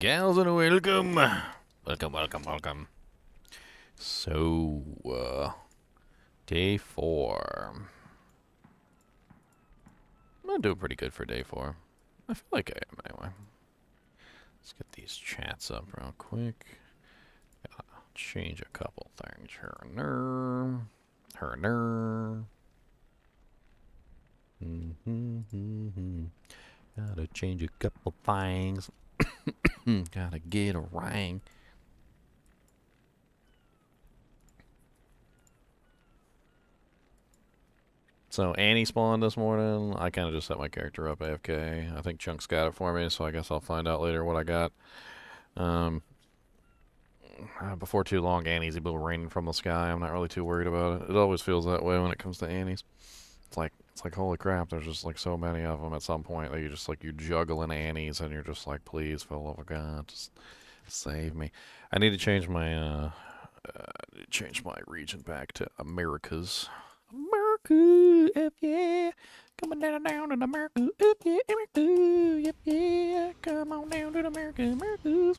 Gals and welcome. Welcome. So, day 4. I'm doing pretty good for day 4. I feel like I am anyway. Let's get these chats up real quick. Gotta change a couple things here and there. Gotta change a couple things. Gotta get a ring. So Annie spawned this morning. I kind of just set my character up AFK. I think Chunk's got it for me, so I guess I'll find out later what I got. Before too long, Annie's a little raining from the sky. I'm not really too worried about it. It always feels that way when it comes to Annie's. It's like holy crap. There's just like so many of them at some point that you just like you're juggling Annies and you're just like, please, for the love of God, just save me. I need to change my region back to Americas. America, F yeah. Coming down in America, F yeah, America, yep yeah. Come on down to America, America.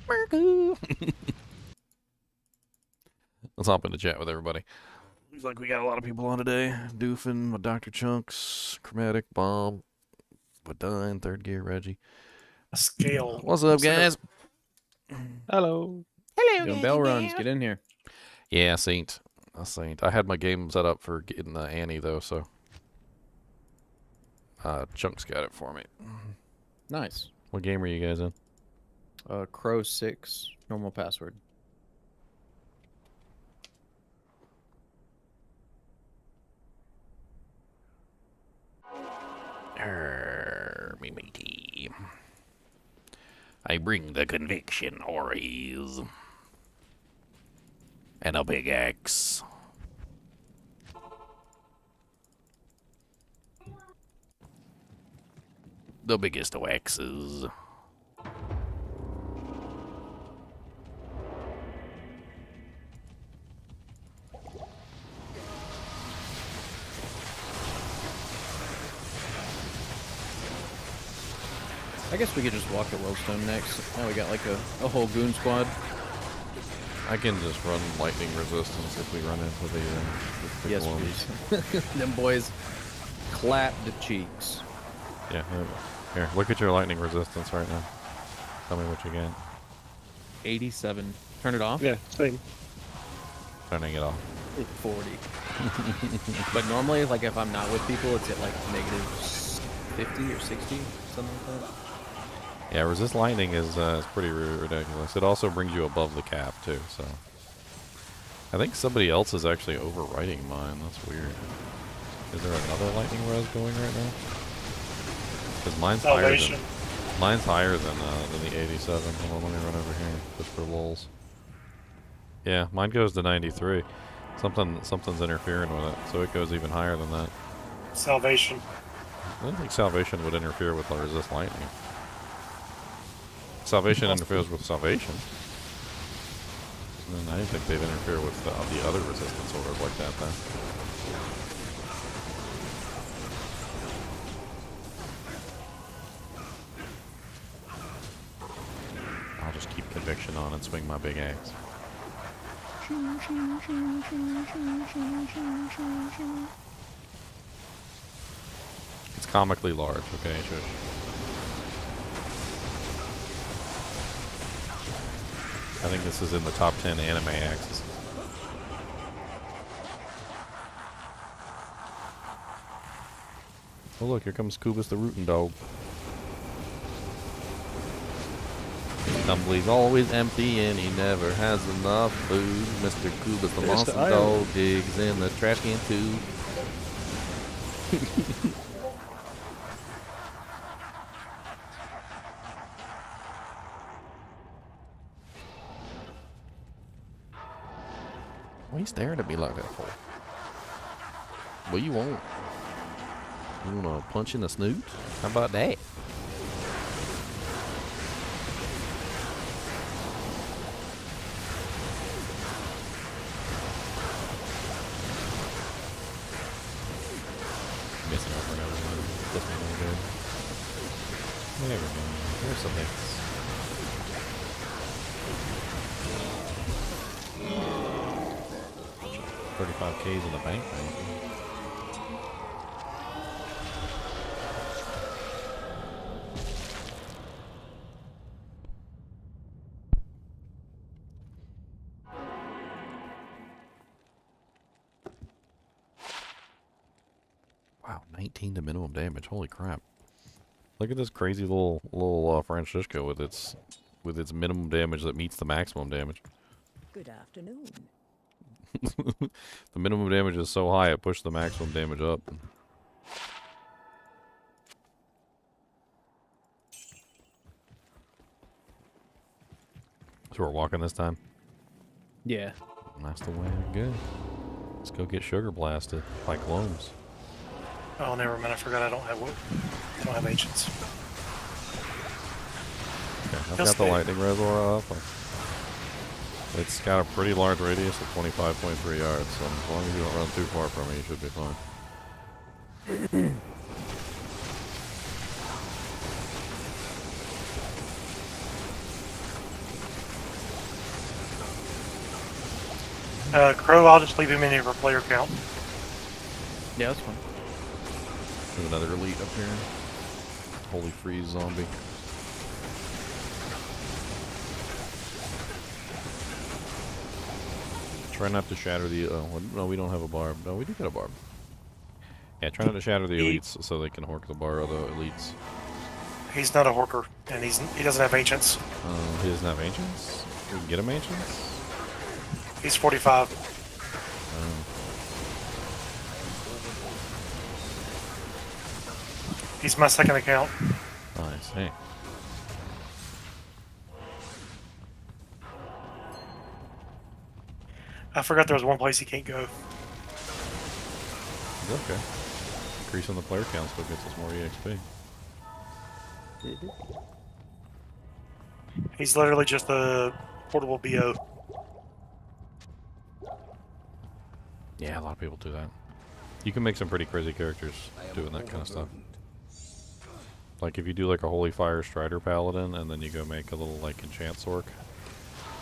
America. Let's hop into chat with everybody. Looks like we got a lot of people on today. Doofin, my Dr. Chunks, Chromatic, Bomb, Badine, Third Gear, Reggie. A scale. What's up, guys? Hello. Hello, Doing bell runs. Get in here. Yeah, Saint. A Saint. I had my game set up for getting Annie, though, so... Chunks got it for me. Nice. What game are you guys in? Crow 6, normal password. Me matey. I bring the conviction, Ories. And a big axe. The biggest of axes. I guess we could just walk to Wellstone next. Now we got like a whole goon squad. I can just run lightning resistance if we run into the Yes, ones. please. Them boys clap the cheeks. Yeah, here, look at your lightning resistance right now. Tell me what you get. 87. Turn it off? Yeah, same. Turning it off. 40. But normally, like if I'm not with people, it's at like negative 50 or 60, something like that. Yeah, resist lightning is pretty ridiculous. It also brings you above the cap too, so. I think somebody else is actually overwriting mine. That's weird. Is there another lightning res going right now? Because mine's Salvation. higher than the 87. Hold on, let me run over here just for lulz. Yeah, mine goes to 93. Something's interfering with it, so it goes even higher than that. Salvation. I don't think salvation would interfere with the resist lightning. Salvation interferes with salvation. And I didn't think they'd interfere with the other resistance orders like that, though. I'll just keep conviction on and swing my big axe. It's comically large, okay, shush. I think this is in the top 10 anime axes. Oh look, here comes Kubus the rootin' dog. His tumbly's always empty and he never has enough food. Mr. Kubus the monster dog digs in the trash can too. What are you staring at me like that for? What you want? You wanna punch in the snoot? How about that? Missing over and over. This one no good. Whatever, man. There's some hits. $35Ks in the bank, man. Wow, 19 to minimum damage. Holy crap! Look at this crazy little Francisco with its minimum damage that meets the maximum damage. Good afternoon. The minimum damage is so high it pushed the maximum damage up. So we're walking this time. Yeah. That's the way to go. Let's go get sugar blasted by clones. Oh, never mind. I forgot I don't have ancients. Okay, I've Just got the the- lightning reservoir up. It's got a pretty large radius of 25.3 yards, so as long as you don't run too far from it, you should be fine. Crow, I'll just leave him in here for player count. Yeah, that's fine. There's another elite up here. Holy freeze zombie. Try not to shatter the. Oh, no, we don't have a barb. No, we do get a barb. Yeah, try not to shatter the elites so they can hork the bar of the elites. He's not a horker, and he doesn't have ancients. He doesn't have ancients? We can get him ancients? He's 45. He's my second account. Oh, I see. I forgot there was one place he can't go. It's okay. Increasing the player count still gets us more EXP. He's literally just a portable BO. Yeah, a lot of people do that. You can make some pretty crazy characters doing that kind of stuff. Like if you do like a Holy Fire Strider Paladin and then you go make a little like enchant sork.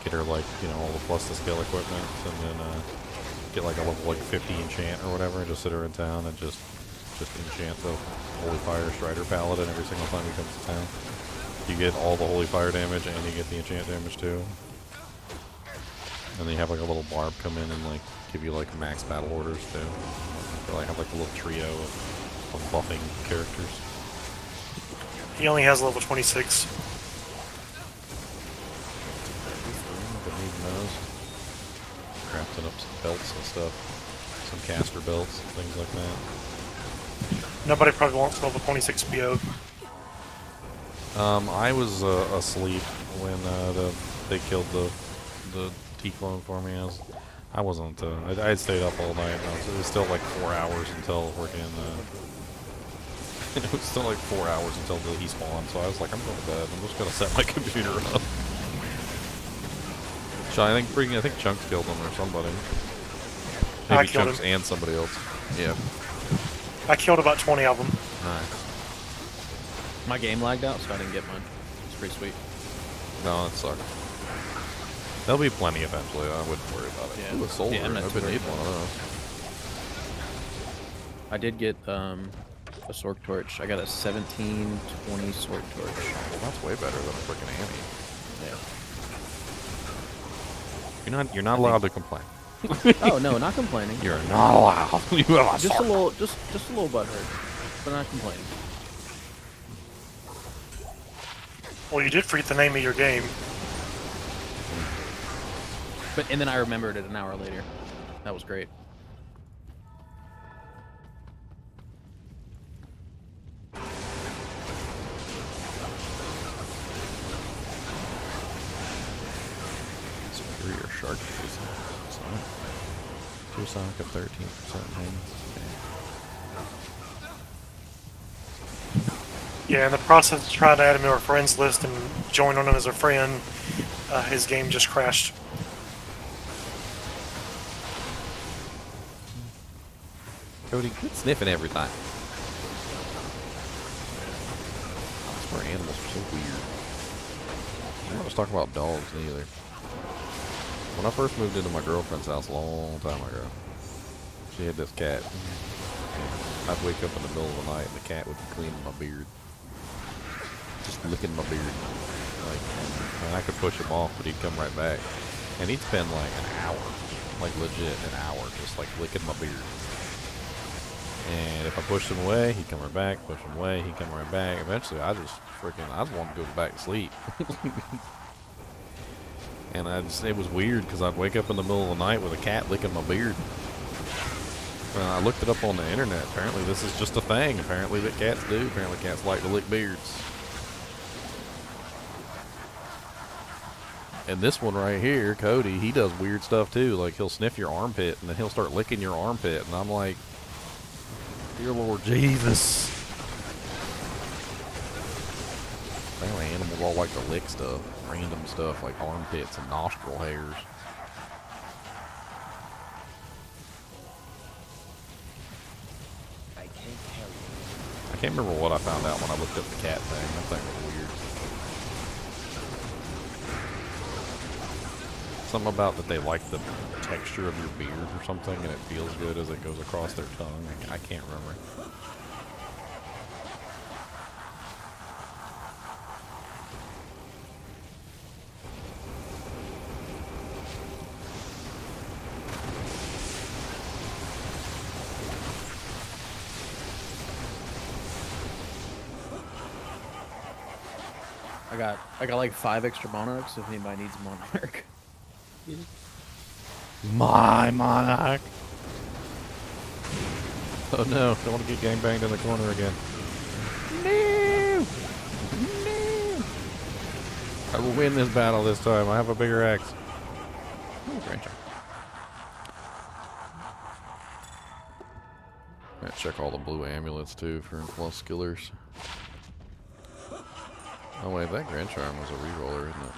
Get her like, you know, all the plus the skill equipment and then get like a level like 50 enchant or whatever and just sit her in town and just enchant the Holy Fire Strider Paladin every single time he comes to town. You get all the Holy Fire damage and you get the enchant damage too. And then you have like a little barb come in and like give you like max battle orders too. Or like have like a little trio of buffing characters. He only has level 26. Crafting up some belts and stuff. Some caster belts and things like that. Nobody probably wants level 26 BO. I was asleep when they killed the Dclone for me. I wasn't. I had stayed up all night. It was still like 4 hours until working. It was still like 4 hours until he spawned. So I was like, I'm going to bed. I'm just gonna set my computer up. I think Chunks killed him or somebody. I Maybe killed Chunks him. and somebody else. Yeah. I killed about 20 of them. Nice. My game lagged out, so I didn't get mine. It's pretty sweet. No, that sucks. There'll be plenty eventually. I wouldn't worry about it. Yeah. Ooh, a soldier. Yeah, I'm not I've too been worried needing one about of I did get a Sork Torch. I got a 1720 Sork Torch. those. Well, that's way better than a freaking Annie. Yeah. You're not allowed to complain. Oh no, not complaining. You're not allowed. You have a Just a sword. little, just a little butthurt, but not complaining. Well, you did forget the name of your game. And then I remembered it an hour later. That was great. Superior shark poison. Two sonic of 13% pain. Yeah, in the process of trying to add him to our friends list and join on him as a friend, his game just crashed. Cody, quit sniffing every time. Our animals are so weird. I'm not just talking about dogs either. When I first moved into my girlfriend's house a long time ago, she had this cat. And I'd wake up in the middle of the night and the cat would be cleaning my beard. Just licking my beard. Like, and I could push him off, but he'd come right back. And he'd spend like an hour, like legit an hour, just like licking my beard. And if I pushed him away, he'd come right back. Push him away, he'd come right back. Eventually, I just wanted to go back to sleep. And it was weird because I'd wake up in the middle of the night with a cat licking my beard. And I looked it up on the internet. Apparently, this is just a thing. Apparently, that cats do. Apparently, cats like to lick beards. And this one right here, Cody, he does weird stuff too. Like, he'll sniff your armpit and then he'll start licking your armpit. And I'm like, dear Lord Jesus. Apparently animals all like to lick stuff. Random stuff like armpits and nostril hairs. I can't remember what I found out when I looked up the cat thing. That thing was weird. Something about that they like the texture of your beard or something, and it feels good as it goes across their tongue. I can't remember. I got like 5 extra monarchs if anybody needs a monarch. My monarch. Oh no, don't want to get gangbanged in the corner again. No! No! I will win this battle this time. I have a bigger axe. Oh, Granger. Gotta check all the blue amulets too for plus skillers. Oh wait, that Grand Charm was a reroller, isn't it?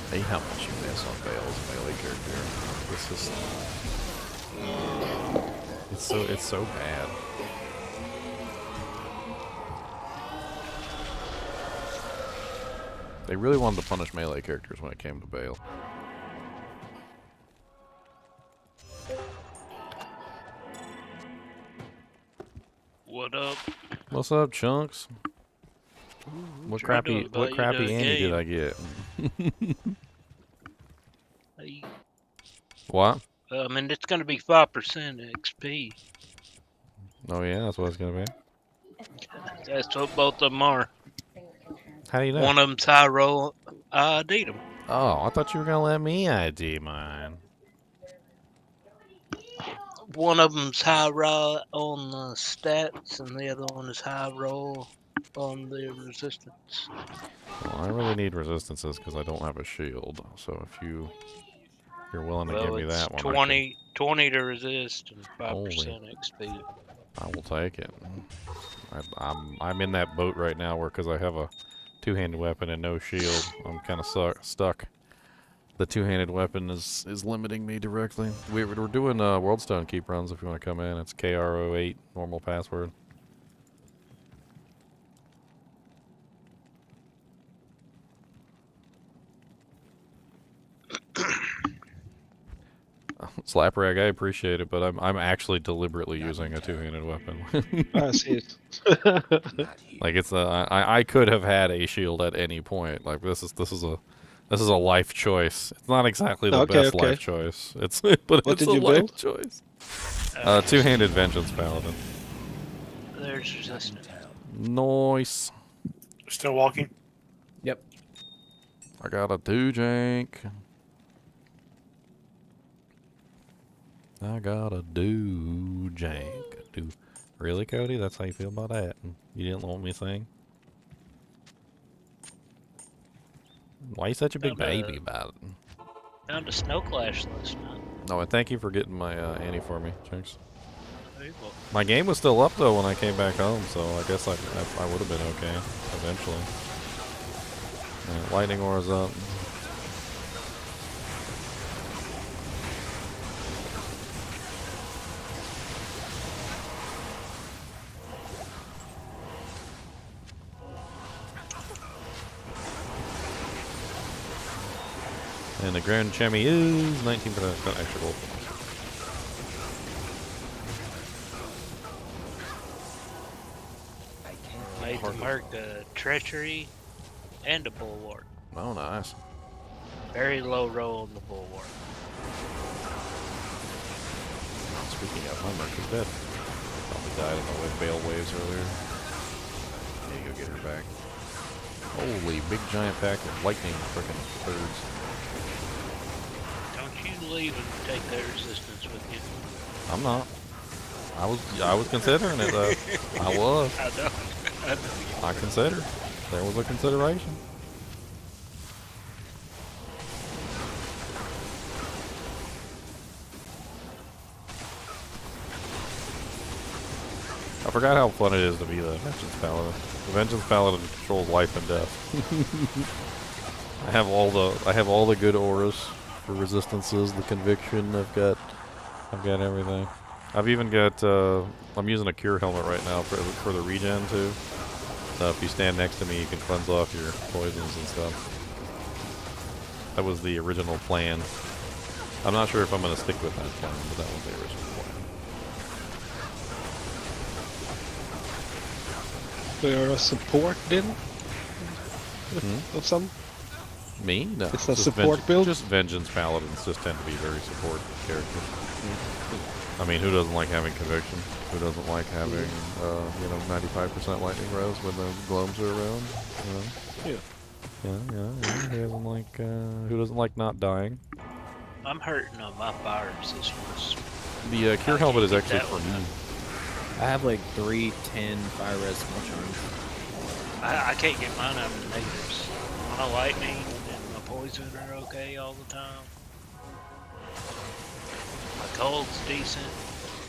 I hate how much you miss on Bale's melee character. This is it's so bad. They really wanted to punish melee characters when it came to Bale. What up? What's up, Chunks? What crappy Annie did I get? Hey, What? I mean, it's going to be 5% XP. Oh yeah, that's what it's gonna be. That's what both of them are. How do you know? One of them's high roll. I need them. Oh, I thought you were gonna let me ID mine. One of them's high roll on the stats, and the other one is high roll on the resistance. Well, I really need resistances because I don't have a shield. So if you're willing to give me it's that one, 20 to resist and 5% Holy. XP. I will take it. I'm in that boat right now where because I have a two-handed weapon and no shield, I'm kind of stuck. The two-handed weapon is limiting me directly. We're doing Worldstone keep runs if you want to come in. It's KR08 normal password. Slaprag, I appreciate it, but I'm actually deliberately using a two-handed weapon. I see it. Like it's I could have had a shield at any point. Like this is a life choice. It's not exactly the best life choice. It's but What it's did a you life build? choice. Two-handed Vengeance Paladin. There's resistance. Nice. Still walking? Yep. I got a do-jank. I got a do-jank. Really, Cody? That's how you feel about that? You didn't want me to sing? Why are you such a big baby about it? Found a snow clash last night. No, and thank you for getting my Annie for me, Jinx. Hey, well, My game was still up though when I came back home, so I guess I would have been okay eventually. Lightning aura's up. And the Grand Chami is 19% extra gold. made the mark a treachery and a bulwark. Oh, nice. Very low roll on the bulwark. Speaking of, my merc is dead. Probably died in the bale waves earlier. There you go, get her back. Holy big giant pack of lightning frickin' birds. Don't you leave and take that resistance with you. I'm not. I was considering it though. I was. I know. I know you. I considered. There was a consideration. I forgot how fun it is to be the Vengeance Paladin. The Vengeance Paladin controls life and death. I have all the good auras for resistances, the conviction. I've got everything. I've even got I'm using a cure helmet right now for the regen too. So if you stand next to me, you can cleanse off your poisons and stuff. That was the original plan. I'm not sure if I'm going to stick with that plan, but that was the original plan. They are a support then? Of some? Me? No. It's a just support build? Just Vengeance Paladins just tend to be very support characters. I mean, who doesn't like having conviction? Who doesn't like having, 95% lightning rolls when the gloams are around? Yeah. Who doesn't like not dying? I'm hurting on my fire resistance. The cure helmet is get actually that for one me. I have like 3 10 fire res small charms. I can't get mine out of the negatives. My lightning and my poison are okay all the time. My cold's decent.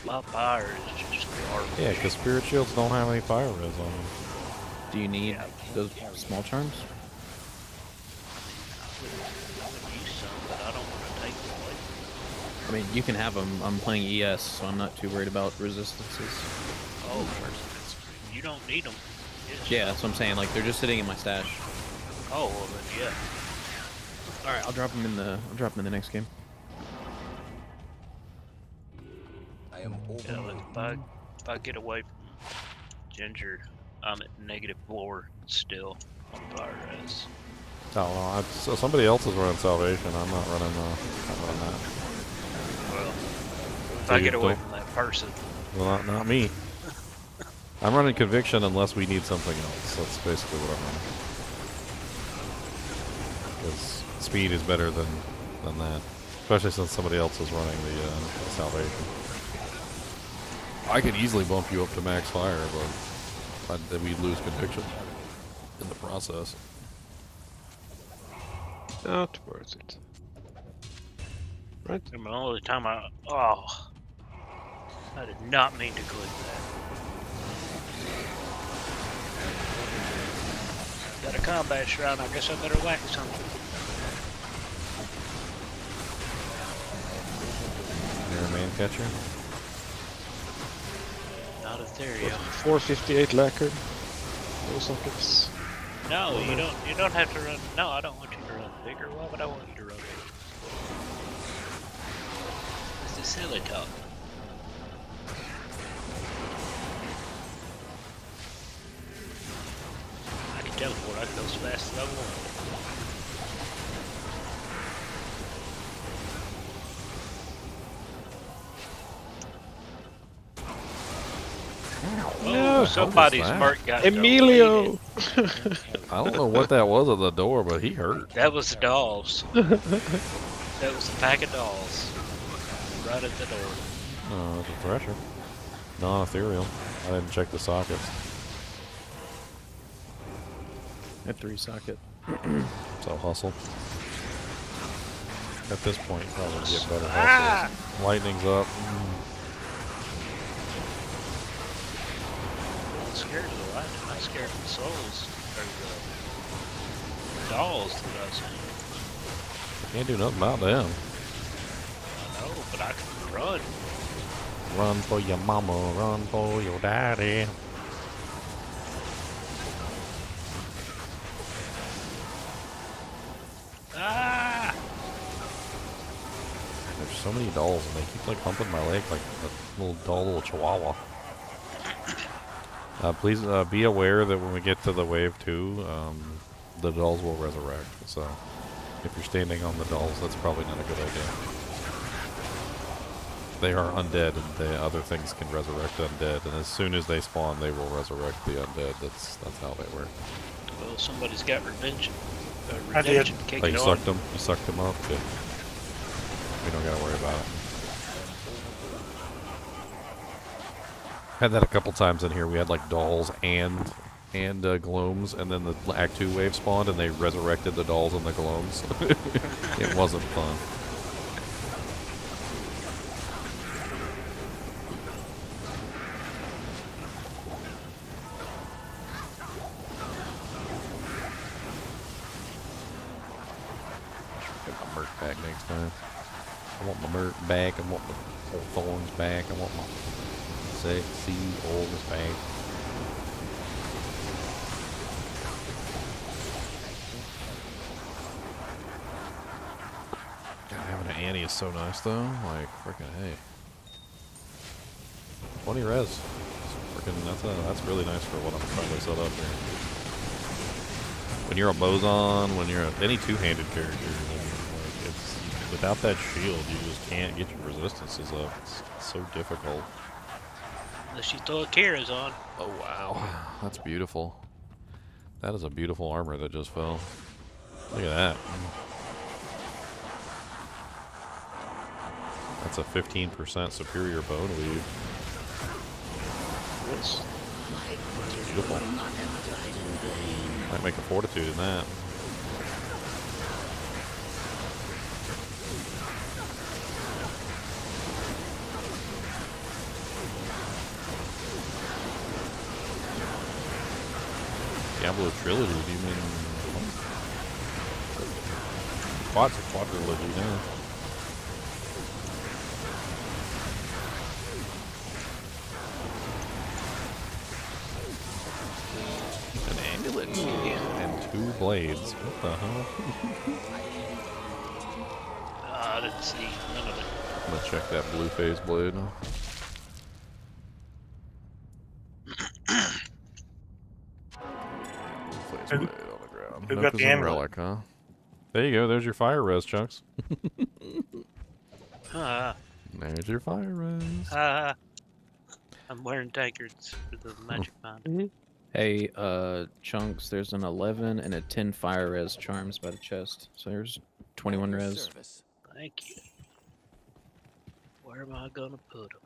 My fire is just garbage. Yeah, because spirit shields don't have any fire res on them. Do you need those small charms? I would use some, but I don't want to take them away. I mean, you can have them. I'm playing ES, so I'm not too worried about resistances. Oh, you don't need them. Yeah, that's what I'm saying. Like, they're just sitting in my stash. Oh, well then, yeah. All right, I'll drop them in the next game. Yeah, like if I get away from Ginger, I'm at -4 still on fire res. Oh, no, so somebody else is running Salvation. I'm not running that. Well, if So I you get away don't- from that person, Well, not me. I'm running Conviction unless we need something else. That's basically what I'm running. Because speed is better than that. Especially since somebody else is running the Salvation. I could easily bump you up to max fire, but then we'd lose Conviction in the process. Not worth it. Right? the only time I did not mean to click that. Got a combat shrine. I guess I better whack something. You're a man catcher? Not a Theoria. 458 lacquer. Those sockets. No, you don't have to run. No, I don't want you to run bigger. Why would I want you to run bigger? This is silly talk. I can teleport. I can go as fast as I want. No. Oh, somebody's that? mark got Emilio! deleted. I don't know what that was at the door, but he hurt. That was the dolls. That was a pack of dolls. Right at the door. Oh, that's a Thresher. Non-ethereal. I didn't check the sockets. At 3 socket. So hustle. At this point, you probably get better Ah! health. Lightning's up. I'm scared of the lightning. I'm scared of the souls. Or the dolls that I was saying. Can't do nothing about them. I know, but I can run. Run for your mama, run for your daddy. Ah! There's so many dolls, and they keep like humping my leg like a little chihuahua. Please be aware that when we get to the wave 2, the dolls will resurrect. So if you're standing on the dolls, that's probably not a good idea. They are undead, and other things can resurrect undead. And as soon as they spawn, they will resurrect the undead. That's how they work. Well, somebody's got revenge. I did. Redemption Oh, kicking you on. sucked them? You sucked them up? Good. We don't gotta worry about it. Had that a couple times in here. We had like dolls and gloams, and then the Act 2 wave spawned, and they resurrected the dolls and the gloams. It wasn't fun. Get my merc back next time. I want my merc back. I want my old thorns back. I want my sexy oldest back. God, having an Annie is so nice though. Like freaking hey. 20 res. Freaking that's really nice for what I'm trying to set up here. When you're a boson, when you're any two-handed character, like it's without that shield, you just can't get your resistances up. It's so difficult. Unless you throw a Kira's on. Oh wow, that's beautiful. That is a beautiful armor that just fell. Look at that. That's a 15% superior bone weave. What's Beautiful. Might make a fortitude in that. Diablo Trilogy, do you mean? Quad's a quadrilogy now. An amulet and 2 blades. What the hell? I didn't see none of it. I'm gonna check that blue phase blade. Blue phase blade on the ground. Who Nook got is the a amulet? relic, huh? There you go. There's your fire res, Chunks. Ah, There's your fire res. ah. I'm wearing tankards for the magic binder. Hey, Chunks, there's an 11 and a 10 fire res charms by the chest. So there's 21 res. Thank you. Where am I gonna put them?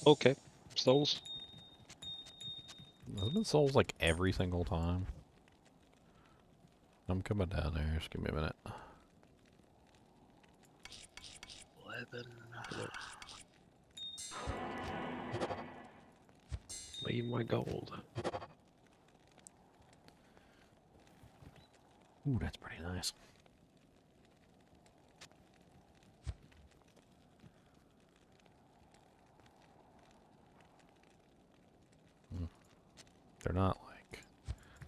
Okay. Souls. There's been souls like every single time. I'm coming down there. Just give me a minute. 11. Leave my gold. Ooh, that's pretty nice. They're not like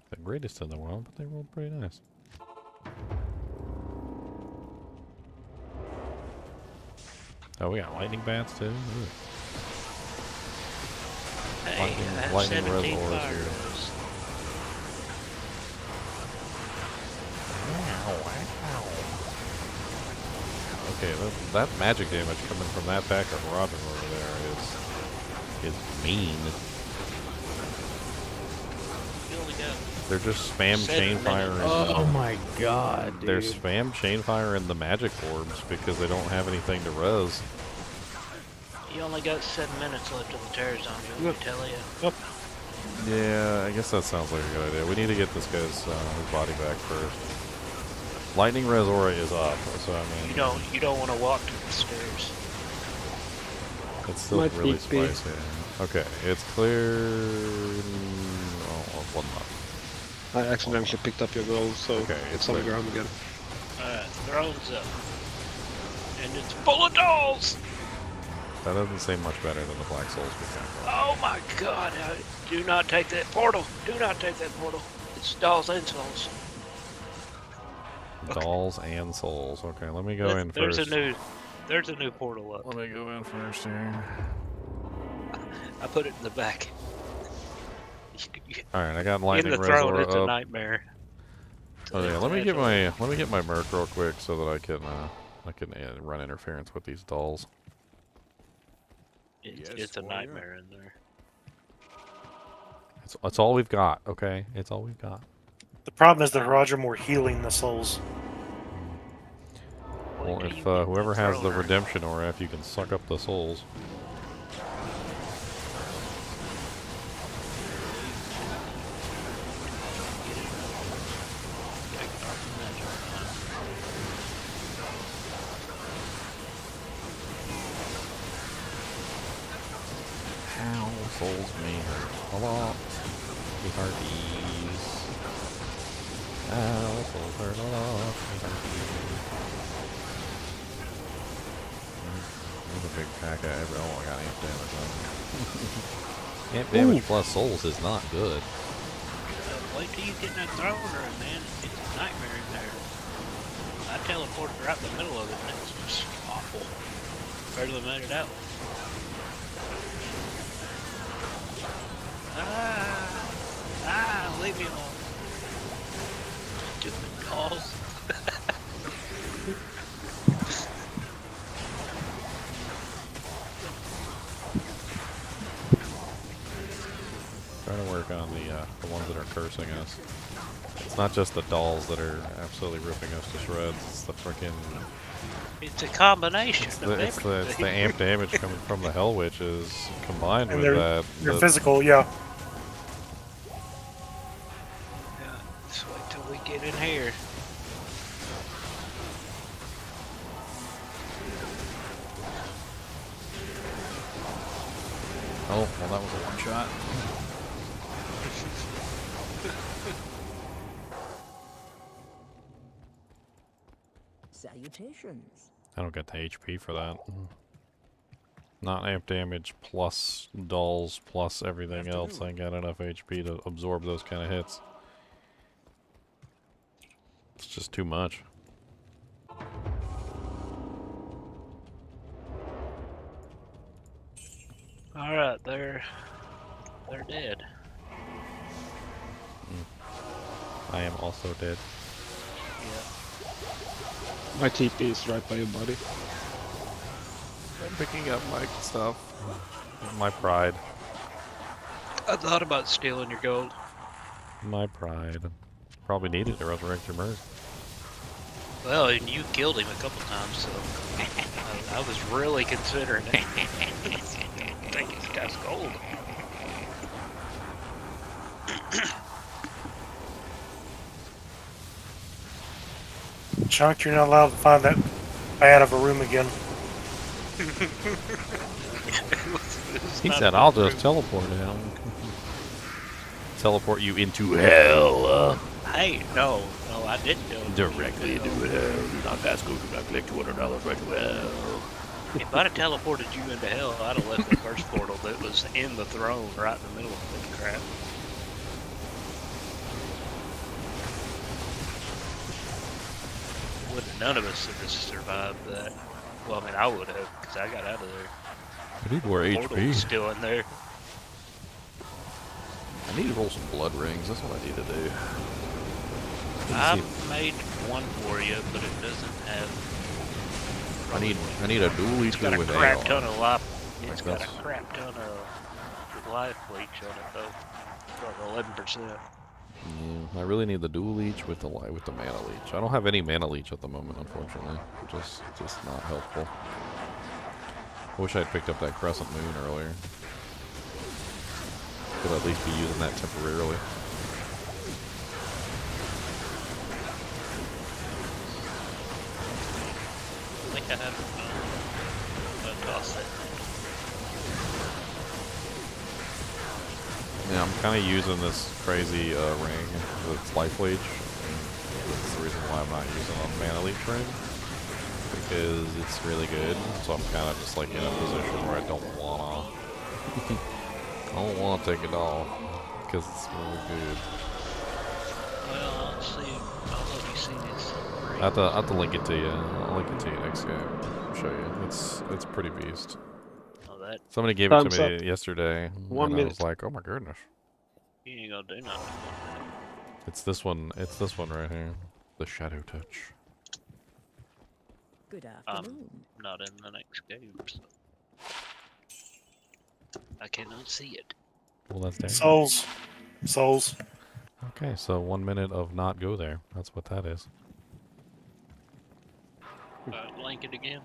the greatest in the world, but they roll pretty nice. Oh, we got lightning bats too. Ooh. Hey, Lightning- I have lightning 17 reservoirs fire here. res. Okay, that magic damage coming from that pack of Roger over there is mean. You only got They're just spam 7 chain fire. minutes. Oh my god, dude. They're spam chain fire in the magic orbs because they don't have anything to res. You only got 7 minutes left of the terror zone, let me tell you. Yeah, I guess that sounds like a good idea. We need to get this guy's his body back first. Lightning res aura is up, so I mean. You don't want to walk to the stairs. It's still Might really be. spicy. Okay, it's clear. Oh, one left. I accidentally picked up your gold, so Okay, it's on the clear. ground again. Alright, thrones up. And it's full of dolls! That doesn't seem much better than the Black Souls we got. Oh my god, do not take that portal! Do not take that portal! It's dolls and souls. Dolls and souls. Okay, let me go in There's first. There's a new portal up. Let me go in first here. I put it in the back. Alright, I got In lightning the res throne, aura it's a up. nightmare. Oh yeah, let me get my merc real quick so that I can run interference with these dolls. It's a nightmare in there. It's all we've got, okay? It's all we've got. The problem is that Roger more healing the souls. Well, Wait if till you get whoever that has the throne. redemption aura, if you can suck up the souls. Ow, souls may hurt a lot. Me hearties. Ow, souls hurt a lot. Me hearties. There's a big pack of every. Oh, I got amp damage on me. Amp damage plus souls is not good. Wait till you get in that throne room, man. It's a nightmare in there. I teleported right in the middle of it, and it's just awful. Barely made it out. Leave me alone. Stupid dolls. Trying to work on the ones that are cursing us. It's not just the dolls that are absolutely ripping us to shreds. It's the freaking. It's a combination It's of the everything. amp damage coming from the Hell Witches combined And with that. they're the- physical, yeah. Yeah, just wait till we get in here. Oh, well, that was a one shot. Salutations. I don't get the HP for that. Not amp damage plus dolls plus everything else. I ain't got enough HP to absorb those kind of hits. It's just too much. Alright, they're dead. I am also dead. Yeah. My TP is right by your body. I'm picking up my stuff. My pride. I thought about stealing your gold. My pride. Probably needed to resurrect your merc. Well, and you killed him a couple times, so I was really considering it. Take his guy's gold. Chunk, you're not allowed to find that bad of a room again. He said, I'll just teleport him. Teleport you into hell. Hey, no, I didn't do it. Directly into hell. Do not pass go, do not collect $200 right to hell. If I'd have teleported you into hell, I'd have left the first portal that was in the throne right in the middle of this crap. None of us would have survived that. Well, I mean, I would have, because I got out of there. I need more The portal was HP. still in there. I need to roll some blood rings. That's what I need to do. I See, made one for you, but it doesn't have. I need a dually It's got a with crap AR. ton of life. Like It's got a this. crap ton of life leech on it though. For 11%. Yeah, I really need the dual leech with the mana leech. I don't have any mana leech at the moment, unfortunately. Just not helpful. I wish I'd picked up that crescent moon earlier. Could at least be using that temporarily. I think I have a toss that. Yeah, I'm kind of using this crazy ring with life leech. That's the reason why I'm not using a mana leech ring. Because it's really good. So I'm kind of just like in a position where I don't wanna take it off. Because it's really good. Well, I'll see. I'll let you see this. I have to link it to you. I'll link it to you next game. I'll show you. It's pretty beast. Oh, that Somebody gave it Thumbs to me up. yesterday, 1 and I minute. was like, "Oh my goodness!" you ain't gonna do nothing. It's this one. It's this one right here. The Shadow Touch. Good afternoon. Not in the next game, so I cannot see it. Well, that's dangerous. Souls. Okay, so 1 minute of not go there. That's what that is. Link it again.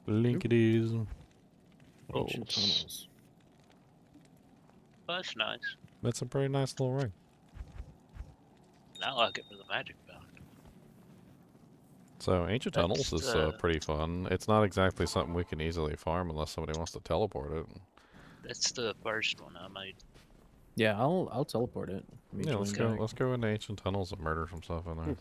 Link it is. Ancient tunnels. Oh, that's nice. That's a pretty nice little ring. And I like it for the magic bound. So Ancient Tunnels That's, is pretty fun. It's not exactly something we can easily farm unless somebody wants to teleport it. That's the first one I made. Yeah, I'll teleport it. Me Yeah, let's join go. Let's go into Ancient Tunnels and murder some stuff in there.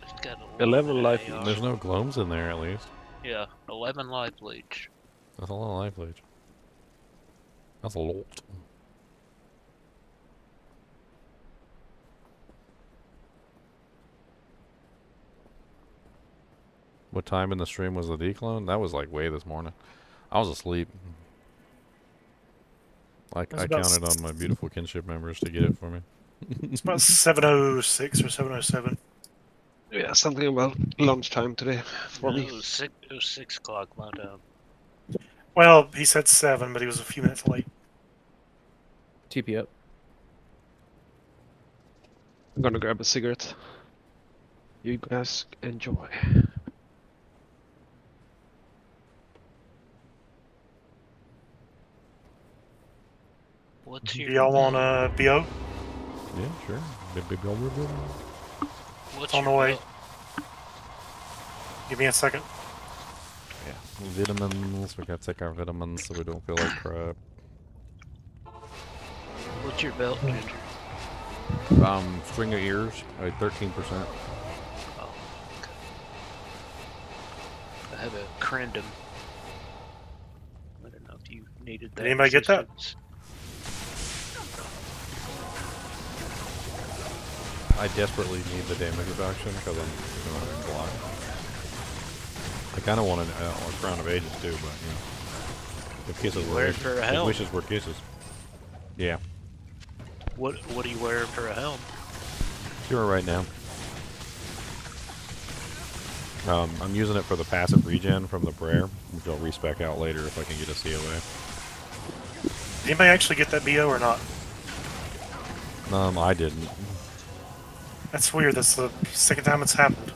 It's got 11 life AR. each. There's no gloams in there, at least. Yeah, 11 life leech. That's a lot of life leech. That's a lot. What time in the stream was the Dclone? That was like way this morning. I was asleep. I was about counted on my beautiful kinship members to get it for me. It's about 7:06 or 7:07. Yeah, something about lunchtime today for No, me. it was 6 o'clock my time. Well, he said 7, but he was a few minutes late. TP up. I'm gonna grab a cigarette. You guys enjoy. What's Do your y'all want BO? Yeah, sure. What's on your the way. build? Give me a second. Yeah. Vitamins. We gotta take our vitamins so we don't feel like crap. What's your belt, Ginger? String of ears, 13%. Oh, okay. I have a crandom. I don't know if you needed that. Did anybody get that? resistance. I desperately need the damage reduction because I'm doing a block. I kind of want a Crown of Ages too, but you know, if kisses were Wear it for a if helm. wishes were kisses. Yeah, What do you wear for a helm? sure. Right now, I'm using it for the passive regen from the prayer, which I'll respec out later if I can get a COA. Did anybody actually get that BO or not? I didn't. That's weird. That's the second time it's happened.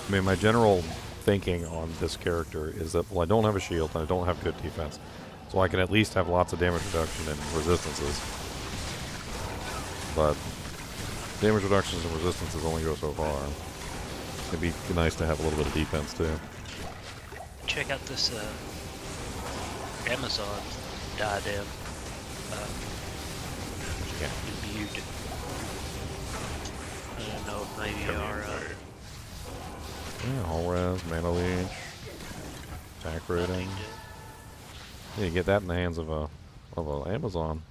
I mean, my general thinking on this character is that, well, I don't have a shield and I don't have good defense, so I can at least have lots of damage reduction and resistances. But damage reductions and resistances only go so far. It'd be nice to have a little bit of defense too. Check out this Amazon diadem. Yeah. Imbued. I don't know if maybe our Yeah, whole res, mana leech, attack rating. Yeah, you get that in the hands of a Amazon.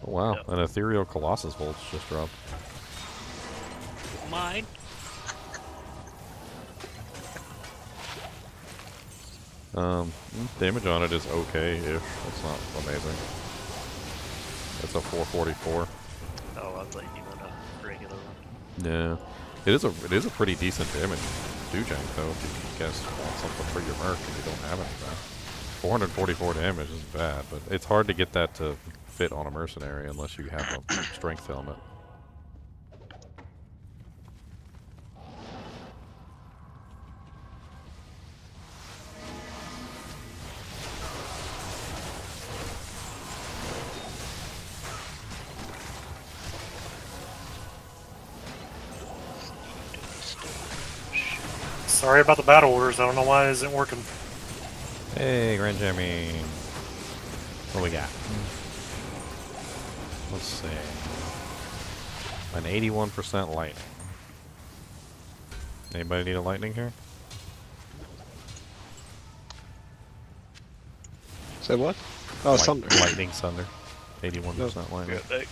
Oh wow, Yep. an ethereal Colossus Volts just dropped. mine. Damage on it is okay-ish. It's not amazing. It's a 444. Oh, I thought you meant a regular one. Yeah, it is a pretty decent damage Dujang though. If you guys want something for your merc and you don't have anything. 444 damage isn't bad, but it's hard to get that to fit on a mercenary unless you have a strength helmet. Sorry about the battle orders. I don't know why it isn't working. Hey, Grand Jimmy. What do we got? Let's see. An 81% lightning. Anybody need a lightning here? Say what? Oh, Sunder. Lightning Sunder. 81% lightning. Yeah, they,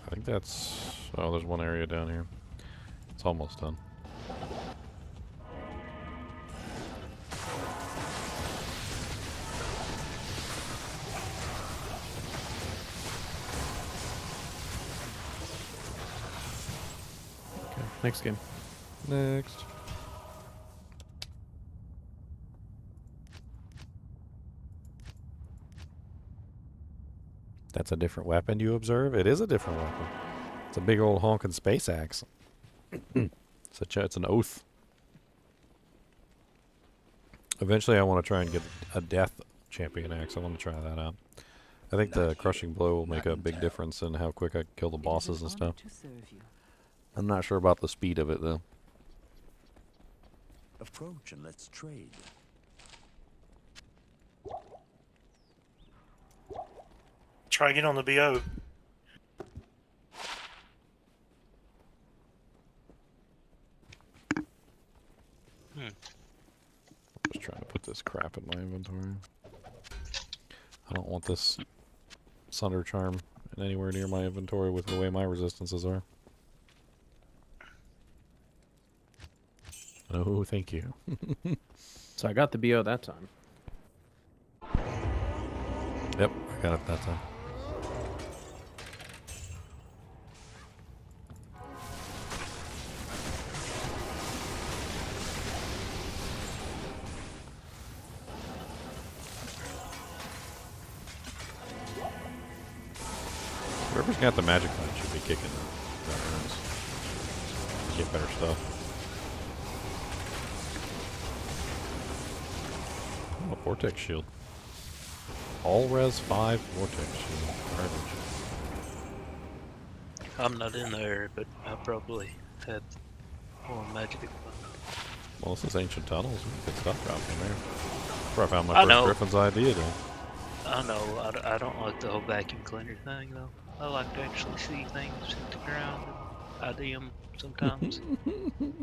I think that's... Oh, there's one area down here. It's almost done. Okay, next game. Next. That's a different weapon you observe? It is a different weapon. It's a big old honking space axe. It's an oath. Eventually I want to try and get a death champion axe. I want to try that out. I think the crushing blow will make a big difference in how quick I can kill the bosses and stuff. I'm not sure about the speed of it though. Approach and let's trade. Try to get on the BO. Just trying to put this crap in my inventory. I don't want this Sunder Charm anywhere near my inventory with the way my resistances are. Oh, thank you. So I got the BO that time. Yep, I got it that time. Whoever's got the magic line should be kicking that runes. Get better stuff. Oh, Vortex Shield. All res 5 Vortex Shield. Garbage. I'm not in there, but I probably had more magic. Well, this is Ancient Tunnels. Good stuff out in there. Where I found my I first know. Griffin's idea though. I know, I don't like the whole vacuum cleaner thing, though. I like to actually see things hit the ground and ID them sometimes.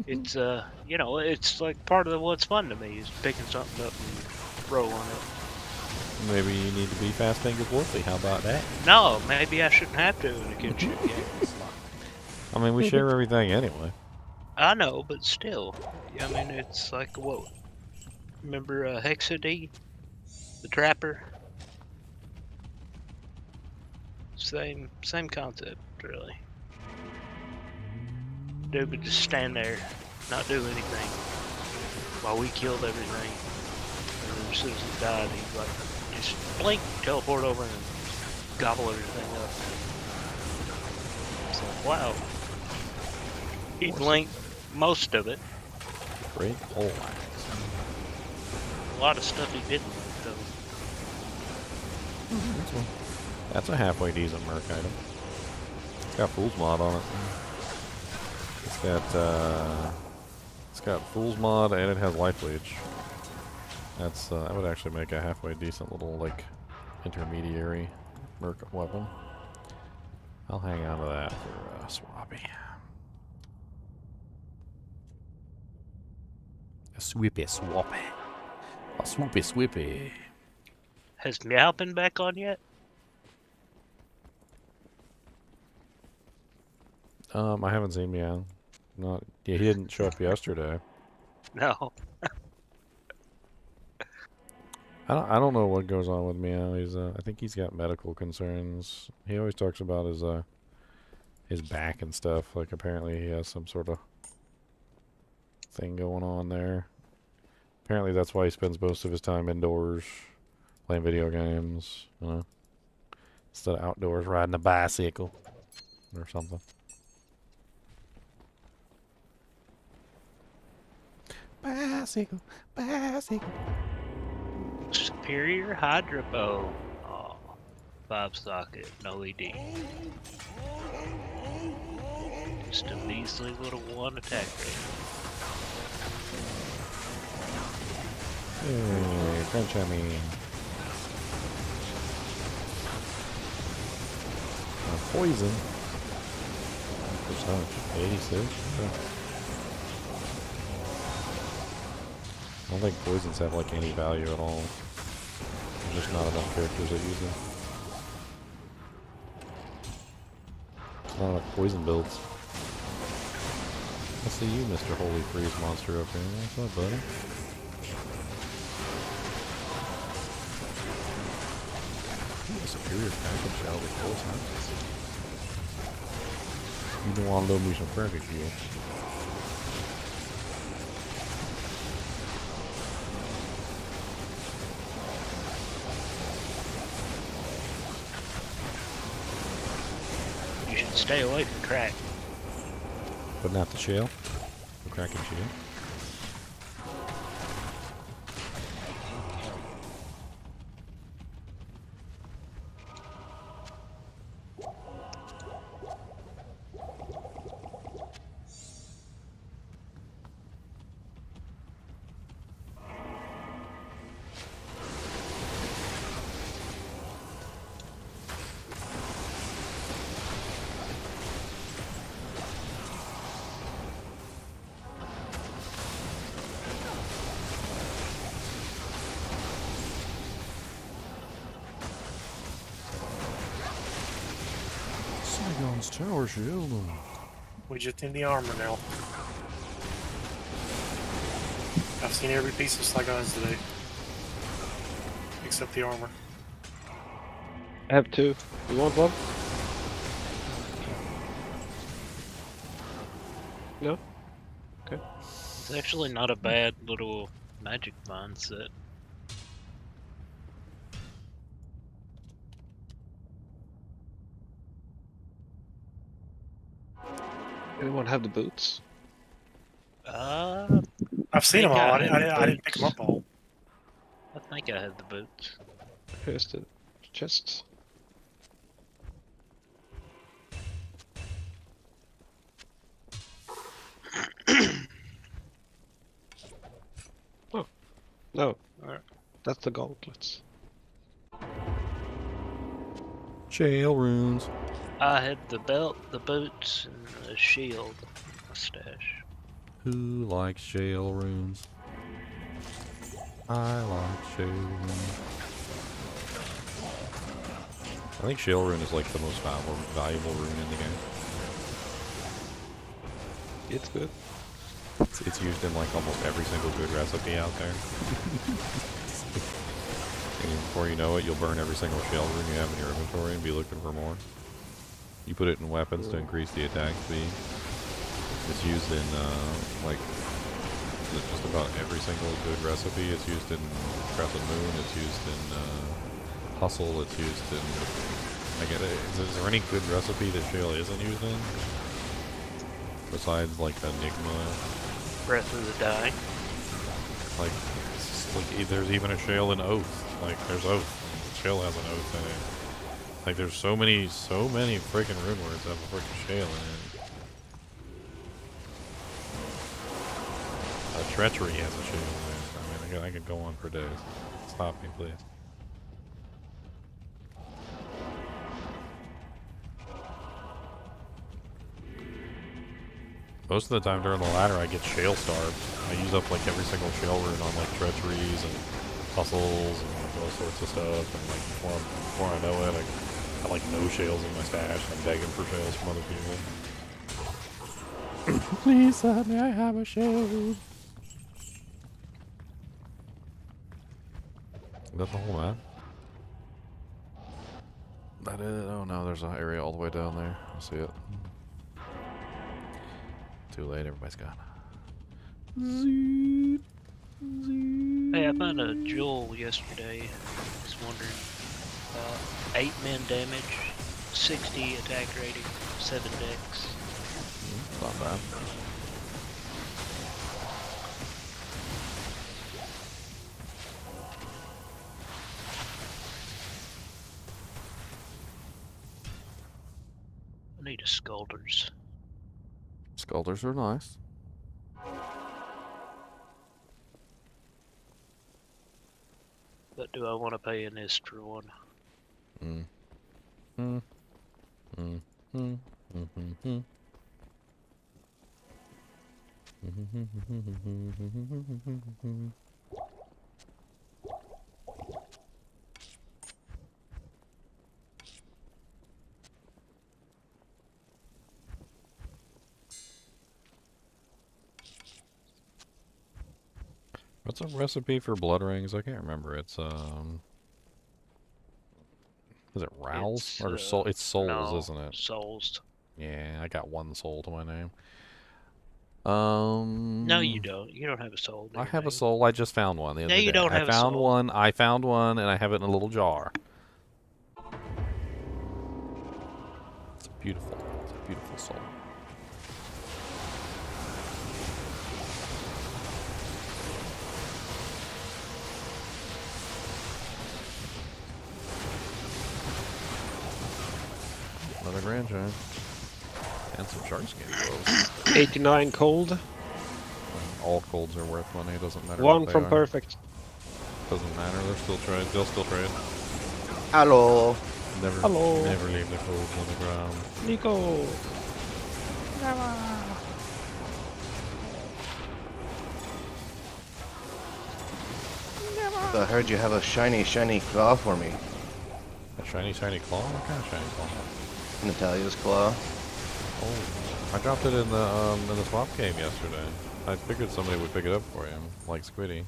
It's, you know, it's like part of what's fun to me is picking something up and rolling it. Maybe you need to be fast fingers Wolfie. How about that? No, maybe I shouldn't have to in a Genshin game. I mean, we share everything anyway. I know, but still. I mean, it's like, what? Remember Hexady? The Trapper? Same concept, really. Dude would just stand there, not do anything, while we killed everything. And then as soon as he died, he'd like just blink, teleport over, and gobble everything up. It's like, wow. He blinked most of it. Great pole A lot of stuff he didn't blink, though. That's a halfway decent merc item. It's got Fool's Mod on it. It's got Fool's Mod and it has Life Leech. That would actually make a halfway decent little like intermediary merc weapon. I'll hang on to that for Swappy. A sweepy swappy. A swoopy sweepy. Has Meow been back on yet? I haven't seen Meow. He didn't show up yesterday. No. I don't know what goes on with Meow. He's I think he's got medical concerns. He always talks about his back and stuff. Like apparently he has some sort of thing going on there. Apparently that's why he spends most of his time indoors playing video games, you know, instead of outdoors riding a bicycle or something. Bicycle, bicycle. Superior Hydra Bow. Oh, 5 socket, no ED. Just a measly little 1 attack rate. Hey, crunch on me. Poison. Percentage 86. Okay. I don't think poisons have like any value at all. There's just not enough characters that use them. There's not enough poison builds. I see you, Mr. Holy Freeze Monster up here. What's up, buddy? A superior package shall be full time. You don't want to load me some perfect fuel. You should stay away from crack. But not the shell. The cracking shell. Saigon's Tower Shield. We just need the armor now. I've seen every piece of Saigon's today. Except the armor. I have 2. You want one? No? Okay. It's actually not a bad little magic mindset. Anyone have the boots? I I've seen them think all. I I had the didn't pick them up all. think I had the boots. Here's the chests. Oh, no. That's the gauntlets. Shale runes. I had the belt, the boots, and the shield. My stash. Who likes shale runes? I like shale runes. I think shale rune is like the most valuable rune in the game. It's good. It's used in like almost every single good recipe out there. And before you know it, you'll burn every single shale rune you have in your inventory and be looking for more. You put it in weapons to increase the attack speed. It's used in like just about every single good recipe. It's used in Crescent Moon. It's used in Hustle. It's used in. Is there any good recipe that shale isn't used in? Besides like Enigma. Breath of the Dying. Like there's even a shale in Oath. Like there's Oath. Shale has an Oath in it. Like there's so many freaking rune words that have a freaking shale in it. Treachery has a shale in it. I mean, I could go on for days. Stop me, please. Most of the time during the ladder, I get shale starved. I use up like every single shale rune on like treacheries and hustles and like, all sorts of stuff. And like before I know it, I got like no shales in my stash. I'm begging for shales from other people. Please let me have a shale. that the whole map? That is. Oh no, there's an area all the way down there. I see it. Too late. Everybody's gone. Hey, I found a jewel yesterday. Just wondering. 8 men damage, 60 attack rating, 7 dex. Not bad. I need a Skulders. Skulders are nice. But do I want to pay an ist for one? Mm. Mm. Mm. Mm. Mm. Mm. What's a recipe for blood rings? I can't remember. It's is it Rowls or soul? It's souls, no, isn't it? Souls. Yeah, I got one soul to my name. No, you don't. You don't have a soul. I have a soul. I just found one the other No, you day. don't have a soul. I found one, and I have it in a little jar. It's beautiful. It's a beautiful soul. Another grand giant. And some shark skin clothes. 89 cold. All colds are worth money. It doesn't matter. One what they from are. perfect. Doesn't matter. They'll still trade. They'll still trade. Hello. Never. Hello. Never leave the colds on the ground. Nico. I heard you have a shiny claw for me. A shiny claw. What kind of shiny claw? Natalia's claw. Oh, I dropped it in the swap game yesterday. I figured somebody would pick it up for you, like Squiddy.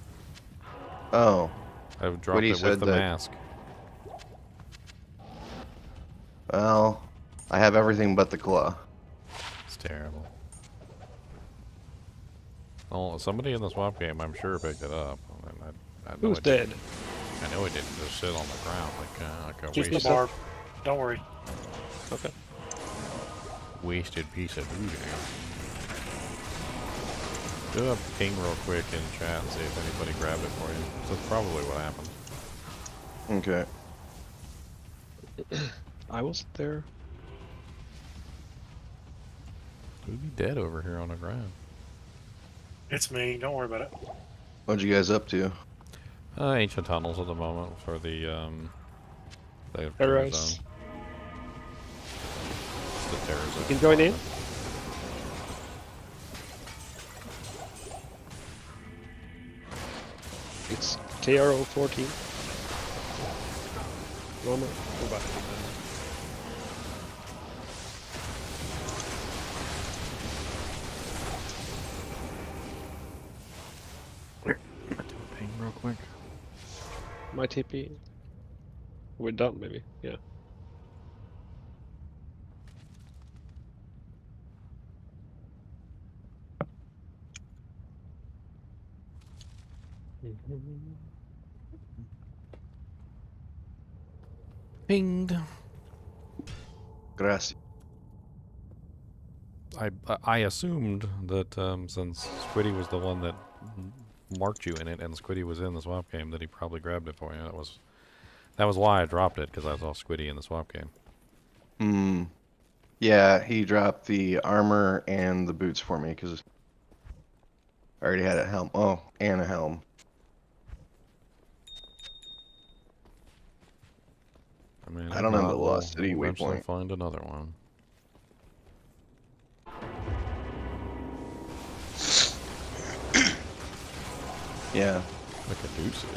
Oh. I dropped it with the mask. Well, I have everything but the claw. It's terrible. Oh, somebody in the swap game, I'm sure, picked it up. I know Who's it dead? didn't- I know it didn't just sit on the ground like a Just the wasted, barb. Don't worry. Okay. wasted piece of voodoo. Do a ping real quick in chat and see if anybody grabbed it for you. That's probably what happened. Okay. I wasn't there. Who'd be dead over here on the ground? It's me. Don't worry about it. What'd you guys up to? Ancient tunnels at the moment for the Terror terror zone. zone. The terror zone. You can join in. It's TRO 14. Normal. Go back. Do a ping real quick. My TP. We're done, maybe. Yeah. Pinged. Gracias. I assumed that since Squiddy was the one that marked you in it, and Squiddy was in the swap game, that he probably grabbed it for you. That was why I dropped it, because I saw Squiddy in the swap game. Hmm. Yeah, he dropped the armor and the boots for me because I already had a helm. Oh, and a helm. I mean, I don't have the we'll Lost City eventually waypoint. find another one. Yeah. Like a deuces.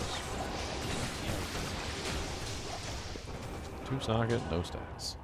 2 socket, no stats.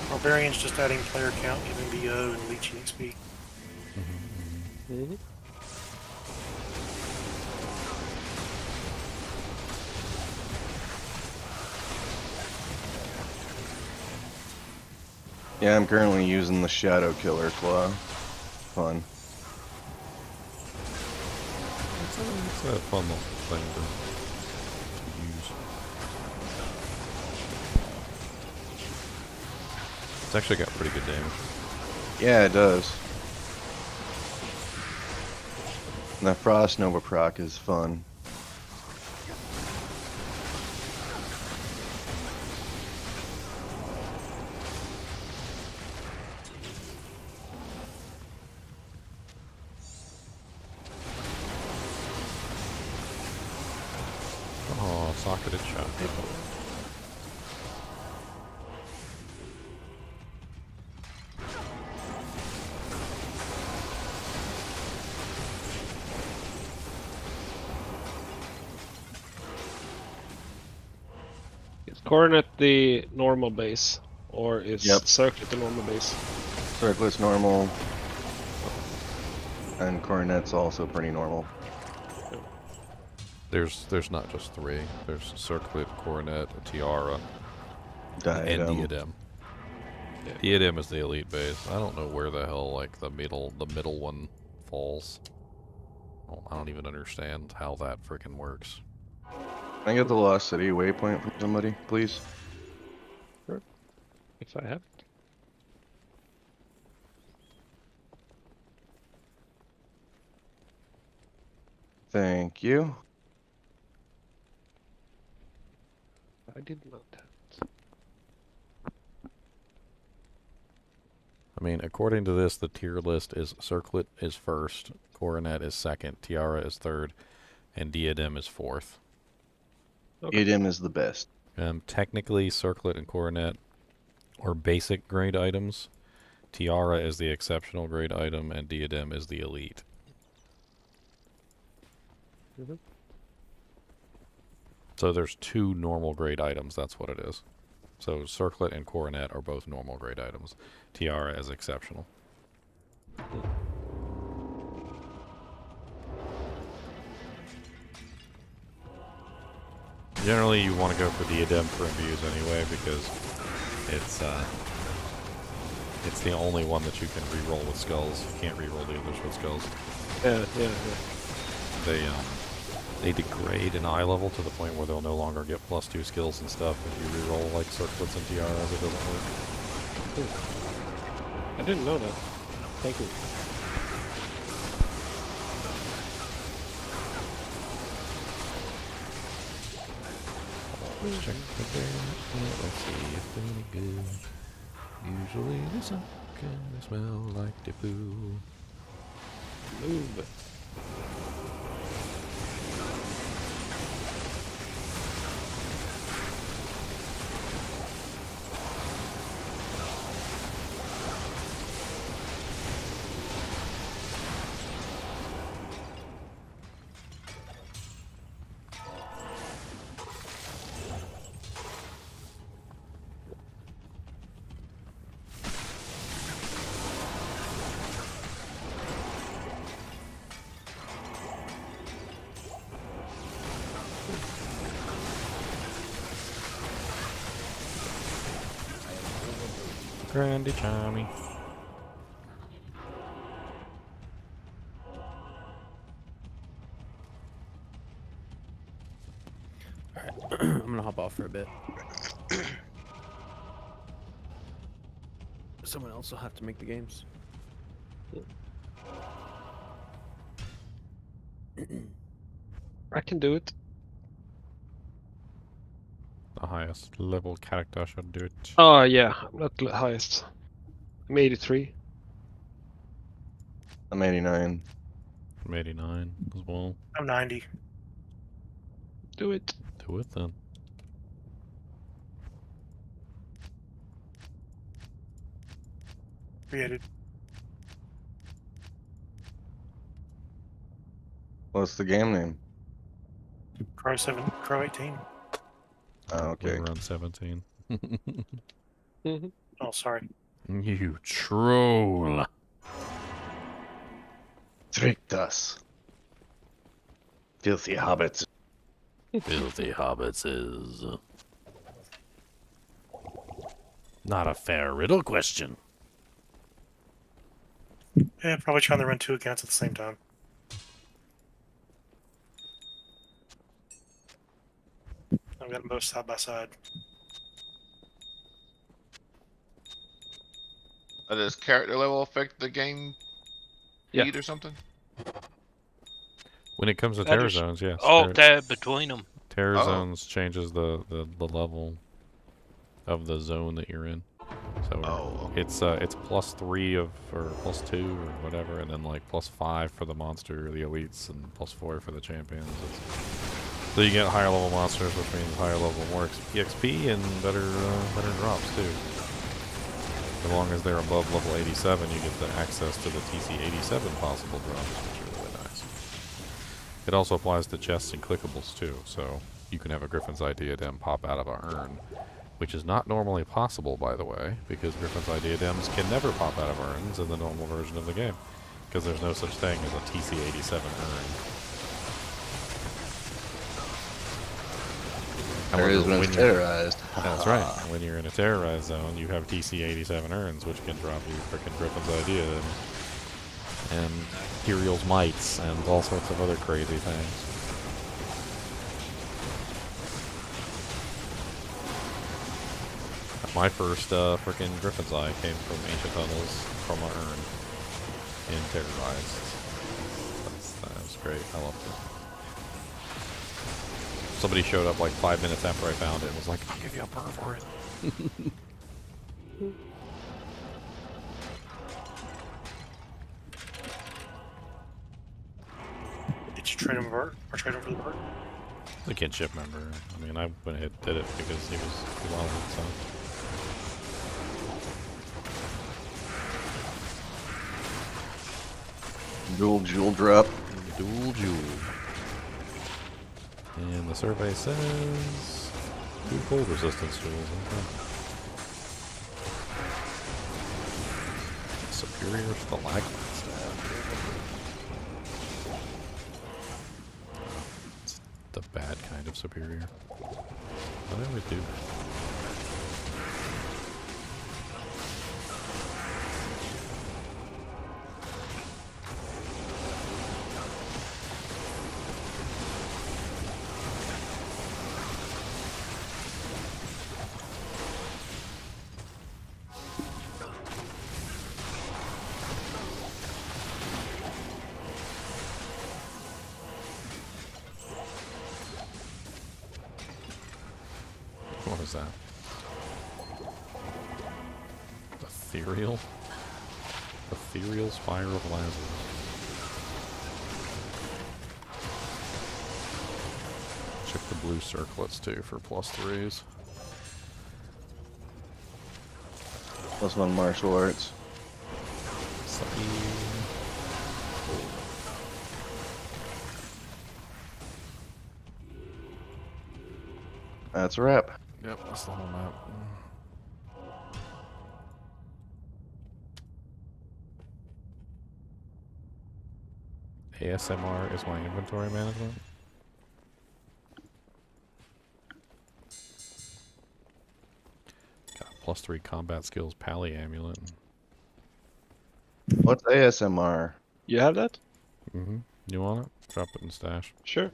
Barbarian's just adding player count, giving BO and leeching XP. Mhm. Yeah, I'm currently using the Shadow Killer Claw. Fun. It's a fun little thing to use. It's actually got pretty good damage. Yeah, it does. And the Frost Nova proc is fun. Oh, socketed shot. Is Coronet the normal base, or is Yep. Circlet the normal base? Circlet's normal. And Coronet's also pretty normal. There's not just three. There's Circlet, Coronet, a Tiara, and Diadem. Diadem. Yeah. Diadem is the elite base. I don't know where the hell like the middle one falls. Well, I don't even understand how that freaking works. Can I get the Lost City waypoint from somebody, please? If I have it. Thank you. I did not have it. I mean, according to this, the tier list is Circlet is first, Coronet is second, Tiara is third, and Diadem is fourth. Okay. Diadem is the best. Technically, Circlet and Coronet are basic grade items. Tiara is the exceptional grade item, and Diadem is the elite. Mhm. So there's two normal grade items, that's what it is. So Circlet and Coronet are both normal grade items. Tiara is exceptional. Generally, you want to go for Diadem for imbues anyway, because it's the only one that you can reroll with skulls. You can't reroll the others with skulls. Yeah. They degrade in eye level to the point where they'll no longer get +2 skills and stuff if you reroll like Circlets and Tiaras. It doesn't work. I didn't know that. Thank you. Let's check the bears. Let's see if they're any good. Usually they suck and they smell like the poo. Move. Grandy Chami. I'm gonna hop off for a bit. Someone else will have to make the games. I can do it. The highest level character should do it. Oh yeah, I'm not the highest. I'm 83. I'm 89. I'm 89 as well. I'm 90. Do it. Do it then. Created. What's the game name? Crow 18. Oh, okay. We're on 17. Oh, sorry. You troll. Tricked us. Filthy hobbits. Filthy hobbits is not a fair riddle question. Yeah, probably trying to run 2 accounts at the same time. I've got them both side by side. Does character level affect the game Yeah. speed or something? When it comes to That terror is- zones, yes. Oh, that between them. Terror Oh. zones changes the level of the zone that you're in. So Oh. it's +3 or +2 or whatever, and then like +5 for the monster, the elites, and +4 for the champions. So you get higher level monsters, which means higher level, more EXP, and better drops too. As long as they're above level 87, you get the access to the TC 87 possible drops, which are really nice. It also applies to chests and clickables too, so you can have a Griffin's Eye Diadem pop out of a urn, which is not normally possible, by the way, because Griffin's Eye Diadems can never pop out of urns in the normal version of the game, because there's no such thing as a TC 87 urn. There is when it's terrorized. That's right. When you're in a terrorized zone, you have TC 87 urns, which can drop you frickin' Griffin's Idea and Imperial's Mites and all sorts of other crazy things. My first frickin' Griffin's Eye came from Ancient Tunnels from an urn in Terrorized. That was great. I loved it. Somebody showed up like 5 minutes after I found it and was like, I'll give you a burr for it. Did you trade him for trade him for the bird? The kinship member. I mean, I went ahead and did it because he wanted it, so. Dual jewel drop. Dual jewel. And the survey says 2 cold resistance jewels. Okay. Superior stalagmite stab. It's the bad kind of superior. What do we do? What is that? Ethereal? Ethereal Spire of Lazarus. Check the blue circlets too for +3s. +1 martial arts. That's a wrap. Yep, that's the whole map. ASMR is my inventory management. Got +3 combat skills, Pally Amulet. What's ASMR? You have that? Mm-hmm. You want it? Drop it in stash. Sure.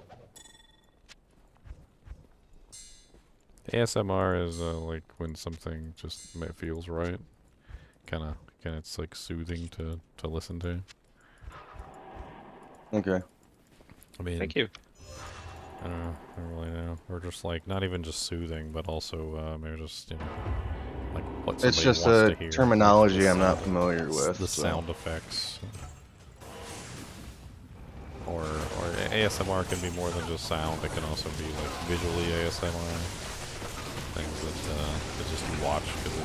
ASMR is like when something just feels right. Kinda, it's like soothing to listen to. Okay. I mean, Thank you. I don't know. I don't really know. Or just like not even just soothing, but also maybe just like what somebody It's just wants a to hear. terminology The I'm not sound- familiar with. The so. sound effects. Or ASMR can be more than just sound. It can also be like visually ASMR. Things that just you watch because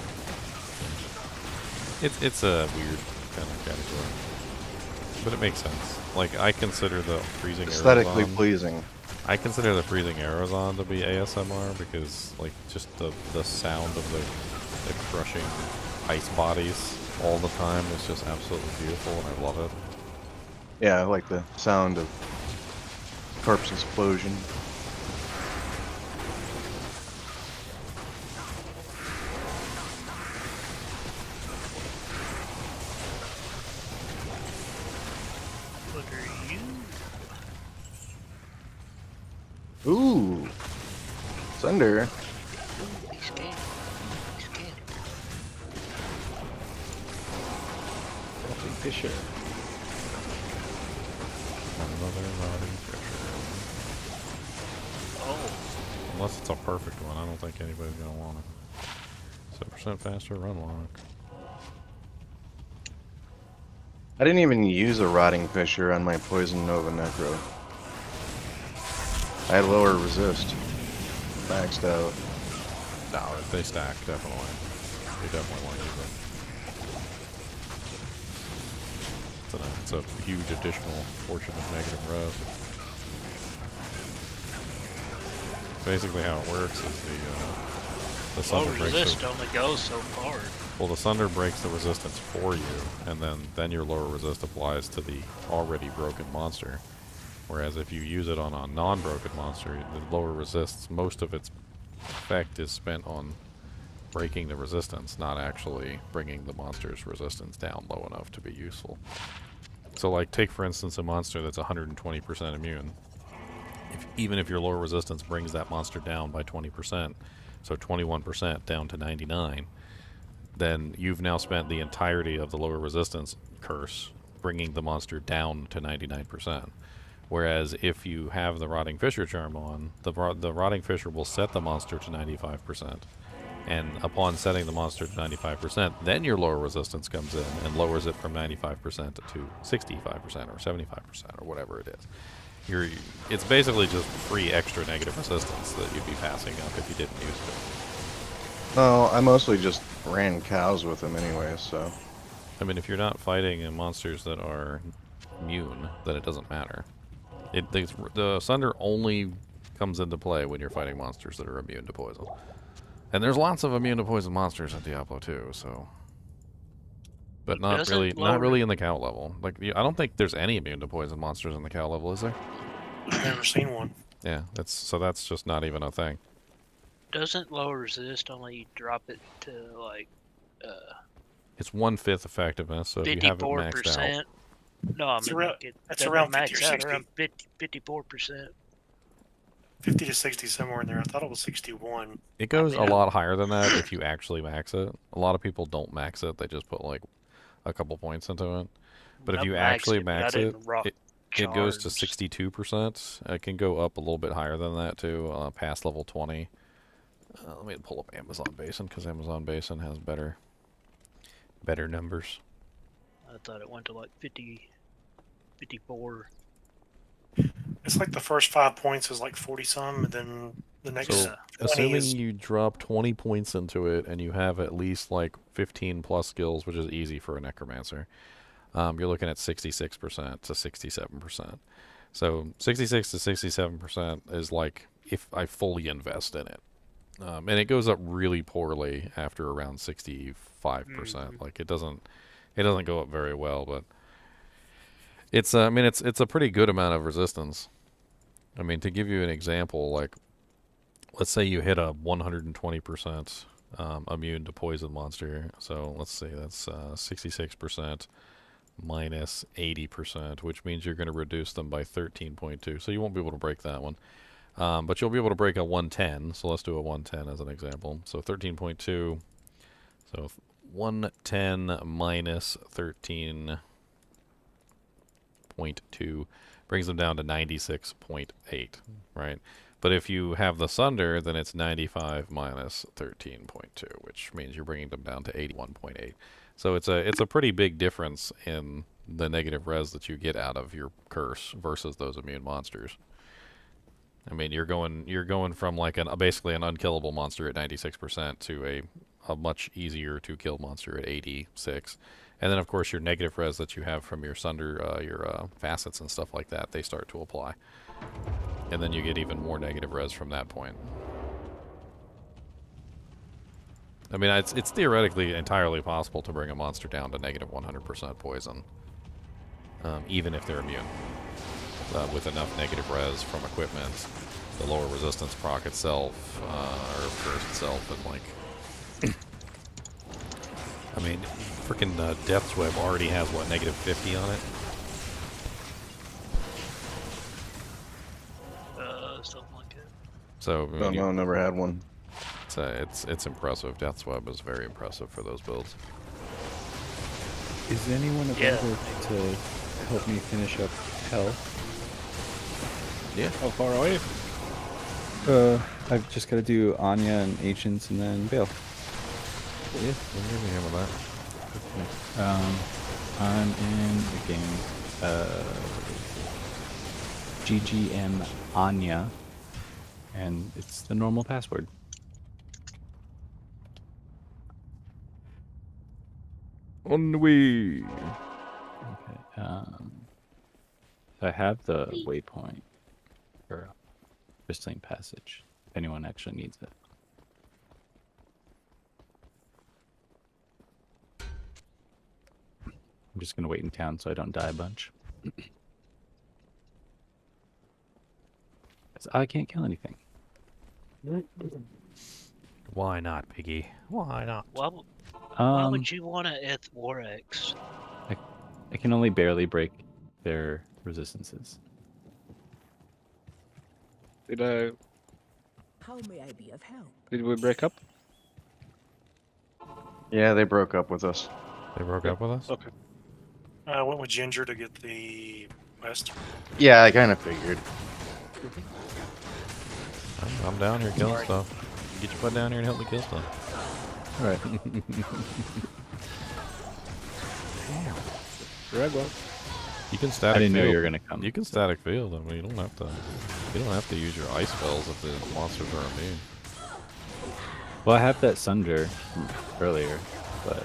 It's a weird kind of category, but it makes sense. Like I consider the freezing Aesthetically arrows on, pleasing. I consider the freezing arrows on to be ASMR because like just the sound of the crushing ice bodies all the time is just absolutely beautiful, and I love it. Yeah, I like the sound of corpse explosion. What are you? Ooh, Thunder. Ooh, he's scared. He's scared. Rotting Fisher. Another rotting fisher. Oh, Unless it's a perfect one, I don't think anybody's gonna want it. 7% faster run lock. I didn't even use a Rotting Fisher on my Poison Nova Necro. I had lower resist. Maxed out. No, they stack, definitely. They definitely want to use it. It's a huge additional portion of negative res. Basically how it works is the low Sunder breaks resist the, only goes so far. well, the Sunder breaks the resistance for you, and then your lower resist applies to the already broken monster. Whereas if you use it on a non-broken monster, the lower resists, most of its effect is spent on breaking the resistance, not actually bringing the monster's resistance down low enough to be useful. So like take for instance a monster that's 120% immune. Even if your lower resistance brings that monster down by 20%, so 21% down to 99, then you've now spent the entirety of the lower resistance curse bringing the monster down to 99%. Whereas if you have the Rotting Fisher charm on, the Rotting Fisher will set the monster to 95%. And upon setting the monster to 95%, then your lower resistance comes in and lowers it from 95% to 65% or 75% or whatever it is. It's basically just free extra negative resistance that you'd be passing up if you didn't use it. No, I mostly just ran cows with them anyway, so. I mean, if you're not fighting monsters that are immune, then it doesn't matter. The Sunder only comes into play when you're fighting monsters that are immune to poison. And there's lots of immune to poison monsters in Diablo 2, so. But not really in the cow level. Like I don't think there's any immune to poison monsters in the cow level, is there? I've never seen one. Yeah, that's just not even a thing. Doesn't low resist only drop it to like It's 1/5 effectiveness, so if you have it maxed out. 54%? No, I It's mean around- like it it's doesn't around max 50 or out 60. around 54%. 50 to 60 somewhere in there. I thought it was 61. It goes I mean, a lot higher than that if you actually max it. A lot of people don't max it; they just put like a couple points into it. But if I've you maxed actually it, but I max it, didn't rock it goes to charms. 62%. It can go up a little bit higher than that too, past level 20. Let me pull up Amazon Basin because Amazon Basin has better numbers. I thought it went to like 50, 54. It's like the first 5 points is like 40 some, and then the next So, 20 assuming is. you drop 20 points into it and you have at least like 15 plus skills, which is easy for a Necromancer, you're looking at 66% to 67%. So 66 to 67% is like if I fully invest in it. And it goes up really poorly after around 65%. Like it doesn't go up very well, but it's I mean it's a pretty good amount of resistance. I mean, to give you an example, like let's say you hit a 120% immune to poison monster. So let's say that's 66% minus 80%, which means you're going to reduce them by 13.2. So you won't be able to break that one. But you'll be able to break a 110. So let's do a 110 as an example. So 13.2. So 110 minus 13.2 brings them down to 96.8, right? But if you have the Sunder, then it's 95 minus 13.2, which means you're bringing them down to 81.8. So it's a pretty big difference in the negative res that you get out of your curse versus those immune monsters. I mean, you're going from like basically an unkillable monster at 96% to a a much easier to kill monster at 86. And then, of course, your negative res that you have from your sunder, your facets and stuff like that, they start to apply. And then you get even more negative res from that point. I mean, it's theoretically entirely possible to bring a monster down to negative 100% poison, even if they're immune. With enough negative res from equipment, the lower resistance proc itself, or curse itself, and like... I mean, freaking Death's Web already has, what, negative 50 on it? Something like that. So, Don't know, never had one. It's impressive. Death's Web is very impressive for those builds. Is anyone available to help me finish up Hell? Yeah. How far are you? I've just got to do Anya and Ancients and then Bale. Yeah, we'll give you him with that. I'm in the game. GGM Anya, and it's the normal password. On the way. Okay. I have the waypoint for Crystalline Passage. If anyone actually needs it. I'm just gonna wait in town so I don't die a bunch. 'Cause I can't kill anything. Why not, Piggy? Why not? Why would you want to Eth-Warx? I can only barely break their resistances. How may I be of help? Did we break up? Yeah, they broke up with us. They broke up with us? Okay. I went with Ginger to get the west. Yeah, I kind of figured. I'm down here killing stuff. Get your butt down here and help me kill stuff. Alright. Red You can static I didn't know field. you were gonna come. You can static field. I mean, you don't have to use your ice spells if the monsters are immune. Well, I have that Sunder from earlier, but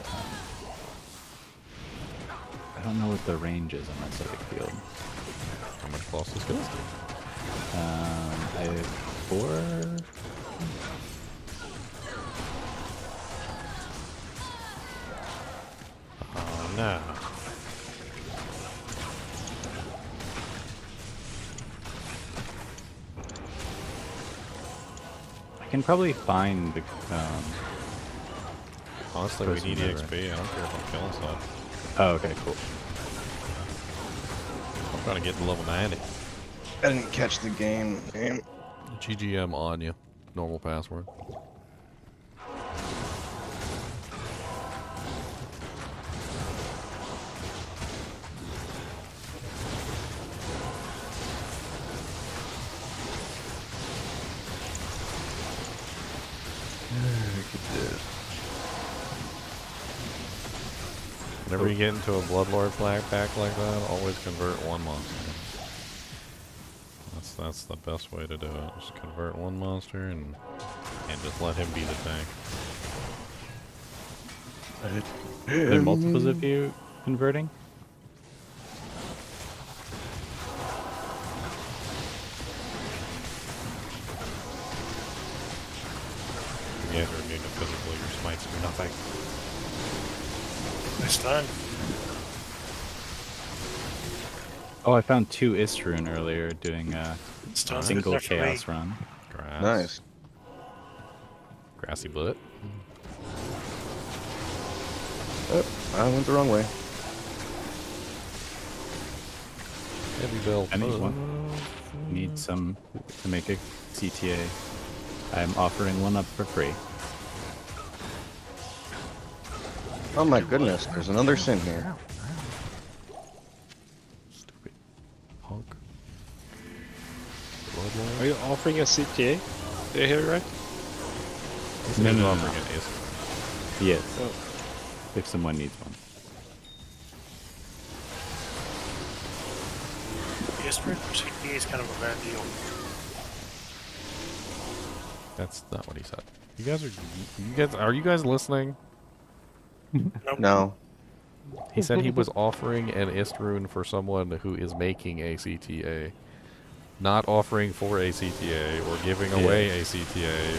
I don't know what the range is on that static field. How much plus is skills do? I have 4. Oh no. I can probably find the. Honestly, we Person need never. EXP. I don't care if I'm killing stuff. Oh, okay, cool. I'm trying to get to level 90. I didn't catch the game. Damn. GGM on you. Normal password. Whenever you get into a Bloodlord flag pack like that, always convert one monster. That's the best way to do it. Just convert one monster and just let him be the tank. Are there multiples of you converting? Yeah, you're immune to physical, your smites do nothing. It's done. Oh, I found 2 Istrun earlier doing a It's done. single Good enough for me. chaos run. Grass. Nice. Grassy butt. Oh, I went the wrong way. Heavy belt. Anyone need some to make a CTA? I'm offering one up for free. Oh my goodness, there's another sin here. Stupid punk. Are you offering a CTA? Did I hear it right? No. Yes. Yes, Oh. if someone needs one. History for CPA is kind of a bad deal. That's not what he said. Are you guys listening? No. He said he was offering an Istrune for someone who is making a CTA. Not offering for a CTA or giving away a CTA.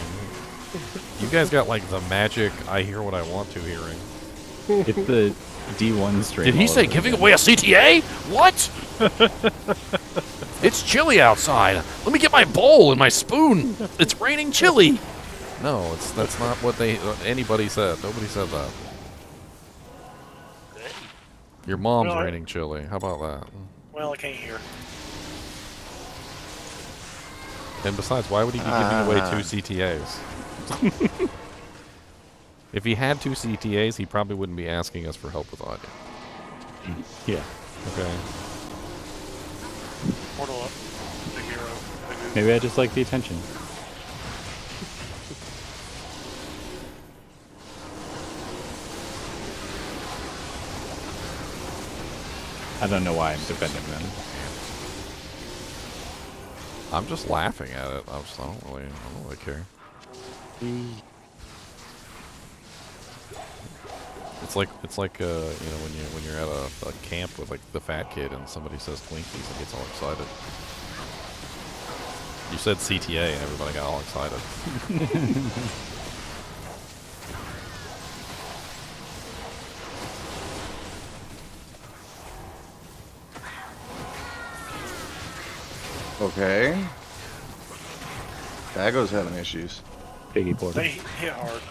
You guys got like the magic I hear what I want to hearing. It's the D1 stream. Did he say giving away a CTA? What? It's chilly outside. Let me get my bowl and my spoon. It's raining chili. No, that's not what anybody said. Nobody said that. Your mom's Well, raining chili. How about that? Well, I can't hear. And besides, why would he be giving away 2 CTAs? If he had 2 CTAs, he probably wouldn't be asking us for help with audio. Yeah. Okay. Portal up. Big hero. Maybe I just like the attention. I don't know why I'm defending them. I'm just laughing at it. I don't really care. It's like you know, when you're at a camp with like the fat kid and somebody says Twinkies and gets all excited. You said CTA and everybody got all excited. Okay. Dago's having issues. Piggy porter. They hit hard.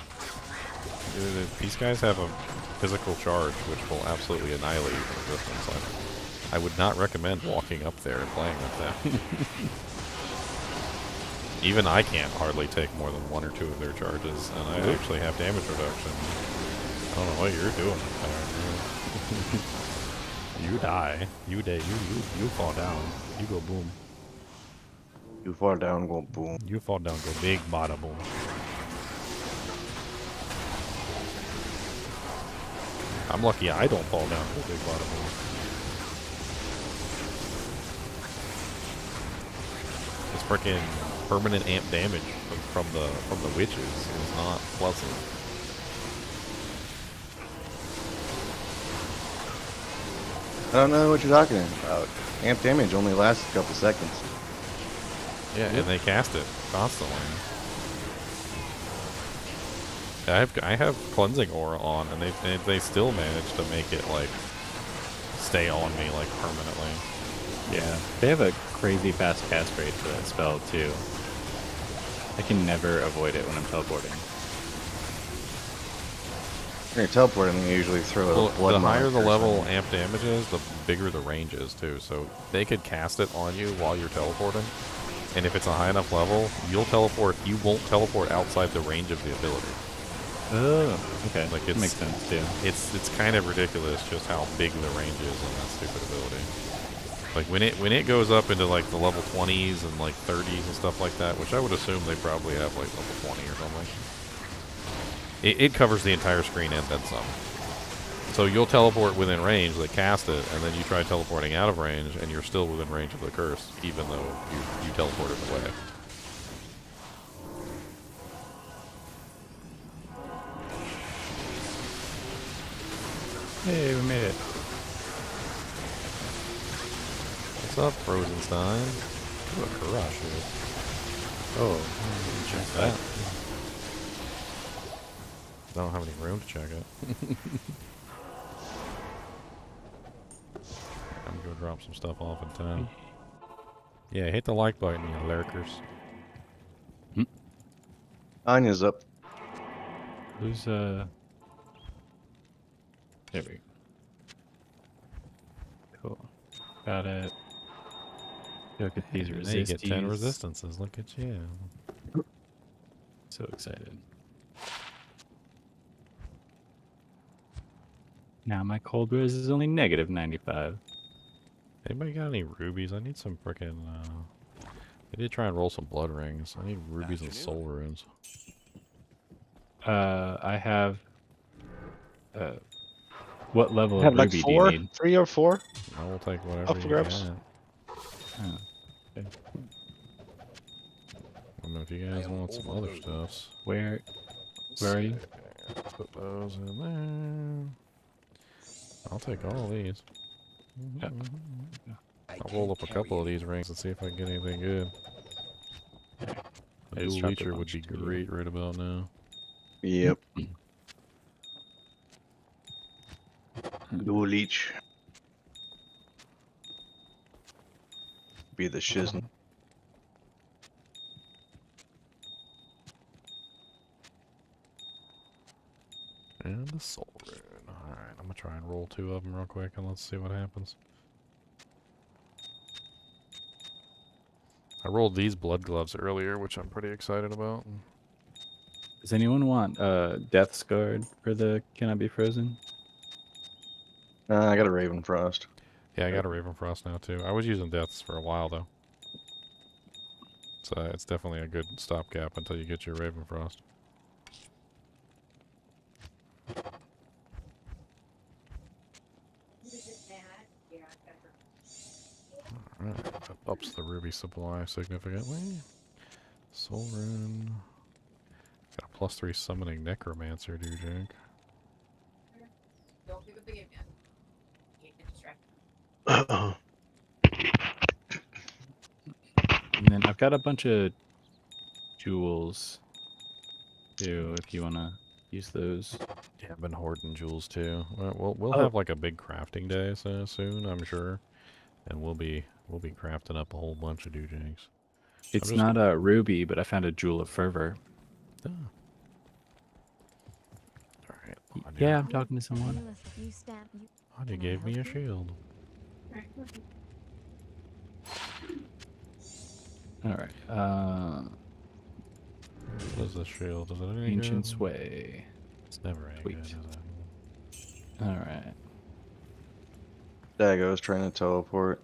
These guys have a physical charge which will absolutely annihilate you from a distance. I would not recommend walking up there and playing with them. Even I can't hardly take more than 1 or 2 of their charges, and I actually have damage reduction. I don't know what you're doing. You die. You fall down. You go boom. You fall down, go boom. You fall down, go big bada boom. I'm lucky I don't fall down, go big bada boom. This freaking permanent amp damage from the witches is not pleasant. I don't know what you're talking about. Amp damage only lasts a couple seconds. Yeah, and they cast it constantly. I have cleansing aura on, and they still manage to make it like stay on me like permanently. Yeah, they have a crazy fast cast rate for that spell too. I can never avoid it when I'm teleporting. When you're teleporting, you usually throw a blood The higher mark the or level something. amp damage is, the bigger the range is too. So they could cast it on you while you're teleporting, and if it's a high enough level, you'll teleport. You won't teleport outside the range of the ability. Oh, okay. Like That makes sense too. It's kind of ridiculous just how big the range is on that stupid ability. Like when it goes up into like the level 20s and like 30s and stuff like that, which I would assume they probably have like level 20 or something. It covers the entire screen and then some. So you'll teleport within range, they cast it, and then you try teleporting out of range, and you're still within range of the curse, even though you teleported away. Hey, we made it. What's up, Frozenstein? Ooh, a garage here. Oh, check that. I don't have any room to check it. I'm gonna go drop some stuff off in town. Yeah, hit the like button, you lurkers. Anya's up. Who's there we go. Cool. Got it. Look at these Now you resistances. get 10 resistances. Look at you. So excited. Now my cold res is only negative 95. Anybody got any rubies? I need some frickin' I did try and roll some blood rings. I need rubies and soul runes. I have what level I have of like ruby 4, do you need? 3 or 4. I will take whatever Up you for grabs. got. Oh, okay. I'm them if you guys want some other stuffs. Where are you? Put those in there. I'll take all of these. Yep. I'll roll up a couple of these rings and see if I can get anything good. A I just dual dropped a leecher would bunch be to you. great right about now. Yep. Dual leech. Be the shiznit. And the soul rune. Alright, I'm gonna try and roll 2 of them real quick and let's see what happens. I rolled these blood gloves earlier, which I'm pretty excited about. Does anyone want Death's Guard for the Cannot Be Frozen? I got a Raven Frost. Yeah, I got a Ravenfrost now too. I was using deaths for a while though. So it's definitely a good stopgap until you get your Ravenfrost. Alright, that ups the ruby supply significantly. Soul rune. Got a +3 summoning Necromancer, do you think? Don't pick up the game yet. You get distracted. And then I've got a bunch of jewels too, if you want to use those. Yeah, I've been hoarding jewels too. We'll Oh. have like a big crafting day soon, I'm sure, and we'll be crafting up a whole bunch of doojanks. It's just not a ruby, but I found a jewel of fervor. Oh. Alright. Yeah, I'm talking to someone. Anya gave me a shield. All right. What is this shield? Is it any Ancient good? Sway. It's never any Sweet. good, is it? All right. Dago's trying to teleport.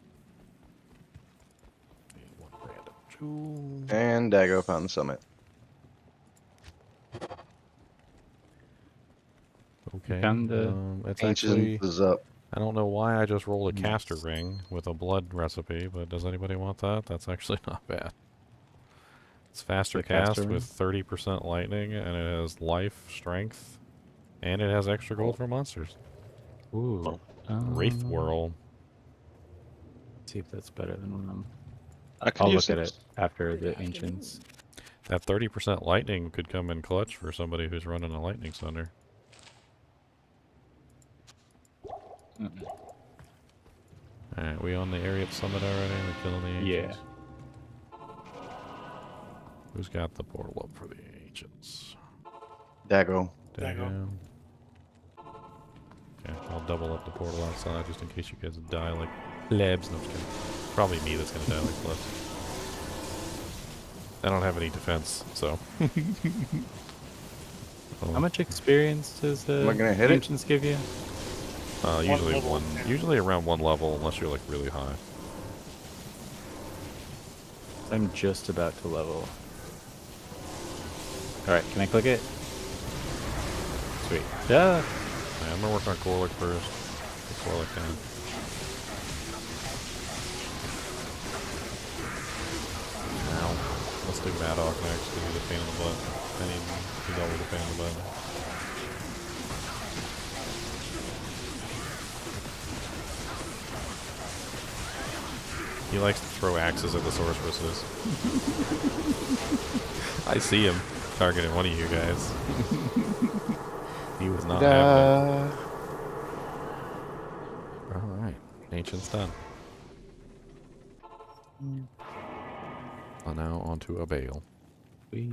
Need one random jewel. And Dago found the summit. Okay. Found the it's Ancient actually. is up. I don't know why I just rolled a caster ring with a blood recipe, but does anybody want that? That's actually not bad. It's faster The caster cast with 30% lightning, and it has life, strength, and it has extra gold for monsters. Ooh. Wraith Whirl. See if that's better than one of them. I could I'll use look at this. it after the ancients. That 30% lightning could come in clutch for somebody who's running a lightning thunder. Alright, we on the area summit already? We're killing the ancients? Yeah. Who's got the portal up for the ancients? Dago. Dago. Okay, I'll double up the portal outside just in case you guys die like plebs. No, I'm just kidding. Probably me that's gonna die like plebs. I don't have any defense, so. How much experience does Am I gonna hit it? ancients give you? Usually level. usually around 1 level, unless you're like really high. I'm just about to level. Alright, can I click it? Sweet. Yeah. Yeah, I'm gonna work on Corlic first. Get Corlic down. Now, let's do Maddock next because he's a pain in the butt. I mean, he's always a pain in the butt. He likes to throw axes at the sorceresses. I see him targeting one of you guys. He was not having it. Alright, Ancient's done. And now onto a bale. Sweet.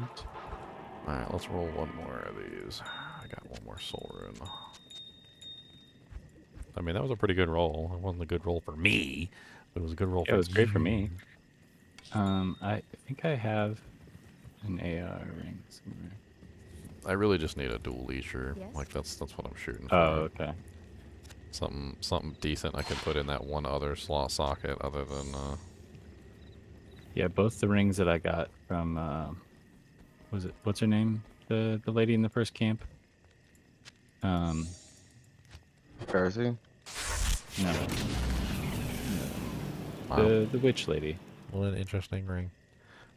Alright, let's roll one more of these. I got one more soul rune. I mean, that was a pretty good roll. It wasn't a good roll for me, but it was a good roll Yeah, for it was great for you. me. I think I have an AR ring somewhere. I really just need a dual leisure. Yes? Like that's what I'm shooting for. Oh, okay. Something decent I can put in that one other slot socket other than Yeah, both the rings that I got from what's her name? The lady in the first camp? Darcy? No. wow. The witch lady. What an interesting ring.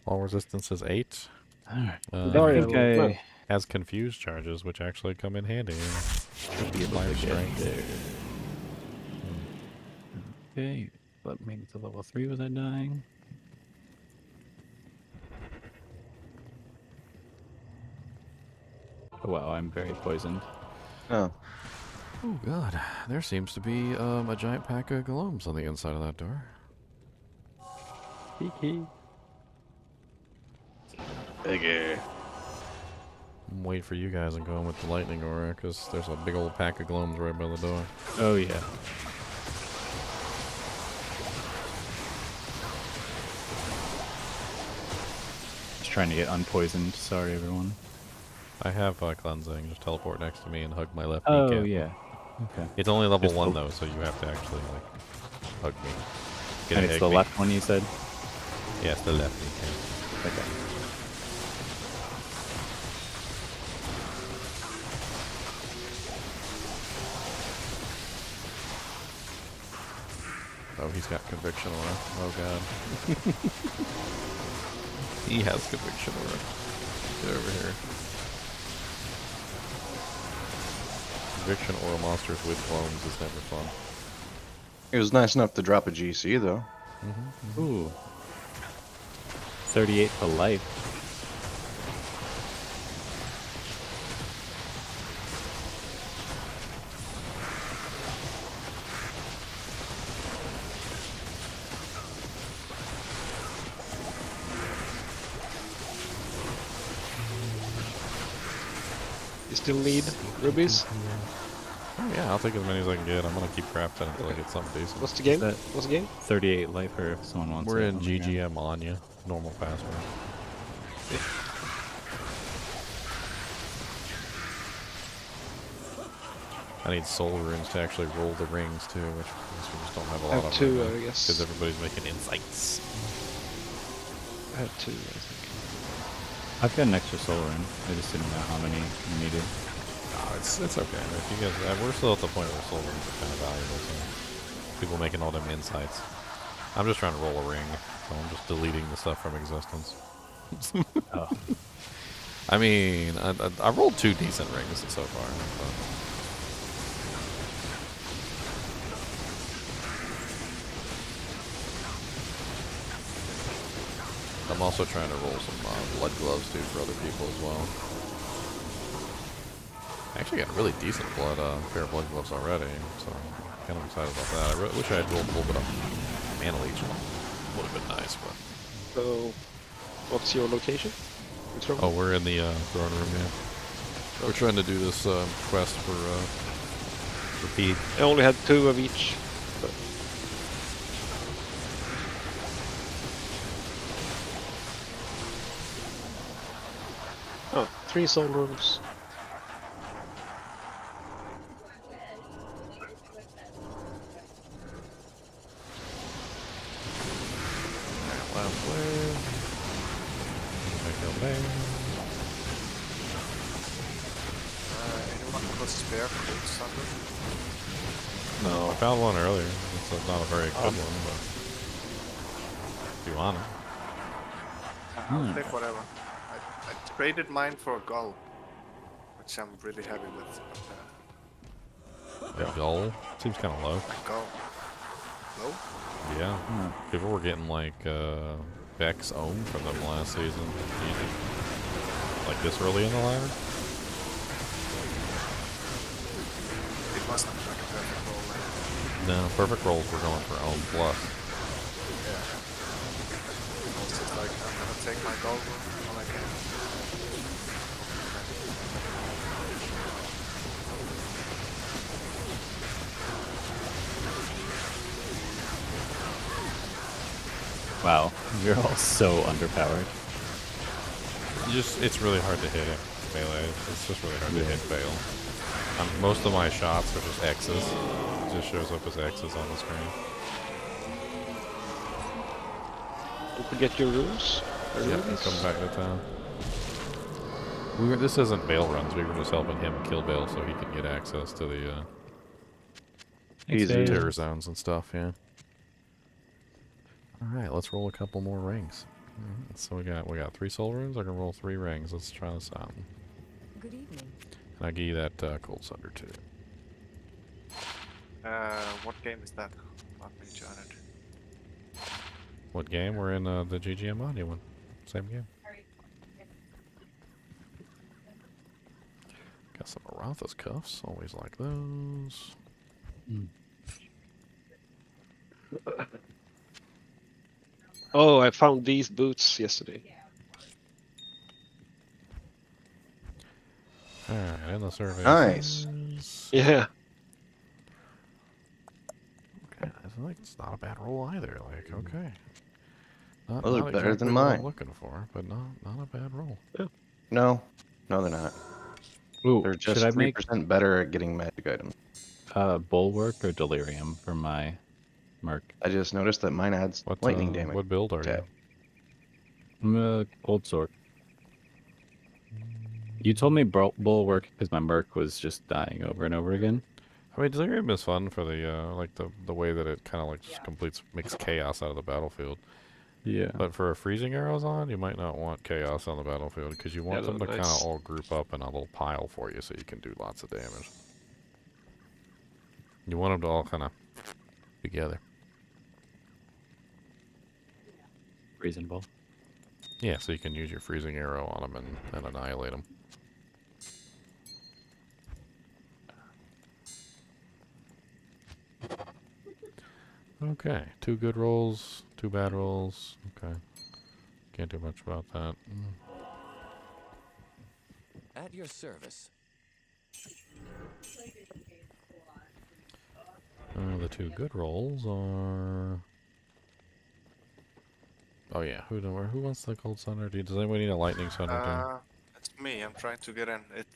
All resistance is 8. Alright. Sorry, I think I Has confused charges, which actually come in handy. should be able to get there. Okay, but maybe to level 3 was I dying? Oh wow, I'm very poisoned. Oh. Oh god, there seems to be a giant pack of gnomes on the inside of that door. Kiki. Okay. I'm waiting for you guys and going with the lightning aura, because there's a big old pack of gnomes right by the door. Oh yeah. Just trying to get unpoisoned. Sorry, everyone. I have cleansing. Just teleport next to me and hug my left Oh kneecap. yeah. Okay. It's only level Just 1 the- though, so you have to actually like hug me. And it's the left one you said? Yes, the left kneecap. Okay. Oh, he's got conviction aura. Oh god. He has conviction aura. Get over here. Conviction aura monsters with clones is never fun. It was nice enough to drop a GC though. Ooh. 38 for life. You still need rubies? Oh yeah, I'll take as many as I can get. I'm gonna keep crafting until I get something decent. What's the game? That- What's the game? 38 life or if someone wants We're it in on the ground. GGM Anya. Normal password. I need soul runes to actually roll the rings too, which I guess we just don't have a I lot have of. two, I guess. Because everybody's making insights. I had two, I think. I've got an extra soul rune. I just didn't know how many you needed. Oh, it's okay. If you guys, we're still at the point where soul runes are kind of valuable. So people making all them insights. I'm just trying to roll a ring, so I'm just deleting the stuff from existence. Oh. I mean, I rolled 2 decent rings so far. But I'm also trying to roll some blood gloves too for other people as well. I actually got a really decent pair of blood gloves already, so I'm kind of excited about that. I wish I had rolled a little bit of mana leech. Would have been nice, but. So, what's your location? Which room? Oh, we're in the throne room, yeah. We're trying to do this quest for Pete. I only had 2 of each. But oh, 3 soul rooms. Anyone got spare for the standard? No. I found one earlier. It's not a very good one, but if you want it. I'll take whatever. I traded mine for a gull, which I'm really happy with. A gull? Seems kind of low. A gull. Low? Yeah. People were getting like Beck's Ohm from them last season. Easy. Like this early in the ladder? It must not be like a perfect roll. No, perfect rolls were going for Ohm plus. Yeah. It's just like, I'm gonna take my gull all I can. Wow, you're all so underpowered. It's really hard to hit it, melee. It's just really hard to hit fail. Most of my shots are just X's. It just shows up as X's on the screen. Don't forget your runes. Yeah, come back to town. This isn't Bale runs. We were just helping him kill Bale so he could get access to the terror zones and stuff. Yeah. All right, let's roll a couple more rings. So we got 3 soul runes. I can roll 3 rings. Let's try this out. Good evening. And I give you that cold sunder too. What game is that? Let me join it. What game? We're in the GGM audio one. Same game. Got some Aratha's cuffs. Always like those. Oh, I found these boots yesterday. Alright, in the survey. Nice. Yeah. Okay, I feel like it's not a bad roll either. Like, okay. Not, Those are not better exactly than what mine. I'm looking for, but not a bad roll. No, they're not. Ooh, They're just should I 3% make better at getting magic items. bulwark or delirium for my merc? I just noticed that mine adds What lightning damage. What build are you? attack. I'm a gold sword. You told me bulwark because my merc was just dying over and over again. I mean, delirium is fun for the like the way that it kind of like just makes chaos out of the battlefield. Yeah. But for freezing arrows on, you might not want chaos on the battlefield because you want them to kind of all group up in a little pile for you so you can do lots of damage. You want them to all kind of together. Reasonable. Yeah, so you can use your freezing arrow on them and annihilate them. Okay, 2 good rolls, 2 bad rolls. Okay. Can't do much about that. At your service. The 2 good rolls are... Oh yeah, who wants the cold thunder? Does anybody need a lightning thunder It's me. I'm trying to get in. It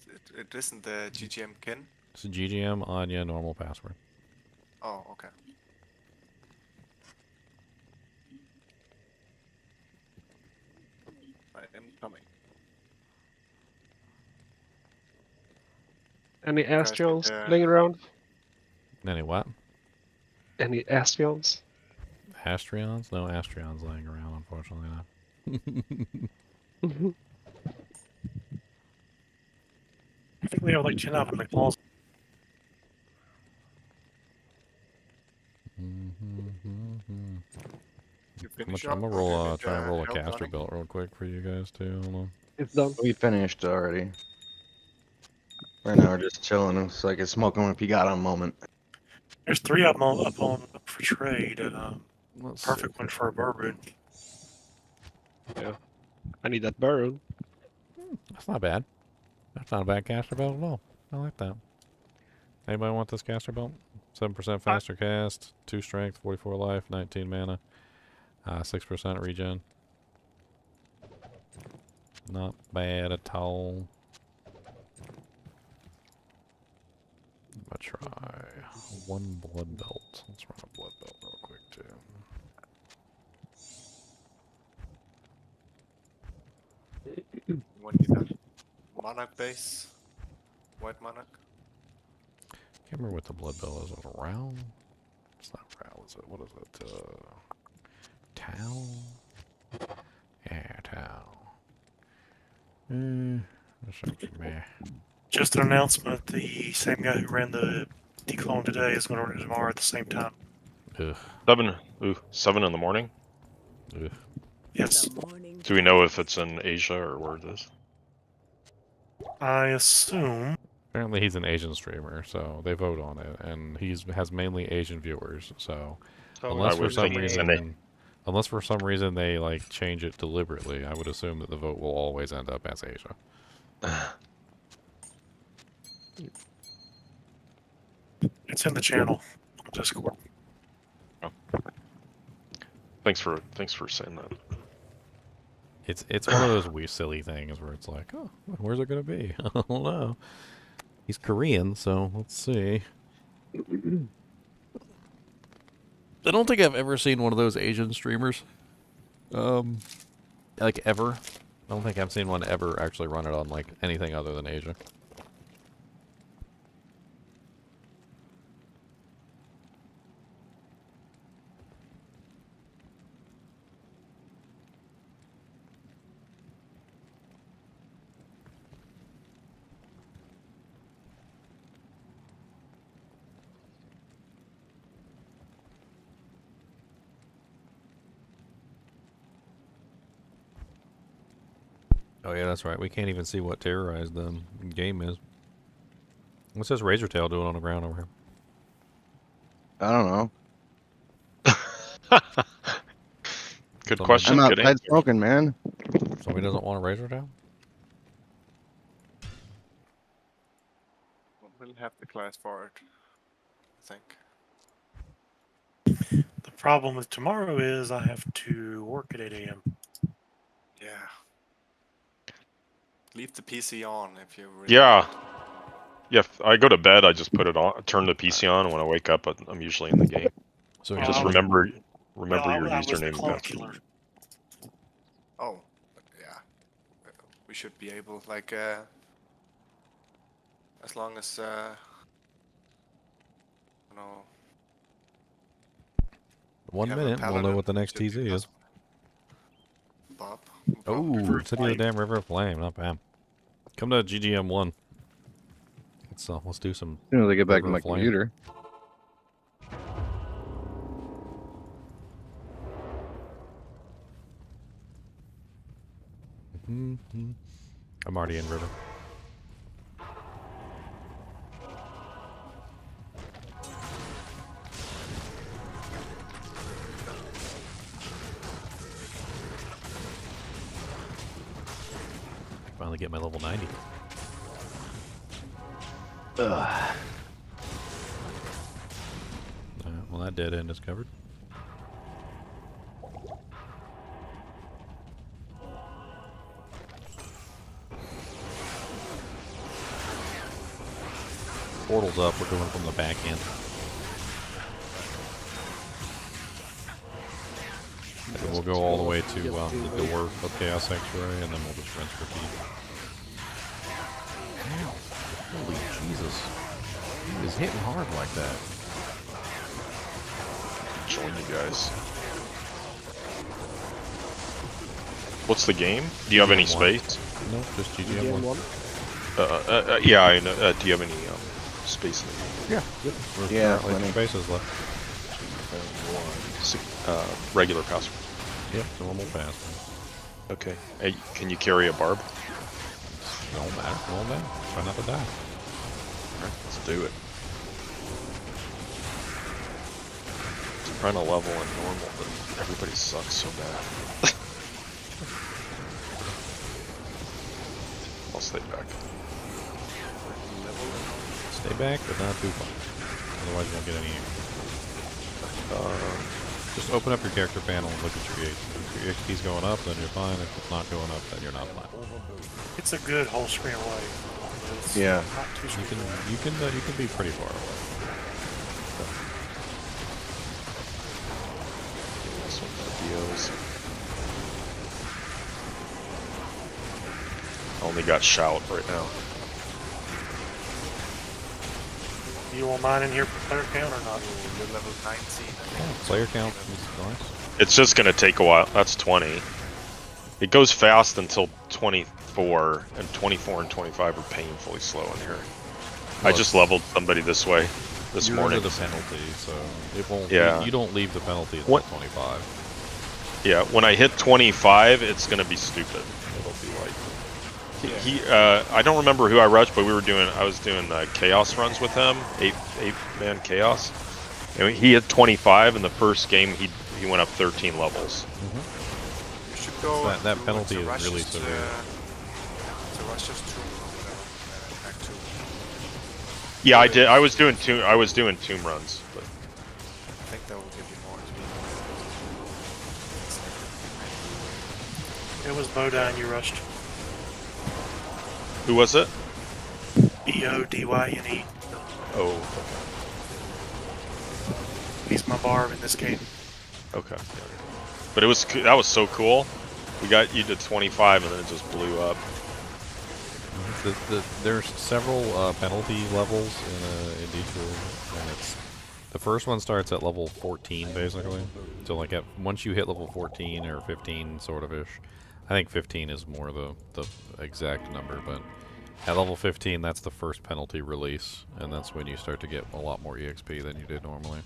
isn't the GGM kin. It's GGM, Anya, normal password. Oh, okay. I am coming. Any Guys, Astions laying around? Any what? Any Astions? Astrions? No Astrions laying around, unfortunately not. I think we have like 10 of them in the closet. I'm gonna roll try and roll a caster belt real quick for you guys too. Hold on. It's done. We finished already. Right now we're just chilling. It's like a smoking if you got a moment. There's 3 of them up for trade. Let's Perfect one for a bourbon. Yeah. I need that burrow. That's not bad. That's not a bad caster belt at all. I like that. Anybody want this caster belt? 7% faster cast, 2 strength, 44 life, 19 mana, 6% regen. Not bad at all. I'm gonna try 1 blood belt. Let's run a blood belt real quick too. What is that? Monarch base? White Monarch? Can't remember what the blood belt is. Is it Row? It's not Row, is it? What is it? Tau? Yeah, Tau. Meh. Just an announcement, the same guy who ran the Dclone today is going to run it tomorrow at the same time. Ugh. 7 in the morning? Ugh. Yes. Do we know if it's in Asia or where it is? I assume. Apparently he's an Asian streamer, so they vote on it, and has mainly Asian viewers. So unless for some reason they like change it deliberately, I would assume that the vote will always end up as Asia. It's in the channel on Discord. Oh. Thanks for saying that. It's one of those wee silly things where it's like, oh, where's it gonna be? I don't know. He's Korean, so let's see. I don't think I've ever seen one of those Asian streamers. Like ever. I don't think I've seen one ever actually run it on like anything other than Asia. Oh yeah, that's right. We can't even see what terrorized game is. What's this Razortail doing on the ground over here? I don't know. Good Somebody- question. I'm Good outside answer. smoking, man. Somebody doesn't want a Razortail? We'll have the class for it, I think. The problem with tomorrow is I have to work at 8 a.m. Yeah. Leave the PC on if you really Yeah. Yeah, if I go to bed, I just put it on, turn the PC on, and when I wake up, I'm usually in the game. So Well, Just I was- remember Well, your I was the username. clone and killer. Oh, yeah. We should be able, like, as long as, you know. 1 have a minute, we'll know paladin, what the next should be TZ is. Bob. Oh, River City of the Flame. Damn River of Flame, not bad. Come to GGM1. Let's do some. As soon as I get back to River my of Flame. computer. I'm already in River. Finally get my level 90. Ugh. Well, that dead end is covered. Portal's up, we're going from the back end. And we'll go all the way to the door of Chaos Sanctuary, and then we'll just rinse repeat. Ow. Holy Jesus. He is hitting hard like that. Join you guys. What's the game? Do you have any GGM1. space? Nope, just GGM1. Yeah, I know. Do you have any space? Yeah, good. Yeah, Like plenty. spaces left. Regular password. Yep, normal password. Okay. Hey, can you carry a barb? Don't matter, roll down. Try not to die. Alright, let's do it. I'm trying to level in normal, but everybody sucks so bad. I'll stay back. Stay back, but not too far. Otherwise you won't get any. Just open up your character panel and look at your HP. If your XP's going up, then you're fine. If it's not going up, then you're not fine. It's a good whole screen away. It's Yeah. not too You screen away. can be pretty far away. This one videos. I only got shout right now. You want mine in here for player count or not? You're level 19, I think. Yeah, player count is nice. It's just gonna take a while. That's 20. It goes fast until 24, and 24 and 25 are painfully slow in here. I just leveled somebody this way this You're morning. under the penalty, so it won't. Yeah. You don't leave the penalty until What? 25. Yeah, when I hit 25, it's gonna be stupid. It'll be like I don't remember who I rushed, but I was doing chaos runs with him, eight man chaos. And he hit 25 in the first game. He went up 13 levels. You should go. That to- penalty to is Russia's, really severe. To Russia's tomb or whatever. Back to. Yeah, I did. I was doing tomb runs, but I think that will give you more XP. It was Bodine you rushed. who was it? Bodyne. Oh, He's my barb in this game. okay. But that was so cool. We got you to 25, and then it just blew up. There's several penalty levels in D2R, and the first one starts at level 14 basically. So like once you hit level 14 or 15 sort of ish, I think 15 is more the exact number, but at level 15 that's the first penalty release, and that's when you start to get a lot more EXP than you did normally.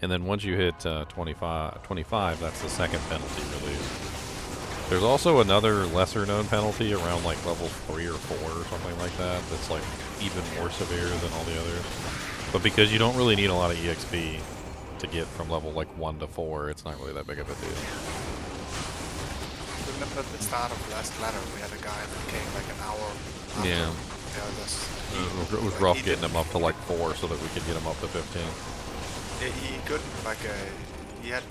And then once you hit 25, that's the second penalty release. There's also another lesser-known penalty around like level 3 or 4 or something like that. That's like even more severe than all the others. But because you don't really need a lot of EXP to get from level like 1 to 4, it's not really that big of a deal. Remember at the start of last ladder, we had a guy that came like an hour after Yeah. the others. It was rough getting him up to like 4 so that we could get him up to 15. He couldn't, like, he had,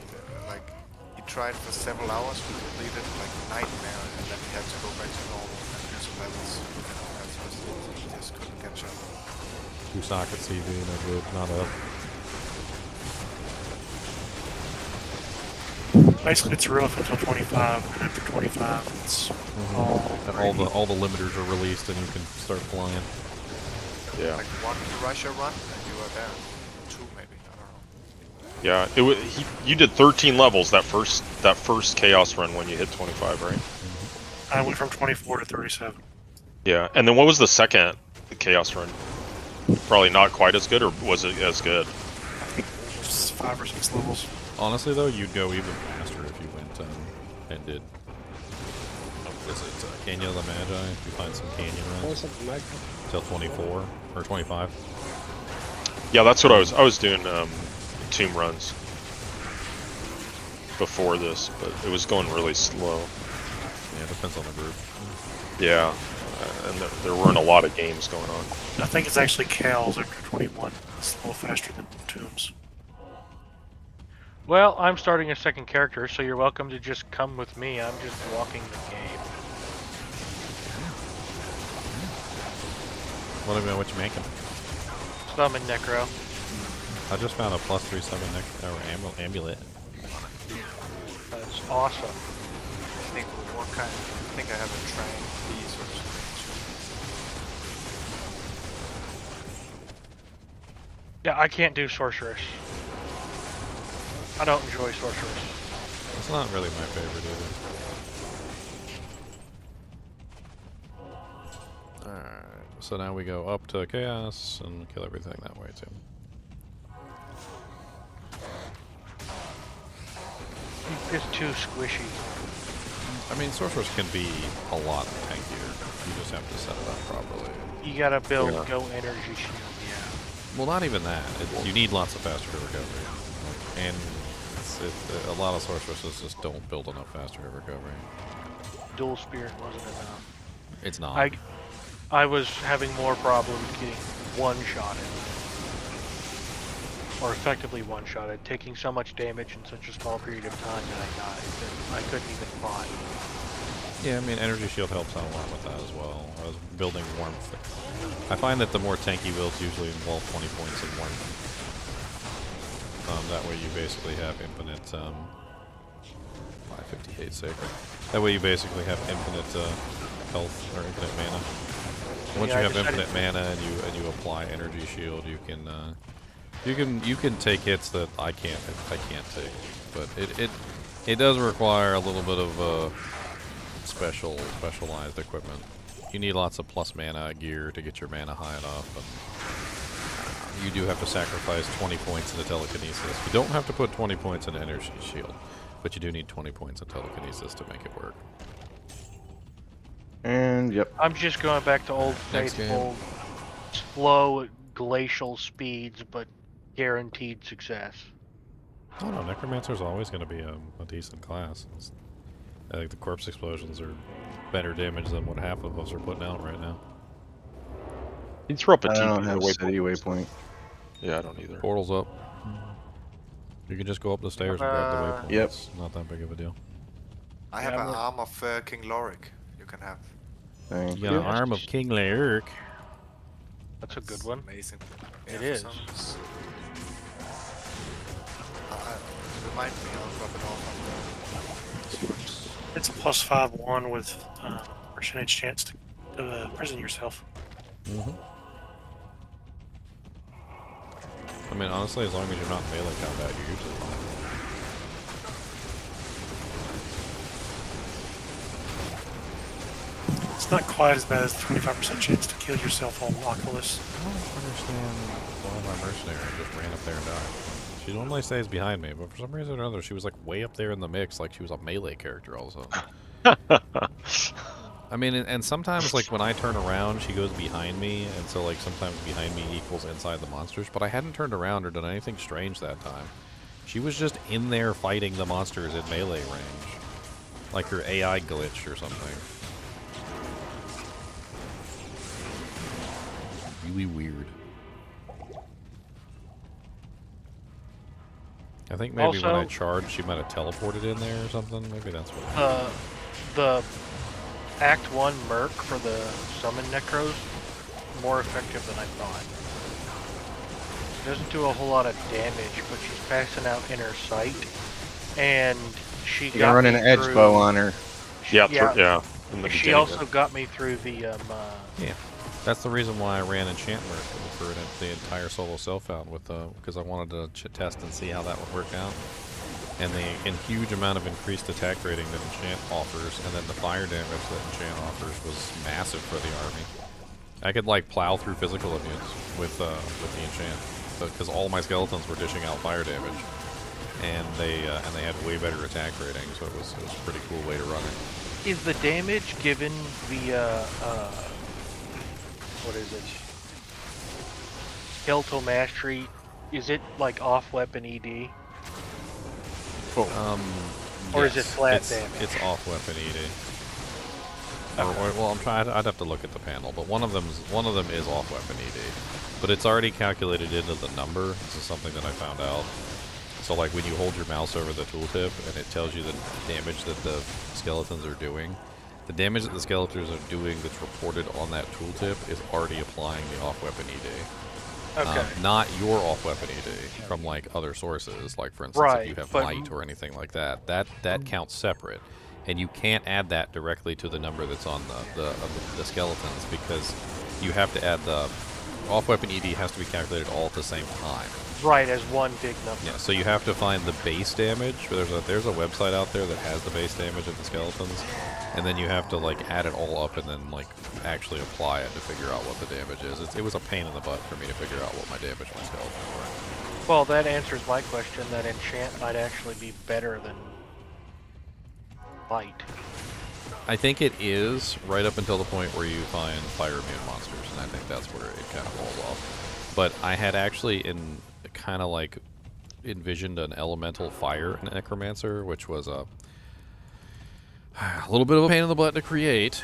like, he tried for several hours, we completed like nightmare, and then he had to go back to normal and do some levels. He just couldn't catch up. 2 socket CV, no good, not up. Basically, it's rough until 25, and after 25, it's all the limiters are released and you can start flying. Yeah. Like 1 Russia run, and you are there. 2 maybe, I don't know. Yeah, it was. You did 13 levels that first chaos run when you hit 25, right? I went from 24 to 37. Yeah, and then what was the second chaos run? Probably not quite as good, or was it as good? I think it was 5 or 6 levels. Honestly, though, you'd go even faster if you went and did. Is it Canyon of the Magi? If you find some Canyon runs till 24 or 25. Yeah, that's what I was doing tomb runs before this, but it was going really slow. Yeah, it depends on the group. Yeah, and there weren't a lot of games going on. I think it's actually cows after 21. It's a little faster than tombs. Well, I'm starting a second character, so you're welcome to just come with me. I'm just walking the game. What you making? Summon Necro. I just found a +3/7 amulet. That's awesome. I think what kind? I think I have a train piece or something. Yeah, I can't do sorceress. I don't enjoy sorceress. It's not really my favorite either. Alright, so now we go up to chaos and kill everything that way too. It's too squishy. I mean, sorceress can be a lot tankier. You just have to set it up properly. You gotta build go energy shield, yeah. Well, not even that. You need lots of faster recovery. And a lot of sorceresses just don't build enough faster recovery. Dual spirit wasn't enough. It's not. I was having more problems getting one-shotted. Or effectively one-shotted, taking so much damage in such a small period of time that I died that I couldn't even fly. Yeah, I mean, energy shield helps out a lot with that as well. I was building warmth. I find that the more tanky builds usually involve 20 points of warmth. That way you basically have infinite, 558 sacred. That way you basically have infinite health or infinite mana. Once you have infinite mana and you apply energy shield, you can take hits that I can't take. But it does require a little bit of specialized equipment. You need lots of plus mana gear to get your mana high enough. And you do have to sacrifice 20 points into telekinesis. You don't have to put 20 points into energy shield, but you do need 20 points in telekinesis to make it work. And yep. I'm just going back to old faithful, slow glacial speeds, but guaranteed success. Oh no, Necromancer's always going to be a decent class. I think the corpse explosions are better damage than what half of us are putting out right now. You throw up a I TP don't have waypoint. waypoint. Yeah, I don't either. Portal's up. You can just go up the stairs and grab the waypoint. Yep. It's not that big of a deal. I have an arm of King Lorik. You can have. Thank You got an arm of King Lyric. That's a good one. Amazing. It is. Remind me, I'll drop it off on It's a +5/1 with percentage chance to prison yourself. I mean, honestly, as long as you're not in melee combat, you're usually fine. It's not quite as bad as the 25% chance to kill yourself on Oculus. I don't understand why my mercenary just ran up there and died. She normally stays behind me, but for some reason or another, she was like way up there in the mix, like she was a melee character all of a sudden. I mean, and sometimes, like, when I turn around, she goes behind me, and so, like, sometimes behind me equals inside the monsters, but I hadn't turned around or done anything strange that time. She was just in there fighting the monsters in melee range. Like her AI glitched or something. Really weird. I think maybe when I charged, she might have teleported in there or something. Maybe that's what. The Act 1 Merc for the Summon Necros, more effective than I thought. Doesn't do a whole lot of damage, but she's passing out inner sight, and she got running me an edge through, bow on her. Yeah. She also got me through the Yeah, that's the reason why I ran Enchant Merc for the entire solo self-out with because I wanted to test and see how that would work out. And the huge amount of increased attack rating that Enchant offers, and then the fire damage that Enchant offers was massive for the army. I could like plow through physical immunes with the Enchant, because all my skeletons were dishing out fire damage, and they had way better attack rating, so it was a pretty cool way to run it. Is the damage given via what is it? Skeletal Mastery? Is it like off weapon ED? Or Yes, is it flat damage? It's off weapon ED. Well, I'd have to look at the panel, but one of them is off weapon ED, but it's already calculated into the number. This is something that I found out. So like when you hold your mouse over the tooltip and it tells you the damage that the skeletons are doing, the damage that the skeletons are doing that's reported on that tooltip is already applying the off weapon ED. Okay. Not your off weapon ED from like other sources, like for instance if you have light or anything like that. That counts separate, and you can't add that directly to the number that's on the skeletons, because you have to add the off weapon ED has to be calculated all at the same time. Right, as one big number. Yeah, so you have to find the base damage. There's a website out there that has the base damage of the skeletons, and then you have to like add it all up and then like actually apply it to figure out what the damage is. It was a pain in the butt for me to figure out what my damage my skeletons were. Well, that answers my question that Enchant might actually be better than Light. I think it is right up until the point where you find fire immune monsters, and I think that's where it kind of falls off. But I had actually kind of like envisioned an elemental fire Necromancer, which was a little bit of a pain in the butt to create,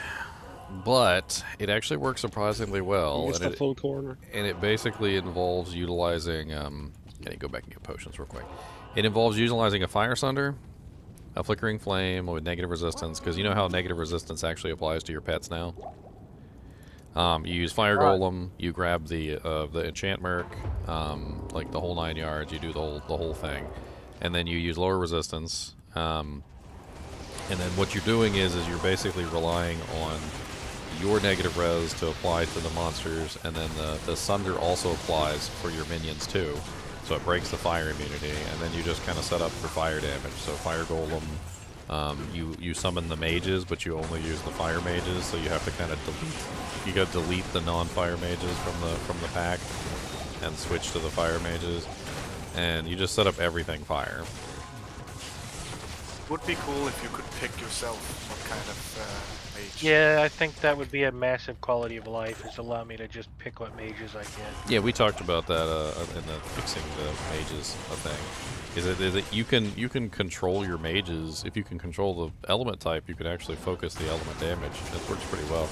but it actually works surprisingly well. It's the full corner. And it basically involves utilizing, can I go back and get potions real quick? It involves utilizing a fire sunder, a flickering flame with negative resistance, because you know how negative resistance actually applies to your pets now? You use Fire Golem, you grab the Enchant Merc, like the whole 9 yards, you do the whole thing, and then you use lower resistance, and then what you're doing is you're basically relying on your negative res to apply to the monsters, and then the Sunder also applies for your minions too, so it breaks the fire immunity, and then you just kind of set up for fire damage. So Fire Golem, you summon the mages, but you only use the fire mages, so you have to kind of delete the non-fire mages from the pack and switch to the fire mages, and you just set up everything fire. Would be cool if you could pick yourself what kind of mage. Yeah, I think that would be a massive quality of life, is allow me to just pick what mages I get. Yeah, we talked about that in the fixing the mages thing. Is it you can control your mages. If you can control the element type, you can actually focus the element damage. It works pretty well.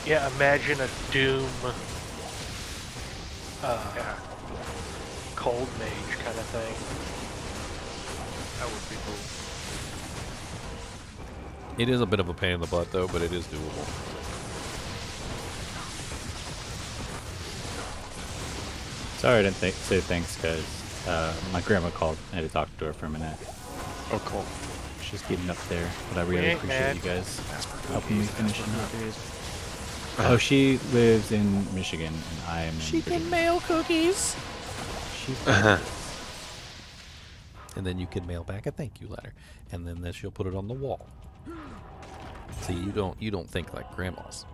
Yeah, imagine a Doom cold mage kind of thing. That would be cool. It is a bit of a pain in the butt though, but it is doable. Sorry I didn't say thanks, because my grandma called. I had to talk to her for a minute. Oh, cool. She's getting up there, but I really appreciate you guys helping me finish it. Oh, she lives in Michigan, and I am in She Virginia. can mail cookies. She And then you can mail back a thank you letter, and then she'll put it on the wall. See, you don't think like grandmas.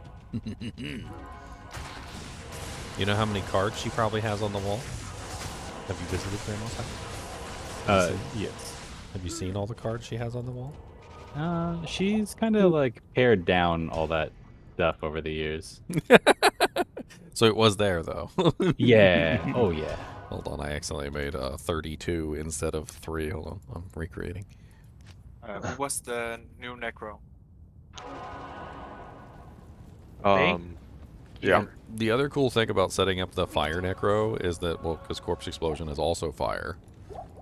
You know how many cards she probably has on the wall? Have you visited grandma's house? yes. Have you seen all the cards she has on the wall? She's kind of like pared down all that stuff over the years. So it was there though. Yeah. Oh yeah. Hold on, I accidentally made 32 instead of 3. Hold on, I'm recreating. Who was the new Necro? Yeah. The other cool thing about setting up the fire necro is that, well, because corpse explosion is also fire,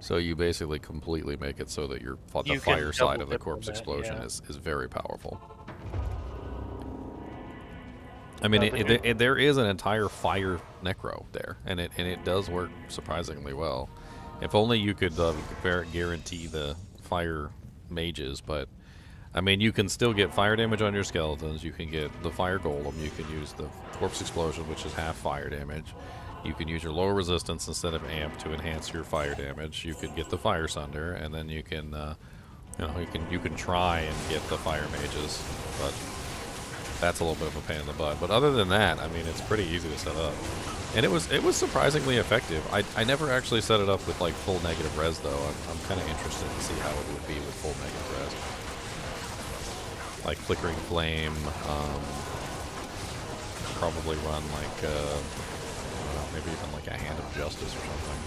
so you basically completely make it so that the fire side of the corpse explosion is very powerful. I mean, there is an entire fire necro there, and it does work surprisingly well. If only you could guarantee the fire mages, but I mean, you can still get fire damage on your skeletons. You can get the fire golem. You can use the corpse explosion, which is half fire damage. You can use your low resistance instead of amp to enhance your fire damage. You can get the fire sunder, and then you can, you can try and get the fire mages, but that's a little bit of a pain in the butt. But other than that, I mean, it's pretty easy to set up, and it was surprisingly effective. I never actually set it up with like full negative res though. I'm kind of interested to see how it would be with full negative res. Like flickering flame, probably run like maybe even like a hand of justice or something.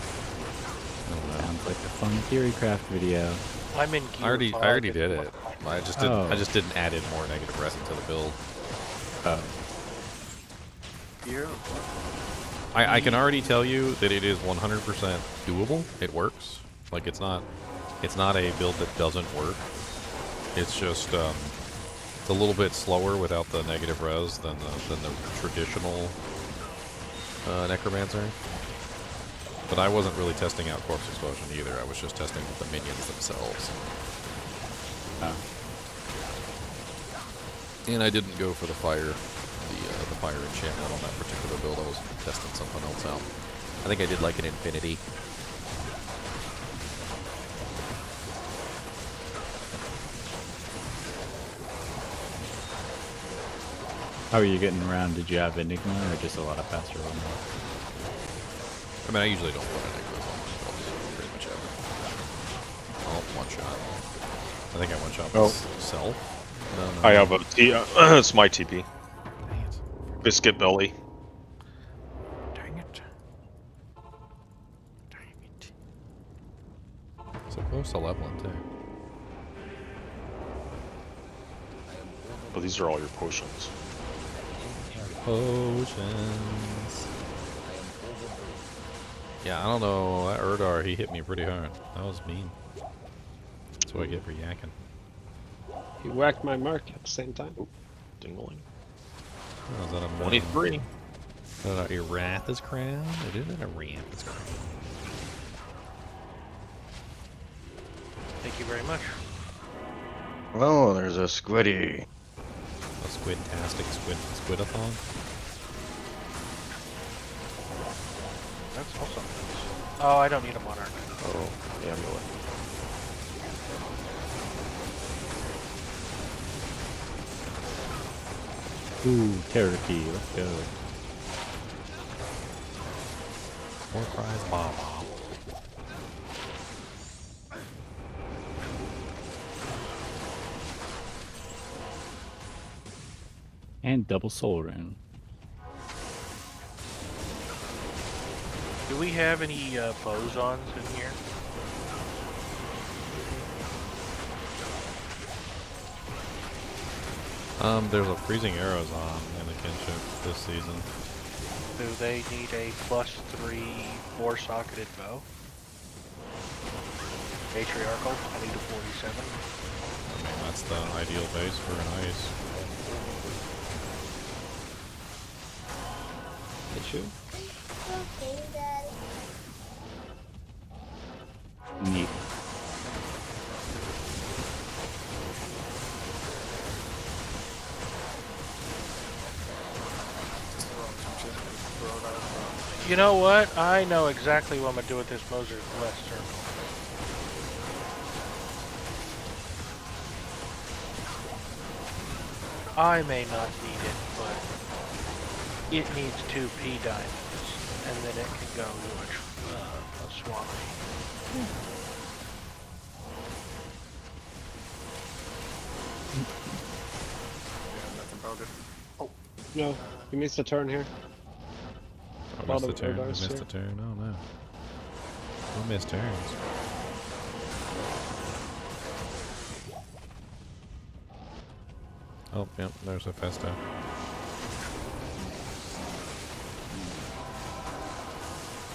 I don't know. Sounds like a fun Theorycraft video. I'm in gear I already did it. I just didn't add in more negative res into the build. I can already tell you that it is 100% doable. It works. Like it's not a build that doesn't work. It's just it's a little bit slower without the negative res than the traditional Necromancer. But I wasn't really testing out corpse explosion either. I was just testing with the minions themselves. And I didn't go for the fire enchantment on that particular build. I was testing something else out. I think I did like an infinity. How are you getting around? Did you have Enigma or just a lot of faster one? I mean, I usually don't put Enigmas on my builds pretty much ever. Oh, one shot. I think I one shot myself. No. I have it's my TP. Biscuit belly. Dang it. So close to leveling too. Oh, these are all your potions. Potions. Yeah, I don't know. That Erdar, he hit me pretty hard. That was mean. That's what I get for yakking. He whacked my mark at the same time. Dingling. Oh, is that a 23. Is that a Wrath's crown? It isn't a Wrath's crown. Thank you very much. Oh, there's a squiddy. A squid-tastic squidathon? That's also nice. Oh, I don't need a monarch. Oh, the amulet. Ooh, terror key. Let's go. More prize bomb. And double soul rune. Do we have any bosons in here? There's a freezing arrows on in the kinship this season. Do they need a +3 4-socketed bow? Patriarchal, 20 to 47. I mean, that's the ideal base for an ice. Hit you? Neat. You know what? I know exactly what I'm going to do with this Moser's Blessed Circle. I may not need it, but it needs 2 P diamonds, and then it can go to a swami. No, you missed a turn here. I missed the turn. I missed the turn. Oh no. I missed turns. Oh, yep, there's a Festo.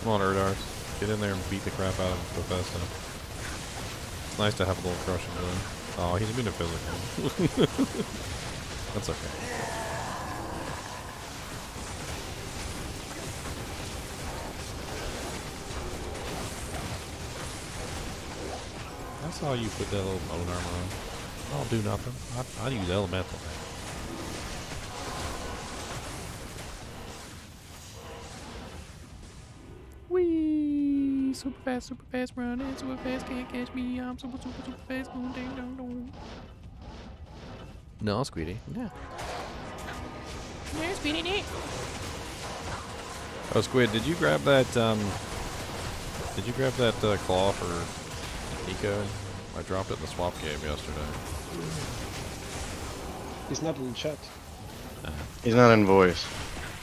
Come on, Erdars. Get in there and beat the crap out of the Festo. It's nice to have a little crushing to him. Oh, he's being a physical. That's okay. I saw you put that little bone armor on. I'll do nothing. I'd use elemental thing. Wee! Super fast running, super fast, can't catch me. I'm super fast, going ding dong dong. No, Squeedy. Yeah. Yeah, Squeedy Nick. Oh, Squid, did you grab that, claw for Eco? I dropped it in the swap cave yesterday. He's not in the chat. He's not in voice.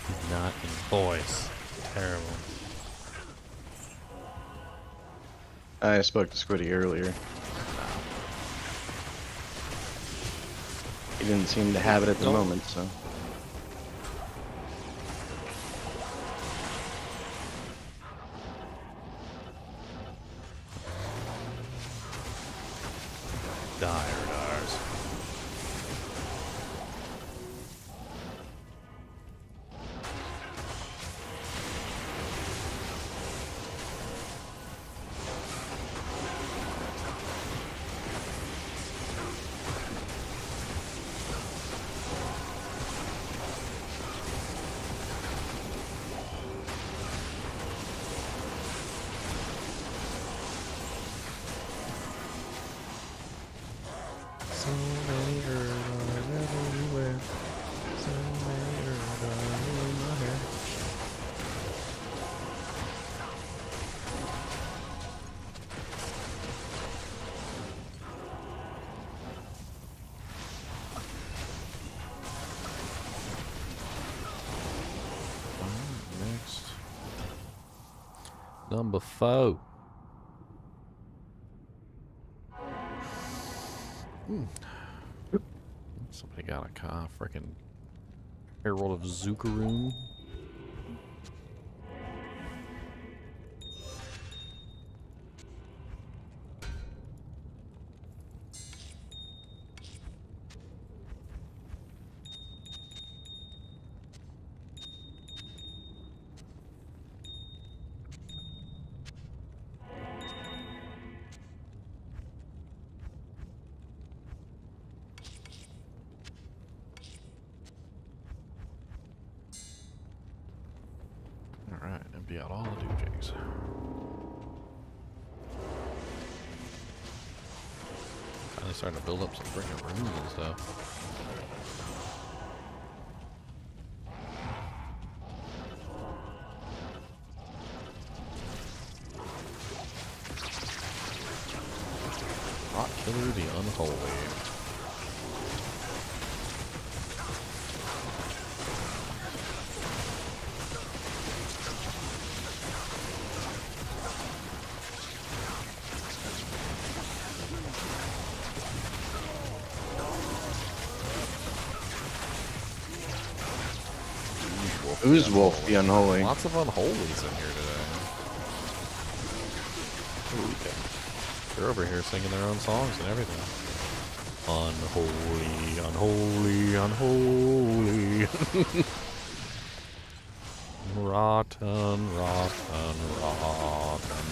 He's not in voice. Terrible. I spoke to Squiddy earlier. He didn't seem to have it at the moment, so. Erdars. So many Erdars everywhere. So many Erdars in my hair. Next. Number 4. Somebody got a freaking Herald of Zukaroon. Alright, empty out all the doojies. Finally starting to build up some freaking rooms and stuff. Rock Killer the Unholy. Who's Wolf the Unholy? Lots of unholies in here today. Ooh, they're over here singing their own songs and everything. Unholy, unholy, unholy. Rotten, rotten, rotten.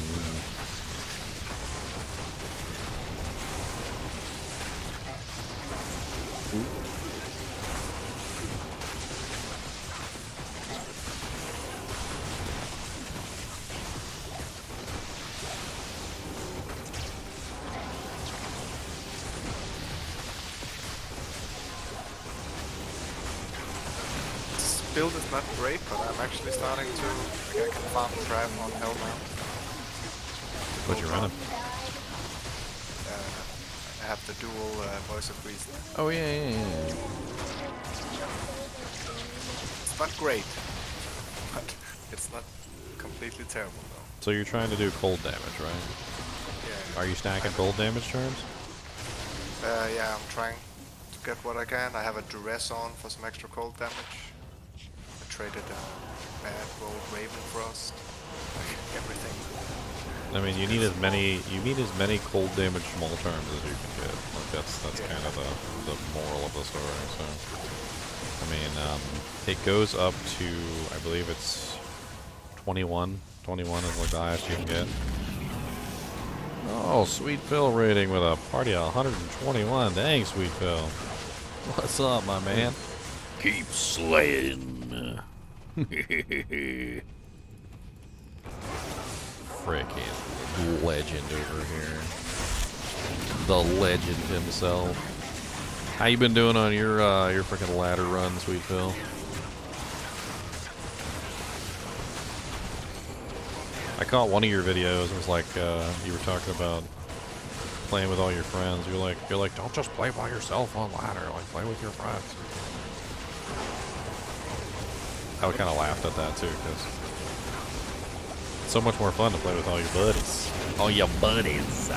Build is not great, but I'm actually starting to, like, I can farm trap on hell now. What you running? I have the dual voice of reason. Oh yeah. It's not great, but it's not completely terrible though. So you're trying to do cold damage, right? Yeah. Are you stacking cold damage charms? Yeah, I'm trying to get what I can. I have a duress on for some extra cold damage. I traded a bad rolled Raven Frost. Like everything. I mean, you need as many cold damage small charms as you can get. Like that's kind of the moral of the story. So, I mean, it goes up to, I believe it's 21. 21 is like the highest you can get. Oh, Sweet Phil rating with a party of 121. Dang, Sweet Phil. What's up, my man? Keep slaying. Frickin' legend over here. The legend himself. How you been doing on your frickin' ladder run, Sweet Phil? I caught one of your videos. It was like you were talking about playing with all your friends. You're like, don't just play by yourself on ladder. Like, play with your friends. I kind of laughed at that too, because it's so much more fun to play with all your buddies. All your buddies.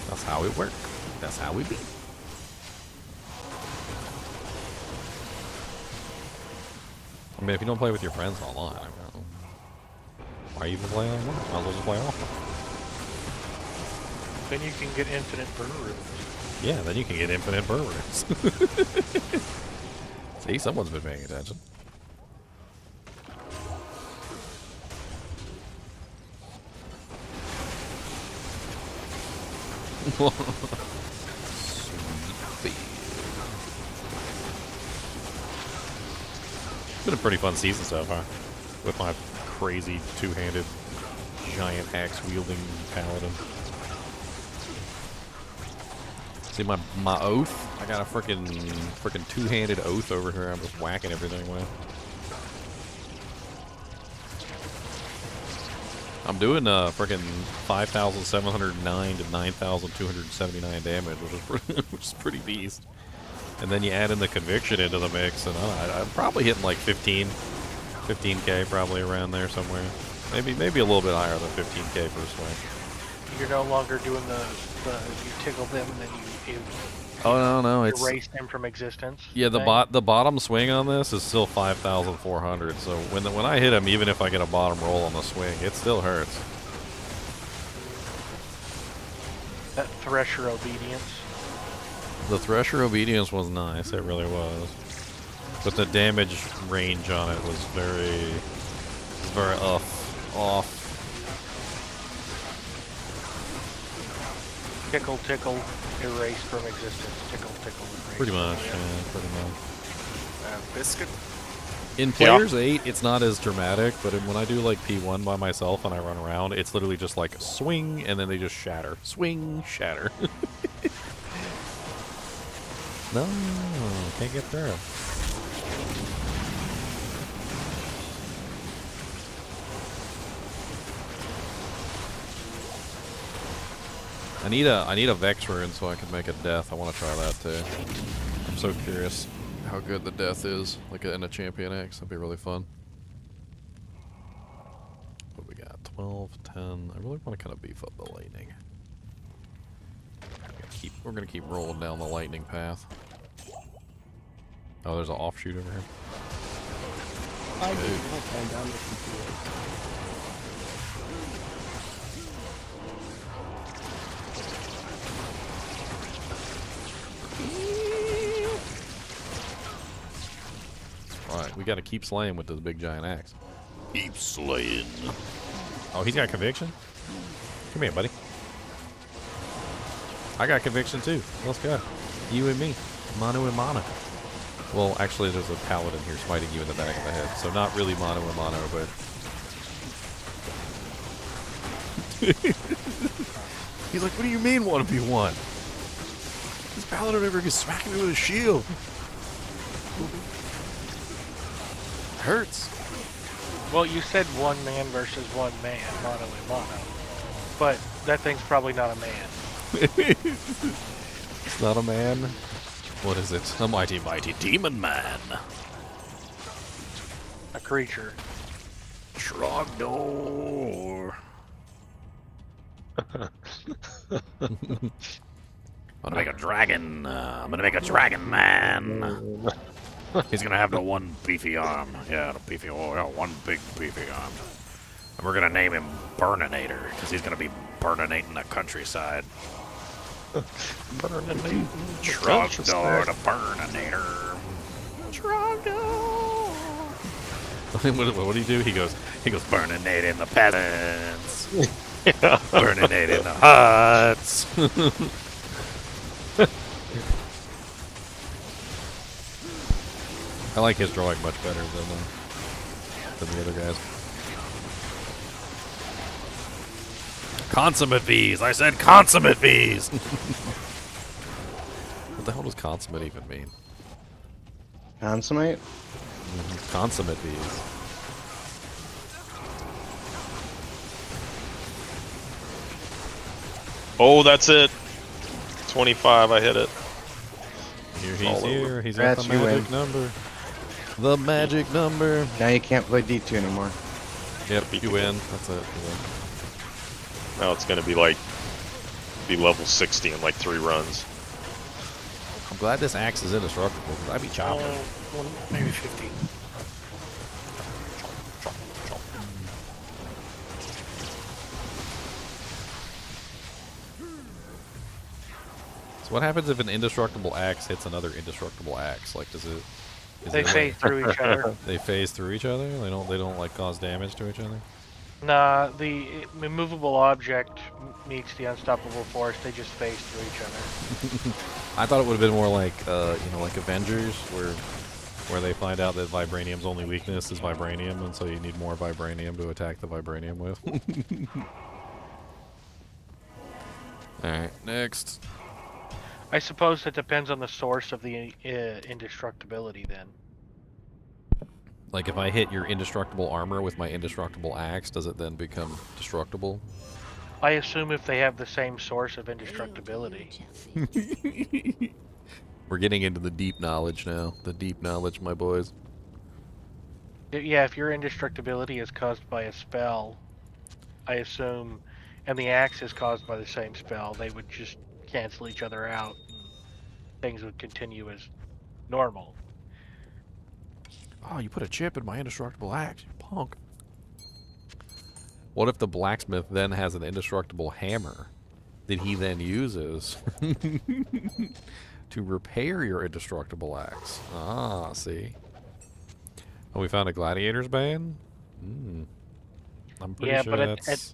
That's how it works. That's how we be. I mean, if you don't play with your friends online, I mean, why even play online? Might as well just play offline. Then you can get infinite brew rooms. Yeah, then you can get infinite burn rooms. See, someone's been paying attention. It's been a pretty fun season so far, with my crazy two-handed giant axe-wielding paladin. See my oath? I got a frickin' two-handed oath over here. I'm just whacking everything with. I'm doing frickin' 5,709 to 9,279 damage, which is pretty beast. And then you add in the conviction into the mix, and I'm probably hitting like 15k, probably around there somewhere. Maybe a little bit higher than 15k per swing. You're no longer doing the you tickle them and then you Oh no, it's erase them from existence. Yeah, the bottom swing on this is still 5,400. So when I hit him, even if I get a bottom roll on the swing, it still hurts. That Thresher Obedience. The Thresher Obedience was nice, it really was. But the damage range on it was very off. Tickle, tickle, erase from existence. Tickle, tickle, erase. Pretty much, yeah, pretty much. Biscuit? In Players 8, it's not as dramatic, but when I do like P1 by myself and I run around, it's literally just like swing, and then they just shatter. Swing, shatter. No, can't get through. I need a Vex rune so I can make a death. I want to try that too. I'm so curious how good the death is, like in a Champion X. That'd be really fun. What we got? 12, 10. I really want to kind of beef up the lightning. We're gonna keep rolling down the lightning path. Oh, there's an offshoot over here. I did not find down the computer. Alright, we gotta keep slaying with this big giant axe. Keep slaying. Oh, he's got conviction? Come here, buddy. I got conviction too. Let's go. You and me. Mano and mano. Well, actually, there's a paladin here smiting you in the back of the head. So not really mano and mano, but... He's like, what do you mean 1v1? This paladin over here smacking me with a shield. Hurts. Well, you said one man versus one man, mono and mono. But that thing's probably not a man. It's not a man. What is it? A mighty, mighty demon man. a creature. Trogdor. I'm gonna make a dragon. I'm gonna make a dragon man. He's gonna have the one beefy arm. Yeah, the beefy. Oh, yeah, one big beefy arm. And we're gonna name him Burninator because he's gonna be burninating the countryside. Burninating. Trogdor the Burninator. Trogdor. What do you do? He goes burninating the peasants. Burninating the huts. I like his drawing much better than the other guys. Consummate V's! I said consummate V's! What the hell does consummate even mean? Consummate? Consummate V's. Oh, that's it. 25, I hit it. Here he's here. He's Rats, at the magic number. The magic number. Now you can't play D2 anymore. Yep, you win. That's it. You win. Now it's gonna be like level 60 in like 3 runs. I'm glad this axe is indestructible because I'd be chopping. Well, maybe 50. So what happens if an indestructible axe hits another indestructible axe? Like, does it? They phase through each other. They phase through each other. They don't like cause damage to each other. Nah, the immovable object meets the unstoppable force. They just phase through each other. I thought it would have been more like, like Avengers, where they find out that vibranium's only weakness is vibranium, and so you need more vibranium to attack the vibranium with. All right, next. I suppose it depends on the source of the indestructibility then. Like if I hit your indestructible armor with my indestructible axe, does it then become destructible? I assume if they have the same source of indestructibility. We're getting into the deep knowledge now. The deep knowledge, my boys. Yeah, if your indestructibility is caused by a spell, I assume, and the axe is caused by the same spell, they would just cancel each other out and things would continue as normal. Oh, you put a chip in my indestructible axe, you punk. What if the blacksmith then has an indestructible hammer that he then uses to repair your indestructible axe? Ah, see. Oh, we found a gladiator's bane? I'm pretty sure but that's...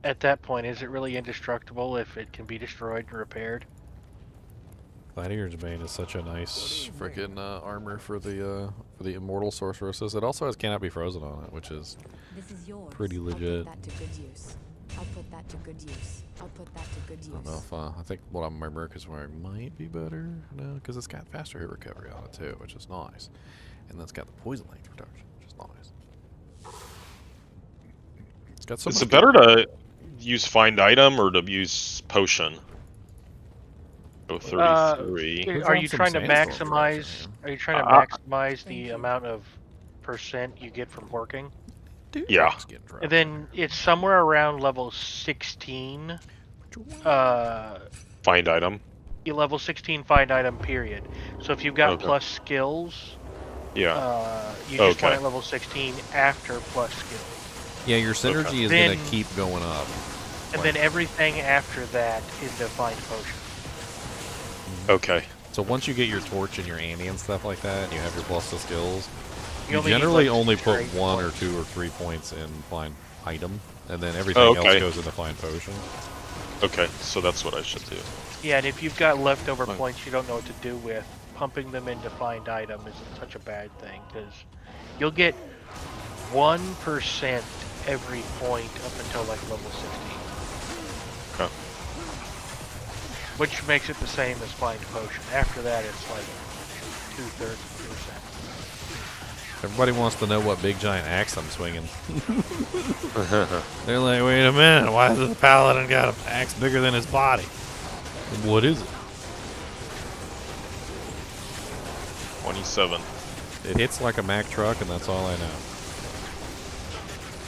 at that point, is it really indestructible if it can be destroyed and repaired? Gladiator's Bane is such a nice freaking armor for the immortal sorceresses. It also has cannot be frozen on it, which is pretty legit. I'll put that to good use. I'll put that to good use. I'll put that to good use. I don't know if I think what I'm my Mercus wearing might be better. No, because it's got faster hit recovery on it too, which is nice, and that's got the poison length reduction, which is nice. It's got so. Is it better to use find item or to use potion? Oh, 33. Are you trying to maximize? Are you trying to maximize the amount of percent you get from working? Yeah. And then it's somewhere around level 16. Find item. Level 16 find item period. So if you've got plus skills, you just want it level 16 after plus skills. Yeah, your synergy is going to keep going up. And then everything after that is the find potion. Okay. So once you get your torch and your Anni and stuff like that, and you have your plus the skills, you only generally need, like, only put 1 or 2 or 3 points in find item, and then everything else goes into find potion. Okay, so that's what I should do. Yeah, and if you've got leftover points you don't know what to do with, pumping them into find item isn't such a bad thing, because you'll get 1% every point up until like level 16. Okay. Which makes it the same as find potion. After that, it's like 2/3%. Everybody wants to know what big giant axe I'm swinging. They're like, wait a minute, why has the paladin got an axe bigger than his body? What is it? 27. It hits like a Mack truck, and that's all I know.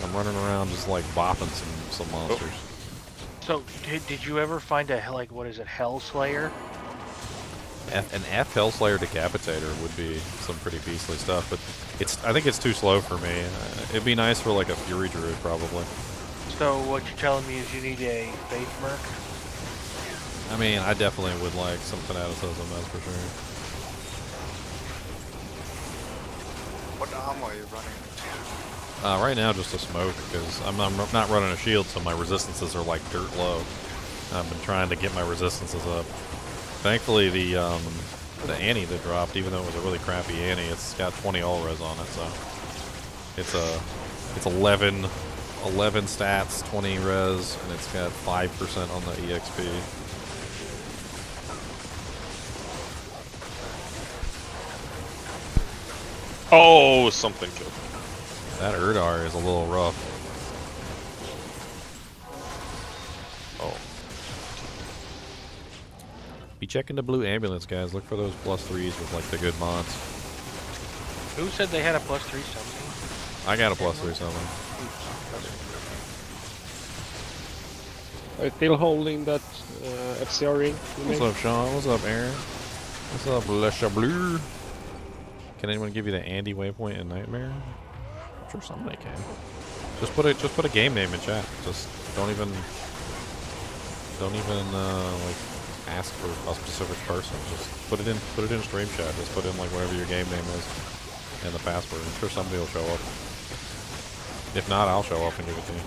I'm running around just like bopping some monsters. So, did you ever find a, like, what is it, Hell Slayer? An F Hellslayer Decapitator would be some pretty beastly stuff, but I think it's too slow for me. It'd be nice for like a Fury Druid probably. So what you're telling me is you need a Faith Merc? I mean, I definitely would like some Fanaticism, that's for sure. What armor are you running? Right now, just a smoke, because I'm not running a shield, so my resistances are like dirt low. I've been trying to get my resistances up. Thankfully, the Anni that dropped, even though it was a really crappy Anni, it's got 20 all res on it, so it's 11 stats, 20 res, and it's got 5% on the EXP. Oh, something killed me. That Urdar is a little rough. Oh. Be checking the blue ambulance, guys. Look for those +3s with like the good mods. Who said they had a +3 something? I got a +3 something. Are you still holding that FCR ring? What's up, Sean? What's up, Aaron? What's up, Lesha Blue? Can anyone give you the Andy waypoint in Nightmare? I'm sure somebody can. Just put a game name in chat. Just don't even like ask for a specific person. Just put it in stream chat. Just put in like whatever your game name is and the password. I'm sure somebody will show up. If not, I'll show up and give it to you.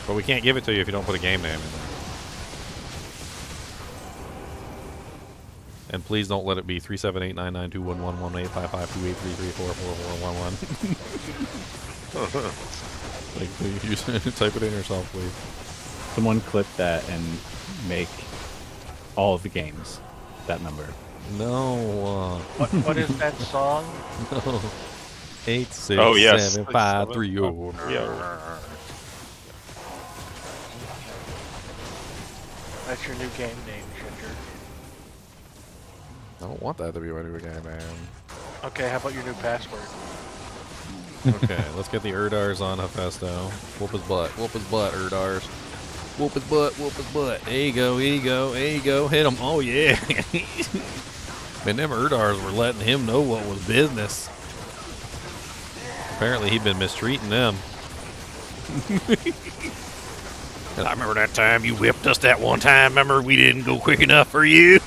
But we can't give it to you if you don't put a game name in there. And please don't let it be 378992111855283344411. Like, please type it in yourself, please. Someone clip that and make all of the games that number. No. What is that song? No. 86753. Oh, yes. 530. That's your new game name, Ginger. I don't want that to be my new game, man. Okay, how about your new password? Okay, let's get the Urdars on Hephaestus. Whoop his butt, Urdars. Whoop his butt, whoop his butt. There you go, there you go, there you go. Hit him. Oh, yeah. Man, them Urdars were letting him know what was business. Apparently, he'd been mistreating them. And I remember that time you whipped us that one time. Remember, we didn't go quick enough for you.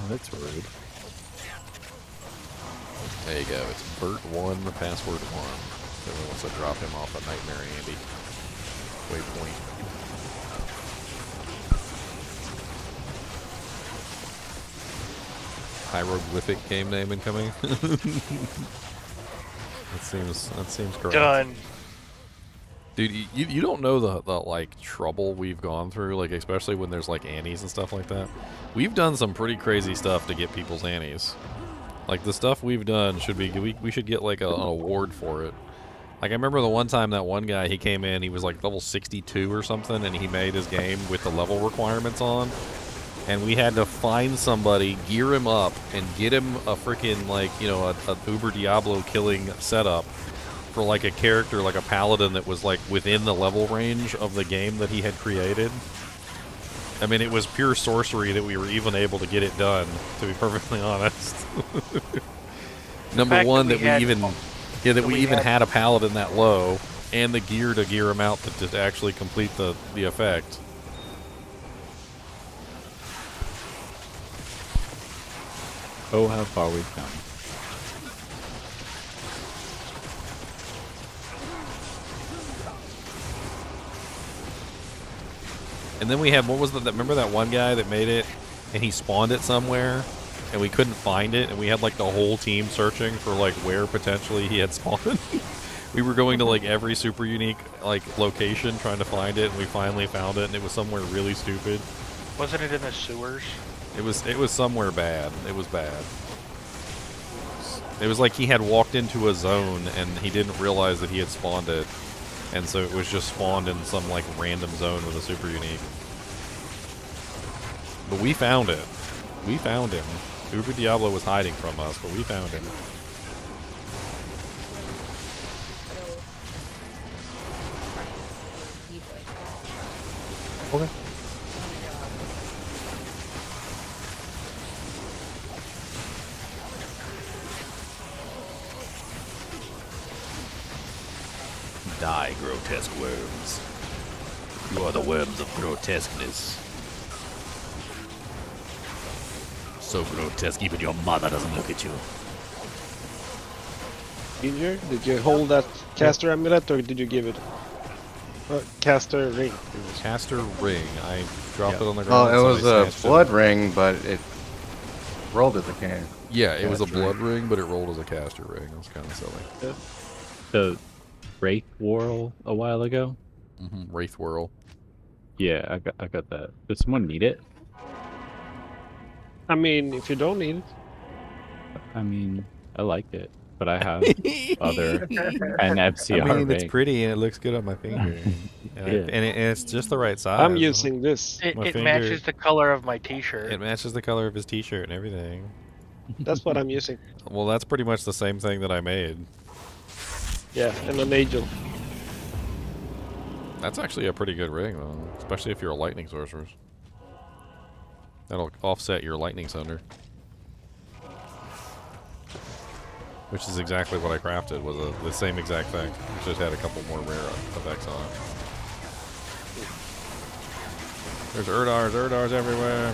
That's rude. There you go. It's Bert1, password 1. Everyone wants to drop him off a Nightmare Andy waypoint. Hieroglyphic game name incoming. That seems correct. Done. Dude, you don't know the like trouble we've gone through, like especially when there's like Annies and stuff like that. We've done some pretty crazy stuff to get people's Annies. Like the stuff we've done should be we should get like an award for it. Like I remember the one time that one guy, he came in, he was like level 62 or something, and he made his game with the level requirements on. And we had to find somebody, gear him up, and get him a freaking, like, you know, a Uber Diablo killing setup for, like, a character, like a paladin that was, like, within the level range of the game that he had created. I mean, it was pure sorcery that we were even able to get it done, to be perfectly honest. Number one, that we even had a paladin that low, and the gear to gear him out to actually complete the effect. Oh, how far we've come. And then we had, what was that? Remember that one guy that made it, and he spawned it somewhere, and we couldn't find it, and we had like the whole team searching for like where potentially he had spawned. We were going to like every super unique like location trying to find it, and we finally found it, and it was somewhere really stupid. Wasn't it in the sewers? It was somewhere bad. It was bad. It was like he had walked into a zone and he didn't realize that he had spawned it, and so it was just spawned in some like random zone with a super unique. But we found it. We found him. Uber Diablo was hiding from us, but we found him. Okay. Die, grotesque worms. You are the worms of grotesqueness. So grotesque, even your mother doesn't look at you. Ginger, did you hold that caster amulet or did you give it? Caster ring. Caster ring. I dropped it on the Oh, ground. it was a blood ring, but it rolled as a can. Yeah, it was a Caster blood ring, but it rolled as a caster ring. It was kind of silly. The Wraith Whirl a while ago. Wraith Whirl. Yeah, I got that. Does someone need it? I mean, if you don't need it. I mean, I like it, but I have other and FCR I mean, it's ring. pretty and it looks good on my finger. Yeah. And it's just the right size. I'm using this. It My finger- matches the color of my T-shirt. It matches the color of his T-shirt and everything. That's what I'm using. Well, that's pretty much the same thing that I made. Yeah, and an angel. That's actually a pretty good ring, though, especially if you're a lightning sorcerer. That'll offset your lightning thunder. Which is exactly what I crafted, was the same exact thing. It just had a couple more rare effects on it. There's Urdars everywhere.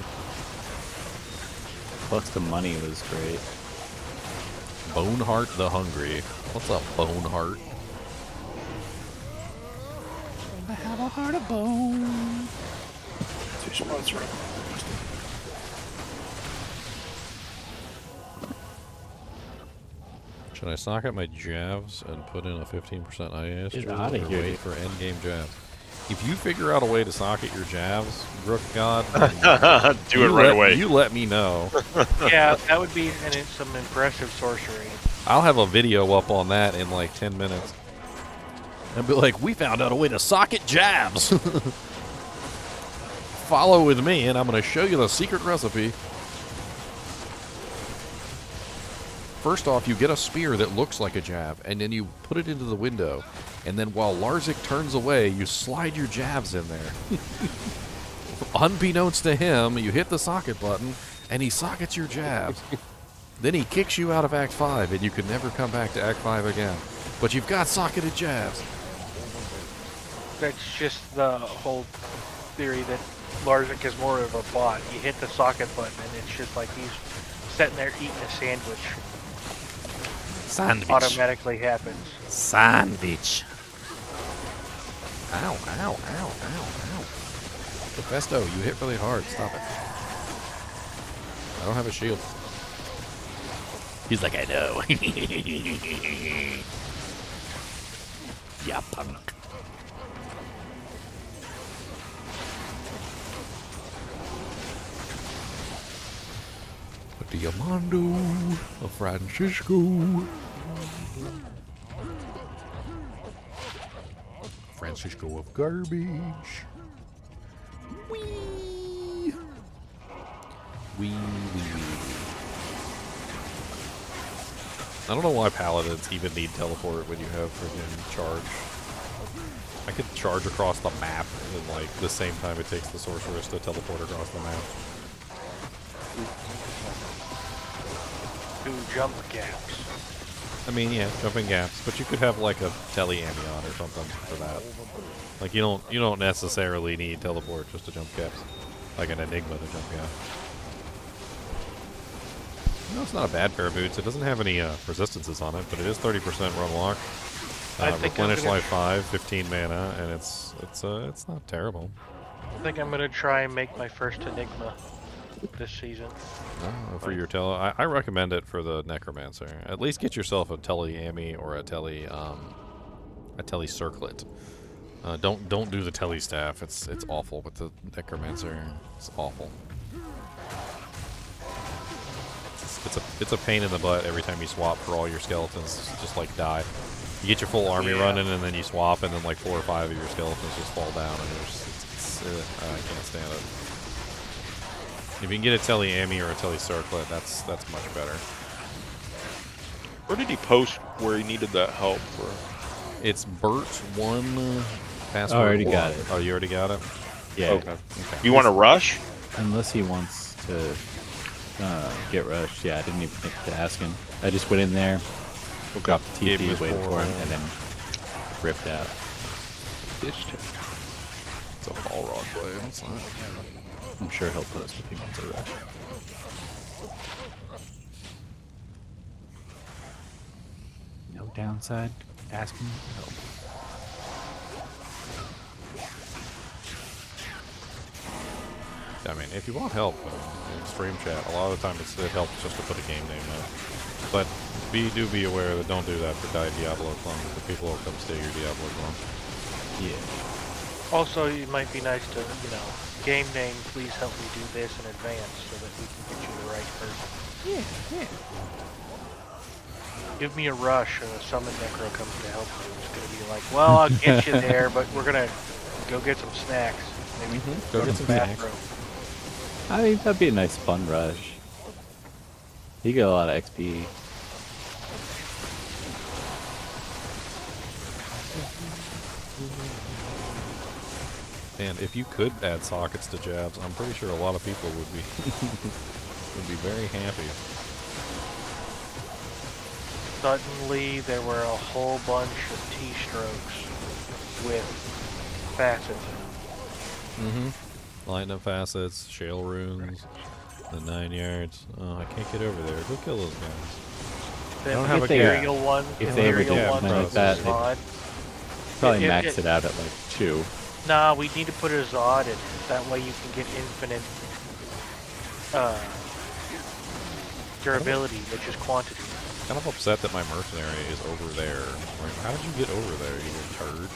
Plus the money was great. Boneheart the Hungry. What's up, Boneheart? I have a heart of bone. Should I socket my jabs and put in a 15% IAS Get tool outta or here, wait dude. for endgame jabs? If you figure out a way to socket your jabs, Rook God, Do it right away. You let me know. Yeah, that would be some impressive sorcery. I'll have a video up on that in like 10 minutes. And be like, we found out a way to socket jabs. Follow with me and I'm going to show you the secret recipe. First off, you get a spear that looks like a jab, and then you put it into the window. And then while Larzik turns away, you slide your jabs in there. Unbeknownst to him, you hit the socket button, and he sockets your jabs. Then he kicks you out of Act 5, and you can never come back to Act 5 again. But you've got socketed jabs. That's just the whole theory that Larzik is more of a bot. You hit the socket button, and it's just like he's sitting there eating a sandwich. Sandwich. Automatically happens. Sandwich. Ow, ow, ow, ow, ow. Festo, you hit really hard. Stop it. I don't have a shield. He's like, I know. Yeah, punk. Diamando of Francisco. Francisco of garbage. Wee. Wee. I don't know why paladins even need teleport when you have freaking charge. I could charge across the map in like the same time it takes the sorceress to teleport across the map. Do jump gaps. I mean, yeah, jumping gaps, but you could have like a tele ambion or something for that. Like you don't necessarily need teleport just to jump gaps, like an enigma to jump gap. No, it's not a bad pair of boots. It doesn't have any resistances on it, but it is 30% run lock. Replenish life 5, 15 mana, and it's not terrible. I think I'm gonna try and make my first enigma this season. For your tele, I recommend it for the Necromancer. At least get yourself a tele Ami or a tele circlet. Don't do the tele staff. It's awful with the Necromancer. It's awful. It's a pain in the butt every time you swap for all your skeletons. Just like die. You get your full army running and then you swap and then like 4 or 5 of your skeletons just fall down and I can't stand it. If you can get a Telly Ami or a Telly Circlet, that's much better. Where did he post where he needed that help for? It's Bert1 password. I already got it. Oh, you already got it? Yeah. Okay. You want to rush? Unless he wants to get rushed. Yeah, I didn't even think to ask him. I just went in there, dropped the Gave TP, him waited his for him, forward. and then ripped out. It's a ball rod play. It's not. I'm sure he'll post if he wants to rush. No downside. Asking for help. I mean, if you want help in stream chat, a lot of the time it helps just to put a game name in. But do be aware that don't do that for Diablo clone. The people will come steal your Diablo clone. Yeah. Also, it might be nice to, game name, please help me do this in advance so that we can get you the right person. Yeah. Give me a rush and a summon necro comes to help you. It's going to be like, well, I'll get you there, but we're going to go get some snacks. Maybe Go get some bathroom. I think that'd be a nice fun rush. You get a lot of XP. And if you could add sockets to jabs, I'm pretty sure a lot of people would be would be very happy. Suddenly, there were a whole bunch of T-strokes with facets. Lightning facets, shale runes, the 9 yards. Oh, I can't get over there. Go kill those guys. The I don't have a Imperial cat. one. If they ever do Imperial something one like that, was they odd. probably max it out at like 2. Nah, we need to put a Zod in. That way you can get infinite durability, which is quantity. Kind of upset that my mercenary is over there. Like, how did you get over there, you little turd?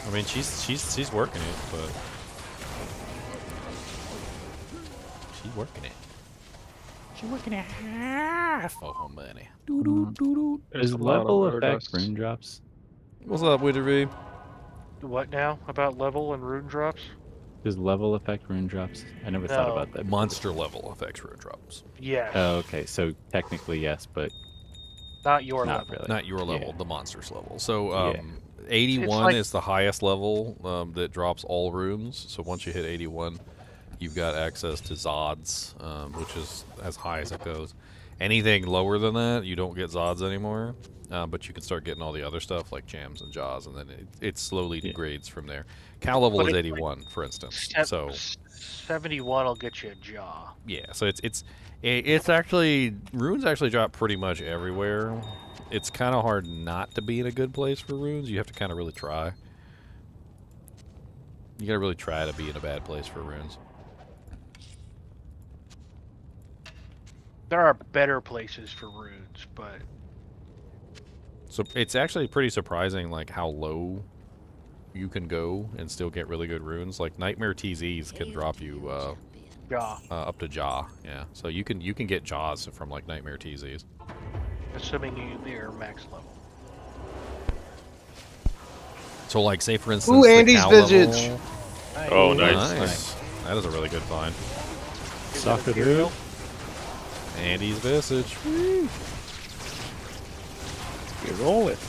I mean, she's working it, but she's working it. She's working at half. Oh, money. Is level effect rune drops? What's up, Witterby? What now? About level and rune drops? Does level affect rune drops? I never thought about that. Monster level affects rune drops. Yes. Oh, okay. So technically, yes, but Not your not level. really. Not your level, Yeah. the monster's level. So, Yeah. 81 like- is the highest level that drops all runes. So once you hit 81, you've got access to Zods, which is as high as it goes. Anything lower than that, you don't get Zods anymore. But you can start getting all the other stuff like jams and jaws, and then it slowly degrades from there. Cow level But is it's 81, for instance. So 71 will get you a jaw. yeah, so it's actually runes actually drop pretty much everywhere. It's kind of hard not to be in a good place for runes. You have to kind of really try. You gotta really try to be in a bad place for runes. There are better places for runes, but So it's actually pretty surprising, like how low you can go and still get really good runes. Like Nightmare TZs can drop you jaw. up to jaw. Yeah, so you can get jaws from like Nightmare TZs. Assuming you're max level. So like, say for instance, Ooh, the Andy's cow visage. level- Oh, nice. nice. That is a really good find. Soccer dude. Andy's visage. You roll it.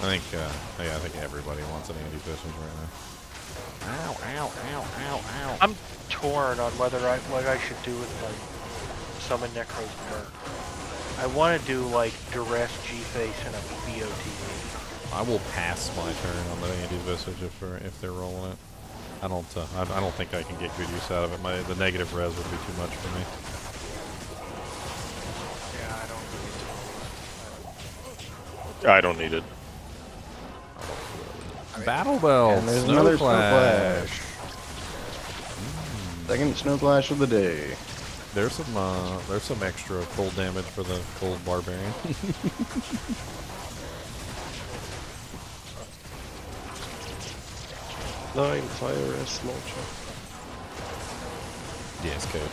I think everybody wants an Andy's visage right now. Ow! Ow! Ow! Ow! Ow! I'm torn on what I should do with like summon Necro's Merc. I want to do like duress G-face and a BOTV. I will pass my turn on the Andy's visage if they're rolling it. I don't think I can get good use out of it. The negative res would be too much for me. Yeah, I don't need it. Battle belt. And there's Snow another Clash. Snow Clash. Second Snow Clash of the day. There's some extra cold damage for the cold barbarian. Nine fire S launcher. Yes, Cody.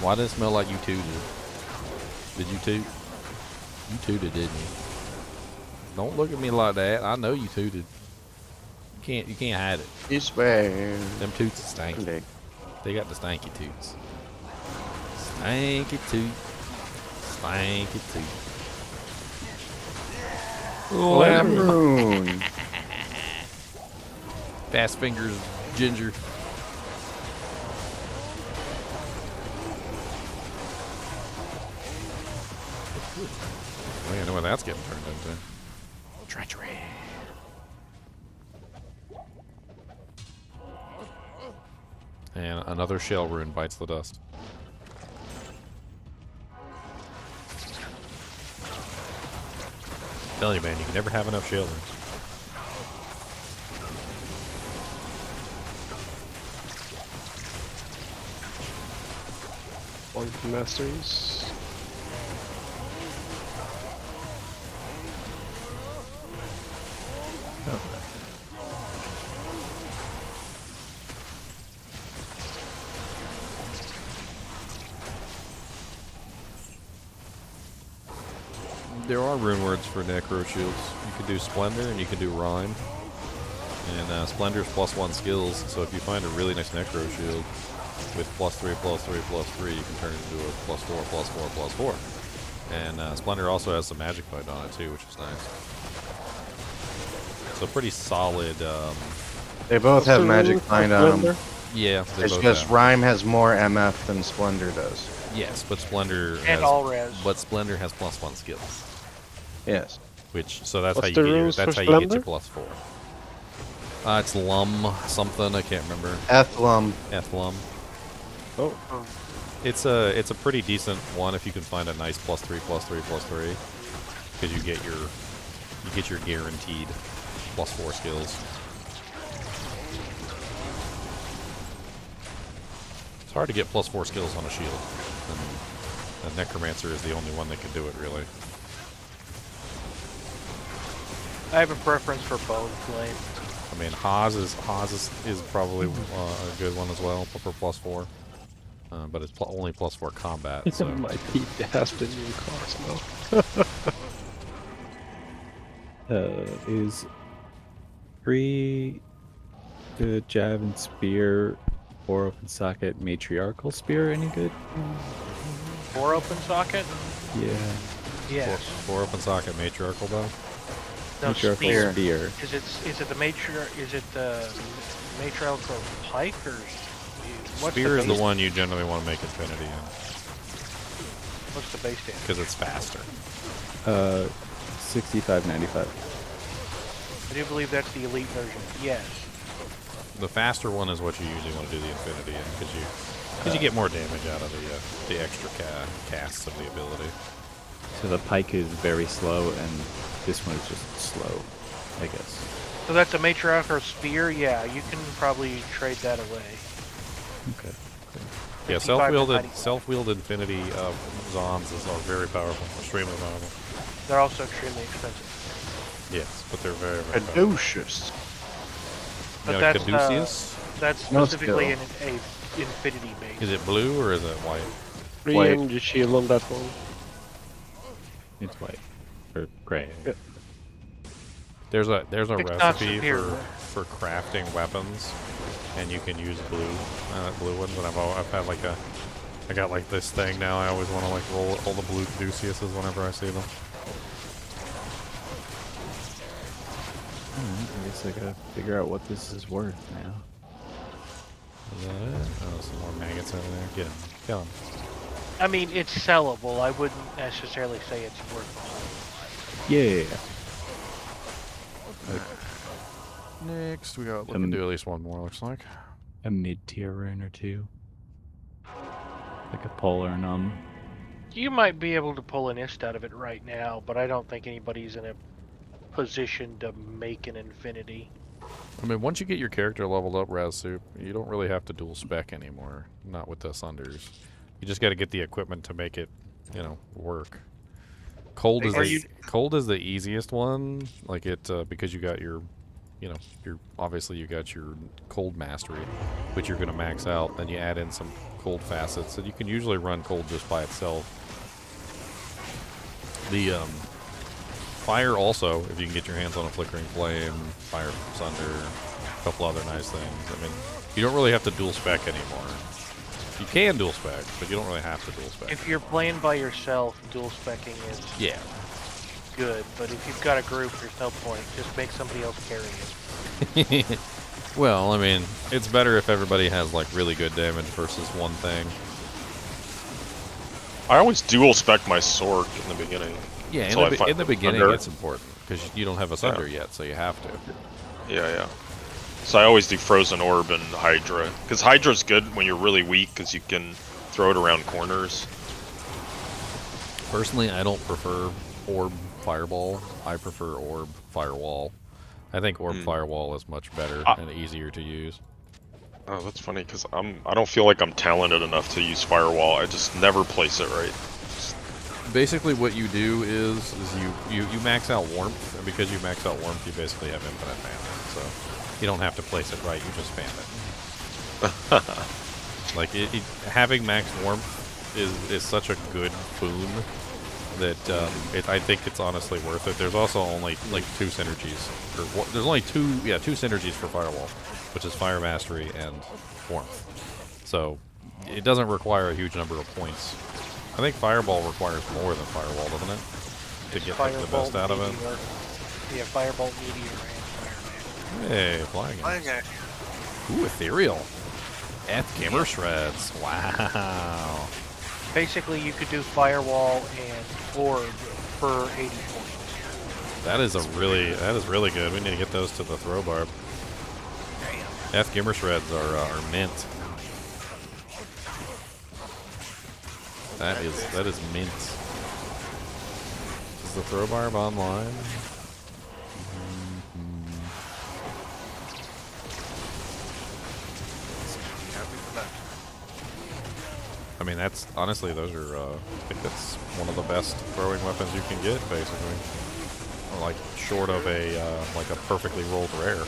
Why does it smell like you tooted? Did you toot? You tooted, didn't you? Don't look at me like that. I know you tooted. You can't hide it. This way. Them toots are stanky. They got the stanky toots. Stanky toot. Stanky toot. Lemon. Fast fingers, ginger. I know what that's getting turned into. Treachery. And another shell rune bites the dust. Tell you, man, you can never have enough shell runes. One masteries. There are rune words for Necro Shields. You can do Splendor and you can do Rhyme. And Splendor's +1 skills, so if you find a really nice Necro Shield with +3/+3/+3, you can turn it into a +4/+4/+4. And Splendor also has some magic bite on it too, which is nice. So pretty solid. They both have magic bind on them. Yeah, they it's both just have. Rhyme has more MF than Splendor does. Yes, but Splendor And has, all res. But Splendor has +1 skills. Yes. Which that's What's how you the get your, rules that's for how you get your Splendor? +4. It's Lum something, I can't remember. Ethlum. Ethlum. Oh. It's a pretty decent one if you can find a nice +3/+3/+3, because you get your guaranteed +4 skills. It's hard to get +4 skills on a shield, and Necromancer is the only one that can do it, really. I have a preference for Bone Flame. I mean, Haas is probably a good one as well for +4, but it's only +4 combat. So. My Pete has the new class now. Is 3 the Jav and Spear 4 open socket matriarchal spear any good? 4 open socket? Yeah. Yes. 4 open socket matriarchal though. No, Matriarchal spear. spear. Is it the matriarchal pike or what's Spear is the base- one you generally want to make infinity in, What's the base damage? because it's faster. 6595. I do believe that's the elite version. Yes. The faster one is what you usually want to do the infinity in, because you get more damage out of the extra casts of the ability. So the pike is very slow, and this one is just slow, I guess. So that's a matriarchal spear. Yeah, you can probably trade that away. Okay. Yeah, 55 to self-wielded infinity Zons are very powerful, extremely powerful. They're also extremely expensive. Yes, but they're very, very powerful. Caduceus. But Yeah, that's Caduceus? that's No specifically skill. a infinity base. Is it blue or is it white? 300 shield on that one. It's white. Or gray. Yeah. There's a It's not recipe superior. for crafting weapons, and you can use blue ones. And I've had like I got like this thing now. I always want to like roll all the blue Caduceuses whenever I see them. I guess I gotta figure out what this is worth now. Is that it? Oh, some more maggots over there. Get them. Kill them. I mean, it's sellable. I wouldn't necessarily say it's worth Yeah. Next, we can do at least one more. Looks like a mid-tier rune or two, like a polar num. You might be able to pull an ist out of it right now, but I don't think anybody's in a position to make an infinity. I mean, once you get your character leveled up, Razsoup, you don't really have to dual spec anymore. Not with the Sunders. You just got to get the equipment to make it, work. Cold is the easiest one. Like because you got your, obviously you got your cold mastery, which you're gonna max out. Then you add in some cold facets, and you can usually run cold just by itself. The fire also, if you can get your hands on a flickering flame, fire from Sunder, a couple other nice things. I mean, you don't really have to dual spec anymore. You can dual spec, but you don't really have to dual spec. If you're playing by yourself, dual specking is good. But if you've got a group, there's no point. Just make somebody else carry it. Well, I mean, it's better if everybody has like really good damage versus one thing. I always dual spec my sword in the beginning. Yeah, in the beginning it's important because you don't have a Sunder yet, so you have to. Yeah. So I always do Frozen Orb and Hydra. Because Hydra's good when you're really weak because you can throw it around corners. Personally, I don't prefer Orb Fireball. I prefer Orb Firewall. I think Orb Firewall is much better and easier to use. Oh, that's funny because I don't feel like I'm talented enough to use Firewall. I just never place it right. Basically what you do is you max out Warmth, and because you max out Warmth, you basically have infinite mana. So you don't have to place it right, you just spam it. Like, having max Warmth is such a good boon that I think it's honestly worth it. There's also only like 2 synergies. There's only two synergies for Firewall, which is Fire Mastery and Warmth. So it doesn't require a huge number of points. I think Fireball requires more than Firewall, doesn't it? To get like, the best out of it. Yeah, Firebolt, Meteor, and Fire. Hey, flying it. Ooh, Ethereal. Gimmer Shreds. Wow. Basically, you could do Firewall and Orb for 80 points. That is really good. We need to get those to the throw barb. Gimmer Shreds are mint. That is mint. Is the throw barb online? I mean, that's honestly, those are. I think that's one of the best throwing weapons you can get, basically. Or like short of a like a perfectly rolled rare.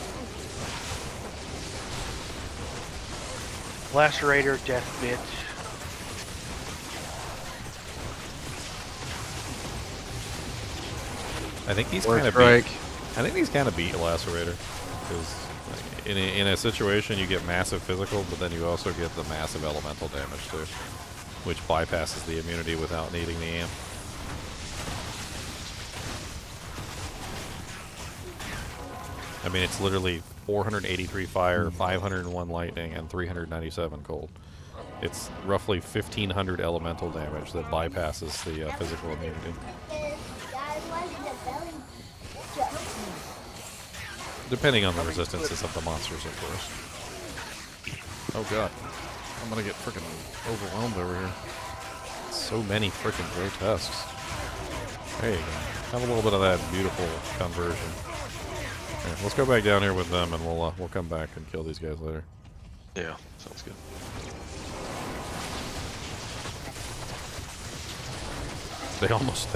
Lacerator, Death Bit. I think these kind of beat. I think these kind of beat Lacerator, because like, in a situation you get massive physical, but then you also get the massive elemental damage too, which bypasses the immunity without needing the amp. I mean, it's literally 483 fire, 501 lightning, and 397 cold. It's roughly 1,500 elemental damage that bypasses the physical immunity. Depending on the resistances of the monsters, of course. Oh god. I'm gonna get freaking overwhelmed over here. So many freaking grotesques. There you go. Have a little bit of that beautiful conversion. Okay, let's go back down here with them, and we'll come back and kill these guys later. Yeah, sounds good. They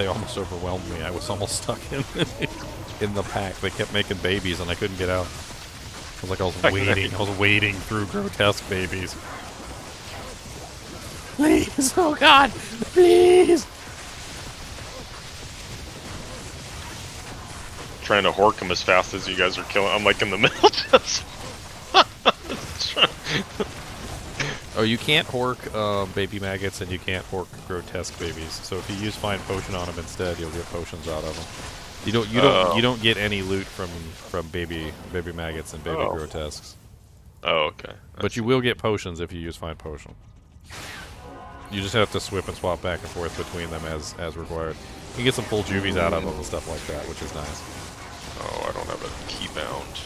almost overwhelmed me. I was almost stuck in the pack. They kept making babies, and I couldn't get out. I was like, I was wading through grotesque babies. Please, oh god, please! Trying to hork them as fast as you guys are killing. I'm like in the middle just. Oh, you can't hork baby maggots, and you can't hork grotesque babies. So if you use Find Potion on them instead, you'll get potions out of them. You don't get any loot from baby maggots and baby grotesques. Oh, okay. But you will get potions if you use Find Potion. You just have to swip and swap back and forth between them as required. You can get some full juvies out of them and stuff like that, which is nice. Oh, I don't have a key bound.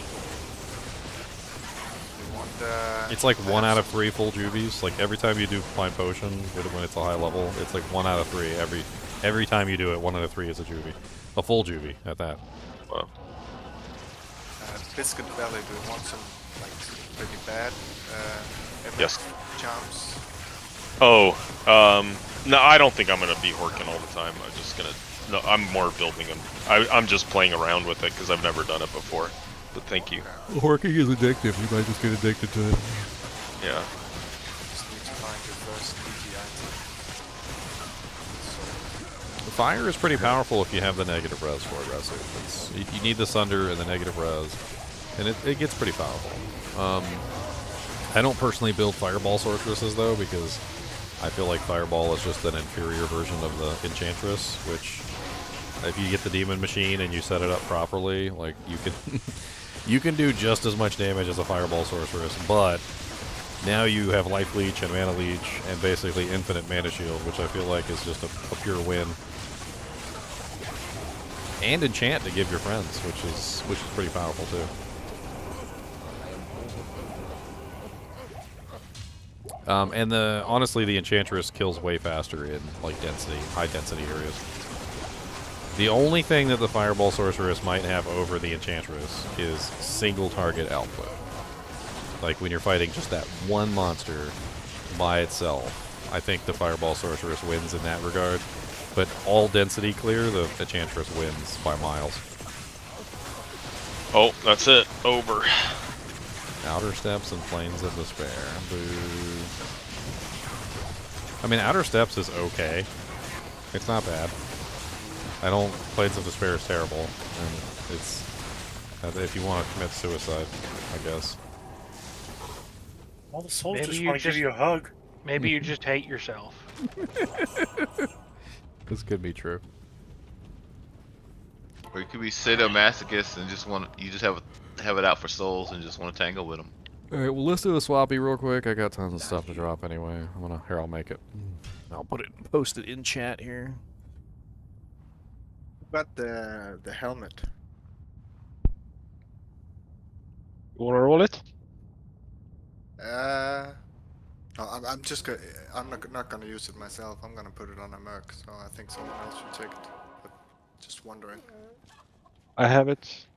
It's like 1 out of 3 full juvies. Like every time you do Find Potion when it's a high level, it's like 1 out of 3. Every time you do it, 1 out of 3 is a juvie. A full juvie at that. Wow. Biscuit Valley, do you want some like pretty bad yes. charms? Oh, no, I don't think I'm gonna be horking all the time. I'm just gonna. No, I'm more building them. I'm just playing around with it because I've never done it before. But thank you. Horking is addictive. You might just get addicted to it. Yeah. Just need to find your first DG item. Fire is pretty powerful if you have the negative res for it, Resu. You need the Sunder and the negative res. and it gets pretty powerful. I don't personally build Fireball Sorceresses, though, because I feel like Fireball is just an inferior version of the Enchantress, which, if you get the Demon Machine and you set it up properly, like, you can you can do just as much damage as a Fireball Sorceress, but now you have Life Leech and Mana Leech and basically infinite Mana Shield, which I feel like is just a pure win. And enchant to give your friends, which is pretty powerful too. And honestly, the Enchantress kills way faster in like high density areas. The only thing that the Fireball Sorceress might have over the Enchantress is single target output. Like when you're fighting just that one monster by itself, I think the Fireball Sorceress wins in that regard. But all density clear, the Enchantress wins by miles. Oh, that's it. Over. Outer Steps and Plains of Despair. Boo. I mean, Outer Steps is okay. It's not bad. Plains of Despair is terrible. And it's... if you want to commit suicide, I guess. All the soldiers just want to give you a hug. Maybe you just hate yourself. This could be true. Or you could be sadomasochist and you just have it out for souls and just want to tangle with them. All right, well, let's do the swappy real quick. I got tons of stuff to drop anyway. I'll make it. I'll post it in chat here. Got the helmet. You wanna roll it? I'm just gonna. I'm not gonna use it myself. I'm gonna put it on a merc. So I think someone else should take it. But just wondering. I have it.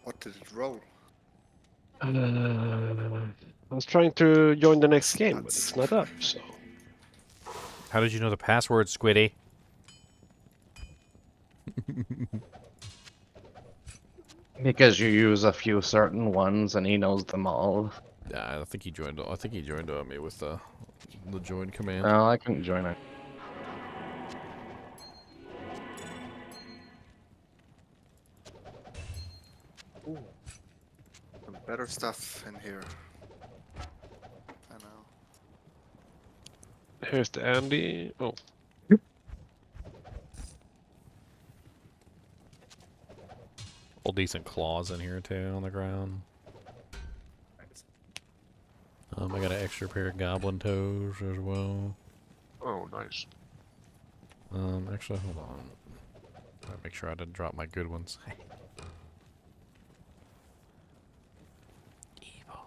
What did it roll? I was trying to join the next game, but it's not up. So. How did you know the password, Squiddy? Because you use a few certain ones, and he knows them all. Yeah, I think he joined me with the join command. No, I couldn't join it. Ooh. Some better stuff in here. I know. Here's the Andy. Oh. All decent claws in here too on the ground. I got an extra pair of goblin toes as well. Oh, nice. Actually, hold on. Gotta make sure I didn't drop my good ones. Evil.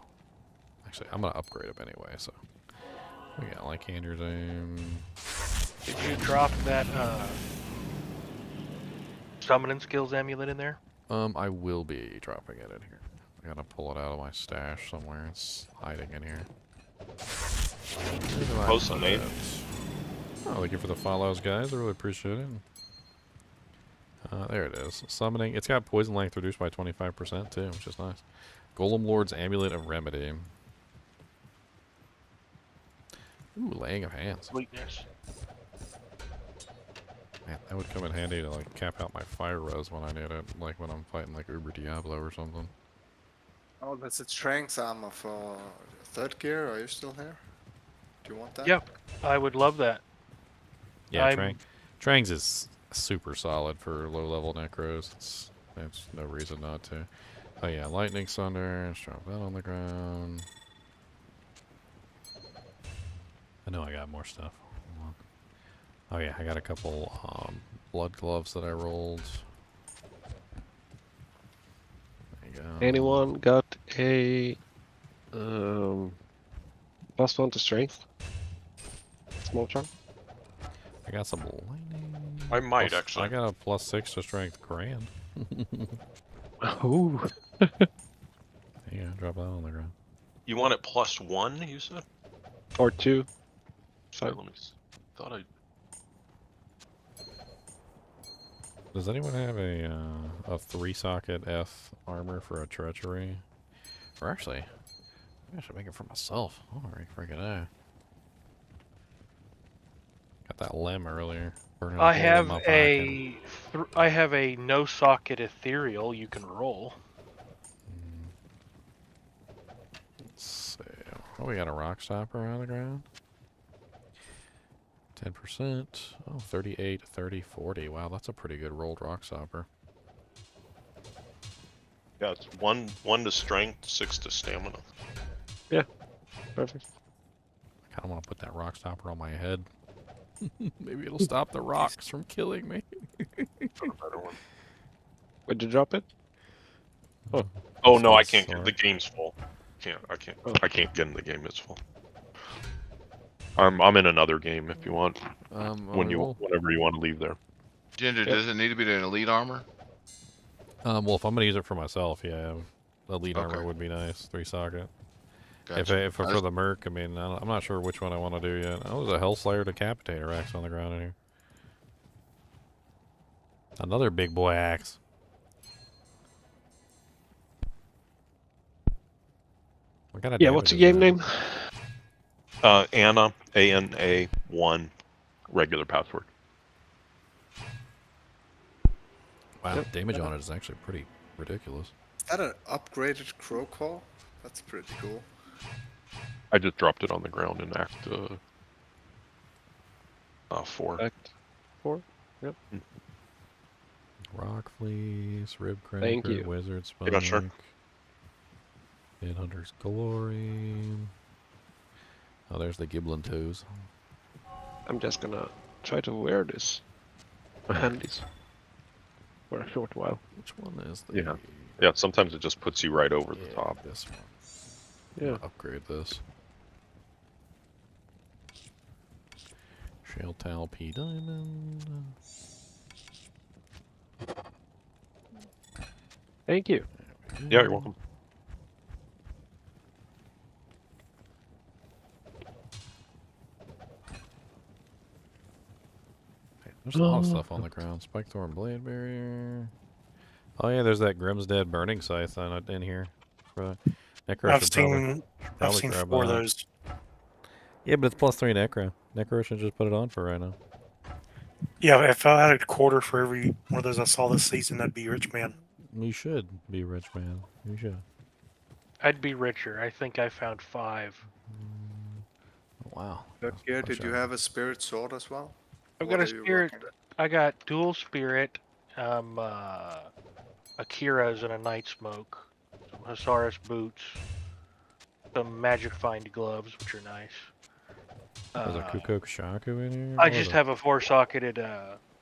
Actually, I'm gonna upgrade them anyway. So we got like Andrew's aim. Did you drop that summoning skills amulet in there? I will be dropping it in here. I gotta pull it out of my stash somewhere. It's hiding in here. Post on it. Oh, thank you for the follows, guys. I really appreciate it. There it is. Summoning. It's got poison length reduced by 25% too, which is nice. Golem Lord's Amulet of Remedy. Ooh, Laying of Hands. Weakness. Man, that would come in handy to like cap out my fire res when I need it, like when I'm fighting like Uber Diablo or something. Oh, that's a strength armor for third gear. Are you still here? Do you want that? Yep, I would love that. Yeah, Trangs is super solid for low-level necros. There's no reason not to. Oh yeah, Lightning Thunder. Let's drop that on the ground. I know I got more stuff. Hold on. Oh yeah, I got a couple blood gloves that I rolled. There you go. Anyone got a +1 to strength? Small chunk? I got some lightning. I might actually. I got a +6 to strength grand. Ooh. Yeah, drop that on the ground. You want it +1, you said? Or 2. Sorry, let me thought I... Does anyone have a 3-socket F armor for a treachery? Or actually, maybe I should make it for myself. Oh, freaking A. Got that limb earlier. Burning I a hole in have my pocket. I have a no socket ethereal you can roll. Let's see. Oh, we got a rock stopper on the ground. 10%. Oh, 38, 30, 40. Wow, that's a pretty good rolled rock stopper. Yeah, it's one to strength, 6 to stamina. Yeah, perfect. I kind of want to put that rock stopper on my head. Maybe it'll stop the rocks from killing me. Would you drop it? Oh, Oh no, I Sorry. can't. The game's full. I can't. Oh. I can't get in the game. It's full. I'm in another game if you want. Whenever you want to leave there. Ginger, does it need to be an elite armor? Well, if I'm gonna use it for myself, yeah, elite Okay. armor would be nice. 3 socket. Gotcha. If for the merc, I mean, I'm not sure which one I want to do yet. Oh, there's a Hellslayer Decapitator axe on the ground in here. Another big boy axe. What kind of yeah, what's the game name? Anna, ANA1, regular password. Wow, damage on it is actually pretty ridiculous. Is that an upgraded crow call? That's pretty cool. I just dropped it on the ground in Act 4. Act 4? Yep. Rock Fleece, Rib Thank Cracker, you. Wizard Spike, Yeah, sure. Headhunter's Glory. Oh, there's the Giblin toes. I'm just gonna try to wear this handies for a short while. Which one is the... Yeah, sometimes it just puts you right over the top. This one. Yeah. Upgrade this. Shell Towel P Diamond. Thank you. Yeah, you're welcome. There's a lot of stuff on the ground. Spikethorn Blade Barrier. Oh yeah, there's that Grimsdead Burning Scythe in here. Necro I've should probably seen grab 4 of that. those. Yeah, but it's +3 Necro. Necro should just put it on for right now. Yeah, if I had a quarter for every one of those I saw this season, that'd be rich, man. You should be rich, man. You should. I'd be richer. I think I found 5. Wow. Gear, did you have a spirit sword as well? I've What got a are you spirit. rocking? I got dual spirit, Akira's and a Night Smoke, some Hasaris boots, some Magic Find gloves, which are nice. There's a Kukok Shaku in here? I What just is it? have a 4-socketed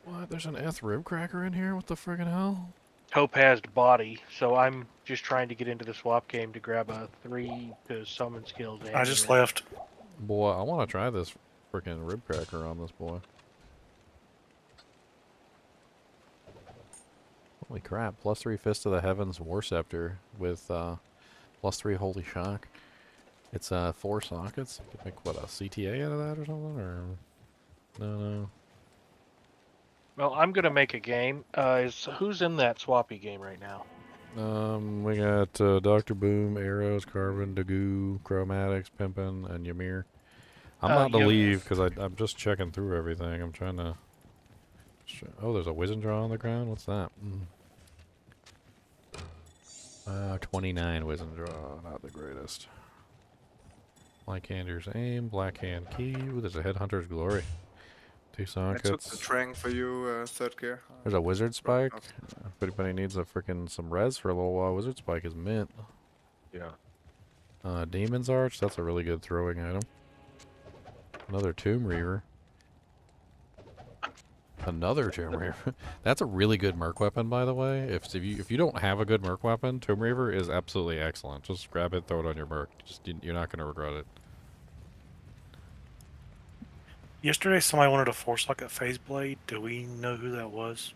What? There's an Eth Rib Cracker in here? What the friggin' hell? topazed body, so I'm just trying to get into the swap game to grab a 3 to summon skills. I just left. Boy, I want to try this freaking Rib Cracker on this boy. Holy crap, +3 Fist of the Heavens War Scepter with +3 Holy Shock. It's 4 sockets. You could make, what, a CTA out of that or something? Or no. Well, I'm gonna make a game. Who's in that swappy game right now? We got Dr. Boom, Arrows, Carbon, Dagoo, Chromatics, Pimpin, and Ymir. I'm about to leave because I'm just checking through everything. I'm trying to... Oh, there's a Wizendraw on the ground? What's that? 29 Wizendraw. Not the greatest. Blackhander's Aim, Blackhand Key. Ooh, there's a Headhunter's Glory. 2 I took sockets. the train for you, third gear. There's a Wizard Spike. If anybody needs a freaking some res for a little while, Wizard Spike is mint. Yeah. Demon's Arch. That's a really good throwing item. Another Tomb Reaver. Another Tomb Reaver. That's a really good merc weapon, by the way. If you don't have a good merc weapon, Tomb Reaver is absolutely excellent. Just grab it, throw it on your merc. You're not going to regret it. Yesterday, somebody wanted a 4-socket phase blade. Do we know who that was?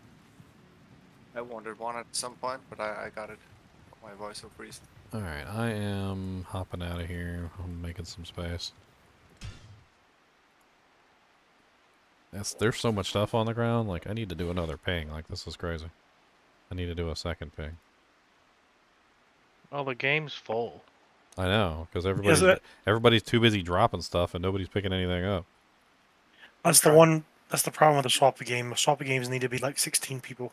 I wanted one at some point, but I got it. My voice of reason. Alright, I am hopping out of here. I'm making some space. There's so much stuff on the ground, like, I need to do another ping. Like, this is crazy. I need to do a second ping. Well, the game's full. I know, because everybody's too busy dropping stuff and nobody's picking anything up. That's the one That's the problem with the swappy game. Swappy games need to be like 16 people.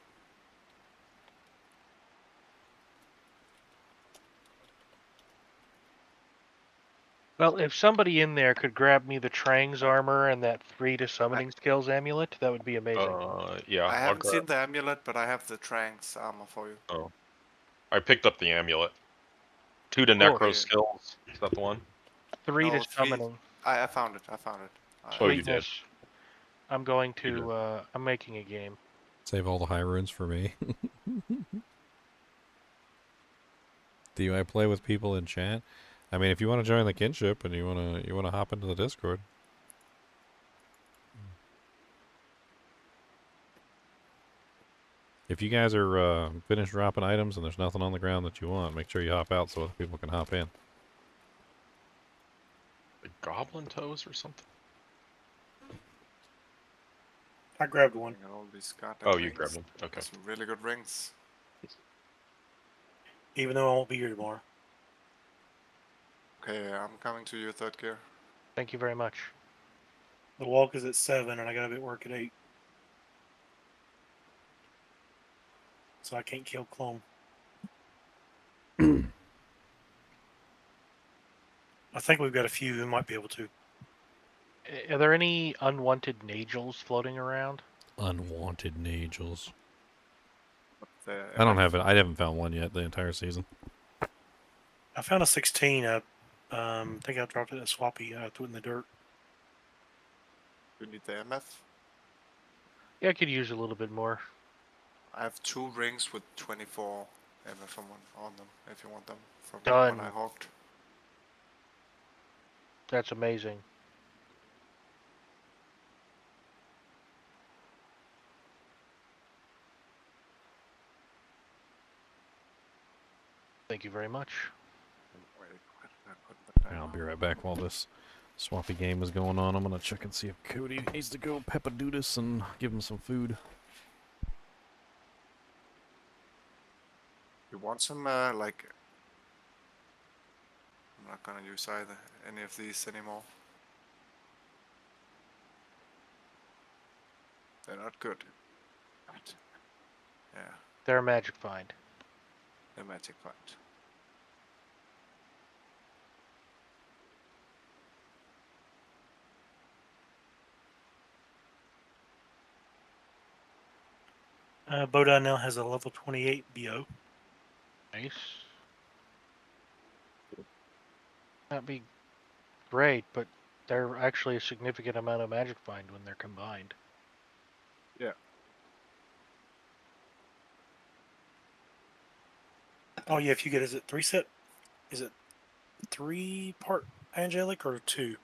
Well, if somebody in there could grab me the Trang's armor and that 3 to summoning skills amulet, that would be amazing. Yeah. I I'll haven't grab. seen the amulet, but I have the Trang's armor for you. Oh, I picked up the amulet. 2 to Cool. necro skills. Is that the one? 3 No, to summoning. I found it. I found it. Oh, you did. Sweetness. I'm going to. I'm making a game. Save all the high runes for me. Do I play with people in chat? I mean, if you want to join the kinship and you wanna hop into the Discord. If you guys are finished dropping items and there's nothing on the ground that you want, make sure you hop out so other people can hop in. The goblin toes or something? I grabbed one. All these goddamn Oh, you rings. grabbed them. Okay. Some really good rings. Even though I won't be here tomorrow. Okay, I'm coming to you, third gear. Thank you very much. The walk is at 7 and I gotta be at work at 8. So I can't kill clone. I think we've got a few who might be able to. Are there any unwanted Nagels floating around? Unwanted Nagels. The I don't have it. I haven't found one yet the entire season. I found a 16. I think I dropped it at Swappy. I threw it in the dirt. You need the MF? Yeah, I could use a little bit more. I have 2 rings with 24 MF on them, if you want them. From Done. when I hawked. That's amazing. Thank you very much. I'll be right back while this swappy game is going on. I'm gonna check and see if Cody needs to go peppadoodus and give him some food. You want some, like... I'm not gonna use either any of these anymore. They're not good. But, yeah, They're a magic find. they're magic find. Boda now has a level 28 BO. Nice. That'd be great, but they're actually a significant amount of magic find when they're combined. Yeah. Oh yeah, if you get, is it 3 set? Is it 3 part angelic or 2?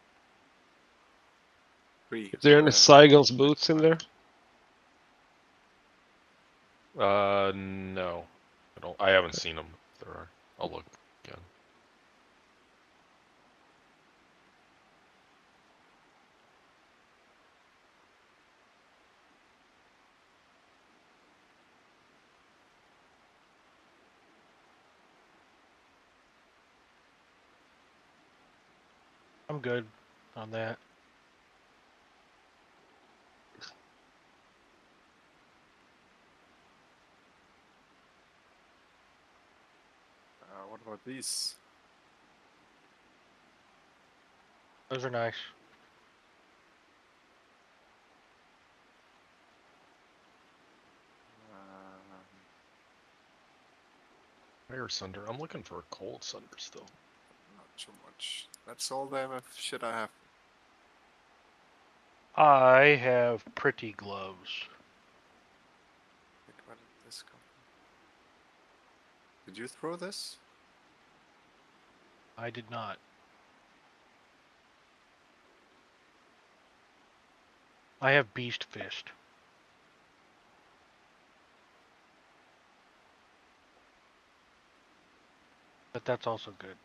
3. Is there any Seigel's boots in there? No. I haven't seen them. There are. I'll look again. I'm good on that. What about these? Those are nice. Fire Sunder. I'm looking for a Cold Sunder still. Not too much. That's all the MF shit I have. I have pretty gloves. Wait, where did this come from? Did you throw this? I did not. I have Beast Fist. But that's also good.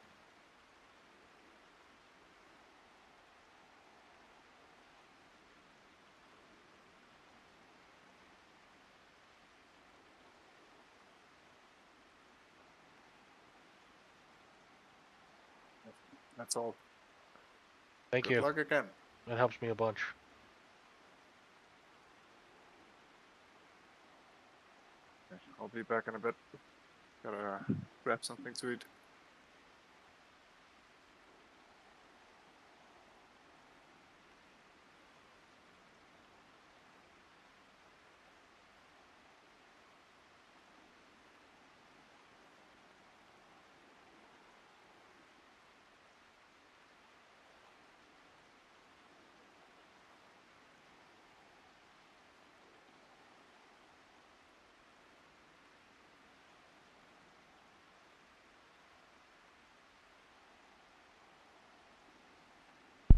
That's all. Thank Good you. luck again. That helps me a bunch. I'll be back in a bit. Gotta grab something to eat.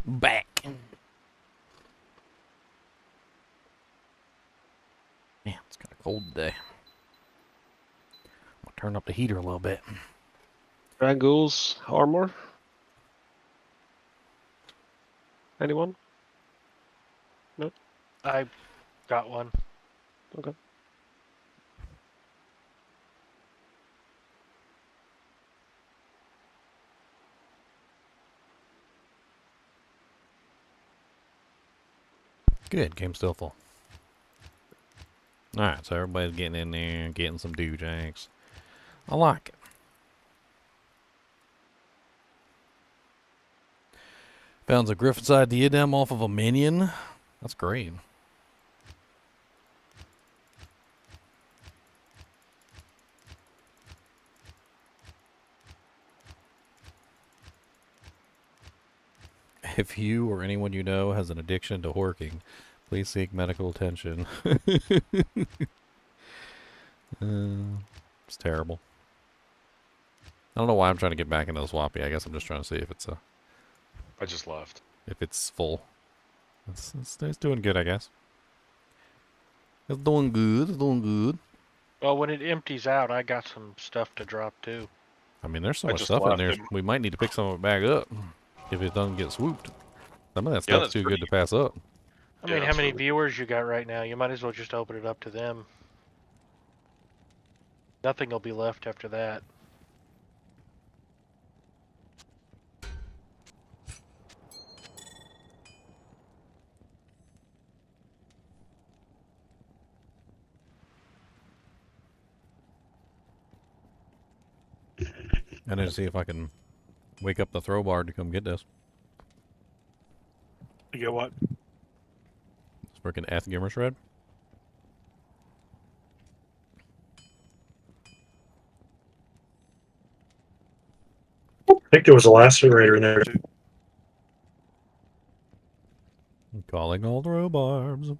Back. Man, it's kind of cold today. I'll turn up the heater a little bit. Dragul's armor? Anyone? No? I got one. Okay. Good, game's still full. Alright, so everybody's getting in there, getting some doojags. I like it. Found a Griffin's diadem off of a minion. That's great. If you or anyone you know has an addiction to horking, please seek medical attention. It's terrible. I don't know why I'm trying to get back into the swappy. I guess I'm just trying to see if it's I just left. if it's full. It's doing good, I guess. It's doing good. It's doing good. Well, when it empties out, I got some stuff to drop too. I mean, there's so I much just stuff in left there. it. We might need to pick some of it back up if it doesn't get swooped. Some of that Yeah, stuff's that's too pretty- good to pass up. I mean, Yeah, how many absolutely. viewers you got right now? You might as well just open it up to them. Nothing will be left after that. I need to see if I can wake up the throw bar to come get this. You get what? It's freaking Eth Gimmer Shred. I think there was a lacerator in there too. Calling all the rhubarbs.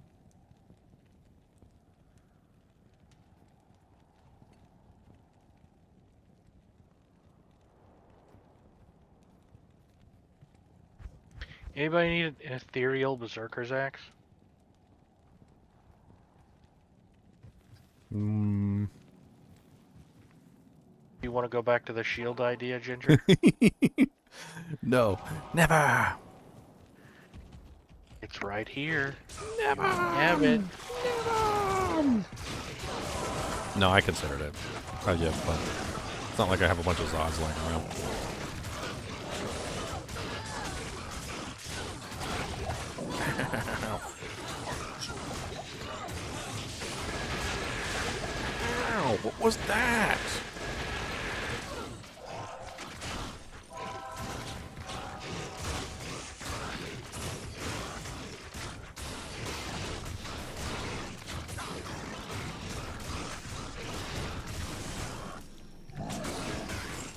Anybody need an ethereal berserker's axe? Mm. You want to go back to the shield idea, Ginger? No, never. It's right here. Never. Have it. No, I considered it. Yeah, but it's not like I have a bunch of Zods lying around. Ow, what was that?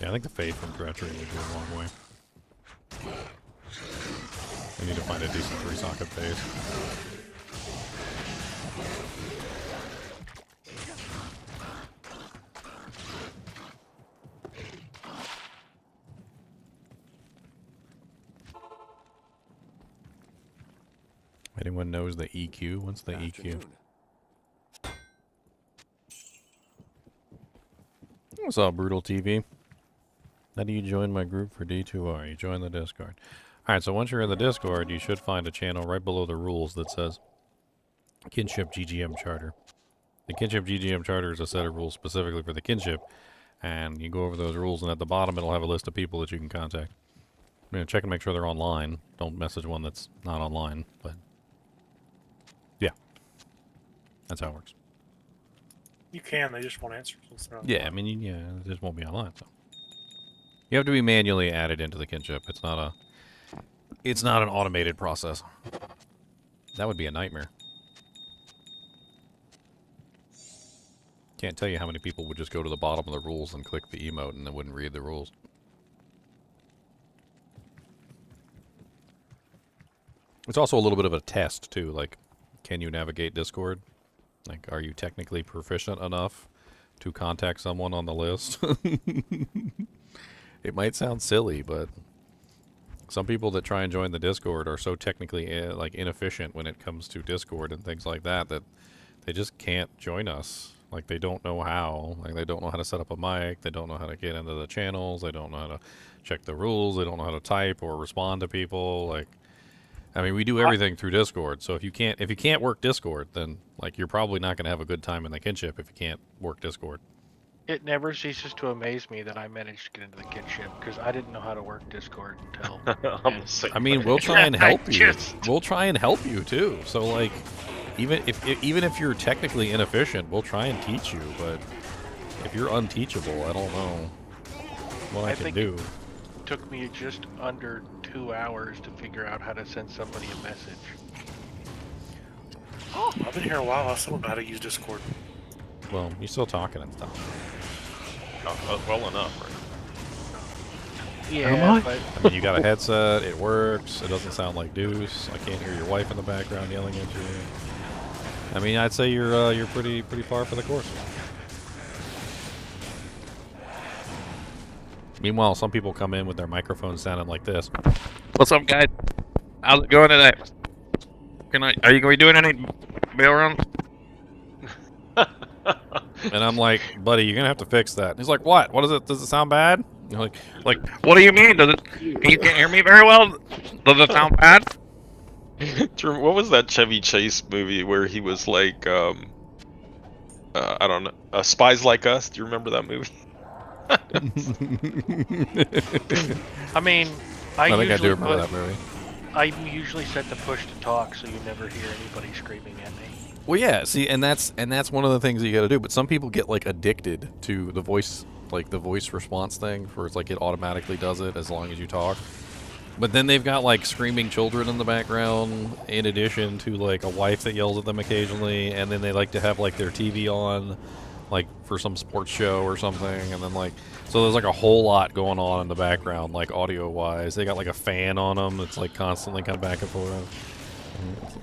Yeah, I think the fade from treachery would go a long way. I need to find a decent 3-socket phase. Anyone knows the EQ? What's the EQ? What's up, Brutal TV? How do you join my group for D2R? You join the Discord. Alright, so once you're in the Discord, you should find a channel right below the rules that says Kinship GGM Charter. The Kinship GGM Charter is a set of rules specifically for the Kinship, and you go over those rules, and at the bottom it'll have a list of people that you can contact. You know, check and make sure they're online. Don't message one that's not online, but yeah. That's how it works. You can. They just won't answer. Since they're Yeah, I mean, yeah, it just won't be online. So you have to be manually added into the kinship. It's not an automated process. That would be a nightmare. Can't tell you how many people would just go to the bottom of the rules and click the emote and they wouldn't read the rules. It's also a little bit of a test, too. Like, can you navigate Discord? Like, are you technically proficient enough to contact someone on the list? It might sound silly, but some people that try and join the Discord are so technically, like, inefficient when it comes to Discord and things like that, that they just can't join us. Like, they don't know how. Like, they don't know how to set up a mic. They don't know how to get into the channels. They don't know how to check the rules. They don't know how to type or respond to people. Like, I mean, we do everything through Discord. So if you can't work Discord, then, like, you're probably not going to have a good time in the kinship if you can't work Discord. It never ceases to amaze me that I managed to get into the kinship, because I didn't know how to work Discord until... I mean, we'll try and help you. We'll try and help you, too. So, like... Even if you're technically inefficient, we'll try and teach you, but if you're unteachable, I don't know what I can do. It took me just under 2 hours to figure out how to send somebody a message. Oh, I've been here a while. I still don't know how to use Discord. Well, you're still talking and stuff. Well enough, right? Yeah, but... I mean, you got a headset, it works, it doesn't sound like Deuce, I can't hear your wife in the background yelling at you. I mean, I'd say you're pretty far for the course. Meanwhile, some people come in with their microphones sounding like this. What's up, guys? How's it going today? Are you going to be doing any mail runs? And I'm like, buddy, you're gonna have to fix that. And he's like, what? What is it? Does it sound bad? You're like, what do you mean? You can't hear me very well? Does it sound bad? What was that Chevy Chase movie where he was like, I don't know, Spies Like Us? Do you remember that movie? I mean, I think I do remember that movie. I usually set the push to talk, so you never hear anybody screaming at me. Well, yeah. See, and that's one of the things you got to do. But some people get like addicted to the voice, like the voice response thing, where it's like it automatically does it as long as you talk. But then they've got like screaming children in the background, in addition to like a wife that yells at them occasionally, and then they like to have like their TV on, like for some sports show or something, and then like so there's like a whole lot going on in the background, like audio wise. They got like a fan on them that's like constantly kind of back and forth.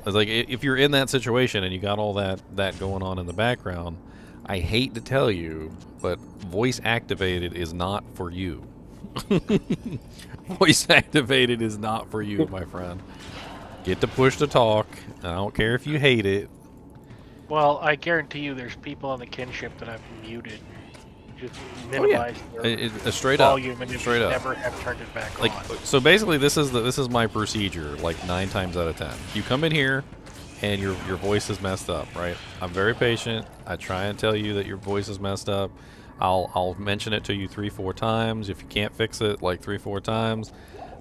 It's like if you're in that situation and you got all that going on in the background, I hate to tell you, but voice activated is not for you. Voice activated is not for you, my friend. Get to push to talk. I don't care if you hate it. Well, I guarantee you there's people on the kinship that I've muted. Just minimize their straight volume up. and Straight up. never have turned it back like, on. So basically this is my procedure, like 9 times out of 10. You come in here and your voice is messed up, right? I'm very patient. I try and tell you that your voice is messed up. I'll mention it to you 3-4 times. If you can't fix it like 3-4 times,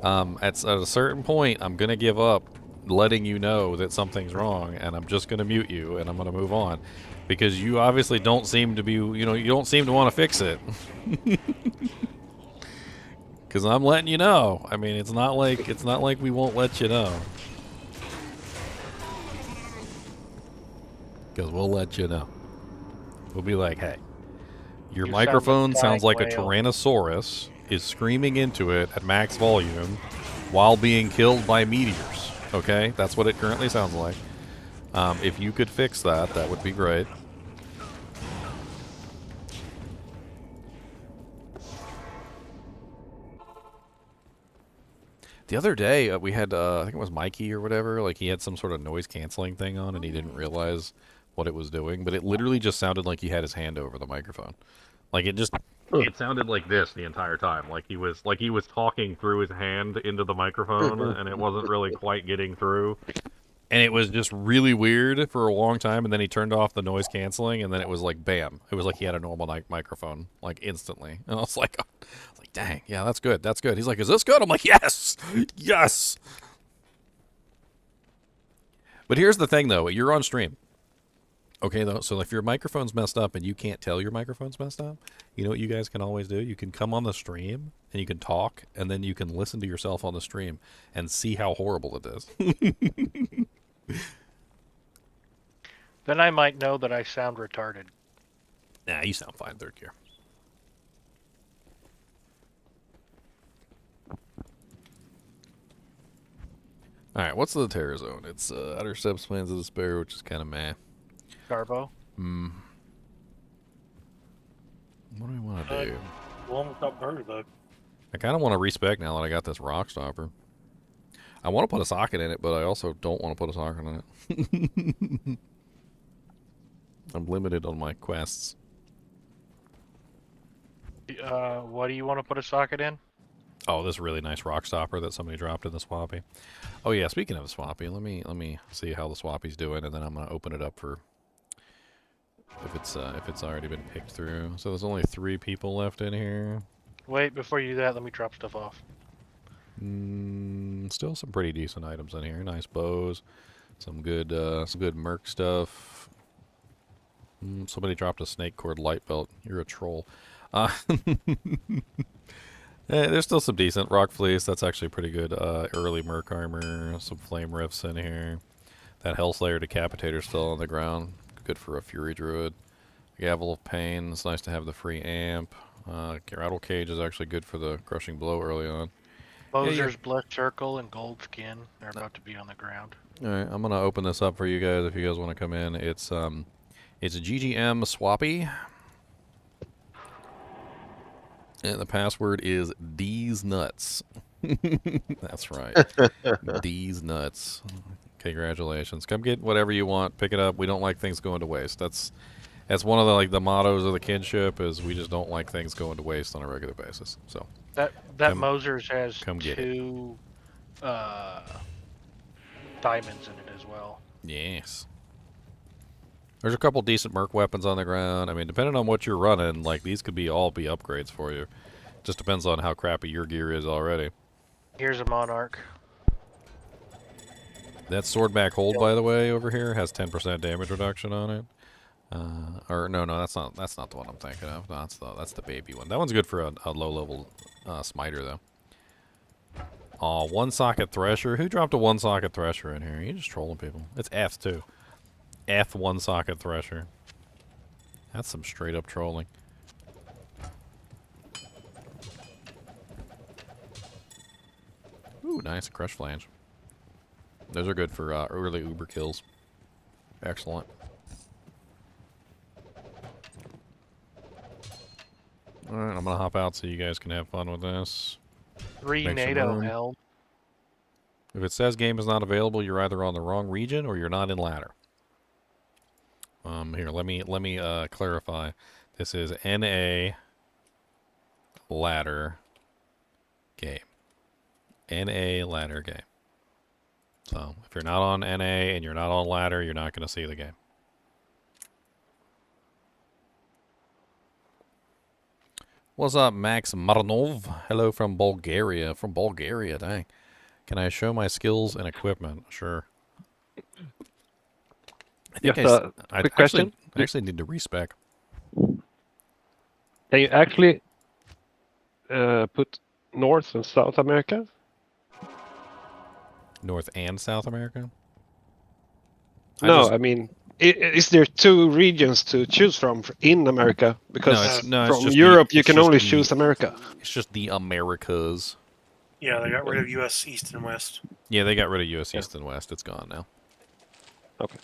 at a certain point I'm gonna give up letting you know that something's wrong, and I'm just gonna mute you and I'm gonna move on, because you obviously don't seem to be, you don't seem to want to fix it. Because I'm letting you know. I mean, it's not like we won't let you know. Because we'll let you know. We'll be like, hey, your microphone sounds like a Tyrannosaurus is screaming into it at max volume while being killed by meteors. Okay? That's what it currently sounds like. If you could fix that, that would be great. The other day, we had, I think it was Mikey or whatever, like he had some sort of noise canceling thing on and he didn't realize what it was doing, but it literally just sounded like he had his hand over the microphone. Like it sounded like this the entire time. Like he was talking through his hand into the microphone and it wasn't really quite getting through. And it was just really weird for a long time, and then he turned off the noise canceling, and then it was like, bam. It was like he had a normal microphone, like, instantly. And I was like, dang, yeah, that's good, that's good. He's like, is this good? I'm like, yes, yes. But here's the thing, though. You're on stream. Okay, though, so if your microphone's messed up and you can't tell your microphone's messed up, you know what you guys can always do? You can come on the stream and you can talk, and then you can listen to yourself on the stream and see how horrible it is. Then I might know that I sound retarded. Nah, you sound fine, third gear. Alright, what's the terror zone? It's Outer Steppes, Plains of Despair, which is kind of meh. Garbo? What do I want to do? One without burger, though. I kind of want to respec now that I got this rock stopper. I want to put a socket in it, but I also don't want to put a socket in it. I'm limited on my quests. What do you want to put a socket in? Oh, this really nice rock stopper that somebody dropped in the swappy. Oh yeah, speaking of the swappy, let me see how the swappy's doing, and then I'm gonna open it up for if it's already been picked through. So there's only 3 people left in here. Wait, before you do that, let me drop stuff off. Still some pretty decent items in here. Nice bows, some good merc stuff. Somebody dropped a snake cord light belt. You're a troll. There's still some decent rock fleece. That's actually pretty good. Early merc armor, some flame rifts in here. That Hellslayer Decapitator still on the ground. Good for a Fury Druid. Gavel of Pain. It's nice to have the free amp. Rattle Cage is actually good for the Crushing Blow early on. Moser's Blood Circle and Gold Skin. They're about to be on the ground. Alright, I'm gonna open this up for you guys if you guys want to come in. It's a GGM Swappy. And the password is D's Nuts. That's right. D's Nuts. Congratulations. Come get whatever you want. Pick it up. We don't like things going to waste. That's one of the mottos of the kinship is we just don't like things going to waste on a regular basis. So that Moser's has come get 2 diamonds in it as well. Yes. There's a couple decent merc weapons on the ground. I mean, depending on what you're running, like these could all be upgrades for you. Just depends on how crappy your gear is already. Here's a Monarch. That swordback hold, by the way, over here has 10% damage reduction on it. Or no, that's not the one I'm thinking of. No, that's the baby one. That one's good for a low level smiter though. Aw, 1-socket thresher. Who dropped a 1-socket thresher in here? You're just trolling people. It's F too. F 1-socket thresher. That's some straight up trolling. Ooh, nice crush flange. Those are good for early uber kills. Excellent. Alright, I'm gonna hop out so you guys can have fun with this. 3 Make some NATO room. held. If it says game is not available, you're either on the wrong region or you're not in ladder. Here, let me clarify. This is NA ladder game. NA ladder game. So, if you're not on NA and you're not on ladder, you're not going to see the game. What's up, Max Marnov? Hello from Bulgaria. From Bulgaria, dang. Can I show my skills and equipment? Sure. I think quick question. I actually need to respec. Can you actually put North and South America? North and South America? No, I mean, is there 2 regions to choose from in America? Because it's from Europe you can only choose America. It's just the Americas. Yeah, they got rid of U.S. East and West. Yeah, they got rid of U.S. East and West. It's gone now. Okay.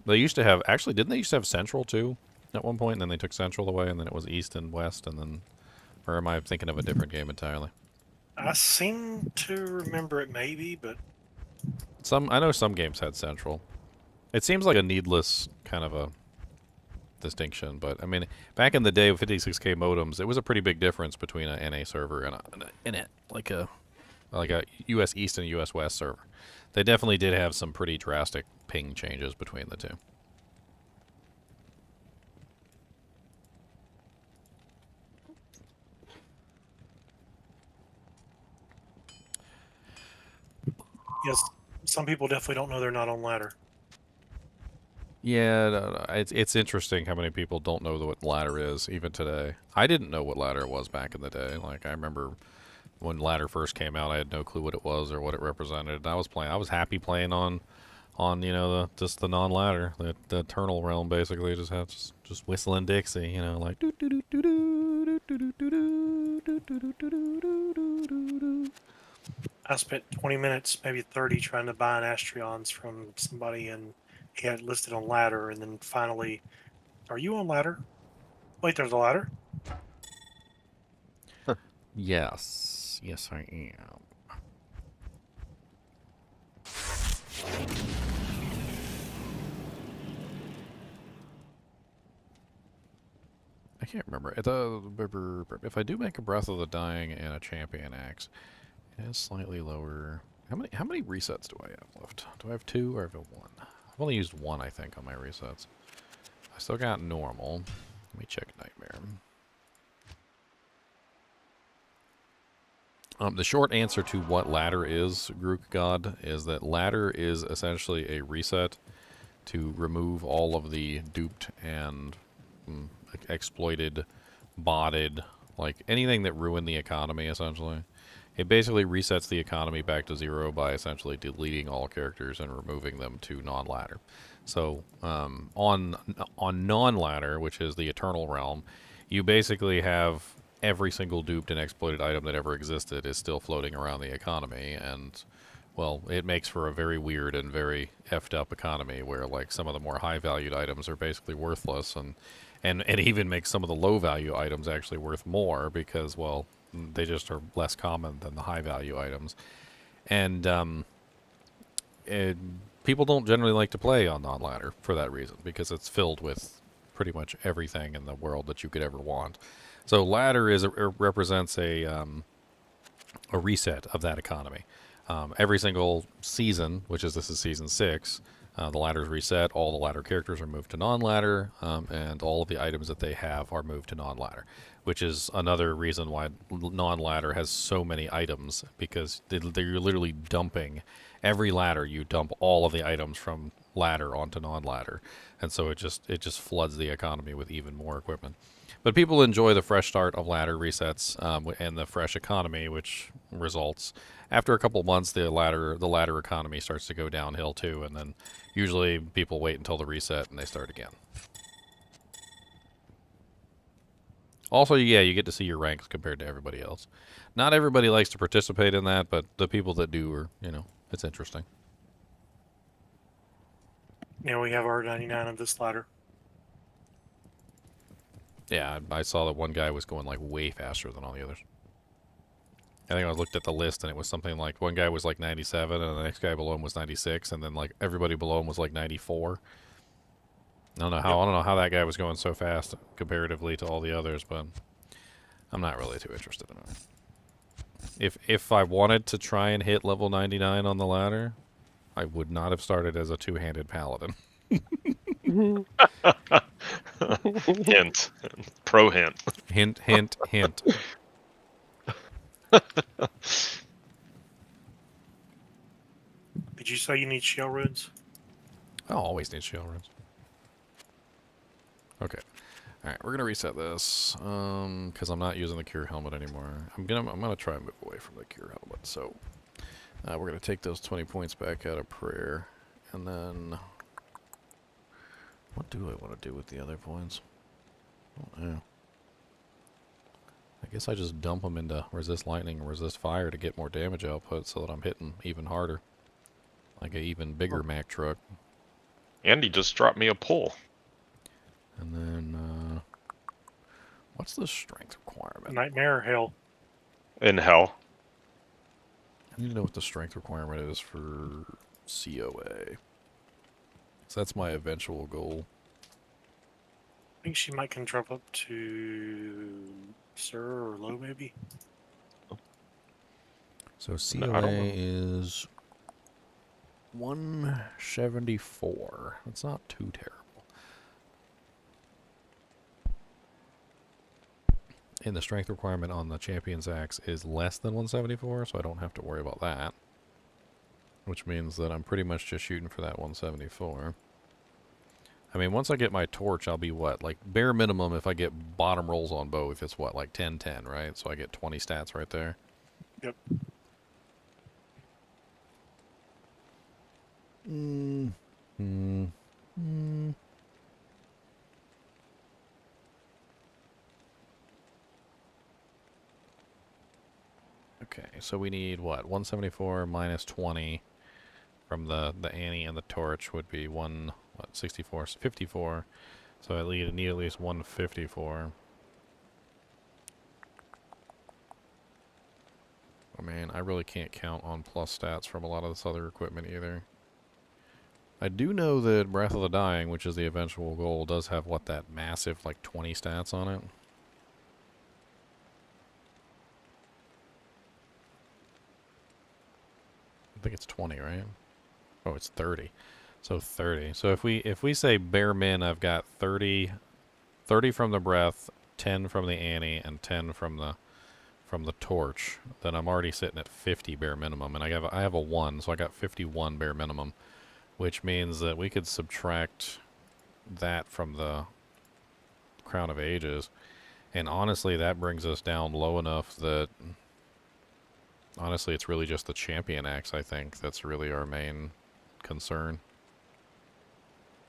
They used to have, actually, didn't they used to have Central too at one point? And then they took Central away, and then it was East and West, and then, or am I thinking of a different game entirely? I seem to remember it maybe, but I know some games had Central. It seems like a needless kind of a distinction, but I mean, back in the day with 56K modems, it was a pretty big difference between a NA server and a US East and a US West server. They definitely did have some pretty drastic ping changes between the two. yes, some people definitely don't know they're not on ladder. Yeah, it's interesting how many people don't know what ladder is even today. I didn't know what ladder was back in the day. Like I remember when ladder first came out, I had no clue what it was or what it represented. And I was happy playing on you know just the non-ladder, the eternal realm basically. Just whistling Dixie, you know, like. I spent 20 minutes, maybe 30, trying to buy an Astrions from somebody, and he had it listed on ladder, and then finally, are you on ladder? Wait, there's a ladder? Yes, yes I am. I can't remember. If I do make a Breath of the Dying and a Champion Axe, it is slightly lower. How many resets do I have left? Do I have 2 or have I have 1? I've only used 1, I think, on my resets. I still got normal. Let me check Nightmare. The short answer to what ladder is, Grook God, is that ladder is essentially a reset to remove all of the duped and exploited, botted, like anything that ruined the economy, essentially. It basically resets the economy back to 0 by essentially deleting all characters and removing them to non-ladder. So on non-ladder, which is the Eternal Realm, you basically have every single duped and exploited item that ever existed is still floating around the economy, and well, it makes for a very weird and very effed up economy where like some of the more high valued items are basically worthless, and it even makes some of the low value items actually worth more because, well, they just are less common than the high value items. And people don't generally like to play on non-ladder for that reason, because it's filled with pretty much everything in the world that you could ever want. So ladder represents a reset of that economy. Every single season, this is season 6, the ladder's reset, all the ladder characters are moved to non-ladder, and all of the items that they have are moved to non-ladder, which is another reason why non-ladder has so many items, because they're literally dumping every ladder. You dump all of the items from ladder onto non-ladder, and so it just floods the economy with even more equipment. But people enjoy the fresh start of ladder resets and the fresh economy, which results after a couple months the ladder economy starts to go downhill too, and then usually people wait until the reset and they start again. Also, yeah, you get to see your ranks compared to everybody else. Not everybody likes to participate in that, but the people that do are, it's interesting. Yeah, we have our 99 of this ladder. Yeah, I saw that one guy was going like way faster than all the others. I think I looked at the list and it was something like one guy was like 97 and the next guy below him was 96, and then like everybody below him was like 94. I don't know how that guy was going so fast comparatively to all the others, but I'm not really too interested in it. If I wanted to try and hit level 99 on the ladder, I would not have started as a two-handed paladin. Hint. Pro hint. Hint, hint, hint. Did you say you need shell runes? I'll always need shell runes. Okay. Alright, we're gonna reset this. Because I'm not using the cure helmet anymore. I'm gonna try and move away from the cure helmet, so we're gonna take those 20 points back out of prayer. And then what do I want to do with the other points? I don't know. I guess I just dump them into resist lightning and resist fire to get more damage output so that I'm hitting even harder. Like an even bigger Mack truck. Andy just dropped me a pull. And then, what's the strength requirement? Nightmare or hell? In hell. I need to know what the strength requirement is for COA. So that's my eventual goal. I think she can drop up to Sir or Low, maybe. So COA is 174. That's not too terrible. And the strength requirement on the Champion's Axe is less than 174, so I don't have to worry about that. Which means that I'm pretty much just shooting for that 174. I mean, once I get my torch, I'll be what? Like, bare minimum, if I get bottom rolls on both, it's what? Like 10-10, right? So I get 20 stats right there. Yep. Okay, so we need what? 174 minus 20 from the Annie and the torch would be 64, 54. So I need at least 154. I mean, I really can't count on plus stats from a lot of this other equipment either. I do know that Breath of the Dying, which is the eventual goal, does have, what, that massive, like, 20 stats on it. I think it's 20, right? Oh, it's 30. So 30. So if we say bare min, I've got 30 from the breath, 10 from the Annie, and 10 from the torch, then I'm already sitting at 50 bare minimum, and I have a 1, so I got 51 bare minimum, which means that we could subtract that from the Crown of Ages, and honestly that brings us down low enough that honestly it's really just the champion axe, I think, that's really our main concern.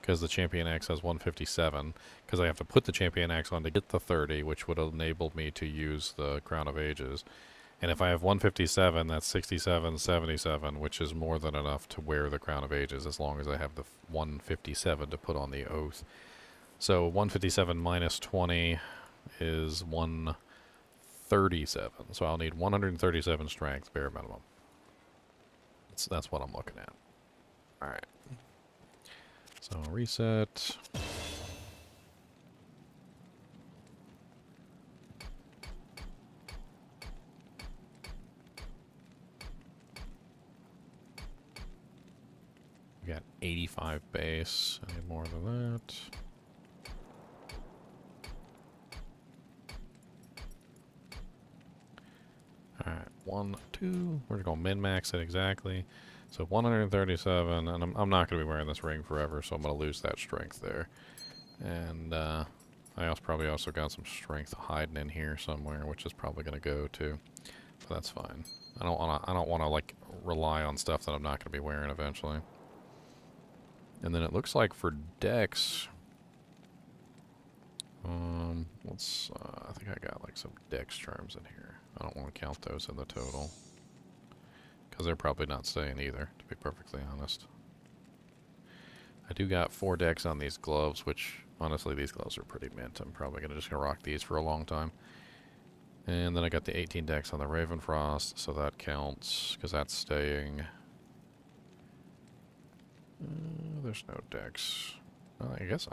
Because the champion axe has 157, because I have to put the champion axe on to get the 30, which would enable me to use the Crown of Ages. And if I have 157, that's 67, 77, which is more than enough to wear the Crown of Ages, as long as I have the 157 to put on the oath. So 157 minus 20 is 137. So I'll need 137 strength, bare minimum. That's what I'm looking at. Alright. So reset. We got 85 base. I need more than that. Alright, 1, 2. We're going to min-max it exactly. So 137, and I'm not going to be wearing this ring forever, so I'm going to lose that strength there. And I probably also got some strength hiding in here somewhere, which is probably going to go too. But that's fine. I don't want to like rely on stuff that I'm not going to be wearing eventually. And then it looks like for dex, I think I got like some dex charms in here. I don't want to count those in the total. Because they're probably not staying either, to be perfectly honest. I do got 4 decks on these gloves, which, honestly, these gloves are pretty mint. I'm probably just going to rock these for a long time. And then I got the 18 decks on the Ravenfrost, so that counts, because that's staying. There's no decks. I guess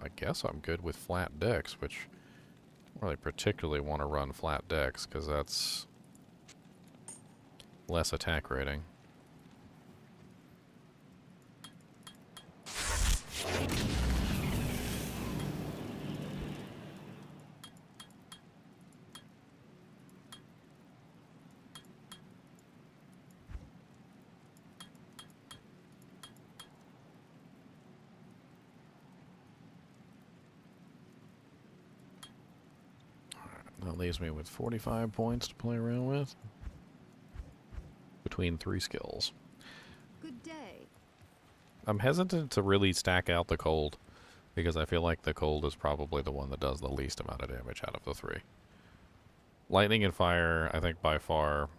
I'm good with flat decks, which I don't really particularly want to run flat decks, because that's less attack rating. That leaves me with 45 points to play around with. Between 3 skills. Good day. I'm hesitant to really stack out the cold, because I feel like the cold is probably the one that does the least amount of damage out of the 3. Lightning and fire, I think by far,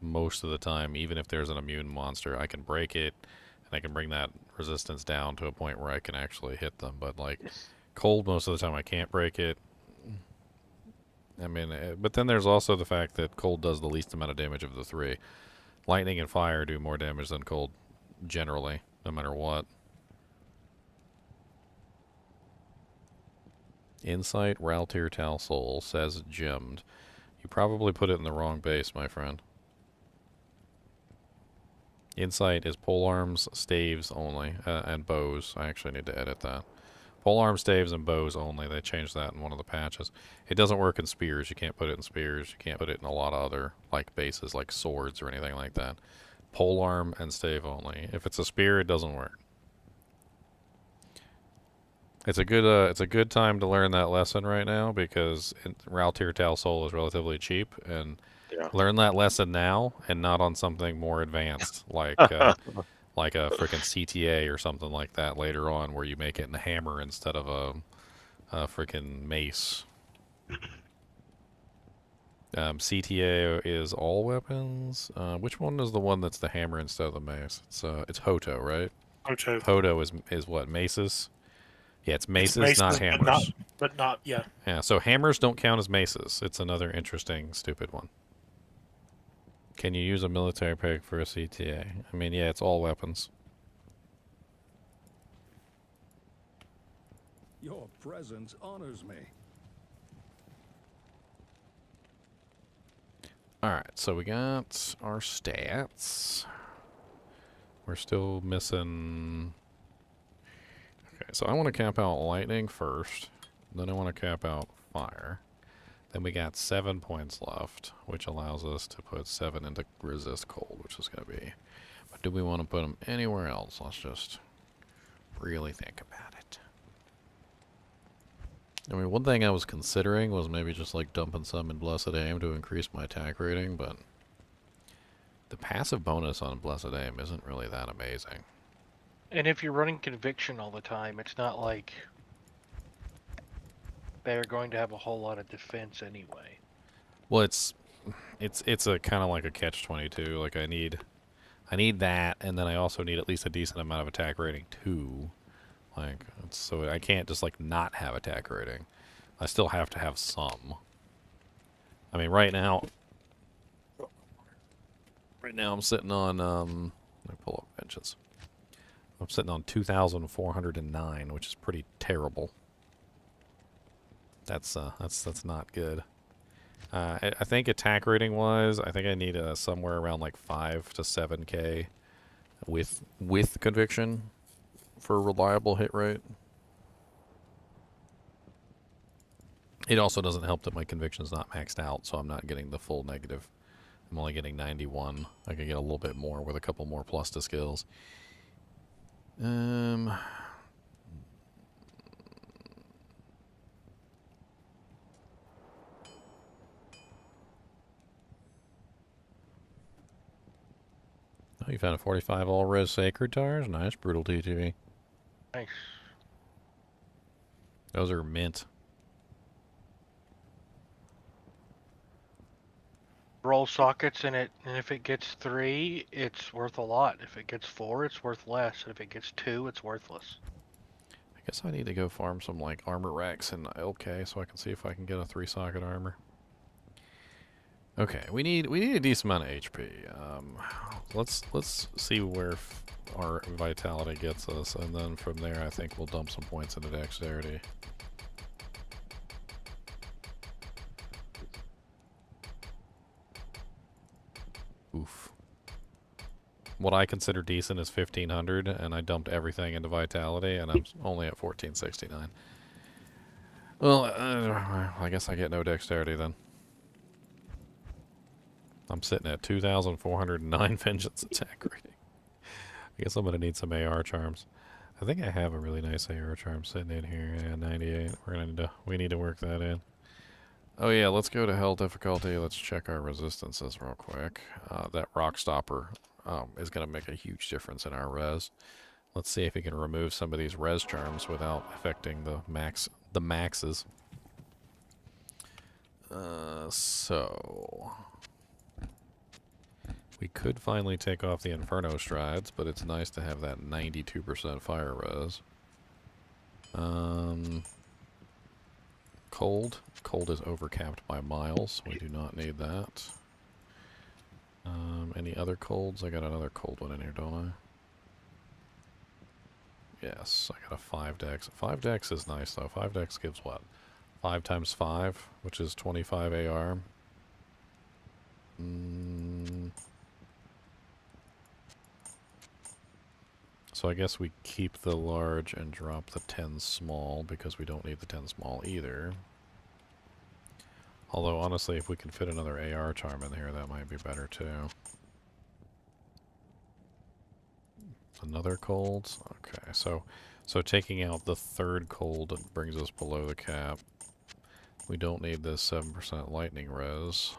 most of the time, even if there's an immune monster, I can break it, and I can bring that resistance down to a point where I can actually hit them. But like, cold, most of the time I can't break it. I mean, but then there's also the fact that cold does the least amount of damage of the 3. Lightning and fire do more damage than cold, generally, no matter what. Insight, Raltier Tal Soul, says gemmed. You probably put it in the wrong base, my friend. Insight is polearms, staves only, and bows. I actually need to edit that. Polearm, staves, and bows only. They changed that in one of the patches. It doesn't work in spears. You can't put it in spears. You can't put it in a lot of other like bases, like swords or anything like that. Polearm and stave only. If it's a spear, it doesn't work. It's a good time to learn that lesson right now because Raltir Tal Sol is relatively cheap, and Yeah. learn that lesson now and not on something more advanced like like a freaking CTA or something like that later on, where you make it in a hammer instead of a freaking mace. CTA is all weapons. Which one is the one that's the hammer instead of the mace? It's Hoto, right? Hoto. Hoto is what, maces? Yeah, it's maces, Maces, not hammers. But not, yeah. Yeah, so hammers don't count as maces. It's another interesting, stupid one. Can you use a military pick for a CTA? I mean, yeah, it's all weapons. Your presence honors me. Alright, so we got our stats. We're still missing... Okay, so I want to cap out lightning first. Then I want to cap out fire. Then we got 7 points left, which allows us to put 7 into resist cold, which is going to be... But do we want to put them anywhere else? Let's just really think about it. I mean, one thing I was considering was maybe just like dumping some in Blessed Aim to increase my attack rating, but the passive bonus on Blessed Aim isn't really that amazing. And if you're running Conviction all the time, it's not like they're going to have a whole lot of defense anyway. Well, it's a kind of like a catch-22. Like I need that, and then I also need at least a decent amount of attack rating too. Like so I can't just like not have attack rating. I still have to have some. I mean, right now I'm sitting on let me pull up Vengeance. I'm sitting on 2,409, which is pretty terrible. That's not good. I think attack rating wise, I think I need somewhere around like 5 to 7k with conviction for a reliable hit rate. It also doesn't help that my conviction's not maxed out, so I'm not getting the full negative. I'm only getting 91. I could get a little bit more with a couple more plus to skills. Oh, you found a 45 all-res Sacred Tars? Nice. Brutal TTV. Nice. Those are mint. Roll sockets in it, and if it gets 3, it's worth a lot. If it gets 4, it's worth less. And if it gets 2, it's worthless. I guess I need to go farm some like armor racks in LK so I can see if I can get a 3-socket armor. Okay, we need a decent amount of HP. Let's see where our vitality gets us, and then from there I think we'll dump some points into dexterity. Oof. What I consider decent is 1,500, and I dumped everything into vitality, and I'm only at 1,469. Well, I guess I get no dexterity then. I'm sitting at 2,409 vengeance attack rating. I guess I'm gonna need some AR charms. I think I have a really nice AR charm sitting in here. Yeah, 98. We need to work that in. Oh yeah, let's go to hell difficulty. Let's check our resistances real quick. That rock stopper is gonna make a huge difference in our res. Let's see if we can remove some of these res charms without affecting the maxes. So we could finally take off the Inferno Strides, but it's nice to have that 92% fire res. Cold. Cold is overcapped by miles. We do not need that. Any other colds? I got another cold one in here, don't I? Yes, I got a 5 dex. 5 dex is nice, though. 5 dex gives what? 5 times 5, which is 25 AR. So I guess we keep the large and drop the 10 small, because we don't need the 10 small either. Although, honestly, if we can fit another AR charm in here, that might be better, too. Another cold? Okay, so taking out the third cold brings us below the cap. We don't need this 7% lightning res.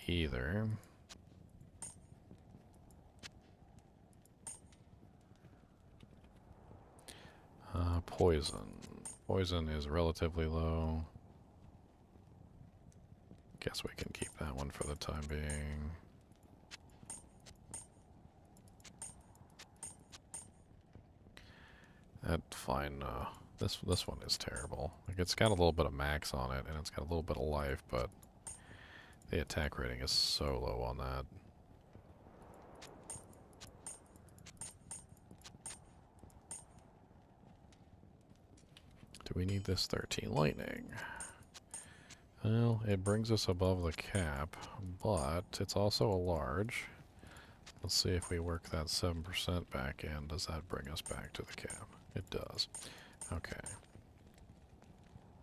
Either. Poison. Poison is relatively low. Guess we can keep that one for the time being. That's fine. This one is terrible. Like, it's got a little bit of max on it, and it's got a little bit of life, but the attack rating is so low on that. Do we need this 13 lightning? Well, it brings us above the cap, but it's also a large. Let's see if we work that 7% back in. Does that bring us back to the cap? It does. Okay.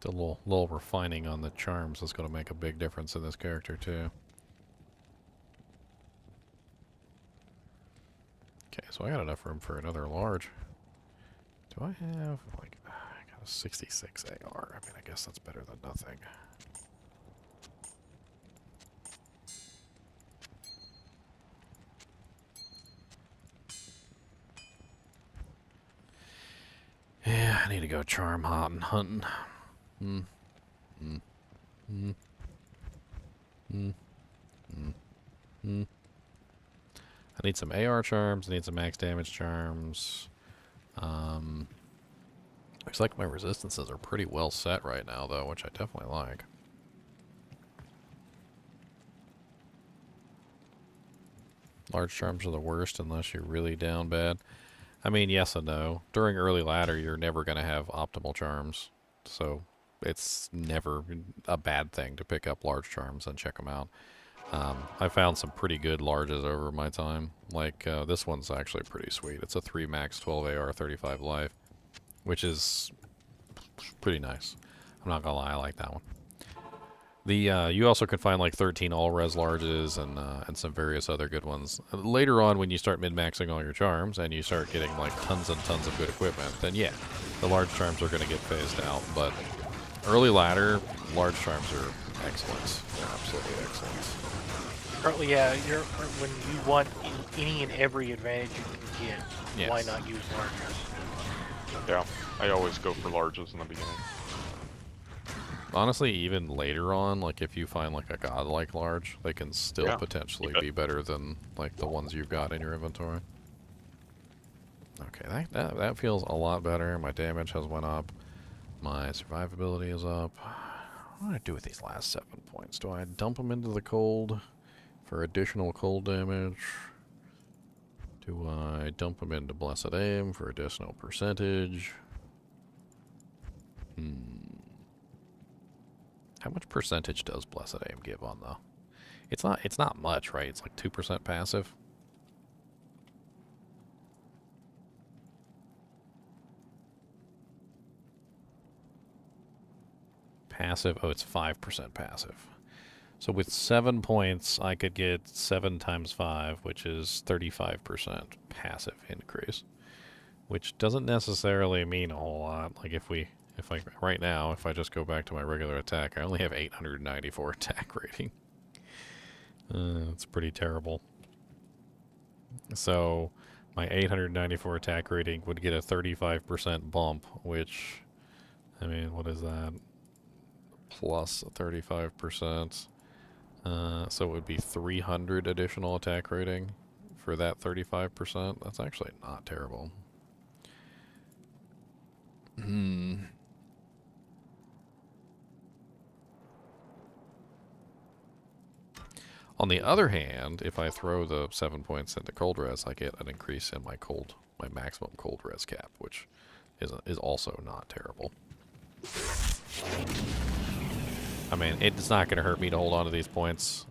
The little refining on the charms is going to make a big difference in this character, too. Okay, so I got enough room for another large. Do I have, like, I got a 66 AR. I mean, I guess that's better than nothing. Yeah, I need to go charm hunting. I need some AR charms, I need some max damage charms. Looks like my resistances are pretty well set right now, though, which I definitely like. Large charms are the worst unless you're really down bad. I mean, yes and no. During early ladder, you're never going to have optimal charms, so it's never a bad thing to pick up large charms and check them out. I found some pretty good larges over my time. Like, this one's actually pretty sweet. It's a 3 max, 12 AR, 35 life, which is pretty nice. I'm not gonna lie, I like that one. The you also can find like 13 all-res larges and some various other good ones. Later on, when you start min-maxing all your charms and you start getting like tons and tons of good equipment, then yeah, the large charms are going to get phased out. But early ladder, large charms are excellent. They're absolutely excellent. Currently, yeah, when you want any and every advantage you can get, Yes. why not use larges? Yeah, I always go for larges in the beginning. Honestly, even later on, like if you find like a godlike large, they can still potentially be better than like the ones you've got in your inventory. Okay, that feels a lot better. My damage has went up. My survivability is up. What do I do with these last 7 points? Do I dump them into the cold for additional cold damage? Do I dump them into Blessed Aim for additional percentage? How much percentage does Blessed Aim give on though? It's not much, right? It's like 2% passive. Passive, oh, it's 5% passive. So with 7 points, I could get 7 times 5, which is 35% passive increase. Which doesn't necessarily mean a whole lot. Like right now, if I just go back to my regular attack, I only have 894 attack rating. It's pretty terrible. So my 894 attack rating would get a 35% bump, which, I mean, what is that? Plus 35%. So it would be 300 additional attack rating for that 35%. That's actually not terrible. On the other hand, if I throw the 7 points into cold res, I get an increase in my maximum cold res cap, which is also not terrible. I mean, it's not going to hurt me to hold on to these points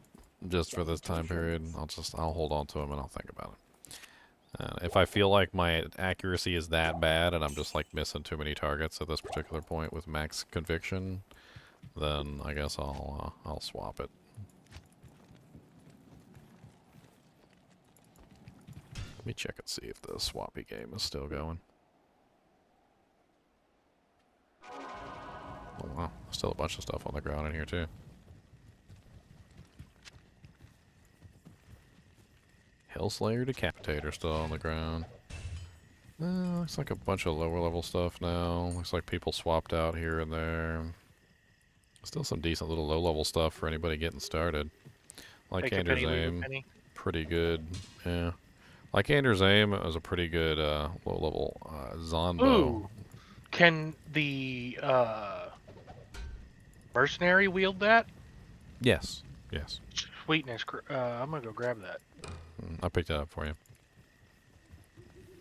just for this time period. I'll hold on to them and I'll think about it. If I feel like my accuracy is that bad and I'm just like missing too many targets at this particular point with max conviction, then I guess I'll swap it. me check and see if the swappy game is still going. Oh wow, still a bunch of stuff on the ground in here too. Hellslayer Decapitator still on the ground. Looks like a bunch of lower level stuff now. Looks like people swapped out here and there. Still some decent little low level stuff for anybody getting started. Like Andrew's Aim, pretty good. Yeah. Like Andrew's Aim is a pretty good low level Zonbo. Ooh. Can the mercenary wield that? Yes. Yes. Sweetness. I'm gonna go grab that. I picked that up for you.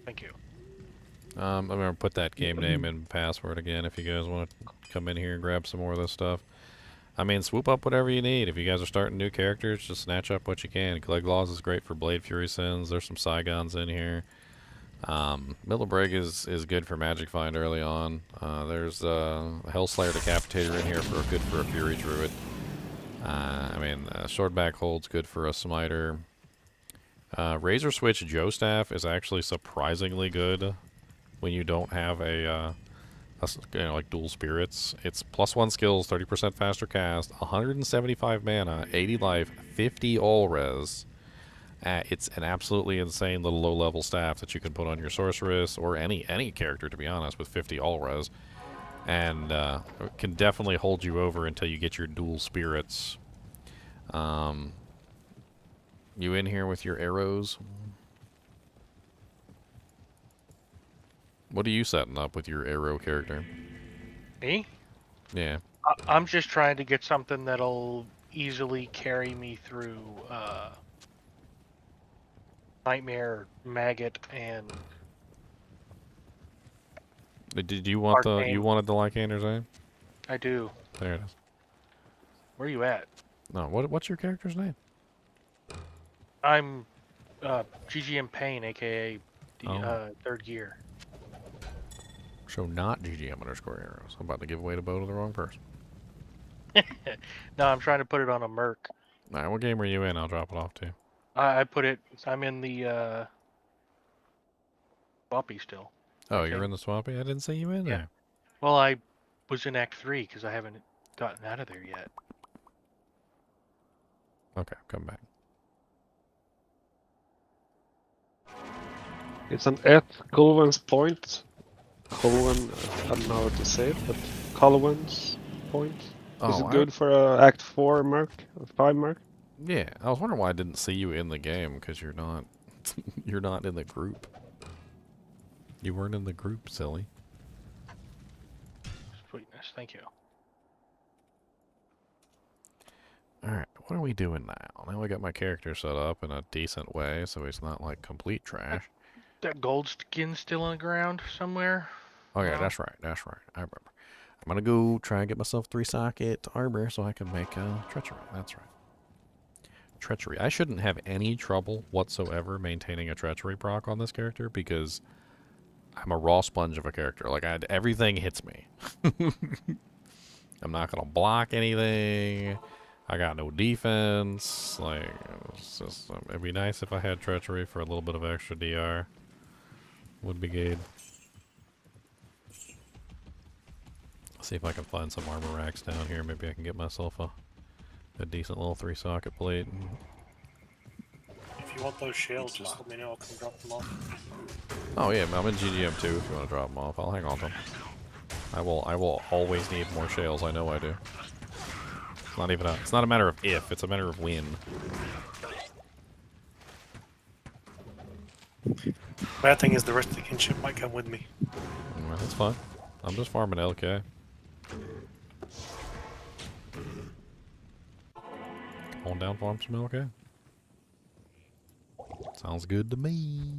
Thank you. I'm gonna put that game name and password again if you guys want to come in here and grab some more of this stuff. I mean, swoop up whatever you need. If you guys are starting new characters, just snatch up what you can. Gleglaws is great for Blade Fury Sins. There's some Saigons in here. Millebrig is good for Magic Find early on. There's Hellslayer Decapitator in here for a Fury Druid. I mean, Swordback Hold's good for a Smiter. Razor Switch Joe Staff is actually surprisingly good when you don't have like dual spirits. It's +1 skills, 30% faster cast, 175 mana, 80 life, 50 all res. It's an absolutely insane little low-level staff that you can put on your sorceress or any character, to be honest, with 50 all res, and can definitely hold you over until you get your dual spirits. You in here with your arrows? What are you setting up with your arrow character? Me? Yeah. I'm just trying to get something that'll easily carry me through Nightmare, Maggot, and... Did you want Arcane. you wanted the Lycander's Aim? I do. There it is. Where are you at? No, what's your character's name? I'm GGM Pain, aka Third Gear. So not GGM_arrows. I'm about to give away the bow to the wrong person. No, I'm trying to put it on a Merc. Alright, what game are you in? I'll drop it off to you. I put it... I'm in the Swappy still. Oh, you're in the Swappy? I didn't see you in there. Well, I was in Act 3 because I haven't gotten out of there yet. Okay, come back. It's an at Colwyn's Point. Colwyn, I don't know how to say it, but Colwyn's Point. Is it good for a Act 4 mark? A 5 mark? Yeah, I was wondering why I didn't see you in the game, because you're not you're not in the group. You weren't in the group, silly. Sweetness, thank you. Alright, what are we doing now? Now I got my character set up in a decent way, so he's not like complete trash. That gold skin's still on the ground somewhere? Oh yeah, that's right, I remember. I'm gonna go try and get myself 3-socket armor so I can make treachery. That's right. Treachery. I shouldn't have any trouble whatsoever maintaining a treachery proc on this character because I'm a raw sponge of a character. Like, everything hits me. I'm not gonna block anything. I got no defense. Like, it's just, it'd be nice if I had treachery for a little bit of extra DR. Would be good. See if I can find some armor racks down here. Maybe I can get myself a decent little 3-socket plate. If you want those shells, just let me know. I'll come drop them off. Oh yeah, I'm in GGM too. If you want to drop them off, I'll hang on to them. I will always need more shells. I know I do. It's not even it's not a matter of if. It's a matter of when. Bad thing is the rest of the kinship might come with me. Well, that's fine. I'm just farming LK. Come on down, farm some LK. Sounds good to me.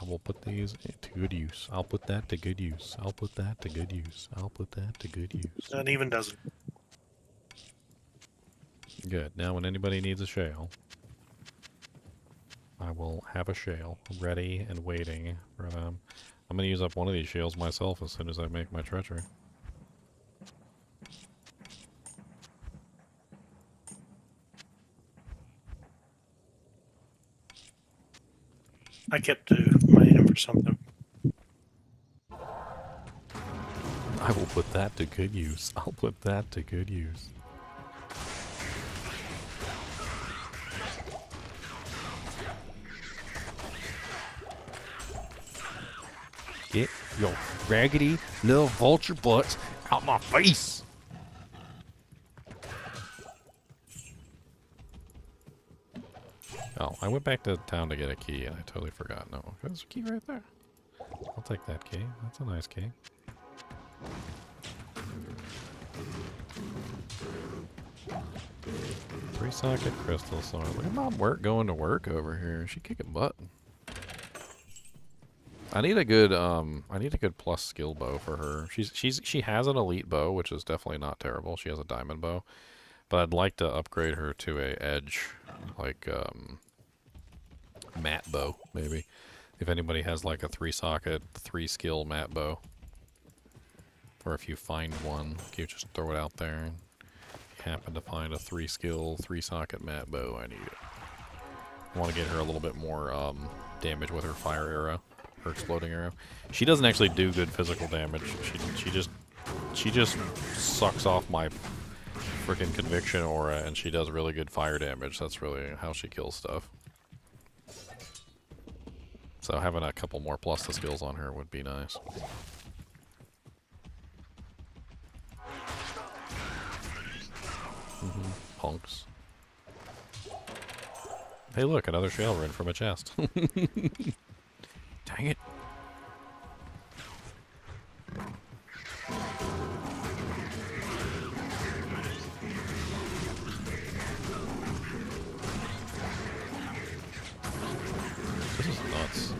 I will put these to good use. I'll put that to good use. I'll put that to good use. I'll put that to good use. An even dozen. Good. Now when anybody needs a shale, I will have a shale ready and waiting for them. I'm going to use up one of these shales myself as soon as I make my treachery. I kept 2. I need them for something. I will put that to good use. I'll put that to good use. Get your raggedy little vulture butts out my face! Oh, I went back to town to get a key and I totally forgot. No, there's a key right there. I'll take that key. That's a nice key. Three-socket crystal sword. Look at Mom going to work over here. She kicking butt. I need a good plus skill bow for her. She has an elite bow, which is definitely not terrible. She has a diamond bow, but I'd like to upgrade her to a edge, like matte bow maybe. If anybody has like a 3-socket, 3-skill matte bow, or if you find one, you just throw it out there. And you happen to find a 3-skill, 3-socket matte bow, I need it. I want to get her a little bit more damage with her fire arrow. Her exploding arrow. She doesn't actually do good physical damage. She just sucks off my freaking conviction aura, and she does really good fire damage. That's really how she kills stuff. So having a couple more plus the skills on her would be nice. Punks. Hey, look, another shell rune from a chest. Dang it. This is nuts.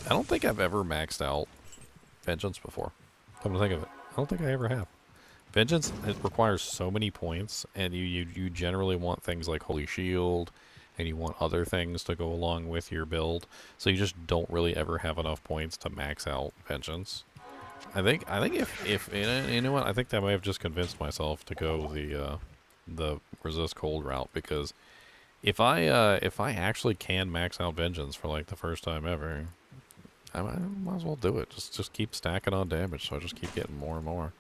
I don't think I've ever maxed out Vengeance before. Come to think of it. I don't think I ever have. Vengeance, it requires so many points, and you generally want things like Holy Shield, and you want other things to go along with your build, so you just don't really ever have enough points to max out Vengeance. I think if you know what, I think I may have just convinced myself to go the resist cold route, because if I actually can max out Vengeance for like the first time ever, I might as well do it. Just keep stacking on damage, so I just keep getting more and more.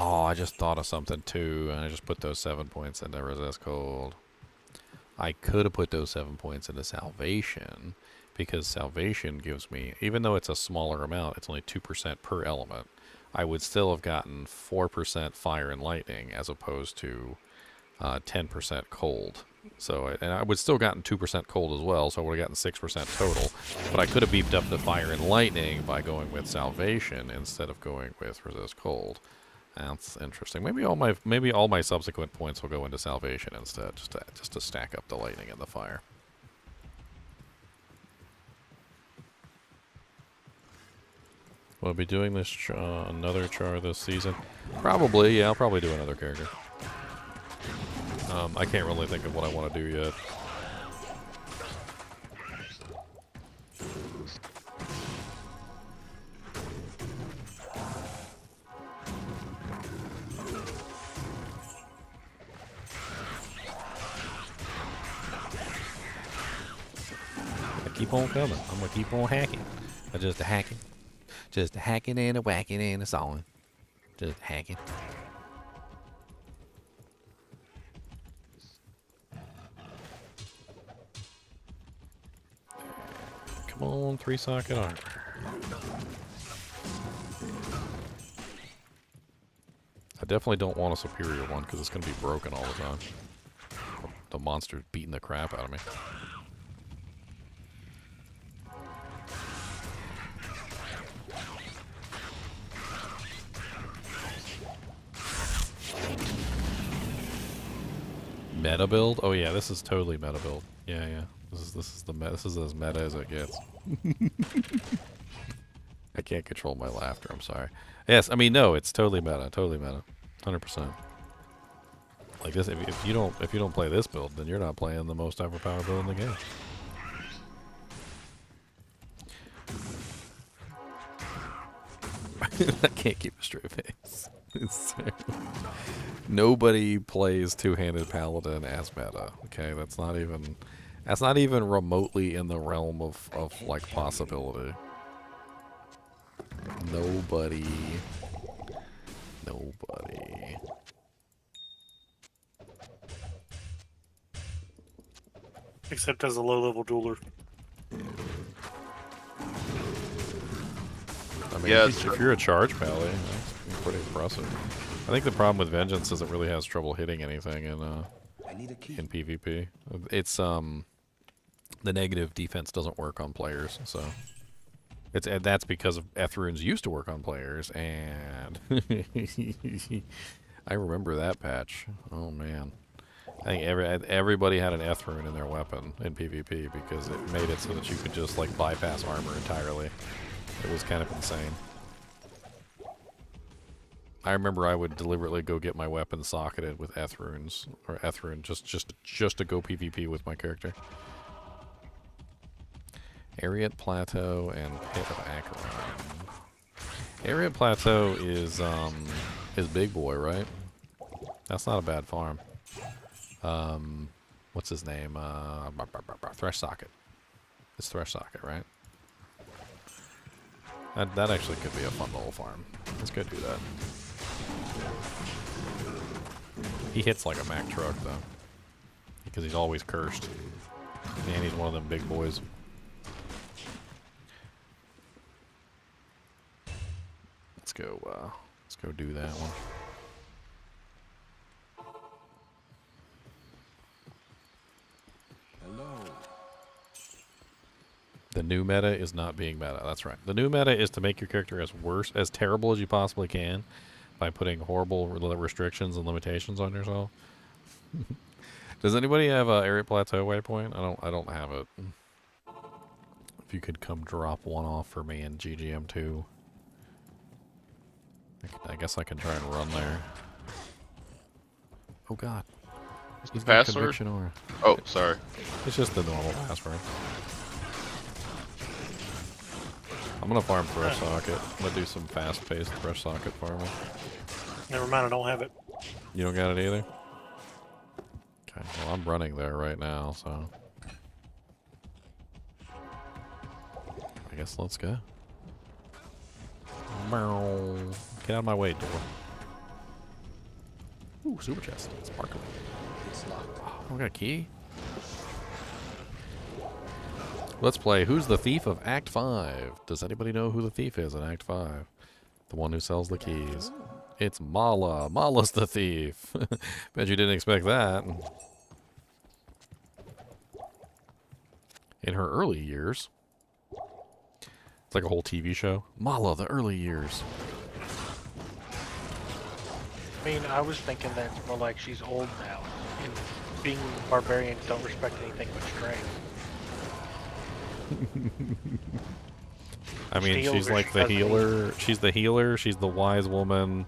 Oh, I just thought of something too, and I just put those 7 points into resist cold. I could have put those 7 points into salvation, because salvation gives me, even though it's a smaller amount, it's only 2% per element, I would still have gotten 4% fire and lightning as opposed to 10% cold. So, and I would still gotten 2% cold as well, so I would have gotten 6% total. But I could have beefed up the fire and lightning by going with salvation instead of going with resist cold. That's interesting. Maybe all my subsequent points will go into salvation instead, just to stack up the lightning and the fire. Will I be doing this another char this season? Probably, yeah. I'll probably do another character. I can't really think of what I want to do yet. Keep on coming. I'm gonna keep on hacking. Just a hacking and a whacking and a sawing. Just hacking. Come on, 3-socket armor. I definitely don't want a superior one because it's gonna be broken all the time. The monster's beating the crap out of me. Meta build? Oh yeah, this is totally meta build. Yeah, yeah. This is as meta as it gets. I can't control my laughter. I'm sorry. Yes, I mean no, it's totally meta. Totally meta. 100%. Like this, if you don't play this build, then you're not playing the most overpowered build in the game. I can't keep a straight face. Nobody plays two-handed paladin as meta. Okay, that's not even remotely in the realm of like possibility. Nobody. Except as a low-level dueler. I mean, if you're a charge pally, that's pretty impressive. I think the problem with Vengeance is it really has trouble hitting anything in PvP. It's the negative defense doesn't work on players, so that's because of F-runes used to work on players, and I remember that patch. Oh man. I think everybody had an F-rune in their weapon in PvP because it made it so that you could just like bypass armor entirely. It was kind of insane. I remember I would deliberately go get my weapon socketed with F-runes or F-rune just to go PvP with my character. Ariat Plateau and Pit of Acheron. Ariat Plateau is Big Boy, right? That's not a bad farm. What's his name? Thresh Socket. It's Thresh Socket, right? That actually could be a fun little farm. Let's go do that. He hits like a Mack truck, though. Because he's always cursed. And he's one of them big boys. Let's go do that one. The new meta is not being meta. That's right. The new meta is to make your character as terrible as you possibly can by putting horrible restrictions and limitations on yourself. Does anybody have a Ariat Plateau waypoint? I don't have it. If you could come drop one off for me in GGM2. I guess I can try and run there. Oh god. He's got conviction aura. Oh, sorry. It's just the normal password. I'm gonna farm Thresh Socket. I'm gonna do some fast-paced Thresh Socket farming. Never mind, I don't have it. You don't got it either? Okay, well I'm running there right now, so... I guess let's go. Get out of my way, door. Ooh, super chest. Sparkling. It's locked. Oh, we got a key? Let's play Who's the Thief of Act 5. Does anybody know who the thief is in Act 5? The one who sells the keys. It's Mala. Mala's the thief. Bet you didn't expect that. In her early years. It's like a whole TV show. Mala, the early years. I mean, I was thinking that it's more like she's old now. And being barbarians don't respect anything but strength. I mean, she's like the healer. She's the healer. She's the wise woman.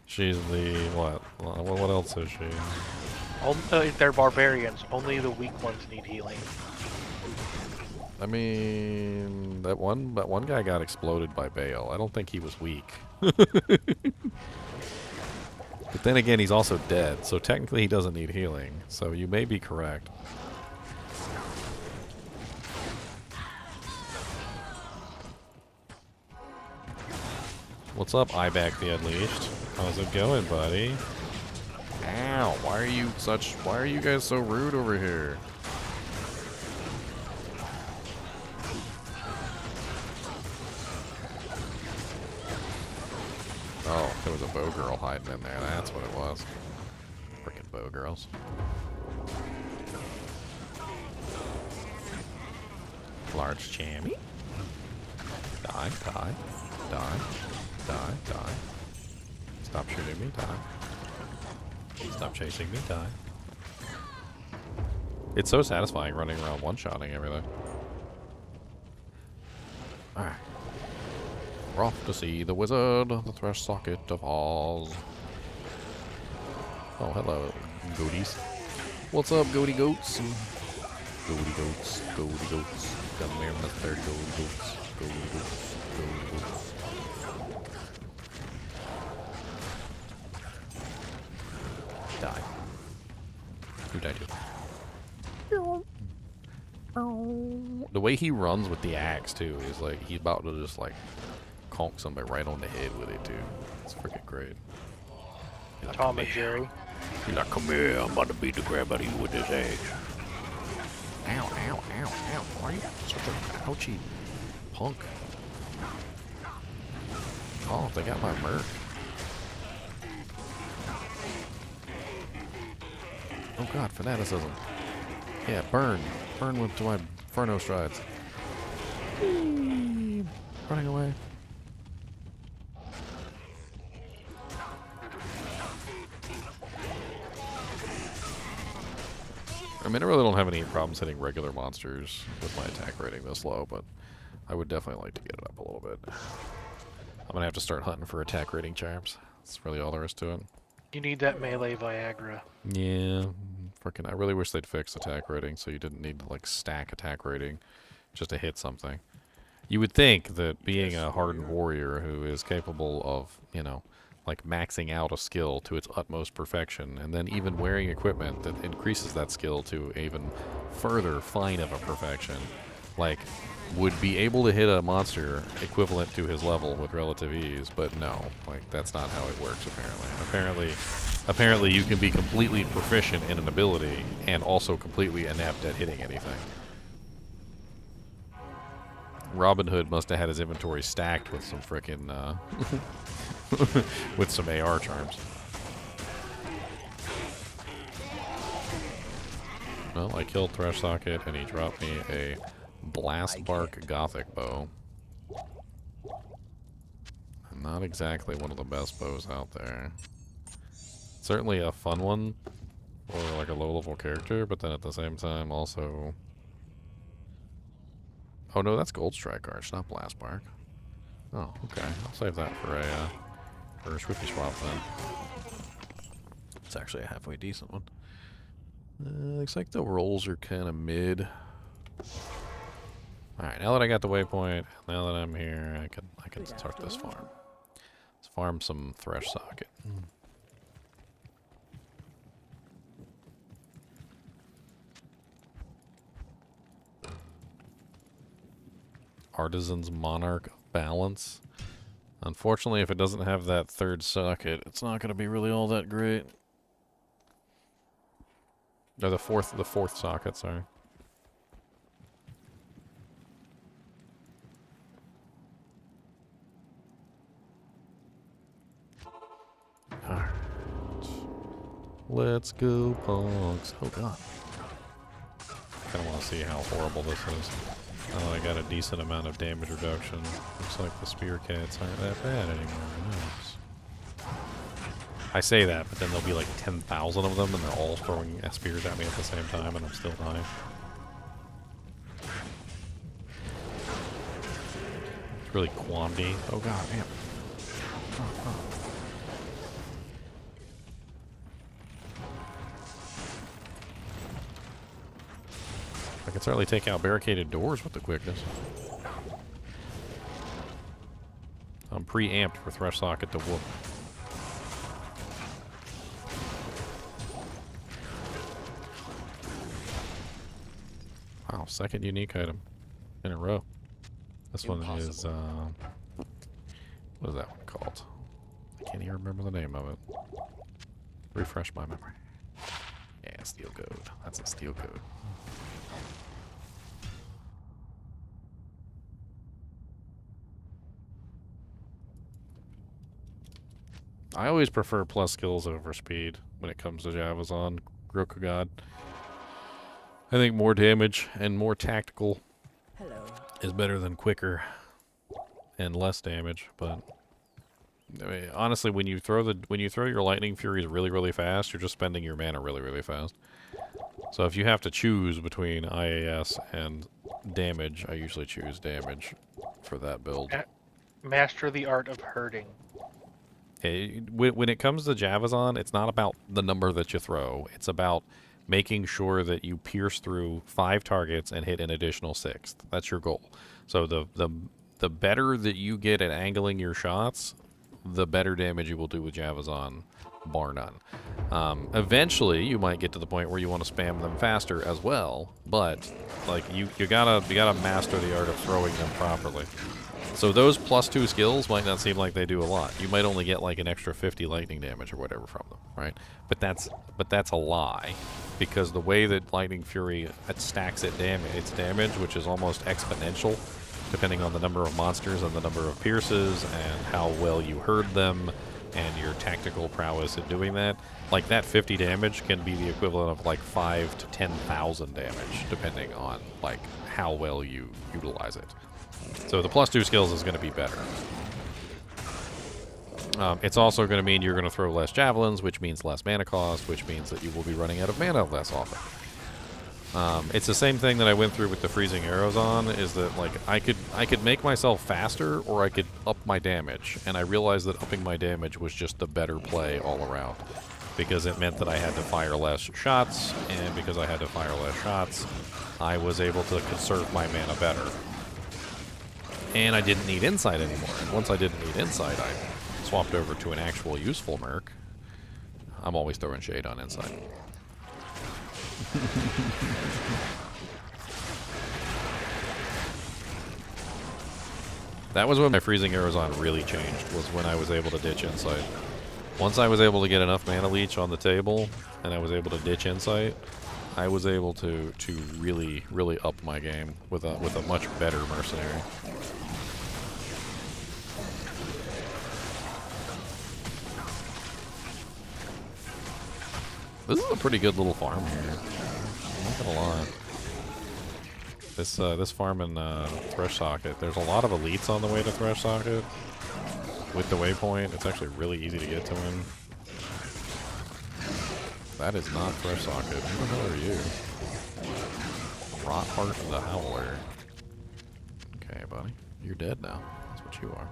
She's the what? What else is she? They're barbarians. Only the weak ones need healing. I mean, that one guy got exploded by Bale. I don't think he was weak. But then again, he's also dead, so technically he doesn't need healing. So you may be correct. What's up, Iback the Unleashed? How's it going, buddy? Ow, why are you guys so rude over here? Oh, there was a bow girl hiding in there. That's what it was. Freaking bow girls. Large chammy. Die, die, die, die, die. Stop shooting me, die. Stop chasing me, die. It's so satisfying running around one-shotting everything. Alright. We're off to see the wizard, the Thresh Socket of Oz. Oh, hello, goaties. What's up, goaty goats? Goaty goats, goaty goats. Come here, Mr. Goaty goats. Goaty goats, goaty goats. die. Who died here? The way he runs with the axe, too, is like he's about to just, like, conk somebody right on the head with it, too. It's freaking great. Like, Tom and Jerry. He's like, come here, I'm about to beat the crap out of you with this axe. Ow, ow, ow, ow. Why are you such a ouchie punk? Oh, they got my merc. Oh god, fanaticism. Yeah, burn. Burn with to my Inferno strides. Running away. I mean, I really don't have any problems hitting regular monsters with my attack rating this low, but I would definitely like to get it up a little bit. I'm gonna have to start hunting for attack rating charms. That's really all there is to it. You need that melee Viagra. Yeah, freaking. I really wish they'd fix attack rating so you didn't need to like stack attack rating just to hit something. You would think that being a hardened warrior who is capable of, you know, like maxing out a skill to its utmost perfection, and then even wearing equipment that increases that skill to even further fine of a perfection, like, would be able to hit a monster equivalent to his level with relative ease, but no, like, that's not how it works, apparently you can be completely proficient in an ability and also completely inept at hitting anything. Robin Hood must have had his inventory stacked with some frickin' with some AR charms. Well, I killed Thresh Socket and he dropped me a Blast Bark Gothic bow. Not exactly one of the best bows out there. Certainly a fun one for like a low-level character, but then at the same time also... Oh no, that's Gold Strike Arch, not Blast Bark. Oh, okay. I'll save that for a Swifty Swap then. It's actually a halfway decent one. Looks like the rolls are kind of mid. Alright, now that I got the waypoint, now that I'm here, I can start this farm. Let's farm some Thresh Socket. Artisan's Monarch of Balance. Unfortunately, if it doesn't have that third socket, it's not going to be really all that great. Or the fourth socket, sorry. Alright. Let's go, punks. Oh god. I kind of want to see how horrible this is. Oh, I got a decent amount of damage reduction. Looks like the spear cats aren't that bad anymore. Nice. I say that, but then there'll be like 10,000 of them and they're all throwing spears at me at the same time and I'm still dying. It's really quandy. Oh god, damn. Oh. I can certainly take out barricaded doors with the quickness. I'm pre-amped for Thresh Socket to whoop. Wow, second unique item in a row. This one is, what is that one called? I can't even remember the name of it. Refresh my memory. Yeah, Steel Code. That's a Steel Code. I always prefer plus skills over speed when it comes to Javazon, Grokugod. I think more damage and more tactical is better than quicker and less damage, but I mean, honestly, when you throw your Lightning Furies really fast, you're just spending your mana really fast. So if you have to choose between IAS and damage, I usually choose damage for that build. Master the art of hurting. When it comes to Javazon, it's not about the number that you throw. It's about making sure that you pierce through 5 targets and hit an additional 6th. That's your goal. So the better that you get at angling your shots, the better damage you will do with Javazon, bar none. Eventually, you might get to the point where you want to spam them faster as well, but like you gotta master the art of throwing them properly. So those +2 skills might not seem like they do a lot. You might only get like an extra 50 lightning damage or whatever from them, right? But that's a lie, because the way that Lightning Fury stacks its damage, which is almost exponential, depending on the number of monsters and the number of pierces and how well you herd them and your tactical prowess in doing that. Like that 50 damage can be the equivalent of like 5,000 to 10,000 damage, depending on like how well you utilize it. So the +2 skills is going to be better. It's also going to mean you're going to throw less javelins, which means less mana cost, which means that you will be running out of mana less often. It's the same thing that I went through with the freezing arrows on, is that like I could make myself faster, or I could up my damage, and I realized that upping my damage was just the better play all around, because it meant that I had to fire less shots, and because I had to fire less shots, I was able to conserve my mana better. And I didn't need insight anymore. And once I didn't need insight, I swapped over to an actual useful merc. I'm always throwing shade on insight. That was when my freezing arrows on really changed, was when I was able to ditch insight. Once I was able to get enough mana leech on the table, and I was able to ditch insight, I was able to really up my game with a much better mercenary. This is a pretty good little farm here. I'm not gonna lie. This farm in Thresh Socket, there's a lot of elites on the way to Thresh Socket. With the waypoint, it's actually really easy to get to him. That is not Thresh Socket. Who the hell are you? Rotheart the Howler. Okay, buddy. You're dead now. That's what you are.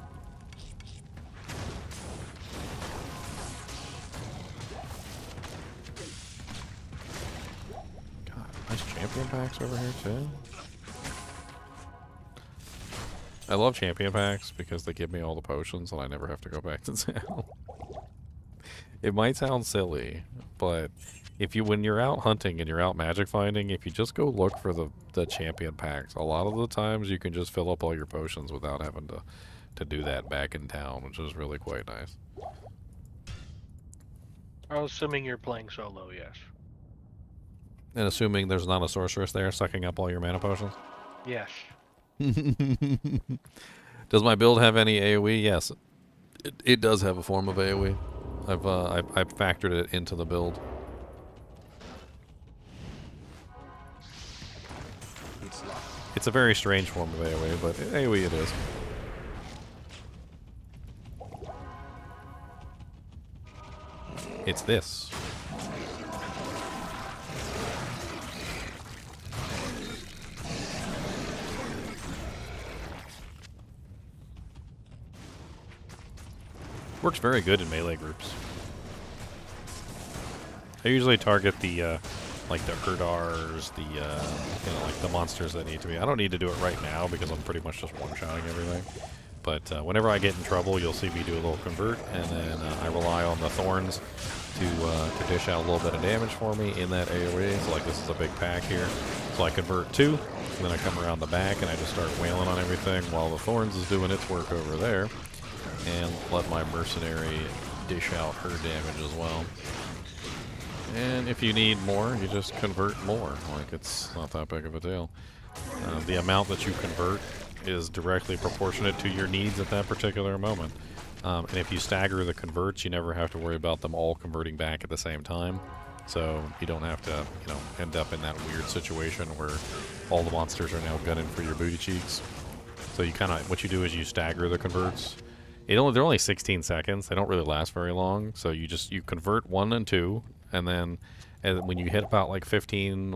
Nice champion packs over here too. I love champion packs because they give me all the potions and I never have to go back to town. It might sound silly, but when you're out hunting and you're out magic finding, if you just go look for the champion packs, a lot of the times you can just fill up all your potions without having to do that back in town, which is really quite nice. I'm assuming you're playing solo, yes. And assuming there's not a sorceress there sucking up all your mana potions? Yes. Does my build have any AoE? Yes. It does have a form of AoE. I've factored it into the build. It's a very strange form of AoE, but AoE it is. It's this. Works very good in melee groups. I usually target the like the Herdars, like the monsters that need to be. I don't need to do it right now because I'm pretty much just one-shotting everything. But whenever I get in trouble, you'll see me do a little convert, and then I rely on the thorns to dish out a little bit of damage for me in that AoE. So like this is a big pack here, so I convert 2, and then I come around the back and I just start wailing on everything while the thorns is doing its work over there. And let my mercenary dish out her damage as well. And if you need more, you just convert more. Like, it's not that big of a deal. The amount that you convert is directly proportionate to your needs at that particular moment. And if you stagger the converts, you never have to worry about them all converting back at the same time. So you don't have to, end up in that weird situation where all the monsters are now gunning for your booty cheeks. So you what you do is you stagger the converts. They're only 16 seconds. They don't really last very long. So you convert 1 and 2, and then when you hit about like 14,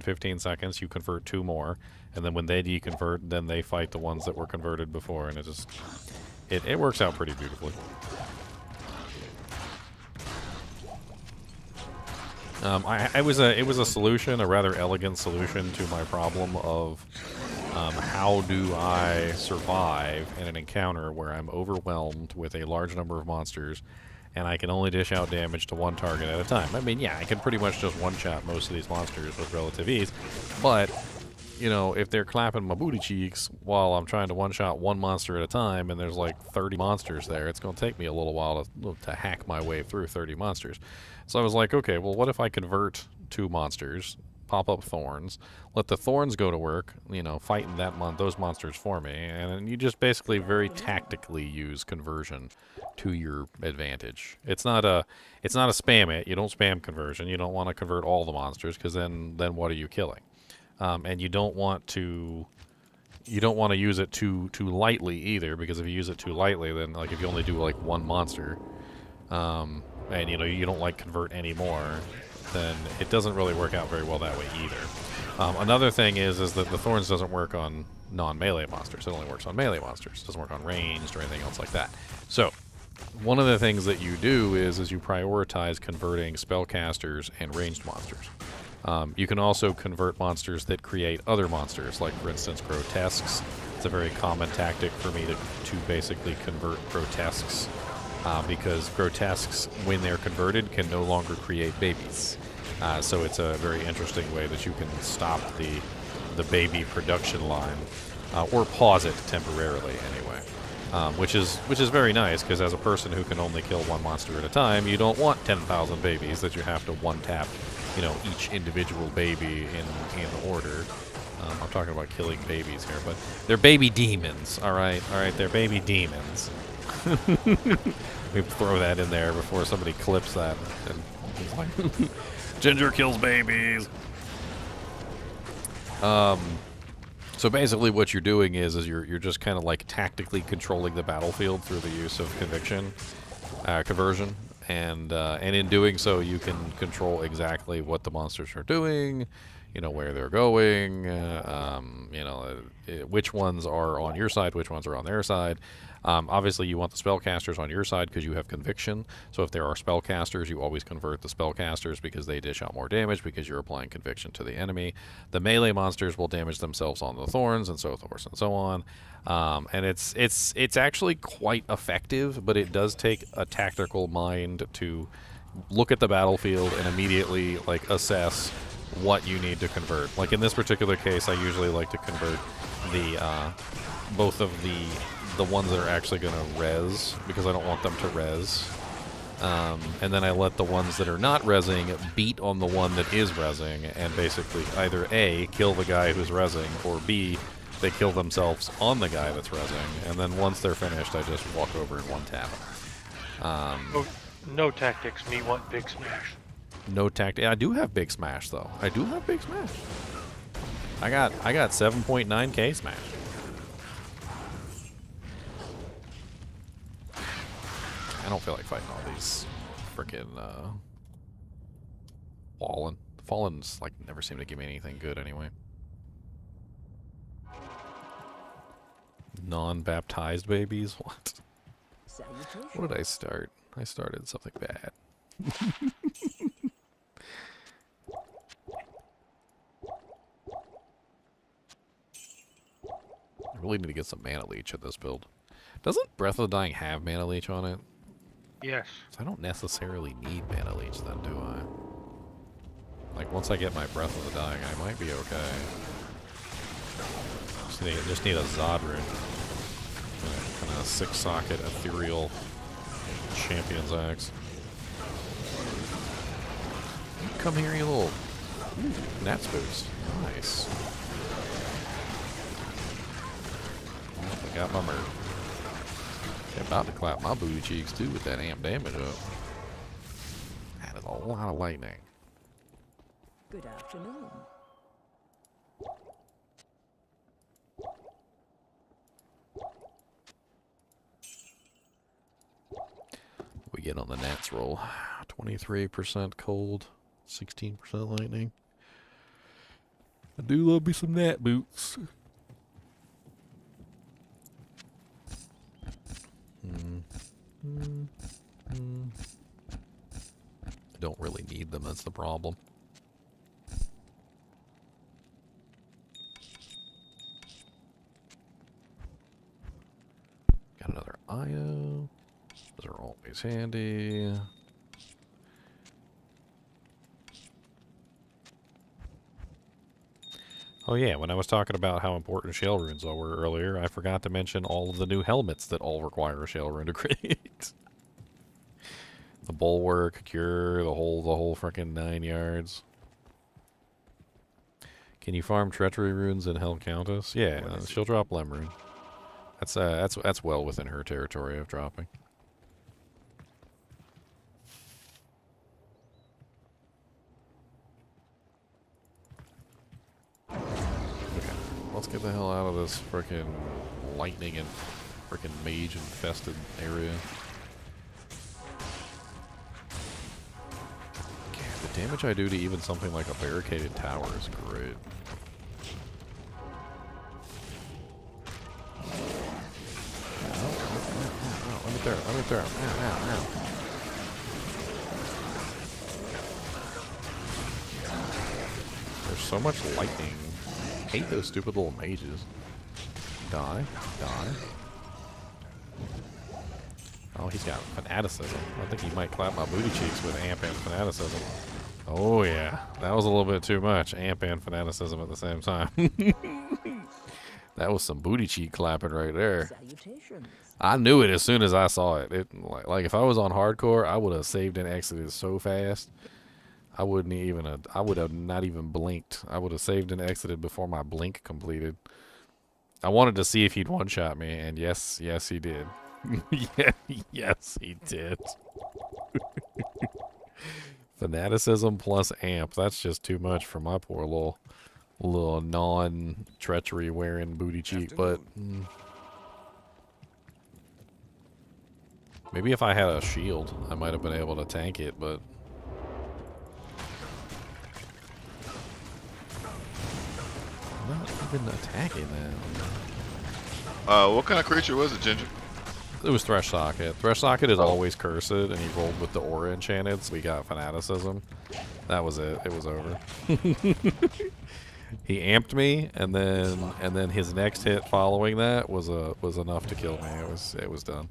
15 seconds, you convert 2 more, and then when they deconvert, then they fight the ones that were converted before, and it works out pretty beautifully. It was a solution, a rather elegant solution to my problem of How do I survive in an encounter where I'm overwhelmed with a large number of monsters and I can only dish out damage to one target at a time? I mean, yeah, I can pretty much just one-shot most of these monsters with relative ease, but, you know, if they're clapping my booty cheeks while I'm trying to one-shot one monster at a time and there's like 30 monsters there, it's going to take me a little while to hack my way through 30 monsters. So I was like, okay, well, what if I convert 2 monsters, pop up thorns, let the thorns go to work, you know, fighting those monsters for me, and you just basically very tactically use conversion to your advantage. It's not a spam it. You don't spam conversion. You don't want to convert all the monsters, because then what are you killing? And you don't want to use it too lightly either, because if you use it too lightly, then like if you only do like one monster, and you know you don't like convert anymore, then it doesn't really work out very well that way either. Another thing is that the thorns doesn't work on non-melee monsters. It only works on melee monsters. It doesn't work on ranged or anything else like that. So one of the things that you do is you prioritize converting spellcasters and ranged monsters. You can also convert monsters that create other monsters, like for instance grotesques. It's a very common tactic for me to basically convert grotesques, because grotesques, when they're converted, can no longer create babies. So it's a very interesting way that you can stop the baby production line, or pause it temporarily anyway. Which is very nice, because as a person who can only kill one monster at a time, you don't want 10,000 babies that you have to one-tap, you know, each individual baby in order. I'm talking about killing babies here, but they're baby demons, alright? Alright, they're baby demons. We throw that in there before somebody clips that. And it's like, Ginger kills babies! So basically what you're doing is you're just kind of like tactically controlling the battlefield through the use of conversion, and in doing so you can control exactly what the monsters are doing, you know, where they're going, you know, which ones are on your side, which ones are on their side. Obviously you want the spellcasters on your side because you have conviction, so if there are spellcasters, you always convert the spellcasters because they dish out more damage because you're applying conviction to the enemy. The melee monsters will damage themselves on the thorns, and so forth and so on. And it's actually quite effective, but it does take a tactical mind to look at the battlefield and immediately like assess what you need to convert. Like in this particular case, I usually like to convert the both of the ones that are actually going to res, because I don't want them to res. And then I let the ones that are not resing beat on the one that is resing, and basically either A, kill the guy who's resing, or B, they kill themselves on the guy that's resing, and then once they're finished, I just walk over and one-tap them. No tactics, me want big smash. No tactic. I do have big smash, though. I do have big smash. I got 7.9k smash. I don't feel like fighting all these frickin' Fallen. Fallen's like never seem to give me anything good anyway. Non-baptized babies? What? What did I start? I started something bad. I really need to get some mana leech in this build. Doesn't Breath of the Dying have mana leech on it? Yes. So I don't necessarily need mana leech then, do I? Like, once I get my Breath of the Dying, I might be okay. Just need a Zodrin. Kind of 6-socket ethereal champion's axe. Come here, you little Nats boost. Nice. I got my murder. About to clap my booty cheeks too with that amp damage up. That is a lot of lightning. Good afternoon. We get on the Nats roll. 23% cold, 16% lightning. I do love me some Nat boots. I don't really need them, that's the problem. IO. Those are always handy. Oh yeah, when I was talking about how important shell runes were earlier, I forgot to mention all of the new helmets that all require a shell rune to create. The bulwark, cure, the whole frickin' 9 yards. Can you farm treachery runes in Hell Countess? Yeah, she'll drop Lem rune. That's well within her territory of dropping. Okay, let's get the hell out of this frickin' lightning and frickin' mage infested area. God, the damage I do to even something like a barricaded tower is great. Let me throw. Ow. There's so much lightning. I hate those stupid little mages. Die. Oh, he's got fanaticism. I think he might clap my booty cheeks with amp and fanaticism. Oh yeah, that was a little bit too much. Amp and fanaticism at the same time. That was some booty cheek clapping right there. I knew it as soon as I saw it. Like if I was on hardcore, I would have saved and exited so fast. I would have not even blinked. I would have saved and exited before my blink completed. I wanted to see if he'd one-shot me, and yes, he did. Yes, he did. Fanaticism plus amp. That's just too much for my poor little non-treachery wearing booty cheek, but maybe if I had a shield, I might have been able to tank it, but I'm not even attacking them. What kind of creature was it, Ginger? It was Thresh Socket. Thresh Socket is always cursed, and he rolled with the aura enchanted, so we got fanaticism. That was it. It was over. He amped me, and then his next hit following that was enough to kill me. It was done.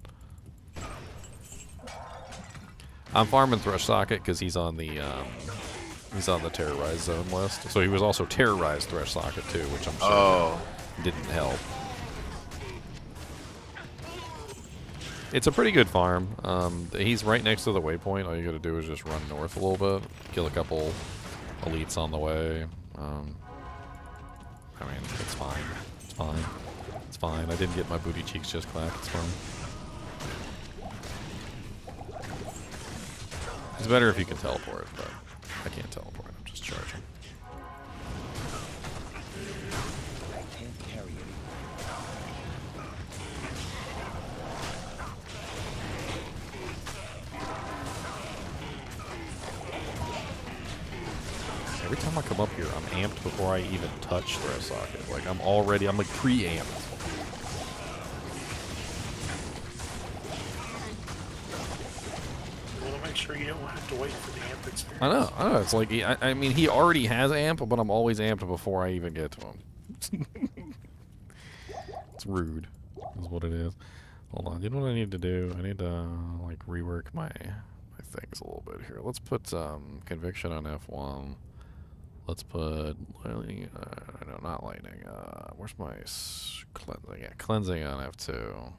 I'm farming Thresh Socket because he's on the terrorized zone list. So he was also terrorized Thresh Socket too, which I'm sure didn't help. It's a pretty good farm. He's right next to the waypoint. All you got to do is just run north a little bit, kill a couple elites on the way. I mean, it's fine. It's fine. It's fine. I didn't get my booty cheeks just clapped. It's fine. It's better if you can teleport, but I can't teleport. I'm just charging. I can't carry it. Every time I come up here, I'm amped before I even touch Thresh Socket. Like, I'm like pre-amped. You want to make sure you don't have to wait for the amp experience. I know. It's like, I mean, he already has amp, but I'm always amped before I even get to him. It's rude, is what it is. Hold on, you know what I need to do? I need to, like, rework my things a little bit here. Let's put Conviction on F1. Let's put lightning, no, not lightning. Where's my cleansing? Yeah, cleansing on F2.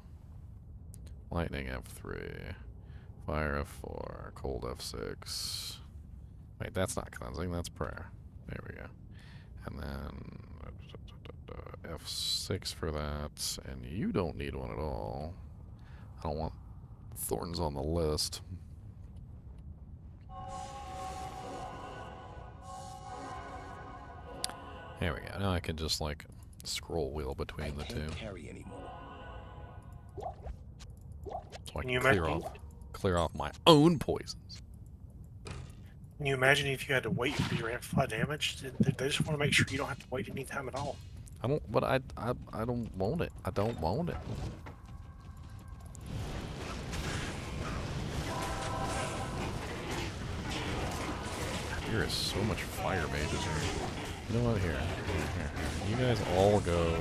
Lightning F3. Fire F4. Cold F6. Wait, that's not cleansing, that's prayer. There we go. And then F6 for that. And you don't need one at all. I don't want thorns on the list. There we go. Now I can just like scroll wheel between the two. Carry anymore. So I can clear off my own poisons. Can you imagine if you had to wait for your amplified damage? They just want to make sure you don't have to wait any time at all. I don't. But I don't want it. I don't want it. There is so much fire mages here. You know what? Here. You guys all go.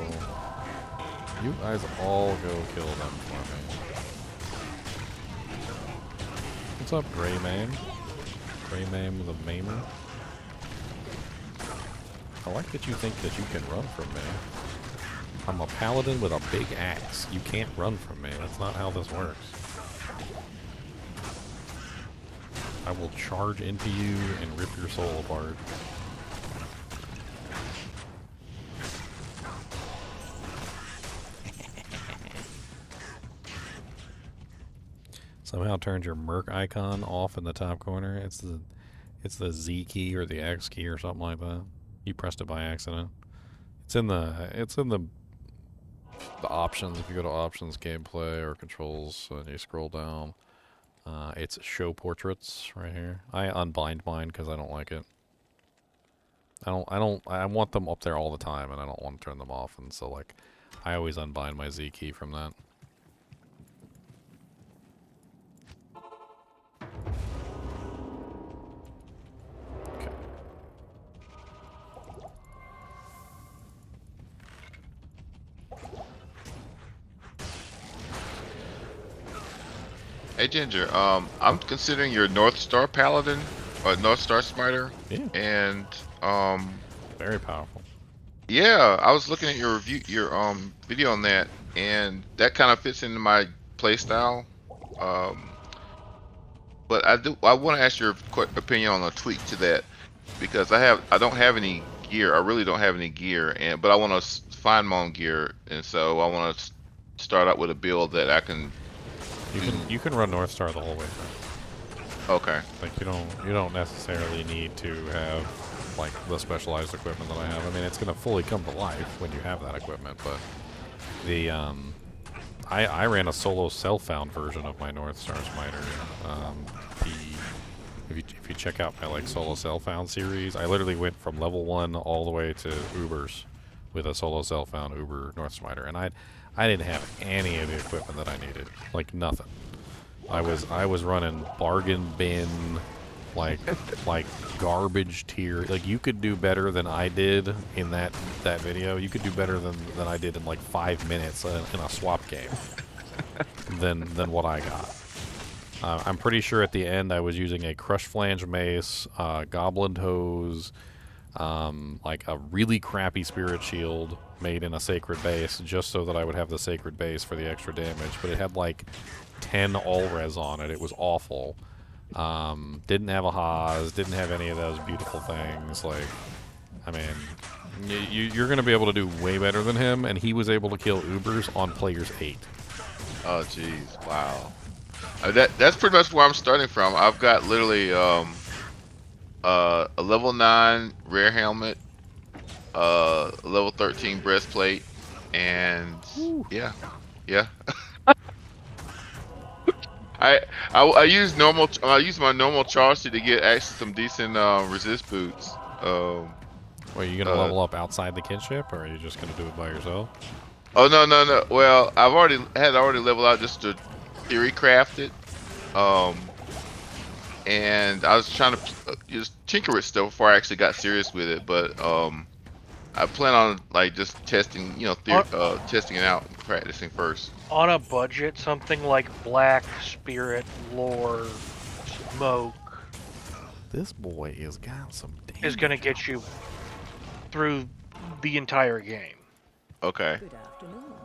You guys all go kill them for me. What's up, Grey Mame? Grey Mame with a Mamer. I like that you think that you can run from me. I'm a paladin with a big axe. You can't run from me. That's not how this works. I will charge into you and rip your soul apart. Somehow turned your merc icon off in the top corner. It's the Z key or the X key or something like that. You pressed it by accident. It's in the options. If you go to options, gameplay, or controls, and you scroll down, it's show portraits right here. I unbind mine because I don't like it. I want them up there all the time, and I don't want to turn them off. And so, like, I always unbind my Z key from that. Hey Ginger, I'm considering your North Star Paladin, or North Star Smiter, and very powerful. Yeah, I was looking at your review, your video on that, and that kind of fits into my playstyle. But I want to ask your opinion on a tweak to that, because I don't have any gear. I really don't have any gear, but I want to find my own gear, and so I want to start out with a build that I can. You can run North Star the whole way through. Okay. Like you don't necessarily need to have like the specialized equipment that I have. I mean, it's gonna fully come to life when you have that equipment. But the I ran a solo self-found version of my North Star Smiter. If you check out my like solo self-found series, I literally went from level 1 all the way to Ubers with a solo self-found Uber North Smiter, and I didn't have any of the equipment that I needed, like nothing. I was running bargain bin, like garbage tier. Like you could do better than I did in that video. You could do better than I did in like 5 minutes in a swap game than what I got. I'm pretty sure at the end I was using a crush flange mace, goblin toes, like a really crappy spirit shield made in a sacred base just so that I would have the sacred base for the extra damage, but it had like 10 all-res on it. It was awful. Didn't have a Haas, didn't have any of those beautiful things. Like, I mean, you're going to be able to do way better than him, and he was able to kill Ubers on players 8. Oh, jeez. Wow. That's pretty much where I'm starting from. I've got literally a level 9 rare helmet, level 13 breastplate, and yeah. I use my normal charge to get actually some decent resist boots. Well, are you gonna level up outside the kinship, or are you just gonna do it by yourself? Oh no. Well, I've already leveled out just to Theorycraft it. And I was trying to just tinker with stuff before I actually got serious with it, but I plan on like just testing, testing it out and practicing first. On a budget, something like Black, Spirit, Lore, Smoke. This boy has got some damage. Is going to get you through the entire game. Okay.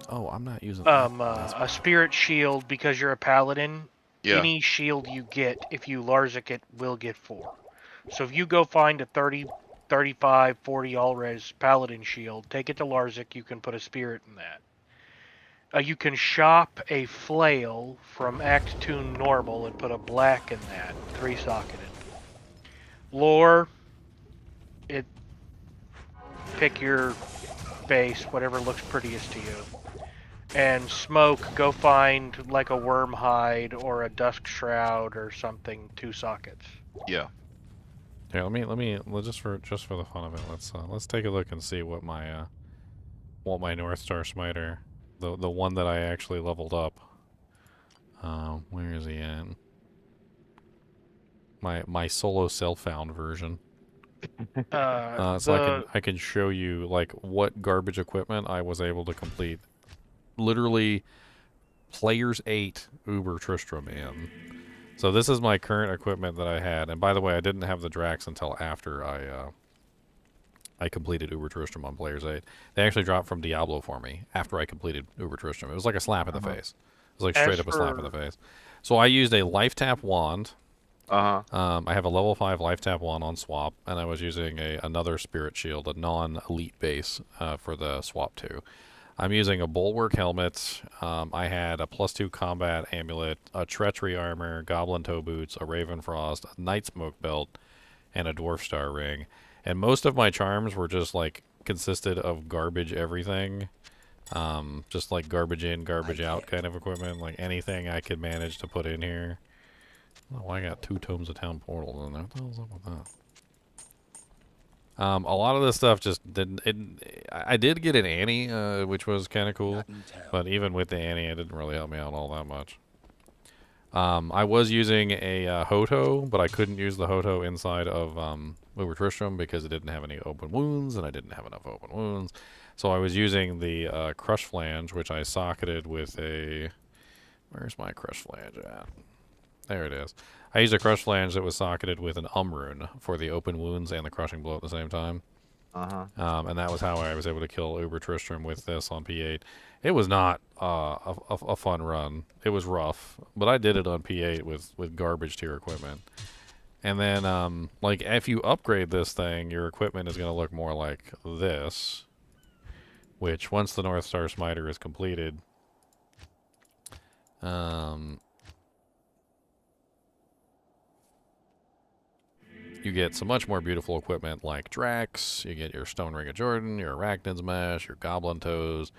Oh, I'm not using a Spirit Shield, because you're a Paladin. Yeah. Any shield you get, if you Larzik it, will get 4. So if you go find a 30, 35, 40 all-res Paladin shield, take it to Larzik, you can put a Spirit in that. You can shop a Flail from Act 2 normal and put a black in that, 3-socketed. Lore, pick your base, whatever looks prettiest to you. And Smoke, go find like a worm hide or a dusk shroud or something, 2 sockets. Yeah. Here, let me just for the fun of it, let's take a look and see what my North Star Smiter, the one that I actually leveled up. Where is he at? My solo self-found version. So I can show you like what garbage equipment I was able to complete. Literally, players 8 Uber Tristram in, So this is my current equipment that I had. And by the way, I didn't have the Drax until after I completed Uber Tristram on Players 8. They actually dropped from Diablo for me after I completed Uber Tristram. It was like a slap in the face. It was like straight up a slap in the face. So I used a life tap wand. I have a level 5 life tap wand on swap, and I was using another spirit shield, a non-elite base for the swap 2. I'm using a bulwark helmet. I had a +2 combat amulet, a treachery armor, goblin toe boots, a raven frost, a night smoke belt, and a dwarf star ring. And most of my charms were just like consisted of garbage everything. Just like garbage in, garbage out kind of equipment. Like anything I could manage to put in here. Oh, I got 2 tomes of town portals in there. What the hell's up with that? A lot of this stuff just didn't. I did get an Anni, which was kind of cool, but even with the Anni, it didn't really help me out all that much. I was using a Hoto, but I couldn't use the Hoto inside of Uber Tristram because it didn't have any open wounds, and I didn't have enough open wounds. So I was using the Crush Flange, which I socketed with a... Where's my Crush Flange at? There it is. I used a Crush Flange that was socketed with an Rune for the open wounds and the crushing blow at the same time. And that was how I was able to kill Uber Tristram with this on P8. It was not a fun run. It was rough, but I did it on P8 with garbage tier equipment. And then, like, if you upgrade this thing, your equipment is going to look more like this, which once the North Star Smiter is completed, you get some much more beautiful equipment like Drax. You get your Stone Ring of Jordan, your Arachnid's Mesh, your Goblin Toes,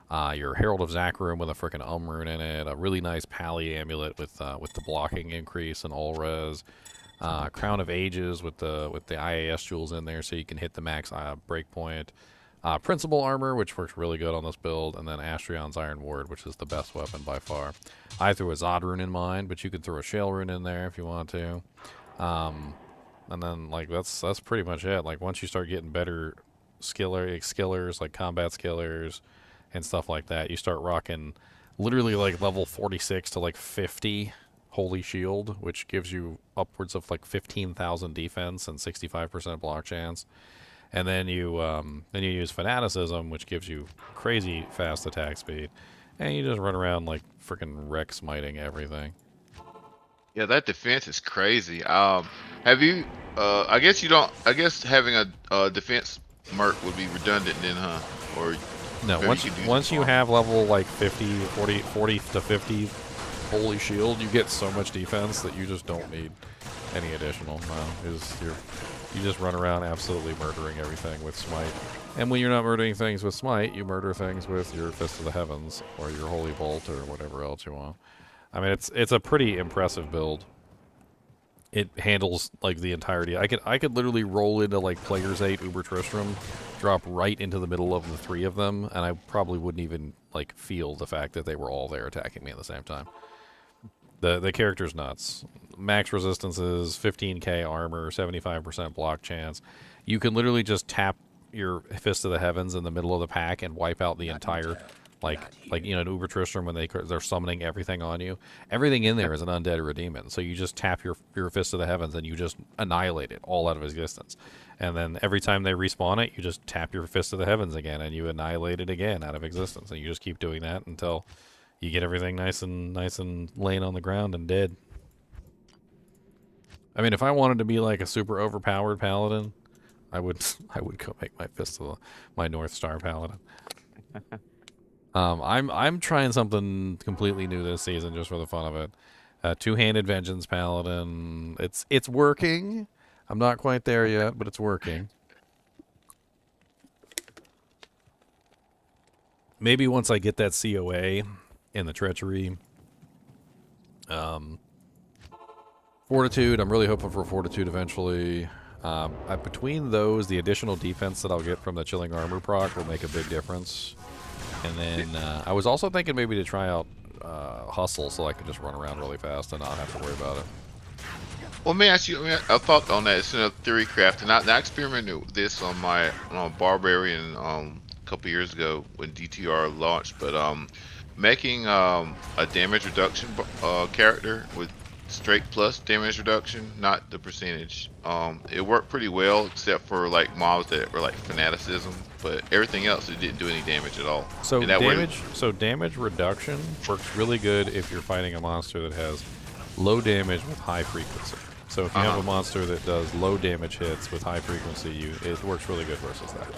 your Herald of Zacharium with a frickin' Rune in it, a really nice Pally amulet with the blocking increase and all res, Crown of Ages with the IAS jewels in there so you can hit the max breakpoint, Principal Armor, which works really good on this build, and then Astrion's Iron Ward, which is the best weapon by far. I threw a Zod Rune in mine, but you could throw a Shale Rune in there if you want to. And then, like, that's pretty much it. Like, once you start getting better skillers, like combat skillers and stuff like that, you start rocking literally, like, level 46 to, like, 50 Holy Shield, which gives you upwards of, like, 15,000 defense and 65% block chance. And then you use Fanaticism, which gives you crazy fast attack speed. And you just run around, like, freaking wreck smiting everything. Yeah, that defense is crazy. Have you? I guess you don't. I guess having a defense merc would be redundant then, huh? Or no. Once you have level like 40 to 50 Holy Shield, you get so much defense that you just don't need any additional. No, you just run around absolutely murdering everything with Smite. And when you're not murdering things with Smite, you murder things with your Fist of the Heavens or your Holy Bolt or whatever else you want. I mean, it's a pretty impressive build. It handles like the entirety. I could literally roll into like Players 8 Uber Tristram, drop right into the middle of the 3 of them, and I probably wouldn't even like feel the fact that they were all there attacking me at the same time. The character's nuts. Max resistances, 15k armor, 75% block chance. You can literally just tap your Fist of the Heavens in the middle of the pack and wipe out the entire. Like you know, in Uber Tristram when they're summoning everything on you, everything in there is an undead or a demon. So you just tap your Fist of the Heavens and you just annihilate it all out of existence. And then every time they respawn it, you just tap your Fist of the Heavens again and you annihilate it again out of existence. And you just keep doing that until you get everything nice and laying on the ground and dead. I mean, if I wanted to be like a super overpowered paladin, I would go make my Fist of my North Star Paladin. I'm trying something completely new this season just for the fun of it. Two-handed Vengeance Paladin. It's working. I'm not quite there yet, but it's working. Maybe once I get that COA in the treachery. Fortitude. I'm really hoping for Fortitude eventually. Between those, the additional defense that I'll get from the Chilling Armor proc will make a big difference. And then I was also thinking maybe to try out Hustle so I could just run around really fast and not have to worry about it. Well, let me ask you a thought on that. It's in a Theorycrafting. I experimented with this on my Barbarian a couple years ago when D2R launched, but making a damage reduction character with straight plus damage reduction, not the percentage. It worked pretty well except for like mobs that were like fanaticism, but everything else it didn't do any damage at all. So And that damage reduction works really good if you're fighting a monster that has low damage with high frequency. So if you have a monster that does low damage hits with high frequency, it works really good versus that.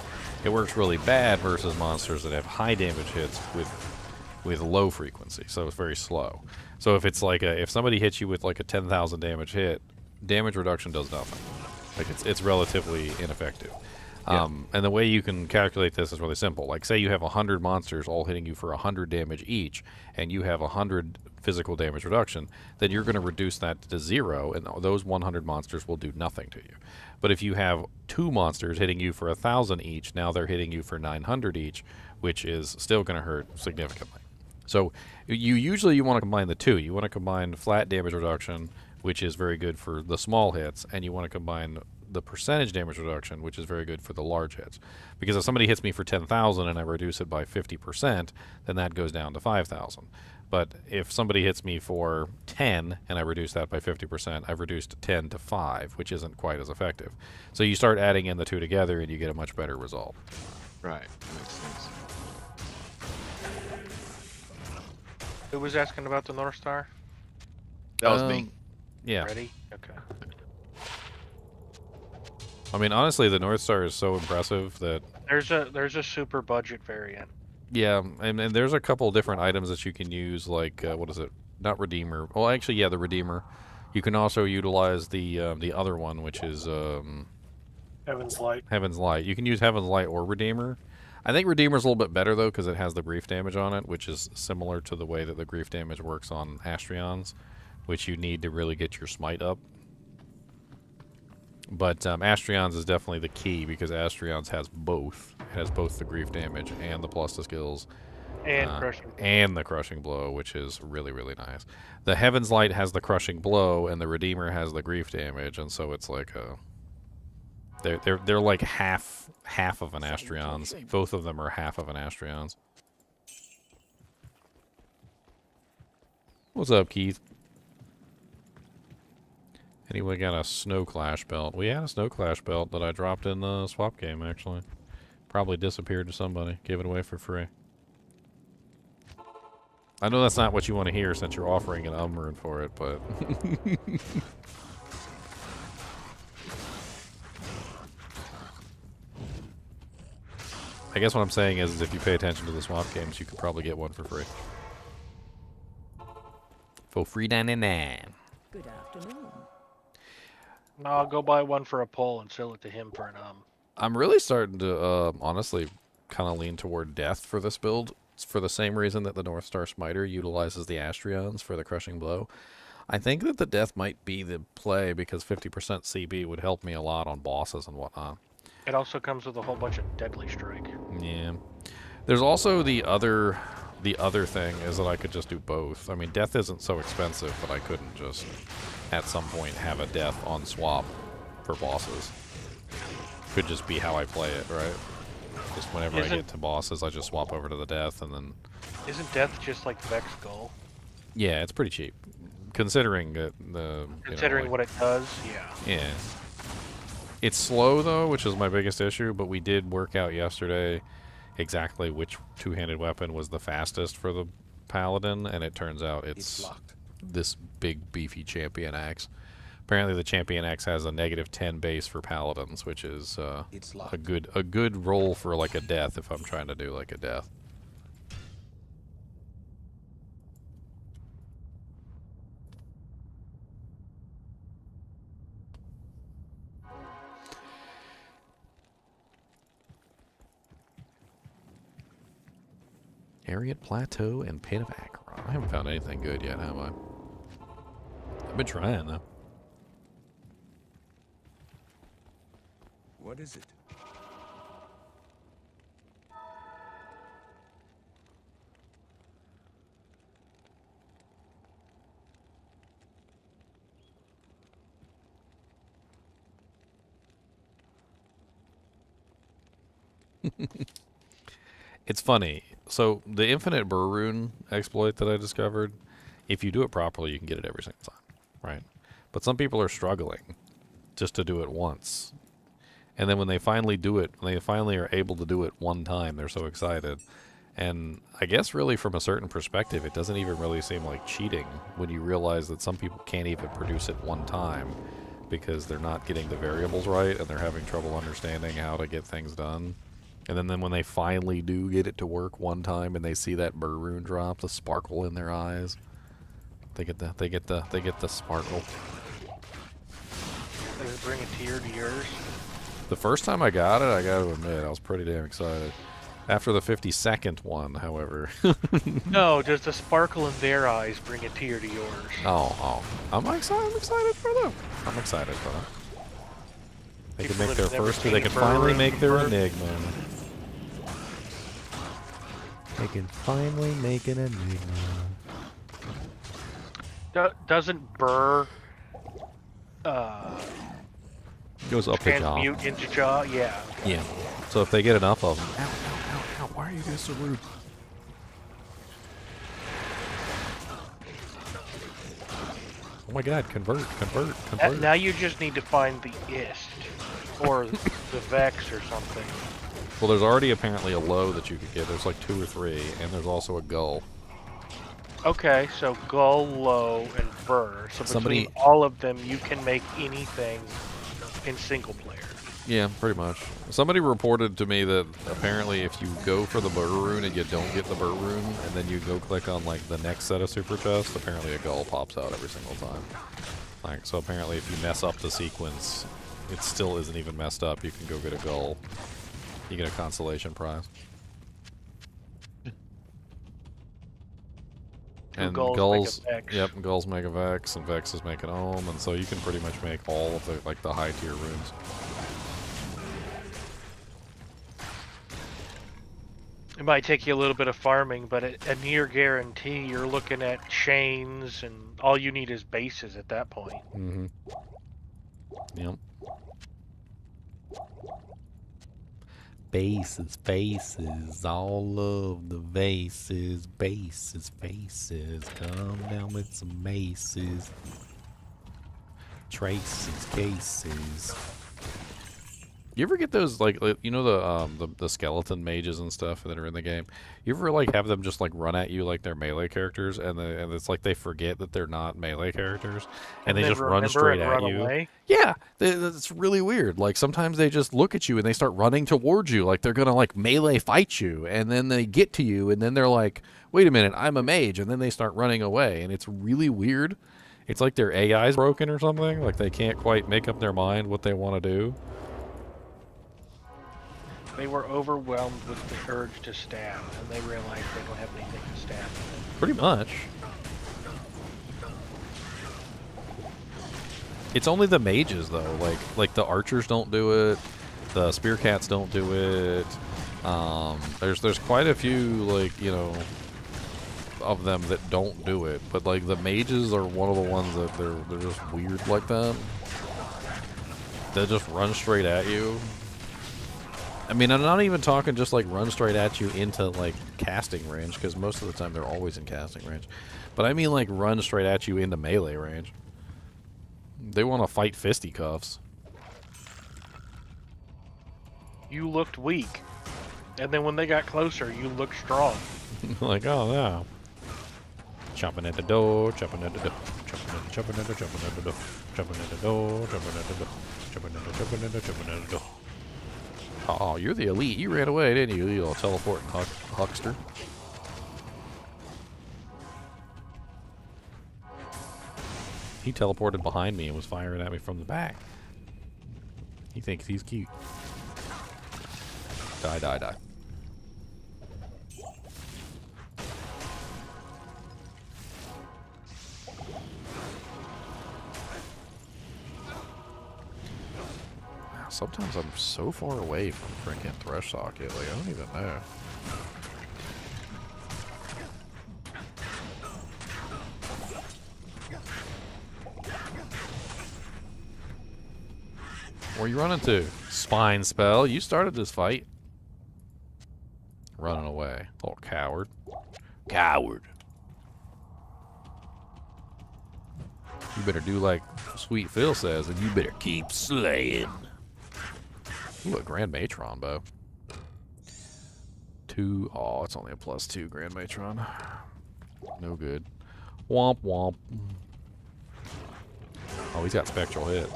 It works really bad versus monsters that have high damage hits with low frequency, so it's very slow. So if it's like if somebody hits you with like a 10,000 damage hit, damage reduction does nothing. Like it's relatively ineffective. And the way you can calculate this is really simple. Like say you have 100 monsters all hitting you for 100 damage each, and you have 100 physical damage reduction, then you're going to reduce that to 0, and those 100 monsters will do nothing to you. But if you have 2 monsters hitting you for 1,000 each, now they're hitting you for 900 each, which is still going to hurt significantly. So you want to combine the two. You want to combine flat damage reduction, which is very good for the small hits, and you want to combine the percentage damage reduction, which is very good for the large hits. Because if somebody hits me for 10,000 and I reduce it by 50%, then that goes down to 5,000. But if somebody hits me for 10 and I reduce that by 50%, I've reduced 10 to 5, which isn't quite as effective. So you start adding in the two together and you get a much better result. Right, that makes sense. Who was asking about the North Star? That was me. Yeah. Ready? Okay. I mean, honestly, the North Star is so impressive that There's a super budget variant. yeah, and there's a couple different items that you can use, like what is it? Not Redeemer. Well, actually, yeah, the Redeemer. You can also utilize the other one, which is Heaven's Light. Heaven's Light. You can use Heaven's Light or Redeemer. I think Redeemer's a little bit better though because it has the grief damage on it, which is similar to the way that the grief damage works on Astrions, which you need to really get your smite up. But Astrions is definitely the key because Astrions has both. It has both the grief damage and the plus to skills. And crushing. And the crushing blow, which is really, really nice. The Heaven's Light has the crushing blow, and the Redeemer has the grief damage, and so it's like they're like half of an Astrions. Both of them are half of an Astrions. What's up, Keith? Anyone got a Snow Clash belt? We had a Snow Clash belt that I dropped in the swap game, actually. Probably disappeared to somebody. Gave it away for free. I know that's not what you want to hear since you're offering an Umrune for it, but... I guess what I'm saying is if you pay attention to the swap games, you could probably get one for free. For free 99. Good afternoon. No, I'll go buy one for a pole and sell it to him for an I'm really starting to, honestly, kind of lean toward death for this build. It's for the same reason that the North Star Smiter utilizes the Astrions for the crushing blow. I think that the death might be the play because 50% CB would help me a lot on bosses and whatnot. It also comes with a whole bunch of Deadly Strike. Yeah. There's also the other thing is that I could just do both. I mean, death isn't so expensive, but I couldn't just at some point have a death on swap for bosses. Could just be how I play it, right? Just whenever I get to bosses, I just swap over to the death and then... Isn't death just like Vex Skull? Yeah, it's pretty cheap. Considering the... Considering what it does, yeah. Yeah. It's slow, though, which is my biggest issue, but we did work out yesterday exactly which two-handed weapon was the fastest for the Paladin, and it turns out it's this big, beefy Champion Axe. Apparently the Champion Axe has a -10 base for Paladins, which is a good roll for like a death if I'm trying to do like a death. Harriet Plateau and Pit of Acheron. I haven't found anything good yet, have I? I've been trying, though. What is it? It's funny. So, the Infinite Burr Rune exploit that I discovered, if you do it properly, you can get it every single time. right? But some people are struggling just to do it once. And then when they finally do it, when they finally are able to do it one time, they're so excited. And I guess really from a certain perspective, it doesn't even really seem like cheating when you realize that some people can't even produce it one time because they're not getting the variables right and they're having trouble understanding how to get things done. And then when they finally do get it to work one time and they see that burr rune drop, the sparkle in their eyes, they get the sparkle. Does it bring a tear to yours? The first time I got it, I got to admit, I was pretty damn excited. After the 52nd one, however. No, does the sparkle in their eyes bring a tear to yours? Oh. I'm excited for them. I'm excited for them. They can make their first, they can finally make their enigma. They can finally make an enigma. Doesn't burr goes up the jaw. Transmute into jaw? Yeah. Okay. Yeah. So if they get enough of them. Ow. Why are you guys so rude? Oh my god, convert. Now you just need to find the ist. Or the vex or something. Well, there's already apparently a low that you could get. There's like 2 or 3. And there's also a gull. Okay, so gull, low, and burr. So between all of them, you can make anything in single player. Yeah, pretty much. Somebody reported to me that apparently if you go for the burr rune and you don't get the burr rune, and then you go click on like the next set of super chests, apparently a gull pops out every single time. Like, so apparently if you mess up the sequence, it still isn't even messed up. You can go get a gull. You get a consolation prize. And gulls make a vex, and vexes make an ohm, and so you can pretty much make all of the high tier runes. It might take you a little bit of farming, but a near guarantee you're looking at chains, and all you need is bases at that point. Mm-hmm. Yep. Faces, all of the vases, faces, come down with some maces, traces, cases. You ever get those, like you know the skeleton mages and stuff that are in the game? You ever like have them just like run at you like they're melee characters, and it's like they forget that they're not melee characters, and they just run straight at you? Away? Yeah, it's really weird. Like sometimes they just look at you and they start running towards you, like they're gonna like melee fight you, and then they get to you, and then they're like, "Wait a minute, I'm a mage," and then they start running away, and it's really weird. It's like their AI's broken or something. Like they can't quite make up their mind what they want to do. They were overwhelmed with the urge to stab, and they realized they don't have anything to stab with. Pretty much. It's only the mages though. Like the archers don't do it. The spear cats don't do it. There's quite a few like of them that don't do it. But like the mages are one of the ones that they're just weird like that. They just run straight at you. I mean, I'm not even talking just like run straight at you into like casting range, because most of the time they're always in casting range. But I mean like run straight at you into melee range. They want to fight fisticuffs. You looked weak, and then when they got closer, you looked strong. Like, oh no. Chopping at the door, chopping at the door, chopping at the door, chopping at the door, chopping at the door, chopping at the door, chopping at the door, chopping at the door, chopping at the door. Oh, you're the elite. You ran away, didn't you, you little teleporting huckster? He teleported behind me and was firing at me from the back. He thinks he's cute. Die. Sometimes I'm so far away from freaking Thresh Socket, like I don't even know. Where you running to? Spine spell. You started this fight. Running away. Little coward. Coward. You better do like Sweet Phil says, and you better keep slaying. Ooh, a Grand Matron bow. 2. Oh, it's only a +2 Grand Matron. No good. Womp womp. Oh, he's got Spectral Hit.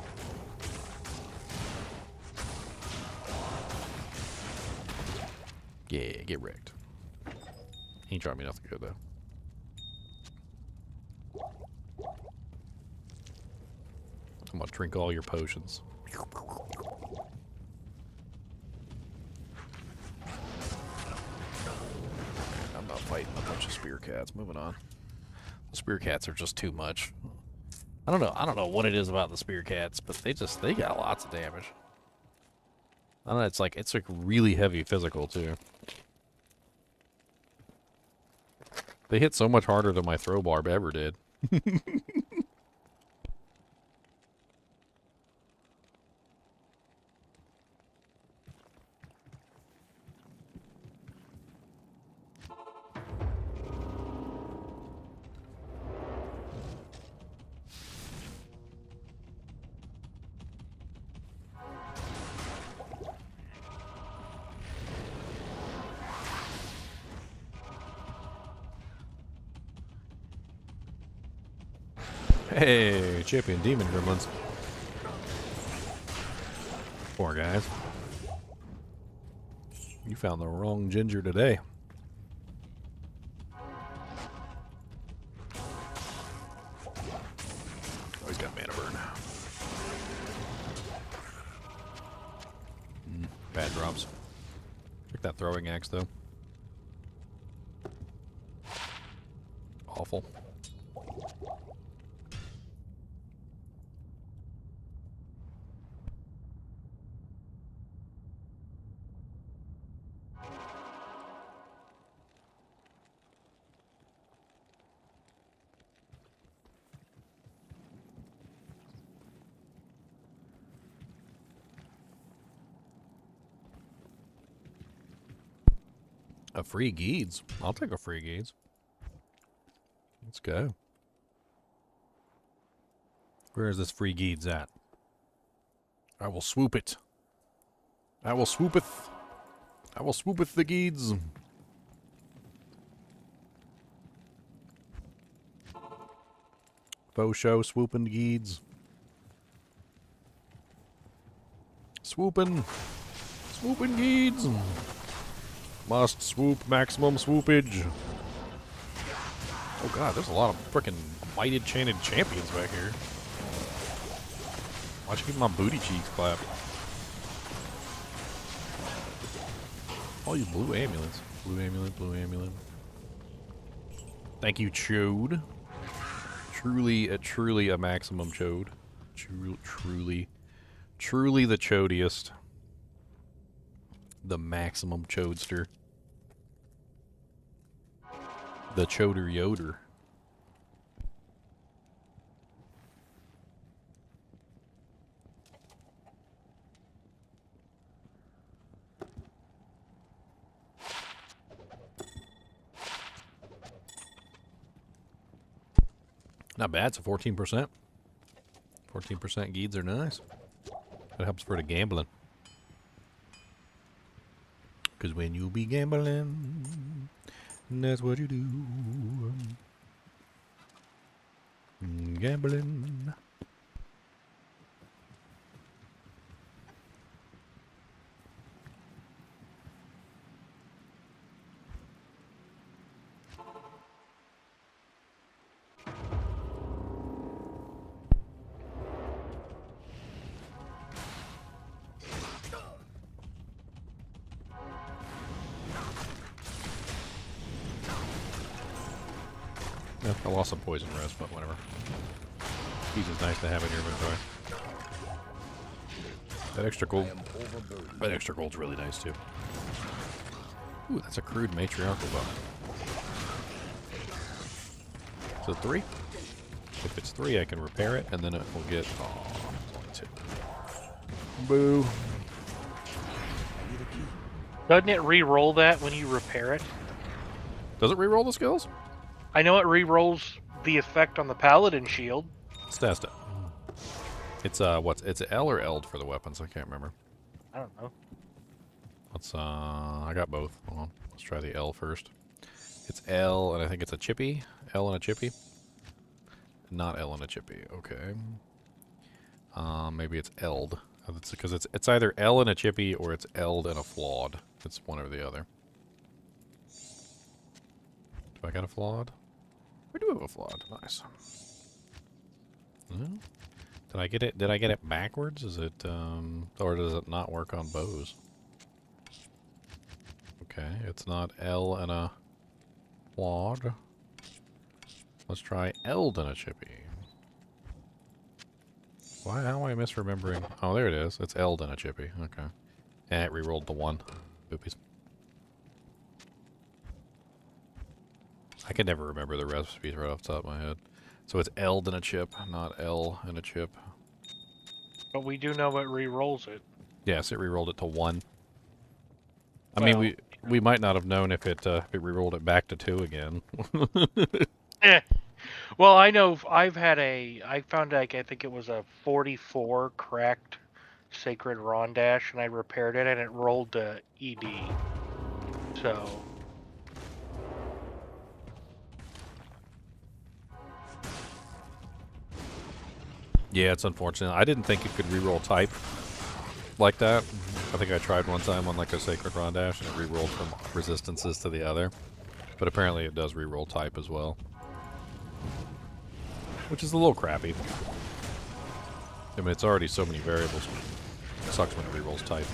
Yeah, get wrecked. He ain't trying me nothing good, though. I'm gonna drink all your potions. I'm not fighting a bunch of spear cats. Moving on. The spear cats are just too much. I don't know what it is about the spear cats, but they got lots of damage. I don't know, it's like really heavy physical too. They hit so much harder than my throw barb ever did. Hey, champion demon gremlins. Poor guys. You found the wrong ginger today. Oh, he's got mana burn. Bad drops. Check that throwing axe though. Awful. A free Geeds. I'll take a free Geeds. Let's go. Where is this free Geeds at? I will swoop it. I will swoopeth. I will swoopeth the Geeds. Faux show swooping Geeds. Swooping. Swooping Geeds. Must swoop, maximum swoopage. Oh god, there's a lot of frickin' mighted chanted champions back here. Watch me get my booty cheeks clap. All you blue amulets. Blue amulet, blue amulet. Thank you, Chode. Truly a maximum Chode. Truly the chodiest. The maximum Chodester. The Choder Yoder. Not bad, it's a 14%. 14% Geeds are nice. That helps for the gambling. Because when you be gambling, that's what you do. Gambling. Yeah, I lost some poison rest, but whatever. He's just nice to have in your inventory. That extra gold's really nice too. Ooh, that's a crude matriarchal bow. So 3? If it's 3, I can repair it, and then it will get. Oh, it's only 2. Boo. Doesn't it re-roll that when you repair it? Does it re-roll the skills? I know it re-rolls the effect on the paladin shield. Let's test it. It's it's L or Eld for the weapons? I can't remember. I don't know. Let's I got both. Hold on. Let's try the L first. It's L and I think it's a chippy. L and a chippy. Not L and a chippy. Okay. Maybe it's Eld. Because it's either L and a chippy or it's Eld and a flawed. It's one or the other. Do I got a flawed? I do have a flawed. Nice. No? Did I get it? Did I get it backwards? Is it or does it not work on bows? Okay, it's not L and a flawed. Let's try Eld and a chippy. Why? How am I misremembering? Oh, there it is. It's Eld and a chippy. Okay. And it re-rolled the 1. Oopies. I can never remember the recipes right off the top of my head. So it's Eld and a chip, not L and a chip. But we do know it re-rolls it. Yes, it re-rolled it to 1. I mean, we might not have known if it re-rolled it back to 2 again. Well, I know I found like I think it was a 44 cracked Sacred Rondash, and I repaired it, and it rolled to ED. So. Yeah, it's unfortunate. I didn't think it could re-roll type like that. I think I tried one time on like a Sacred Rondash, and it re-rolled from resistances to the other. But apparently it does re-roll type as well. Which is a little crappy. I mean, it's already so many variables. It sucks when it re-rolls type.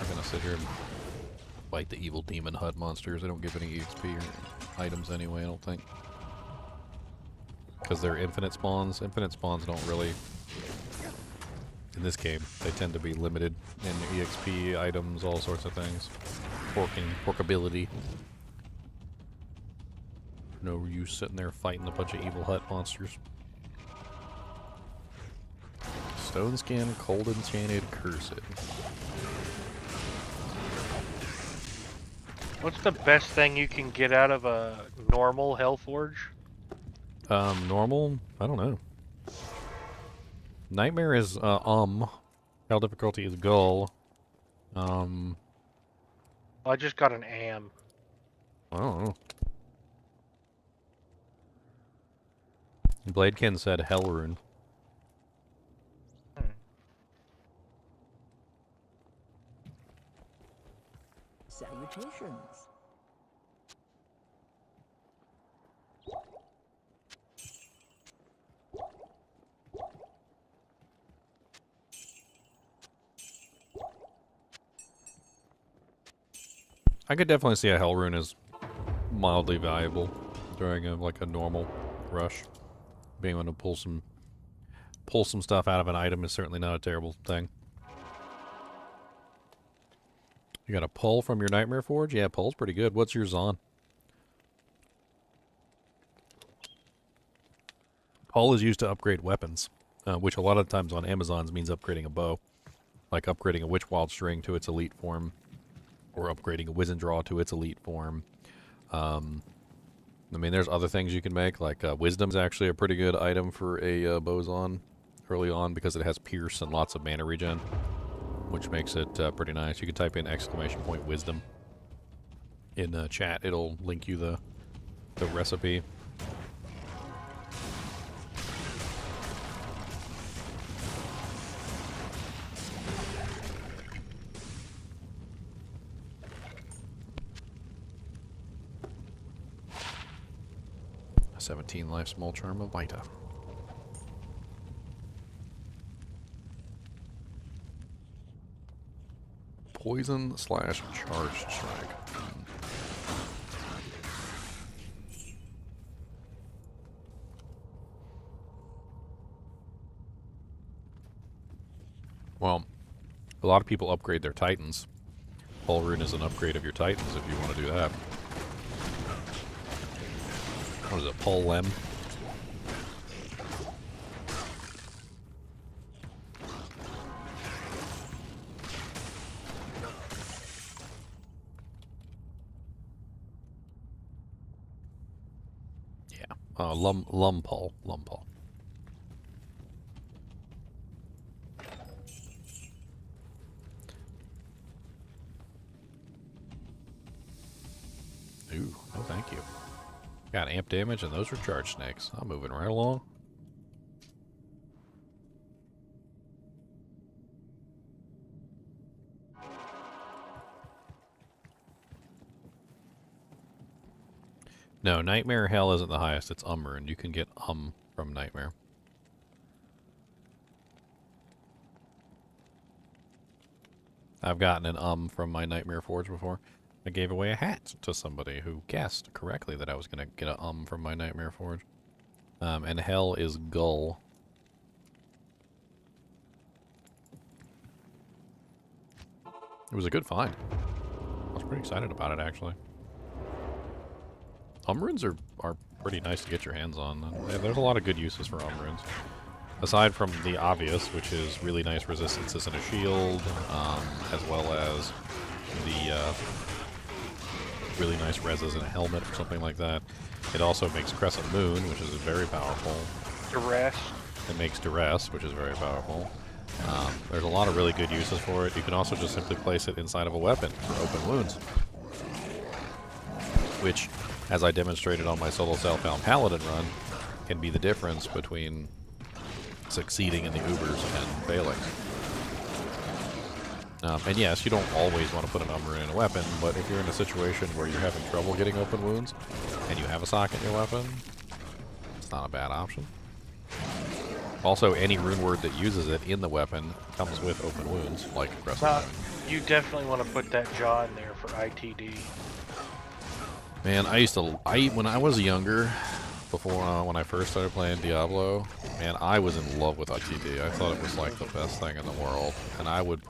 I'm gonna sit here and fight the evil demon HUD monsters. They don't give any EXP or items anyway, I don't think. Because they're infinite spawns. Infinite spawns don't really... In this game, they tend to be limited in EXP, items, all sorts of things. Porkability. No use sitting there fighting a bunch of evil hut monsters. Stone skin, cold enchanted, cursed. What's the best thing you can get out of a normal Hellforge? Normal? I don't know. Nightmare is, Hell difficulty is Gull. Well, I just got an Am. I don't know. Bladekin said Hell Rune. Salutations. I could definitely see a Hell Rune as mildly valuable during like a normal rush. Being able to pull some stuff out of an item is certainly not a terrible thing. You got a pull from your Nightmare Forge? Yeah, pull's pretty good. What's yours on? Pull is used to upgrade weapons, which a lot of times on Amazons means upgrading a bow. Like upgrading a Witch Wild String to its elite form, or upgrading a Wizendraw to its elite form. I mean, there's other things you can make, like Wisdom's actually a pretty good item for a Boson early on because it has Pierce and lots of mana regen, which makes it pretty nice. You can type in !Wisdom in chat. It'll link you the recipe. A 17 life small charm of Vita. Poison / charged strike. Well, a lot of people upgrade their Titans. Hull Rune is an upgrade of your Titans if you want to do that. What is it, Paul Lem? Lumpole. Ooh, no thank you. Got amp damage and those are charge snakes. I'm moving right along. No, Nightmare Hell isn't the highest, it's and you can get from Nightmare. I've gotten an from my Nightmare Forge before. I gave away a hat to somebody who guessed correctly that I was going to get a from my Nightmare Forge. And Hell is Gull. It was a good find. I was pretty excited about it, actually. Runes are pretty nice to get your hands on. There's a lot of good uses for runes. Aside from the obvious, which is really nice resistances in a shield, as well as the really nice reses in a helmet or something like that. It also makes Crescent Moon, which is very powerful. Duress. It makes Duress, which is very powerful. There's a lot of really good uses for it. You can also just simply place it inside of a weapon for open wounds. Which, as I demonstrated on my solo Self-Found Paladin run, can be the difference between succeeding in the Ubers and failing. And yes, you don't always want to put an Umber in a weapon, but if you're in a situation where you're having trouble getting open wounds, and you have a sock in your weapon, it's not a bad option. Also, any rune word that uses it in the weapon comes with open wounds, like Crescent. You definitely want to put that jaw in there for ITD. Man, when I was younger, before when I first started playing Diablo, man, I was in love with ITD. I thought it was like the best thing in the world, and I would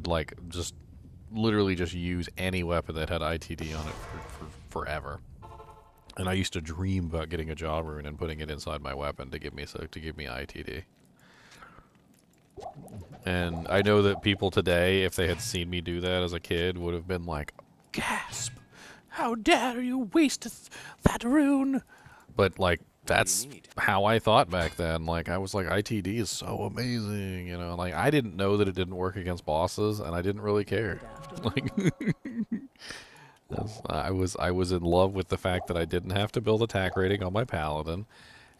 like just literally just use any weapon that had ITD on it for forever. And I used to dream about getting a jaw rune and putting it inside my weapon to give me ITD. And I know that people today, if they had seen me do that as a kid, would have been like, "Gasp! How dare you waste that rune?" But like, that's how I thought back then. Like, I was like, ITD is so amazing, you know. Like, I didn't know that it didn't work against bosses, and I didn't really care. Like, I was in love with the fact that I didn't have to build attack rating on my paladin,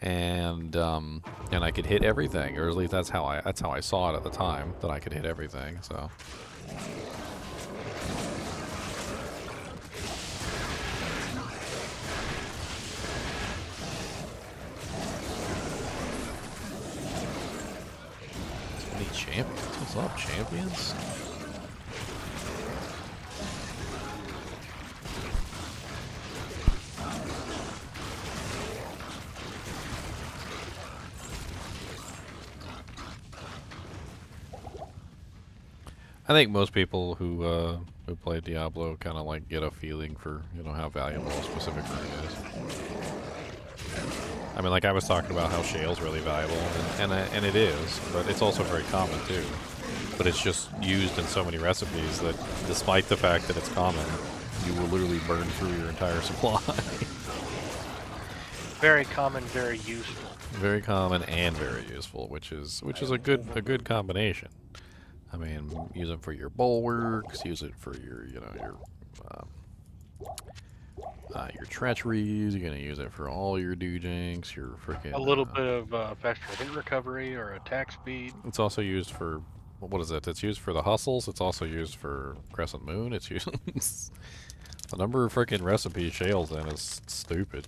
and I could hit everything, or at least that's how I saw it at the time, that I could hit everything. So. Champions? What's up, champions? I think most people who play Diablo kind of like get a feeling for, you know, how valuable a specific rune is. I mean, like I was talking about how shale's really valuable, and it is, but it's also very common too. But it's just used in so many recipes that, despite the fact that it's common, you will literally burn through your entire supply. Very common, very useful. Very common and very useful, which is a good combination. I mean, use it for your bulwarks, use it for your your treacheries. You're gonna use it for all your dujinks, your freaking. A little bit of faster hit recovery or attack speed. It's also used for, what is it? It's used for the hustles. It's also used for Crescent Moon. It's used. The number of freaking recipes Shale's in is stupid.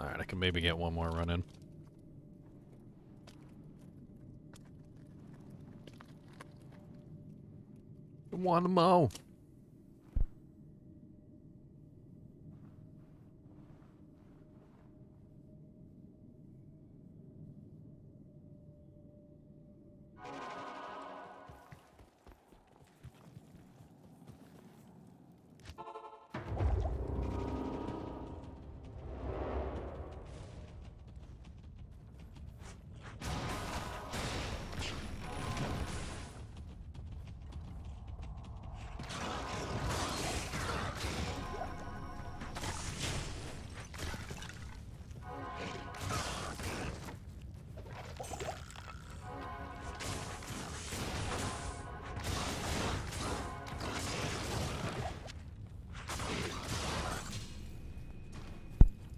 Alright, I can maybe get one more run in. One more.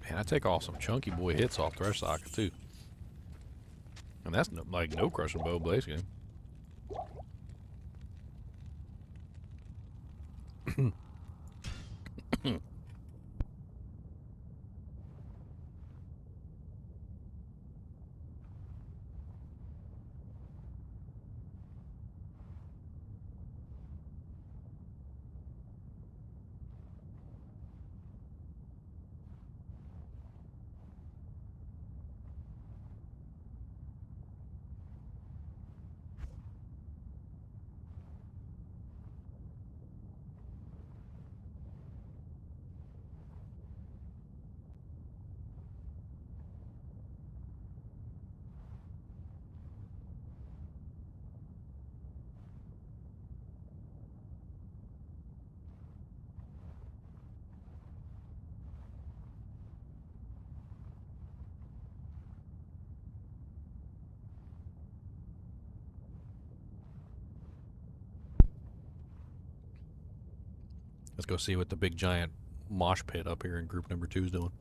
Man, I take off some chunky boy hits off Thresh Socket too. And that's like no crushing bow blaze game. Let's go see what the big giant mosh pit up here in group number 2 is doing.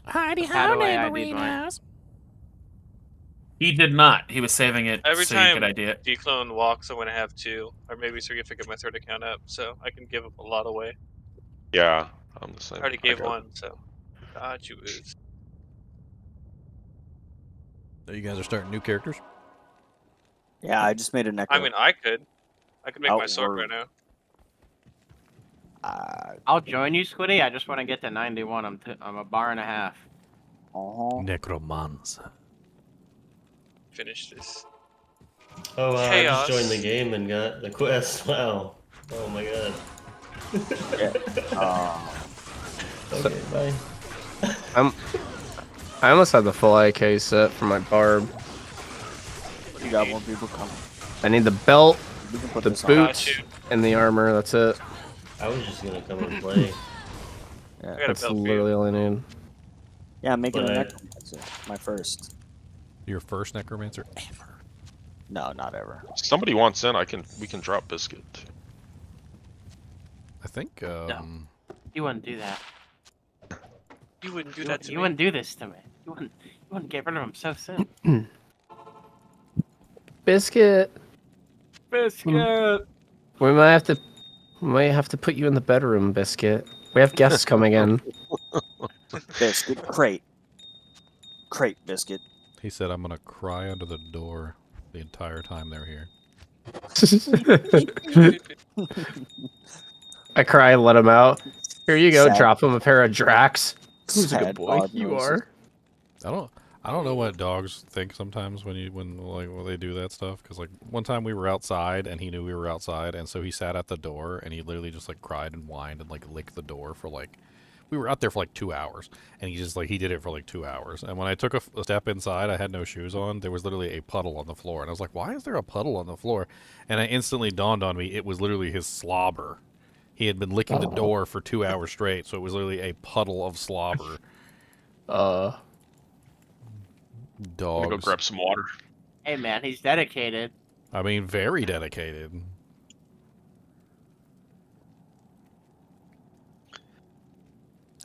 Howdy, How do I howdy, ID mine? Marinos. He did not. He was saving it Every so you time could ID it. Dclone walks, I want to have 2, or maybe so I can get my 3rd account up, so I can give a lot away. Yeah, I'm the I same. already gave got- 1, so God, you ooze. So you guys are starting new characters? Yeah, I just made a Necro. I mean, I could make my sword Outward. right now. I'll join you, Squiddy. I just want to get to 91. I'm a bar and a half. Necromancer. Finish this. Oh wow, I Chaos. just joined the game and got the quest. Wow. Oh my god. Okay, bye. I almost had the full AK set for my barb. You got more people coming. I need the belt, We can put the this on. boots, and the armor. That's it. I was just gonna come and play. Yeah. That's literally all I need. Yeah, I'm making But a I- Necromancer. My first. Your first Necromancer ever? No, not ever. Somebody wants in. We can drop Biscuit. I think. You wouldn't do that. You wouldn't do that to You me. wouldn't do this to me. You wouldn't get rid of him so soon. Biscuit. Biscuit. We might have to put you in the bedroom, Biscuit. We have guests coming in. Biscuit. Crate. Biscuit. He said, I'm going to cry under the door the entire time they're here. I cry and let him out. Here you go, Sad. drop him a pair of Drax. Who's a Sad good boy? dog You noses. are. I don't know what dogs think sometimes when they do that stuff. Because like one time we were outside and he knew we were outside, and so he sat at the door and he literally just like cried and whined and like licked the door for like. We were out there for like 2 hours, and he did it for like 2 hours. And when I took a step inside, I had no shoes on. There was literally a puddle on the floor, and I was like, "Why is there a puddle on the floor?" And it instantly dawned on me it was literally his slobber. He had been licking the door for 2 hours straight, so it was literally a puddle of slobber. I'm Dogs. gonna go grab some water. Hey man, he's dedicated. I mean, very dedicated.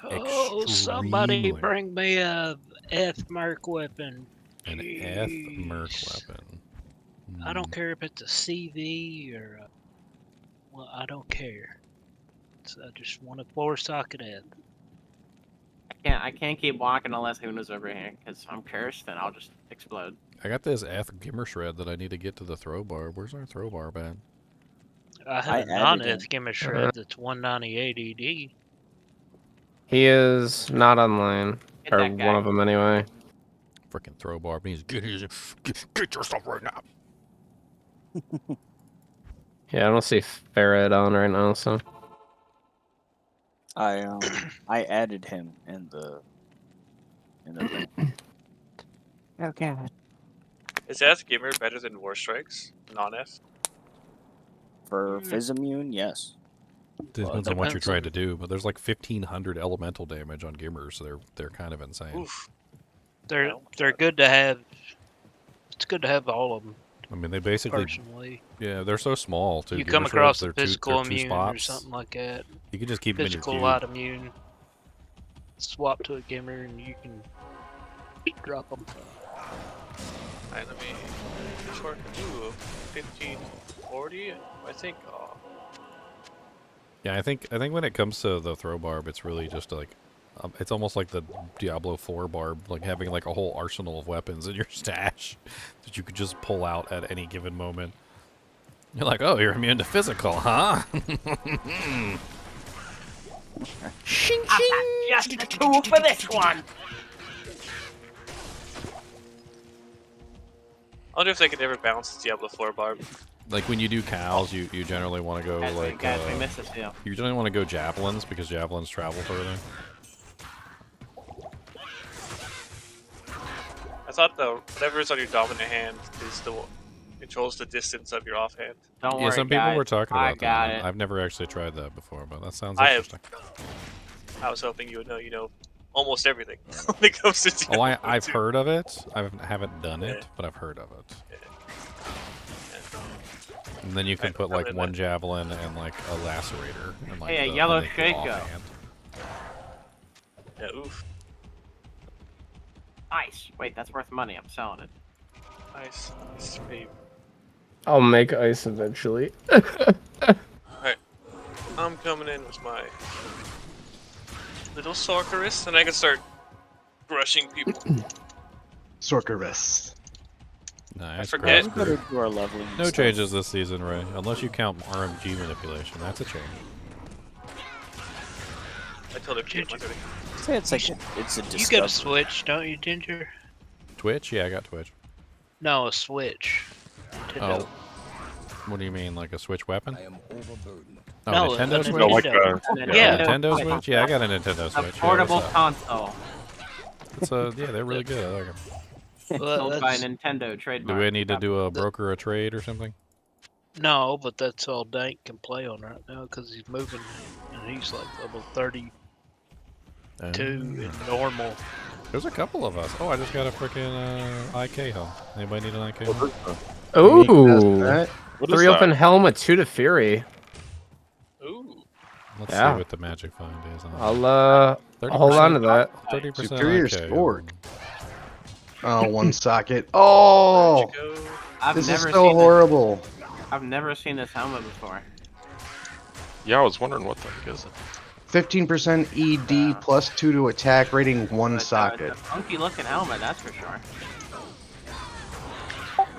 Oh, somebody Extremely. bring me a F merc weapon. An F merc weapon. I don't care if it's a CV or a, well, I don't care. So I just want a 4-socket F. I can't keep walking unless Huna's over here because I'm cursed and I'll just explode. I got this F Gimmer Shred that I need to get to the throw bar. Where's our throw bar, man? I have I a added non-F him. Gimmer Shred that's 198 ED. He is not online. Get Or that guy. one of them anyway. Freaking throw bar means get yourself right now. Yeah, I don't see Ferret on right now, so. I added him in the thing. Oh god. Is F Gimmer better than War Strikes? Non-F? For Fizzimmune, yes. Depends on what you're depends trying to do, but there's like 1,500 elemental damage on Gimmers, so they're kind of insane. Oof. They're good to have. It's good to have all of them. I mean, they basically. Personally, Yeah, they're so small too. you Give come a shit across if a they're physical two immune or spots. something like that. You can just keep them in your Physical cube. light immune. Swap to a gamer and you can drop them. Alright, let me short. Ooh, 1540. I think. Oh. Yeah, I think when it comes to the throw barb, it's really just like, it's almost like the Diablo 4 barb, like having like a whole arsenal of weapons in your stash that you could just pull out at any given moment. You're like, oh, you're immune to physical, huh? Shing shing! Just a tool for this one! I wonder if they could ever balance the Diablo 4 barb. Like when you do cows, you generally want to go like we missed this deal. you generally want to go javelins because javelins travel further. I thought the whatever's on your dominant hand is the controls the distance of your offhand. Don't Yeah, worry, some people guys. were talking I about got that. it. I've never actually tried that before, but that sounds I interesting. I was hoping you would know. You know almost everything when it comes to Diablo. Oh, I've heard of it. I haven't done it, but I've heard of it. And then you can put like one javelin and like a lacerator and like Hey, a the yellow offhand. Shaco. Yeah, oof. Nice. Wait, that's worth money. I'm selling it. Nice. Nice. Babe. I'll make ice eventually. Alright. I'm coming in with my little sorceress, and I can start brushing people. Sorceress. Nice. I forget. No changes this season, Ray. Unless you count RMG manipulation. That's a change. I told her to my Say it's like it's a You discovery. got a Switch, don't you, Ginger? Twitch? Yeah, I got Twitch. No, a Switch. Nintendo. Oh. What do you mean, like a Switch weapon? Oh, No, Nintendo a Switch? Nintendo. Like yeah, a Nintendo Switch? Yeah, I got a Nintendo Switch. A portable yeah, console. it's yeah, they're really good. I like them. Sold by Nintendo trademark. Do we need to do a broker a trade or something? No, but that's all Dank can play on right now because he's moving and he's like level 32 in normal. There's a couple of us. Oh, I just got a freaking IK helm. Anybody need an IK helm? Ooh. What is 3 that? open helm, a 2 to Fury. Ooh. Let's Yeah. see what the magic find is. I'll hold on to that. 30% Superior IK. sword. Oh, one socket. Oh! I've This is never so seen horrible. I've never seen this helmet before. Yeah, I was wondering what the heck is it. 15% ED plus 2 to attack, rating 1 It's socket. a funky looking helmet, that's for sure.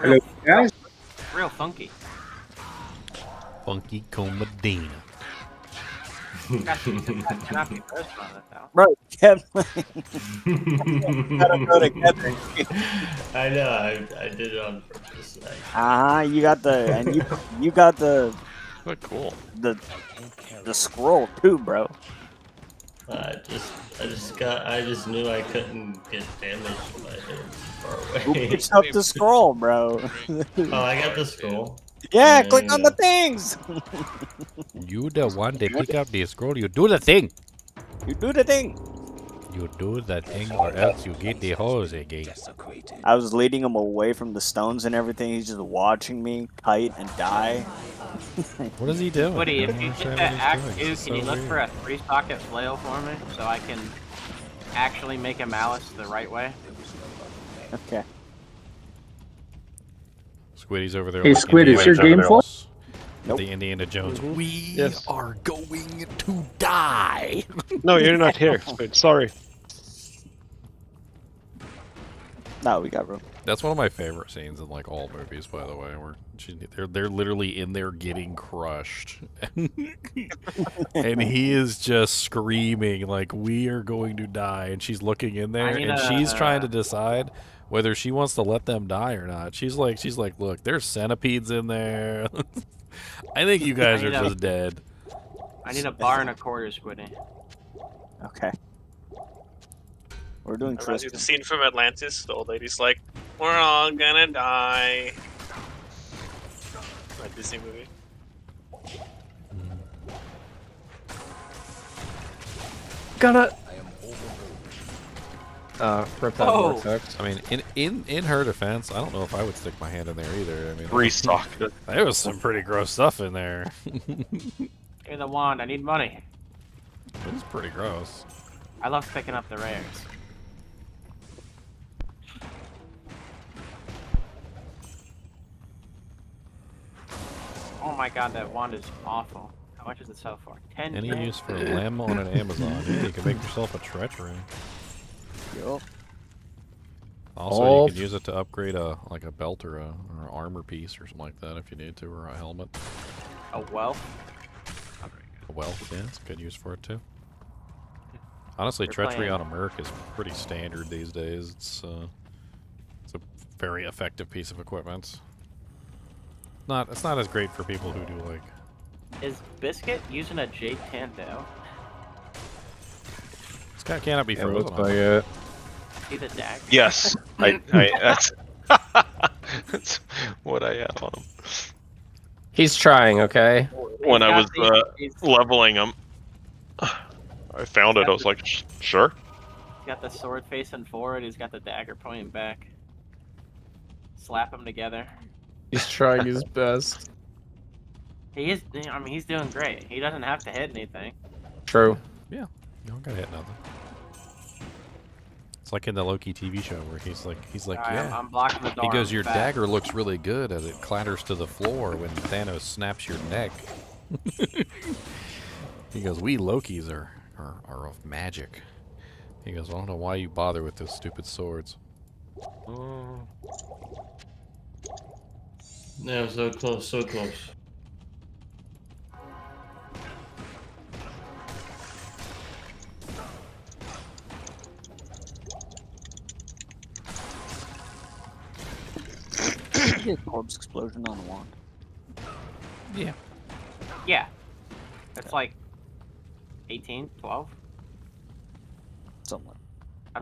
Hello, guys. Real funky. Funky Comadina. Bro, Kevin. I know, I did it on purpose. You got the and you got the cool. the scroll too, bro. I just knew I couldn't get damaged if I hit far Who away. picks up the scroll, bro? Oh, I got the scroll. Yeah, click on the things. You the one that pick up the scroll. You do the thing. You do the thing. You do the thing, or else you get the hose again. I was leading him away from the stones and everything. He's just watching me kite and die. What is he doing? Woody, I if don't you understand hit that what Act he's 2, doing. can you It's look so for a 3-socket flail for me so I can actually make a malice the right way? Okay. Squiddy's over there. Hey, like Squid, is Indiana your game full? Jones. The Indiana Jones. We Yes. are going to die. No, you're not here. Squid. Sorry. No, we got room. That's one of my favorite scenes in like all movies, by the way, where they're literally in there getting crushed, and he is just screaming like, "We are going to die!" And she's looking in there, and she's trying to decide whether she wants to let them die or not. She's like, "Look, there's centipedes in there. I think you guys are just dead." I need a bar and a quarter, Squiddy. Okay. We're doing Reminds you of Tristan. the scene from Atlantis. The old lady's like, "We're all gonna die." My Disney movie. rip that Oh. vortex. I mean, in her defense, I don't know if I would stick my hand in there either. I mean, Restock. there was some pretty gross stuff in there. Give me the wand. I need money. It was pretty gross. I love picking up the rares. Oh my god, that wand is awful. How much does it sell for? 10. Any use for a lamb on an Amazon? Yeah, you can make yourself a treachery. Yup. Also, you can use it to upgrade a belt or a armor piece or something like that if you need to, or a helmet. A wealth? A wealth, yeah, it's a good use for it too. Honestly, You're treachery playing- on a merc is pretty standard these days. It's a very effective piece of equipment. It's not as great for people who do like. Is Biscuit using a Jade Tando? This guy cannot be Yeah, frozen. looks like it. See the dagger? Yes, that's what I have on him. He's trying, okay? When I was he's leveling him, I found it. I was like, sure. He's got the sword facing forward. He's got the dagger pointing back. Slap them together. He's trying his best. He is. I mean, he's doing great. He doesn't have to hit anything. True. Yeah, you don't gotta hit nothing. It's like in the Loki TV show where he's like, Alright, yeah. I'm blocking the door. He goes, I'm your fat." dagger looks really good as it clatters to the floor when Thanos snaps your neck. He goes, we Lokis are of magic. He goes, well, I don't know why you bother with those stupid swords. Yeah, so close, so close. Corpse explosion on the wand. Yeah. Yeah. It's like 18, 12. Something like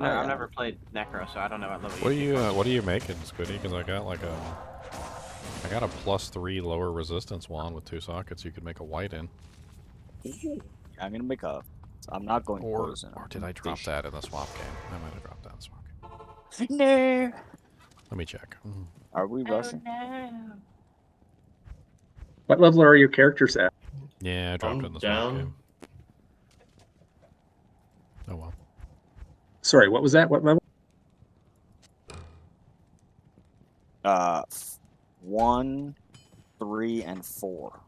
I've never played Necro, so I don't know what level. What are you making, Squiddy? Because I got I got a +3 lower resistance wand with 2 sockets. You could make a white in. I'm gonna make a. I'm not going Or poison. did I drop that in the swamp game? I might have dropped that in the swamp game. No. Let me check. Are we rushing? What level are your characters at? Yeah, I dropped it in the swamp game. Oh well. Sorry, what was that? What level? 1, 3, and 4.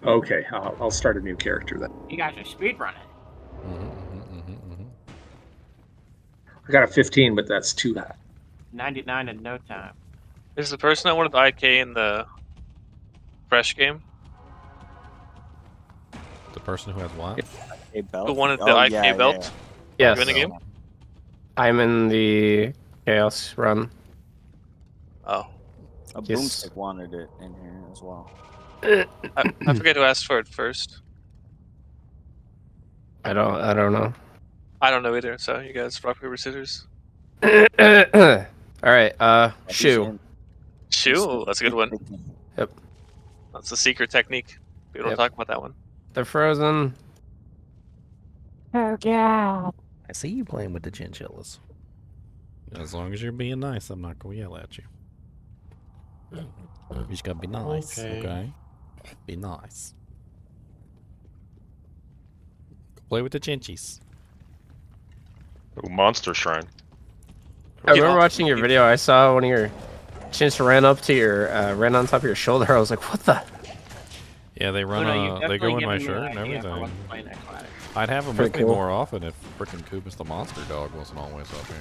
Okay, I'll start a new character then. You guys are speedrunning. I got a 15, but that's too high. 99 in no time. Is the person that wanted the IK in the fresh game? The person who has what? A belt? Who wanted the IK belt? Yes. You in the game? I'm in the Chaos run. Oh. A Yes. boomstick wanted it in here as well. I forget who asked for it first. I don't know. I don't know either, so you guys rock, paper, scissors. Alright, shoe. Shoe? That's a good one. Yep. That's a secret technique. We don't Yep. talk about that one. They're frozen. Oh, God. I see you playing with the chinchillas. As long as you're being nice, I'm not going to yell at you. You just got to be nice, okay? Be nice. Go play with the chinchies. Ooh, Monster Shrine. I remember watching your video. I saw one of your chins ran up to your, ran on top of your shoulder. I was like, what the? Yeah, they run. They go in my shirt and everything. I'd have them with Pretty me cool. more often if frickin' Kubus the monster dog wasn't always up here.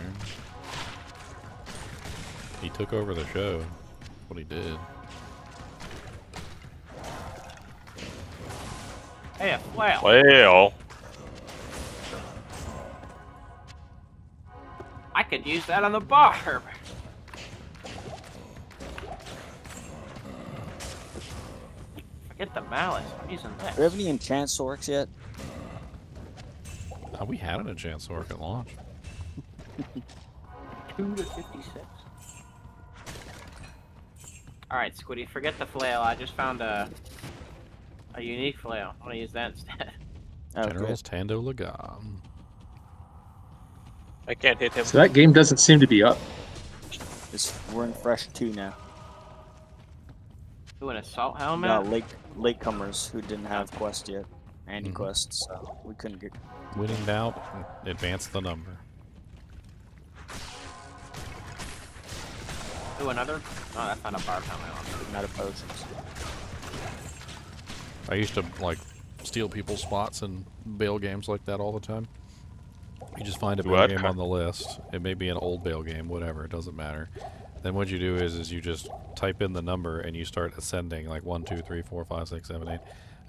He took over the show. That's what he did. Hey, a flail. Flail. I could use that on the bar. Forget the malice. I'm using Do you this. have any enchant sorks yet? We had an enchant sword at launch. 2 to 56. Alright, Squiddy, forget the flail. I just found a unique flail. I'm gonna use that instead. General's Tando Laga. I can't hit him. So that game doesn't seem to be up. We're in fresh 2 now. Ooh, an assault We helmet? got latecomers who didn't have quest yet. Anti-quests, so we couldn't get... Winning bout, advance the number. Ooh, another? Oh, that's not a barb helmet. Not a potions. I used to, like, steal people's spots in bail games like that all the time. You just find a bail game on the list. It may be an old bail game, whatever, it doesn't matter. Then what you do is you just type in the number and you start ascending, like 1, 2, 3, 4, 5, 6, 7, 8,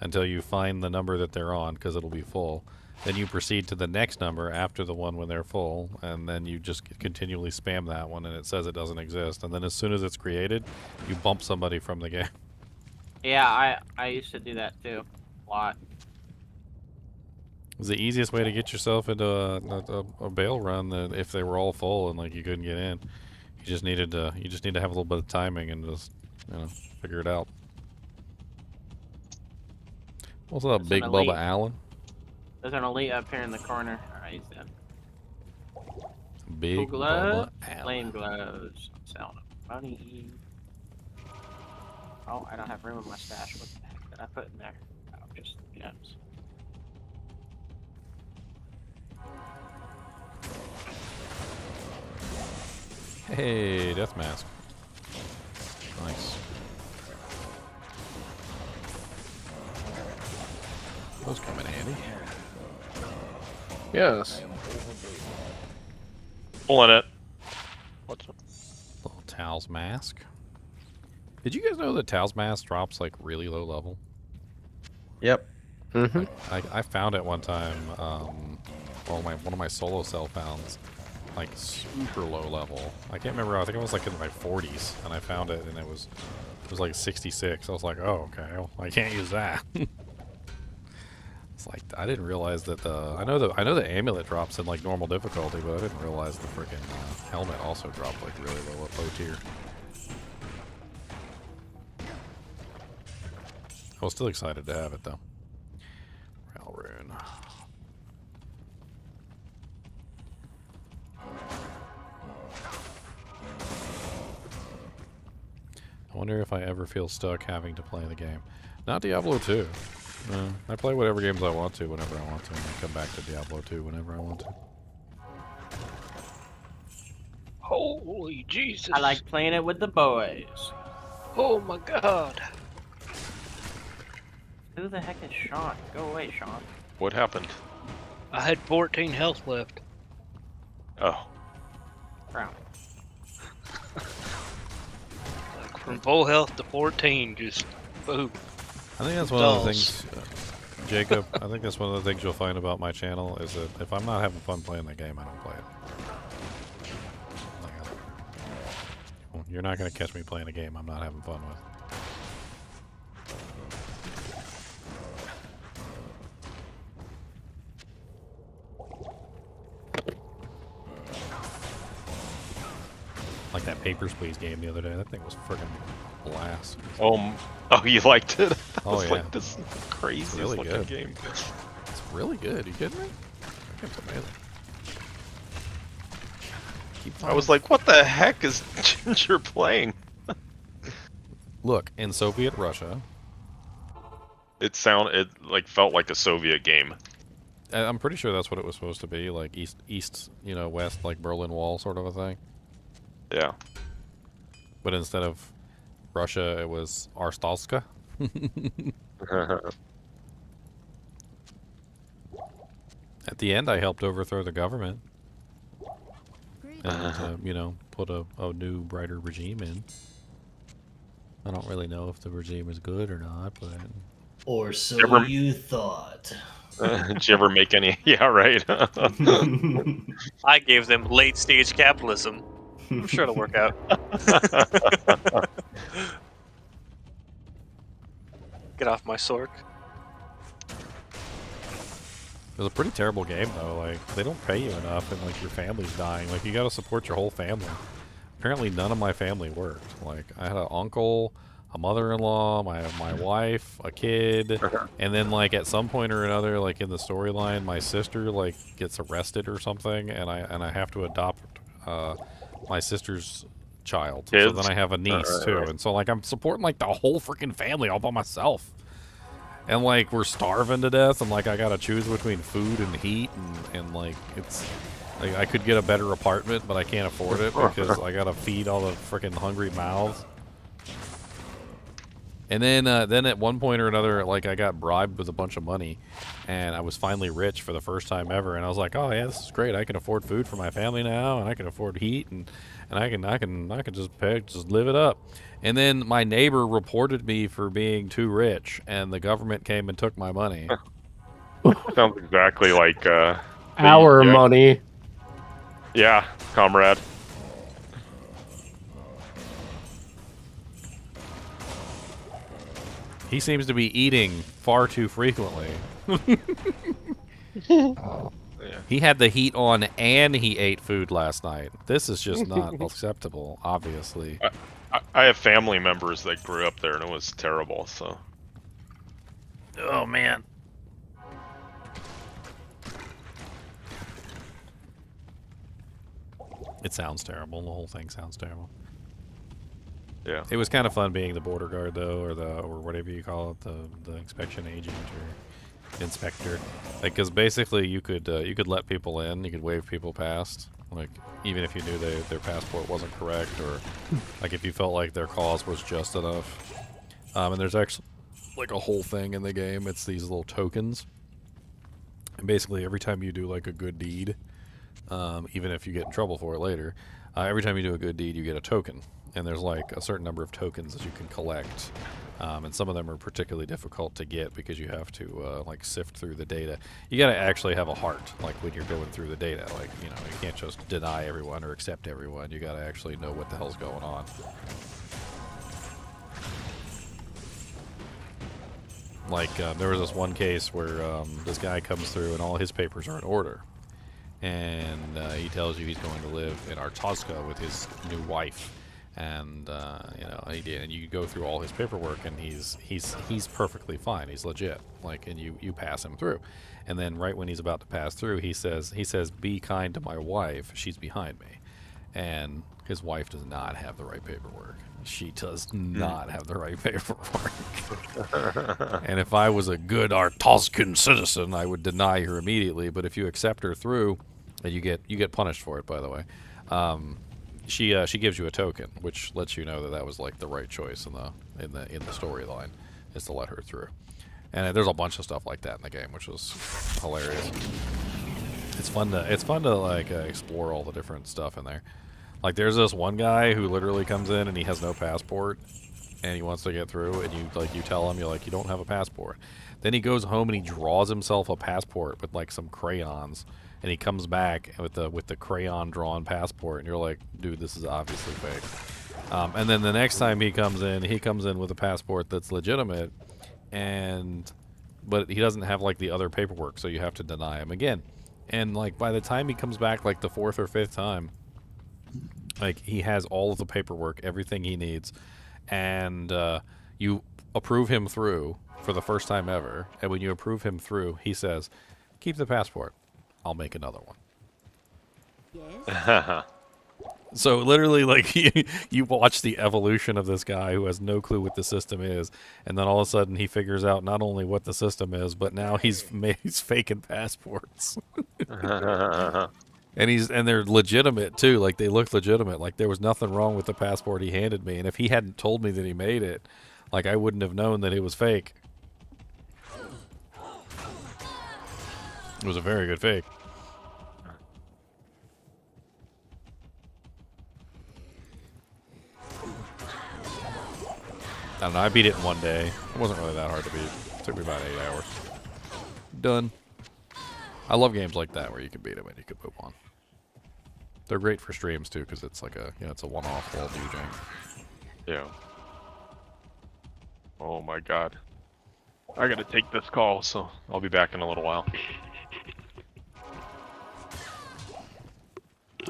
until you find the number that they're on, because it'll be full. Then you proceed to the next number after the one when they're full, and then you just continually spam that one, and it says it doesn't exist. And then as soon as it's created, you bump somebody from the game. Yeah, I used to do that too. A lot. It was the easiest way to get yourself into a bail run that if they were all full and like you couldn't get in. You just need to have a little bit of timing and just, you know, figure it out. What's up, Big Bubba Allen? There's an elite up here in the corner. Alright, he's dead. Big Cool gloves, Bubba Allen. flame gloves, selling money. Oh, I don't have room in my stash. What the heck did I put in there? Oh, just gems. Hey, death mask. Nice. Those come in handy. Yes. Pulling it. What's up? Little Tal's mask. Did you guys know that Tal's mask drops like really low level? Yep. Mm-hmm. I found it one time. One of my solo cell founds, like super low level. I can't remember. I think it was like in my 40s, and I found it, and it was like 66. I was like, oh, okay, well, I can't use that. It's like I didn't realize that I know the amulet drops in like normal difficulty, but I didn't realize the freaking helmet also dropped like really low tier. I was still excited to have it though. Rune. I wonder if I ever feel stuck having to play the game. Not Diablo 2. I play whatever games I want to whenever I want to, and I come back to Diablo 2 whenever I want to. Holy Jesus. I like playing it with the boys. Oh my god. Who the heck is Sean? Go away, Sean. What happened? I had 14 health left. Oh. Brown. Like from full health to 14, just boom. I think that's one of the things, Jacob, I think that's one of the things you'll find about my channel is that if I'm not having fun playing the game, I don't play it. Well, you're not going to catch me playing a game I'm not having fun with. Like that Papers, Please game the other day. That thing was friggin' blast. Oh, you liked it? That Oh, was yeah. like this craziest really looking good. game. It's really good. You kidding me? It's amazing. I was like, what the heck is Ginger playing? Look, in Soviet Russia, It like felt like a Soviet game. I'm pretty sure that's what it was supposed to be, like east, you know, west, like Berlin Wall sort of a thing. Yeah. But instead of Russia, it was Arstalska. At the end, I helped overthrow the government. And, you know, put a new, brighter regime in. I don't really know if the regime is good or not, but... Or so Ever- you thought. Did you ever make any? Yeah, right. I gave them late stage capitalism. I'm sure it'll work out. Get off my sork. It was a pretty terrible game, though. Like, they don't pay you enough, and, like, your family's dying. Like, you gotta support your whole family. Apparently, none of my family worked. Like, I had an uncle, a mother-in-law, my wife, a kid, and then like at some point or another, like in the storyline, my sister like gets arrested or something, and I have to adopt my sister's child. So Kids? then I have a niece too, and so like I'm supporting like the whole freaking family all by myself. And like we're starving to death, and like I gotta choose between food and heat, and like it's like I could get a better apartment, but I can't afford it because I gotta feed all the freaking hungry mouths. And then at one point or another, like I got bribed with a bunch of money, and I was finally rich for the first time ever. And I was like, oh yeah, this is great. I can afford food for my family now, and I can afford heat, and I can just live it up. And then my neighbor reported me for being too rich, and the government came and took my money. Sounds exactly like our money. Yeah, comrade. He seems to be eating far too frequently. He had the heat on and he ate food last night. This is just not acceptable, obviously. I have family members that grew up there, and it was terrible, so. Oh, man. It sounds terrible. The whole thing sounds terrible. Yeah. It was kind of fun being the border guard, though, or whatever you call it, the inspection agent or inspector. Like, because basically you could let people in, you could wave people past, like even if you knew their passport wasn't correct, or like if you felt like their cause was just enough. And there's actually like a whole thing in the game. It's these little tokens, and basically every time you do like a good deed, even if you get in trouble for it later, every time you do a good deed, you get a token. And there's like a certain number of tokens that you can collect, and some of them are particularly difficult to get because you have to like sift through the data. You got to actually have a heart, like when you're going through the data. Like, you know, you can't just deny everyone or accept everyone. You got to actually know what the hell's going on. Like there was this one case where this guy comes through and all his papers are in order, and he tells you he's going to live in Artozka with his new wife. And you know, he did, and you go through all his paperwork, and he's perfectly fine. He's legit. Like, and you pass him through, and then right when he's about to pass through, he says, "Be kind to my wife. She's behind me," and his wife does not have the right paperwork. She does not have the right paperwork. And if I was a good Artoskan citizen, I would deny her immediately. But if you accept her through, and you get punished for it, by the way. She gives you a token, which lets you know that was like the right choice in the storyline, is to let her through. And there's a bunch of stuff like that in the game, which was hilarious. It's fun to like explore all the different stuff in there. Like there's this one guy who literally comes in and he has no passport, and he wants to get through, and you tell him, you're like, you don't have a passport. Then he goes home and he draws himself a passport with like some crayons. And he comes back with the crayon drawn passport, and you're like, dude, this is obviously fake. And then the next time he comes in with a passport that's legitimate, but he doesn't have like the other paperwork, so you have to deny him again. And like by the time he comes back like the fourth or fifth time, like he has all of the paperwork, everything he needs, and you approve him through for the first time ever. And when you approve him through, he says, keep the passport. I'll make another one. Yes. So literally, like you watch the evolution of this guy who has no clue what the system is, and then all of a sudden he figures out not only what the system is, but now he's faking passports. And they're legitimate too. Like they look legitimate. Like there was nothing wrong with the passport he handed me, and if he hadn't told me that he made it, like I wouldn't have known that it was fake. It was a very good fake. I don't know, I beat it in one day. It wasn't really that hard to beat. It took me about 8 hours. Done. I love games like that where you can beat them and you can move on. They're great for streams too, because it's like it's a one-off wall view game. Yeah. Oh my god. I gotta take this call, so I'll be back in a little while.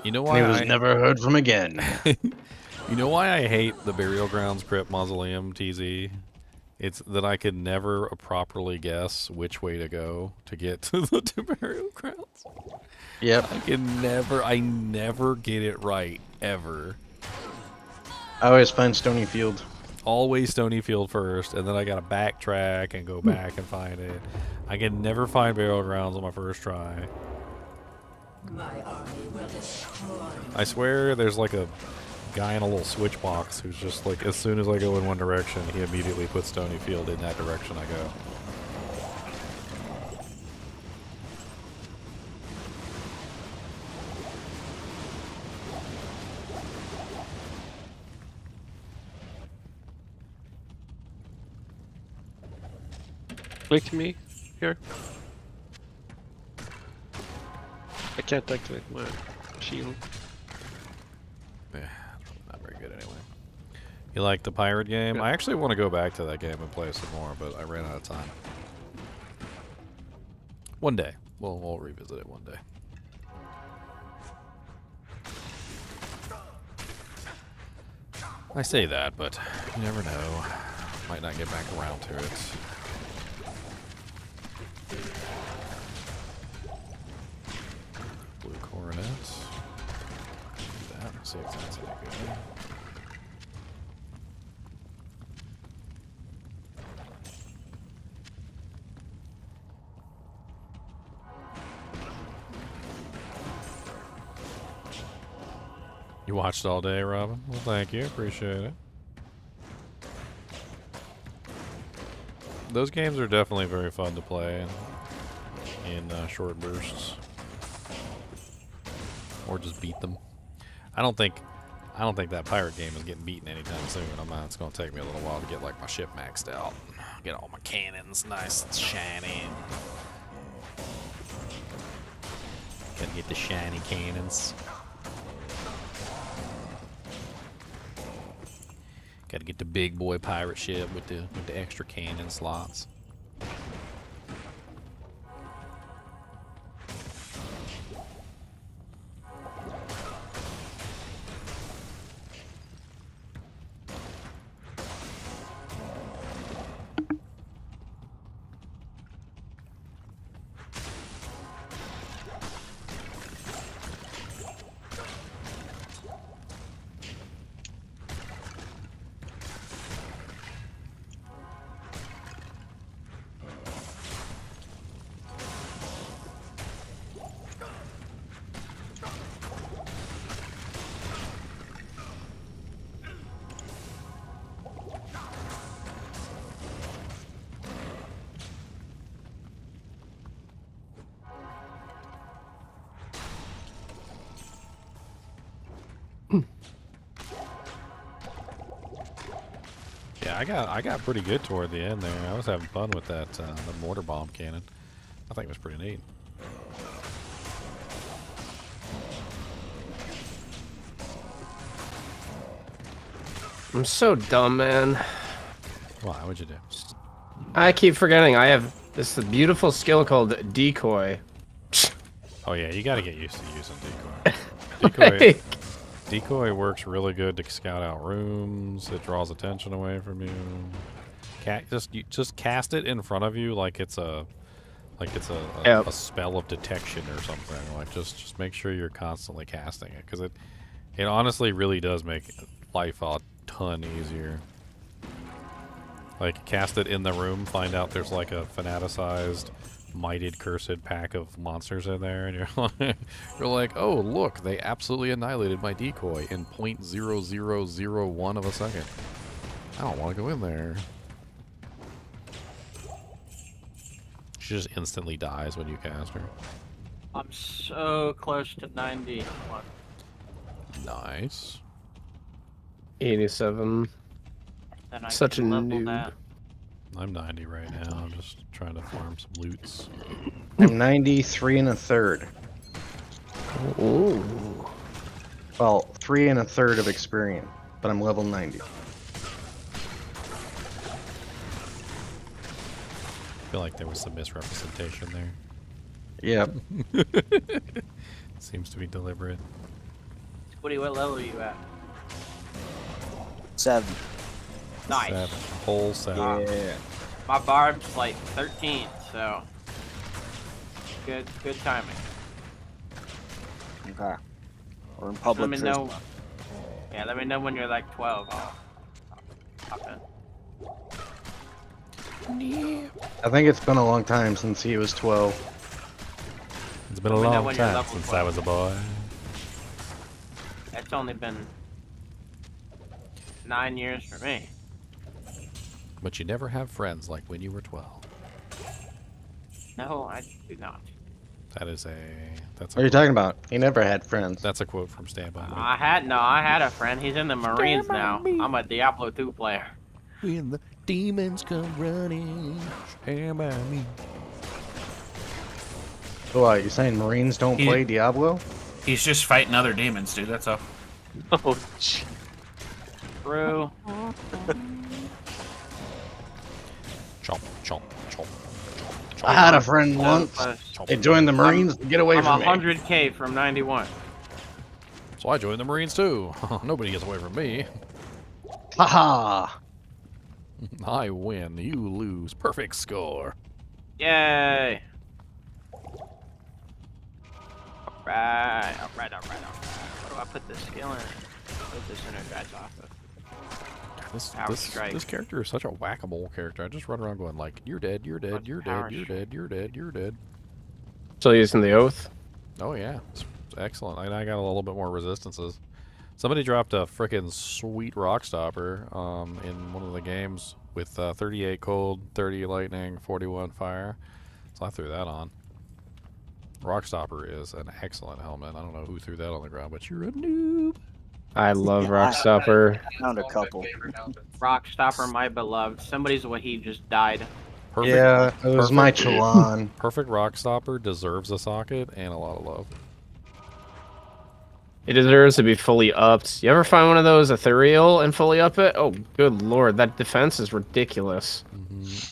You know why he was never heard from again. You know why I hate the Burial Grounds Crypt Mausoleum TZ? It's that I could never properly guess which way to go to get to the Burial Grounds. Yep. I never get it right, ever. I always find Stony Field. Always Stony Field first, and then I gotta backtrack and go back and find it. I can never find Burial Grounds on my first try. I swear there's like a guy in a little switch box who's just like, as soon as I go in one direction, he immediately puts Stony Field in that direction I go. Click me here. I can't activate my shield. Yeah, not very good anyway. You like the pirate game? Yeah. I actually want to go back to that game and play some more, but I ran out of time. One day. We'll revisit it one day. I say that, but you never know. Might not get back around to it. Blue coronet. Do that. See if that's any good. You watched all day, Robin? Well, thank you. Appreciate it. Those games are definitely very fun to play in short bursts, or just beat them. I don't think that pirate game is getting beaten anytime soon. It's going to take me a little while to get like my ship maxed out, get all my cannons nice and shiny. Gotta get the shiny cannons. Gotta get the big boy pirate ship with the extra cannon slots. Yeah, I got pretty good toward the end there. I was having fun with that the mortar bomb cannon. I think it was pretty neat. I'm so dumb, man. Why? What'd you do? I keep forgetting I have this beautiful skill called Decoy. Oh yeah, you gotta get used to using Decoy. Decoy works really good to scout out rooms. It draws attention away from you. Just cast it in front of you like it's a spell of detection or something. Like just make sure you're constantly casting it, because it honestly really does make life a ton easier. Like, cast it in the room, find out there's like a fanaticized, mighted, cursed pack of monsters in there, and you're like, oh look, they absolutely annihilated my decoy in 0.0001 of a second. I don't want to go in there. She just instantly dies when you cast her. I'm so close to 90. Nice. 87. Then I Such a can level noob. that. I'm 90 right now. I'm just trying to farm some loots. I'm 93 1/3. Ooh. Well, 3 1/3 of experience, but I'm level 90. I feel like there was some misrepresentation there. Yep. Seems to be deliberate. Woody, what level are you at? 7. Nice. 7. Whole 7. Yeah. My barb's like 13, so good timing. Okay. We're in public. Let me know. Yeah, let me know when you're like 12. I'll hop in. I think it's been a long time since he was 12. It's been a Let me know long when you're time level since 12. I was a boy. It's only been 9 years for me. But you never have friends like when you were 12. No, I do not. That's a What are you talking about? He never had friends. That's a quote from Stand By Me. I had a friend. He's in the Marines now. I'm a Diablo II player. When the demons come running, stand by me. So what, you saying Marines don't play Diablo? He's just fighting other demons, dude. That's all. Oh, gee. True. Chomp, chomp, chomp. I had a friend once. He joined the Marines to get away I'm from me. 100K from 91. So I joined the Marines too. Nobody gets away from me. Haha. I win, you lose. Perfect score. Yay! Alright. Where do I put this skill in? Put this energize off of. This character is such a whack-a-mole character. I just run around going like, you're dead, you're dead, you're dead, you're dead, you're dead, you're dead. Still using the oath? Oh yeah, it's excellent. I got a little bit more resistances. Somebody dropped a frickin' sweet rock stopper in one of the games with 38 cold, 30 lightning, 41 fire. So I threw that on. Rock stopper is an excellent helmet. I don't know who threw that on the ground, but you're a noob. I love Rockstopper. I found a couple. Rockstopper, my beloved. Somebody's what he just died. Perfect, Yeah, it was my Chalon. Perfect rock stopper deserves a socket and a lot of love. It deserves to be fully upped. You ever find one of those ethereal and fully up it? Oh, good lord, that defense is ridiculous.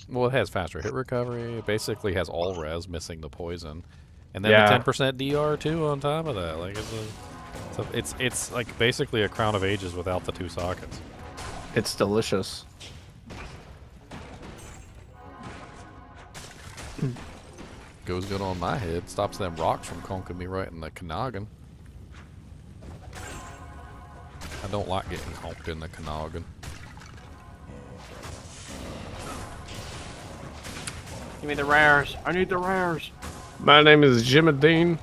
Well, it has faster hit recovery. It basically has all res, missing the poison, and then Yeah. the 10% DR too on top of that. Like it's like basically a Crown of Ages without the 2 sockets. It's delicious. Goes good on my head. Stops them rocks from conking me right in the noggin. I don't like getting conked in the noggin. Give me the rares. I need the rares. My name is Jimadine.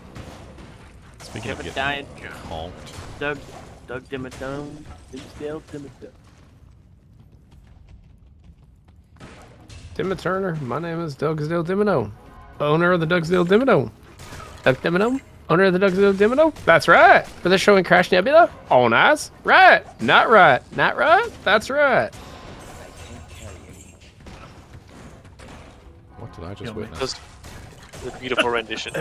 Speaking of getting Died. conked. Doug Dimmadome. Still Dimmadome. Dimma Turner. My name is Dougsdale Dimino. Owner of the Dougsdale Dimino. Doug Dimino? Owner of the Dougsdale Dimino? That's right. For the show in Crash Nebula? Oh, nice. Right. Not right. Not right? That's right. What did I just witness? The beautiful rendition.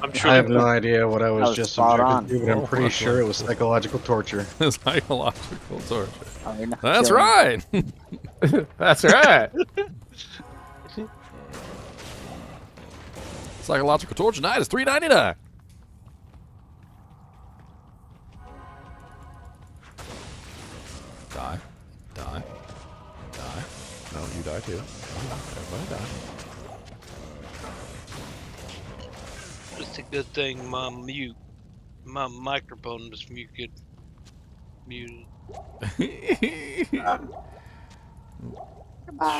I'm sure I have no idea what I That was was just spot subjected to, but I'm on. pretty sure it was psychological torture. Psychological torture. Oh, you're not That's killing me. right. That's right. Psychological torture night is $3.99. Die. Die. Die. No, you die too. Everybody die. It's a good thing my microphone was muted.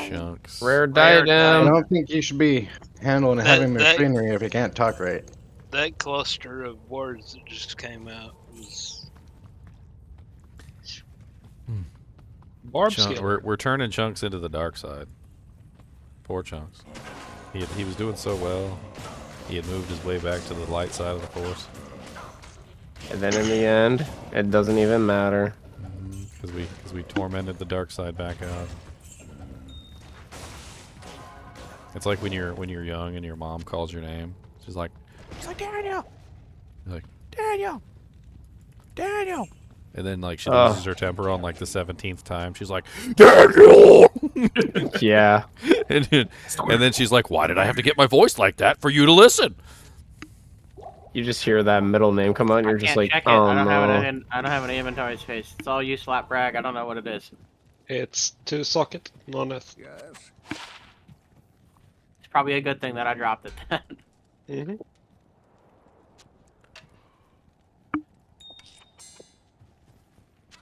Chunks. Rare I diadem. don't think you should be handling heavy that- machinery if you can't talk right. That cluster of words that just came out was barb Chunk, skill. we're turning Chunks into the dark side. Poor Chunks. He was doing so well. He had moved his way back to the light side of the force. And then in the end, it doesn't even matter. Because we tormented the dark side back out. It's like when you're young and your mom calls your name. She's like Daniel. You're like Daniel. And then like she loses her temper on like the 17th time. She's like Daniel. Yeah. And then she's like, why did I have to get my voice like that for you to listen? you just hear that middle name come out, and you're just Can't like, check it. oh I don't have no. an I don't have an inventory space. It's all you, slap brag. I don't know what it is. It's 2 socket, no net. Yes. It's probably a good thing that I dropped it then. Mm-hmm.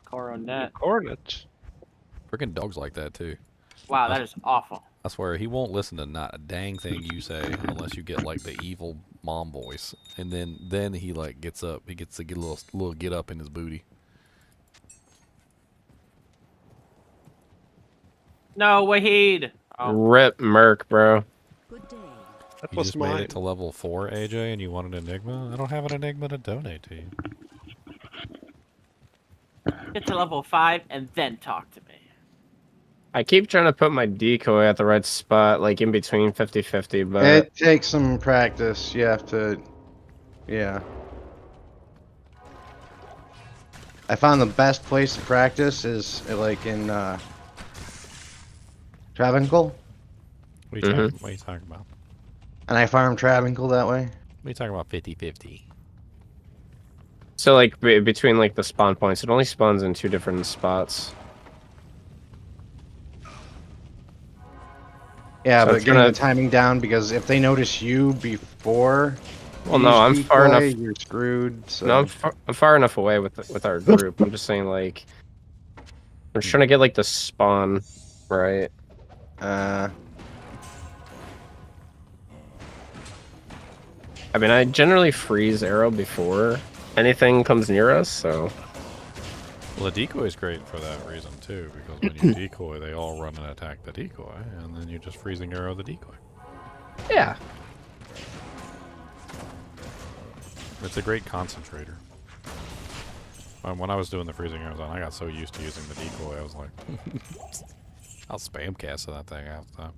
Coronet. Coronet. Freaking dogs like that too. Wow, that is awful. I swear he won't listen to not a dang thing you say unless you get like the evil mom voice, and then he like gets up. He gets to get a little get up in his booty. No, Wahid. Oh. Rip Merc, bro. That You was just mine. made it to level 4, AJ, and you want an Enigma? I don't have an Enigma to donate to you. Get to level 5 and then talk to me. I keep trying to put my decoy at the right spot, like in between 50-50, but It takes some practice. You have to, yeah. I found the best place to practice is like in Travancore. What are you talking about? And I farm Travancore that way. What are you talking about 50-50? so like between like the spawn points, it only spawns in 2 different spots. Yeah, So but it's getting gonna- the timing down, because if they notice you before, Well, no, I'm far enough. you're screwed. So. No, I'm far enough away with our group. I'm just saying, like, I'm just trying to get like the spawn right. I mean, I generally freeze arrow before anything comes near us, so. Well, the decoy is great for that reason too, because when you decoy, they all run and attack the decoy, and then you just freezing arrow the decoy. Yeah. It's a great concentrator. When I was doing the freezing arrows on, I got so used to using the decoy, I was like, I'll spam cast that thing half the time.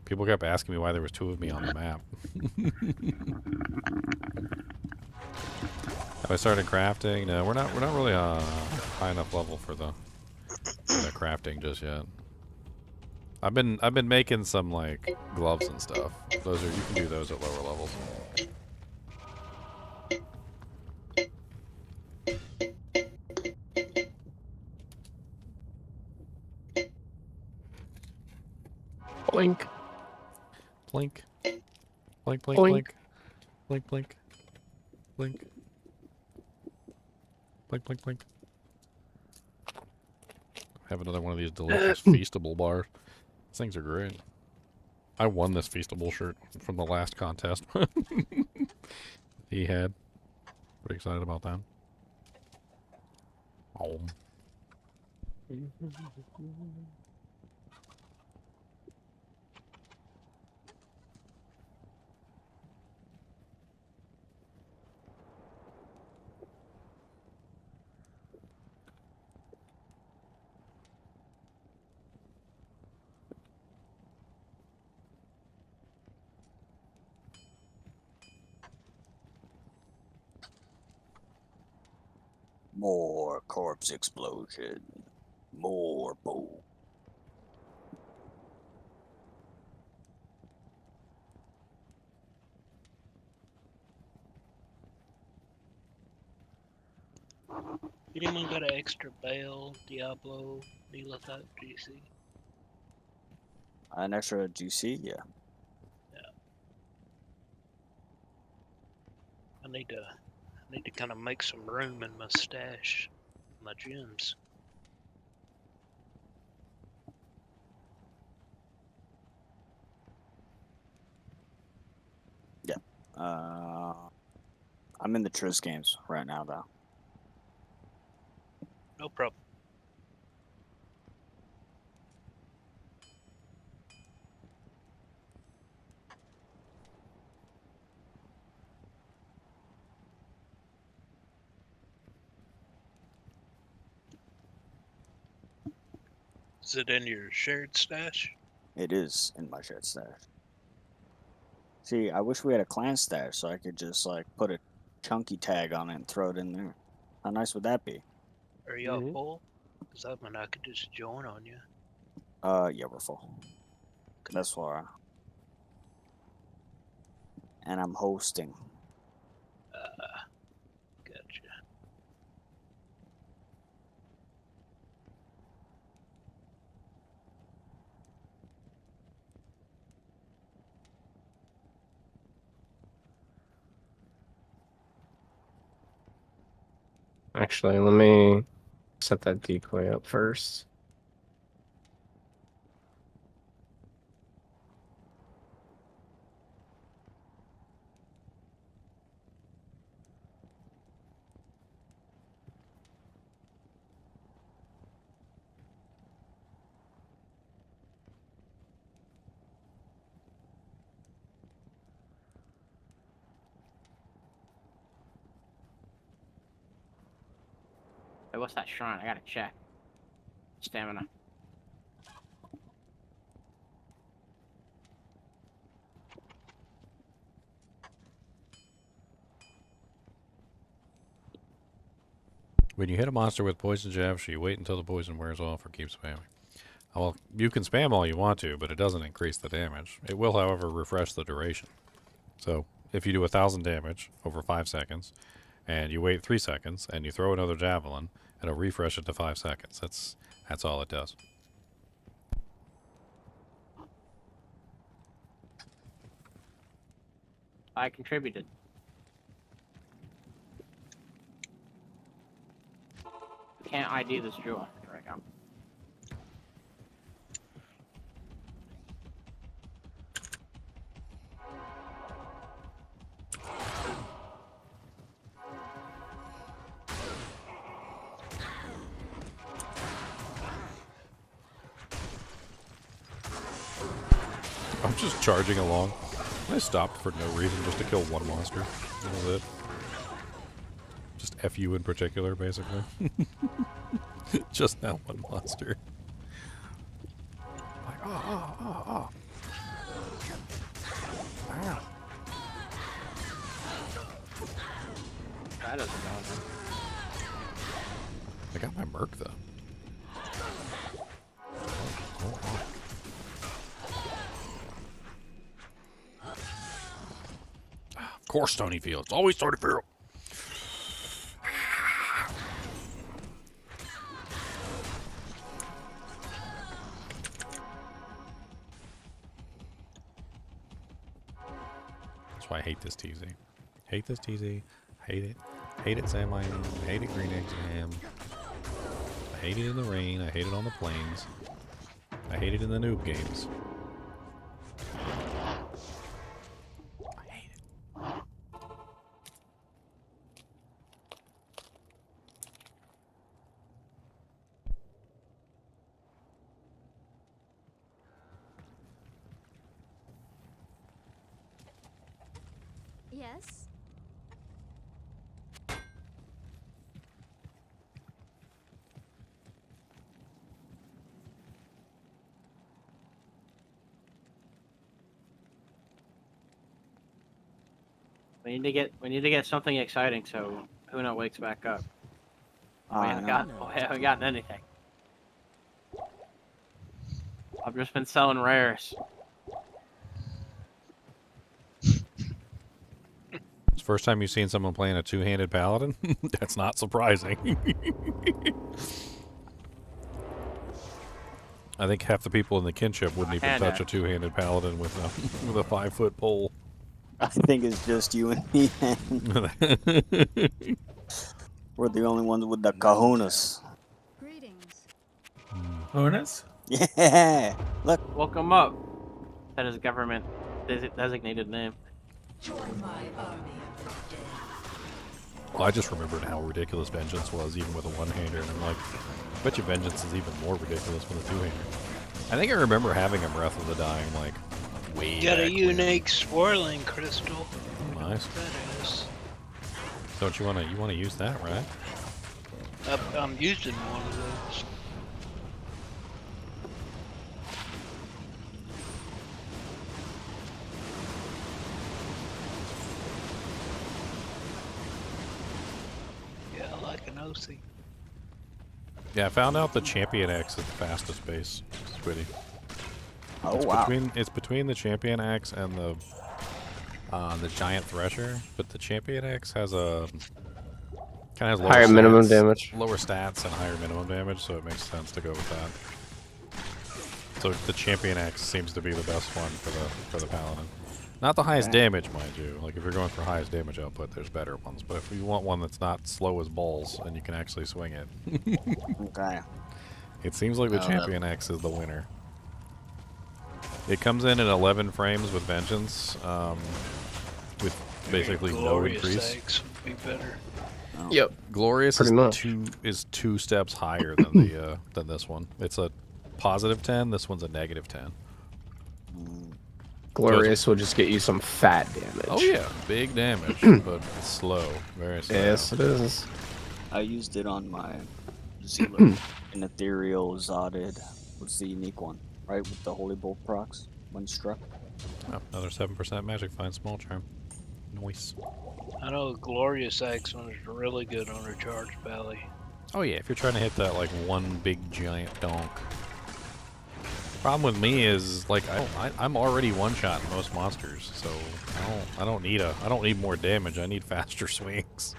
People kept asking me why there was 2 of me on the map. Have I started crafting? No, we're not really high enough level for the crafting just yet. I've been making some like gloves and stuff. Those are, you can do those at lower levels. Blink. Blink. Blink, blink, Blink. blink. Blink, blink. Blink. Blink, blink, blink. Have another one of these delicious Feastable bars. These things are great. I won this Feastable shirt from the last contest he had. Pretty excited about that. Oh. More corpse explosion. More boom. Anyone got an extra bale, Diablo, Neela type GC? An extra GC? Yeah. I need to kind of make some room in my stash, my gems. Yeah. I'm in the Triss games right now, though. No problem. Is it in your shared stash? It is in my shared stash. See, I wish we had a clan stash so I could just like put a chunky tag on it and throw it in there. How nice would that be? Are y'all full? Because I mean, I could just join on you. Yeah, we're full. That's why. and I'm hosting. Gotcha. Actually, let me set that decoy up first. Hey, what's that shrine? I gotta check. Stamina. When you hit a monster with poison jabs, you wait until the poison wears off or keep spamming. Well, you can spam all you want to, but it doesn't increase the damage. It will, however, refresh the duration. So, if you do 1,000 damage over 5 seconds, and you wait 3 seconds, and you throw another javelin, it'll refresh it to 5 seconds. That's all it does. I contributed. Can't ID this jewel. Here I go. I'm just charging along. I stopped for no reason, just to kill one monster. That was it. Just F you in particular, basically. Just that one monster. Like, oh. Wow. That doesn't go. I got my merc, though. Oh. Of course, Stony Field. It's always Stony Field. That's why I hate this TZ. Hate this TZ. Hate it. Hate it, Sam. I hate it, Green Exam. I hate it in the rain. I hate it on the plains. I hate it in the noob games. Yes? We need to get something exciting so Huna wakes back up. We haven't gotten anything. I've just been selling rares. It's the first time you've seen someone playing a two-handed paladin? That's not surprising. I think half the people in the kinship wouldn't even touch a two-handed paladin with a 5-foot pole. I think it's just you and me, man. We're the only ones with the kahunas. Greetings. Kahunas? Yeah. Look. Welcome up. That is government designated name. Join my army of the dead. Well, I just remembered how ridiculous Vengeance was, even with a one-hander, and I'm like, I bet you Vengeance is even more ridiculous with a two-hander. I think I remember having a Breath of the Dying, like, way Got a back unique swirling crystal. Nice. That is. Don't you wanna use that, right? I'm using one of those. Yeah, I like an OC. Yeah, I found out the Champion X is the fastest base, Squiddy. Oh, wow. It's between the Champion Axe and the The giant thresher, but the champion X has a kind of higher minimum damage, lower stats and higher minimum damage, so it makes sense to go with that. So the champion X seems to be the best one for the paladin. Not the highest damage, mind you. Like if you're going for highest damage output, there's better ones. But if you want one that's not slow as balls and you can actually swing it, Okay. it seems like the champion X is the winner. It comes in at 11 frames with Vengeance, with basically no increase. Eggs would be better. Yep. Glorious is two steps higher than the than this one. It's a positive 10. This one's a negative 10. Glorious will just get you some fat damage. Oh yeah, big damage, but it's slow, very slow. Yes, it is. I used it on my Zealot. An ethereal Zotted was the unique one, right? With the Holy Bolt procs when struck. Oh, another 7% magic find small charm. Nice. I know Glorious Axe one is really good on her charge valley. Oh yeah, if you're trying to hit that like one big giant donk. Problem with me is like I'm already one-shotting most monsters, so I don't need more damage. I need faster swings.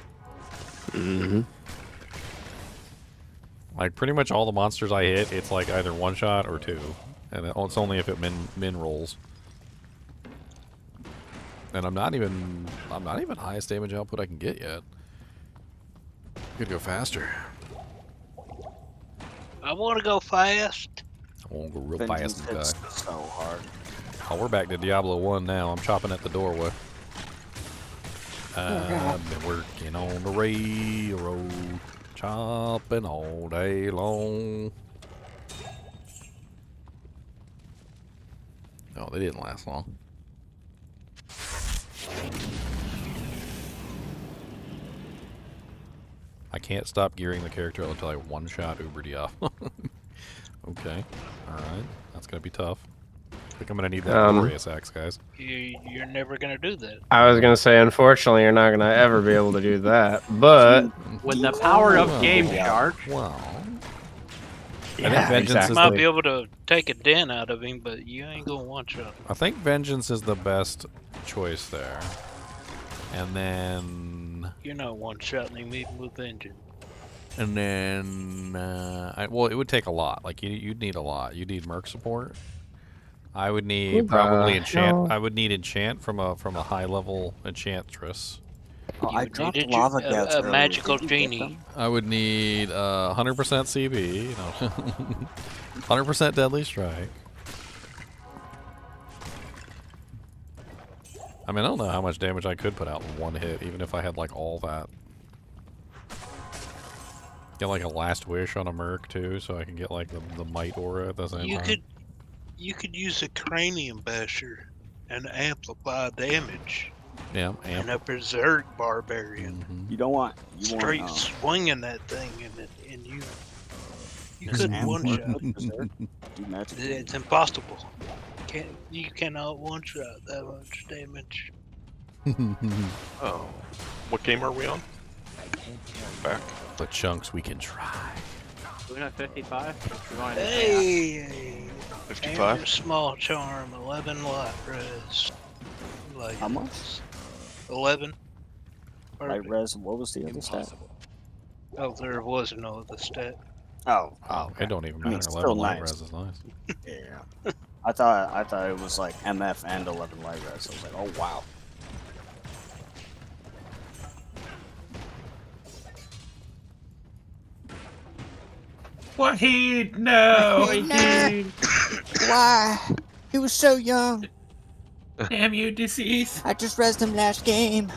Like pretty much all the monsters I hit, it's like either one shot or two, and it's only if it min rolls. And I'm not even highest damage output I can get yet. Could go faster. I want to go fast. I won't go real fast, guy. So hard. Oh, we're back to Diablo 1 now. I'm chopping at the doorway. I've been working on the railroad, chopping all day long. Oh, they didn't last long. I can't stop gearing the character until I one-shot Uber Diablo. Okay, alright. That's gonna be tough. I think I'm gonna need that glorious axe, guys. You're never gonna do that. I was gonna say, unfortunately, you're not gonna ever be able to do that. But with the power of Game Shark, wow. Yeah, You might be able to take a dent out of him, but you ain't gonna one-shot him. I think Vengeance is the best choice there. And then... You're not one-shotting him even with Vengeance. And then... well, it would take a lot. Like, you'd need a lot. You'd need Merc support. I would need probably Enchant. No. I would need Enchant from a high-level Enchantress. Oh, I dropped lava gas a earlier. magical Did you get genie. them? I would need 100% CB, you know, 100% Deadly Strike. I mean, I don't know how much damage I could put out in one hit, even if I had like all that. Get like a Last Wish on a Merc too, so I can get like the Might Aura at the same time. You could use a Cranium Basher and amplify damage. Yeah, and a Berserk Barbarian. You don't want straight swinging that thing, and you couldn't one shot. It's impossible. You cannot one shot that much damage. Oh, what game are we on? Back. The chunks we can try. We're at 55. Hey, 55. Small charm, 11 light res. Like how much? 11. Light res. What was the other stat? Oh, there was no other stat. Oh, it don't even matter. 11 still light nice. res is nice. Yeah. I thought it was like MF and 11 light res. I was like, oh wow. Wahid, no! Why? He was so young. Damn you, deceased. I just resed him last game.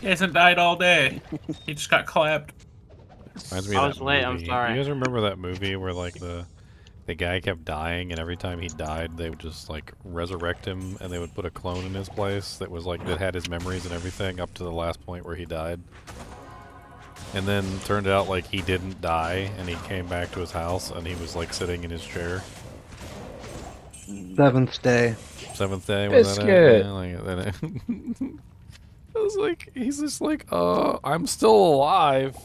He hasn't died all day. He just got clapped. Reminds me I of was that late, I'm movie. sorry. You guys remember that movie where like the guy kept dying, and every time he died, they would just like resurrect him, and they would put a clone in his place that was like that had his memories and everything up to the last point where he died. And then turned out like he didn't die, and he came back to his house, and he was like sitting in his chair. Seventh day. Seventh day was that it? Yeah, like, I was like, he's just like, I'm still alive.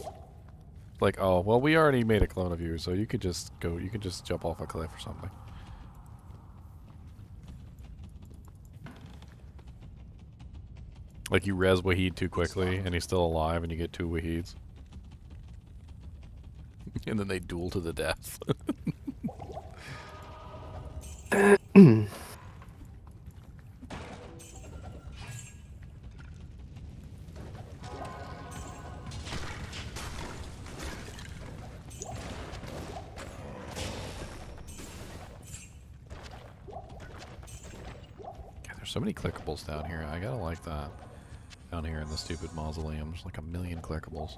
Like, oh, well, we already made a clone of you, so you could just go, you could just jump off a cliff or something. Like you res Wahid too quickly, and he's still alive, and you get 2 Wahids. And then they duel to the death. So many clickables down here. I gotta like that. Down here in the stupid mausoleum, there's like a million clickables.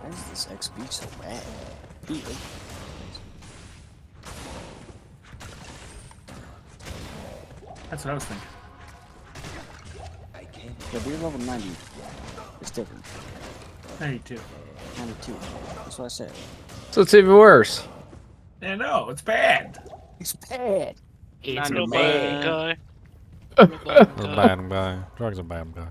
Why is this XP so bad? That's what I was thinking. Yeah, we're level 90. It's different. 92. 92. That's what I said. So it's even worse. Yeah, no, it's bad. It's bad. It's Not a bad guy. A bad guy. Drugs a bad guy.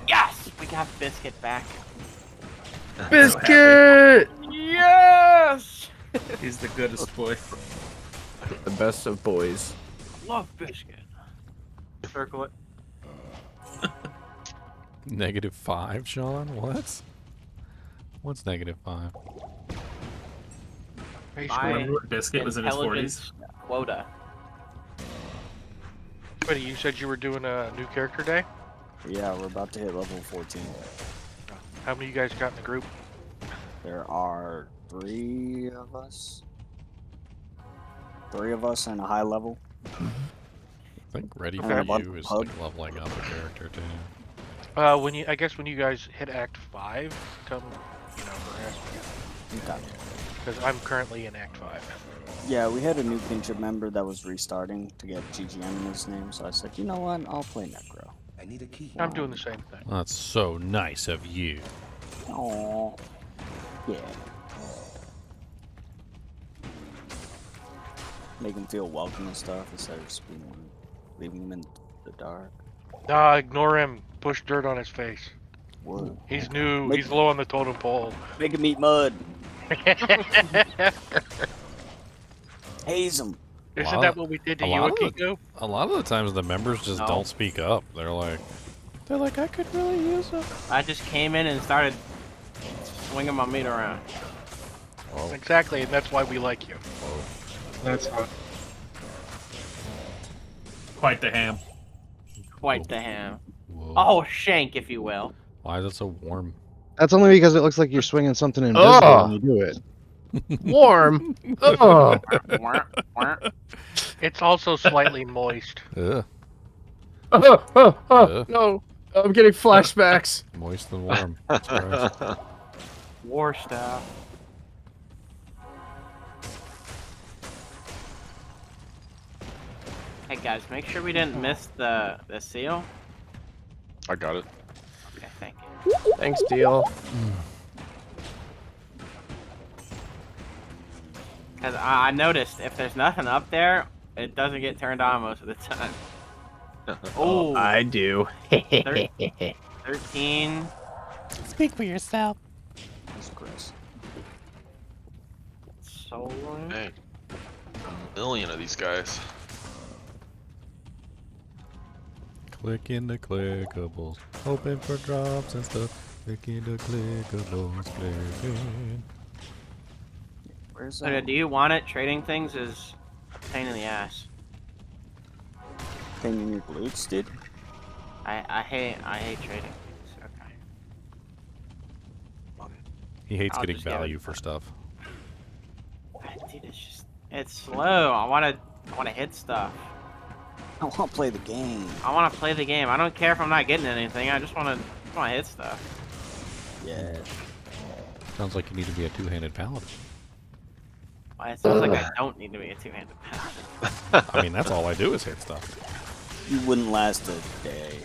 Yes! We got Biscuit back. Biscuit! Yes! He's the goodest boy. The best of boys. Love Biscuit. Circle it. -5, Sean? What? What's -5? My Biscuit was in his 40s. intelligence quota. Buddy, you said you were doing a new character day? Yeah, we're about to hit level 14. How many of you guys got in the group? There are 3 of us. 3 of us and a high level. I think Ready And for a bunch You of is pub. like leveling up a character too. I guess when you guys hit Act 5, come, harass me. Okay. Because I'm currently in Act 5. Yeah, we had a new kinship member that was restarting to get GGM in his name, so I said, you know what, I'll play Necro. I need a key. I'm doing the same thing. That's so nice of you. Aww. Yeah. Make him feel welcome and stuff instead of just leaving him in the dark. Nah, ignore him. Push dirt on his face. Whoa. He's new. He's low on the totem pole. Make him eat mud. Haze him. Isn't that what we did to you, Akiko? A lot of the times the members just No. don't speak up. They're like, I could really use it. I just came in and started swinging my meat around. Whoa. Exactly, and that's why we like you. That's hot. Quite the ham. Quite the ham. Whoa. Oh, shank, if you will. Why is it so warm? That's only because it looks like you're swinging something invisible when you do it. Warm. Oh. It's also slightly moist. Ugh. No. I'm getting flashbacks. Moist and warm. That's right. War staff. Hey guys, make sure we didn't miss the seal. I got it. Okay, thank you. Thanks, Deal. Because I noticed if there's nothing up there, it doesn't get turned on most of the time. Oh, I do. 13. Speak for yourself. That's Chris. So Dang. A million of these guys. Click into clickables, hoping for drops and stuff. Click into clickables, clicking. Where's So do you want it? Trading things is a pain in the ass. Pain in your glutes, dude? I hate trading things. Okay. He hates I'll getting just give it- value for stuff. Dude, it's slow. I wanna hit stuff. I want to play the game. I wanna play the game. I don't care if I'm not getting anything. I just wanna hit stuff. Yeah. Sounds like you need to be a two-handed paladin. Well, it sounds like I don't need to be a two-handed paladin. I mean, that's all I do is hit stuff. You wouldn't last a day.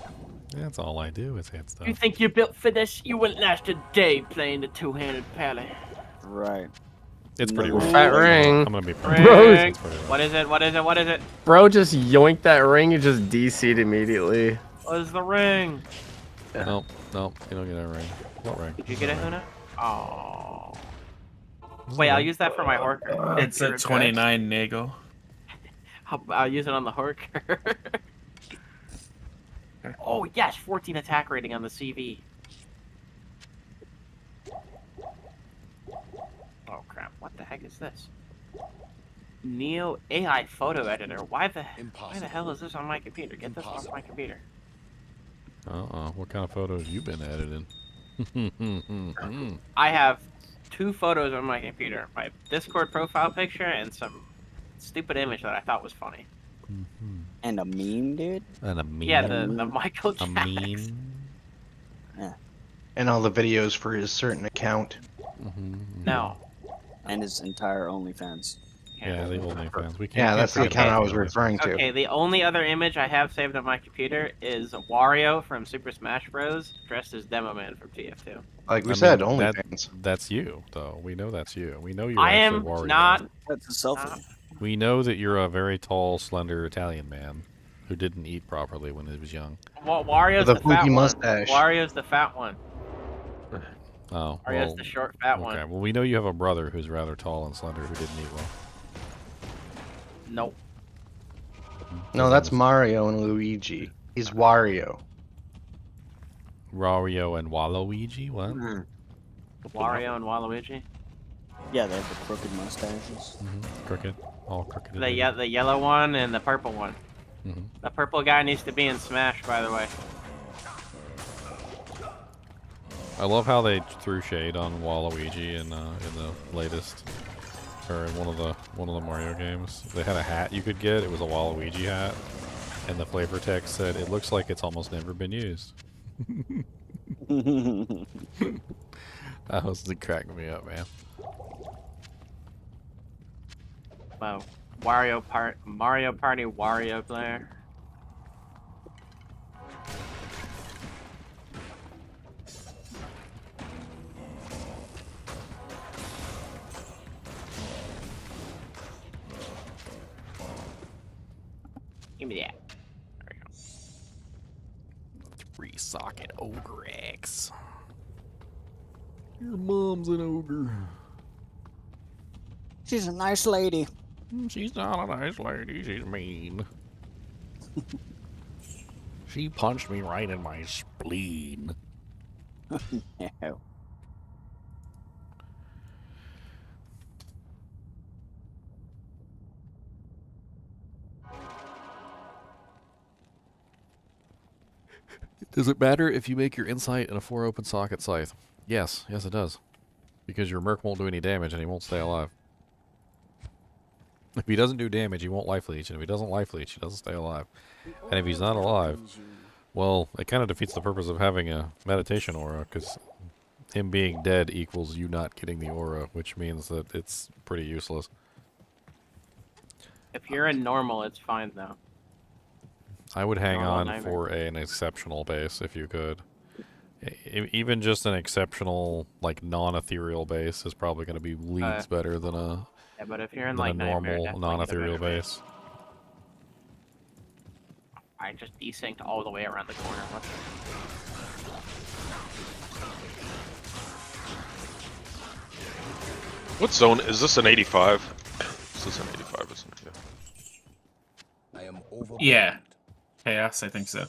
That's all I do is hit stuff. You think you're built for this? You wouldn't last a day playing the two-handed paladin. Right. It's pretty rough. Fat ring. I'm gonna be pretty Bro, it's pretty rough. What is it? What is it? What is it? Bro just yoinked that ring and just DC'd immediately. What is the ring? No, you don't get a ring. What ring? Did you get it, Huna? Oh. Wait, I'll use that for my Orca. It's a 29 Nago. I'll use it on the Horker. Oh yes, 14 attack rating on the CV. Oh crap! What the heck is this? Neo AI photo editor. Why the hell is this on my computer? Get this off my computer. What kind of photos you been editing? I have 2 photos on my computer: my Discord profile picture and some stupid image that I thought was funny. And a meme, dude? And a meme. Yeah, the Michael A Jackson. meme. And all the videos for his certain account. No. And his entire OnlyFans. Yeah, the OnlyFans. We can't. Yeah, that's the forget account about I was the OnlyFans. referring to. Okay, the only other image I have saved on my computer is Wario from Super Smash Bros. Dressed as Demo Man from TF2. Like we I said, mean, OnlyFans. That's you, though. We know that's you. We know you're I actually am Wario. not. That's a selfie. We know that you're a very tall, slender Italian man who didn't eat properly when he was young. Well, Wario's With a the fat fluky one. mustache. Wario's the fat one. Oh, Wario's well, the short, fat okay. one. Well, we know you have a brother who's rather tall and slender who didn't eat well. Nope. No, that's Mario and Luigi. He's Wario. Wario and Waluigi? What? Wario and Waluigi. Yeah, they have the crooked mustaches. Crooked. All crooked. The yellow one and the purple one. The purple guy needs to be in Smash, by the way. I love how they threw shade on Waluigi in the latest, or in one of the Mario games. They had a hat you could get. It was a Waluigi hat, and the flavor text said, "It looks like it's almost never been used." That was cracking me up, man. Wow. Mario Party Wario player. Give me that. There we go. 3-socket ogre X. Your mom's an ogre. She's a nice lady. She's not a nice lady. She's mean. She punched me right in my spleen. No. Does it matter if you make your insight in a 4 open socket scythe? Yes, it does. Because your merc won't do any damage and he won't stay alive. If he doesn't do damage, he won't life leech, and if he doesn't life leech, he doesn't stay alive. And if he's not alive, well, it kind of defeats the purpose of having a meditation aura, because him being dead equals you not getting the aura, which means that it's pretty useless. If you're in normal, it's fine though. I would hang Normal on nightmare. for an exceptional base if you could. Even just an exceptional, like, non-ethereal base is probably going to be leagues better than a, Yeah, but if you're in than like a Nightmare, normal definitely get a non-ethereal better base. I just desynced all the way around the corner. What the... What zone is this? An 85? This is an 85, isn't it? Yeah. I am over. Yeah. Chaos, I think so.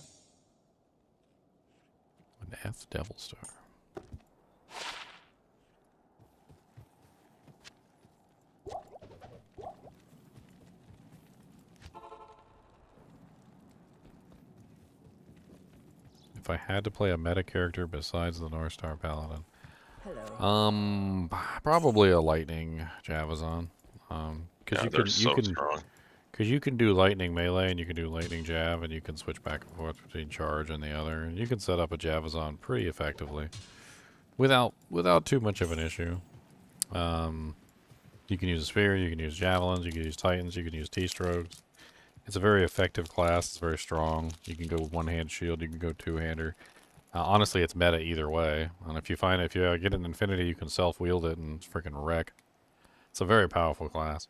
An F Devil Star. If I had to play a meta character besides the North Star Paladin, probably a Lightning Javazon. Because you can do Lightning melee and you can do Lightning Jav and you can switch back and forth between charge and the other, and you can set up a Javazon pretty effectively, without too much of an issue. You can use a spear, you can use javelins, you can use titans, you can use T-strokes. It's a very effective class. It's very strong. You can go one-hand shield. You can go two-hander. Honestly, it's meta either way. And if you get an infinity, you can self-wield it and freaking wreck. It's a very powerful class.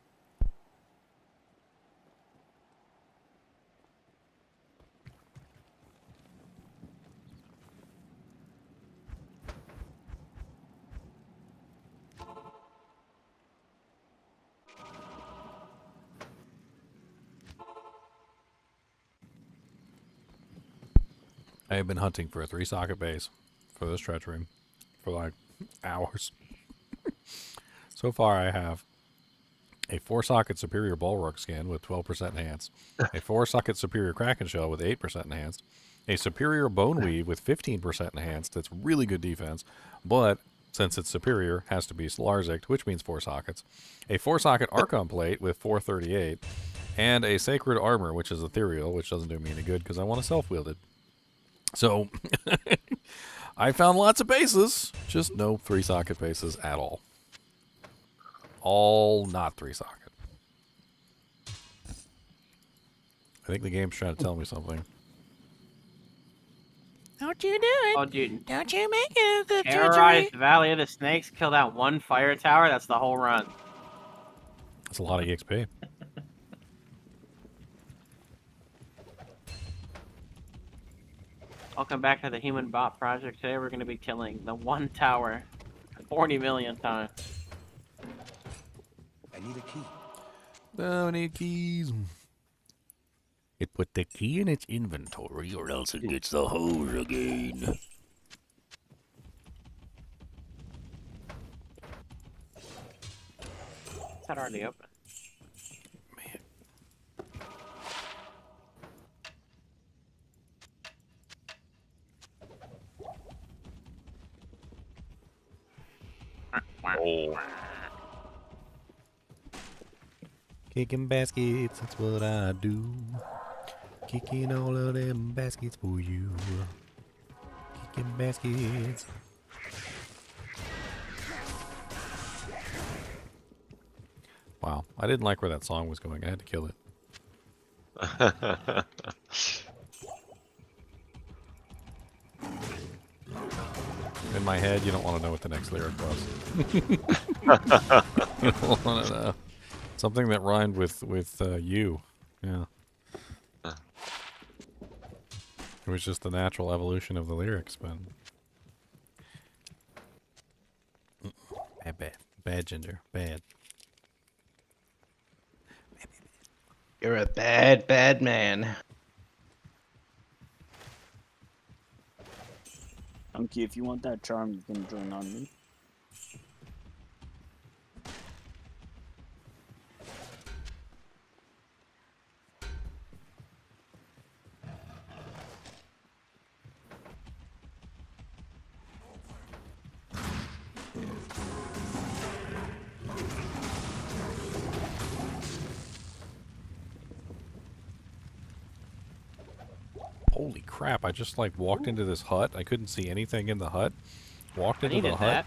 I have been hunting for a 3-socket base for this treachery for like hours. So far, I have a 4-socket Superior Bulwark skin with 12% enhanced, a 4-socket Superior Kraken Shell with 8% enhanced, a Superior Bone Weave with 15% enhanced. That's really good defense, but since it's superior, has to be Slarzicked, which means 4 sockets, a 4-socket Archon Plate with 438, and a Sacred Armor, which is ethereal, which doesn't do me any good because I want a self-wielded. So, I found lots of bases, just no 3-socket bases at all. All not 3-socket. I think the game's trying to tell me something. Don't you do it. Oh, dude. Don't you make it the Terrorize the Valley of the Snakes, kill that one fire tower, that's the whole run. That's a lot of EXP. Welcome back to the Human Bot Project. Today we're going to be killing the one tower 40 million times. I need a key. No, I need keys. It put the key in its inventory or else it gets the hose again. Is that already open? Oh. Kicking baskets, that's what I do. Kicking all of them baskets for you. Kicking baskets. Wow, I didn't like where that song was going. I had to kill it. In my head, you don't want to know what the next lyric was. You don't want to know. Something that rhymed with you. Yeah. It was just the natural evolution of the lyrics, but... Bad. Bad, Ginger. Bad. You're a bad, bad man. Unky, if you want that charm, you can join on me. Holy crap, I just like walked into this hut. I couldn't see anything in the hut. Walked into the needed hut. that.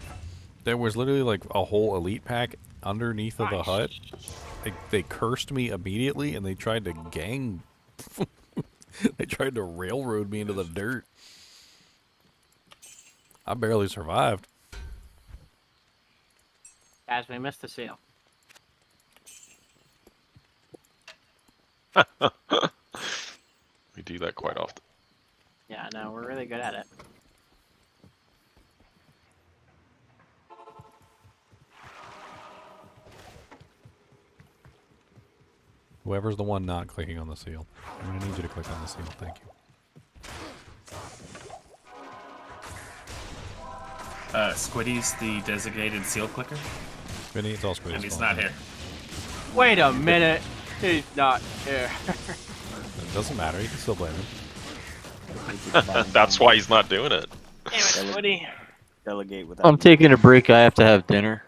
There was literally like a whole elite pack underneath of the hut. They cursed me immediately and they tried to gang... they tried to railroad me into the dirt. I barely survived. Guys, we missed the seal. We do that quite often. Yeah, no, we're really good at it. Whoever's the one not clicking on the seal. I'm going to need you to click on the seal. Thank you. Squiddy's the designated seal clicker. Squiddy, it's all Squiddy's And he's fault. not here. Wait a minute. He's not here. It doesn't matter. You can still blame him. That's why he's not doing it. Damn it, Squiddy. Delegate without. I'm taking a break. I have to have dinner.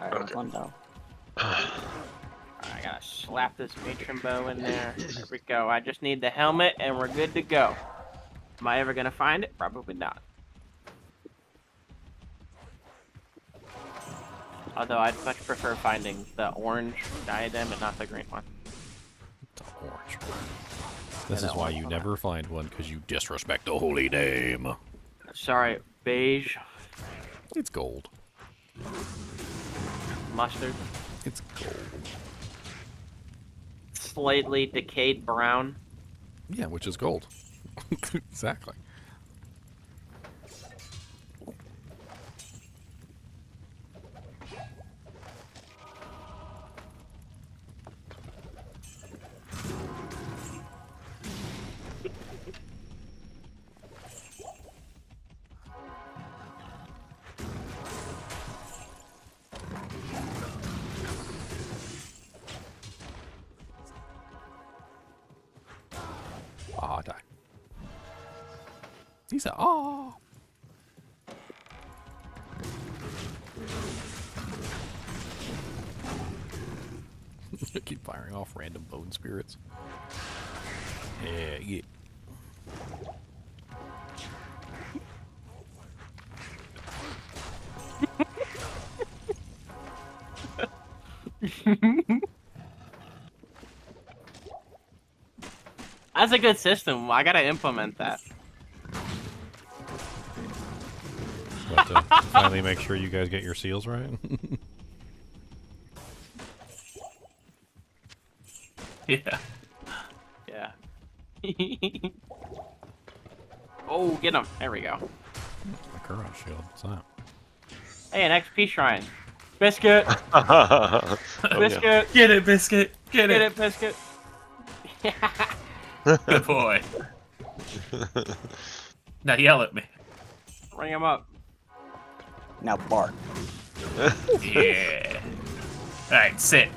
Alright, one down. I gotta slap this matron bow in there. There we go. I just need the helmet and we're good to go. Am I ever gonna find it? Probably not. Although I'd much prefer finding the orange diadem and not the green one. The orange one. This is why you never find one, because you disrespect the holy name. Sorry, beige. It's gold. Mustard. It's gold. Slightly decayed brown. Yeah, which is gold. Exactly. He said, "Oh." Keep firing off random bone spirits. Yeah. That's a good system. I gotta implement that. But to finally make sure you guys get your seals right. Yeah. Yeah. Oh, get him. There we go. My current shield. What's that? Hey, an XP shrine. Biscuit. Biscuit. Yeah. Get it, Biscuit. Get Get it. it, Biscuit. Good boy. Now yell at me. Bring him up. Now bark. Yeah. Alright, sit.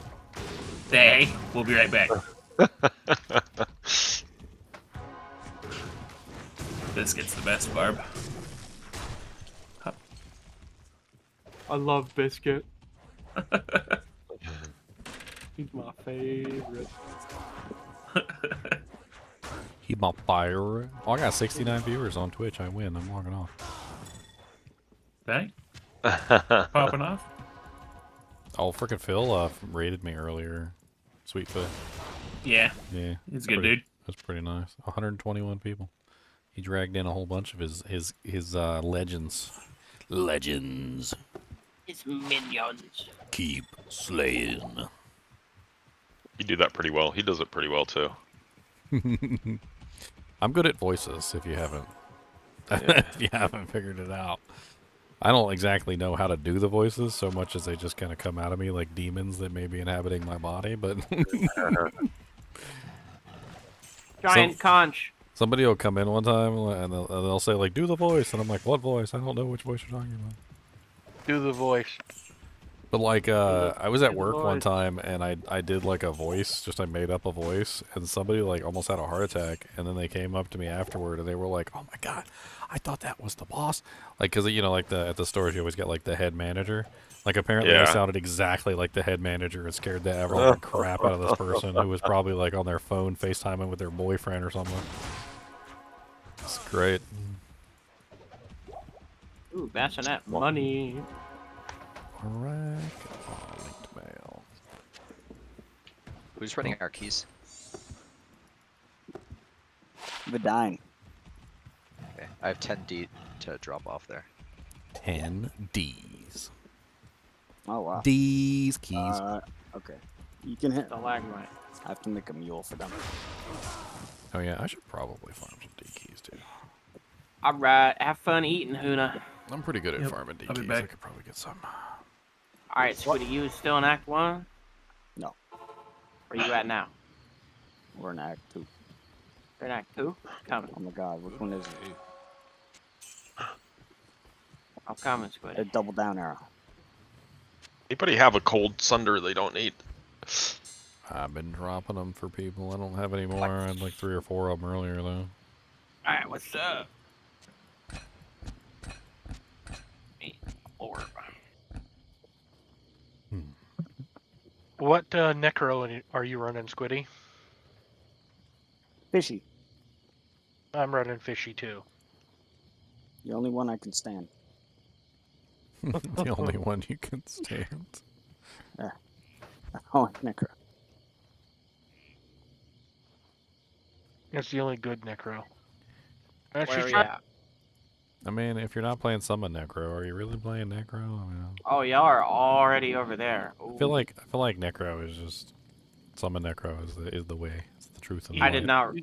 Stay. We'll be right back. Biscuit's the best, Barb. I love Biscuit. He's my favorite. He's my fire. Oh, I got 69 viewers on Twitch. I win. I'm logging off. Dang. Popping off. Oh, freaking Phil raided me earlier. Sweet Phil. Yeah. Yeah. He's a good dude. That's pretty nice. 121 people. He dragged in a whole bunch of his legends. Legends. It's minions. Keep slaying. You do that pretty well. He does it pretty well too. I'm good at voices. If you haven't, Yeah. if you haven't figured it out, I don't exactly know how to do the voices so much as they just kind of come out of me like demons that may be inhabiting my body. But Giant conch. somebody will come in one time and they'll say like, "Do the voice," and I'm like, "What voice? I don't know which voice you're talking about." Do the voice. But like, I was at work one time and I did like a voice, just I made up a voice, and somebody like almost had a heart attack, and then they came up to me afterward and they were like, "Oh my god, I thought that was the boss." Like, cause you know, like at the stores you always get like the head manager. Like apparently I sounded exactly like the head manager and scared the ever crap out of this person who was probably like on their phone FaceTiming with their boyfriend or something. It's great. Ooh, bassinet money. Alright. Oh, linked mail. Who's running our keys? Vidine. Okay, I have 10 D to drop off there. 10 D's. Oh wow. D's keys. Okay. You can hit. The lagmite. I have to make a mule for them. Oh yeah, I should probably farm some D keys too. Alright, have fun eating, Huna. I'm pretty good at farming D I'll be keys. back. I could probably get some. Alright, Squiddy, you still in Act 1? No. Where you at now? We're in Act 2. You're in Act 2? Coming. Oh my god, which one is it? I'm coming, Squiddy. A double down arrow. Anybody have a cold sunder they don't need? I've been dropping them for people. I don't have any more. I had like 3 or 4 of them earlier though. Alright, what's up? Lord. What necro are you running, Squiddy? Fishy. I'm running fishy too. The only one I can stand. The only one you can stand. Yeah. Oh, necro. That's the only good necro. That's Where are just you at? I mean, if you're not playing Summon Necro, are you really playing Necro? I mean, Oh, y'all are already over there. I feel like Necro is just Summon Necro is the way. It's the truth. And the I did not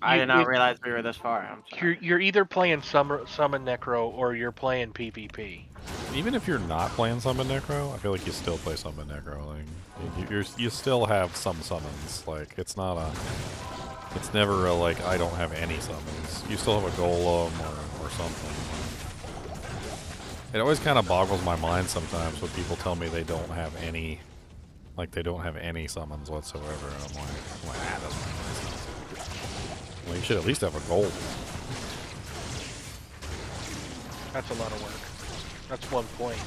realize we were this far. I'm sorry. You're either playing summon necro or you're playing PvP. Even if you're not playing Summon Necro, I feel like you still play Summon Necro. Like you still have some summons. Like it's never a like I don't have any summons. You still have a golem or something. It always kind of boggles my mind sometimes when people tell me they don't have any, like they don't have any summons whatsoever, and I'm like ah, that's not nice. Well, you should at least have a gold. That's a lot of work. That's 1 point.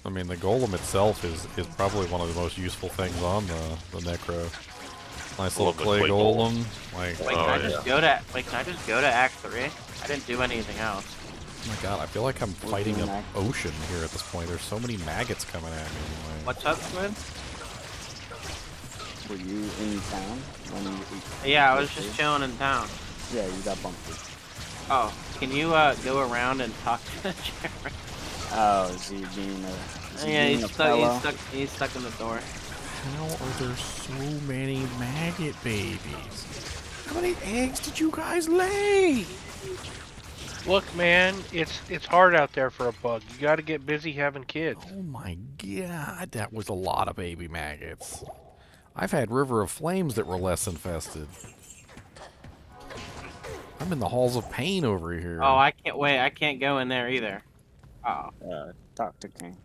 I mean, the golem itself is probably one of the most useful things on the necro. Nice little clay golem. Like, Wait, can I just go to Act 3? I didn't do anything else. Oh my god, I feel like I'm fighting an ocean here at this point. There's so many maggots coming at me. Like, What's up, Squid? Were you in town? Yeah, I was just chilling in town. Yeah, you got bumped. Oh, can you go around and talk to the chair? Oh, is he being a... Yeah, he's stuck in the door. how are there so many maggot babies? How many eggs did you guys lay? Look, man, it's hard out there for a bug. You got to get busy having kids. Oh my god, that was a lot of baby maggots. I've had River of Flames that were less infested. I'm in the Halls of Pain over here. Oh, I can't wait. I can't go in there either. Oh. Talk to King.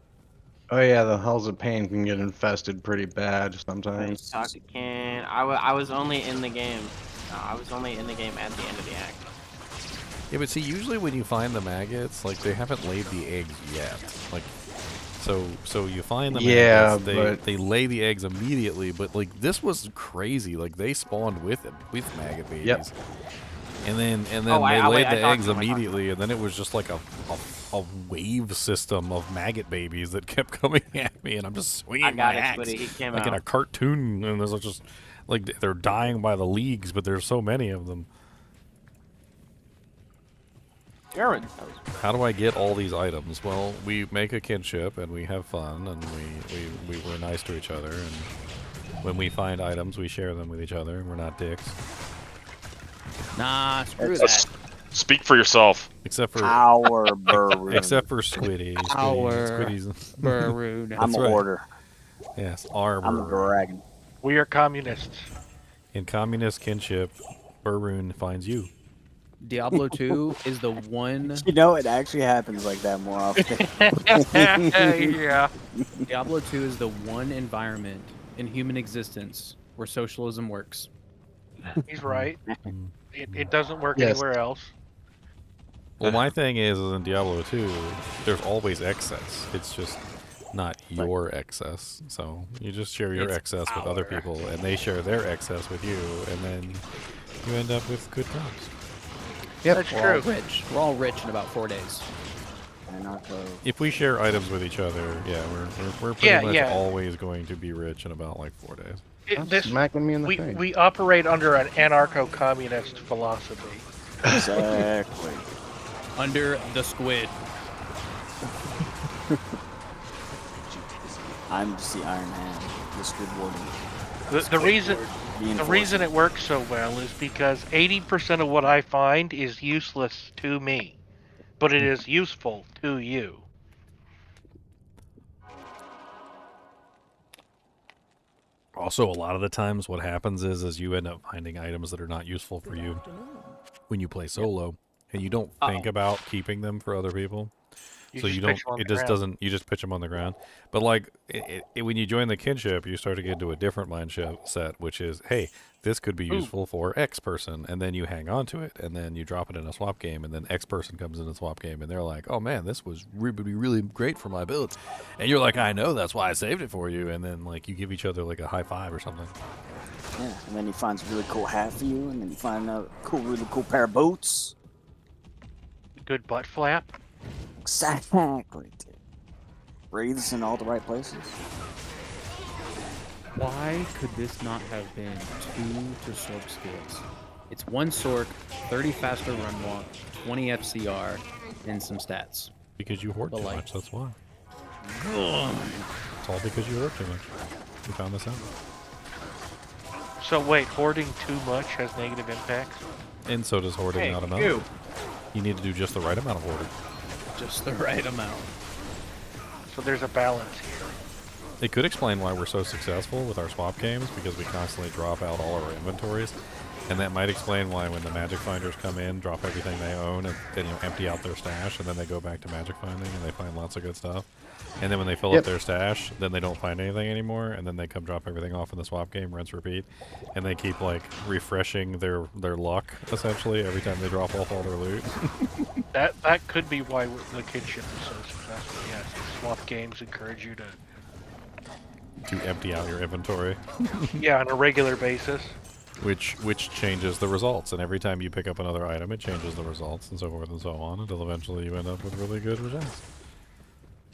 Oh yeah, the Halls of Pain can get infested pretty bad sometimes. Talk to King. I was only in the game. I was only in the game at the end of the act. Yeah, but see, usually when you find the maggots, like, they haven't laid the eggs yet. Like, so you find the maggots, they lay the eggs immediately, but, like, this was crazy. Like, they spawned with maggot babies. Yep. And then they laid the eggs immediately, and then it was just like a wave system of maggot babies that kept coming at me, and I'm just swinging my axe like in a cartoon, and there's just, like, they're dying by the leagues, but there's so many of them. Jared. How do I get all these items? Well, we make a kinship and we have fun and we were nice to each other, and when we find items we share them with each other and we're not dicks. Nah, screw that. Speak for yourself. Except for our Burroon. Except for Squiddy. Burroon. I'm an order. Yes, our I'm a dragon. We are communists. In communist kinship, Burroon finds you. Diablo 2 is the one... You know, it actually happens like that more often. Yeah. Diablo 2 is the one environment in human existence where socialism works. He's right. It doesn't work anywhere else. Well, my thing is in Diablo 2, there's always excess. It's just not your excess. So you just share your excess with other people, and they share their excess with you, and then you end up with good times. Yep, that's true. Rich. We're all rich in about 4 days. If we share items with each other, yeah, we're pretty much always going to be rich in about like 4 days. Smacking me in the face. We operate under an anarcho-communist philosophy. Exactly. Under the squid. I'm just the Iron Hand, the Squid Warden. The reason it works so well is because 80% of what I find is useless to me, but it is useful to you. Also, a lot of the times what happens is you end up finding items that are not useful for you when you play solo, and you don't think about keeping them for other people. So you don't, it just doesn't, you just pitch them on the ground. But like, when you join the kinship, you start to get into a different mindset, which is, hey, this could be useful for X person, and then you hang on to it, and then you drop it in a swap game, and then X person comes in a swap game, and they're like, oh man, this would be really great for my build. And you're like, I know, that's why I saved it for you, and then like you give each other like a high five or something. Yeah, and then he finds a really cool hat for you, and then you find a really cool pair of boots. Good butt flap. Exactly. Breathes in all the right places. Why could this not have been 2 to Sork skills? It's 1 Sork, 30 faster run walk, 20 FCR, and some stats. Because you hoard too much, that's why. Ugh. It's all because you hoard too much. We found this out. So wait, hoarding too much has negative impacts? And so does hoarding not enough. You need to do just the right amount of hoarding. Just the right amount. So there's a balance here. It could explain why we're so successful with our swap games, because we constantly drop out all of our inventories. And that might explain why when the magic finders come in, drop everything they own, and then empty out their stash, and then they go back to magic finding and they find lots of good stuff. And then when they fill up their stash, then they don't find anything anymore, and then they come drop everything off in the swap game, rinse, repeat, and they keep like refreshing their luck essentially every time they drop off all their loot. That could be why the kinship is so successful. Yes, swap games encourage you to empty out your inventory. Yeah, on a regular basis. Which changes the results, and every time you pick up another item, it changes the results, and so forth and so on, until eventually you end up with really good results.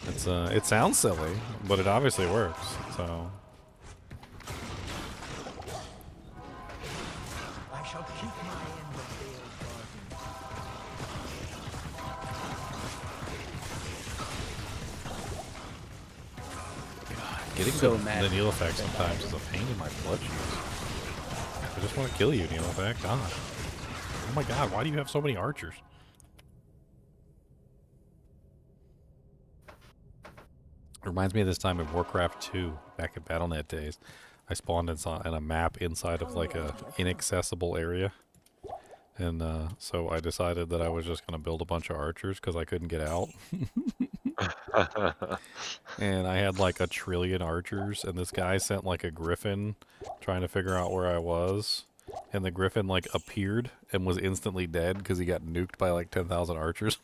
It's it sounds silly, but it obviously works. So. I shall keep my end of Getting So the mad. Neil effect sometimes is a pain in my blood juice. I just want to kill you, Neil effect. God. Oh my god, why do you have so many archers? It reminds me of this time of Warcraft 2, back in Battle.net days. I spawned in a map inside of like a inaccessible area. And so I decided that I was just going to build a bunch of archers because I couldn't get out. And I had like 1 trillion archers, and this guy sent like a griffin trying to figure out where I was. And the griffin like appeared and was instantly dead because he got nuked by like 10,000 archers.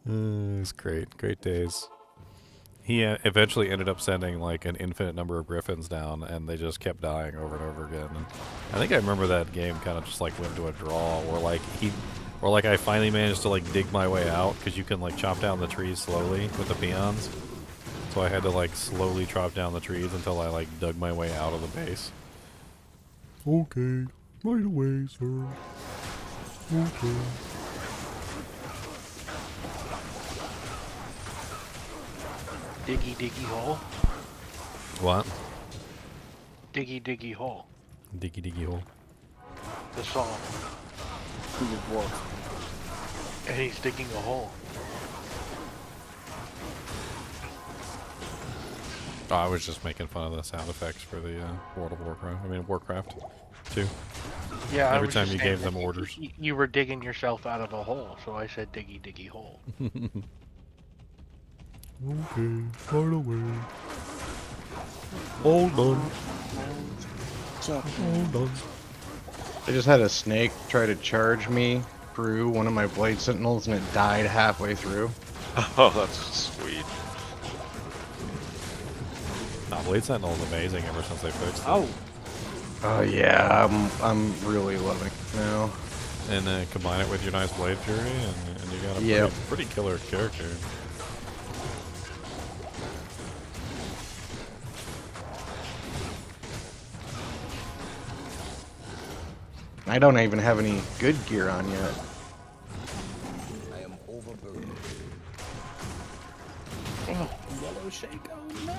It was great. Great days. He eventually ended up sending like an infinite number of griffins down, and they just kept dying over and over again. And I think I remember that game kind of just like went to a draw, or like I finally managed to like dig my way out, because you can like chop down the trees slowly with the peons. So I had to like slowly chop down the trees until I like dug my way out of the base. Okay, right away, sir. Okay. Diggy diggy hole. What? Diggy diggy hole. Diggy diggy hole. The song. He was wolf. And he's digging a hole. Oh, I was just making fun of the sound effects for the World of Warcraft. I mean, Warcraft 2. Yeah. Every time you gave them orders. You were digging yourself out of a hole, so I said diggy diggy hole. Okay, right away. All done. All done. I just had a snake try to charge me through one of my blade sentinels, and it died halfway through. Oh, that's sweet. Blade Sentinel is amazing ever since they fixed it. Oh yeah, I'm really loving it now. And then combine it with your nice Blade Fury, and you got a pretty killer character. I don't even have any good gear on yet. I am overburdened. Oh, yellow shake. Oh no.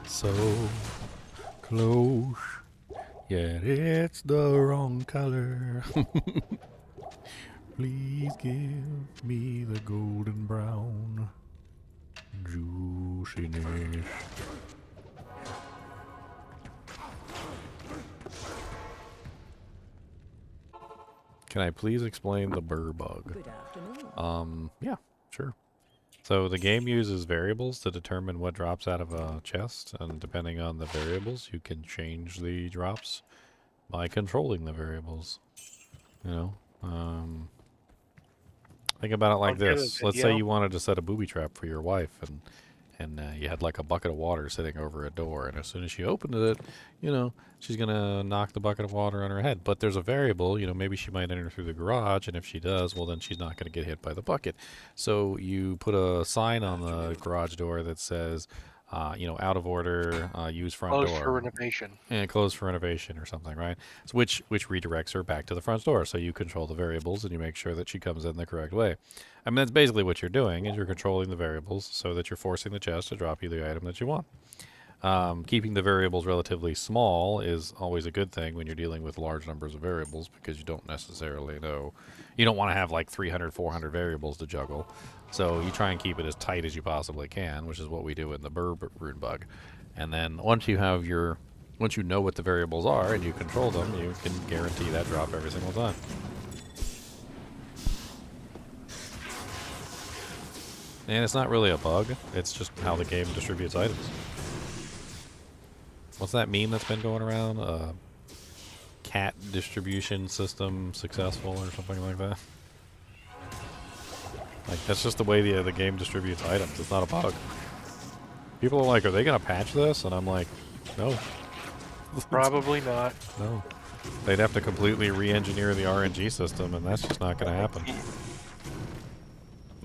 So close, yet it's the wrong color. Please give me the golden brown juiciness. Can I please explain the burr bug? Good afternoon. Yeah, sure. So the game uses variables to determine what drops out of a chest, and depending on the variables, you can change the drops by controlling the variables. You know, think about it like this. Let's say you wanted to set a booby trap for your wife, and you had like a bucket of water sitting over a door, and as soon as she opened it, you know, she's gonna knock the bucket of water on her head. But there's a variable, you know, maybe she might enter through the garage, and if she does, well then she's not gonna get hit by the bucket. So you put a sign on the garage door that says, you know, out of order, use front door. Closed for renovation. And closed for renovation or something, right? So which redirects her back to the front door. So you control the variables and you make sure that she comes in the correct way. I mean, that's basically what you're doing, is you're controlling the variables so that you're forcing the chest to drop you the item that you want. Keeping the variables relatively small is always a good thing when you're dealing with large numbers of variables, because you don't necessarily know. You don't want to have like 300, 400 variables to juggle. So you try and keep it as tight as you possibly can, which is what we do in the Burr rune bug. And then once you know what the variables are and you control them, you can guarantee that drop every single time. And it's not really a bug, it's just how the game distributes items. What's that meme that's been going around? Cat distribution system successful or something like that? Like, that's just the way the game distributes items. It's not a bug. People are like, are they going to patch this? And I'm like, no. Probably not. No. They'd have to completely re-engineer the RNG system, and that's just not going to happen.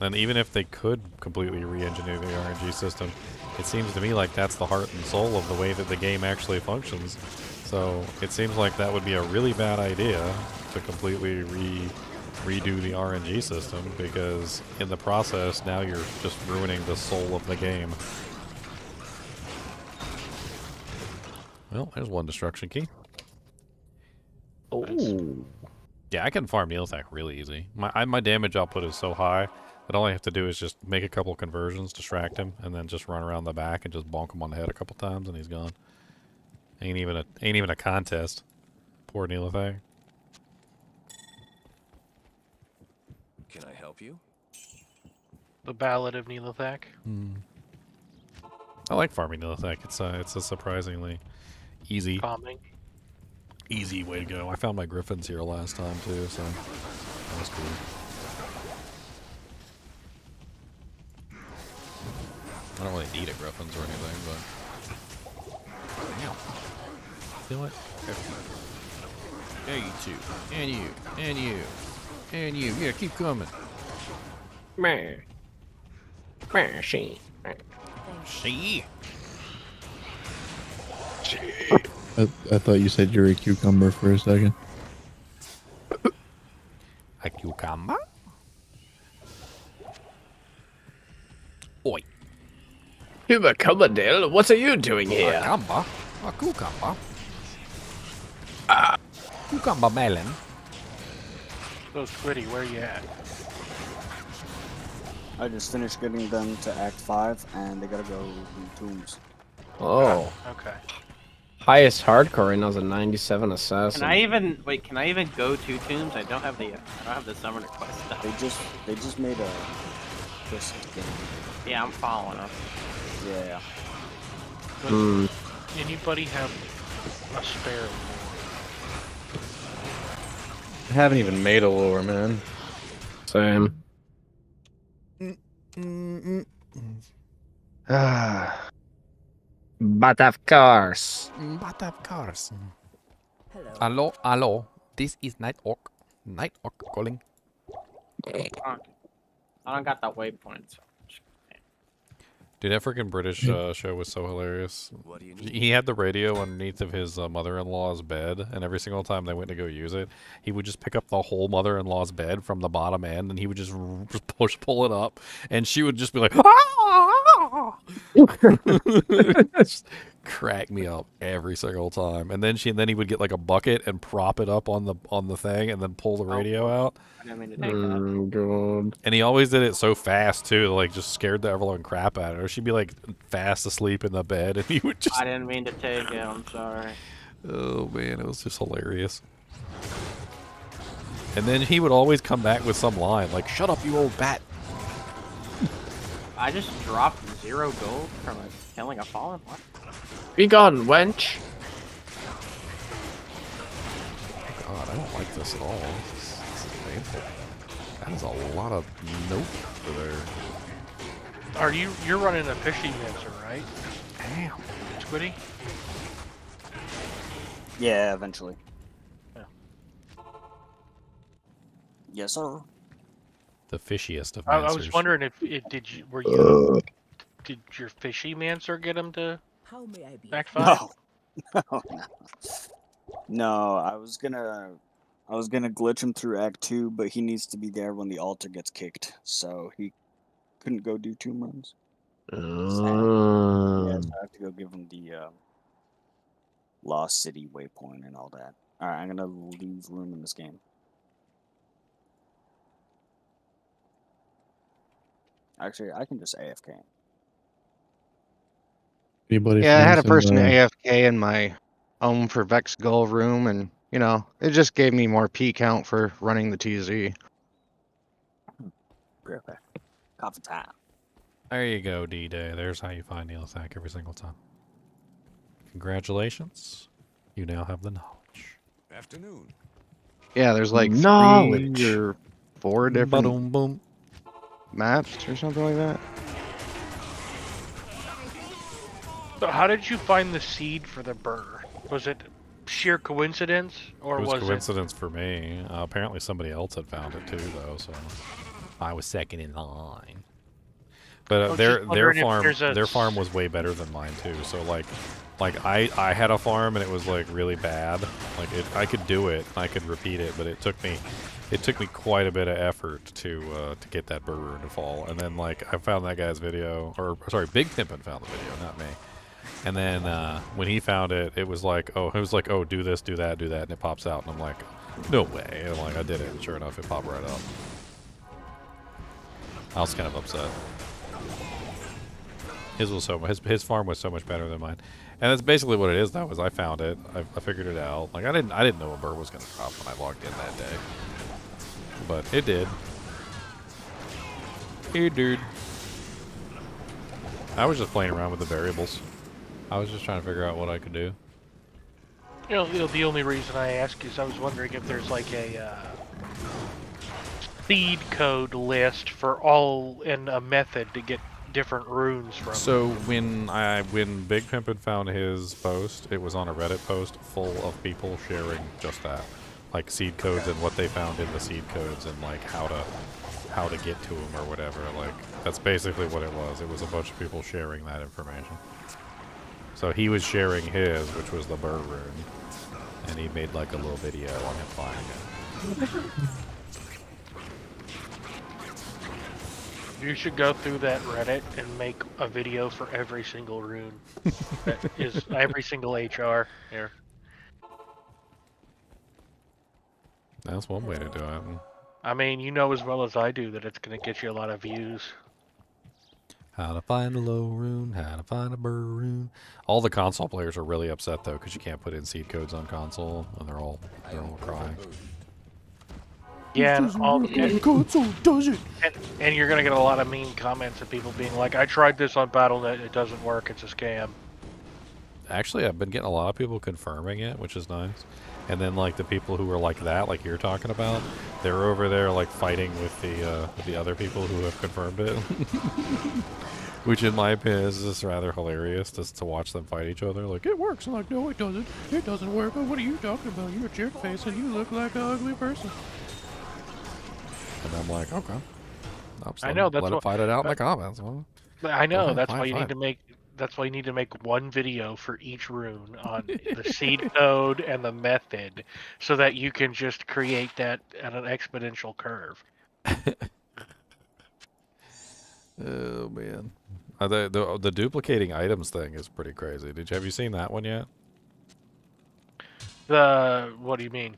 And even if they could completely re-engineer the RNG system, it seems to me like that's the heart and soul of the way that the game actually functions. So it seems like that would be a really bad idea to completely redo the RNG system, because in the process now you're just ruining the soul of the game. Well, there's one destruction key. Oh. Yeah, I can farm Neiltech really easy. My damage output is so high that all I have to do is just make a couple conversions, distract him, and then just run around the back and just bonk him on the head a couple times, and he's gone. Ain't even a contest. Poor Neiltech. Can I help you? The Ballad of Neilithak. I like farming Neiltech. It's a surprisingly easy way to go. I found my griffins here last time too, so that was cool. I don't really need a griffins or anything, but damn. You know what? There you two, and you, and you, and you. Yeah, keep coming. Man, she. I thought you said you're a cucumber for a second. A cucumber? Oi. Cucumber, what are you doing here? A cucumber? A cucumber? Cucumber melon? So, Squiddy, where you at? I just finished getting them to Act 5, and they gotta go in tombs. Oh. Okay. Highest hardcore right now is a 97 assassin. Can I even go to tombs? I don't have the summoner quest stuff. They just made a quest game. Yeah, I'm following them. Yeah. Does anybody have a spare? I haven't even made a lore, man. Same. But of course. But of course. Hello, hello. This is Night Orc. Night Orc calling. I don't got that waypoint. So. Dude, that freaking British show was so hilarious. What do you need? He had the radio underneath of his mother-in-law's bed, and every single time they went to go use it, he would just pick up the whole mother-in-law's bed from the bottom end, and he would just pull it up, and she would just be like, ah! Just crack me up every single time. And then he would get like a bucket and prop it up on the thing, and then pull the radio out. I didn't mean to take that. God. And he always did it so fast too, like just scared the ever-loving crap out of her. She'd be like fast asleep in the bed, and he would just. I didn't mean to take it. I'm sorry. Oh man, it was just hilarious. And then he would always come back with some line like, "Shut up, you old bat." I just dropped 0 gold from killing a fallen. What? Be gone, wench. Oh God, I don't like this at all. This is painful. That is a lot of nope for there. You're running a fishing mixer, right? Damn. Squiddy? Yeah, eventually. Yeah. Yes, sir. The fishiest of I mancers. was wondering did your fishy mancer get him to Act 5? No. No, I was gonna glitch him through Act 2, but he needs to be there when the altar gets kicked, so he couldn't go do tomb runs. Yeah, so I have to go give him the Lost City waypoint and all that. Alright, I'm gonna leave room in this game. Actually, I can just AFK. Anybody Yeah, I had a find person some, AFK in my home for Vex Gull room, and it just gave me more P count for running the TZ. Okay. Coffee time. There you go, D-Day. There's how you find Neothak every single time. Congratulations. You now have the knowledge. Afternoon. Yeah, there's like Knowledge. 3 or 4 different Ba-dum boom. maps or something like that. So how did you find the seed for the burr? Was it sheer coincidence, or It was was coincidence for me. Apparently somebody else had found it too, though, so I was second in line. But I was their just wondering if farm there's a their farm was way better than mine too. So like I had a farm and it was like really bad. Like I could do it, I could repeat it, but it took me quite a bit of effort to get that burger to fall. And then like I found that guy's video, or sorry, Big Pimpin found the video, not me. And then when he found it, it was like, oh, do this, do that, and it pops out, and I'm like, no way. And I'm like, I did it, and sure enough, it popped right up. I was kind of upset. His farm was so much better than mine, and that's basically what it is. Though, is I found it, I figured it out. Like I didn't know a bird was gonna drop when I logged in that day, but it did. Hey, dude. I was just playing around with the variables. I was just trying to figure out what I could do. the only reason I ask is I was wondering if there's like a seed code list for all and a method to get different runes from. So when Big Pimpin found his post, it was on a Reddit post full of people sharing just that, like seed codes and what they found in the seed codes and like how to get to them or whatever. Like that's basically what it was. It was a bunch of people sharing that information. So he was sharing his, which was the burr rune, and he made like a little video on him finding it. You should go through that Reddit and make a video for every single rune. That is every single HR here. That's one way to do it. I mean, you know as well as I do that it's going to get you a lot of views. How to find a low rune, how to find a burr rune. All the console players are really upset though, because you can't put in seed codes on console, and they're all crying. Yeah, console does it. And you're going to get a lot of mean comments of people being like, I tried this on Battle.net, it doesn't work, it's a scam. Actually, I've been getting a lot of people confirming it, which is nice. And then, like, the people who are like that, like you're talking about, they're over there, like, fighting with the other people who have confirmed it. Which, in my opinion, is just rather hilarious just to watch them fight each other. Like, it works. I'm like, no, it doesn't. It doesn't work. But what are you talking about? You're a jerk face and you look like an ugly person. And I'm like, okay. I know, that's let it fight it out in the comments. Well, I know, that's fine, why you fine. need to make... That's why you need to make one video for each rune on the seed code and the method, so that you can just create that at an exponential curve. Oh man, the duplicating items thing is pretty crazy. Have you seen that one yet? What do you mean?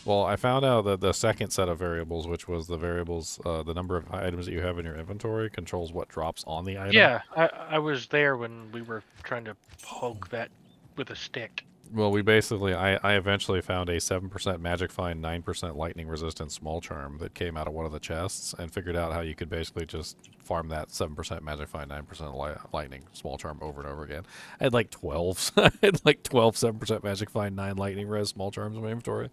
Well, I found out that the second set of variables, which was the variables, the number of items that you have in your inventory, controls what drops on the item. Yeah, I was there when we were trying to poke that with a stick. Well, we basically, I eventually found a 7% magic find, 9% lightning resistant small charm that came out of one of the chests, and figured out how you could basically just farm that 7% magic find, 9% lightning small charm over and over again. I had like 12, I had like 12 7% magic find, 9 lightning res small charms in my inventory.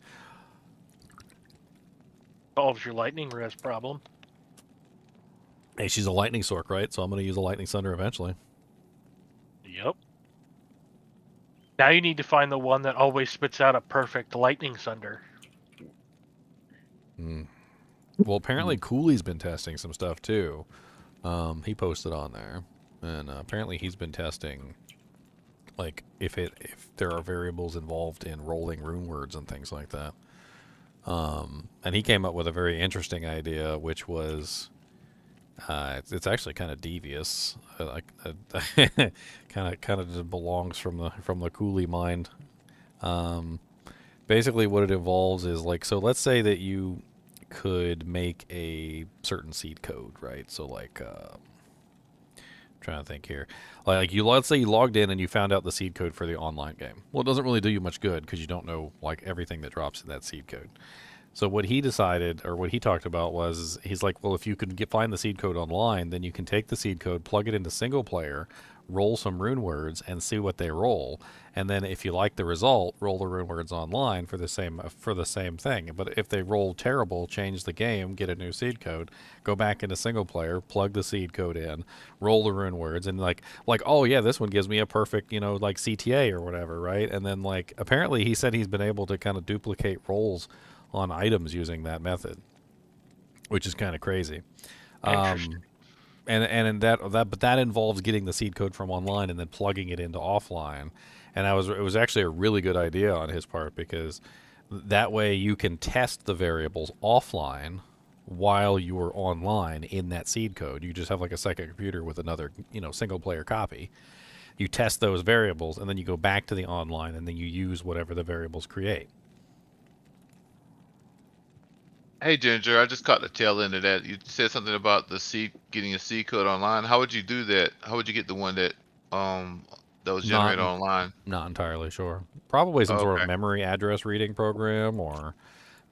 Solves your lightning res problem. Hey, she's a lightning sork, right? So I'm going to use a lightning thunder eventually. Yep. Now you need to find the one that always spits out a perfect lightning thunder. Well, apparently Cooley's been testing some stuff too. He posted on there, and apparently he's been testing, like if there are variables involved in rolling rune words and things like that. And he came up with a very interesting idea, which was, it's actually kind of devious. Kind of belongs from the Cooley mind. Basically, what it involves is like, so let's say that you could make a certain seed code, right? So like, trying to think here. Like let's say you logged in and you found out the seed code for the online game. Well, it doesn't really do you much good because you don't know like everything that drops in that seed code. So what he decided, or what he talked about, was he's like, well, if you can find the seed code online, then you can take the seed code, plug it into single player, roll some rune words, and see what they roll. And then if you like the result, roll the rune words online for the same thing. But if they roll terrible, change the game, get a new seed code, go back into single player, plug the seed code in, roll the rune words, and like oh yeah, this one gives me a perfect, like CTA or whatever, right? And then like apparently he said he's been able to kind of duplicate rolls on items using that method, which is kind of crazy. And that involves getting the seed code from online and then plugging it into offline. And it was actually a really good idea on his part, because that way you can test the variables offline while you are online in that seed code. You just have like a second computer with another, single player copy. You test those variables and then you go back to the online and then you use whatever the variables create. Hey Ginger, I just caught the tail end of that. You said something about getting a C code online. How would you do that? How would you get the one that was generated online? Not entirely sure. Probably some sort of memory address reading program, or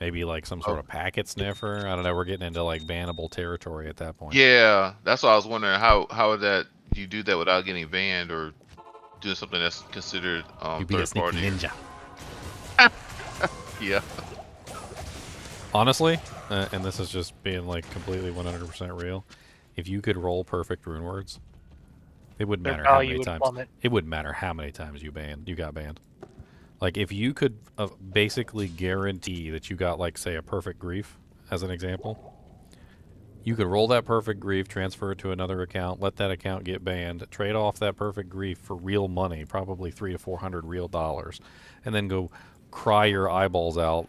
maybe like some sort of packet sniffer. I don't know. We're getting into like bannable territory at that point. Yeah, that's what I was wondering. How would that you do that without getting banned, or do something that's considered You'd be a third party? ninja. Yeah. Honestly, and this is just being like completely 100% real, if you could roll perfect rune words, it wouldn't matter how many times. It wouldn't matter how many times you got banned. Like if you could basically guarantee that you got like say a perfect grief as an example, you could roll that perfect grief, transfer it to another account, let that account get banned, trade off that perfect grief for real money, probably $300 to $400 real dollars, and then go cry your eyeballs out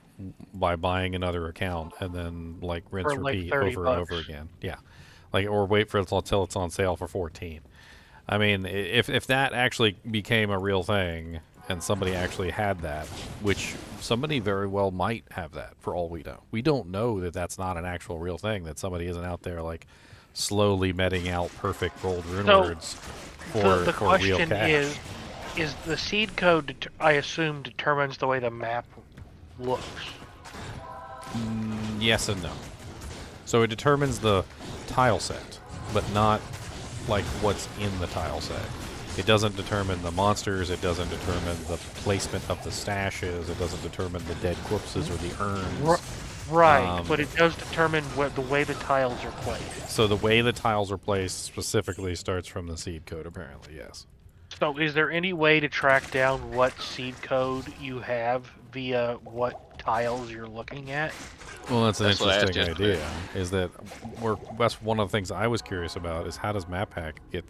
by buying another account, and then like rinse repeat over and over again. Yeah, like, or wait for it until it's on sale for 14. I mean, if that actually became a real thing and somebody actually had that, which somebody very well might have that for all we know. We don't know that that's not an actual real thing, that somebody isn't out there like slowly meting out perfect rolled rune words for the real question cash. Is the seed code, I assume, determines the way the map looks? Yes and no. So it determines the tile set, but not like what's in the tile set. It doesn't determine the monsters, it doesn't determine the placement of the stashes, it doesn't determine the dead corpses or the urns. Right, but it does determine the way the tiles are placed. So the way the tiles are placed specifically starts from the seed code, apparently, yes. So is there any way to track down what seed code you have via what tiles you're looking at? Well, that's an interesting idea. Is that that's one of the things I was curious about, is how does MapHack get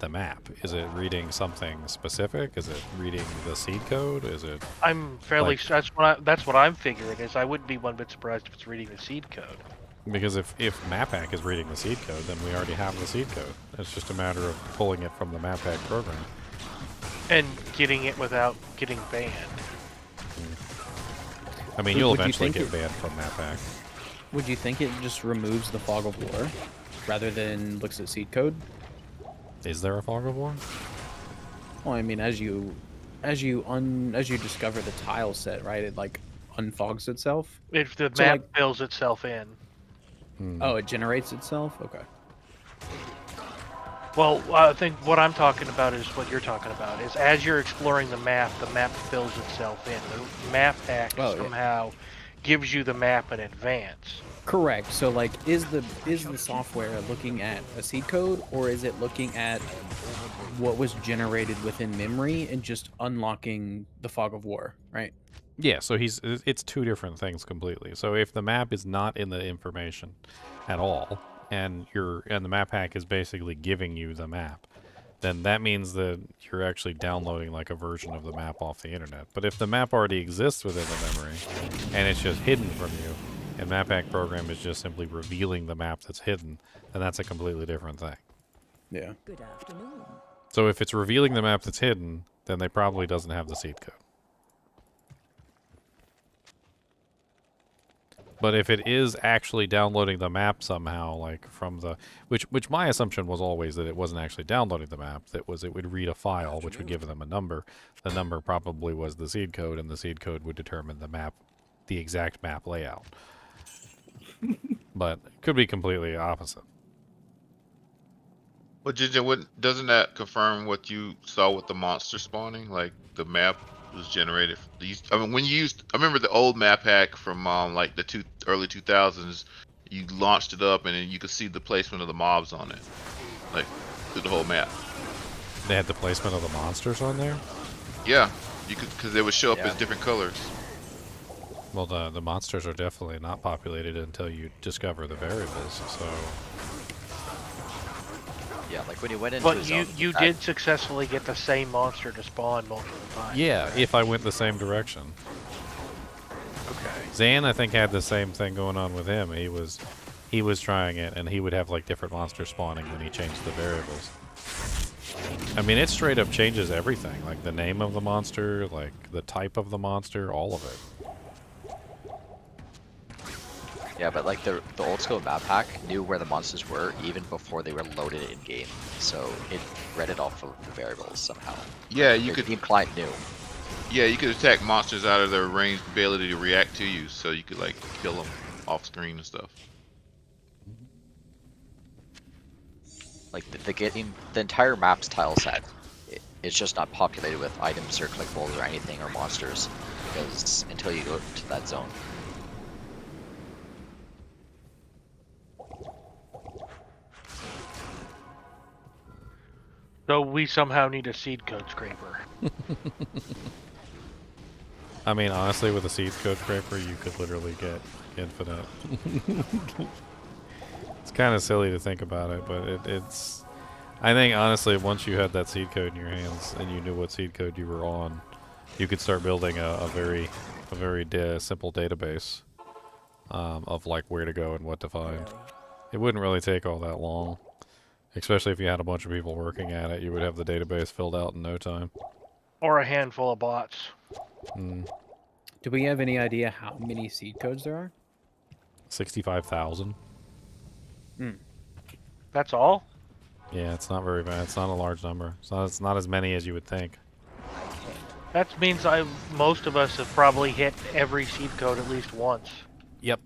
the map? Is it reading something specific? Is it reading the seed code? Is it? I'm fairly that's what I'm figuring. Is I wouldn't be one bit surprised if it's reading the seed code. Because if MapHack is reading the seed code, then we already have the seed code. It's just a matter of pulling it from the MapHack program. And getting it without getting banned. I mean, you'll eventually get banned from MapHack. Would you think it just removes the fog of war rather than looks at seed code? Is there a fog of war? Well, I mean, as you discover the tile set, right? It like unfogs itself. If the map fills itself in. Oh, it generates itself? Okay. Well, I think what I'm talking about is what you're talking about. Is as you're exploring the map fills itself in. The map hack somehow gives you the map in advance. Correct. So, like, is the software looking at a seed code, or is it looking at what was generated within memory and just unlocking the fog of war, right? Yeah, so it's two different things completely. So if the map is not in the information at all, and the map hack is basically giving you the map, then that means that you're actually downloading like a version of the map off the internet. But if the map already exists within the memory and it's just hidden from you, and map hack program is just simply revealing the map that's hidden, then that's a completely different thing. Yeah. Good afternoon. So if it's revealing the map that's hidden, then they probably doesn't have the seed code. But if it is actually downloading the map somehow, like from the which my assumption was always that it wasn't actually downloading the map, that was it would read a file which would give them a number. The number probably was the seed code, and the seed code would determine the map, the exact map layout. But it could be completely opposite. Well, Ginger, doesn't that confirm what you saw with the monster spawning? Like the map was generated. I mean, when you used, I remember the old map hack from like the early 2000s. You launched it up, and then you could see the placement of the mobs on it, like through the whole map. They had the placement of the monsters on there. Yeah, you could, because they would show up as different colors. Well, the monsters are definitely not populated until you discover the variables. So. Yeah, like when you went into. But you did successfully get the same monster to spawn multiple times. Yeah, if I went the same direction. Okay. Zan, I think, had the same thing going on with him. He was trying it, and he would have like different monsters spawning when he changed the variables. I mean, it straight up changes everything, like the name of the monster, like the type of the monster, all of it. Yeah, but like the old school map hack knew where the monsters were even before they were loaded in game, so it read it off of the variables somehow. Yeah, like, you could. The client knew. Yeah, you could attack monsters out of their ranged ability to react to you, so you could like kill them off screen and stuff. Like the entire map's tile set, it's just not populated with items or collectibles or anything or monsters, because until you go to that zone. So we somehow need a seed code scraper. I mean, honestly, with a seed code scraper, you could literally get infinite. It's kind of silly to think about it, but it's. I think honestly, once you had that seed code in your hands and you knew what seed code you were on, you could start building a very simple database of like where to go and what to find. It wouldn't really take all that long. Especially if you had a bunch of people working at it, you would have the database filled out in no time. Or a handful of bots. Do we have any idea how many seed codes there are? 65,000. That's all? Yeah, it's not very bad. It's not a large number. It's not as many as you would think. That means most of us have probably hit every seed code at least once. Yep.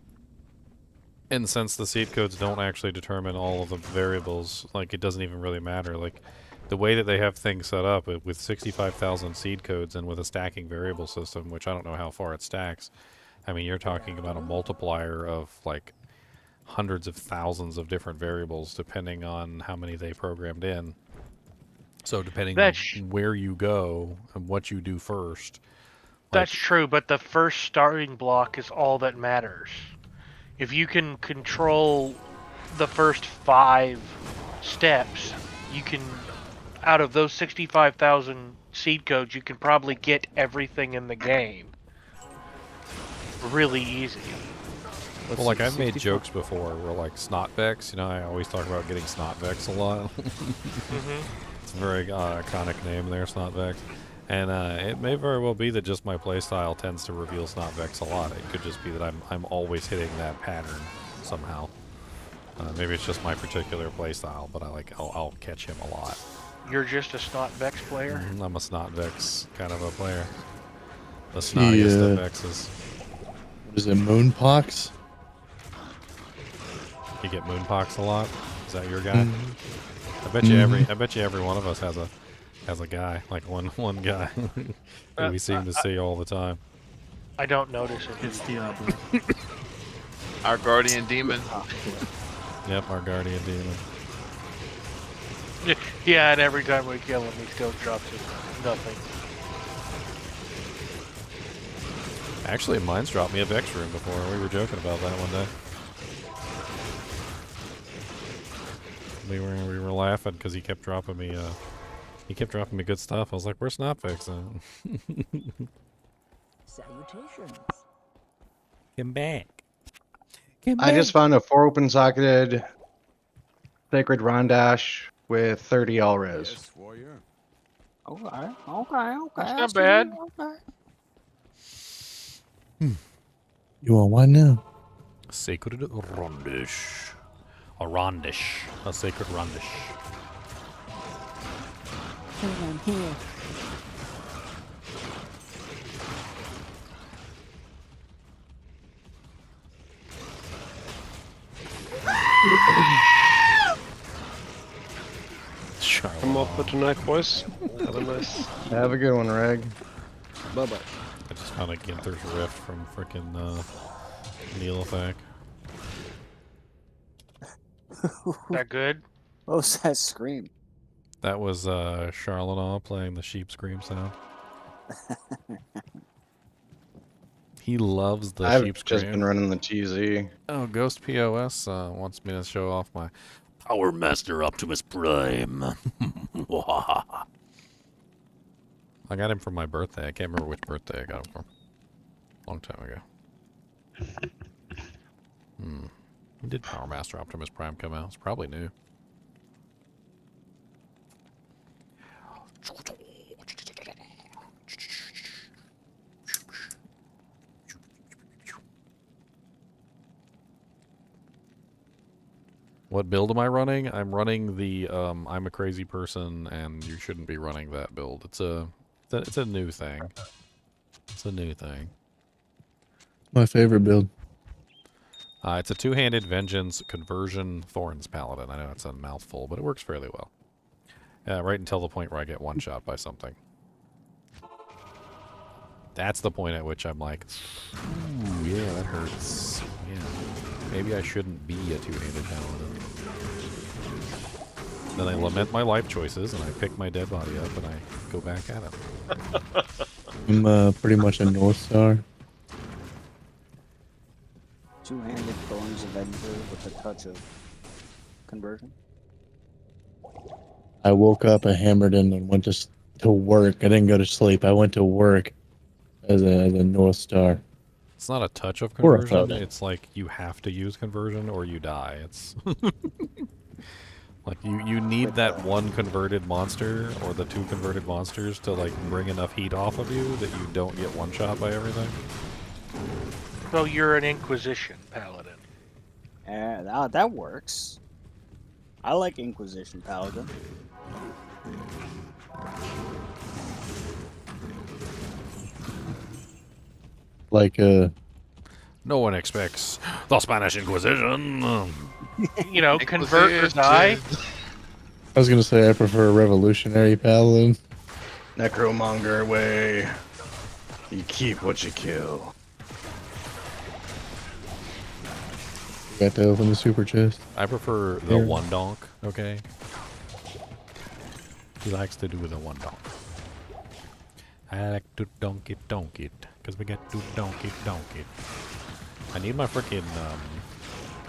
And since the seed codes don't actually determine all of the variables, like it doesn't even really matter. Like the way that they have things set up with 65,000 seed codes and with a stacking variable system, which I don't know how far it stacks. I mean, you're talking about a multiplier of like hundreds of thousands of different variables depending on how many they programmed in. So depending on where you go and what you do first. That's true, but the first starting block is all that matters. If you can control the first 5 steps, you can, out of those 65,000 seed codes, you can probably get everything in the game. Really easy. Well, like I've made jokes before where like Snotvex, you know, I always talk about getting Snotvex a lot. It's a very iconic name there, Snotvex. And it may very well be that just my playstyle tends to reveal Snotvex a lot. It could just be that I'm always hitting that pattern somehow. Maybe it's just my particular playstyle, but I'll catch him a lot. You're just a Snotvex player? I'm a Snotvex kind of a player. The snottiest of Vexes. What is it, Moonpox? You get Moonpox a lot? Is that your guy? I bet you every one of us has a guy, like one guy that we seem to see all the time. I don't notice it. It's Diablo. Our guardian demon. Yep, our guardian demon. Yeah, and every time we kill him, he still drops us nothing. Actually, mine's dropped me a Vex room before. We were joking about that one day. We were laughing because he kept dropping me good stuff. I was like, "Where's Snotvex?" Salutations. Come back. I just found a 4 open socketed Sacred Rondash with 30 all res. Okay. That's not bad. Okay. You want one now? Sacred rondish. A rondish. A sacred rondish. Come on here. Come up with the night, boys. Have a nice. Have a good one, Reg. Bye bye. I just found a Ginther's Rift from frickin' Neolithic. That good? What was that scream? That was Charlanaw playing the sheep scream sound. He loves the I've sheep scream. just been running the TZ. Oh, Ghost POS wants me to show off my Power Master Optimus Prime. I got him for my birthday. I can't remember which birthday I got him for. Long time ago. When did Power Master Optimus Prime come out? It's probably new. What build am I running? I'm running the I'm a crazy person and you shouldn't be running that build. It's a new thing. It's a new thing. My favorite build. It's a two-handed vengeance conversion thorns paladin. I know it's a mouthful, but it works fairly well. Right until the point where I get one shot by something. That's the point at which I'm like, ooh, yeah, that hurts. Yeah, maybe I shouldn't be a two-handed paladin. Then I lament my life choices, and I pick my dead body up, and I go back at it. I'm pretty much a North Star. Two-handed thorns avenger with a touch of conversion. I woke up, I hammered in, and went to work. I didn't go to sleep. I went to work as a North Star. It's not a touch of Or a conversion. photo. It's like you have to use conversion or you die. It's like you need that one converted monster or the two converted monsters to like bring enough heat off of you that you don't get one shot by everything. So you're an Inquisition paladin. That works. I like Inquisition paladin. Like No one expects the Spanish Inquisition. You know, convert or die. I was gonna say I prefer a revolutionary paladin. Necromonger way. You keep what you kill. Got to open the super chest. I prefer the Here. one donk, okay? He likes to do the one donk. I like to donk it, because we get to donk it. I need my freaking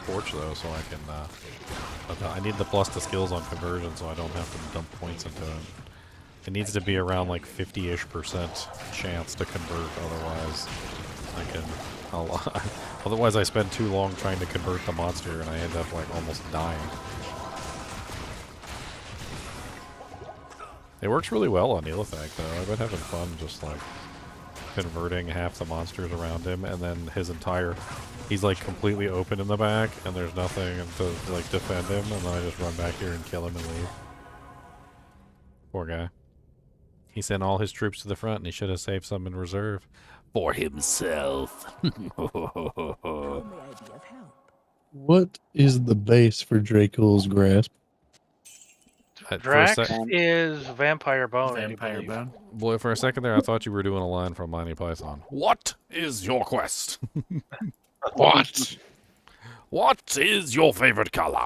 torch though, so I can, I need the plus the skills on conversion so I don't have to dump points into it. It needs to be around like 50-ish% chance to convert, otherwise I can, otherwise I spend too long trying to convert the monster and I end up like almost dying. It works really well on Neolithic though. I've been having fun just like converting half the monsters around him and then his entire, he's like completely open in the back and there's nothing to like defend him and then I just run back here and kill him and leave. Poor guy. He sent all his troops to the front and he should have saved some in reserve. For himself. What is the base for Dracul's grasp? Drax is Vampire Bone. Vampire Bone. Boy, for a second there, I thought you were doing a line from Monty Python. What is your quest? What? What is your favorite color?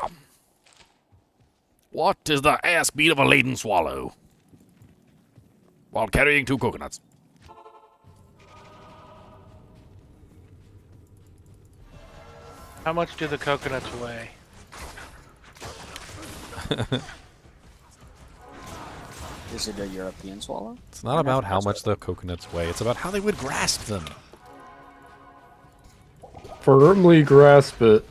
What is the air speed of a laden swallow? While carrying 2 coconuts. How much do the coconuts weigh? Is it a European swallow? It's not about how much the coconuts weigh, it's about how they would grasp them. Firmly grasp it.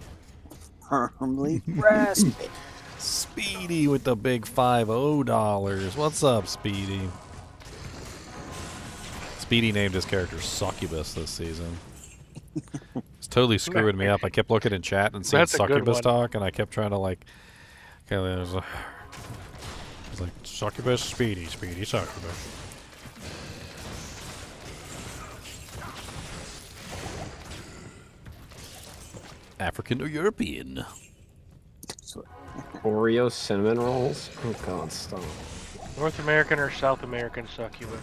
Firmly grasp it. Speedy with the big $50. What's up, Speedy? Speedy named his character Succubus this season. It's totally screwing me up. I kept looking in chat and seeing That's a good succubus one. talk, and I kept trying to like. Okay, there's a. It's like succubus, speedy, succubus. African or European? Oreo cinnamon rolls? Oh god, stop. North American or South American succubus?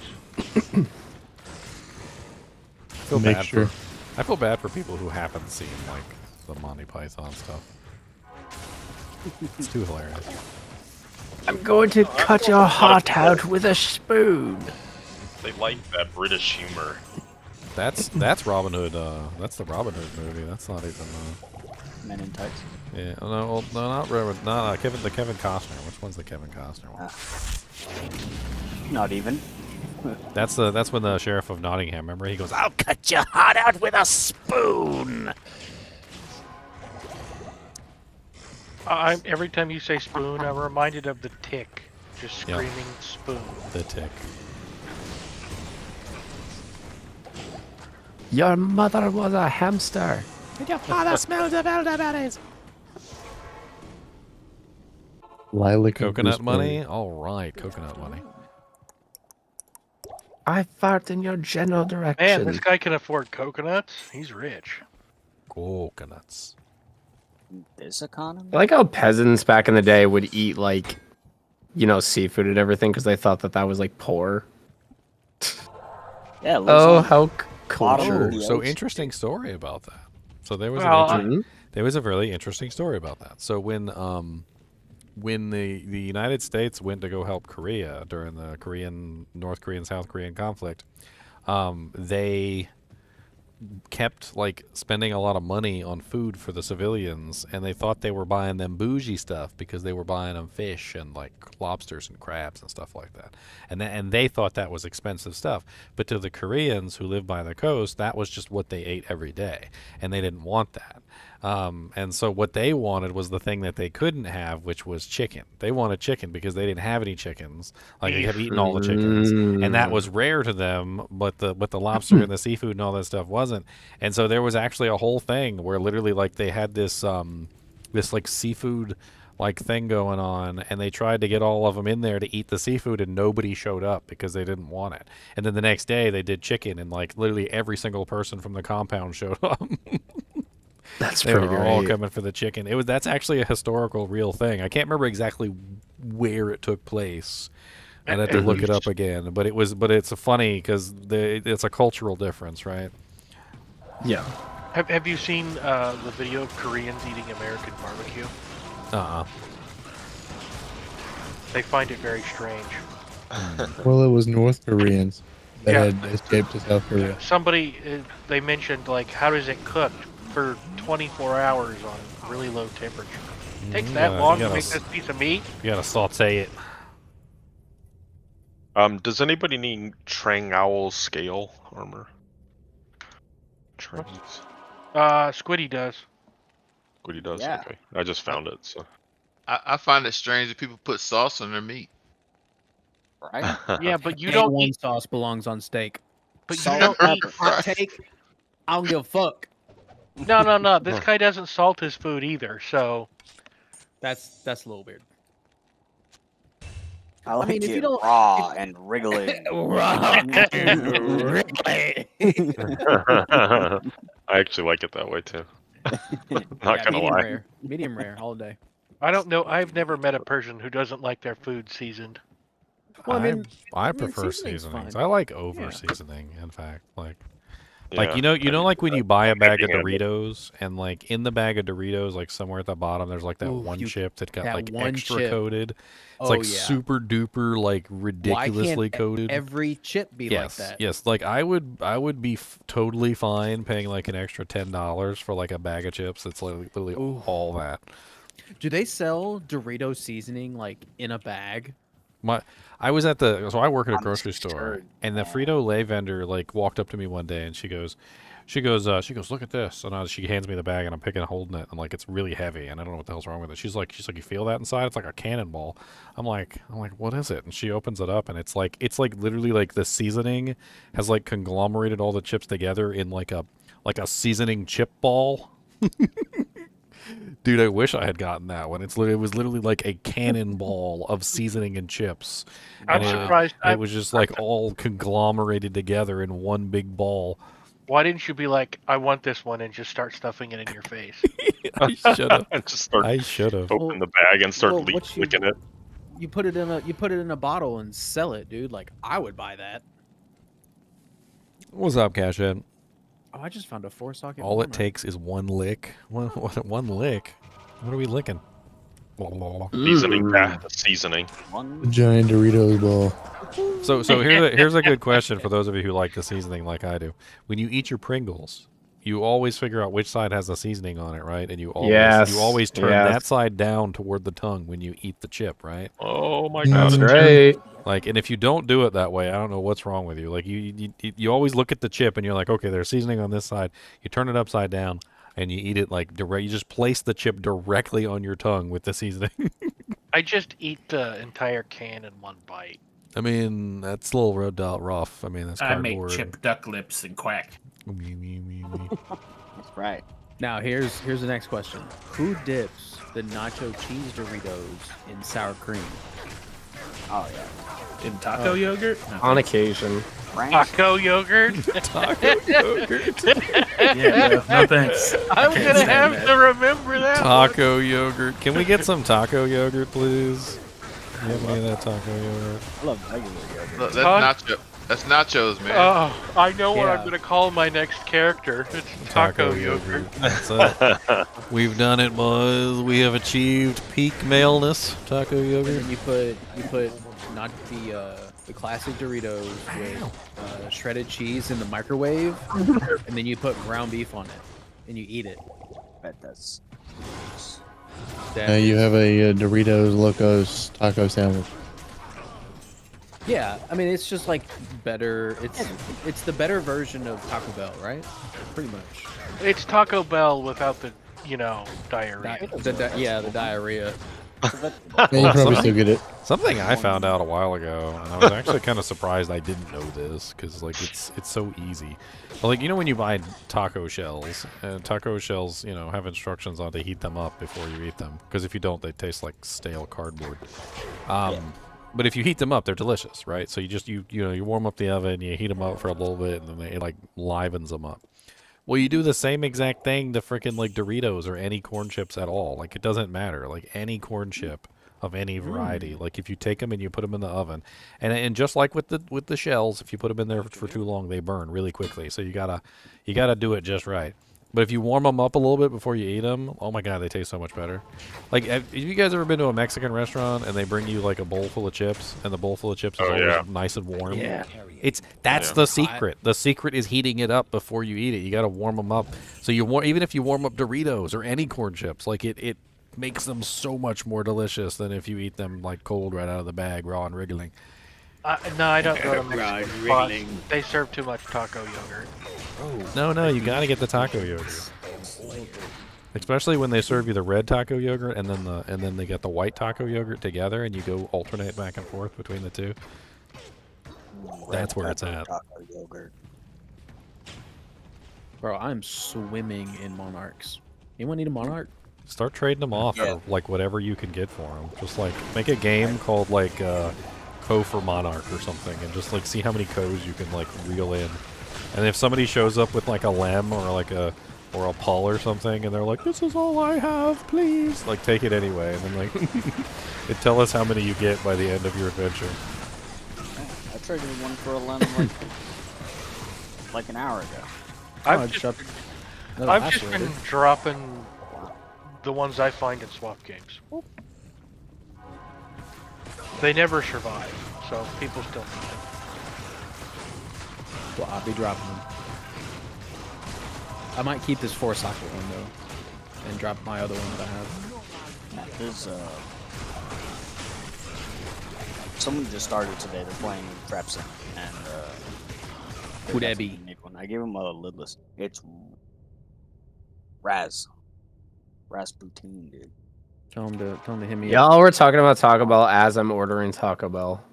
I feel bad for people who haven't seen like the Monty Python stuff. It's too hilarious. I'm going to cut your heart out with a spoon. They like that British humor. That's Robin Hood. That's the Robin Hood movie. That's not even. Men in Tights. Yeah. No, not Robin. No, Kevin. The Kevin Costner. Which one's the Kevin Costner one? Not even. That's when the sheriff of Nottingham. Remember, he goes, "I'll cut your heart out with a spoon." Every time you say spoon, I'm reminded of the Tick, just screaming spoon. The Tick. Your mother was a hamster. And your father smelled of elderberries. Lilac and Coconut gooseberry. money. All right, coconut money. I fart in your general direction. Man, this guy can afford coconuts. He's rich. Coconuts. This economy? I like how peasants back in the day would eat, like, you know, seafood and everything because they thought that was, like, poor. Yeah. Oh, how Culture. culture. So interesting story about that. So there was Well, there was a really interesting story about that. So when the United States went to go help Korea during the North Korean South Korean conflict, they kept like spending a lot of money on food for the civilians, and they thought they were buying them bougie stuff because they were buying them fish and like lobsters and crabs and stuff like that, and they thought that was expensive stuff. But to the Koreans who live by the coast, that was just what they ate every day, and they didn't want that. And so what they wanted was the thing that they couldn't have, which was chicken. They wanted chicken because they didn't have any chickens. Like they kept eating all the chickens, and that was rare to them. But the lobster and the seafood and all that stuff wasn't. And so there was actually a whole thing where literally like they had this this like seafood like thing going on, and they tried to get all of them in there to eat the seafood, and nobody showed up because they didn't want it. And then the next day they did chicken, and like literally every single person from the compound showed up. That's they pretty were all great. coming for the chicken. That's actually a historical real thing. I can't remember exactly where it took place. I'd have to look it up again. But it's funny because it's a cultural difference, right? Yeah. Have you seen the video of Koreans eating American barbecue? They find it very strange. Well, it was North Koreans that had escaped to South Korea. Somebody, they mentioned, like, how does it cook for 24 hours on really low temperature? It takes that long to make this piece of meat? You gotta saute it. Does anybody need Trang Owl scale armor? Trangs. Squiddy does. Squiddy does? Yeah. Okay. I just found it, so. I find it strange that people put sauce on their meat. Right? Yeah, but you A1 don't eat. sauce belongs on steak. But you Salt, don't pepper, eat. hot take. I don't give a fuck. No. This guy doesn't salt his food either, so. That's a little weird. I like mean, if it you don't- raw and wriggly. Raw and wriggly. I actually like it that way too. Not Yeah, gonna medium lie. rare. Medium rare all day. I don't know. I've never met a Persian who doesn't like their food seasoned. Well, I mean, I prefer seasoning's seasonings. fine. I like over seasoning. In fact, like Yeah. you know, like when you buy a bag of Doritos, and like in the bag of Doritos, like somewhere at the bottom, there's like that Ooh, one you- chip that got that like one extra chip. coated. It's Oh, like yeah. super duper, like Why ridiculously can't coated. every chip be yes, like that? yes. Like I would be totally fine paying like an extra $10 for like a bag of chips. It's literally all that. Do they sell Dorito seasoning like in a bag? I was at so I work at a grocery store, and the Frito-Lay vendor like walked up to me one day, and she goes, look at this, and she hands me the bag, and I'm holding it, and like it's really heavy, and I don't know what the hell's wrong with it. She's like, you feel that inside? It's like a cannonball. I'm like, what is it? And she opens it up, and it's like literally like the seasoning has like conglomerated all the chips together in like a like a seasoning chip ball. Dude, I wish I had gotten that one. It was literally like a cannonball of seasoning and chips. I'm And surprised. It was just like all conglomerated together in one big ball. Why didn't you be like, I want this one, and just start stuffing it in your face? I should have. Just start I should have. open the bag and start well, licking it. You put it in a bottle and sell it, dude. Like I would buy that. What's up, Cash Ed? Oh, I just found a 4-socket. All it warmer. takes is one lick. One lick. What are we licking? Seasoning. Seasoning. A giant Doritos ball. So here's a good question for those of you who like the seasoning like I do. When you eat your Pringles, you always figure out which side has the seasoning on it, right? And you always turn that side down toward the tongue when you eat the chip, right? Oh my god. That's right. Like, and if you don't do it that way, I don't know what's wrong with you. Like, you always look at the chip and you're like, okay, there's seasoning on this side. You turn it upside down and you eat it like direct. You just place the chip directly on your tongue with the seasoning. I just eat the entire can in one bite. I mean, that's a little rough. I mean, that's I cardboard. make chip duck lips and quack. That's right. Now here's the next question: who dips the nacho cheese Doritos in sour cream? Oh yeah. In taco yogurt? No. On occasion. Taco yogurt? Taco yogurt. Yeah, no thanks. I'm going to have to remember that Taco yogurt. Can we get some taco yogurt, please? Give me that taco yogurt. I love regular yogurt. Look, that's nachos, man. Oh, I know what I'm going to call my next character. It's taco yogurt. That's it. We've done it, boys. We have achieved peak maleness. Taco yogurt. And then you put not the classic Doritos with shredded cheese in the microwave, and then you put ground beef on it, and you eat it. Bet that's. You have a Doritos Locos taco sandwich. Yeah, I mean it's just like better. It's the better version of Taco Bell, right? Pretty much. It's Taco Bell without the, diarrhea. The diarrhea. Yeah, you probably still get it. Something I found out a while ago, and I was actually kind of surprised I didn't know this, because like it's so easy. But, like, when you buy taco shells, have instructions on to heat them up before you eat them, because if you don't, they taste like stale cardboard. But if you heat them up, they're delicious, right? So you warm up the oven, you heat them up for a little bit, and then it like livens them up. Well, you do the same exact thing to freaking like Doritos or any corn chips at all. Like, it doesn't matter. Like, any corn chip of any variety. Like, if you take them and you put them in the oven, and just like with the shells, if you put them in there for too long, they burn really quickly. So you gotta do it just right. But if you warm them up a little bit before you eat them, oh my god, they taste so much better. Like, have you guys ever been to a Mexican restaurant and they bring you like a bowl full of chips, and the bowl full of chips is always nice and warm? Yeah. That's the secret. The secret is heating it up before you eat it. You got to warm them up. So even if you warm up Doritos or any corn chips, like it makes them so much more delicious than if you eat them like cold right out of the bag, raw and wriggling. No, I don't go to Mexican spots. They serve too much taco yogurt. No, you got to get the taco yogurt. Especially when they serve you the red taco yogurt and then they get the white taco yogurt together, and you go alternate back and forth between the two. That's where it's at. Taco yogurt. Bro, I'm swimming in monarchs. Anyone need a monarch? Start trading them off for like whatever you can get for them. Just like make a game called like Co for Monarch or something, and just like see how many co's you can like reel in. And if somebody shows up with like a lem or like a pull or something, and they're like, "This is all I have, please," like take it anyway, and then like tell us how many you get by the end of your adventure. I traded one for a lemon like an hour ago. I've just been dropping the ones I find in swap games. They never survive, so people still need them. Well, I'll be dropping them. I might keep this 4-socket one though, and drop my other one that I have. There's someone just started today. They're playing Trapsim, and who that be? I gave him a lidless. It's Rasputin, dude. Tell him to hit me up. Y'all were talking about Taco Bell as I'm ordering Taco Bell.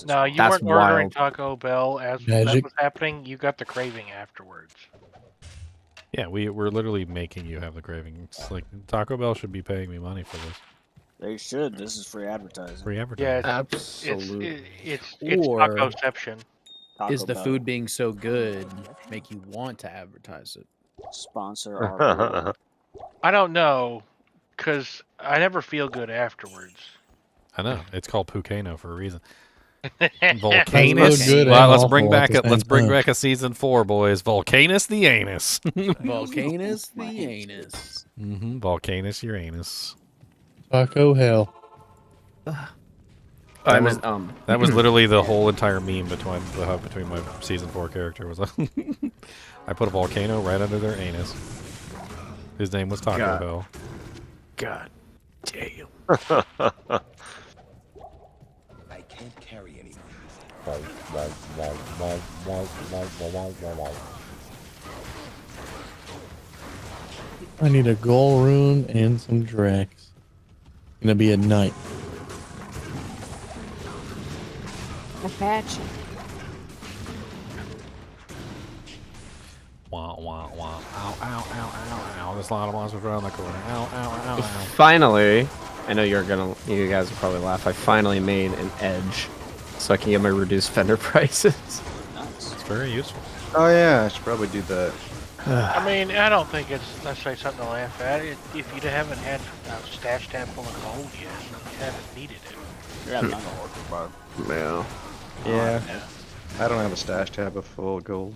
No, you That's weren't ordering wild. Taco Bell as that Magic. was happening. You got the craving afterwards. Yeah, we're literally making you have the craving. It's like Taco Bell should be paying me money for this. They should. This is free advertising. Free Yeah, advertising. Absolutely. it's Or tacoception. is the Bell. food being so good make you want to advertise it? Sponsor our I don't know, cause I never feel good afterwards. I know. It's called Pucano for a reason. That's Volcanus. so good Well, and let's awful bring at back the a same let's bring time. back a season 4, boys. Volcanus the anus. Volcanus the anus. Volcanus Uranus. Taco hell. That was that was literally the whole entire meme between my season 4 character was. I put a volcano right under their anus. His name was Taco God. Bell. God damn. I can't carry anymore. I need a gold rune and some Drax. Gonna be a knight. Apache. Wah, wah, wah. Ow, ow, ow, ow, ow. There's a lot of monsters around the corner. Ow, ow, ow, ow. Finally, I know you guys will probably laugh. I finally made an edge so I can get my reduced vendor prices. It's very useful. Oh yeah, I should probably do that. I mean, I don't think it's necessarily something to laugh at. If you haven't had a stash tab full of gold yet, you haven't needed it. Yeah, I'm not gonna work it, bro. Yeah. Yeah. I don't have a stash tab of full gold.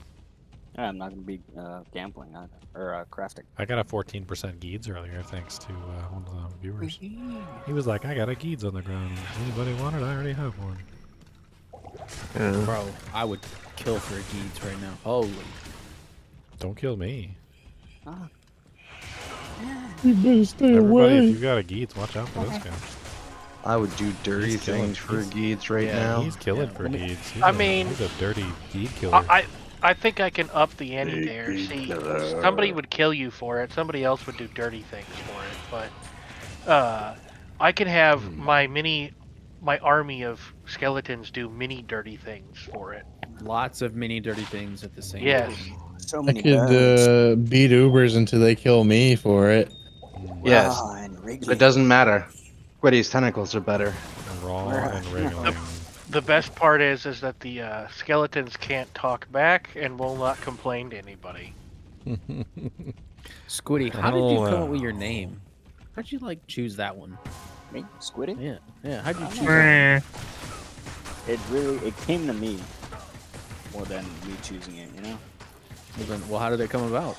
Yeah, I'm not gonna be gambling either, or crafting. I got a 14% Geeds earlier, thanks to one of the viewers. He was like, I got a Geeds on the ground. Anybody want it? I already have one. Bro, I would kill for a Geeds right now. Holy. Don't kill me. You better stay Everybody, away. if you got a Geeds, watch out for this guy. I would do dirty He's killing- things for he's- Geeds right yeah, now. He's killing for Geeds. I mean, he's a dirty Geed killer. I think I can up the ante there. See, somebody would kill you for it. Somebody else would do dirty things for it. But I can have my army of skeletons do mini dirty things for it. Lots of mini dirty things at the same Yes. time. So I many could beat Ubers until they kill me for it. Yes. and It doesn't matter. Squiddy's tentacles are better. Raw and wriggling. The best part is that the skeletons can't talk back and will not complain to anybody. Squiddy, how did you Hell, come up with your name? How'd you choose that one? Me, Squiddy? Yeah. How'd you choose that? It came to me more than me choosing it, you know? Well, how did it come about?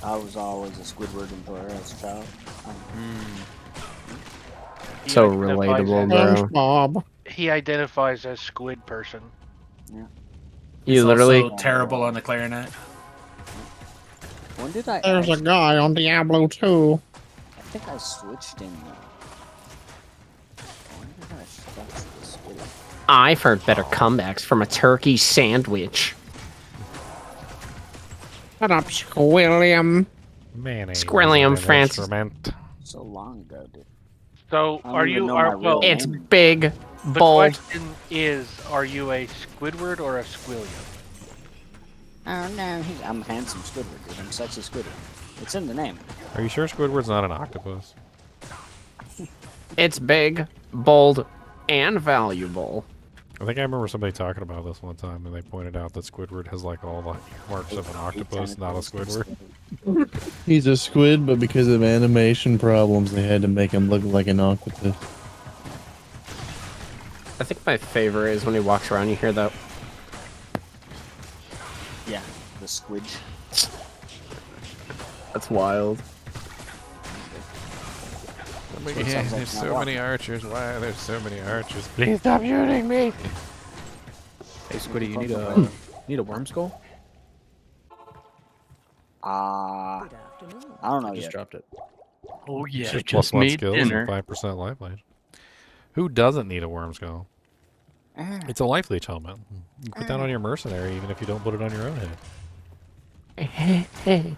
I was always a Squidward employer as a child. So relatable, bro. Bob. He identifies as squid person. Yeah. You He's literally also terrible on the clarinet. When did I? There's a guy on Diablo 2. I think I switched in. When did I switch to Squiddy? I've heard better comebacks from a turkey sandwich. Shut up, Squilliam. Mayonnaise. Squilliam an Francis. instrument. So long ago, dude. So I don't are even you? know Are my well? real It's name. big, The bold. question is, are you a Squidward or a Squilliam? Oh no, I'm a handsome Squidward, dude. I'm sexy Squidward. It's in the name. Are you sure Squidward's not an octopus? It's big, bold, and valuable. I think I remember somebody talking about this one time, and they pointed out that Squidward has like all the marks of an octopus, not a Squidward. He's a squid, but because of animation problems, they had to make him look like an octopus. I think my favorite is when he walks around, you hear that. Yeah, the squidge. That's wild. Oh my So it God, sounds like there's not so many walking. archers. Why are there so many archers? Please stop shooting me! Hey, Squiddy, you need a worm skull? I don't know I just yet. dropped it. Oh yeah, Just just plus one made skills dinner. and 5% life leech. Who doesn't need a worm skull? It's a life leech helmet. You put that on your mercenary even if you don't put it on your own head.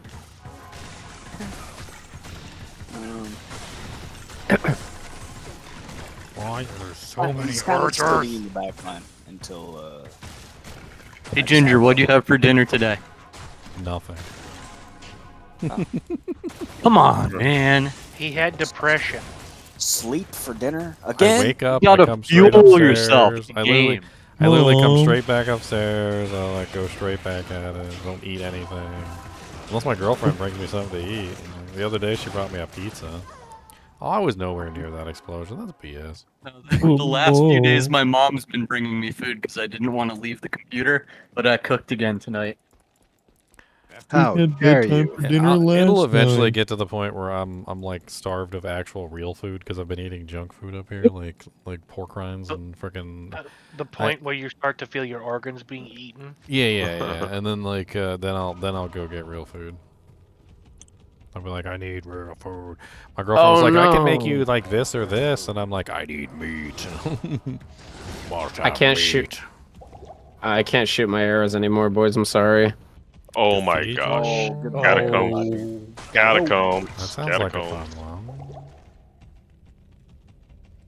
Why? There's so many He's kind of archers. sitting in the back line until. Hey Ginger, what'd you have for dinner today? Nothing. Come on, man. He had depression. Sleep for dinner again. I wake up, You I gotta come straight fuel upstairs. yourself. I literally come Mom. straight back upstairs. I'll like go straight back at it. Don't eat anything. Unless my girlfriend brings me something to eat. The other day she brought me a pizza. Oh, I was nowhere near that explosion. That's BS. The last few days, my mom's been bringing me food because I didn't want to leave the computer, but I cooked again tonight. How had dare bedtime you? for dinner It'll last eventually night. get to the point where I'm like starved of actual real food because I've been eating junk food up here, like pork rinds and freaking. The point where you start to feel your organs being eaten. Yeah. And then like then I'll go get real food. I'll be like, I need real food. My girlfriend's like, I can make you like this or this, and I'm like, I need meat. I can't shoot. I can't shoot my arrows anymore, boys. I'm sorry. Oh my gosh. Catacomb. That sounds like a fun one.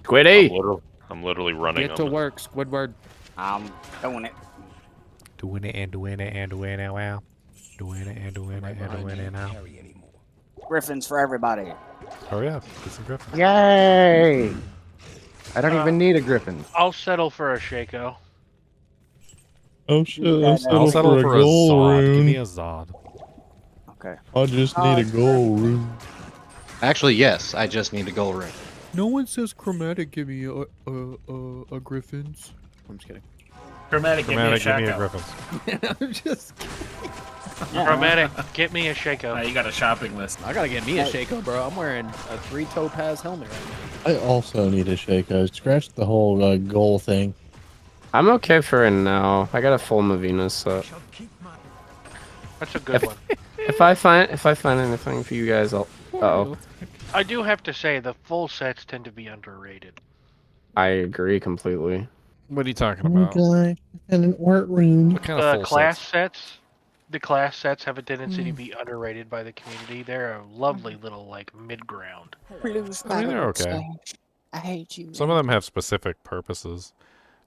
Squiddy! I'm literally running Get to them. work, Squidward. I'm doing it. Doing it and doing it and doing it wow. Doing it and doing it and doing it now. Griffins for everybody. Oh yeah, get some griffins. Yay! I don't even need a griffin. I'll settle for a Shaco. Oh shit, I'll settle for a gold Zod. rune. Give me a Zod. Okay. I just need a gold rune. Actually, yes, I just need a gold rune. No one says chromatic. Give me a griffins. I'm just kidding. Chromatic, give me a Shaco. griffins. I'm just. Chromatic, get me a Shaco. You got a shopping list. I gotta get me a Shaco, bro. I'm wearing a 3 topaz helmet right now. I also need a shake. I scratched the whole goal thing. I'm okay for now. I got a full Mavina set. That's a good one. If I find anything for you guys, I'll. Uh-oh. I do have to say, the full sets tend to be underrated. I agree completely. What are you talking Oh about? guy, and an art rune. What kind of full Class sets? the class sets have a tendency to be underrated by the community. They're a lovely little, like, mid-ground. I mean, they're okay. I hate you. Some of them have specific purposes.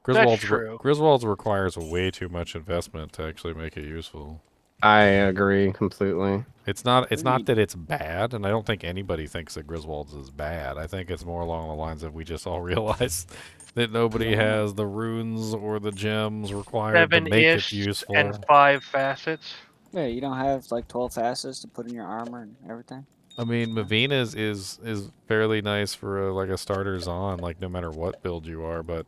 That's true. Griswold's requires way too much investment to actually make it useful. I agree completely. It's not that it's bad, and I don't think anybody thinks that Griswold's is bad. I think it's more along the lines of we just all realize that nobody has the runes or the gems required 7 to make it ists useful. and 5 facets. Yeah, you don't have like 12 facets to put in your armor and everything. I mean, Mavina's is fairly nice for like a starter's on, like no matter what build you are, but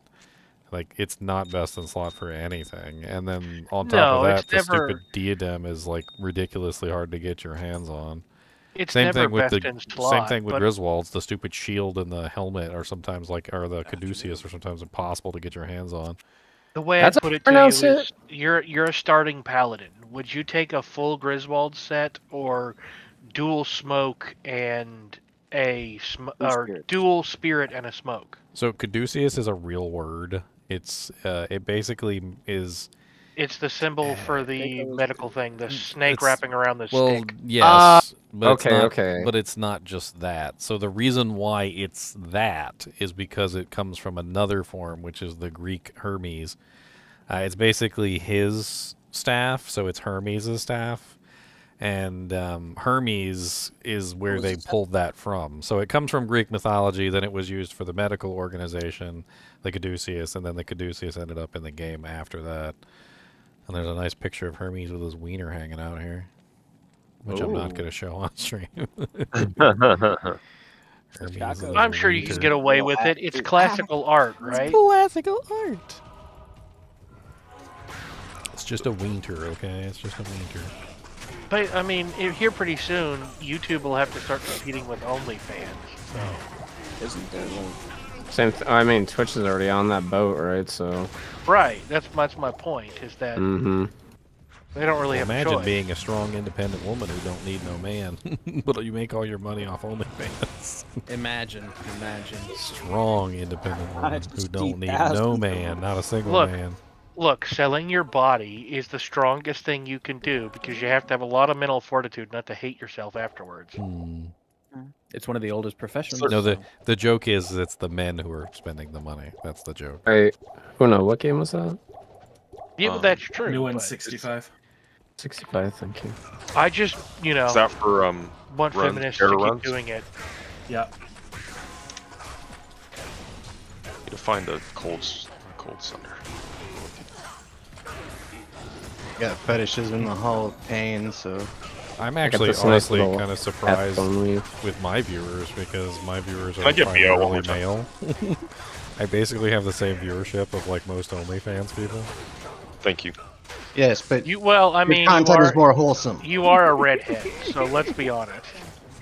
like it's not best in slot for anything. And then on top of that, the stupid diadem is like ridiculously hard to get your hands on. It's Same never thing with best the in slot, same thing with but Griswold's. The stupid shield and the helmet are sometimes like, or the caduceus are sometimes impossible to get your hands on. the way That's I how put you it to you pronounce is, you're a starting paladin. Would you take a full Griswold set or dual smoke and or dual spirit and a smoke? So caduceus is a real word. It's it basically is. It's the symbol for the medical thing, the snake wrapping around the Well, stick. yes, but okay, it's not, okay. But it's not just that. So the reason why it's that is because it comes from another form, which is the Greek Hermes. It's basically his staff, so it's Hermes' staff. And Hermes is where they pulled that from. So it comes from Greek mythology, then it was used for the medical organization, the caduceus, and then the caduceus ended up in the game after that. And there's a nice picture of Hermes with his wiener hanging out here, which I'm not going to show on stream. I'm sure you can get away with it. It's classical art, right? Classical art. It's just a wiener, okay? It's just a wiener. But I mean, here pretty soon, YouTube will have to start competing with OnlyFans. So. Isn't there I mean, Twitch is already on that boat, right? So. Right. That's my point. Is that they don't really have a Imagine choice. being a strong, independent woman who don't need no man, but you make all your money off OnlyFans. Imagine. Strong, independent woman who don't need no man, not a single man. Look, selling your body is the strongest thing you can do because you have to have a lot of mental fortitude not to hate yourself afterwards. It's one of the oldest professions. No, so. the joke is it's the men who are spending the money. That's the joke. Oh no, what game was that? Yeah, well, that's true. New one but 65. 65, thank you. I just, you know, Is that for want runs, feminists to error keep runs? doing it. Yeah. Need to find a cold center. Got fetishes in the Hall of Pain, so I'm I got actually this nice honestly little kind of surprised headphone weave. with my viewers because my viewers Can are I get BO one more primarily time? male. I basically have the same viewership of like most OnlyFans people. Thank you. yes, but Well, I your mean, you content are is more wholesome. You are a redhead, so let's be honest.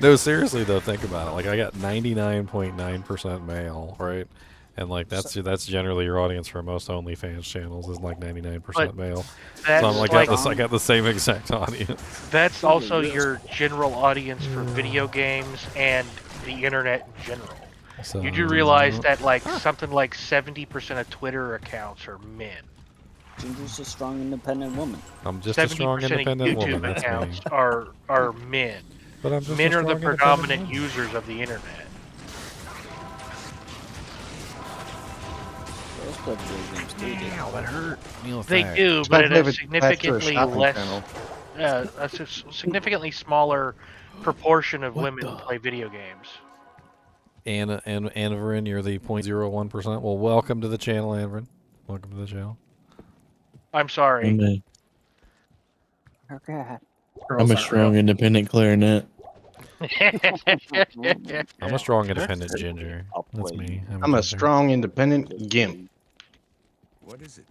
No, seriously though, think about it. Like I got 99.9% male, right? And like that's generally your audience for most OnlyFans channels is like 99% male. So I'm like, I got the same exact audience. That's also your general audience for video games and the internet in general. So, You do realize that like something like 70% of Twitter accounts are men. Ginger's a strong, independent woman. I'm just a strong, 70% of independent YouTube woman. That's accounts me. are men. But I'm just Men a are the strong, independent predominant woman. users of the internet. Those play video games too, dude. Ow, that hurt. They do, but at Especially a if it's significantly shopping less, channel. significantly smaller proportion of women play video games. Anvarin, you're the 0.01%. Well, welcome to the channel, Anvarin. Welcome to the channel. I'm sorry. Amen. Okay. I'm a strong, independent clarinet. I'm a strong, independent ginger. That's me. I'm a ginger. strong, independent gimp. What is it?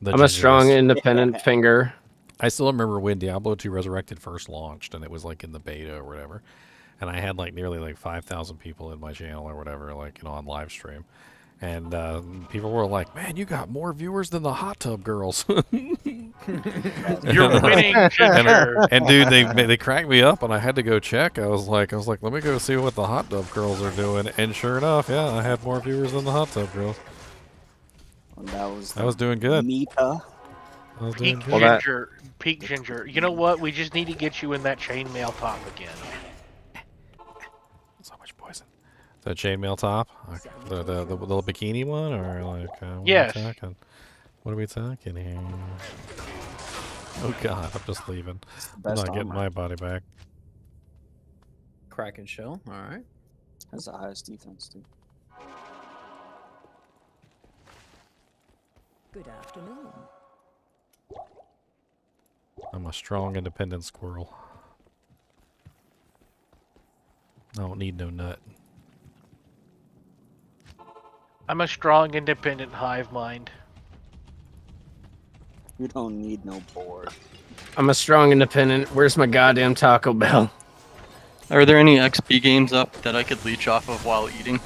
The I'm a strong, gingerist. independent finger. I still remember when Diablo II Resurrected first launched, and it was like in the beta or whatever. And I had like nearly like 5,000 people in my channel or whatever, like, you know, on live stream. And people were like, man, you got more viewers than the hot tub girls. You're winning, Ginger. And dude, they cracked me up, and I had to go check. I was like, let me go see what the hot tub girls are doing. And sure enough, yeah, I had more viewers than the hot tub girls. Well, I was doing good. Meta. I was doing Peak good. Ginger. Peak Ginger. You know what? We just need to get you in that chainmail top again. So much poison. The chainmail top, like the little bikini one, or like what Yes. Are we talking? What are we talking here? Oh God, I'm just leaving. I'm best not getting armor. my body back. Kraken shell. All right. That's the highest defense, dude. Good afternoon. I'm a strong, independent squirrel. I don't need no nut. I'm a strong, independent hive mind. You don't need no board. I'm a strong, independent. Where's my goddamn Taco Bell? Are there any XP games up that I could leech off of while eating?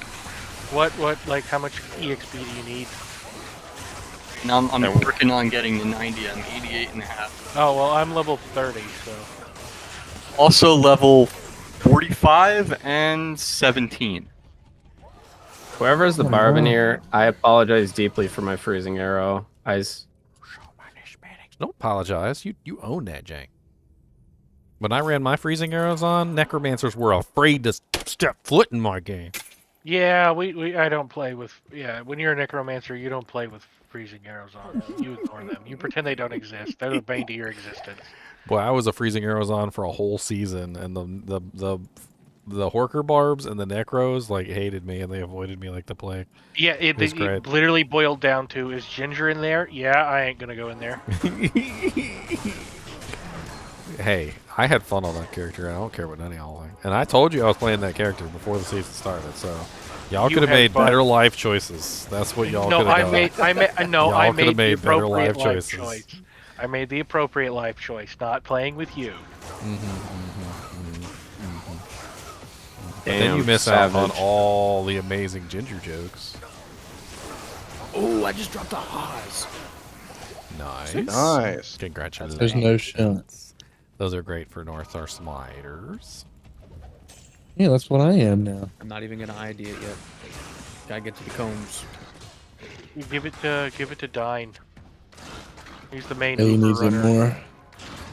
Like, how much EXP do you need? Now I'm working on getting to 90. I'm 88.5. Oh, well, I'm level 30, so. Also level 45 and 17. Whoever's the Barbaneer, I apologize deeply for my freezing arrow. Don't apologize. You own that jank. When I ran my freezing arrows on, necromancers were afraid to step foot in my game. Yeah, I don't play with. Yeah, when you're a necromancer, you don't play with freezing arrows on. You ignore them. You pretend they don't exist. They're the bane to your existence. Boy, I was a freezing arrows on for a whole season, and the Horker Barbs and the Necros like hated me, and they avoided me like the plague. Yeah, it great. literally boiled down to, is Ginger in there? Yeah, I ain't gonna go in there. Hey, I had fun on that character. I don't care what any of y'all think. And I told you I was playing that character before the season started, so y'all could have made better life choices. That's what y'all could have done. I made the made better appropriate life choices. choice. I made the appropriate life choice, not playing with you. But then you miss out on all the amazing Ginger jokes. Oh, I just dropped a Haas. Nice. Nice. Congratulations. There's no shell. Those are great for North Star Smiders. Yeah, that's what I am now. I'm not even gonna ID it yet. Gotta get to the combs. You give it to Dine. He's the main He Uber needs it runner. more.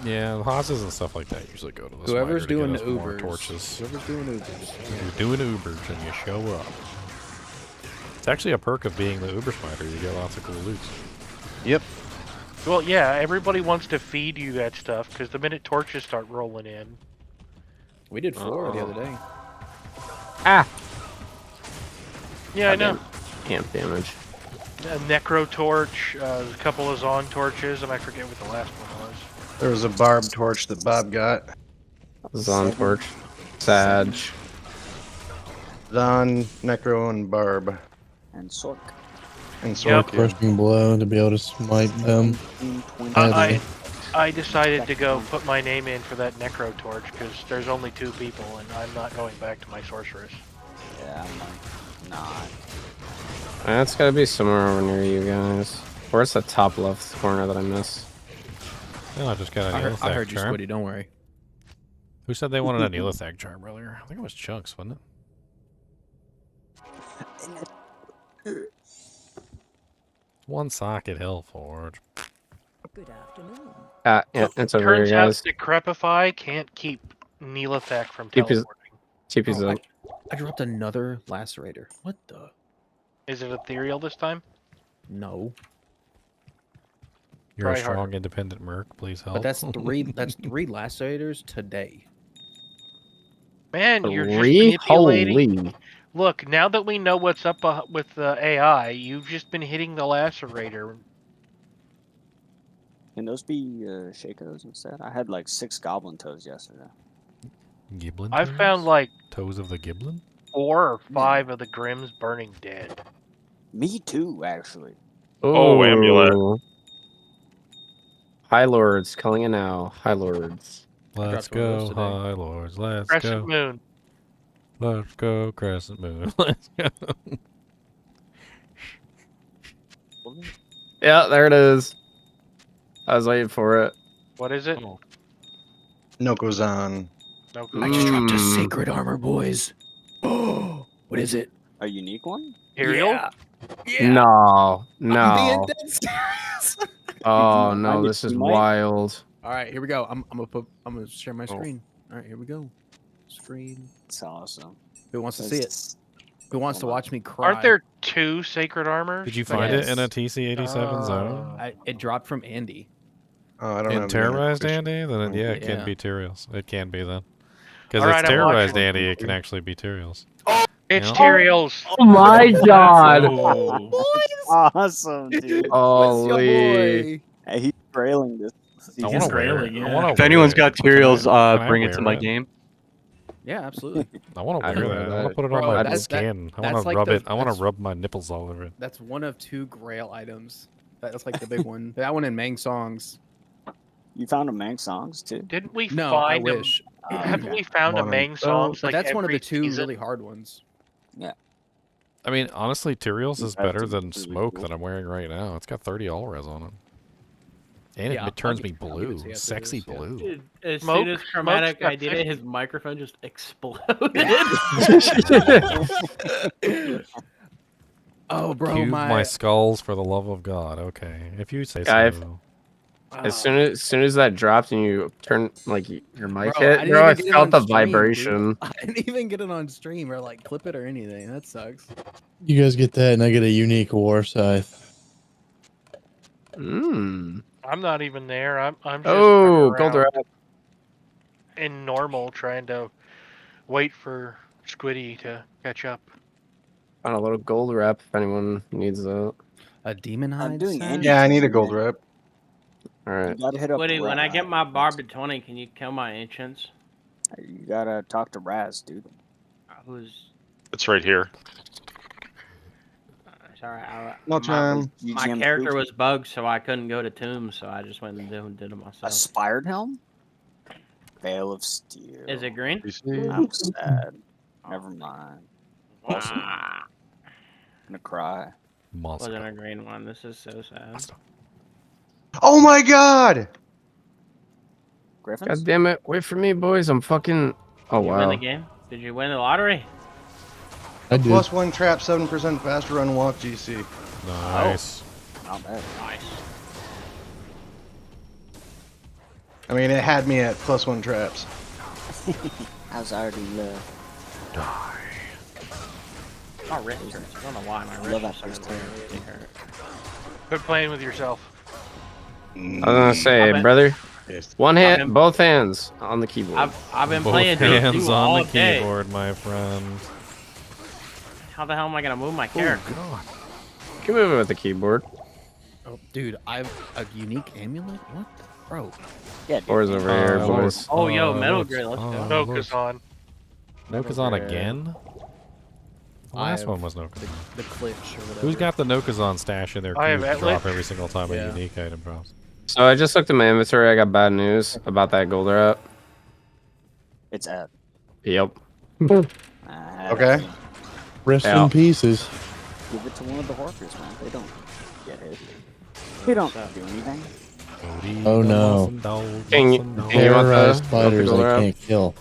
Yeah, the hosses and stuff like that usually go to the Whoever's smiter to doing get the us more Ubers. torches. Whoever's doing Ubers. You're doing Ubers and you show up. It's actually a perk of being the Uber smiter. You get lots of cool loot. Yep. Well, yeah, everybody wants to feed you that stuff because the minute torches start rolling in. We did 4 the other day. Ah! Yeah, I know. Amp damage. A necro torch, a couple of Zon torches, and I forget what the last one was. There was a barb torch that Bob got. Zon torch. Sag. Zon, Necro, and Barb. And Sork. And Sork. Crushing blow to be able to smite them. I decided to go put my name in for that necro torch because there's only 2 people, and I'm not going back to my sorceress. Yeah, I'm like, not. That's gotta be somewhere over near you guys. Where's the top left corner that I missed? Well, I just got a Neolithag I heard you, charm. Squiddy. Don't worry. Who said they wanted a Neolithag charm earlier? I think it was Chunks, wasn't it? One socket Hellforge. Good afternoon. Yeah, it's over here, Turns out guys. Decrepify can't keep Neolithag from TP's teleporting. up. I dropped another lacerator. What the? Is it ethereal this time? No. You're a Try strong, harder. independent merc. Please help. But that's 3. That's 3 lacerators today. Man, you're just 3? manipulating. Holy. Look, now that we know what's up with the AI, you've just been hitting the lacerator. Can those be Shakos instead? I had like 6 goblin toes yesterday. Giblin I've toes? found like Toes of the Giblin? 4 or 5 of the Grims burning dead. Me too, actually. Oh, amulet. High Lords, calling it now. High Lords. Let's go, High Lords. Let's Crescent go. Moon. Let's go, Crescent Moon. Let's go. Yeah, there it is. I was waiting for it. What is it? Nokozan. I just dropped a sacred armor, boys. Oh, what is it? A unique one? Imperial? Yeah. No, I'm no. being dead serious. Oh no, this is wild. All right, here we go. I'm gonna share my screen. All right, here we go. Screen. It's awesome. Who wants to see it? Who wants to watch me cry? Aren't there 2 sacred armors? Did you find it in a TC-87 zone? It dropped from Andy. Oh, I don't In have Terrorized Andy? Then yeah, it can be Tyraels. It can be then. Because Alright, it's I'm Terrorized watching. Andy, it can actually be Tyraels. It's Yeah. Tyraels. Oh my god! Awesome, dude. Holy! Hey, he's grailing this. I want to wear it. I wanna If anyone's wear got it. Can I- Tyraels, can I bring it wear to my that? game. Yeah, absolutely. I want to I wear don't that. know I want to that. put it on Bro, my that's- skin. I want that's to like rub the- it. I want that's- to rub my nipples all over it. That's one of 2 grail items. That's like the big one. That one in Mang Songs. You found a Mang Songs too? Didn't we No, find I wish. Haven't we found a Mono. Mang Songs But like that's one of every the 2 season? really hard ones. Yeah. I mean, honestly, Tyraels is better than really Smoke cool. that I'm wearing right now. It's got 30 all res on it. And Yeah, it turns I'll me give it blue. to you after Sexy this, yeah. blue. Dude, as Smoke- soon as Chromatic Smoke's got I did it, 50. his microphone just exploded. Oh, bro, Cube my, my skulls for the love of God. Okay, if you say Guy, so. As soon as that dropped and you turn like your mic Bro, I hit, didn't bro, I even get it felt on the stream, dude. vibration. I didn't even get it on stream or like clip it or anything. That sucks. You guys get that, and I get a unique war scythe. Mmm. I'm not even there. I'm just Oh, running gold around wrap. in normal trying to wait for Squiddy to catch up. Found a little gold wrap if anyone needs that. A demon hide. I'm doing set? Andy. Yeah, I need a gold rep. All right. You gotta hit up. Woody, when I Raz. get my barb to 20, can you kill my ancients? You gotta talk to Raz, dude. I was It's right here. sorry. No time. My GGM character proof. was bugged, so I couldn't go to tombs, so I just went and did it A myself. spired helm. Veil of Steel. Is it green? I'm sad. Never mind. Also, Ah, gonna cry. wasn't a green one. This is so sad. Oh my god! Griffins? God damn it! Wait for me, boys. I'm fucking. Oh Did you win wow. the game? Did you win the lottery? I did. +1 trap, 7% faster run walk GC. Nice. Not bad. Nice. I mean, it had me at +1 traps. I was already low. My wrist hurts. I don't know why my Love wrist that is first starting to hurt. Quit playing with yourself. I was gonna say, brother, one hand, both hands on the keyboard. I've been Both playing hands D2 on all the day. keyboard, my friend. How the hell am I gonna move my character? You can move it with the keyboard. Oh, dude, I've a unique amulet. What, bro? Yeah. Or is over here, boys. Oh, yo, Metal Gear, let's go. Focus on. Nokazon again? The last one was Nokazon. The glitch or whatever. Who's got the Nokazon stash in their I have cube to Atlas. drop every single time Yeah. a unique item drops? So I just looked at my inventory. I got bad news about that gold up. It's at. Yep. Okay. Rest Yeah. in pieces. Give it to one of the Horkers, man. They don't get hit. They don't do anything. Oh no. Can you want the Terrorized spiders gold I up? can't kill.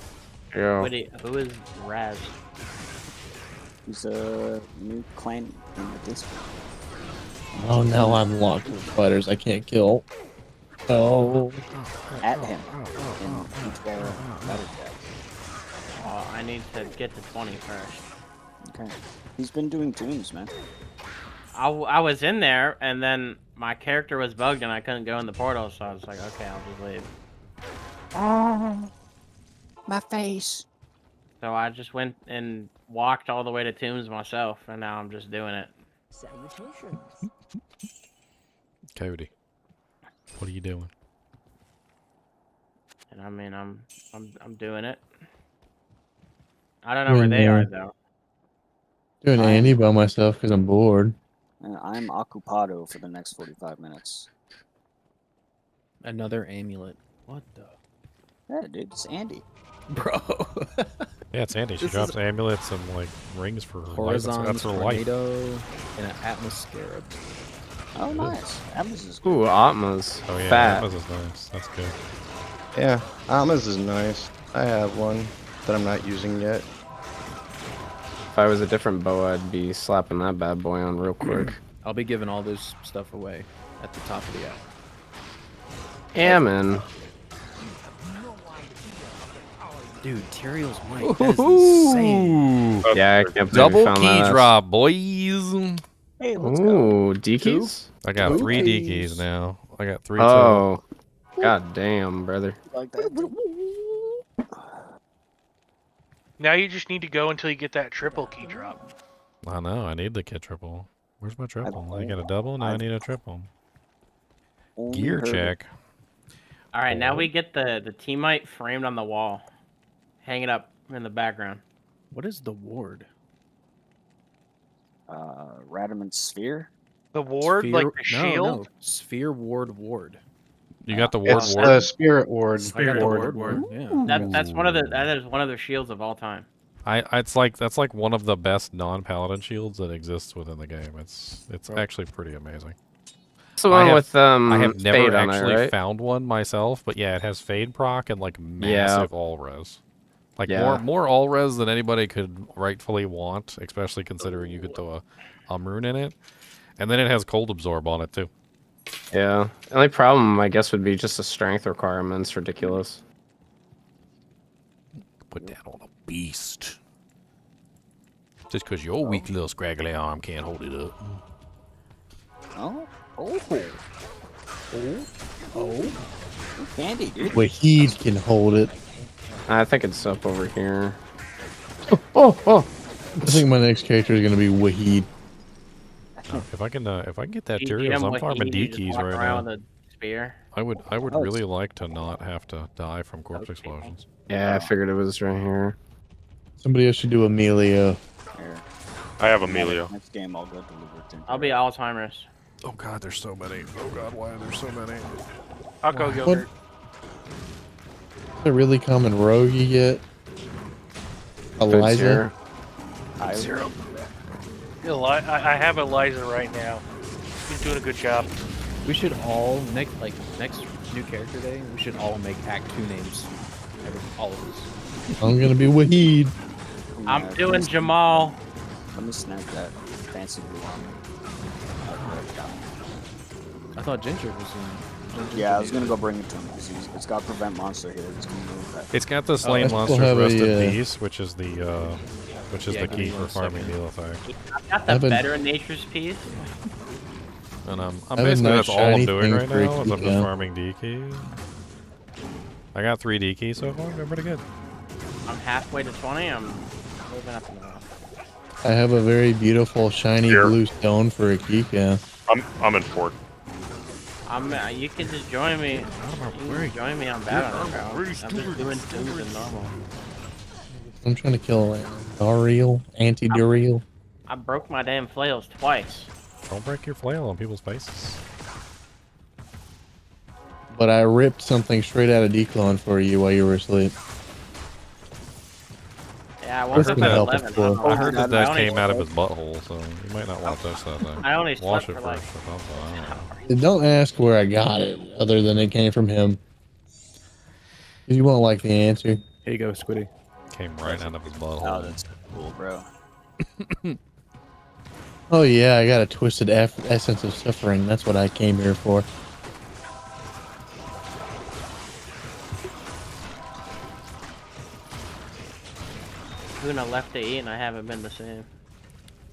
Yeah. Who is Raz? He's a new clan in the Discord. Oh no, I'm locked with spiders I can't kill. Oh. At him in D2R battle chat. Oh, I need to get to 20 first. Okay. He's been doing tombs, man. I was in there, and then my character was bugged, and I couldn't go in the portal, so I was like, okay, I'll just leave. Oh, my face. So I just went and walked all the way to tombs myself, and now I'm just doing it. Salutations. Cody, what are you doing? And I mean, I'm doing it. I don't know where they are though. Doing Annie by myself because I'm bored. I'm occupado for the next 45 minutes. Another amulet. What the? Yeah, dude, it's Andy. Bro. Yeah, it's Andy. She This drops is amulets and like rings for her life. Horizons, That's her life. tornado, and an atmoscarab. Oh, nice. Atmos is Ooh, Atma's. Oh yeah, Fat. Atmos is nice. That's good. Yeah, Atmos is nice. I have one that I'm not using yet. If I was a different bow, I'd be slapping that bad boy on real quick. I'll be giving all this stuff away at the top of the hour. Yeah, man. Dude, Tyrael's mic. That is insane. Yeah, I can't believe Double we found key that. drop, boys. Hey, let's go. Ooh, D keys? I got 3 D keys now. I got 3 Oh, god damn, brother. Like that. Now you just need to go until you get that triple key drop. I know. I need the kit triple. Where's my triple? I got a double. Now I need a triple. Gear heard it. check. All right, now we get the teammite framed on the wall, hang it up in the background. What is the ward? Radamant Sphere. The ward, Sphere- like the no, shield? No. Sphere ward. You got the ward It's ward. the Spirit Ward. I got the ward. Yeah. That's one of that is one of the shields of all time. It's like that's like one of the best non-paladin shields that exists within the game. It's actually pretty amazing. It's the one with I have Fade never on it, actually right? found one myself, but yeah, it has Fade proc and like massive all res. Like Yeah. more all res than anybody could rightfully want, especially considering you could throw a rune in it. And then it has cold absorb on it too. Yeah. The only problem, I guess, would be just the strength requirements. Ridiculous. Put that on a beast. Just because your weak little scraggly arm can't hold it up. Oh. Candy, dude. Wahid can hold it. I think it's up over here. Oh! I think my next character is gonna be Wahid. If I can get that You Tyrael's, I'm like farming you D just keys walk right around now. with a spear. I would really like to not have to die from corpse explosions. Yeah, I figured it was right here. Somebody else should do Amelia. Here. I have Amelia. Next game, I'll go deliver it. I'll be Alzheimer's. Oh god, there's so many. Oh god, why are there so many? I'll go yogurt. A really common rogue you get. Elijah. Zero. I have Eliza right now. He's doing a good job. We should all next new character day. We should all make Act 2 names. All of us. I'm gonna be Wahid. I'm doing Jamal. Let me snap that fancy blue armor. I thought Ginger was in. Yeah, I was gonna go bring it to him because it's got prevent monster here. He's gonna move that. It's got the slain monsters rest in peace, which is the key for farming deal effect. I've got the better nature's piece. And I'm basically that's all I'm doing right now is I'm just farming D keys. I got 3 D keys so far. They're pretty good. I'm halfway to 20. I'm moving up now. I have a very beautiful shiny blue stone for a key. Yeah. I'm in fort. You can just join me. You can join me on battle. I'm just doing things than normal. I'm trying to kill Anti-Duriel. I broke my damn flails twice. Don't break your flail on people's faces. But I ripped something straight out of Dclone for you while you were asleep. Yeah, I woke up at 11. I heard that came out of his butthole, so you might not want to touch that thing. I only Wash slept it for like first. Don't ask where I got it, other than it came from him. You won't like the answer. Here you go, Squiddy. Came right out of his butthole. Oh, that's cool, bro. Oh yeah, I got a twisted essence of suffering. That's what I came here for. Luna left to eat and I haven't been the same.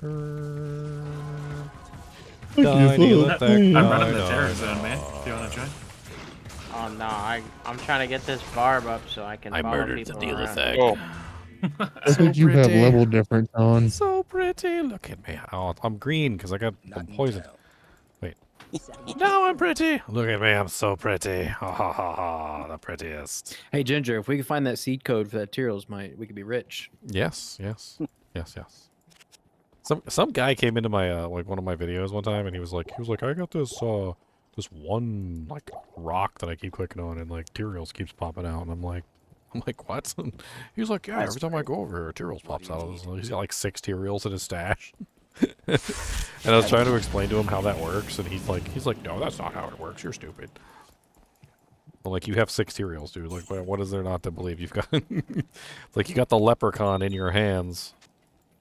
I'm running the terror zone, man. If you want to join. Oh no, I'm trying to get this barb up so I can follow people around. Oh. I think you have level difference on. So pretty. Look at me. Oh, I'm green because I got the poison. Wait. Now I'm pretty. Look at me. I'm so pretty. Ha ha ha ha. The prettiest. Hey Ginger, if we can find that seed code for that Tyrells, we could be rich. Yes. Yes. Some guy came into my like one of my videos one time and he was like I got this this one like rock that I keep clicking on and like Tyrells keeps popping out and I'm like what? He's like, yeah, every time I go over here, Tyrells pops out. He's got like 6 Tyrells in his stash. And I was trying to explain to him how that works, and he's like, no, that's not how it works. You're stupid. Well, like, you have 6 Tyrells, dude. Like, what is there not to believe? You've got, it's like you got the leprechaun in your hands,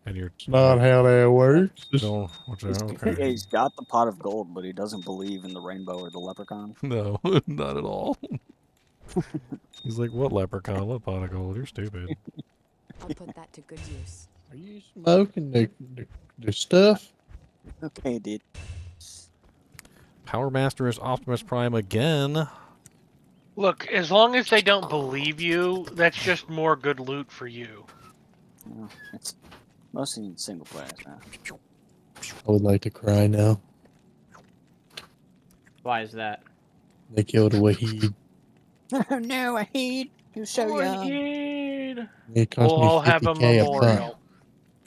and you're not how that works. No, okay. He's got the pot of gold, but he doesn't believe in the rainbow or the leprechaun. No, not at all. He's like, what leprechaun? What pot of gold? You're stupid. I'll put that to good use. Are you smoking the stuff? Okay, dude. Power Master is Optimus Prime again. Look, as long as they don't believe you, that's just more good loot for you. No, it's mostly single players now. I would like to cry now. Why is that? They killed Wahid. Oh no, Wahid! He was so young. It cost We'll me all have a 50K up front. memorial.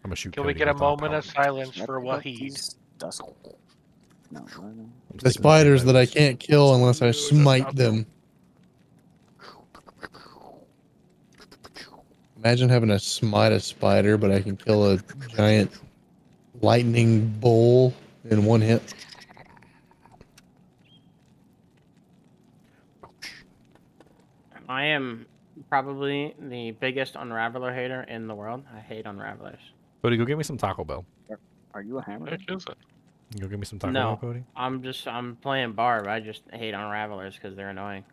I'm gonna shoot Can we Cody get a with that moment power. of silence for Wahid? No, The spiders that I can't kill unless I smite them. Imagine having to smite a spider, but I can kill a giant lightning bull in one hit. I am probably the biggest Unraveler hater in the world. I hate Unravelers. Cody, go get me some Taco Bell. Are you a hammer? Go get me some Taco No, Bell, Cody. I'm playing Barb. I just hate Unravelers because they're annoying.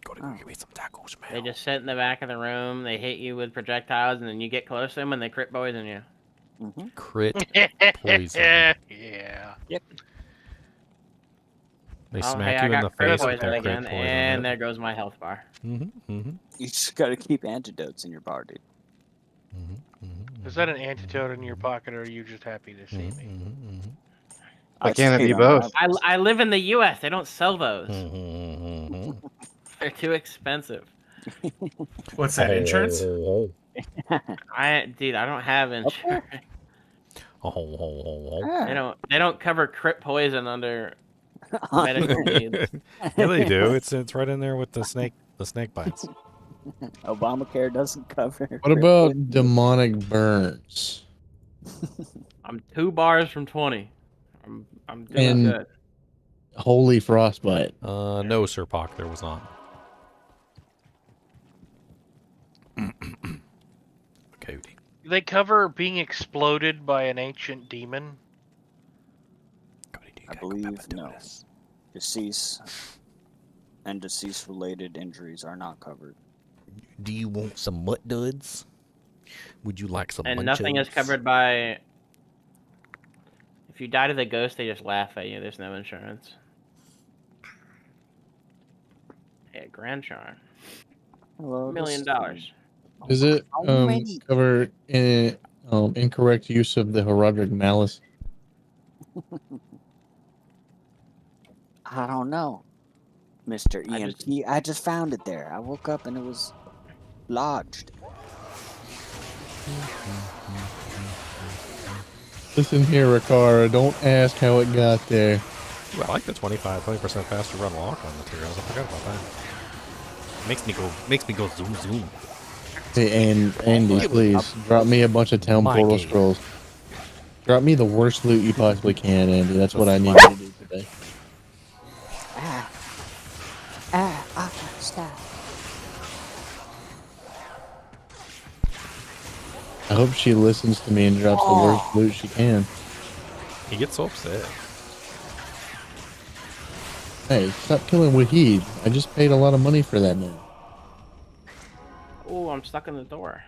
Cody, go get me some tacos, man. They just sit in the back of the room. They hit you with projectiles, and then you get close to them, and they crit poison you. Crit poison. Yeah. Yep. They Oh, smack hey, you I in the got crit face with poison that crit again, poison. and there goes my health bar. You just gotta keep antidotes in your bar, dude. Is that an antidote in your pocket, or are you just happy to see me? Why can't it be both? I live in the U.S. They don't sell those. They're too expensive. What's that, insurance? Dude, I don't have insurance. They don't cover crit poison under medical needs. Yeah, they do. It's right in there with the snake bites. Obamacare doesn't cover. What about demonic burns? I'm 2 bars from 20. I'm doing And good. holy frostbite. No, Sir Pock, there was not. Cody. Do they cover being exploded by an ancient demon? I believe no. Decease. and deceased-related injuries are not covered. Do you want some mutt duds? Would you like some And munchos? nothing is covered by. If you die to the ghost, they just laugh at you. There's no insurance. Hey, Grand Charm. Hello, $1 million. Does it How many- cover incorrect use of the heraldic malice? I don't know, Mr. EMP. I just found it there. I woke up and it was lodged. Listen here, Riccara. Don't ask how it got there. Ooh, I like the 20% faster run lock on materials. I forgot about that. Makes me go zoom zoom. Hey, and Andy, please drop me a bunch of town portal scrolls. Drop me the worst loot you possibly can, Andy. That's what I need you to do today. Stop. I hope she listens to me and drops the worst loot she can. He gets so upset. Hey, stop killing Wahid. I just paid a lot of money for that man. Ooh, I'm stuck in the door.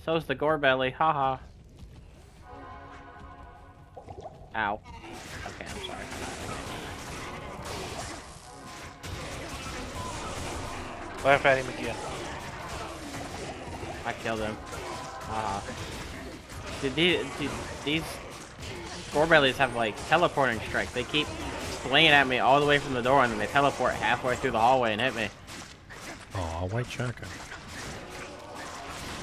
So's the gore belly. Haha. Ow. Okay, I'm sorry. Laugh at him again. I killed him. Did these gore bellies have like teleporting strike? They keep swinging at me all the way from the door, and then they teleport halfway through the hallway and hit me. Oh, white shotgun.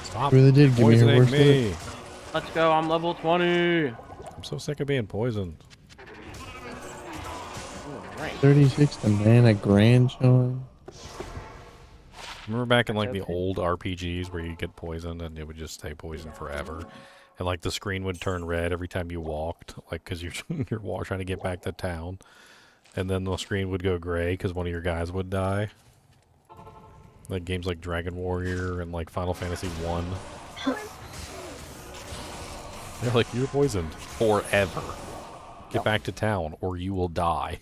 Stop Really did give me her poisoning worst me. loot. Let's go, I'm level 20. I'm so sick of being poisoned. Right. 36 to mana grand charm. Remember back in like the old RPGs where you get poisoned and it would just stay poisoned forever, and like the screen would turn red every time you walked, like because you're trying to get back to town, and then the screen would go gray because one of your guys would die. Like games like Dragon Warrior and like Final Fantasy 1. They're like, you're poisoned forever. Get back to town or you will die.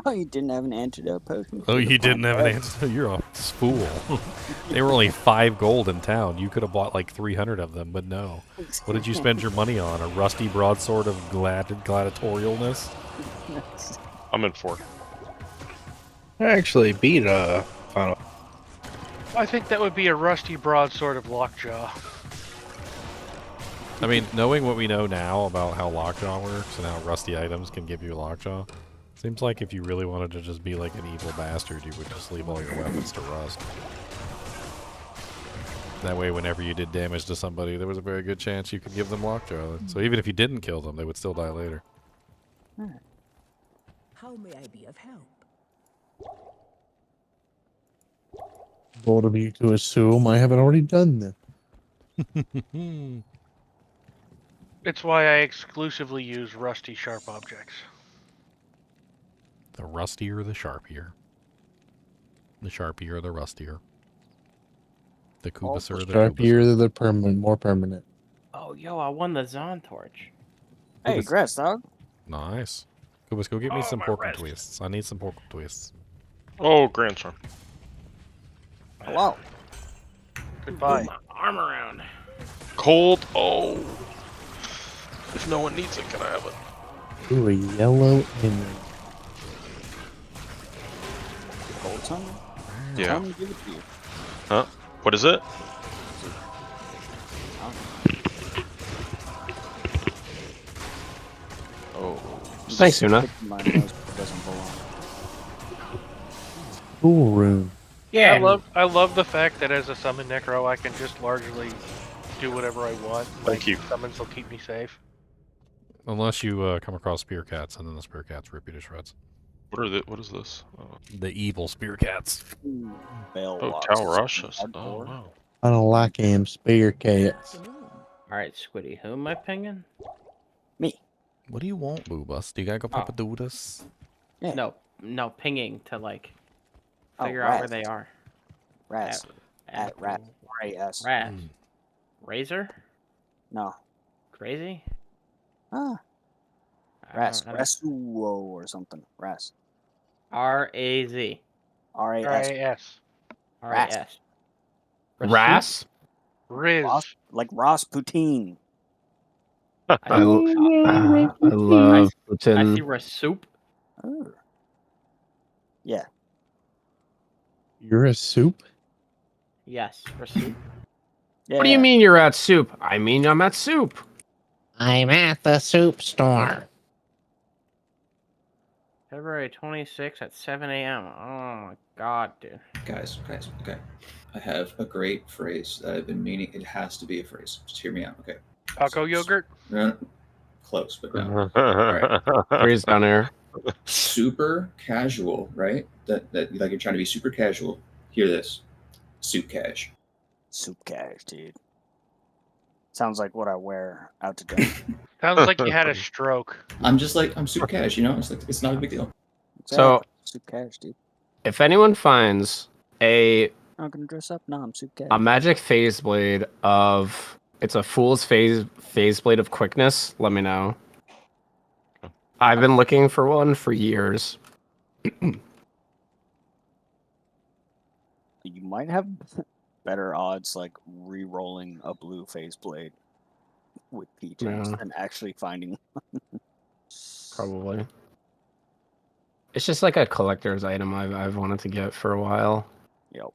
Oh, you didn't have an antidote potion. Oh, you didn't have an antidote? You're a fool. They were only 5 gold in town. You could have bought like 300 of them, but no. What did you spend your money on? A rusty broadsword of gladiatorialness? I'm in 4. I actually beat Final. I think that would be a rusty broadsword of Lockjaw. I mean, knowing what we know now about how Lockjaw works and how rusty items can give you Lockjaw, seems like if you really wanted to just be like an evil bastard, you would just leave all your weapons to rust. That way, whenever you did damage to somebody, there was a very good chance you could give them Lockjaw. So even if you didn't kill them, they would still die later. How may I be of help? Bold of you to assume I haven't already done that. It's why I exclusively use rusty sharp objects. The rustier, the sharpier. The sharpier, the rustier. The Kubuser, the Sharpier, the permanent, more permanent. Oh, yo, I won the Zon torch. Hey, grass dog. Nice. Kubus, go get me some pork and twists. I need some pork and twists. Oh, Grand Charm. Hello. Goodbye. Move my arm around. Cold. Oh. If no one needs it, can I have it? Ooh, a yellow emerald. Gold something? Yeah. Tell me to give it to you. Huh? What is it? Oh. Thanks, Una. My nose, but it doesn't belong. Cool room. Yeah. I love the fact that as a summon necro, I can just largely do whatever I want. Thank you. Summons will keep me safe. Unless you come across spear cats, and then the spear cats rip you to shreds. What is this? The evil spear cats. Oh, Tower Rush. Oh, wow. I don't like him, spear cats. Alright, Squiddy, who am I pinging? Me. What do you want, Boobus? Do you gotta go pop a doodus? Yeah. No, pinging to like Oh, figure out where Raft. they are. Raz. At rat. R-A-S. Rat. Razor? No. Crazy? Ah. I Ras. don't- Rasuo or something. Ras. R-A-Z. R-A-S. R-A-S. R-A-S. Ras? Riz. Like Rasputin. I love I Putin. see Rasup. Oh. Yeah. You're a soup? Yes, Rasup. Yeah. What do you mean you're at soup? I mean I'm at soup. I'm at the soup store. February 26th at 7 a.m. Oh my god, dude. Guys, okay. I have a great phrase that I've been meaning. It has to be a phrase. Just hear me out, okay? Taco yogurt? No, close, but no. All right. Freeze down there. Super casual, right? That like you're trying to be super casual. Hear this. Soup cash. Soup cash, dude. Sounds like what I wear out to dinner. Sounds like you had a stroke. I'm super cash, you know? It's like it's not a big deal. So, soup cash, dude. if anyone finds I'm gonna dress up. No, I'm soup cash. a magic phase blade of it's a fool's phase blade of quickness, let me know. I've been looking for one for years. You might have better odds like re-rolling a blue phase blade with PJs Yeah. than actually finding one. Probably. It's just like a collector's item I've wanted to get for a while. Yep.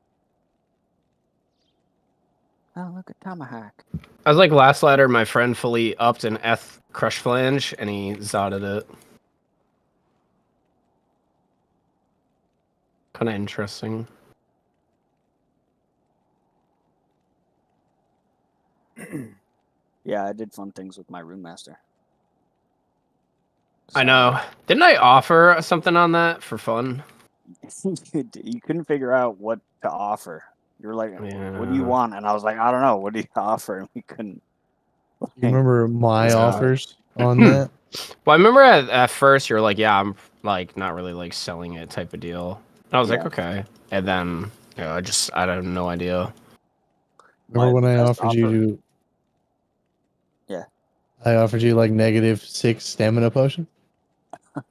Oh, look at Tomahawk. I was like last ladder, my friend fully upped an Eth Crush Flange and he zotted it. Kind of interesting. Yeah, I did fun things with my Rune Master. I know. Didn't I offer something on that for fun? You couldn't figure out what to offer. You were like, what do you Yeah. want? And I was like, I don't know. What do you offer? And we couldn't. You remember my Yeah. offers on that? Well, I remember at first you were like, yeah, I'm like not really like selling it type of deal. And I was like, Yeah. okay. And then, you know, I had no idea. Remember when I best offered you Yeah. I offered you like -6 stamina potion?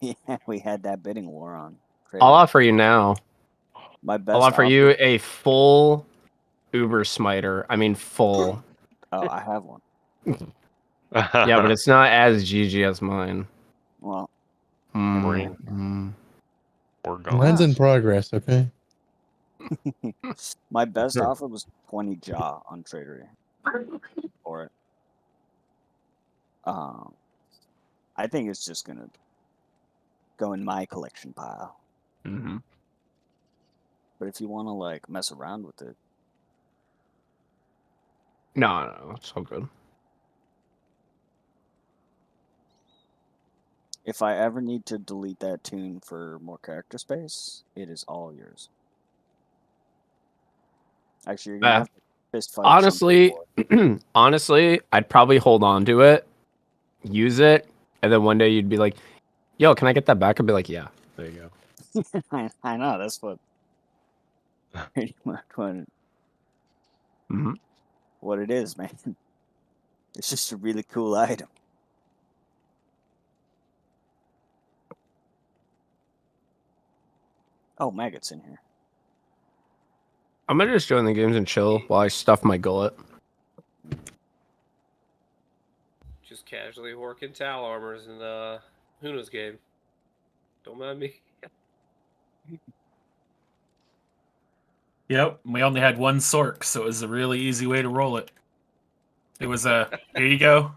Yeah, we had that bidding war on. I'll offer you now. My best I'll offer you a full Uber Smiter. I mean, full. Oh, I have one. Yeah, but it's not as GG as mine. Well, Mm. We're going. Mine's in progress, okay? my best offer was 20 jaw on Tradery for it. I think it's just gonna go in my collection pile. Mm-hmm. But if you want to like mess around with it, No, it's all good. if I ever need to delete that tune for more character space, it is all yours. Actually, you're gonna have to fist fight. Honestly, I'd probably hold on to it, use it, and then one day you'd be like, "Yo, can I get that back?" I'd be like, "Yeah, there you go." I know that's what pretty much what it is, man. It's just a really cool item. Oh, Maggot's in here. I'm gonna just join the games and chill while I stuff my gullet. Just casually working Tal armors in the Huna's game. Don't mind me. Yep, we only had one Sork, so it was a really easy way to roll it. It was a, here you go.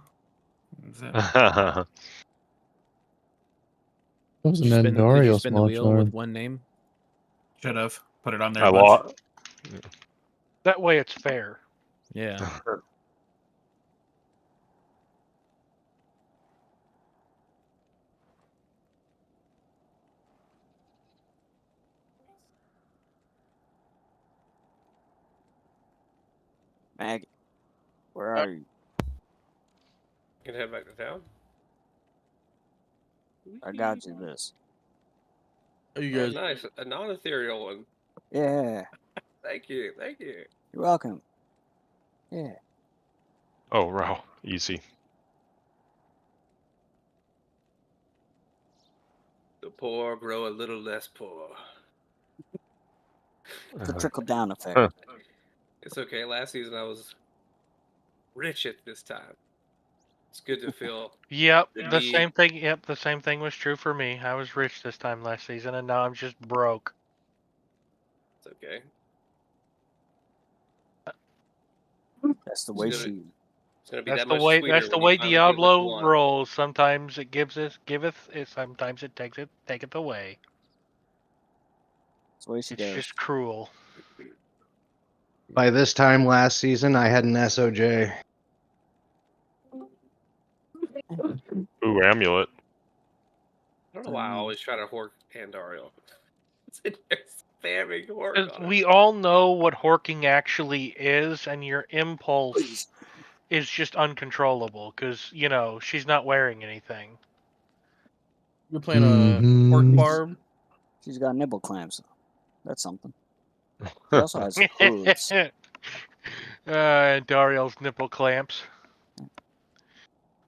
That was an Did you Andorial spin the small wheel charm. with one name? Should have put it on there. I a bunch. lost. That way it's fair. Yeah. Maggot, where are you? Can head back to town. I got you this. You guys, nice, a non-ethereal one. Yeah, Thank you, thank you. you're welcome. Yeah. Oh, wow. Easy. The The poor grow a little less poor. The trickle down effect. It's okay. Last season I was rich at this time. It's good to feel. Yep, to the be- same thing. Yep, the same thing was true for me. I was rich this time last season, and now I'm just broke. It's okay. That's the way It's gonna- she. It's gonna be That's that the much way. sweeter That's the when you way finally get what you Diablo want. rolls. Sometimes it giveth. It sometimes it taketh away. That's the way she It's goes. just cruel. By this time last season, I had an SOJ. Ooh, amulet. I don't know why I always try to hork Andariel. It's spamming hork. 'Cause on it. we all know what horking actually is, and your impulse is just uncontrollable. Because she's not wearing anything. You're playing a pork barb. She's got nibble clamps. That's something. She also has hooves. Dariel's nipple clamps.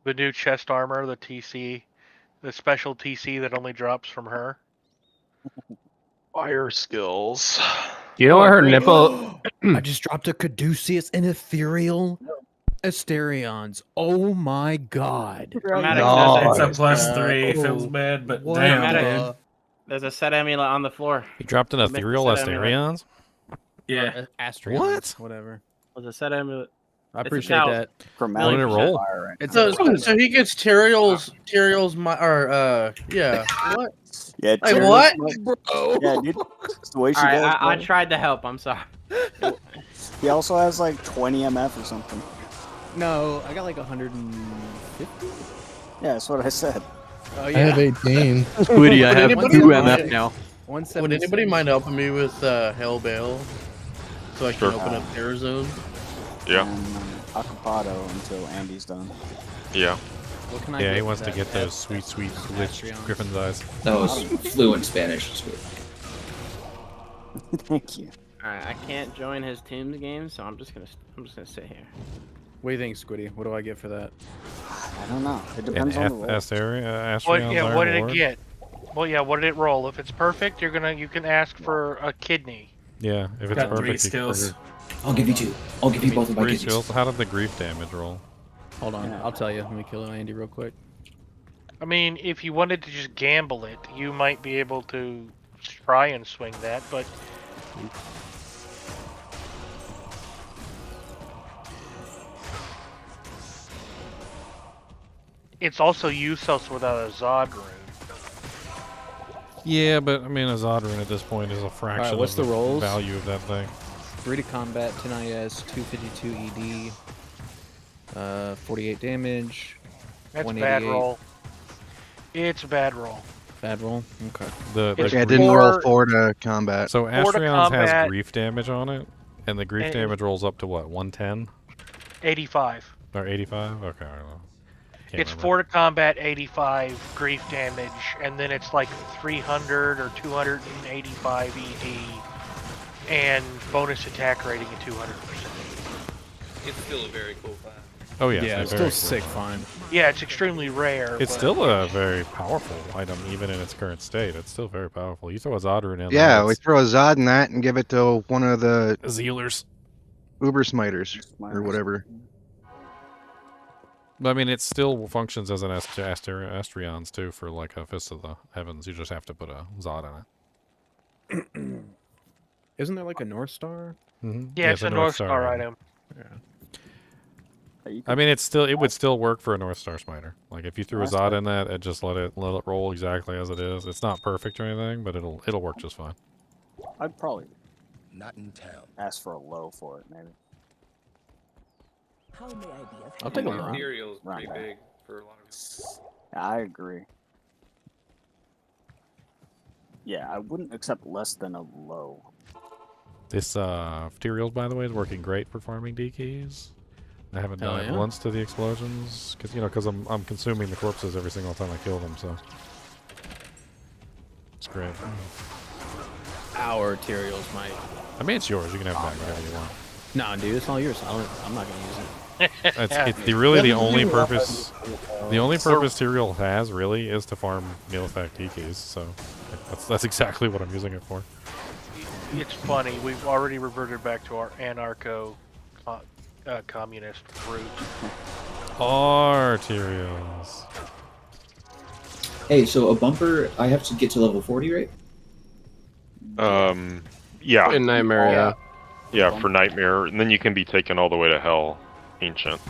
The new chest armor, the TC, the special TC that only drops from her. Fire skills. You know what her nipple? I just dropped a Caduceus and Ethereal Asterions. Oh my god. It's a +3. Feels bad, but What damn, the- dude. There's a set amulet on the floor. You dropped an I missed the ethereal set amulet. Asterions? Yeah. Astrions, What? Whatever. Was a set amulet. I It's appreciate about that. What did it roll? It's So he gets Tyrael's yeah. What? Yeah, Like Tyrael's what? Bro. Yeah, dude. It's the way she Alright, goes. I bro. tried to help. I'm sorry. He also has like 20 MF or something. No, I got like 150. Yeah, that's what I said. Oh I have 18. Squiddy, I have 2 MF now. Would Would anybody mind helping me with Hell Bale? So I can Sure. open up their zone? Yeah. Acapado until Andy's done. Yeah. What can I Yeah, get he for wants to that? get those sweet, sweet glitched Griffin's eyes. That was fluent Spanish. Sweet. Thank you. Alright, I can't join his team's game, so I'm just gonna sit here. What do you think, Squiddy? What do I get for that? I don't know. It depends on the role. What did it get? Well, yeah, what did it roll? If it's perfect, you can ask for a kidney. Yeah, if it's Got 3 perfect. skills. I'll give you 2. I'll give you both of my 3 kidneys. skills. How did the grief damage roll? Hold on, I'll tell you. Let me kill Andy real quick. I mean, if you wanted to just gamble it, you might be able to try and swing that, but it's also useless without a Zod rune. Yeah, but I mean, a Zod rune at this point is a fraction what's of the rolls? value of that thing. 3 to combat, 10 IS, 252 ED, 48 damage. That's a 188. bad roll. It's a bad roll. Bad roll? Okay. I didn't roll 4 to combat. So 4 to Astrions has combat. grief damage on it, and the grief And- damage rolls up to what? 110 85. or 85? Okay, I don't know. Can't It's remember. 4 to combat, 85 grief damage, and then it's like 300 or 285 ED, and bonus attack rating at 200%. It's still a very cool class. Oh yeah, Yeah, it's it's very still cool. sick fine. Yeah, it's extremely rare. It's but still a very powerful item, even in its current state. It's still very powerful. You throw a Zod rune in there, Yeah, we it's throw a Zod in that and give it to one of the Zealers. Uber Smiters or whatever. But I mean, it still functions as an Astrions too for like a Fist of the Heavens. You just have to put a Zod in it. Isn't there like a North Star? Mm-hmm. Yeah, it's a North Star item. Yeah. I mean, it would still work for a North Star Smiter. Like if you threw a That's Zod fine. in that and just let it roll exactly as it is. It's not perfect or anything, but it'll work just fine. I'd probably Not in town. ask for a low for it, maybe. How may I be of I'll take a help? look. Ethereal's pretty Right. big for a lot of people. I agree. Yeah, I wouldn't accept less than a low. This Ethereals, by the way, is working great for farming D keys. I haven't Hell done it yeah. once to the explosions because I'm consuming the corpses every single time I kill them, so it's great. Our Tyrael's might. I mean, it's yours. You can have it back whenever you want. Nah, dude, it's all yours. I'm not gonna use it. It's really the only purpose. The only purpose Tyrael has really is to farm meal effect keys. So that's exactly what I'm using it for. It's funny. We've already reverted back to our anarcho communist roots. Tyraels. Hey, so a bumper, I have to get to level 40, right? Yeah. In Nightmare, Yeah, for Nightmare, and then you can be taken all the way to Hell, Ancient.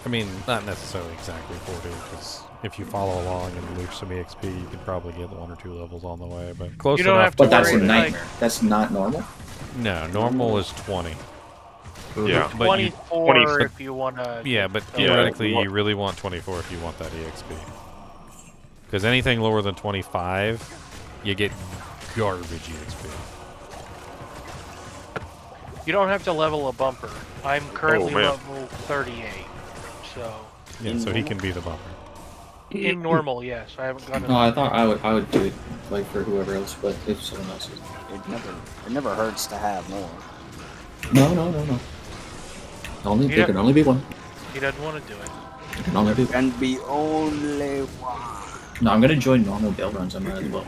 I mean, not necessarily exactly 40, because if you follow along and lose some EXP, you could probably get 1 or 2 levels on the way, but close You don't enough. have to But that's a worry, nightmare. like- That's not normal? No, normal is 20. Yeah. But 24 if you want to. Yeah, but theoretically, you really want 24 if you want that EXP. Because anything lower than 25, you get garbage EXP. You don't have to level a bumper. I'm currently man. level 38, so. Yeah, so he can be the bumper. In normal, yes. I haven't gone. No, I thought I would do it like for whoever else, but if someone else is. It never hurts to have more. No. Only there can only be one. He doesn't want to do it. There can only be one. And be only one. No, I'm gonna join normal bail runs. I might as well.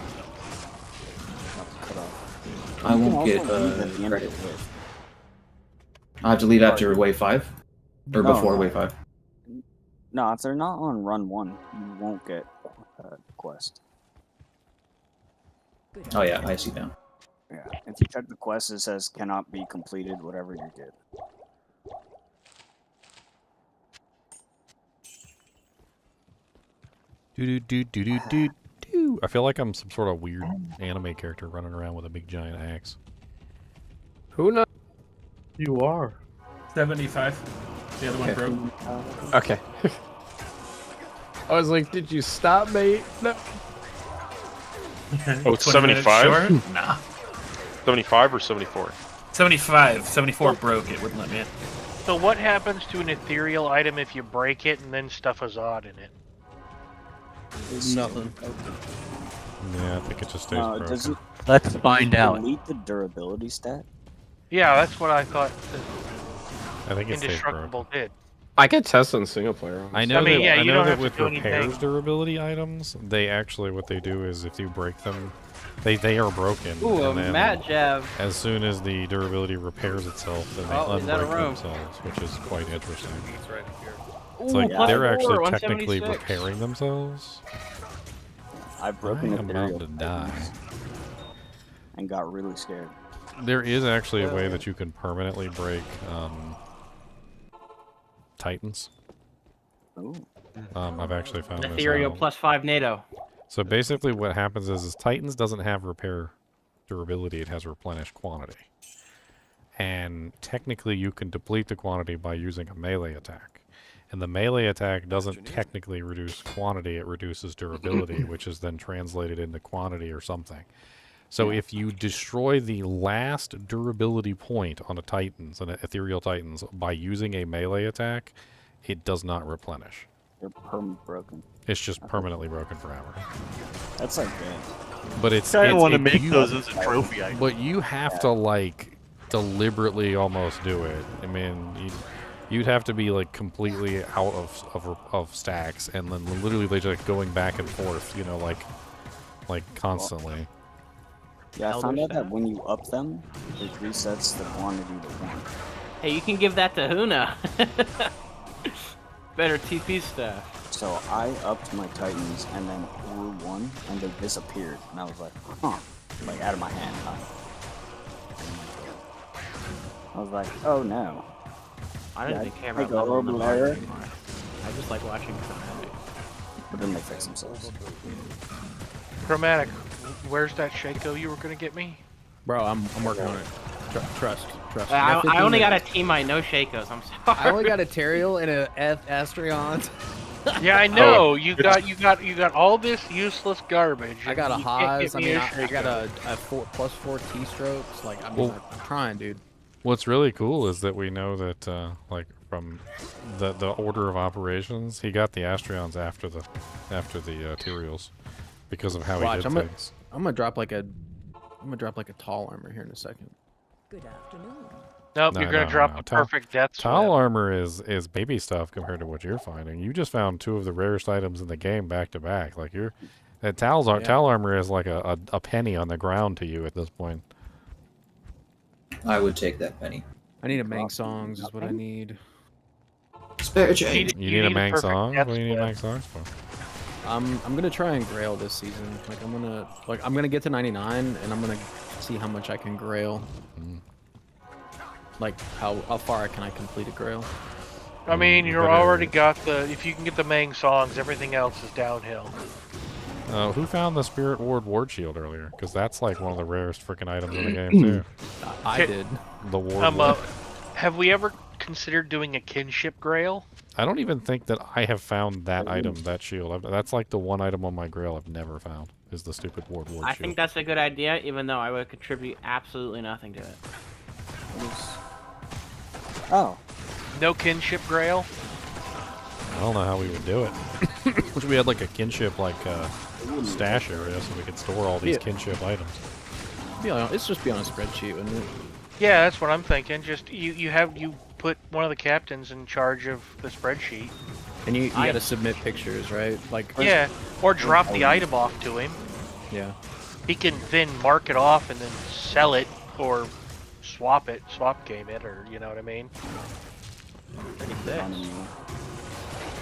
I won't get credit. I have to leave after wave 5, or before wave 5. No, if they're not on run 1, you won't get quest. Oh yeah, I see now. Yeah, if you check the quest, it says cannot be completed, whatever you get. I feel like I'm some sort of weird anime character running around with a big giant axe. Who knows? You are. 75. The other one broke. Okay. I was like, did you stop, mate? No. Oh, it's 75? Nah. 75 or 74? 75. 74 broke. It wouldn't let me in. So what happens to an ethereal item if you break it and then stuff is odd in it? Nothing. Yeah, I think it just stays broken. Does it Let's find out. delete the durability stat? Yeah, that's what I thought I think it stays Indestructible broken. did. I could test in single player. I know mean, that, yeah, I you know don't that have to with do repairs anything. durability items, they actually, what they do is if you break them, they are broken. Ooh, a and then mad jab. as soon as the durability repairs itself, then they Oh, is that a unbreak room? themselves, which is quite interesting. It's right here. It's like plus they're 4, actually technically 176. repairing themselves. I've broken I am ethereal about to die. and got really scared. There is actually a way that you can permanently break Titans. Ooh. I've actually found this Ethereal out. plus 5 NATO. So basically what happens is Titans doesn't have repair durability, it has replenish quantity. And technically you can deplete the quantity by using a melee attack. And the melee attack doesn't technically reduce quantity, it reduces durability, which is then translated into quantity or something. So if you destroy the last durability point on a Titans, an Ethereal Titans, by using a melee attack, it does not replenish. They're permanently broken. It's just permanently broken forever. That's like that. But it's I want to it- make you- those as a trophy item. But you have to like deliberately almost do it. I mean, you'd have to be like completely out of stacks, and then literally like going back and forth. You know, like constantly. Yeah, I found out that when you up them, it resets the quantity to 1. Hey, you can give that to Huna. Better TP stuff. So I upped my Titans and then threw 1, and they disappeared. And I was like, huh. Like, out of my hand, huh? I was like, oh no. I don't even care I about go leveling them over up there. anymore. I just like watching Chromatic. But then they fix themselves. Chromatic, where's that Shaco you were gonna get me? Bro, I'm working on it. Trust. I only got a team I no Shakos. I'm sorry. I only got a Teriel and a Astrion. Yeah, I know. You got all this useless garbage. I got a and you can't Haas. get I me mean, a I got Shaco. a 4+4 T-strokes. Like, I mean, Well- I'm trying, dude. What's really cool is that we know that like from the order of operations, he got the Astrions after the Tyraels because of how Watch, he did things. I'm gonna drop like a tall armor here in a second. Good afternoon. Nope, No, you're gonna no, drop no. the perfect death Tile swim. armor is baby stuff compared to what you're finding. You just found two of the rarest items in the game back to back. Like tile armor is like a penny on the ground to you at this point. I would take that penny. I need a Mang Songs is what I need. Spare change. You need a Mang Song? What do you need Mang Songs for? I'm gonna try and grail this season. Like I'm gonna get to 99 and I'm gonna see how much I can grail. Like how far can I complete a grail? I mean, you're already got the. If you can get the Mang Songs, everything else is downhill. Who found the Spirit Ward Shield earlier? Because that's like one of the rarest freaking items in the game too. I did. The Ward. Have we ever considered doing a kinship grail? I don't even think that I have found that item, that shield. That's like the one item on my grail I've never found, is the stupid Ward Shield. I think that's a good idea, even though I would contribute absolutely nothing to it. Oh. No kinship grail? I don't know how we would do it. Wish we had like a kinship stash area so we could store all these kinship items. It's just be on a spreadsheet, wouldn't it? Yeah, that's what I'm thinking. Just you put one of the captains in charge of the spreadsheet. And you gotta submit pictures, right? Like or drop the item off to him. Yeah. He can then mark it off and then sell it or swap game it, or you know what I mean.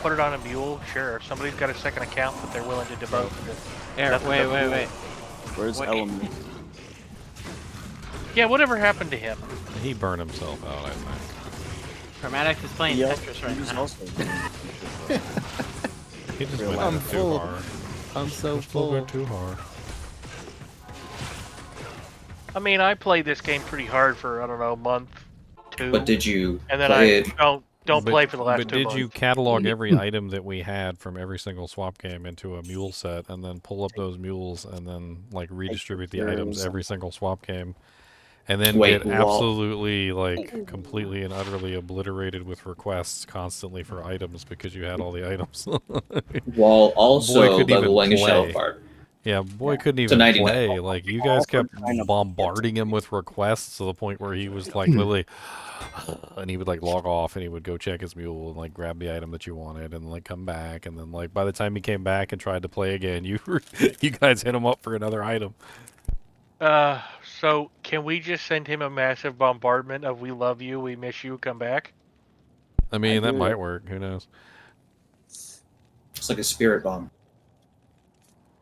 Put it on a mule, sure. If somebody's got a second account that they're willing to devote to this. Wait. Where's Element? Yeah, whatever happened to him? He burned himself out, I think. Chromatics is playing Tetris right now. He just went a bit too hard. I'm so just a little bit too hard. I mean, I played this game pretty hard for, I don't know, a month, two. But did you And then play don't play for the last 2 months. But did you catalog every item that we had from every single swap game into a mule set, and then pull up those mules, and then like redistribute the items every single swap game, and then get absolutely like completely and utterly obliterated with requests constantly for items because you had all the items? While also leveling a shell part. Yeah, boy couldn't even play. Like, you guys kept bombarding him with requests to the point where he was like literally, and he would like log off and he would go check his mule and like grab the item that you wanted and like come back, and then like by the time he came back and tried to play again, you guys hit him up for another item. So can we just send him a massive bombardment of "We love you, we miss you, come back"? I mean, that might work. Who knows? It's like a spirit bomb.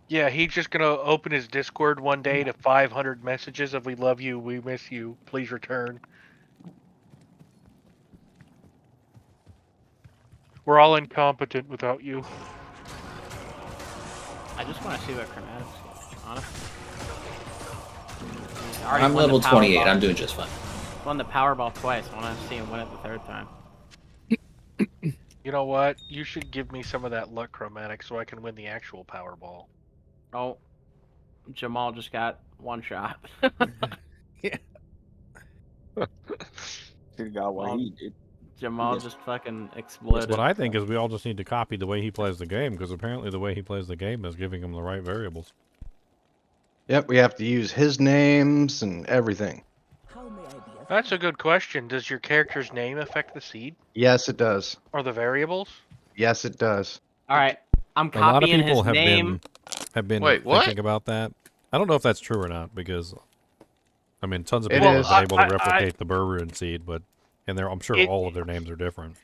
Yeah, he's just gonna open his Discord one day to 500 messages of "We love you, we miss you, please return." We're all incompetent without you. I just want to see what Chromatics get, honestly. I'm level 28. I'm doing just fine. Won the Powerball twice. I want to see him win it the third time. You know what? You should give me some of that luck, Chromatic, so I can win the actual Powerball. Oh, Jamal just got one shot. Yeah. He got what he did. Jamal just fucking exploded. What I think is we all just need to copy the way he plays the game, because apparently the way he plays the game is giving him the right variables. Yep, we have to use his names and everything. That's a good question. Does your character's name affect the seed? Yes, it does. Or the variables? Yes, it does. All right, I'm A lot of copying people his name. have been Wait, what? thinking about that. I don't know if that's true or not, because I mean, tons of It people is. have been able to replicate the Berberine seed, but I'm sure all of their names are different.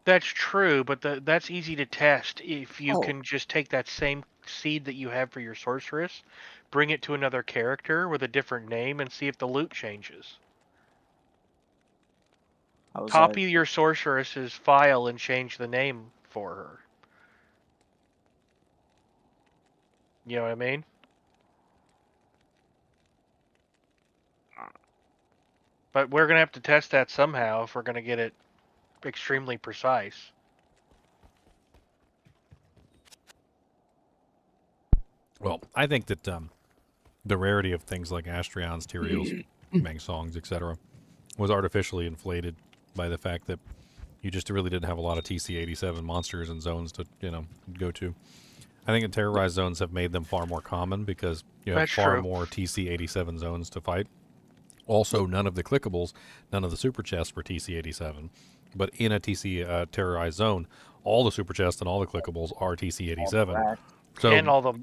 That's true, but that's easy to test if you can just take that same seed that you have for your sorceress, bring it to another character with a different name, and see if the loot changes. Copy your sorceress's file and change the name for her. You know what I mean? But we're going to have to test that somehow if we're going to get it extremely precise. Well, I think that the rarity of things like Astrions, Tyrios, Mang Songs, etc. was artificially inflated by the fact that you just really didn't have a lot of TC-87 monsters and zones to, go to. I think the terrorized zones have made them far more common because you have far more TC-87 zones to fight. Also, none of the clickables, none of the super chests were TC87. But in a TC terrorized zone, all the super chests and all the clickables are TC87. So and all the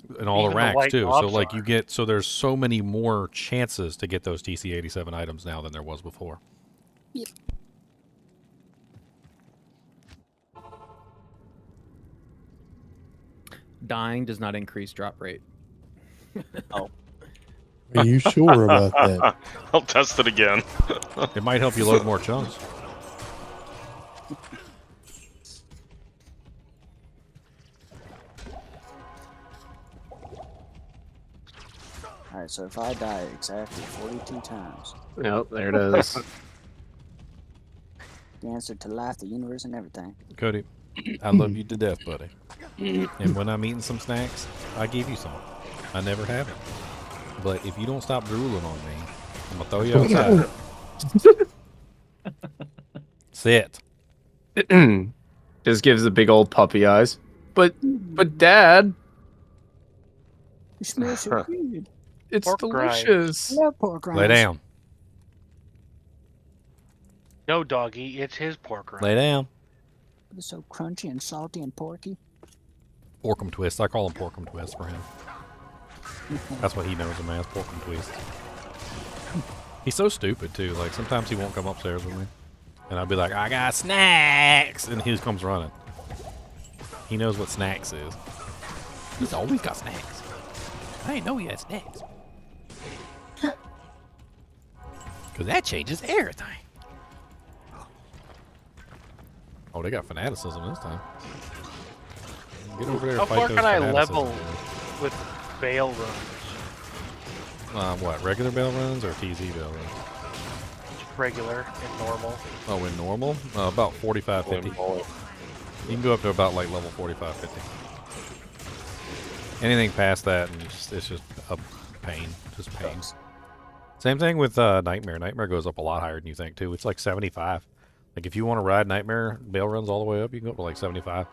racks white too. So mobs like are. you get there's so many more chances to get those TC87 items now than there was before. Yep. Dying does not increase drop rate. Oh. Are you sure about that? I'll test it again. It might help you load more chunks. Alright, so if I die exactly 42 times. Yep, there it is. The answer to life, the universe, and everything. Cody, I love you to death, buddy. And when I'm eating some snacks, I give you some. I never have it. But if you don't stop drooling on me, I'm gonna throw you outside. Sit. Just gives the big old puppy eyes. But Dad, You smell so good. it's Pork delicious. I love pork rinds. Lay down. No, doggy, it's his pork rind. Lay down. It's so crunchy and salty and porky. Porkum twist. I call him Porkum twist for him. That's what he knows him as, Porkum twist. He's so stupid too. Like sometimes he won't come upstairs with me, and I'll be like, "I got snacks," and he just comes running. He knows what snacks is. He's always got snacks. I didn't know he had snacks. Because that changes everything. Oh, they got fanaticism this time. Get over there and How fight far those can I fanaticism level dudes. with Bale runs? What, regular bail runs or TZ bail runs? Regular and normal. Oh, in normal? About 45, 50. You can go up to about like level 45, 50. Anything past that, and it's just a pain. Just pain. Same thing with Nightmare. Nightmare goes up a lot higher than you think, too. It's like 75. Like, if you want to ride Nightmare, bail runs all the way up, you can go up to like 75.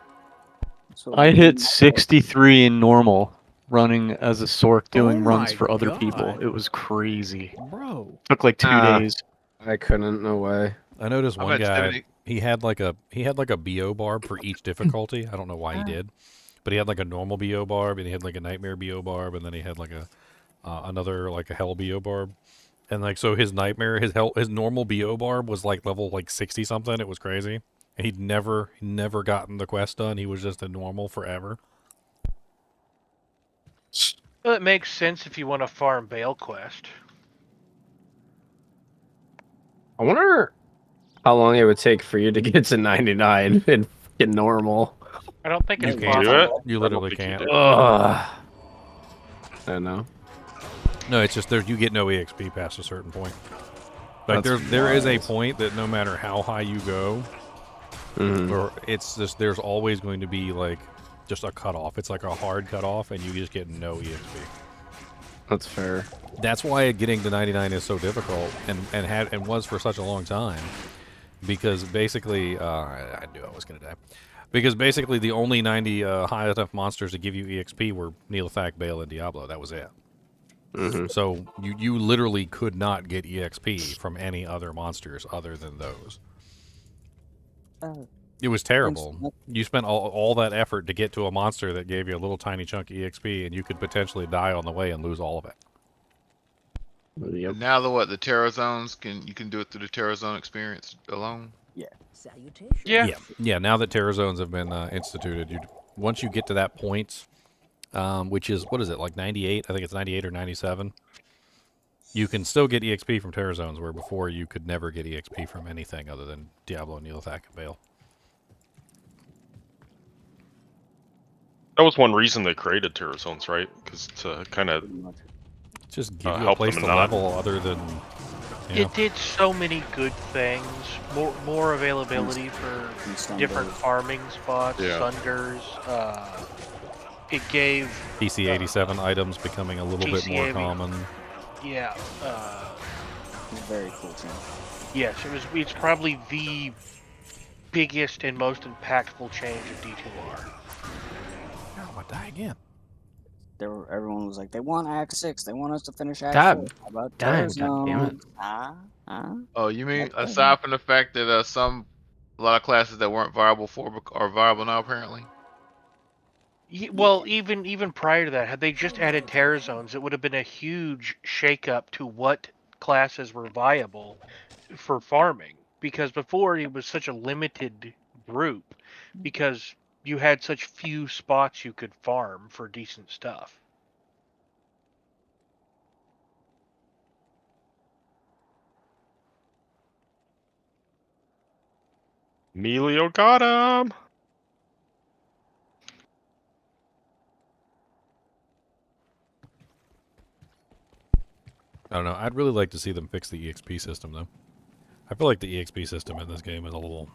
I hit 63 in normal, running as a Sork, doing runs for other people. It was crazy. Bro. Took like 2 days. I couldn't. No way. I noticed I'm one at guy. 70. He had like a BO barb for each difficulty. I don't know why he did, but he had like a normal BO barb, and he had like a Nightmare BO barb, and then he had like a another like a Hell BO barb, and like so his Nightmare, his normal BO barb was like level like 60 something. It was crazy. And he'd never gotten the quest done. He was just a normal forever. Well, it makes sense if you want to farm Bale quest. I wonder how long it would take for you to get to 99 and get normal. I don't think it's You can't possible. do it. You literally can't. Ugh. I don't know. No, it's just you get no EXP past a certain point. Like That's there is a wild. point that no matter how high you go, or it's just there's always going to be like just a cutoff. It's like a hard cutoff, and you just get no EXP. That's fair. That's why getting to 99 is so difficult, and was for such a long time, because basically I knew I was gonna die. Because basically the only 90 high enough monsters to give you EXP were Neelathak, Bale, and Diablo. That was it. So you literally could not get EXP from any other monsters other than those. It was terrible. You spent all that effort to get to a monster that gave you a little tiny chunk of EXP, and you could potentially die on the way and lose all of it. Now the Terror Zones you can do it through the Terror Zone experience alone. Yeah. Salutations. Yeah. Now that Terror Zones have been instituted, once you get to that point, which is what is it like 98? I think it's 98 or 97. You can still get EXP from Terror Zones, where before you could never get EXP from anything other than Diablo, Neelathak, and Bale. That was one reason they created Terror Zones, right? Because to kind of just give you a help place them to not. level other than. It did so many good things. More availability for different farming spots, sunders. It gave TC87 items becoming a little bit more TC80. common. Yeah. Very cool change. Yes, it's probably the biggest and most impactful change of D2R. Oh, I die again. everyone was like, they want Act 6. They want us to finish Act God 4. How about dang, God damn it. Oh, you mean Okay. aside from the fact that a lot of classes that weren't viable are viable now apparently? Well, even prior to that, had they just added terror zones, it would have been a huge shakeup to what classes were viable for farming. Because before it was such a limited group, because you had such few spots you could farm for decent stuff. Emilio got him. I don't know. I'd really like to see them fix the EXP system, though. I feel like the EXP system in this game is a little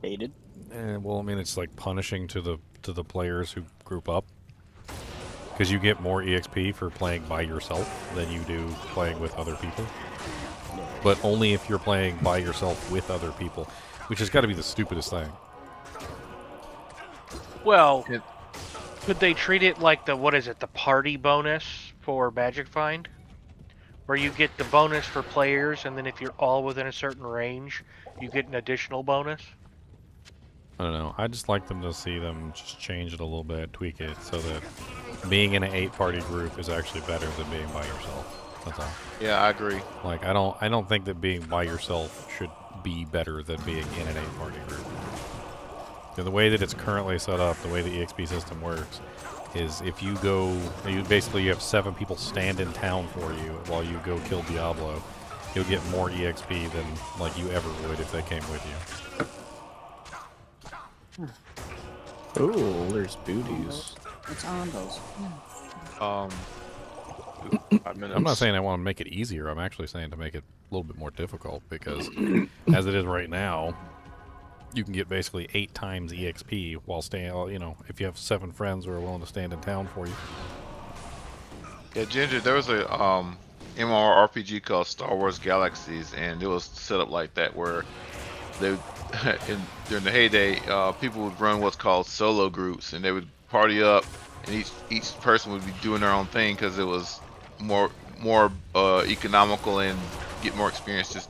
dated. Well, I mean, it's like punishing to the players who group up, because you get more EXP for playing by yourself than you do playing with other people. But only if you're playing by yourself with other people, which has got to be the stupidest thing. Well, could they treat it like the party bonus for Magic Find? Where you get the bonus for players, and then if you're all within a certain range, you get an additional bonus? I don't know. I just like them to see them just change it a little bit, tweak it, so that being in an 8-party group is actually better than being by yourself. That's all. Yeah, I agree. Like, I don't think that being by yourself should be better than being in an 8-party group. The way that it's currently set up, the way the EXP system works, is if you go, you have 7 people stand in town for you while you go kill Diablo, you'll get more EXP than like you ever would if they came with you. Ooh, there's booties. What's on those? I'm not saying I want to make it easier. I'm actually saying to make it a little bit more difficult, because as it is right now, you can get basically 8 times EXP while staying, if you have 7 friends who are willing to stand in town for you. Yeah, Ginger, there was a MMORPG called Star Wars Galaxies, and it was set up like that, where they during the heyday, people would run what's called solo groups, and they would party up, and each person would be doing their own thing because it was more economical and get more experience just,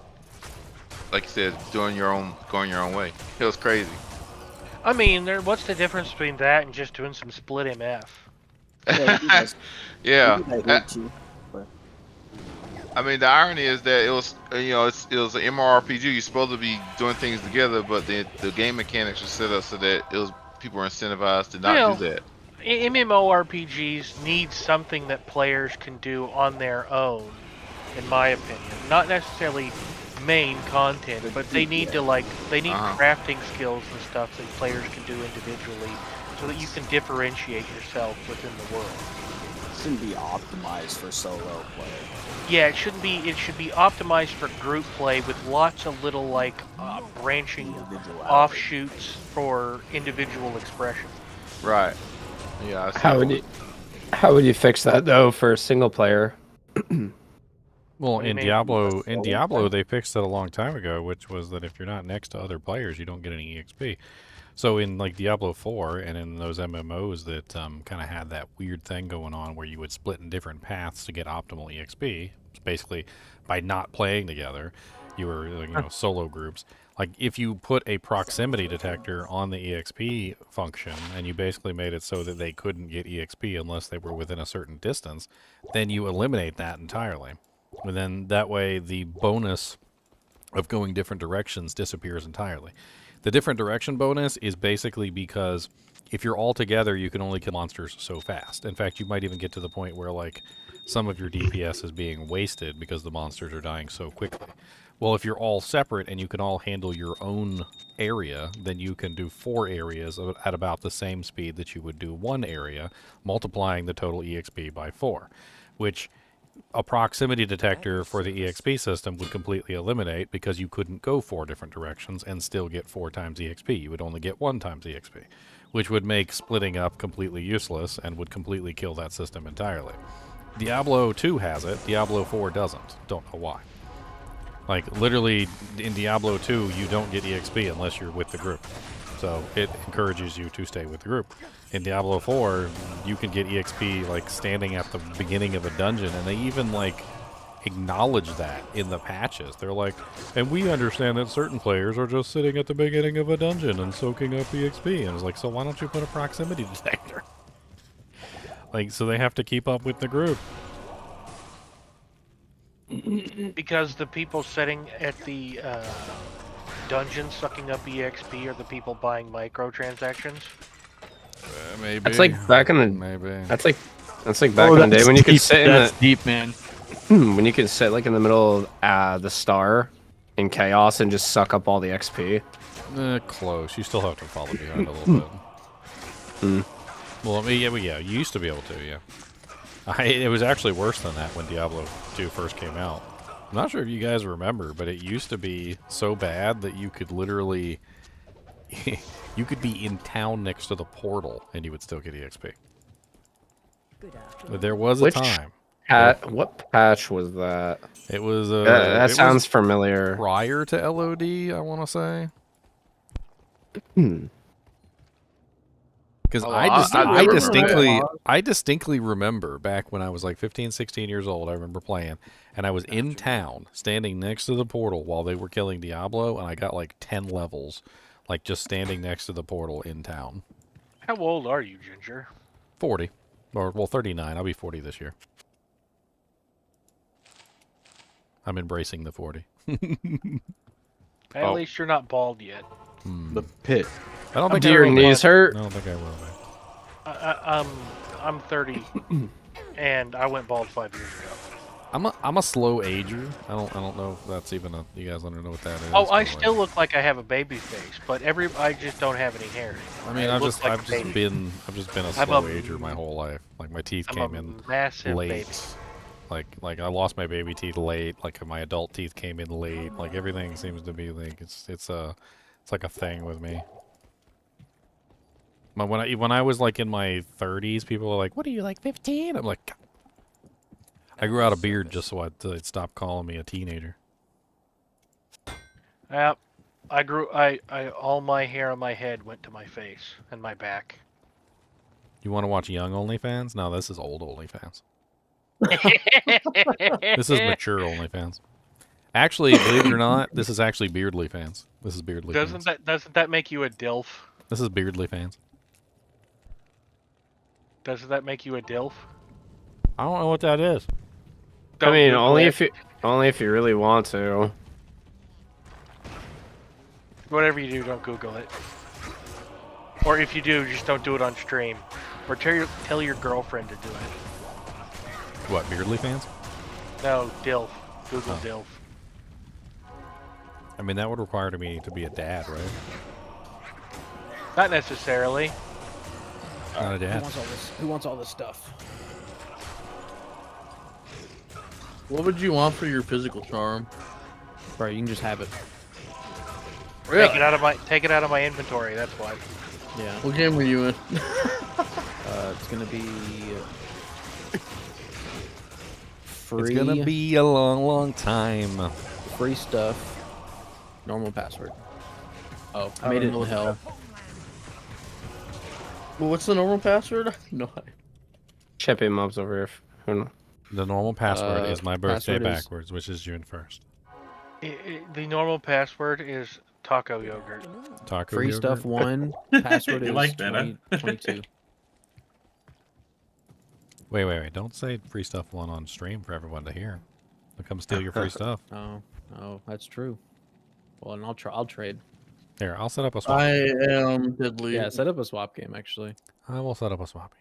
like you said, going your own way. It was crazy. I mean, what's the difference between that and just doing some split MF? Yeah. I mean, the irony is that it was, it was an MMORPG. You're supposed to be doing things together, but the game mechanics were set up so that people were incentivized to not do that. MMORPGs need something that players can do on their own, in my opinion. Not necessarily main content, but they need crafting skills and stuff that players can do individually, so that you can differentiate yourself within the world. It shouldn't be optimized for solo play. Yeah, it shouldn't be. It should be optimized for group play with lots of little branching offshoots for individual expression. Right. Yeah. How would you fix that though for a single player? Well, in Diablo, they fixed it a long time ago, which was that if you're not next to other players, you don't get any EXP. So in like Diablo 4 and in those MMOs that kind of had that weird thing going on where you would split in different paths to get optimal EXP, basically by not playing together, you were solo groups. Like if you put a proximity detector on the EXP function and you basically made it so that they couldn't get EXP unless they were within a certain distance, then you eliminate that entirely. And then that way the bonus of going different directions disappears entirely. The different direction bonus is basically because if you're all together, you can only kill monsters so fast. In fact, you might even get to the point where like some of your DPS is being wasted because the monsters are dying so quickly. Well, if you're all separate and you can all handle your own area, then you can do 4 areas at about the same speed that you would do 1 area, multiplying the total EXP by 4, which a proximity detector for the EXP system would completely eliminate, because you couldn't go 4 different directions and still get 4 times EXP. You would only get 1 times EXP, which would make splitting up completely useless and would completely kill that system entirely. Diablo 2 has it, Diablo 4 doesn't. Don't know why. Like, literally, in Diablo 2, you don't get EXP unless you're with the group. So it encourages you to stay with the group. In Diablo 4, you can get EXP like standing at the beginning of a dungeon, and they even like acknowledge that in the patches. They're like, and we understand that certain players are just sitting at the beginning of a dungeon and soaking up EXP. And it's like, so why don't you put a proximity detector? Like, so they have to keep up with the group. Because the people sitting at the dungeon sucking up EXP are the people buying microtransactions. Maybe. That's like back in the. Maybe. That's like back in the day when you could sit in That's the. deep, man. When you could sit like in the middle of the star in chaos and just suck up all the XP. Close. You still have to follow behind a little bit. Well, I mean, yeah, you used to be able to, yeah. It was actually worse than that when Diablo 2 first came out. I'm not sure if you guys remember, but it used to be so bad that you could literally... you could be in town next to the portal, and you would still get EXP. There was a time. What patch was that? It was... that sounds familiar. Prior to LOD, I want to say. Because I distinctly remember back when I was like 15, 16 years old, I remember playing, and I was in town, standing next to the portal while they were killing Diablo, and I got like 10 levels, like just standing next to the portal in town. How old are you, Ginger? 40. Or, well, 39. I'll be 40 this year. I'm embracing the 40. At least you're not bald yet. The pit. I don't think Do your knees hurt? I don't think I will, man. I'm 30, and I went bald 5 years ago. I'm a slow ager. I don't know if that's even a. You guys don't know what that is. Oh, I still look like I have a baby face, but I just don't have any hair. I mean, I've just been a slow ager my whole life. Like my teeth came in massive late. baby. Like I lost my baby teeth late. Like my adult teeth came in late. Like everything seems to be like it's like a thing with me. But when I was like in my 30s, people were like, "What are you, like 15?" I'm like, I grew out a beard just so they'd stop calling me a teenager. Yep, all my hair on my head went to my face and my back. You want to watch young OnlyFans? No, this is old OnlyFans. This is mature OnlyFans. Actually, believe it or not, this is actually Beardly fans. This is Beardly fans. Doesn't that make you a DILF? This is Beardly fans. Doesn't that make you a DILF? I don't know what that is. I mean, only if you really want to. Whatever you do, don't Google it. Or if you do, just don't do it on stream. Or tell your girlfriend to do it. What, Beardly fans? No, DILF. Google DILF. I mean, that would require me to be a dad, right? Not necessarily. Not a dad. Who wants all this stuff? What would you want for your physical charm? Bro, you can just have it. Really? Take it out of my inventory. That's why. Yeah. What game were you in? It's gonna be free. It's gonna be a long, long time. Free stuff. Normal password. Oh, I made it in hell. Well, what's the normal password? No. Champion mobs over here. Who knows? The normal password is my birthday password is- backwards, which is June 1st. The normal password is taco yogurt. Taco Free yogurt? stuff 1. Password You is like that, huh? 22. Wait. Don't say free stuff 1 on stream for everyone to hear. They'll come steal your free stuff. Oh, that's true. Well, and I'll trade. Here, I'll set up a swap. I am deadly. Yeah, set up a swap game actually. I will set up a swap.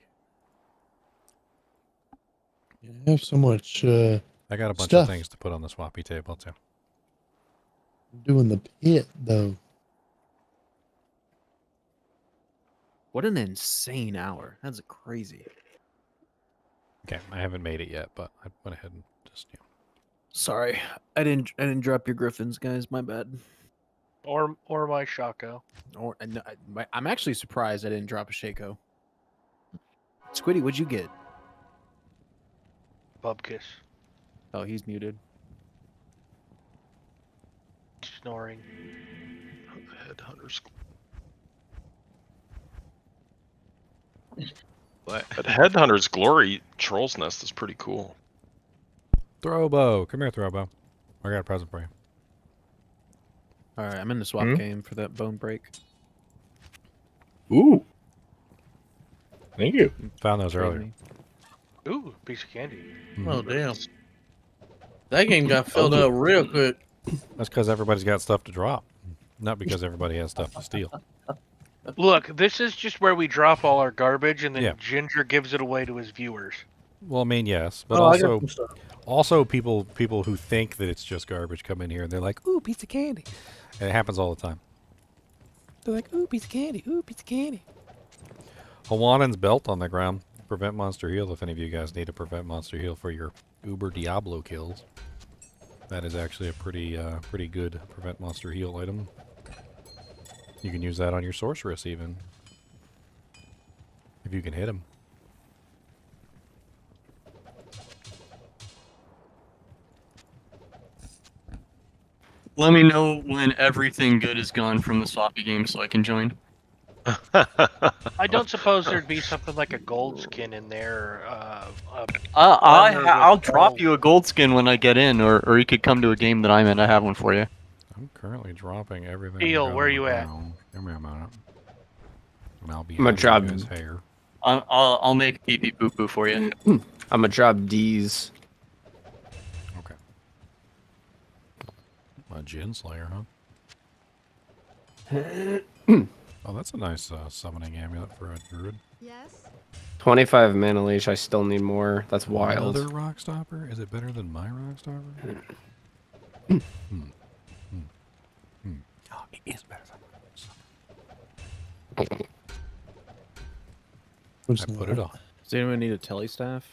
I have so much. I got a bunch stuff. of things to put on the swappy table too. I'm doing the pit though. What an insane hour. That's crazy. Okay, I haven't made it yet, but I went ahead and just Sorry, I didn't drop your griffins, guys. My bad. Or my Shaco. I'm actually surprised I didn't drop a Shaco. Squiddy, what'd you get? Bubkiss. Oh, he's muted. Snoring. Headhunters. What? But Headhunter's Glory Troll's Nest is pretty cool. Throwbo, come here, Throwbo. I got a present for you. All right, I'm in the swap game for that bone break. Ooh. Thank you. Found those earlier. Ooh, piece of candy. Oh, damn. That game got filled up real quick. That's because everybody's got stuff to drop, not because everybody has stuff to steal. Look, this is just where we drop all our garbage, and then Ginger gives it away to his viewers. Well, I mean, yes, but also people who think that it's just garbage come in here and they're like, "Ooh, piece of candy," and it happens all the time. They're like, "Ooh, piece of candy! Ooh, piece of candy!" Hawanan's belt on the ground. Prevent monster heal. If any of you guys need to prevent monster heal for your Uber Diablo kills, that is actually a pretty good prevent monster heal item. You can use that on your sorceress even, if you can hit him. Let me know when everything good is gone from the swappy game so I can join. I don't suppose there'd be something like a gold skin in there. I'll drop you a gold skin when I get in, or you could come to a game that I'm in. I have one for you. I'm currently dropping everything. Eel, where are you at? Give me a minute. And I'll be I'm gonna drop his hair. I'll make pee pee poo poo for you. I'm gonna drop D's. Okay. A Gin Slayer, huh? Oh, that's a nice summoning amulet for a druid. Yes. 25 mana leash. I still need more. That's wild. Another rock stopper? Is it better than my rock stopper? Oh, it is better than mine. I put it on. Does anyone need a telly staff?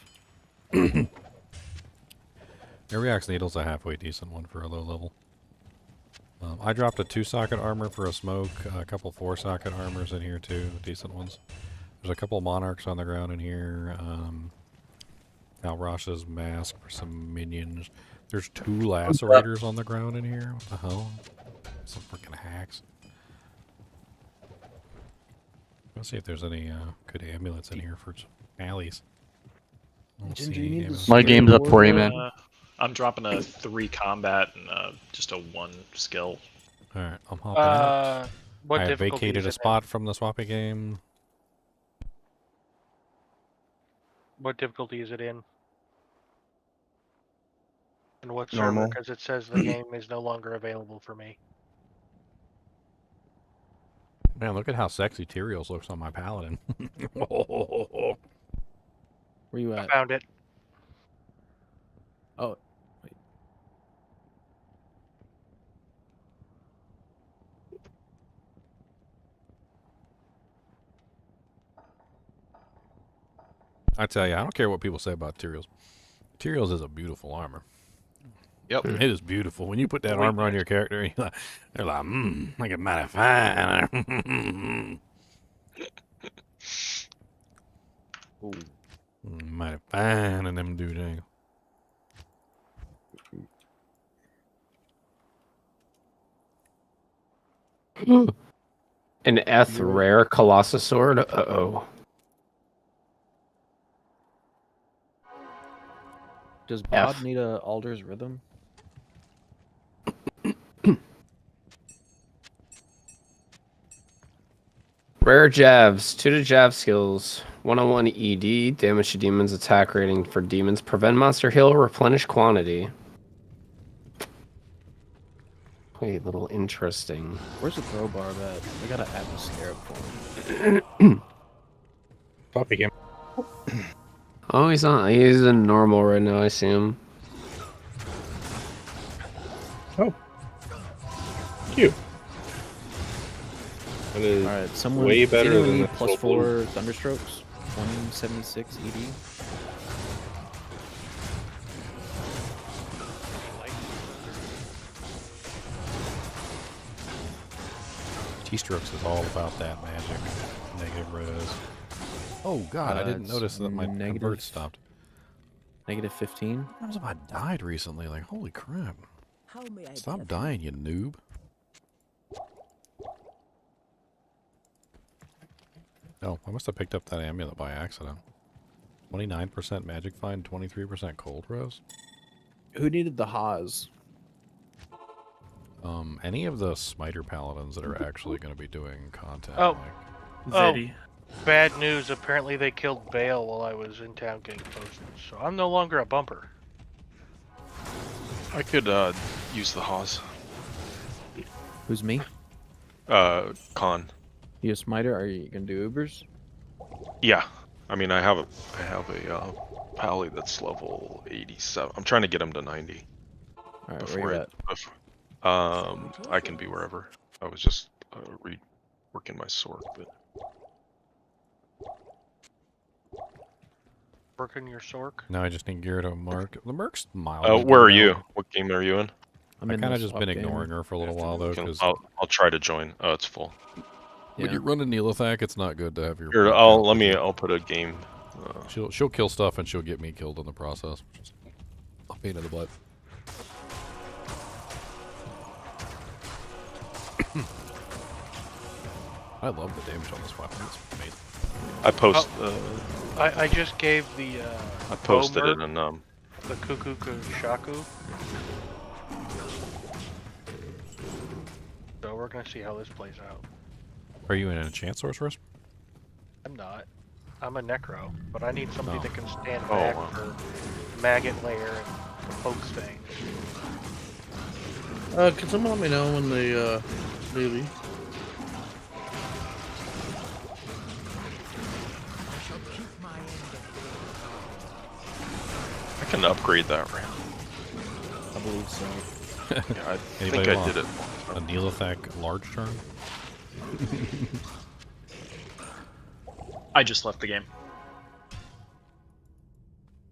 Ariax Needle's a halfway decent one for a low level. I dropped a 2-socket armor for a smoke, a couple 4-socket armors in here too, decent ones. There's a couple monarchs on the ground in here. Alrash's mask for some minions. There's 2 lacerators on the ground in here. What the hell? Some freaking hacks. Let's see if there's any good amulets in here for some alleys. My game's up for you, man. I'm dropping a 3 combat and just a 1 skill. Alright, I'm hopping out. What I have difficulty vacated is a it spot from the swappy game. What difficulty is it in? And what Normal. server? Because it says the game is no longer available for me. Man, look at how sexy Tyraels looks on my paladin. Where you I at? found it. Oh. Wait. I tell you, I don't care what people say about Tyraels. Tyraels is a beautiful armor. Yep. It is beautiful. When you put that armor on your character, they're like, like a mighty fine. Mighty fine in them dude. An Eth rare Colossus sword? Uh-oh. Does Bob need a Alder's Rhythm? Rare Javs. 2 to Jav skills. 101 ED. Damage to demons. Attack rating for demons. Prevent monster heal. Replenish quantity. Wait, little interesting. Where's the crowbar at? I gotta add the scarab for him. Puppy him. Oh, he's on. He's in normal right now, I see him. Oh. Cute. That is Alright, someone way better anyone than need the plus full 4 Thunderstrokes? 176 ED. T-Strokes is all about that magic. Negative res. Oh god, I didn't notice that my convert stopped. Negative 15. What if I died recently? Like, holy crap. How may I Stop dying, you noob. Oh, I must have picked up that amulet by accident. 29% magic find, 23% cold rose. Who needed the Haas? Any of the smiter paladins that are actually going to be doing content. Oh. Zeddy. Bad news. Apparently they killed Bale while I was in town getting posted, so I'm no longer a bumper. I could use the Haas. Who's me? Con. You a smiter? Are you gonna do Ubers? Yeah. I mean, I have a pally that's level 87. I'm trying to get him to 90. Alright, before where you it, at? I can be wherever. I was just working my sword, but Working your sork? No, I just need gear to Merc. The Merc's mild. where are you? What game are you in? I kind of just been ignoring her for a little while though, because I'll try to join. Oh, it's full. when you run a Neelathak, it's not good to have your. Here, I'll put a game. She'll kill stuff and she'll get me killed in the process. Which is a pain in the butt. I love the damage on this weapon. It's amazing. I post. I just gave the. I posted it in the Cuckoo Shaku. So we're gonna see how this plays out. Are you in a chance sorceress? I'm not. I'm a necro, but I need somebody Oh. that can stand Oh, back wow. for maggot layer and pokes things. Can someone let me know when they leave? I can upgrade that ramp. I believe so. Yeah, I think Anybody I want did it. A Neelathak large turn? I just left the game.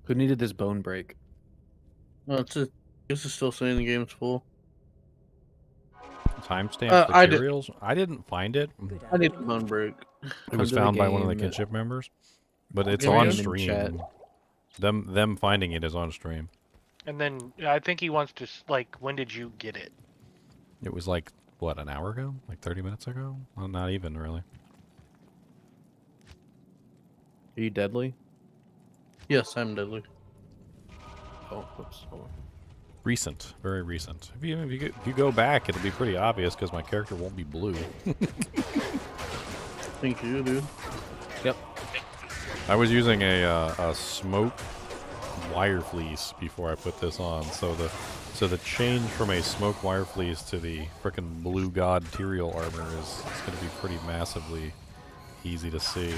Who needed this bone break? No, I guess it's still saying the game's full. Timestamp I did- materials? I didn't find it. I need a bone break. It was found by one of the kinship members, but it's Yeah, on in stream. Them finding it is on stream. And then I think he wants to like, when did you get it? It was like what, an hour ago? Like 30 minutes ago? Well, not even really. Are you deadly? Yes, I'm deadly. Oh, whoops. Hold on. Recent, very recent. If you go back, it'll be pretty obvious because my character won't be blue. Thank you, dude. Yep. I was using a smoke wire fleece before I put this on, so the change from a smoke wire fleece to the frickin' blue god Tyrael armor is going to be pretty massively easy to see.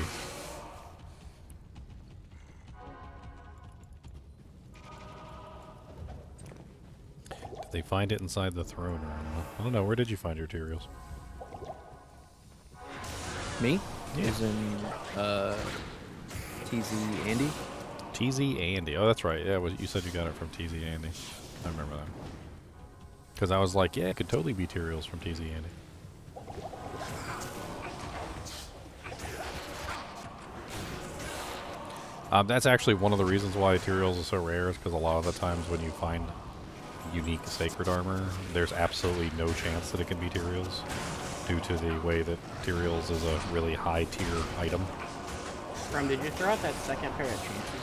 Did they find it inside the throne room? I don't know. Where did you find your Tyraels? Me? Is in TZ Andy. TZ Andy. Oh, that's right. Yeah, you said you got it from TZ Andy. I remember that. Because I was like, yeah, it could totally be Tyraels from TZ Andy. That's actually one of the reasons why Tyraels is so rare, is because a lot of the times when you find unique sacred armor, there's absolutely no chance that it can be Tyraels, due to the way that Tyraels is a really high tier item. Did you throw out that second pair of chances?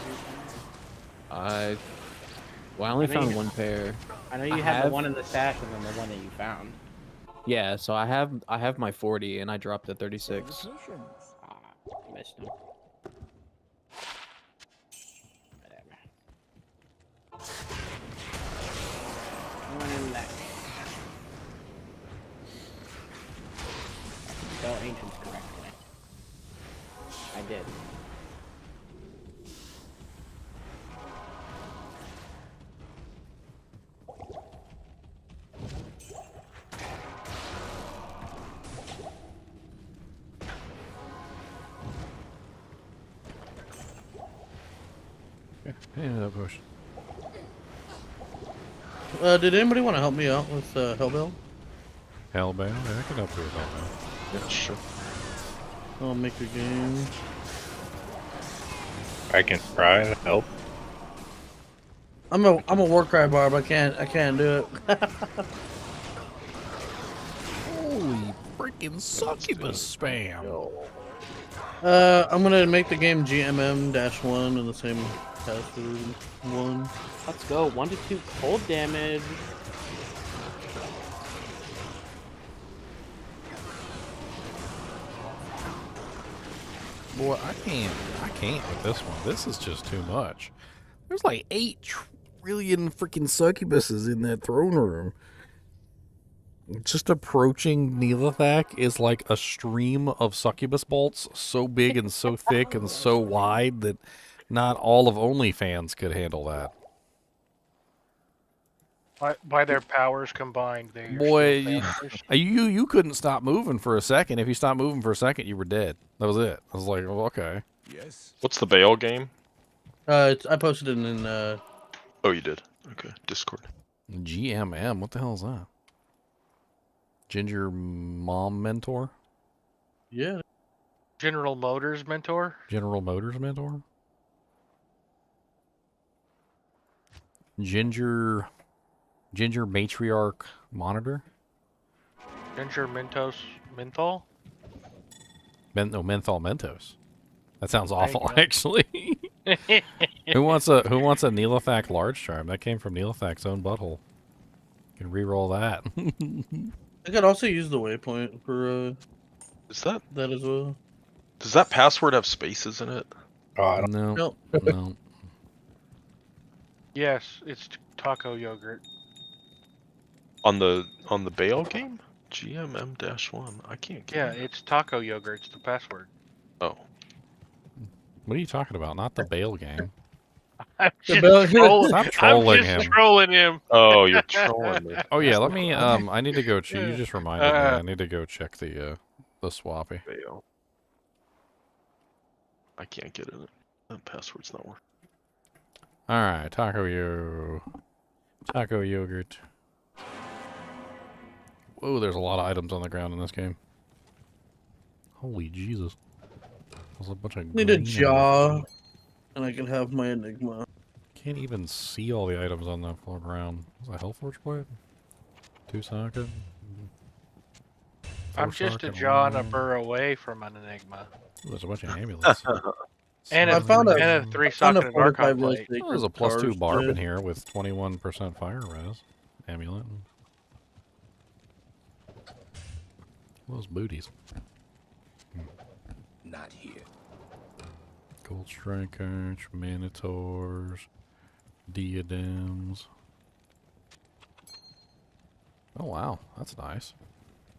I only found one pair. I know you had the one in the stash and then the one that you found. Yeah, so I have my 40 and I dropped at 36. Missed him. One in that. Spell ancients correctly. I did. Yeah, that push. Did anybody want to help me out with Hellbell? Hellbound? Yeah, I can help you with Hellbound. Yeah, sure. I'll make a game. I can try to help. I'm a Warcry barb. I can't do it. Holy freaking succubus spam! I'm gonna make the game GMM-1 in the same password 1. Let's go. 1 to 2 cold damage. Boy, I can't with this one. This is just too much. There's like 8 trillion freaking succubuses in that throne room. Just approaching Neelathak is like a stream of succubus bolts so big and so thick and so wide that not all of OnlyFans could handle that. By their powers combined, they are Boy, still you couldn't stop moving for a second. If you stopped moving for a second, you were dead. That was it. I was like, well, okay. Yes. What's the Bale game? I posted it in. Oh, you did. Okay, Discord. GMM. What the hell is that? Ginger Mom Mentor? Yeah. General Motors mentor. General Motors Mentor? Ginger Matriarch Monitor? Ginger Menthol. Menthol Mentos. That sounds awful, go. actually. Who wants a Neelathak large charm? That came from Neelathak's own butthole. You can re-roll that. I could also use the waypoint for Is that as well. Does that password have spaces in it? No. Nope. No. Yes, it's taco yogurt. On the Bale game? GMM-1. I can't get Yeah, it. it's taco yogurt. It's the password. Oh. What are you talking about? Not the Bale game. I'm The just trolling. Stop trolling I'm just him. trolling him. Oh, you're trolling me. Oh yeah, let me. I need to go. You just reminded me. I need to go check the swappy. Bale. I can't get in it. That password's not working. All right, taco yogurt. Whoa, there's a lot of items on the ground in this game. Holy Jesus! There's a bunch of. Need a green jaw, and I can have my enigma. Can't even see all the items on the floor ground. Is that Hellforge blade? 2 socket. I'm just a jaw and a burr away from an enigma. Ooh, there's a bunch of amulets. And I found a 3-socket Archon plate. Oh, there's a +2 barb in here with 21% fire res. Amulet. Those booties. Not here. Gold strikers, manitors, diadems. Oh wow, that's nice.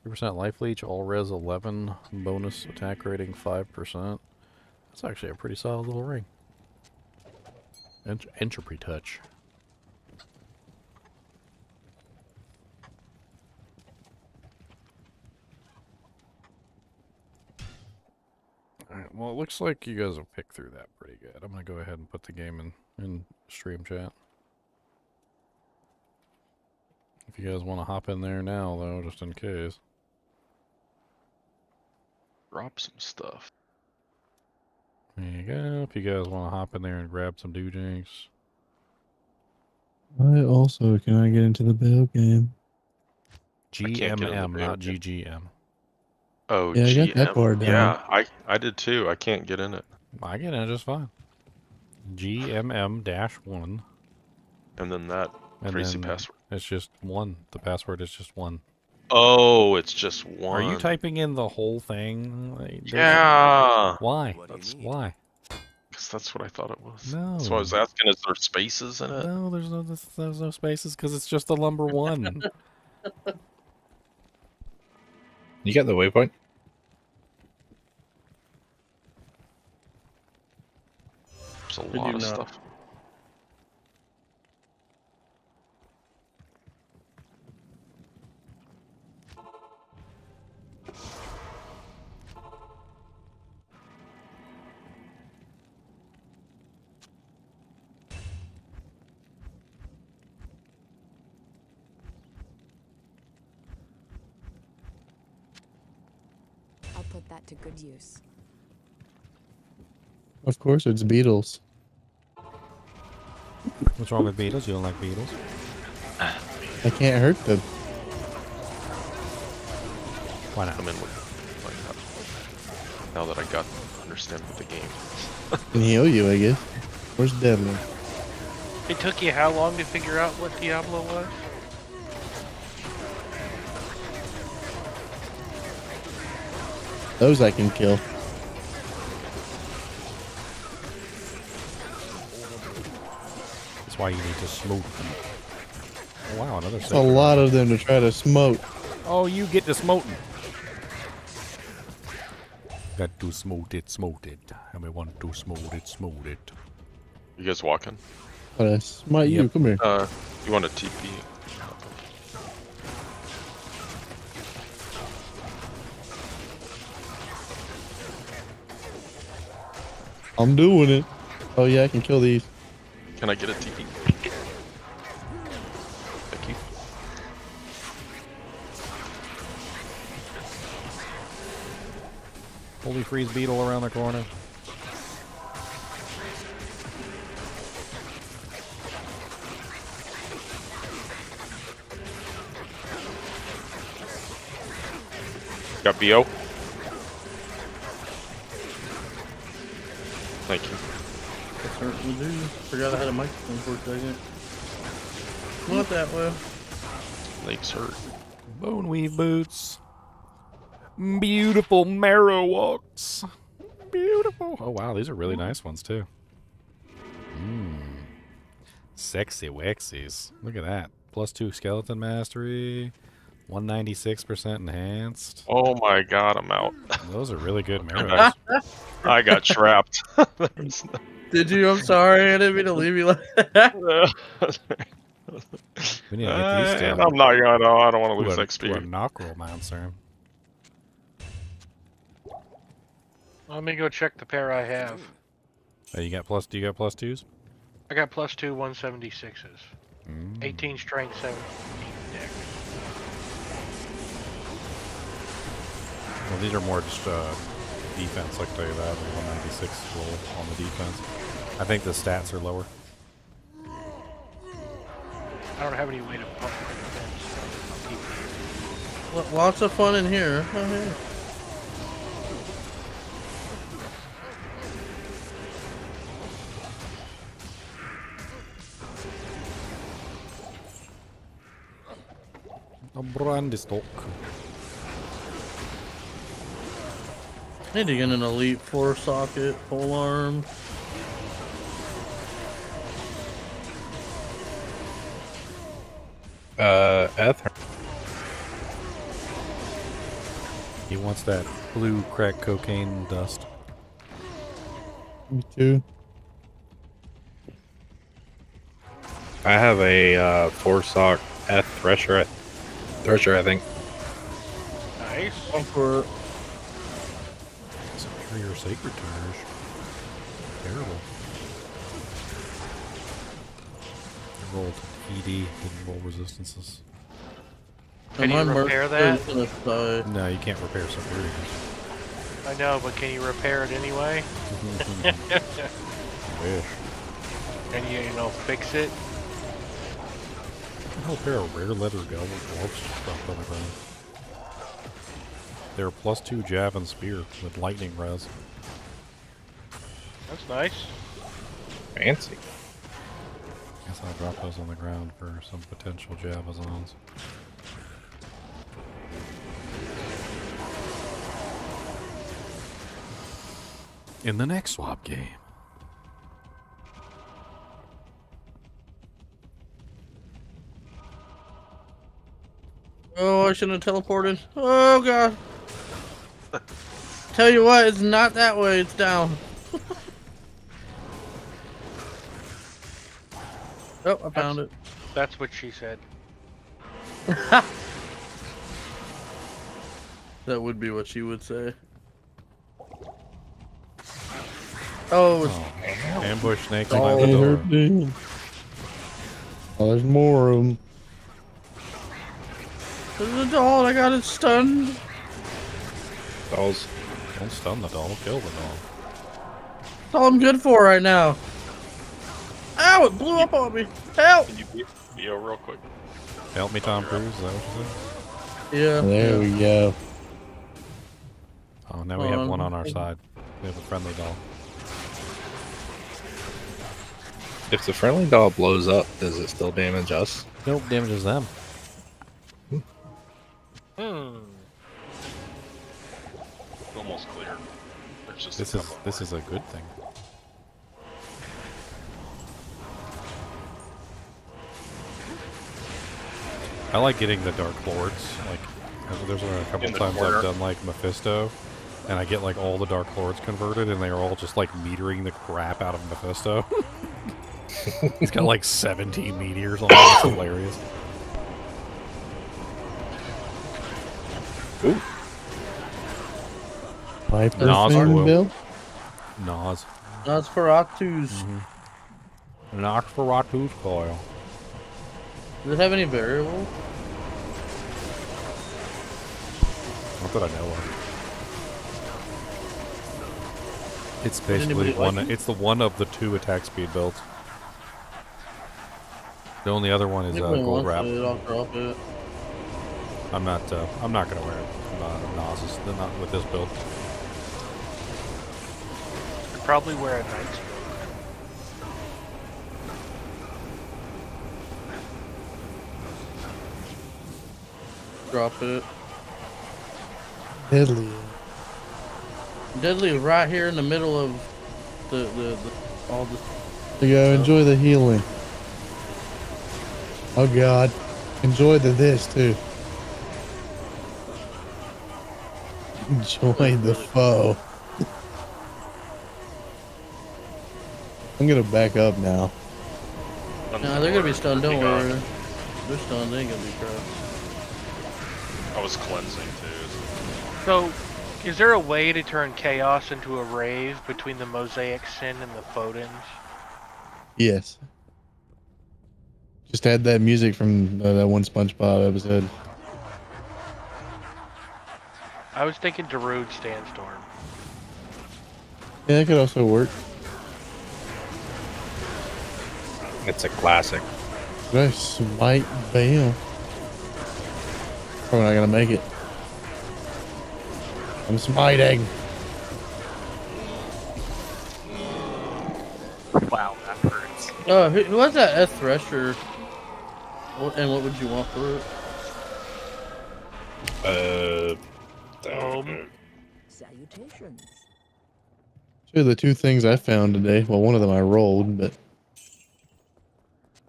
3% life leech, all res 11, bonus attack rating 5%. That's actually a pretty solid little ring. Entropy touch. Alright, well, it looks like you guys have picked through that pretty good. I'm going to go ahead and put the game in stream chat. If you guys want to hop in there now, though, just in case. Drop some stuff. There you go. If you guys want to hop in there and grab some doojinks. I also can I get into the Bale game? GMM, not GGM. Oh, Yeah, I GM. got that part down. Yeah, I did too. I can't get in it. I get in just fine. GMM-1. And then that And crazy then password. It's just 1. The password is just 1. Oh, it's just 1. Are you typing in the whole thing? Yeah. Why? Why? Because that's what I thought it was. No. So I was asking, is there spaces in it? No, there's no spaces because it's just the number 1. You got the waypoint? There's a do lot of not. stuff. I'll put that to good use. Of course, it's Beatles. What's wrong with beetles? You don't like beetles? I can't hurt them. Why not? I'm in with like that. Now that I got understand the game. Can heal you, I guess. Where's Devlin? It took you how long to figure out what Diablo was? Those I can kill. That's why you need to smoke them. Oh, wow, another That's a lot of them to try to smoke. Oh, you get to smoking. Got to smoke it. And we want to smoke it. You guys walking? But smite you, come here. You want a TP? I'm doing it. Oh yeah, I can kill these. Can I get a TP? Thank you. Holy freeze beetle around the corner. Got BO. Thank you. I certainly do. Forgot I had a microphone for a second. Not that way. Legs hurt. Bone weave boots. Beautiful marrow walks. Beautiful. Oh wow, these are really nice ones too. Sexy wexies. Look at that. +2 skeleton mastery. 196% enhanced. Oh my god, I'm out. Those are really good marrows. I got trapped. Did you? I'm sorry. I didn't mean to leave you like that. We need to get these down. I'm not gonna. I don't want to lose To XP. a Necromancer. Let me go check the pair I have. Oh, you got plus? Do you got +2s? I got +2 176s. 18 strength, 17 deck. Well, these are more just defense, I can tell you that. 196 roll on the defense. I think the stats are lower. I don't have any way to pump my defense. Lots of fun in here. Oh, hey. A brandy stock. Need to get an elite 4-socket pole arm. Ether. He wants that blue crack cocaine dust. Me too. I have a 4-sock Thresher, I think. Nice. For Superior Sacred Tarnish. Terrible. I rolled ED, didn't roll resistances. Can you repair that? No, you can't repair superiors. I know, but can you repair it anyway? Wish. Can you know, fix it? A whole pair of rare leather goblet gloves dropped on the ground. They're +2 jab and spear with lightning res. That's nice. Fancy. Guess I'll drop those on the ground for some potential Javazons. In the next swap game. Oh, I shouldn't have teleported. Oh god. Tell you what, it's not that way, it's down. Oh, I found it. That's what she said. That would be what she would say. Oh, it's ambush snakes Oh, by the door. Oh, there's more of them. There's a doll, I got it stunned. Dolls. Don't stun the doll, kill the doll. That's all I'm good for right now. Ow, it blew up on me. Help! Can you BO real quick? Help me, Tom Cruise, is that what you said? Yeah. There we go. Oh, now we have one on our side. We have a friendly doll. If the friendly doll blows up, does it still damage us? Nope, damages them. Almost clear. There's just This is a good thing. I like getting the Dark Lords. Like, there's been a couple In the times corner. I've done like Mephisto, and I get like all the Dark Lords converted, and they are all just like metering the crap out of Mephisto. He's got like 17 meteors on him. It's hilarious. Ooh. Viper Nos fan will. build? Nos. Nosferatu's. Nosferatu's coil. Does it have any variables? Not that I know of. It's Would basically anybody like one. it? It's the one of the 2 attack speed builds. The only other one is Anybody gold wants wrap. it, I'll drop it. I'm not gonna wear it. Nos, not with this build. I'd probably wear a knight's Drop it. Deadly. Deadly is right here in the middle of the all the. You go enjoy the healing. Oh god. Enjoy this too. Enjoy the foe. I'm gonna back up now. Nah, they're gonna be stunned. Don't worry. They're stunned. They ain't gonna be crap. I was cleansing too. So, is there a way to turn chaos into a rave between the Mosaic Sin and the Photons? Yes. Just add that music from that one SpongeBob episode. I was thinking Darude Sandstorm. Yeah, that could also work. It's a classic. Should I smite Bam? Probably not gonna make it. I'm smiting. Wow, that hurts. Who has that S Thresher? And what would you want for it? Salutations. Two of the 2 things I found today. Well, one of them I rolled, but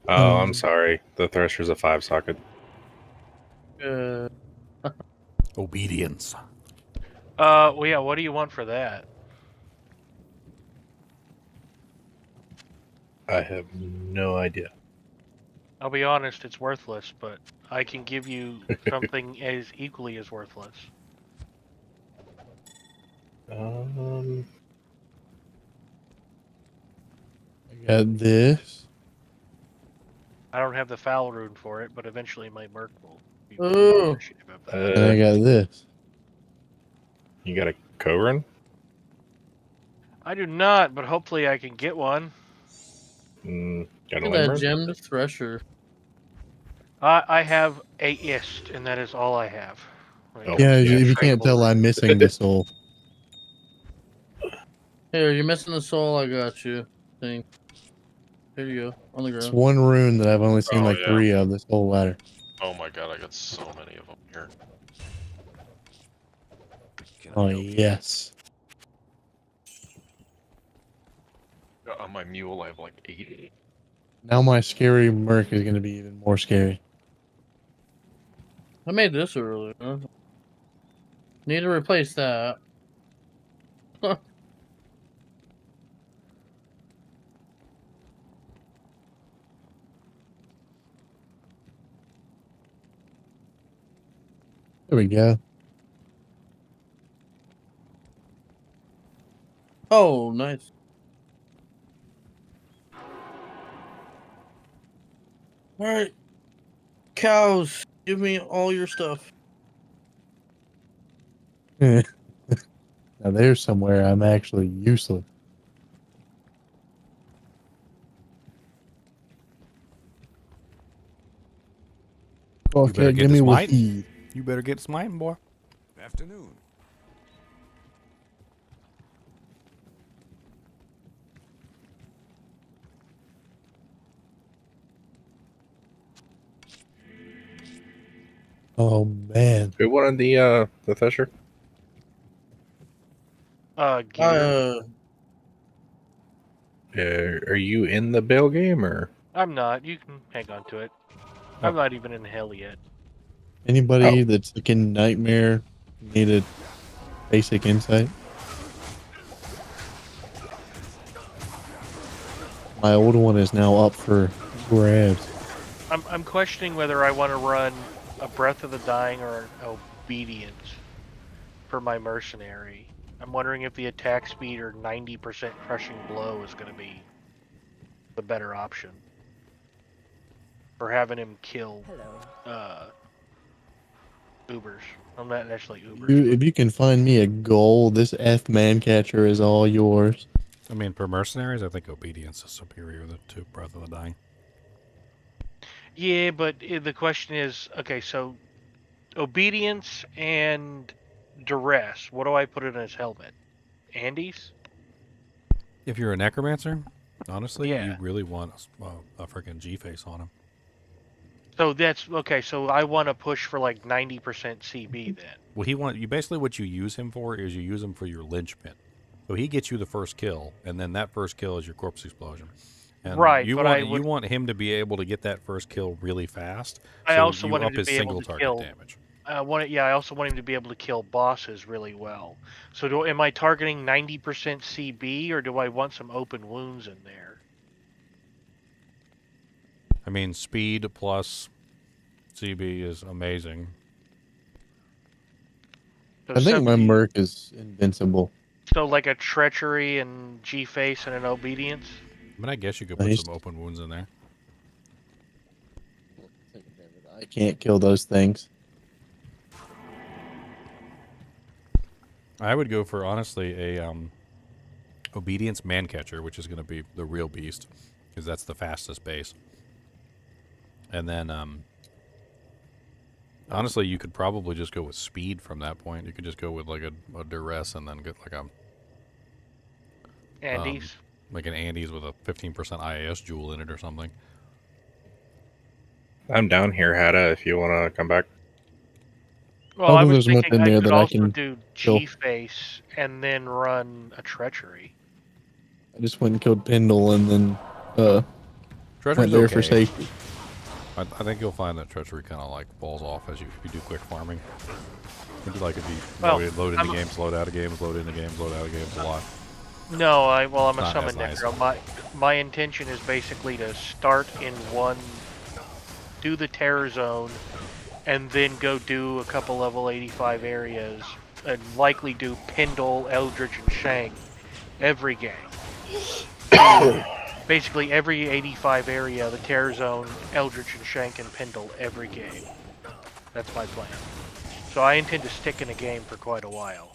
Oh, I'm sorry. The Thresher's a 5-socket. Obedience. Well, yeah. What do you want for that? I have no idea. I'll be honest, it's worthless, but I can give you something as equally as worthless. I got this. I don't have the foul rune for it, but eventually my Merc will be Ooh. appreciative of that. And I got this. You got a Koran? I do not, but hopefully I can get one. Got a Look at that Limerick? gemmed Thresher. I have a Ist, and that is all I have. Right. Oh, Yeah, yeah, if you can't tell, I'm missing the soul. Here, you're missing the soul. I got you. Thing. Here you go. On the It's ground. one rune that I've only seen Oh, like yeah. 3 of this whole ladder. Oh my god, I got so many of them here. Oh, yes. On my mule, I have like 8. Now my scary Merc is going to be even more scary. I made this earlier. Huh? Need to replace that. There we go. Oh, nice. All right, cows, give me all your stuff. Now there's somewhere I'm actually useless. You better Okay, get give to me smite. weed. You better get smiting, boy. Afternoon. Oh man. Who wanted the Thesher? Gear. Are you in the bail game or? I'm not. You can hang on to it. Oh. I'm not even in hell yet. Anybody that's like in Nightmare needed basic insight? My old one is now up for grabs. I'm questioning whether I want to run a Breath of the Dying or an Obedience for my mercenary. I'm wondering if the attack speed or 90% crushing blow is going to be the better option for having him kill Ubers. I'm not actually Ubers. If you can find me a goal, this F man catcher is all yours. I mean, for mercenaries, I think obedience is superior to Breath of the Dying. Yeah, but the question is, okay, so obedience and duress. What do I put in his helmet? Andes? If you're a necromancer, honestly, Yeah. you really want a freaking G-face on him. So that's okay. So I want to push for like 90% CB then. Well, you basically what you use him for is you use him for your linchpin. So he gets you the first kill, and then that first kill is your corpse explosion. And right, you but you want him to be able to get that first kill really fast. I so also you want him up to his be able single to target kill. damage. I also want him to be able to kill bosses really well. So am I targeting 90% CB, or do I want some open wounds in there? I mean, speed plus CB is amazing. So I think my Merc is invincible. So like a treachery and G-face and an obedience? I mean, I guess you could put some open wounds in there. I can't kill those things. I would go for, honestly, a obedience man catcher, which is going to be the real beast, because that's the fastest base. And then, honestly, you could probably just go with speed from that point. You could just go with like a duress and then get like a Andes. Like an Andes with a 15% IAS jewel in it or something. I'm down here, Hada, if you want to come back. Well, I was there's enough thinking in I there could that I also can do kill. G-face and then run a treachery. I just went and killed Pendle and then Treachery's went there for okay. safety. I think you'll find that treachery kind of like falls off as you do quick farming. It'd be like if you load into games, load out of games, load into games, load out of games a lot. No, I'm It's a not summon as necro. My intention is basically to start in one, do the terror zone, and then go do a couple level 85 areas, and likely do Pendle, Eldritch, and Shank every game. Basically every 85 area, the terror zone, Eldritch, and Shank, and Pendle every game. That's my plan. So I intend to stick in a game for quite a while.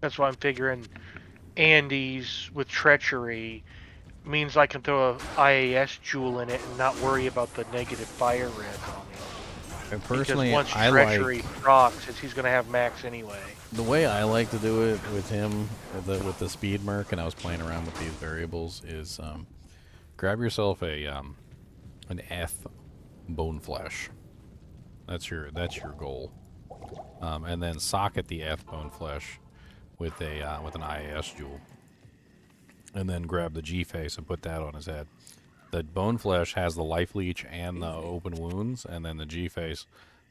That's why I'm figuring Andes with treachery means I can throw a IAS jewel in it and not worry about the negative fire red on me. And personally, Because once I treachery like procs, he's going to have max anyway. the way I like to do it with him, with the speed merc, and I was playing around with these variables, is grab yourself a an F bone flesh. That's your goal, and then socket the F bone flesh with an IAS jewel, and then grab the G face and put that on his head. The bone flesh has the life leech and the open wounds, and then the G face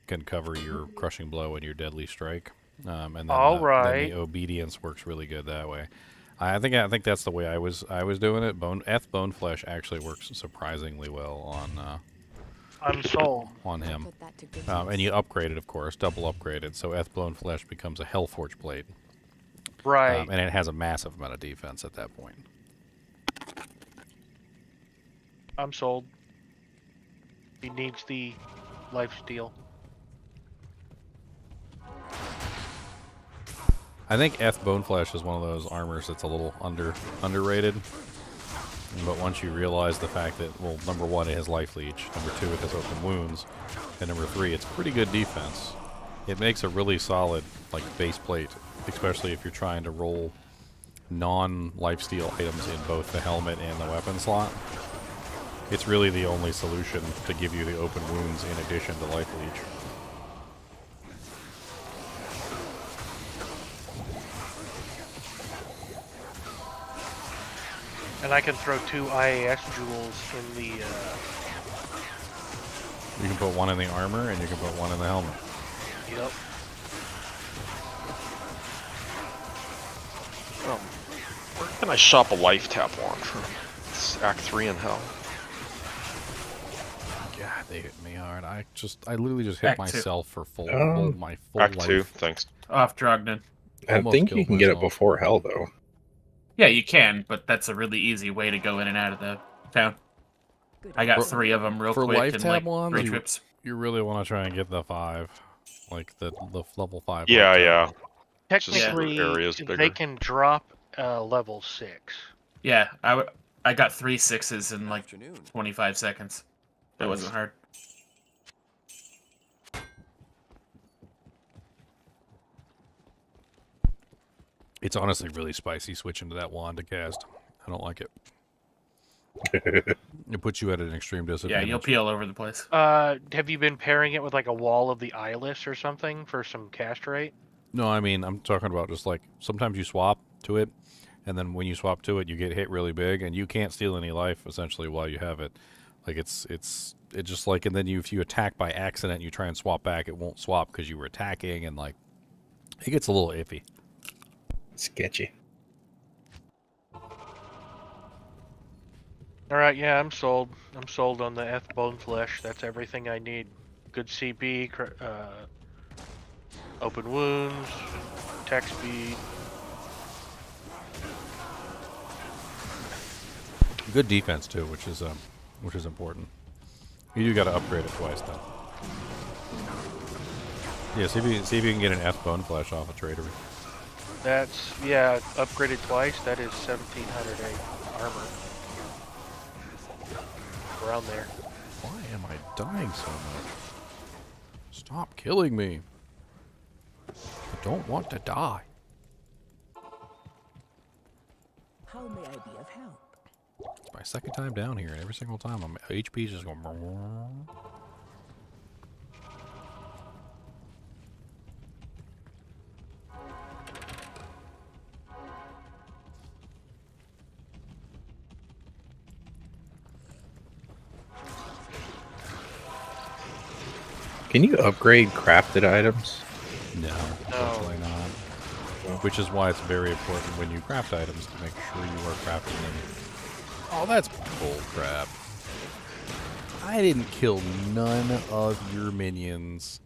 can cover your crushing blow and your deadly strike. And then, then the obedience works really good that way. I think that's the way I was doing it. Bone flesh actually works surprisingly well on. I'm sold. On him, and you upgrade it, of course, double upgrade it, so bone flesh becomes a Hellforge blade. Right. And it has a massive amount of defense at that point. I'm sold. He needs the life steal. I think Bone Flesh is one of those armors that's a little underrated. But once you realize the fact that, well, number one, it has life leech. Number two, it has open wounds. And number three, it's pretty good defense. It makes a really solid, like, base plate especially if you're trying to roll non-lifesteal items in both the helmet and the weapon slot. It's really the only solution to give you the open wounds in addition to life leech. And I can throw 2 IAS jewels in the. You can put one in the armor and you can put one in the helmet. Yep. Where can I shop a life tap wand for Act 3 in hell? God, they hit me hard. I literally just hit Act 2. myself for full my full Act life. 2, thanks. Off Drogden. I Almost think you killed can get it myself. before hell, though. Yeah, you can, but that's a really easy way to go in and out of the town. I got 3 of them real For quick life in tab like wands, 3 trips. you really want to try and get the 5, like the level 5. Yeah, life yeah. tab. Technically, area's they bigger. can drop level 6. Yeah, I got 3 6s in like 25 seconds. That wasn't hard. It's honestly really spicy switching to that wand to cast. I don't like it. It puts you at an extreme Yeah, disadvantage. you'll pee all over the place. Have you been pairing it with like a wall of the eyeless or something for some cast rate? No, I mean, I'm talking about just like sometimes you swap to it, and then when you swap to it, you get hit really big, and you can't steal any life essentially while you have it. Like it's just like, and then if you attack by accident, you try and swap back, it won't swap because you were attacking, and like it gets a little iffy. Sketchy. All right, yeah, I'm sold. I'm sold on the Eth Bone Flesh. That's everything I need. Good CP, open wounds, attack speed. Good defense too, which is important. You do got to upgrade it twice though. Yeah, see if you can get an F bone flesh off a tradery. That's, yeah, upgraded twice. That is 1708 armor. Around there. Why am I dying so much? Stop killing me. I don't want to die. How may I be of help? It's my second time down here, and every single time my HP's just going. Can you upgrade crafted items? No, unfortunately not. Which is why it's very important when you craft items to make sure you are crafting them. Oh, that's bull crap. I didn't kill none of your minions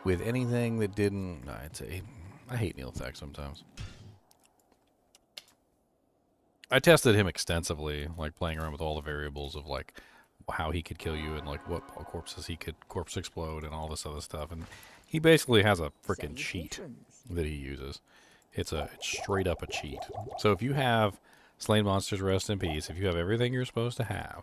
with anything that didn't. I hate Neil Tech sometimes. I tested him extensively, like playing around with all the variables of like how he could kill you and like what corpses he could corpse explode and all this other stuff, and he basically has a freaking cheat that he uses. It's straight up a cheat. So if you have slain monsters rest in peace, if you have everything you're supposed to have,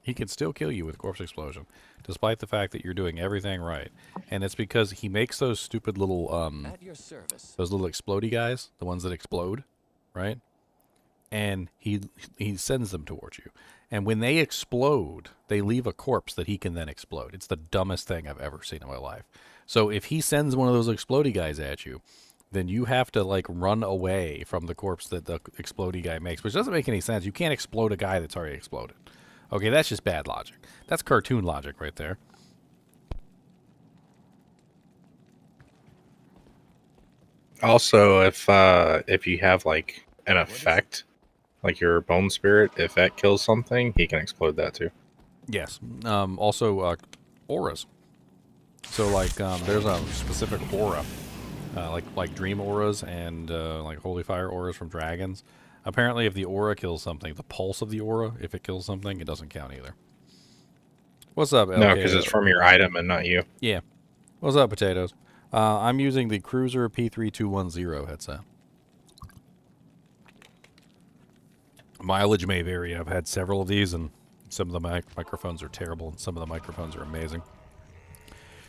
he can still kill you with corpse explosion, despite the fact that you're doing everything right. And it's because he makes those stupid little those little explodey guys, the ones that explode, right? And he sends them towards you. And when they explode, they leave a corpse that he can then explode. It's the dumbest thing I've ever seen in my life. So if he sends one of those explodey guys at you, then you have to like run away from the corpse that the explodey guy makes, which doesn't make any sense. You can't explode a guy that's already exploded. Okay, that's just bad logic. That's cartoon logic right there. Also, if you have like an effect, like your bone spirit, if that kills something, he can explode that too. Yes. Also, auras. So like, there's a specific aura, like dream auras and like holy fire auras from dragons. Apparently, if the aura kills something, the pulse of the aura, if it kills something, it doesn't count either. What's up, LK? No, because it's from your item and not you. Yeah. What's up, potatoes? I'm using the Cruiser P3210 headset. Mileage may vary. I've had several of these, and some of the microphones are terrible, and some of the microphones are amazing.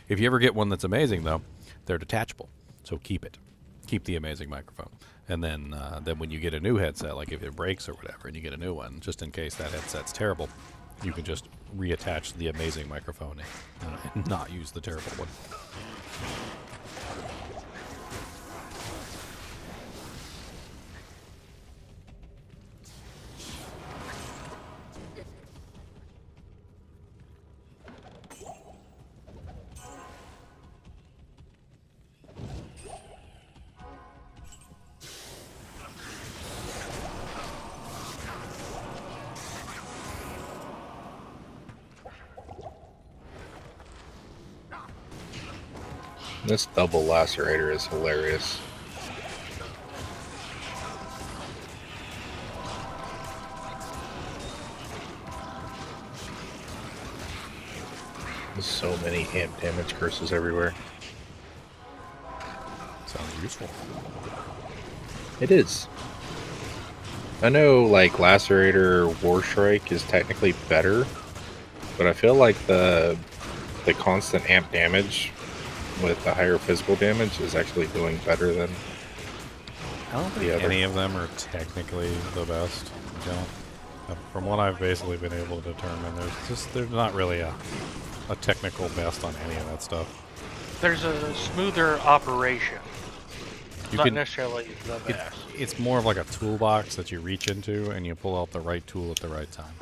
If you ever get one that's amazing, though, they're detachable, so keep it. keep the amazing microphone. And then when you get a new headset, like if it breaks or whatever, and you get a new one, just in case that headset's terrible, you can just reattach the amazing microphone and not use the terrible one. This double lacerator is hilarious. There's so many amp damage curses everywhere. Sounds useful. It is. I know, like, Lacerator Warstrike is technically better, but I feel like the constant amp damage with the higher physical damage is actually doing better than I don't think any of them are technically the best. From what I've basically been able to determine, there's not really a technical best on any of that stuff. There's a smoother operation. Not necessarily the best. It's more of like a toolbox that you reach into and you pull out the right tool at the right time.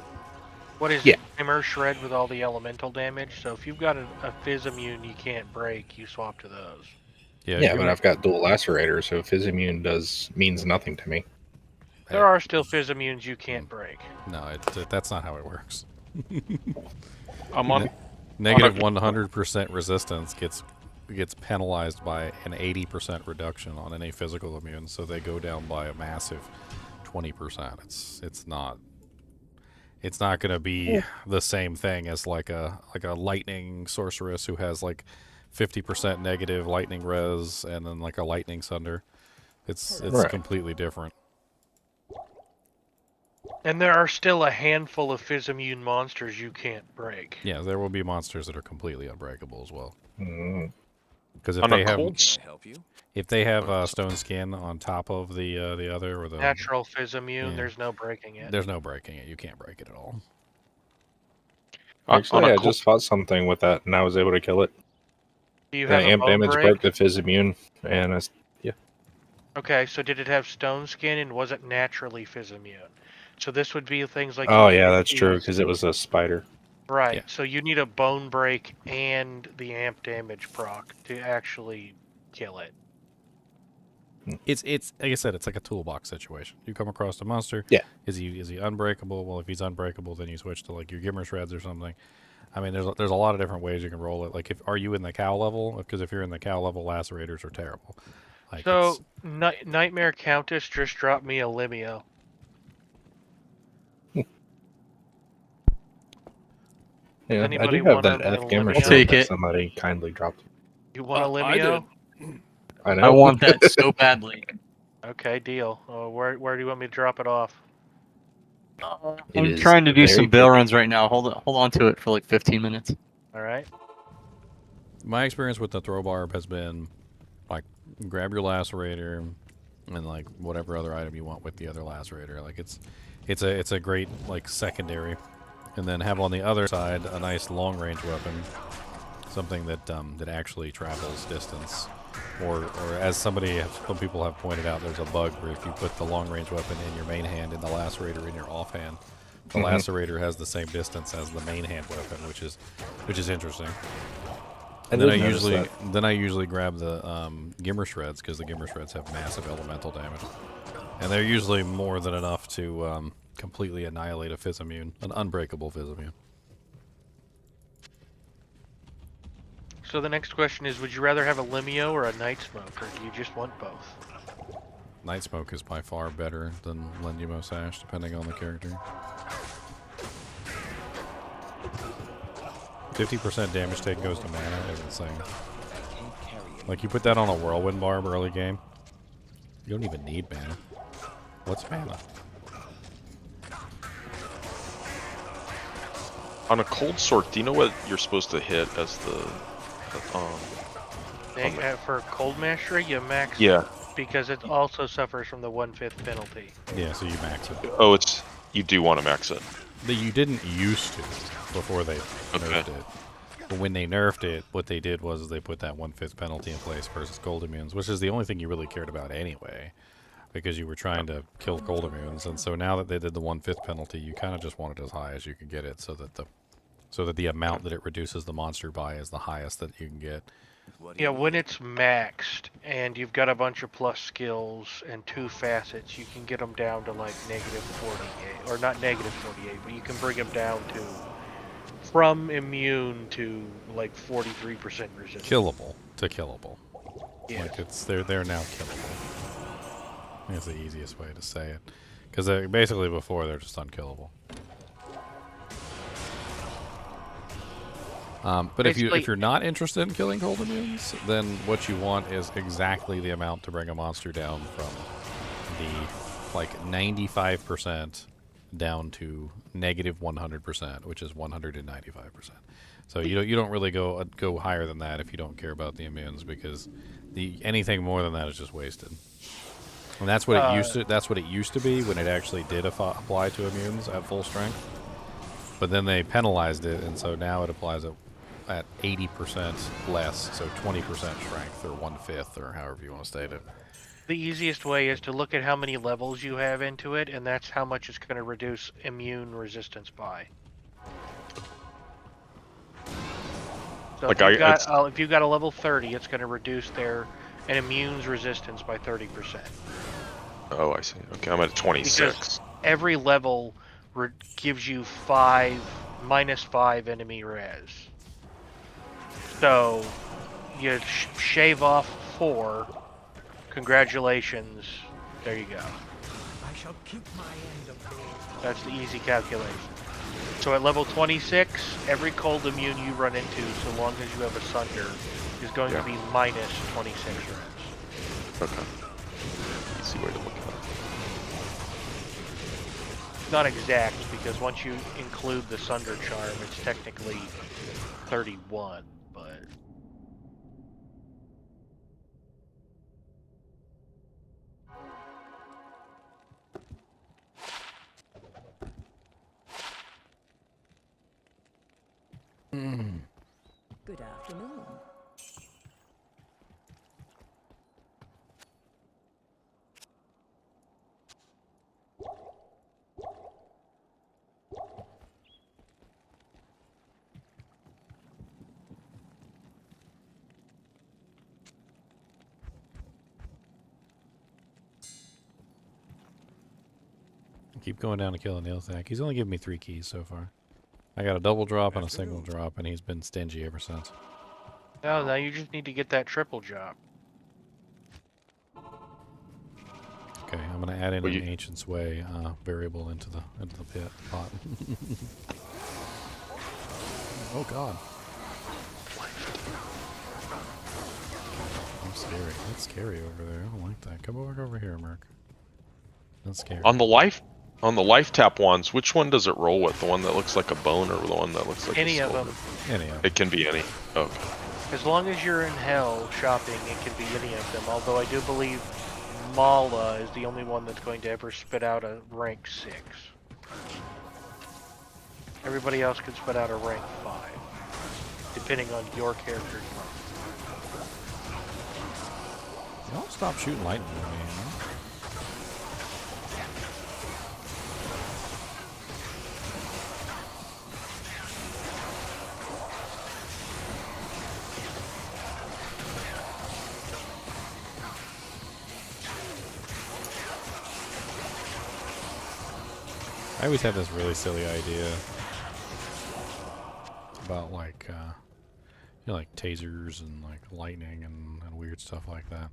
What is it? Timer Shred with all the elemental damage? So if you've got a Fizz immune you can't break, you swap to those. Yeah, but I've got dual Lacerator, so Fizz immune means nothing to me. There are still Fizz immunes you can't break. No, that's not how it works. I'm on negative 100% resistance gets penalized by an 80% reduction on any physical immune, so they go down by a massive 20%. It's not going to be the same thing as like a lightning sorceress who has like 50% negative lightning res and then like a lightning sunder. It's completely different. And there are still a handful of Fizz immune monsters you can't break. Yeah, there will be monsters that are completely unbreakable as well. Because if they have stone skin on top of the other or the natural Fizz immune, there's no breaking it. There's no breaking it. You can't break it at all. Actually, I just fought something with that, and I was able to kill it. Do you have amp damage broke the Fizz immune, and Okay, so did it have stone skin, and was it naturally Fizz immune? So this would be things like... Oh yeah, that's true, because it was a spider. Right, so you need a bone break and the amp damage proc to actually kill it. It's like I said, it's like a toolbox situation. You come across a monster. Yeah. Is he unbreakable? Well, if he's unbreakable, then you switch to like your Gimmer Shreds or something. I mean, there's a lot of different ways you can roll it. Like, are you in the cow level? Because if you're in the cow level, Lacerators are terrible. Like, so Nightmare Countess just dropped me a Limio. Yeah, I do have that F Gamer Shred that somebody kindly dropped. You want a Limio? I know. I want that so badly. Okay, deal. Where do you want me to drop it off? I'm trying to do some bail runs right now. Hold on to it for like 15 minutes. All right. My experience with the throw barb has been like grab your Lacerator and like whatever other item you want with the other Lacerator. Like it's a great like secondary. And then have on the other side a nice long-range weapon, something that actually travels distance, or as some people have pointed out, there's a bug where if you put the long-range weapon in your main hand and the Lacerator in your offhand, the Lacerator has the same distance as the main hand weapon, which is interesting. And then I usually grab the Gimmer Shreds because the Gimmer Shreds have massive elemental damage, and they're usually more than enough to completely annihilate a Fizz immune, an unbreakable Fizz immune. So the next question is, would you rather have a Limio or a Night Smoke, or do you just want both? Night Smoke is by far better than Lendumo Sash, depending on the character. 50% damage take goes to mana is insane. Like, you put that on a Whirlwind Barb early game, you don't even need mana. What's mana? On a cold sword, do you know what you're supposed to hit as the For cold mastery, you max. Yeah. because it also suffers from the 1/5 penalty. Yeah, so you max it. Oh, you do want to max it. But you didn't used to before they nerfed it. But when they nerfed it, what they did was they put that 1/5 penalty in place versus gold immunes, which is the only thing you really cared about anyway, because you were trying to kill gold immunes. And so now that they did the 1/5 penalty, you kind of just want it as high as you can get it, so that the amount that it reduces the monster by is the highest that you can get. Yeah, when it's maxed and you've got a bunch of plus skills and 2 facets, you can get them down to like -48, or not -48, but you can bring them down to from immune to like 43% resistance. Killable to killable. Yes. Like they're now killable. I think that's the easiest way to say it, because basically before they're just unkillable. But if you're not interested in killing cold immunes, then what you want is exactly the amount to bring a monster down from the like 95% down to -100%, which is 195%. So you don't really go higher than that if you don't care about the immunes, because anything more than that is just wasted. And that's what it used to be when it actually did apply to immunes at full strength. But then they penalized it, and so now it applies at 80% less, so 20% strength, or 1/5, or however you want to state it. The easiest way is to look at how many levels you have into it, and that's how much it's going to reduce immune resistance by. So Like if you've got a level 30, it's going to reduce an immune's resistance by 30%. Oh, I see. Okay, I'm at 26. Because every level gives you -5 enemy res. So you shave off 4. Congratulations. There you go. I shall keep my end of the... That's the easy calculation. So at level 26, every cold immune you run into, so long as you have a Sunder, is going to be -26 res. Okay. Easy way to look at it. Not exact, because once you include the Sunder charm, it's technically 31, but... Good afternoon. Keep going down to kill a Nilthak. He's only given me 3 keys so far. I got a double drop and a single drop, and he's been stingy ever since. No, now you just need to get that triple job. Okay, I'm gonna add in an Ancient's Way variable into the pit pot. Oh God. I'm scary. That's scary over there. I don't like that. Come over here, Merc. That's scary. On the life tap ones, which one does it roll with? The one that looks like a bone, or the one that looks like any a of them? Any of them. It can be any. Okay. As long as you're in hell shopping, it can be any of them. Although I do believe Mala is the only one that's going to ever spit out a rank 6. Everybody else can spit out a rank 5, depending on your character's rank. Y'all stop shooting lightning at me, man. I always have this really silly idea about like, like tasers and like lightning and weird stuff like that.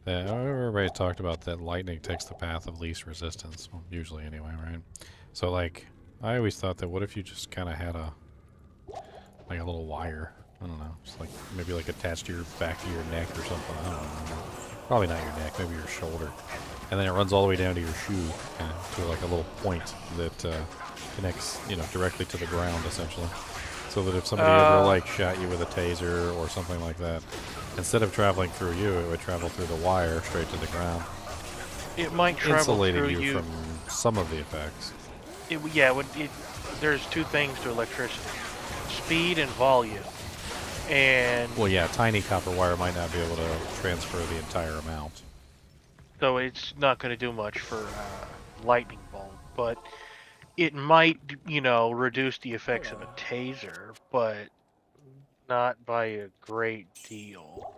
Everybody talked about that lightning takes the path of least resistance, well, usually anyway, right? So like, I always thought that what if you just kind of had a little wire, I don't know, just like maybe like attached to your back of your neck or something. I don't know. Probably not your neck, maybe your shoulder. And then it runs all the way down to your shoe, to like a little point that connects, directly to the ground, essentially. So that if somebody ever like shot you with a taser or something like that, instead of traveling through you, it would travel through the wire straight to the ground. It might travel Insulating through you from some of the effects. There's two things to electricity: speed and volume. And well, yeah, tiny copper wire might not be able to transfer the entire amount. So it's not going to do much for lightning bolt, but it might, reduce the effects of a taser, but not by a great deal.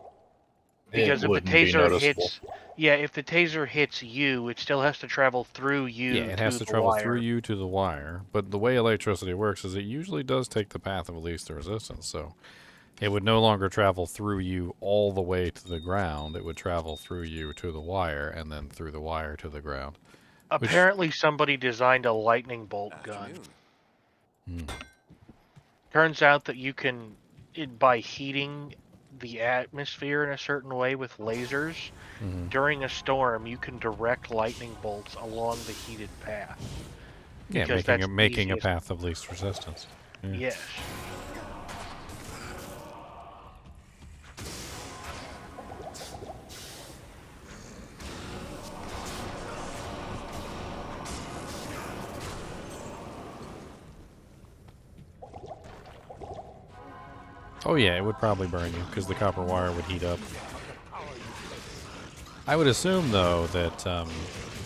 Because if the taser hits you, it still has to travel through you. Yeah, it has to travel through you to the wire. But the way electricity works is it usually does take the path of least resistance. So it would no longer travel through you all the way to the ground. It would travel through you to the wire and then through the wire to the ground. Apparently somebody designed a lightning bolt gun. Turns out that you can, by heating the atmosphere in a certain way with lasers, during a storm, you can direct lightning bolts along the heated path. Yeah, making a path of least resistance. Yeah. Yes. Oh yeah, it would probably burn you, because the copper wire would heat up. I would assume, though, that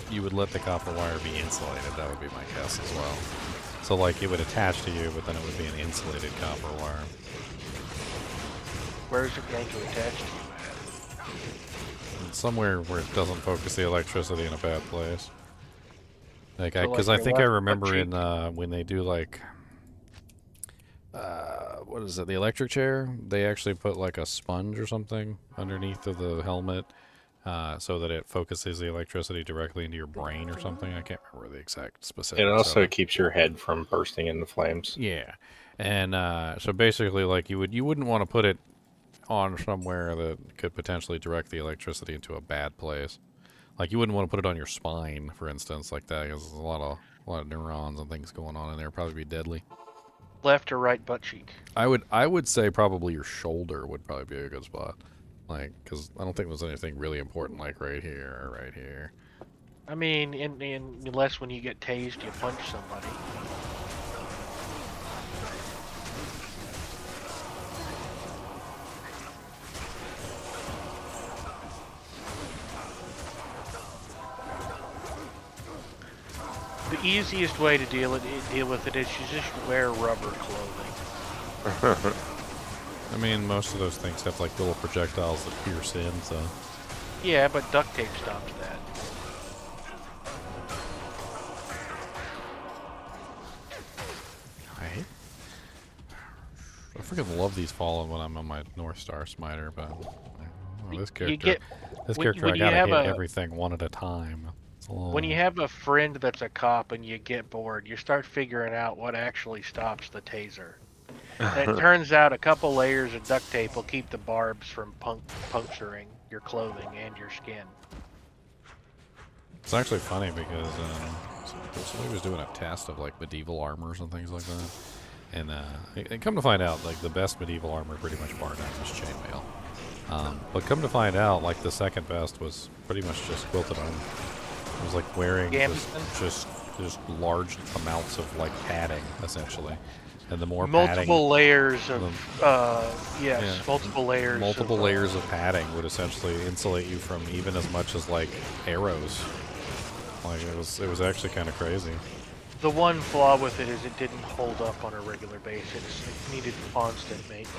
you would let the copper wire be insulated. That would be my guess as well. So, like, it would attach to you, but then it would be an insulated copper wire. Where is it going to attach to? Somewhere where it doesn't focus the electricity in a bad place. Like, because So, I think I remember in when they do, like... what is it, the electric chair? They actually put like a sponge or something underneath of the helmet so that it focuses the electricity directly into your brain or something. I can't remember the exact specifics. It also keeps your head from bursting into flames. Yeah, and so basically, like you wouldn't want to put it on somewhere that could potentially direct the electricity into a bad place. Like you wouldn't want to put it on your spine, for instance, like that, because there's a lot of neurons and things going on in there. Probably be deadly. Left or right butt cheek? I would say probably your shoulder would probably be a good spot, like because I don't think there's anything really important like right here or right here. I mean, unless when you get tased, you punch somebody. The easiest way to deal with it is you just wear rubber clothing. I mean, most of those things have like little projectiles that pierce in, so. Yeah, but duct tape stops that. I freaking love these fallen when I'm on my North Star Smiter, but this character, I gotta hit everything one at a time. When you have a friend that's a cop and you get bored, you start figuring out what actually stops the taser. And it turns out a couple layers of duct tape will keep the barbs from puncturing your clothing and your skin. It's actually funny because somebody was doing a test of like medieval armors and things like that, and come to find out, like the best medieval armor, pretty much bar none, was chainmail. But come to find out, like the second best was pretty much just quilted armor. It was like wearing just large amounts of like padding, essentially, and the more multiple layers of multiple layers of padding would essentially insulate you from even as much as like arrows. Like it was actually kind of crazy. The one flaw with it is it didn't hold up on a regular basis. It needed constant maintenance.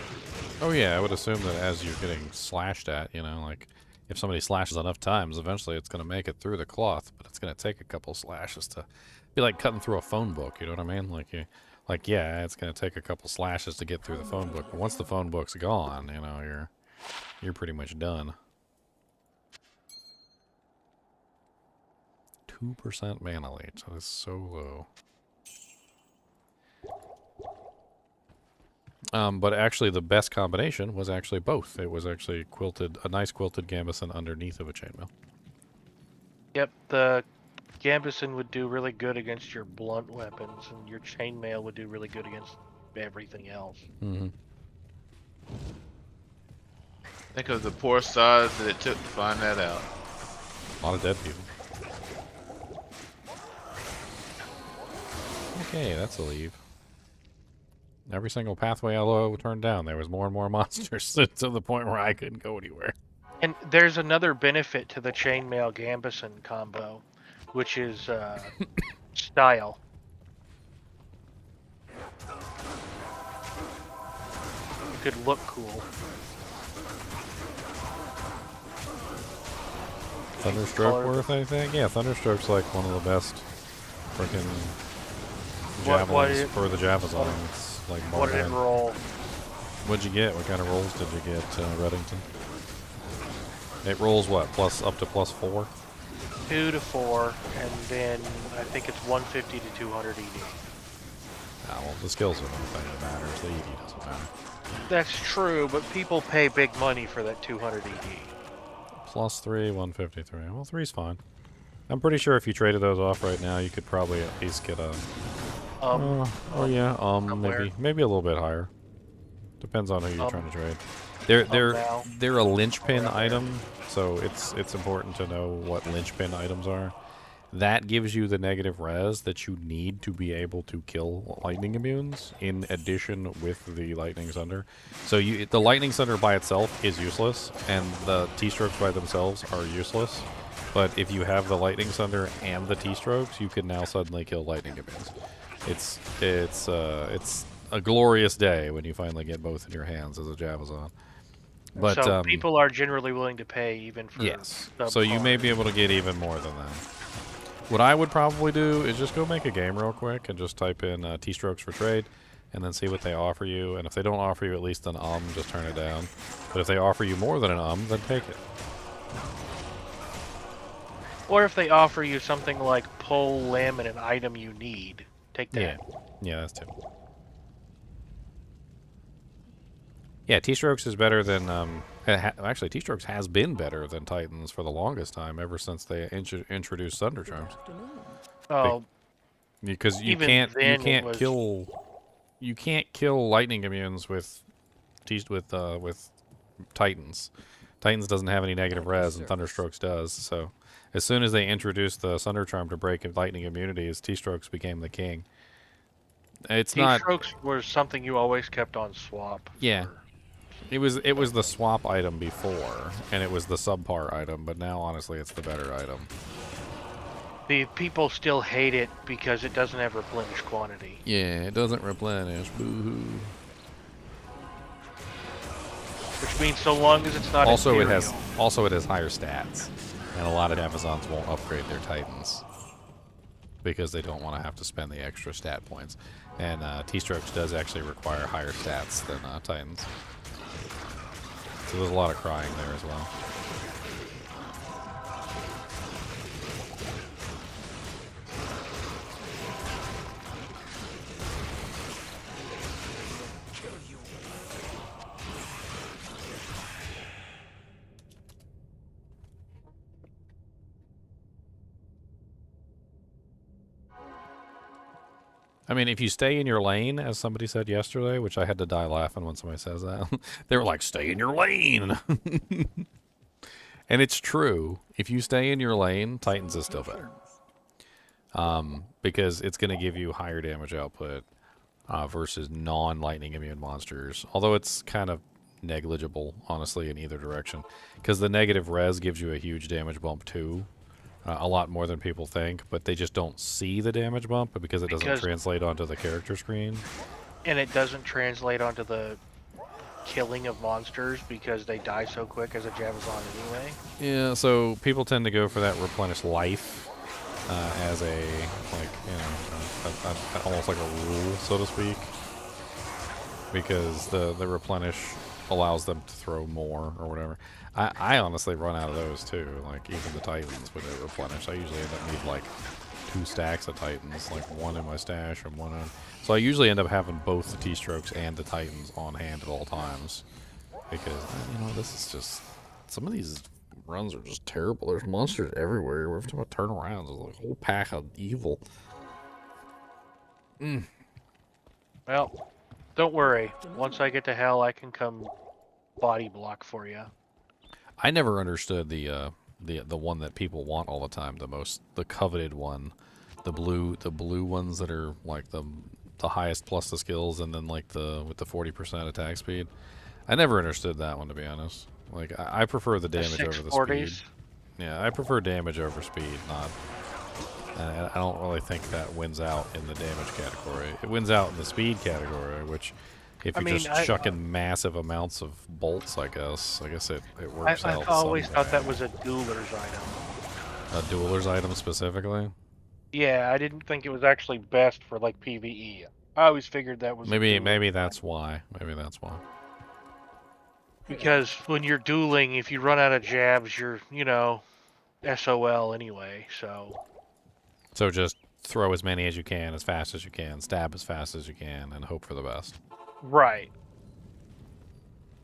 Oh yeah, I would assume that as you're getting slashed at, like if somebody slashes enough times, eventually it's going to make it through the cloth, but it's going to take a couple slashes to be like cutting through a phone book, you know what I mean? Yeah, it's going to take a couple slashes to get through the phone book, but once the phone book's gone, you're pretty much done. 2% mana leech, that is so low. But actually the best combination was actually both. It was actually a nice quilted gambeson underneath of a chainmail. Yep, the gambeson would do really good against your blunt weapons, and your chainmail would do really good against everything else. Mm-hmm. Think of the poor size that it took to find that out. A lot of dead people. Okay, that's a leave. Every single pathway I turned down, there was more and more monsters to the point where I couldn't go anywhere. And there's another benefit to the chainmail Gambison combo, which is style. It could look cool. Thunderstroke worth anything? Yeah, Thunderstroke's like one of the best freaking javelins for the Javazon. It's like what did it roll? What'd you get? What kind of rolls did you get, Reddington? It rolls what? Up to +4? 2 to 4, and then I think it's 150 to 200 ED. Ah, well, the skills are the only thing that matters. The ED doesn't matter. That's true, but people pay big money for that 200 ED. +3, 153. Well, 3's fine. I'm pretty sure if you traded those off right now, you could probably at least get a... maybe a little bit higher. Depends on who you're trying to trade. They're a linchpin item, so it's important to know what linchpin items are. That gives you the negative res that you need to be able to kill lightning immunes in addition with the lightning thunder. So the lightning thunder by itself is useless, and the T-strokes by themselves are useless. But if you have the lightning thunder and the T-strokes, you can now suddenly kill lightning immunes. It's a glorious day when you finally get both in your hands as a Javazon. But so people are generally willing to pay even for so you may be able to get even more than that. What I would probably do is just go make a game real quick and just type in T-strokes for trade and then see what they offer you. And if they don't offer you at least an just turn it down. But if they offer you more than an then take it. Or if they offer you something like pull limb and an item you need, take that. Yeah, that's too. Yeah, T-strokes is better than actually T-strokes has been better than Titans for the longest time, ever since they introduced Thunder Charms. Oh, because you can't kill lightning immunes with Titans. Titans doesn't have any negative res, and Thunderstrokes does. So as soon as they introduced the Thunder Charm to break lightning immunities, T-strokes became the king. It's not. T-strokes was something you always kept on swap. Yeah. It was the swap item before, and it was the subpar item, but now honestly it's the better item. The people still hate it because it doesn't have replenish quantity. Yeah, it doesn't replenish. Boo-hoo. Which means so long as it's not also Imperial. it has higher stats, and a lot of Amazons won't upgrade their Titans because they don't want to have to spend the extra stat points. And T-strokes does actually require higher stats than Titans. So there's a lot of crying there as well. I mean, if you stay in your lane, as somebody said yesterday, which I had to die laughing when somebody says that, they were like, stay in your lane. And it's true. If you stay in your lane, Titans is still better. Because it's going to give you higher damage output versus non-lightning immune monsters. Although it's kind of negligible, honestly, in either direction. Because the negative res gives you a huge damage bump, too. A lot more than people think, but they just don't see the damage bump because it doesn't translate onto the character screen. And it doesn't translate onto the killing of monsters because they die so quick as a Javazon anyway. Yeah, so people tend to go for that replenish life as a, like, you know, almost like a rule, so to speak. Because the replenish allows them to throw more or whatever. I honestly run out of those too, like even the Titans when they replenish. I usually end up needing like 2 stacks of Titans, like 1 in my stash and 1 on. So I usually end up having both the T-strokes and the Titans on hand at all times. Because, you know, this is just, some of these runs are just terrible. There's monsters everywhere. We're talking about turnarounds. There's like a whole pack of evil. Well, don't worry. Once I get to hell, I can come body block for you. I never understood the one that people want all the time, the coveted one, the blue ones that are like the highest plus the skills, and then like with the 40% attack speed. I never understood that one, to be honest. Like I prefer the damage over the speed. Yeah, I prefer damage over speed, not. I don't really think that wins out in the damage category. It wins out in the speed category, which, if you're just chucking massive amounts of bolts, I guess it works out. I always thought that was a dueler's item. A dueler's item specifically? Yeah, I didn't think it was actually best for like PvE. I always figured that was maybe that's why. Maybe that's why. Because when you're dueling, if you run out of jabs, you're SOL anyway. So just throw as many as you can, as fast as you can, stab as fast as you can, and hope for the best. Right.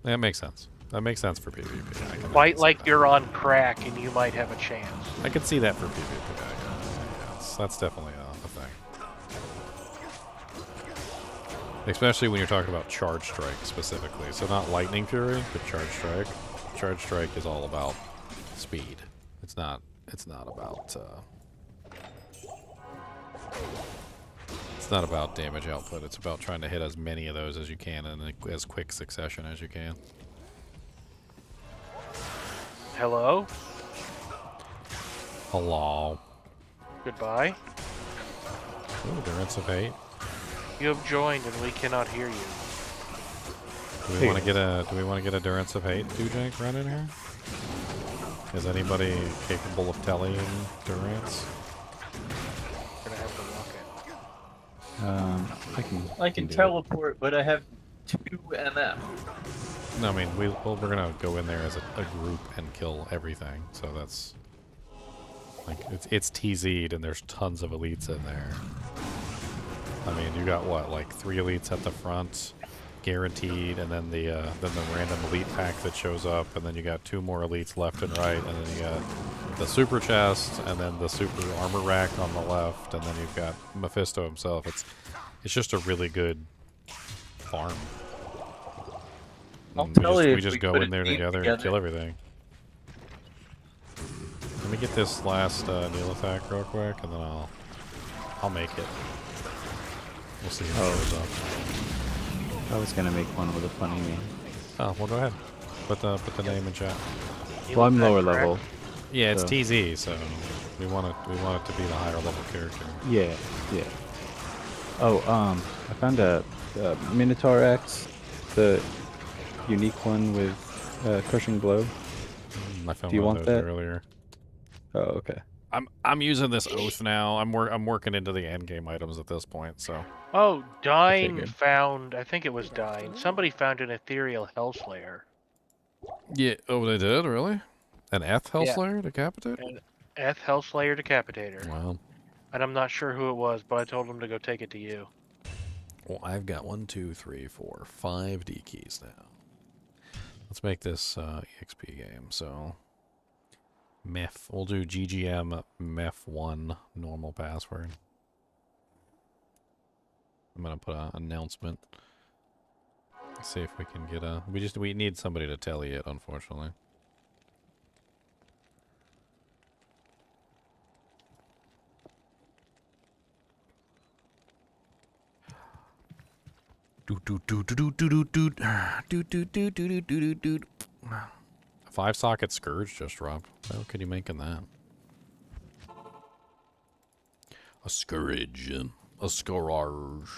That makes sense. That makes sense for PvP. Fight like you're on crack and you might have a chance. I can see that for PvP, I guess. That's definitely a thing. Especially when you're talking about Charge Strike specifically. So not Lightning Fury, but Charge Strike. Charge Strike is all about speed. It's not about it's not about damage output. It's about trying to hit as many of those as you can in as quick succession as you can. Hello? Hello. Goodbye. Ooh, Durance of Hate. You have joined and we cannot hear you. Do we want to get a Durance of Hate Dujank run in here? Is anybody capable of telling Durance? Gonna have to walk it. I can teleport, but I have 2 MF. No, I mean we're gonna go in there as a group and kill everything. So that's like it's TZ'd and there's tons of elites in there. I mean, you got what, like 3 elites at the front, guaranteed, and then the random elite pack that shows up, and then you got 2 more elites left and right, and then you got the super chest, and then the super armor rack on the left, and then you've got Mephisto himself. It's just a really good farm. We just go in there together and kill everything. Let me get this last Neil attack real quick, and then I'll make it. We'll see how it goes up. I was gonna make one with a funny name. Oh, well, go ahead. Put the name in chat. Well, I'm lower level. Yeah, it's TZ, so we want it to be the higher level character. Yeah, yeah. Oh, I found a Minotaur X, the unique one with crushing blow. I found Do you want that earlier? Oh, okay. I'm using this oath now. I'm working into the end game items at this point, so. Oh, Dine found. I think it was Dine. Somebody found an ethereal Hellslayer. Yeah. Oh, they did, really? An Eth Hellslayer Decapitator? An Eth Hellslayer Decapitator. Wow. And I'm not sure who it was, but I told him to go take it to you. Well, I've got 1, 2, 3, 4, 5 D keys now. Let's make this EXP game. So, MEF. We'll do GGM MEF1 normal password. I'm gonna put an announcement. Let's see if we can get a. We need somebody to tally it, unfortunately. A 5-socket Scourge just dropped. How could you make in that? A Scourge. A Scourge.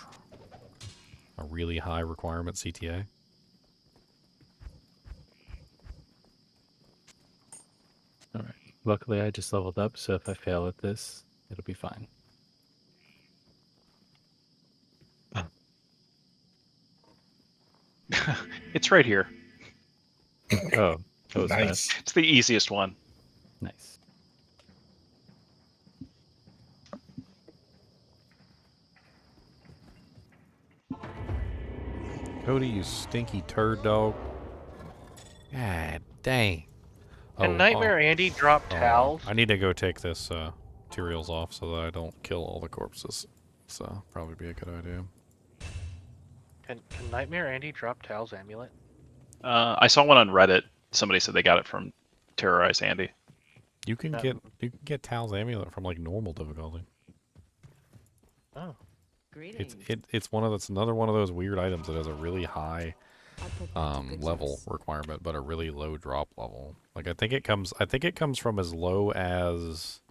A really high requirement CTA. Alright. Luckily I just leveled up, so if I fail at this, it'll be fine. It's right here. Oh, that was nice. fast. It's the easiest one. Nice. Cody, you stinky turd dog. God dang. And Nightmare Andy dropped towels. I need to go take this materials off so that I don't kill all the corpses. So probably be a good idea. Can Nightmare Andy drop Tal's amulet? I saw one on Reddit. somebody said they got it from Terrorize Andy. You can get Tal's amulet from like normal difficulty. Oh. It's another one of those weird items that has a really high level requirement, but a really low drop level. Like I think it comes from as low as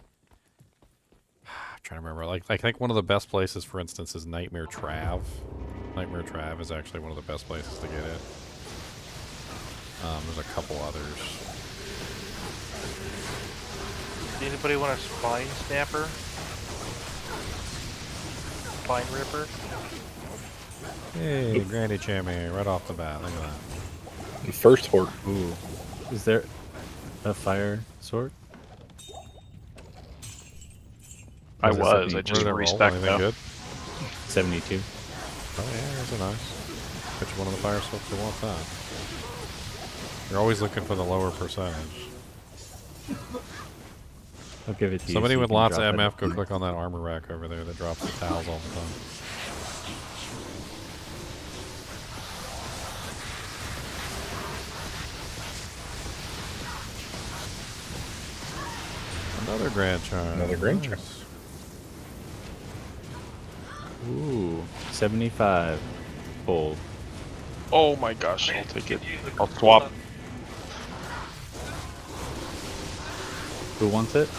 I'm trying to remember. Like I think one of the best places, for instance, is Nightmare Trav. Nightmare Trav is actually one of the best places to get it. There's a couple others. Anybody want a spine snapper? Spine ripper? Hey, Granny Chammy, right off the bat. Look at that. First horde. Ooh. Is there a fire sword? I just respect though. Good? 72. Oh yeah, that's a nice. Which one of the fire swords you want that? You're always looking for the lower percentage. I'll give it to you. Somebody so you with can lots of drop MF, it. go click on that armor rack over there that drops the towels all the time. Another Grand Charm. Another Grand Charm. Nice. Ooh, 75. Full. Oh my gosh, I'll take it. I'll swap. Who wants it?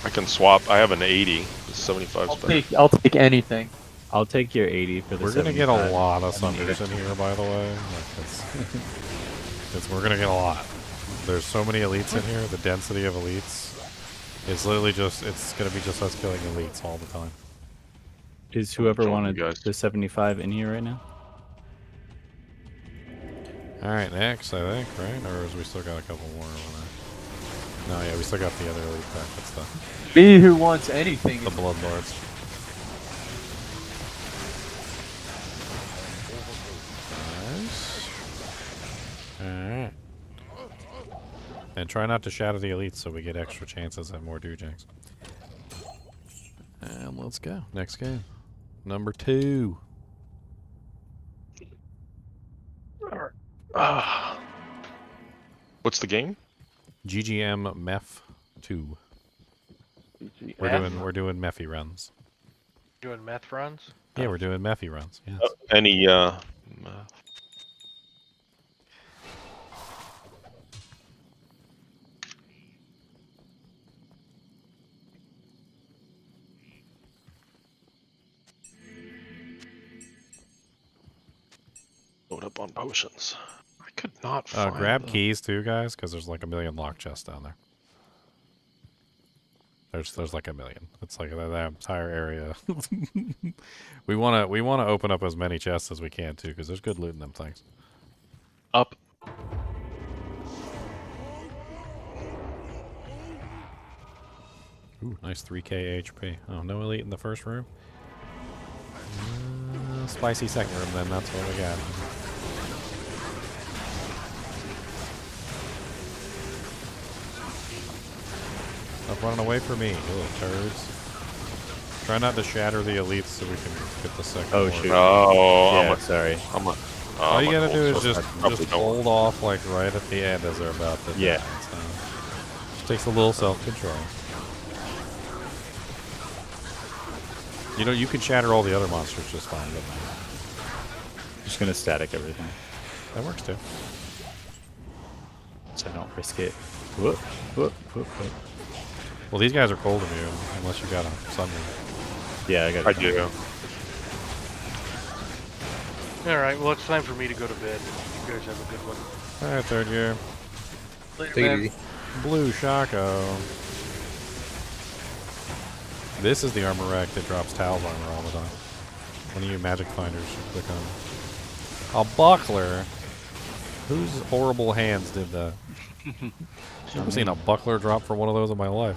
I can swap. I have an 80. The 75 is better. I'll take anything. I'll take your 80 for the We're gonna 75. get a lot of Sunders in here, by the way. Like we're gonna get a lot. There's so many elites in here. The density of elites is literally it's gonna be just us killing elites all the time. Is whoever Join you wanted guys. the 75 in here right now? All right, next I think, right? Or is we still got a couple more over there? No, yeah, we still got the other elite pack. That's Me who wants anything. the Bloodlords. Nice. Alright. And try not to shatter the elites so we get extra chances at more doojanks. And let's go. Next game. Number 2. What's the game? GGM MEF 2. We're doing Mephy runs. Doing meth runs? Yeah, we're doing Mephy runs. Yes. Any load up on potions. I could not find Grab them. keys too, guys, because there's like a million lock chests down there. There's like a million. It's like that entire area. we wanna open up as many chests as we can too, because there's good loot in them things. Up. Ooh, nice 3k HP. Oh, no elite in the first room. Spicy second room, then that's what we got. Stop running away from me, you little turds. Try not to shatter the elites so we can get the second Oh, one. shoot. Oh, Yeah, sorry. All you gotta do is just hold off like right at the end as they're about to Yeah. die, so. Just takes a little self-control. You know, you can shatter all the other monsters just fine, but Just gonna static everything. that works too. So I don't risk it. Whoop, whoop, whoop, whoop. Well, these guys are cold immune, unless you got a sunroom. Yeah, I got I do. Alright, well, it's time for me to go to bed. You guys have a good one. Alright, third gear. Later, Take it man. easy. Blue Shaco. This is the armor rack that drops Tal's armor all the time. One of you magic finders should click on. A buckler? Whose horrible hands did that? I've never seen a buckler drop for one of those in my life.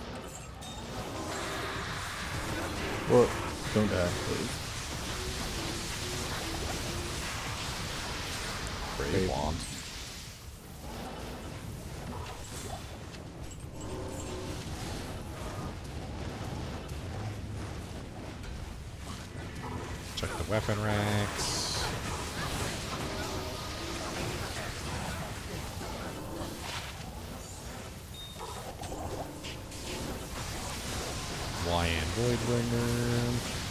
Well, don't die, please. Brave wand. Check the weapon racks. YN Voidbringer.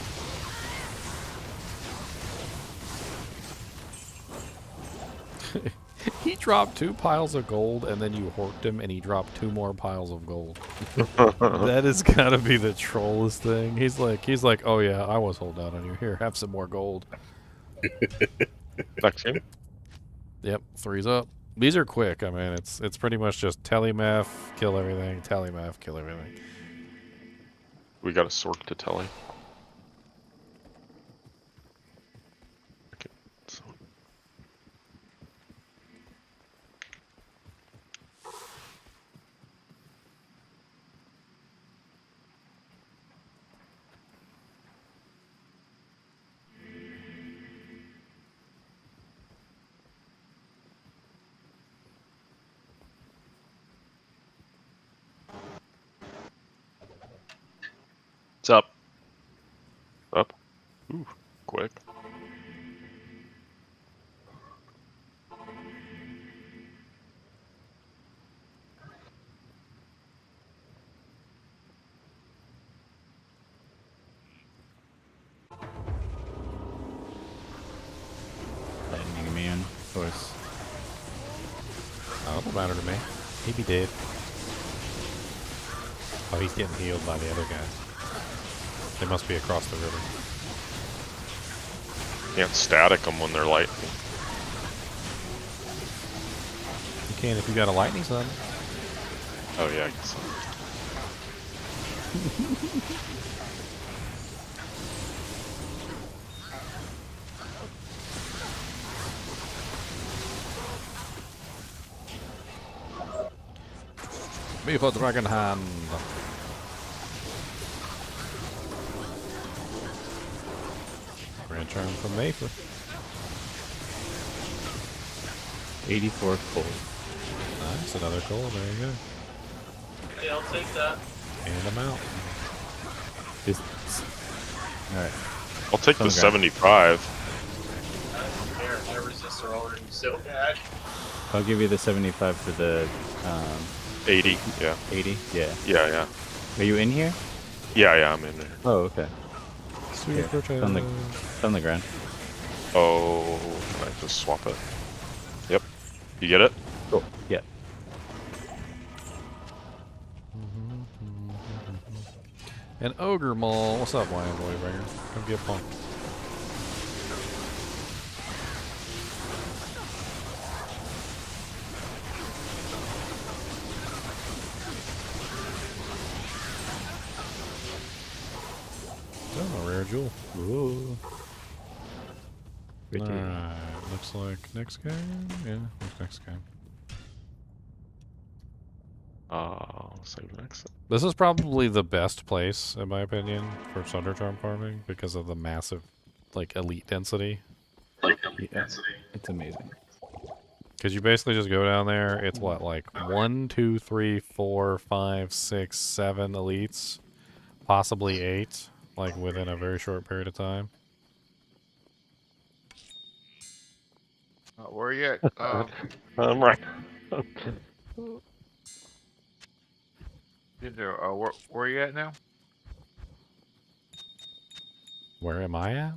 He dropped 2 piles of gold, and then you horked him, and he dropped 2 more piles of gold. That has got to be the trollest thing. He's like, oh yeah, I was holding out on you. Here, have some more gold. That's him. Yep, 3's up. These are quick. I mean, it's pretty much just telemeth, kill everything, telemeth, kill everything. We got a sork to telly. What's up? Up. Ooh, quick. Lightning me in, of course. Oh, it don't matter to me. He be dead. Oh, he's getting healed by the other guy. They must be across the river. Can't static them when they're lightning. You can if you got a lightning sun. Oh yeah, I guess. Me for Dragon Hand. Grand Charm from Mayfair. 84 gold. Nice, another gold. There you go. Yeah, I'll take that. And I'm out. Alright. I'll take the 75. I don't care. My resists are already so bad. I'll give you the 75 for the 80, yeah. 80? Yeah. Yeah, yeah. Are you in here? Yeah, I'm in there. Oh, okay. Sweet Here, it's on the ground. Oh, can I just swap it? Yep. You get it? Cool. Yeah. An Ogre Maul. What's up, YN Voidbringer? Come get punked. Oh, a rare jewel. Ooh. Alright, looks like next game. Yeah, looks next game. Save next. This is probably the best place, in my opinion, for Thunder Charm farming because of the massive, like, elite density. It's amazing. Because you basically just go down there, it's what, like 1, 2, 3, 4, 5, 6, 7 elites, possibly 8, like within a very short period of time. Where are you at? I'm right. Where are you at now? Where am I at?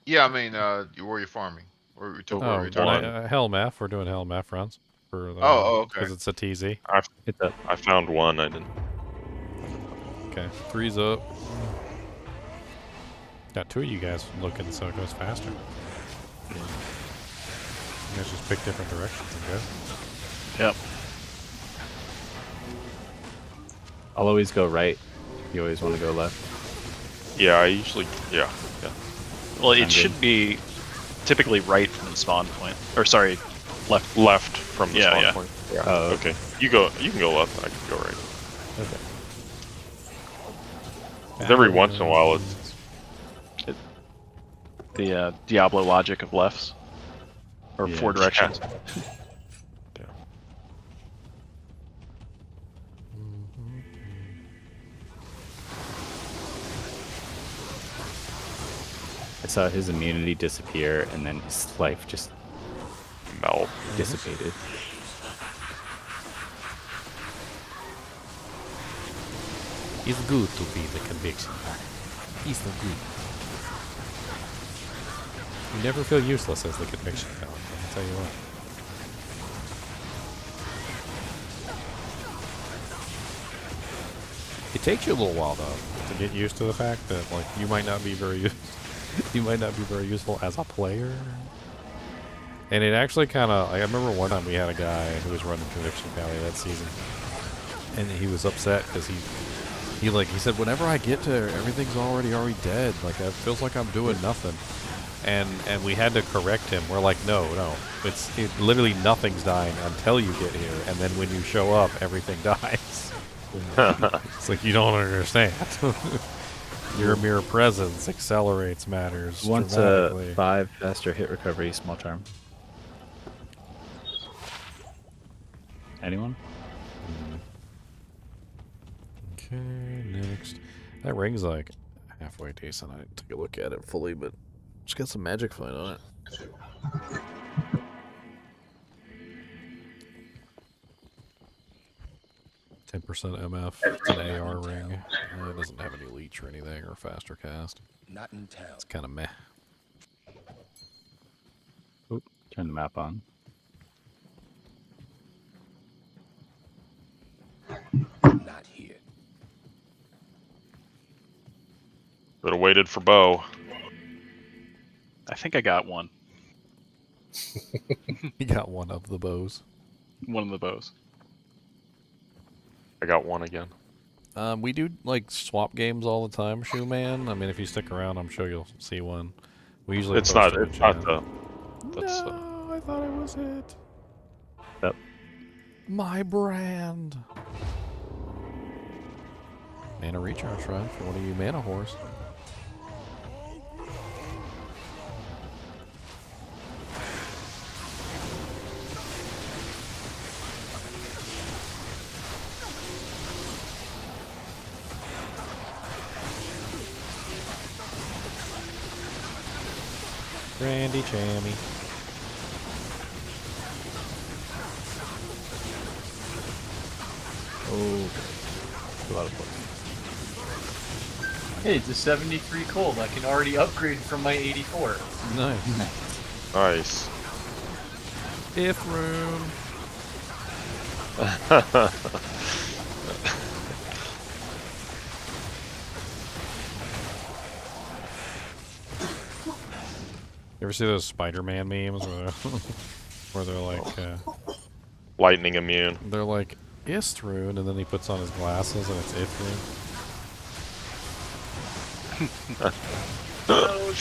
Yeah, I mean, where are you farming? Where are you talking about? Helmeth. We're doing Helmeth runs. For the, okay. Because it's a TZ. I found one. I didn't. Okay, 3's up. Got 2 of you guys looking, so it goes faster. You guys just pick different directions and go. Yep. I'll always go right. You always want to go left. Yeah, I usually. Yeah. Well, it should be typically right from the spawn point. Or sorry, left. Left from the spawn yeah. point. Yeah. Oh, okay. You can go left. I can go right. Okay. Every once in a while, it's the Diablo logic of lefts. Or 4 directions. Yeah. I saw his immunity disappear, and then his life just dissipated. It's good to be the conviction pack. It's so good. You never feel useless as the conviction pack. I'll tell you what. It takes you a little while though to get used to the fact that like you might not be very useful as a player. And it actually kind of, I remember one time we had a guy who was running Conviction Valley that season, and he was upset because he said whenever I get to everything's already dead, like it feels like I'm doing nothing. And we had to correct him. We're like, no, it's literally nothing's dying until you get here, and then when you show up, everything dies. It's like you don't understand. Your mere presence accelerates matters. Once dramatically. 5 faster hit recovery, small charm. Anyone? Okay, next. That ring's like halfway decent. I didn't take a look at it fully, but it's got some magic fight on it. 10% MF. It's an AR ring. It doesn't have any leech or anything or faster cast. Not in town. It's kind of meh. Oop, turn the map on. Not here. Could have waited for Bo. I think I got one. You got one of the bows. One of the bows. I got one again. We do like swap games all the time, Shoe Man. I mean, if you stick around, I'm sure you'll see one. We usually It's post not. it in It's not chat. the. That's No, I thought it was it. Yep. My brand. Mana recharge run for one of you mana horse. Randy Chammy. Oh, a lot of points. Hey, it's a 73 cold. I can already upgrade from my 84. Nice. Nice. If room. You ever see those Spider-Man memes where they're like Lightning immune. they're like Istrune, and then he puts on his glasses and it's Ithrune. Oh,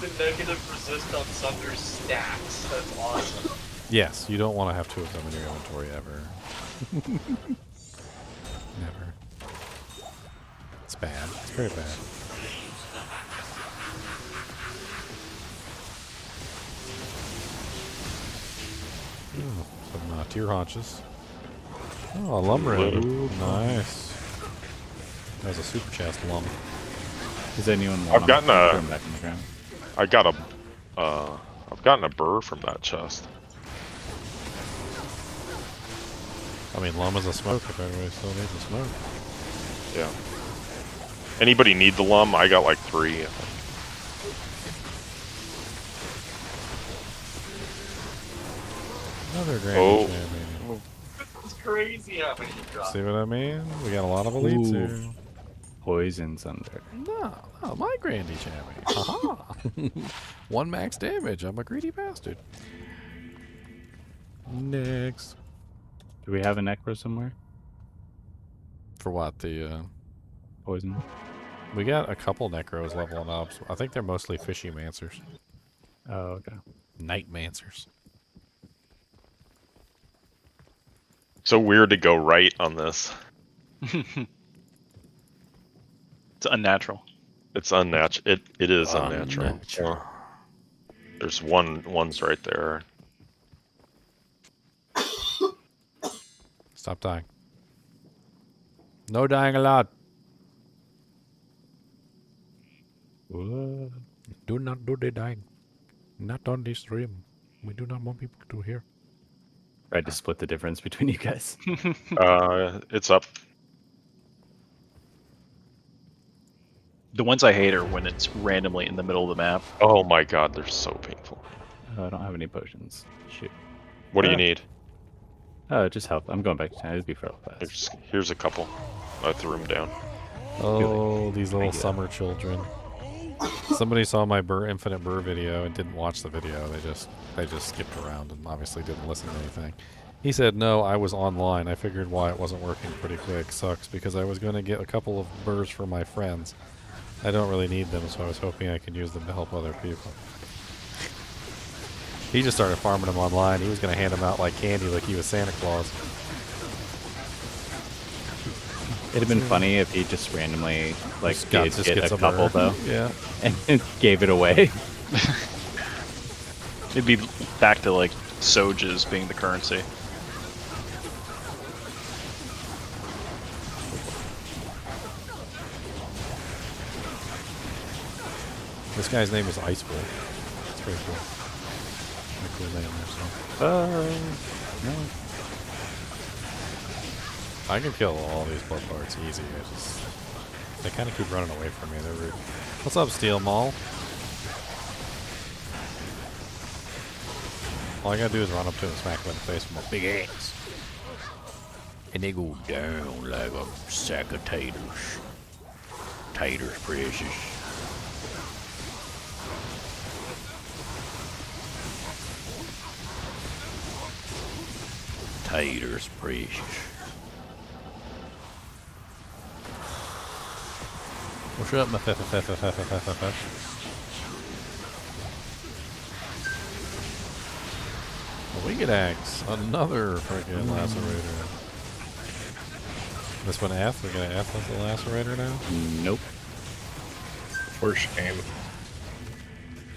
the negative resist on Sunder's stacks. That's awesome. Yes, you don't want to have two of them in your inventory ever. Never. It's bad. It's very bad. Oh, some tear haunches. Oh, a lumber. Ooh. Nice. That was a super chest lum. Does anyone want I've gotten to a. put 'em back in the ground? I got a. I've gotten a burr from that chest. I mean, lum is a smoke if everybody still needs a smoke. Yeah. Anybody need the lum? I got like 3. I think. Another grand Oh. champion. It's crazy how many you drop. See what I mean? We got a lot of elites Ooh. here. Poison's under. No, my grandy champion. Haha. 1 max damage. I'm a greedy bastard. Next. Do we have a necro somewhere? For what? The Poison. we got a couple necros leveling up. So I think they're mostly fishy mancers. Oh, okay. Night mancers. So weird to go right on this. It's unnatural. It's unnatural. It is unnatural. Unnatural. There's one's right there. Stop dying. No dying allowed. Do not do the dying. Not on this stream. We do not want people to hear. Tried to split the difference between you guys. It's up. The ones I hate are when it's randomly in the middle of the map. Oh my god, they're so painful. Oh, I don't have any potions. Shoot. What do you need? Just health. I'm going back to town. It'd be fairly fast. Here's a couple. I threw them down. Oh, these little summer children. Somebody saw my Infinite Burr video and didn't watch the video. They just skipped around and obviously didn't listen to anything. He said, no, I was online. I figured why it wasn't working pretty quick. Sucks, because I was going to get a couple of burrs for my friends. I don't really need them, so I was hoping I could use them to help other people. He just started farming them online. He was going to hand them out like candy like he was Santa Claus. It'd have been funny if he just randomly did get gets a a couple burr. though, Yeah. and gave it away. It'd be back to like Sojas being the currency. This guy's name is Icewolf. It's pretty cool. Pretty cool name there, so. No. I can kill all these blood parts easy. They kind of keep running away from me. They're rude. What's up, Steel Maul? All I gotta do is run up to him and smack him in the face with my big axe. And they go down like a sack of taters. Taters, precious. Taters, precious. What's up, my A Winged Axe, another freaking lacerator. This one F? We're gonna F with the lacerator now? Nope. For shame.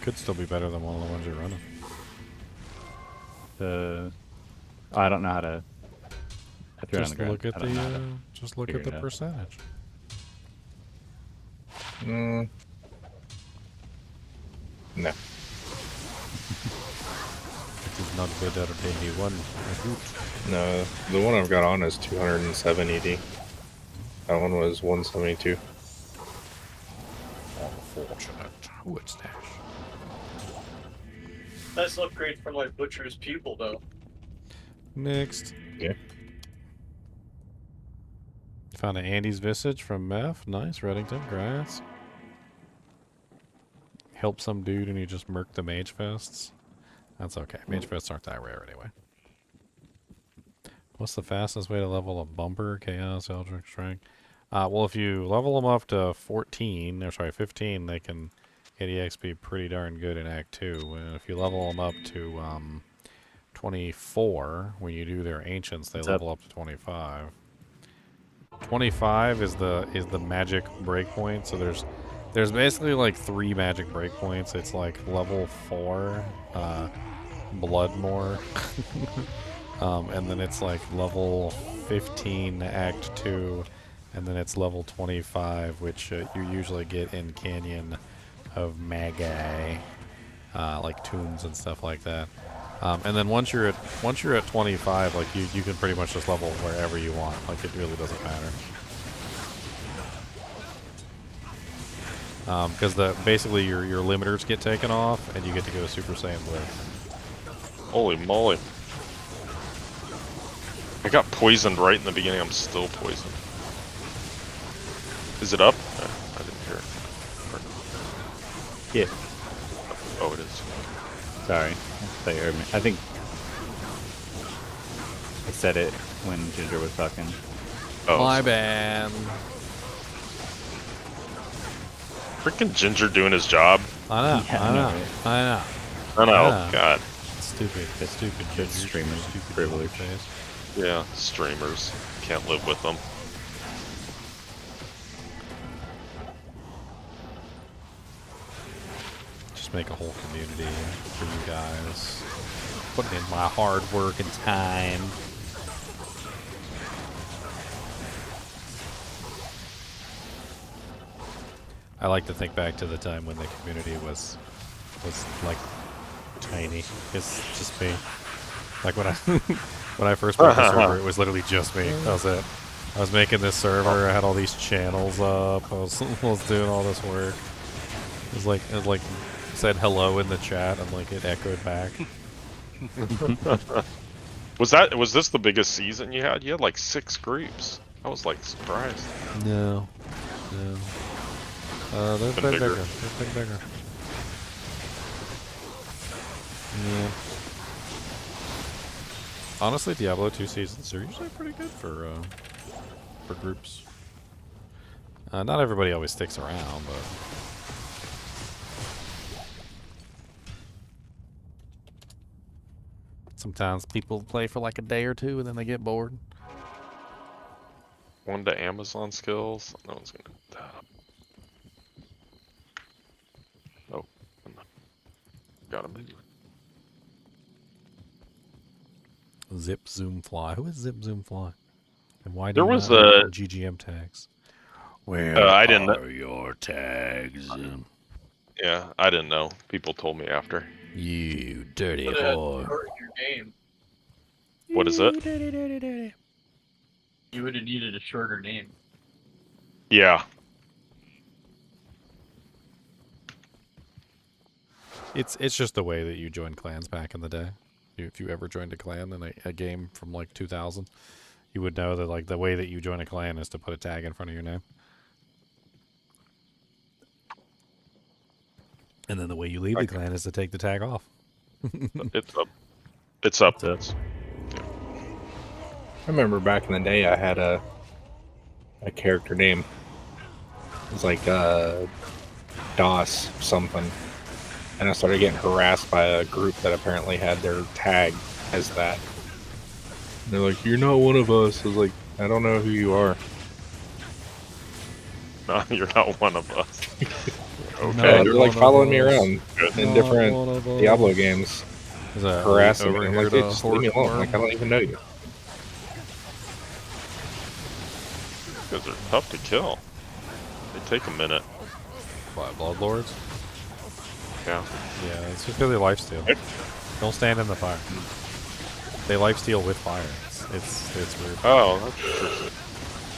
Could still be better than one of the ones you're running. I don't know how to. I threw it on Just the ground. look at I don't know how to just look figure at the it out. percentage. No. It is not better than the one. No, the one I've got on is 207 ED. That one was 172. Unfortunate. What's that? Nice upgrade from my butcher's pupil, though. Next. Yeah. Found an Andy's Visage from Meth. Nice, Reddington. Grass. Help some dude and you just murked the Mage Fests. That's okay. Mage Fests aren't that rare anyway. What's the fastest way to level a Bumper? Chaos, Eldritch Strike? Well, if you level them up to 15, or sorry, 15, they can get EXP pretty darn good in Act 2. And if you level them up to 24, when you do their Ancients, they level up to 25. 25 is the magic breakpoint. So there's basically like 3 magic breakpoints. It's like level 4 Bloodmore, and then it's like level 15 Act 2, and then it's level 25, which you usually get in Canyon of Magi, like tombs and stuff like that. And then once you're at 25, like you can pretty much just level wherever you want. Like it really doesn't matter. Because basically your limiters get taken off and you get to go Super Saiyan Blue. Holy moly. I got poisoned right in the beginning. I'm still poisoned. Is it up? I didn't hear it. Yeah. Oh, it is. Sorry. I thought you heard me. I think I said it when Ginger was talking. Oh, my bad. Freaking Ginger doing his job. I know. Yeah, I know. I know. I know. Yeah. God. Stupid Good streamers. Privilege. Yeah, streamers. Can't live with them. Just make a whole community for you guys. Putting in my hard work and time. I like to think back to the time when the community was like tiny. It's just me. Like when I when I first played the server, it was literally just me. That was it. I was making this server. I had all these channels up. I was doing all this work. It was like said hello in the chat, and like it echoed back. Was this the biggest season you had? You had like 6 groups. I was like surprised. No. They've been bigger. They've been bigger. Yeah. Honestly, Diablo 2 seasons are usually pretty good for groups. Not everybody always sticks around, but sometimes people play for like a day or two and then they get bored. One to Amazon skills. No one's gonna. Oh, got him. Zip, zoom, fly. Who is zip, zoom, fly? And why do There you was not a have GGM tags? Where I didn't are your tags? Yeah, I didn't know. People told me after. You dirty Put whore. your name. What is it? You would have needed a shorter name. Yeah. It's just the way that you joined clans back in the day. If you ever joined a clan in a game from like 2000, you would know that like the way that you join a clan is to put a tag in front of your name. And then the way you leave the clan is to take the tag off. It's up. I remember back in the day I had a character name. It was like DOS something. And I started getting harassed by a group that apparently had their tag as that. And they're like, "You're not one of us." I was like, "I don't know who you are." No, you're not one of us. Okay. They're like following me around in different Diablo games. Harassing me. I'm like, "Dude, just leave me alone. Like, I don't even know you." Because they're tough to kill. They take a minute. What, Bloodlords? Yeah. Yeah, it's just because they lifesteal. Don't stand in the fire. They lifesteal with fire. It's weird. Oh, that's interesting.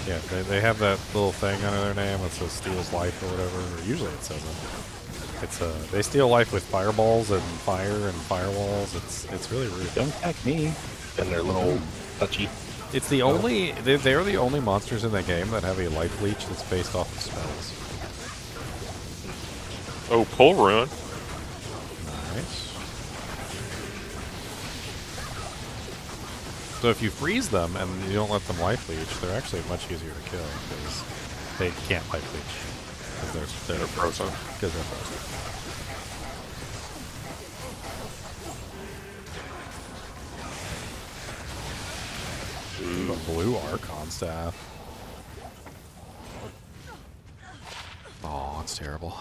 Yeah, they have that little thing under their name that says steals life or whatever. Or usually it says it. It's they steal life with fireballs and fire and firewalls. It's really rude. Don't attack me. And they're little touchy. It's the only they're the only monsters in the game that have a life leech that's based off of spells. Oh, pull ruin. Nice. So if you freeze them and you don't let them life leech, they're actually much easier to kill because they can't life leech because they're frozen. Because they're frozen. Ooh, a blue Archon staff. Oh, it's terrible.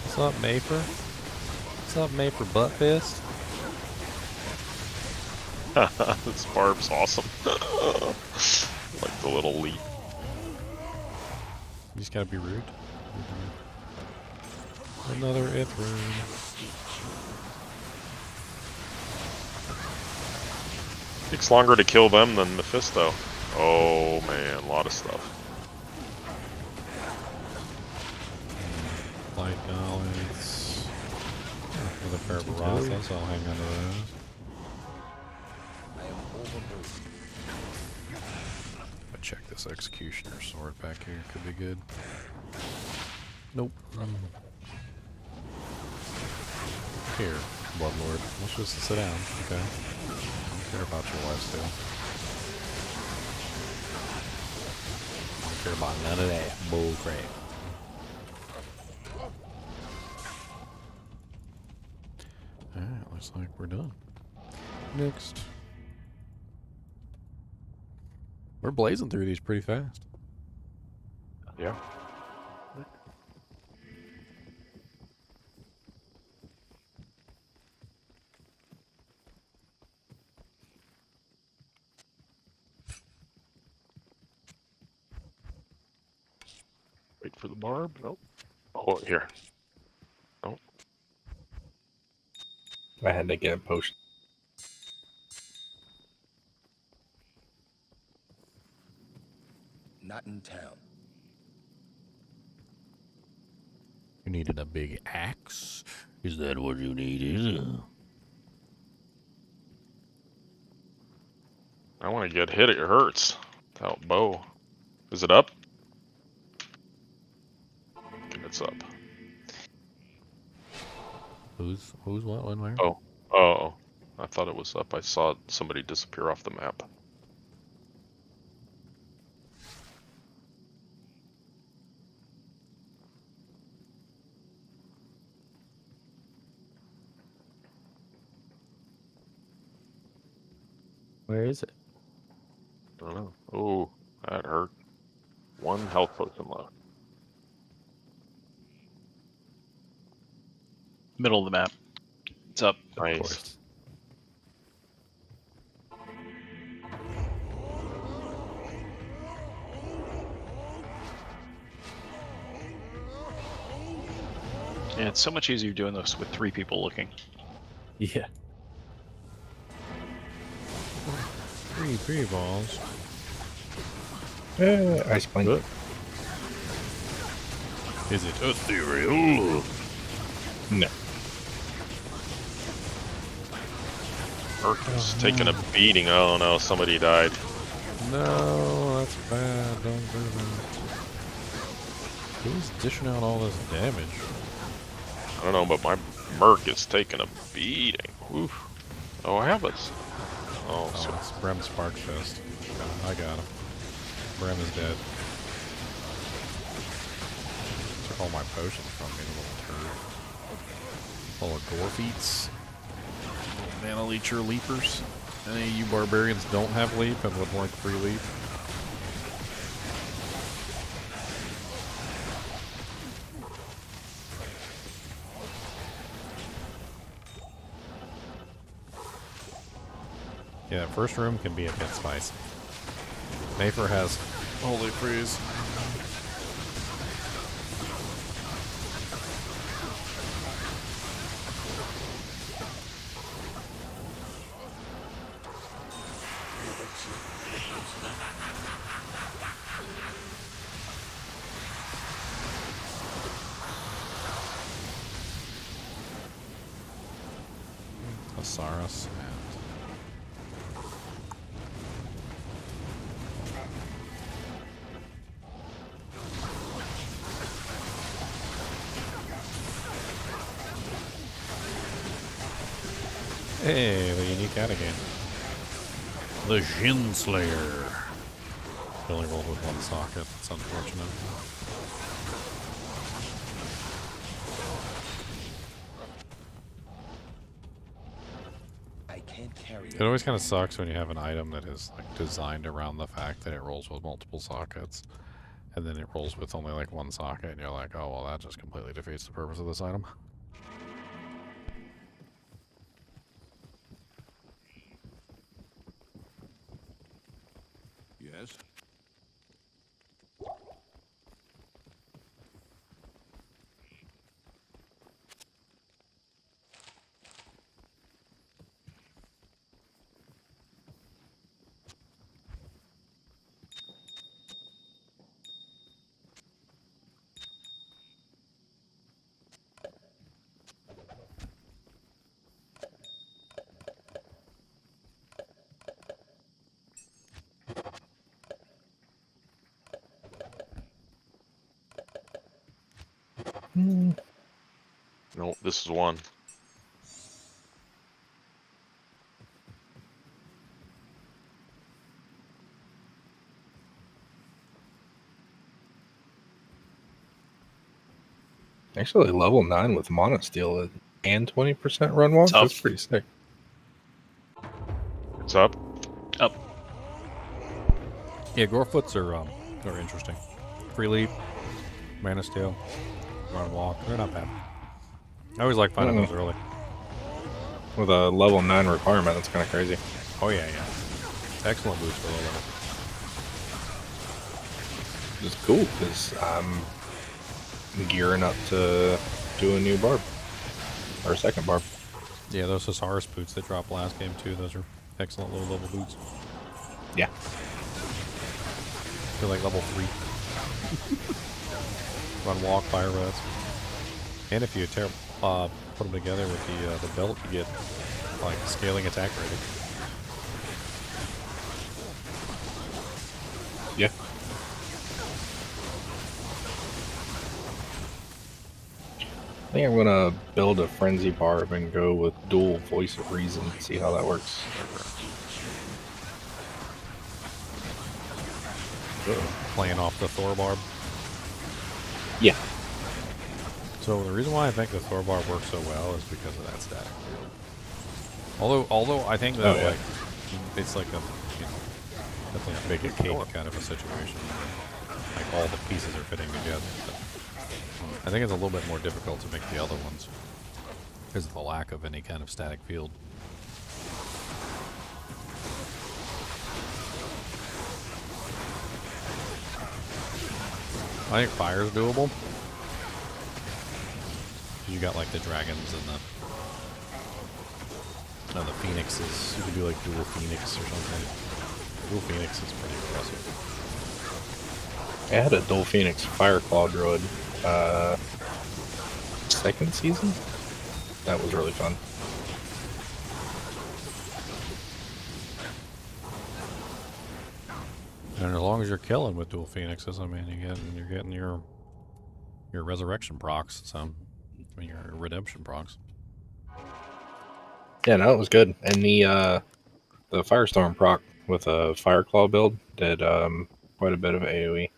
What's up, Maper? What's up, Maper Buttfist? This barb's awesome. Like the little leap. You just gotta be rude. Another Ithrin. Takes longer to kill them than Mephisto. Oh man, a lot of stuff. Light gauntlets. With a pair of Barathas, I'll hang on to those. I check this Executioner sword back here, could be good. Nope. Here, Bloodlord. Let's just sit down, okay? I don't care about your lifesteal. I don't care about none of that bullcrap. Alright, looks like we're done. Next. We're blazing through these pretty fast. Yeah. Wait for the barb. Nope. Oh, here. Nope. I had to get a potion. Not in town. You needed a big axe? Is that what you needed? I want to get hit. It hurts. Without bow. Is it up? Okay, it's up. Who's what? When where? Oh. I thought it was up. I saw somebody disappear off the map. Where is it? I don't know. Oh, that hurt. 1 health potion left. Middle of the map. It's up. Nice. Of course. Yeah, it's so much easier doing this with 3 people looking. Yeah. 3 balls. Ice Blink. Is it ethereal? No. Merc is taking a beating. Oh no, somebody died. No, that's bad. Don't do that. Who's dishing out all this damage? I don't know, but my Merc is taking a beating. Oof. Oh, I have it. Oh, so it's Brem Sparkfest. I got him. Brem is dead. Took all my potions from me, little turd. Full of gore feats. Little mana leecher leapers. Any of you barbarians don't have leap and would like free leap? Yeah, that first room can be a bit spicy. Nafer has Holy Freeze. Asaras and hey, the unique out again. The Jin Slayer. He only rolled with 1 socket. It's unfortunate. I can't carry It always kind of sucks when you have an item that is like designed around the fact that it rolls with multiple sockets, and then it rolls with only like 1 socket, and you're like, oh well, that just completely defeats the purpose of this item. Yes. no, this is 1. Actually, level 9 with Monosteel and 20% run walk. That's pretty sick. It's up. Up. Yeah, Gorefoots are interesting. Free leap, mana steel, run walk. They're not bad. I always like finding those early. With a level 9 requirement, that's kind of crazy. Oh yeah. Excellent boost for low level. It's cool because I'm gearing up to do a new barb or a second barb. Yeah, those Osiris boots that dropped last game too. Those are excellent low-level boots. Yeah. They're like level 3. Run, walk, fire reds. And if you put them together with the belt, you get like scaling attack rating. Yeah. I think I'm gonna build a frenzy barb and go with dual voice of reason. See how that works. Playing off the Thor barb. Yeah. So the reason why I think the Thor barb works so well is because of that static field. Although I think that like it's like a definitely a bake a cake kind of a situation. Like all the pieces are fitting together. But I think it's a little bit more difficult to make the other ones because of the lack of any kind of static field. I think fire's doable. You got like the dragons and the phoenixes. You can do like dual phoenix or something. Dual phoenix is pretty impressive. I had a dual phoenix fireclaw druid second season. That was really fun. And as long as you're killing with dual phoenixes, I mean, you're getting your resurrection procs. So, I mean, your redemption procs. Yeah, no, it was good. And the Firestorm proc with a Fireclaw build did quite a bit of AoE.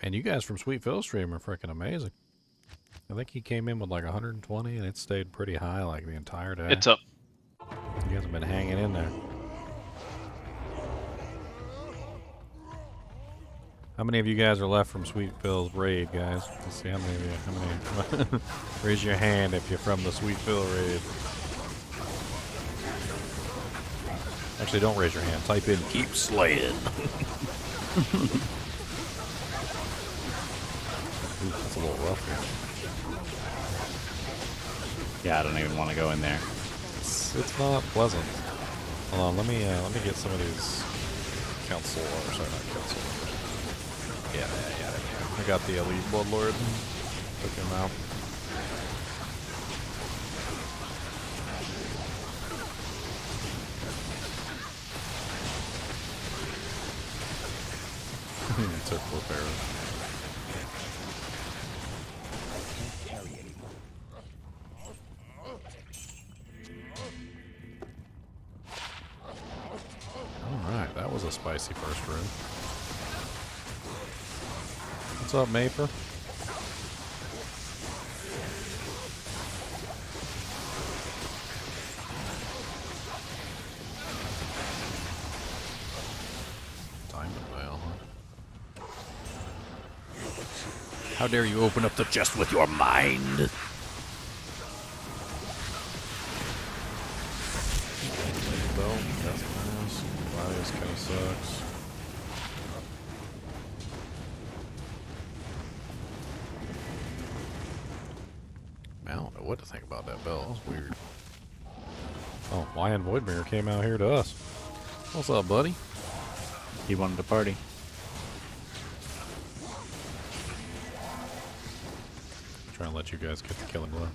And you guys from Sweet Phil Stream are freaking amazing. I think he came in with like 120 and it stayed pretty high like the entire day. It's up. You guys have been hanging in there. How many of you guys are left from Sweet Phil's raid, guys? Let's see how many of you. How many? Raise your hand if you're from the Sweet Phil raid. Actually, don't raise your hand. Type in "keep slaying." Ooh, that's a little rough here. Yeah, I don't even want to go in there. It's not pleasant. Hold on, let me get some of these council, or sorry, not council. Yeah. I got the elite bloodlord. Took him out. Took 4 arrows. Alright, that was a spicy first room. What's up, Maper? Diamond Veil, huh? How dare you open up the chest with your mind? This kind of sucks. I don't know what to think about that bell. That was weird. Oh, Lion Voidbringer came out here to us. What's up, buddy? He wanted to party. Trying to let you guys get the killing blow.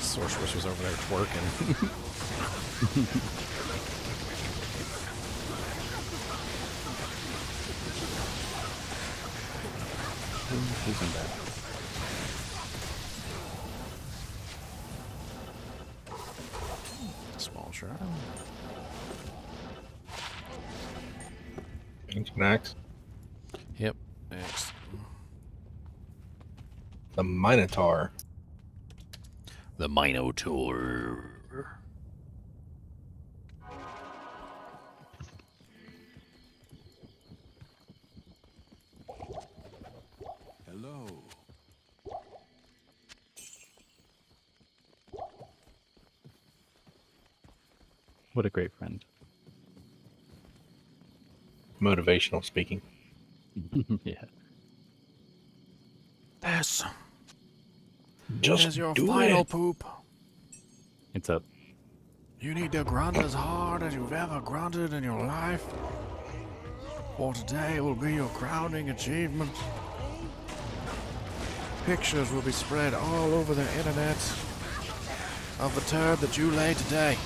Sorceress was over there twerking. Who's in bed? Small shrine. Ancient Axe. Yep, next. the Minotaur. The Minotaur. Hello. What a great friend. Motivational speaking. Yeah. This Just is your do final it. poop. It's up. You need to grunt as hard as you've ever grunted in your life. For today will be your crowning achievement. Pictures will be spread all over the internet of the turd that you laid today.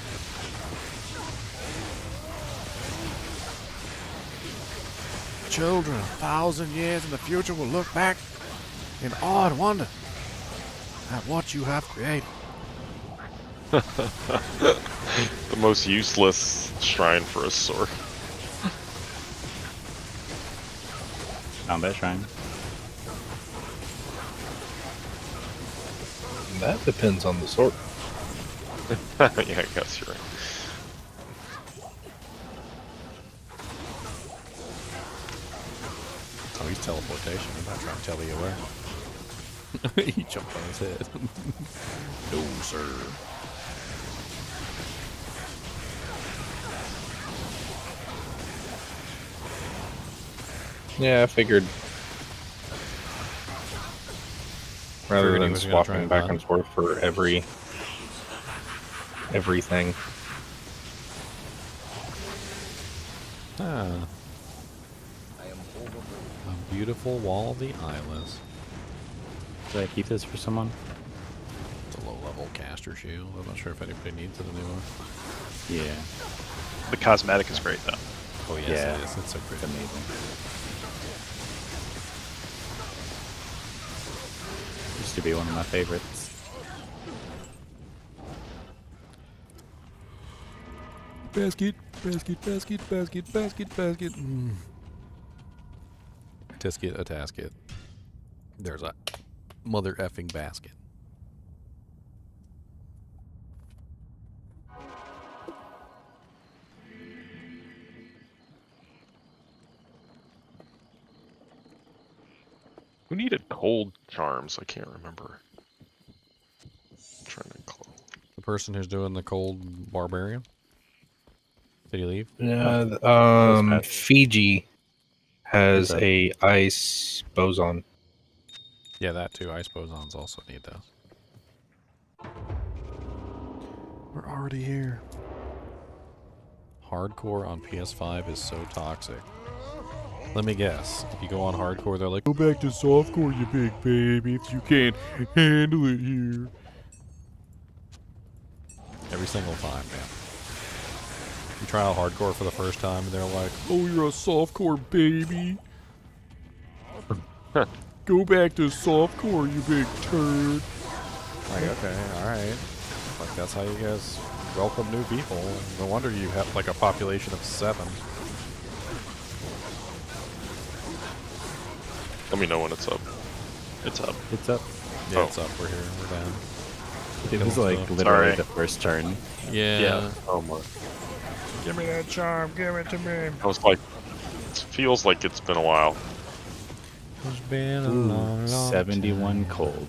Children 1,000 years in the future will look back in awe and wonder at what you have created. The most useless shrine for a sword. Combat shrine. That depends on the sword. Yeah, I guess you're right. Oh, he's teleportation. I'm not trying to tell you where. He jumped on his head. No, sir. Yeah, I figured. Rather Figured he than was gonna try swapping and back run. and forth for everything. Ah. A beautiful wall of the eyeless. Should I keep this for someone? It's a low-level caster shield. I'm not sure if anybody needs it anymore. Yeah. The cosmetic is great though. Oh yes, Yeah. it is. It's so pretty. Amazing. Used to be one of my favorites. Basket, basket, basket, basket, basket, basket. Tisket, a tasket. There's a mother effing basket. Who needed cold charms? I can't remember. I'm trying to close. The person who's doing the cold barbarian. Did he leave? Yeah, Fiji has What's that? a ice boson. Yeah, that too. Ice bosons also need those. We're already here. Hardcore on PS5 is so toxic. Let me guess. If you go on hardcore, they're like, go back to softcore, you big baby, if you can't handle it here. Every single time, man. You try out hardcore for the first time, and they're like, oh, you're a softcore baby. Go back to softcore, you big turd. Like, okay, alright. Like, that's how you guys welcome new people. No wonder you have, like, a population of 7. Let me know when it's up. It's up. It's up. Yeah, it's up. We're here. We're down. It was like literally Sorry. the first turn. Yeah. Oh my. Give me that charm. Give it to me. I was like, it feels like it's been a while. It's been a Ooh, long 71 cold.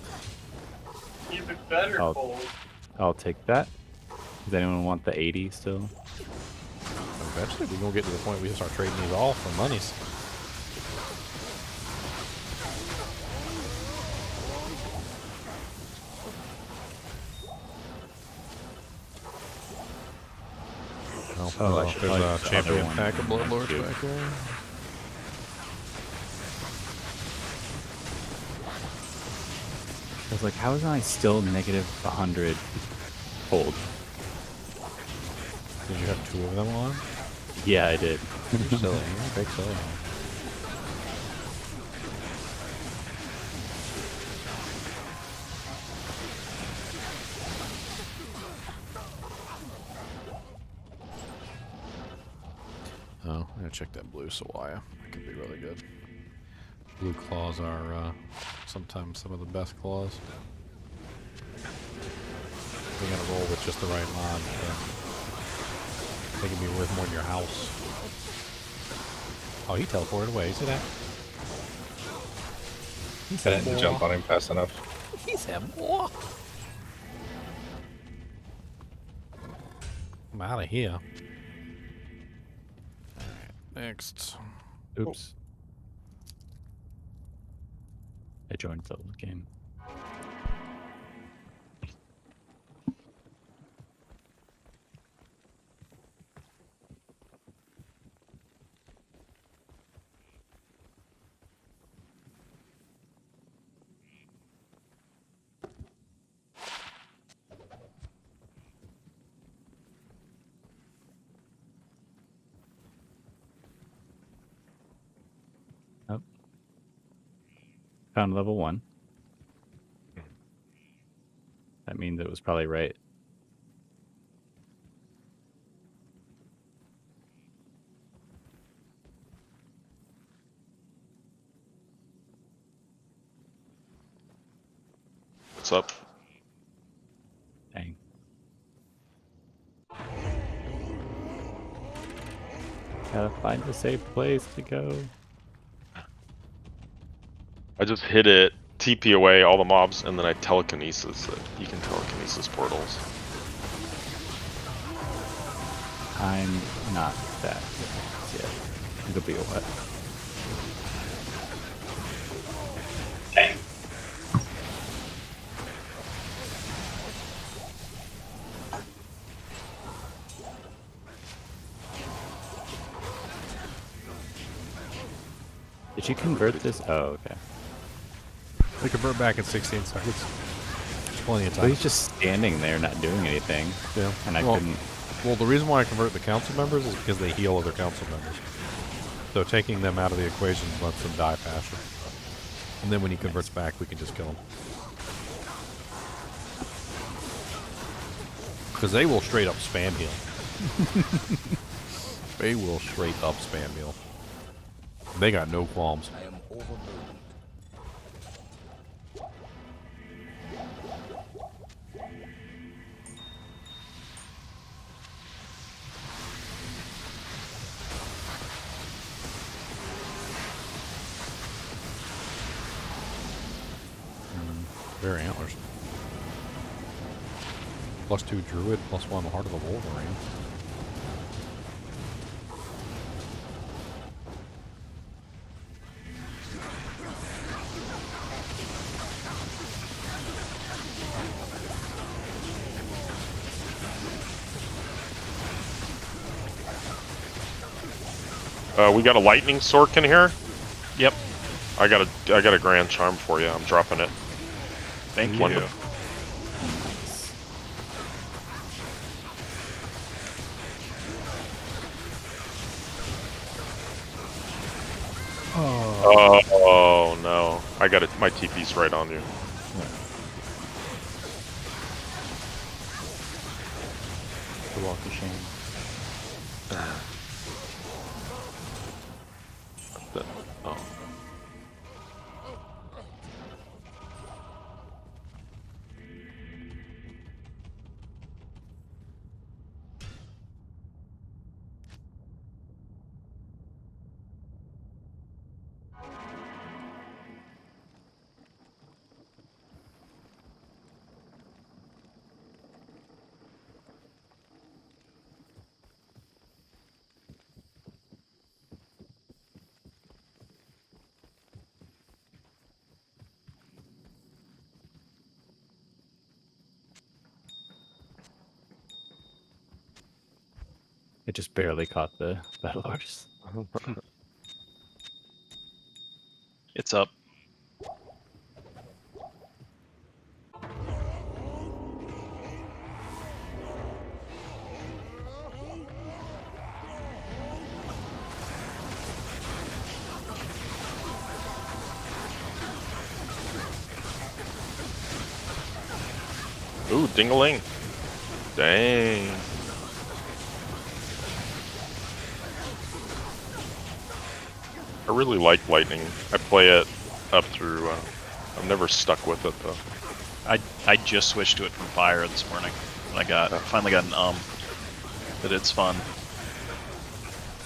Even better I'll- cold. I'll take that. Does anyone want the 80 still? Eventually, we're going to get to the point we start trading these off for monies. Oh, I should there's like a the champion other one. pack of Bloodlords Too. back there. I was like, how is I still negative 100 cold? Did you have 2 of them on? Yeah, I did. You're silly. You're a big silly. Oh, I'm gonna check that blue Sawaya. That could be really good. Blue claws are sometimes some of the best claws. You gotta roll with just the right mod. They can be worth more than your house. Oh, he teleported away. See that? I didn't jump on him fast enough. He said, "What?" I'm out of here. Alright, next. Oops. I joined the game. Oh. Found level 1. That means it was probably right. What's up? Dang. Gotta find a safe place to go. I just hit it, TP away all the mobs, and then I telekinesis it. You can telekinesis portals. I'm not that yet. It'll be a what? Did you convert this? Oh, okay. We convert back in 16 seconds. Plenty of time. But he's just standing there, not doing anything. Yeah. And I well, couldn't. Well, the reason why I convert the council members is because they heal other council members. So taking them out of the equation lets them die faster. And then when he converts back, we can just kill him. Because they will straight up spam heal. They will straight up spam heal. They got no qualms. I am overburdened. Very antlers. +2 druid, +1 heart of the Wolverine. We got a lightning sork in here. Yep. I got a grand charm for you. I'm dropping it. Thank you. Oh no! I got it. My TP's right on you. The walk of shame. Oh. It just barely caught the battle horse. It's up. Ooh, ding-a-ling. Dang. I really like lightning. I play it up through I've never stuck with it though. I just switched to it from fire this morning. I finally got an but it's fun.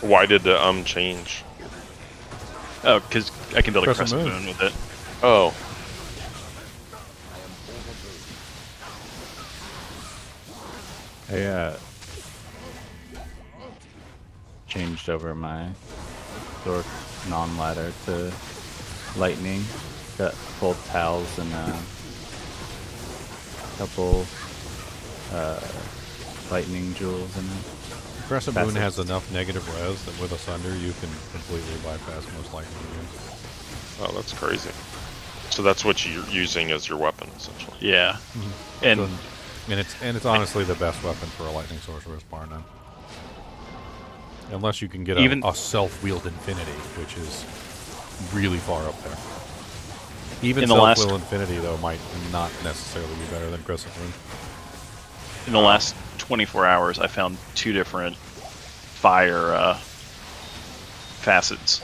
Why did the change? Oh, because I can build a Crescent crescent moon. moon with it. Oh. I changed over my Dork non-ladder to lightning. Got both towels and a couple lightning jewels in it. Crescent Moon Passive. has enough negative res that with Asunder you can completely bypass most lightning units. Oh, that's crazy. So that's what you're using as your weapon, essentially. Yeah. And it's honestly the best weapon for a lightning sorceress, bar none. Unless you can get a self-wheeled infinity, which is really far up there. Even self-wheel infinity though might not necessarily be better than Crescent Moon. In the last 24 hours, I found 2 different fire facets.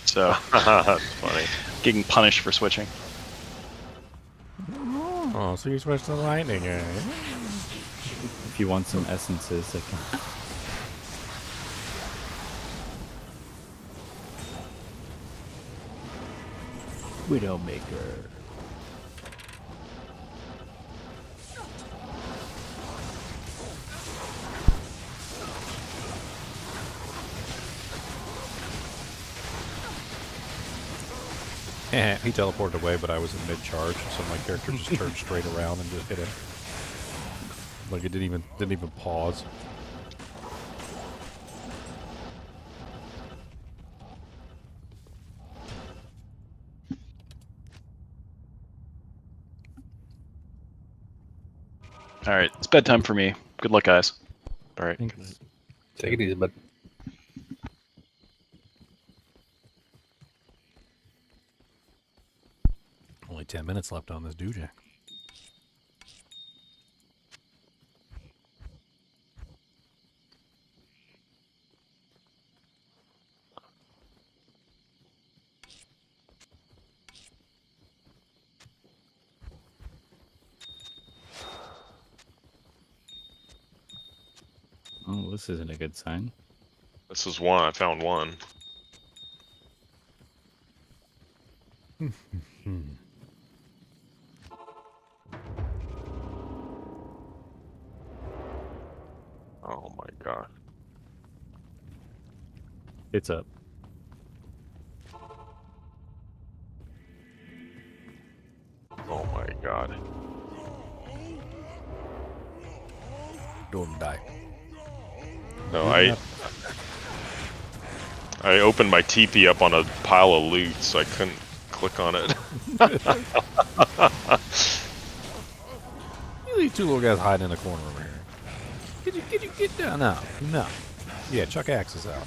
So that's funny. Getting punished for switching. Oh, so you switched to lightning, eh? If you want some essences, I can. Widowmaker. He teleported away, but I was in mid-charge, so my character just turned straight around and just hit him. Like it didn't even pause. All right, it's bedtime for me. Good luck, guys. All right. Take it easy, bud. Only 10 minutes left on this dewjack. Oh, this isn't a good sign. This is one. I found one. Oh my god. It's up. Oh my god. Don't die. No, I opened my TP up on a pile of loot, so I couldn't click on it. You leave 2 little guys hiding in a corner over here. Get down. No. Yeah, chuck axes out.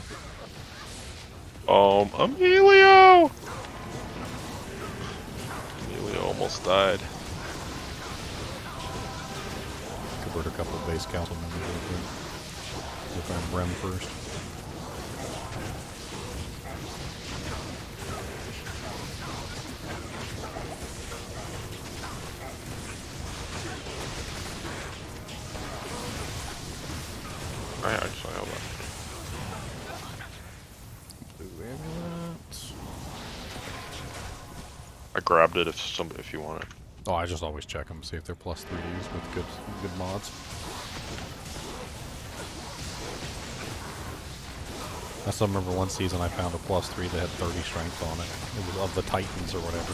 Emilio! Emilio almost died. Convert a couple of base council members real quick. If I'm Rem first. I actually have that. Blue amulet. I grabbed it if you want it. Oh, I just always check them, see if they're +3s with good mods. I still remember one season I found a +3 that had 30 strength on it. It was of the Titans or whatever.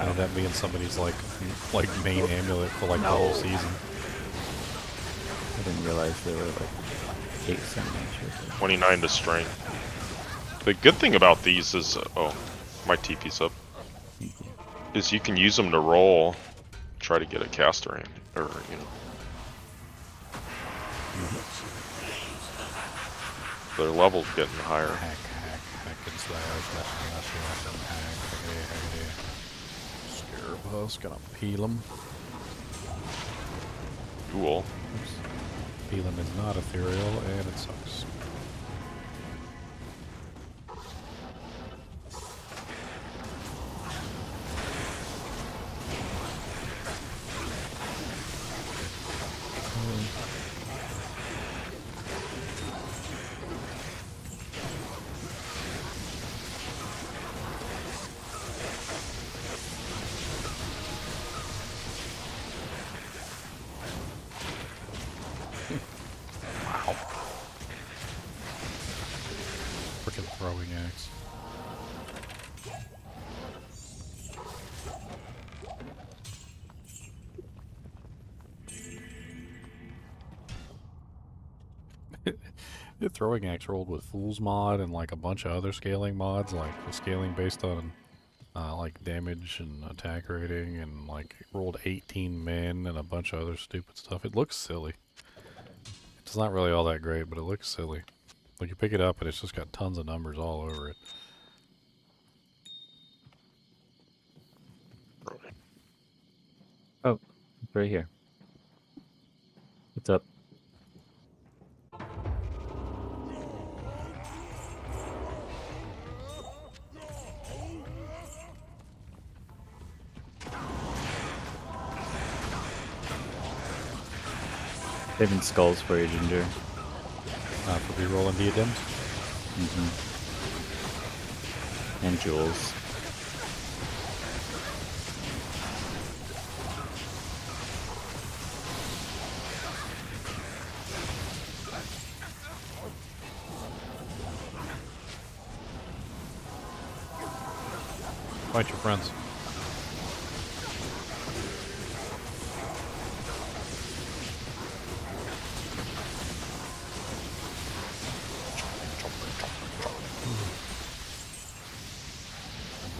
I know that being somebody's like main amulet for like the whole season. I didn't realize they were like 8 centimeters. 29 to strength. The good thing about these is, oh, my TP's up. Is you can use them to roll, try to get a caster in, or you know. Their level's getting higher. Hack and slash, Scarab Husk, gonna peel him. Cool. Peel him is not ethereal, and it sucks. The throwing axe rolled with Fool's mod and like a bunch of other scaling mods, like the scaling based on like damage and attack rating, and like it rolled 18 men and a bunch of other stupid stuff. It looks silly. It's not really all that great, but it looks silly. Like you pick it up and it's just got tons of numbers all over it. Oh, it's right here. What's up? Saving skulls for you, Ginger. For re-rolling diadems? And jewels. Fight your friends.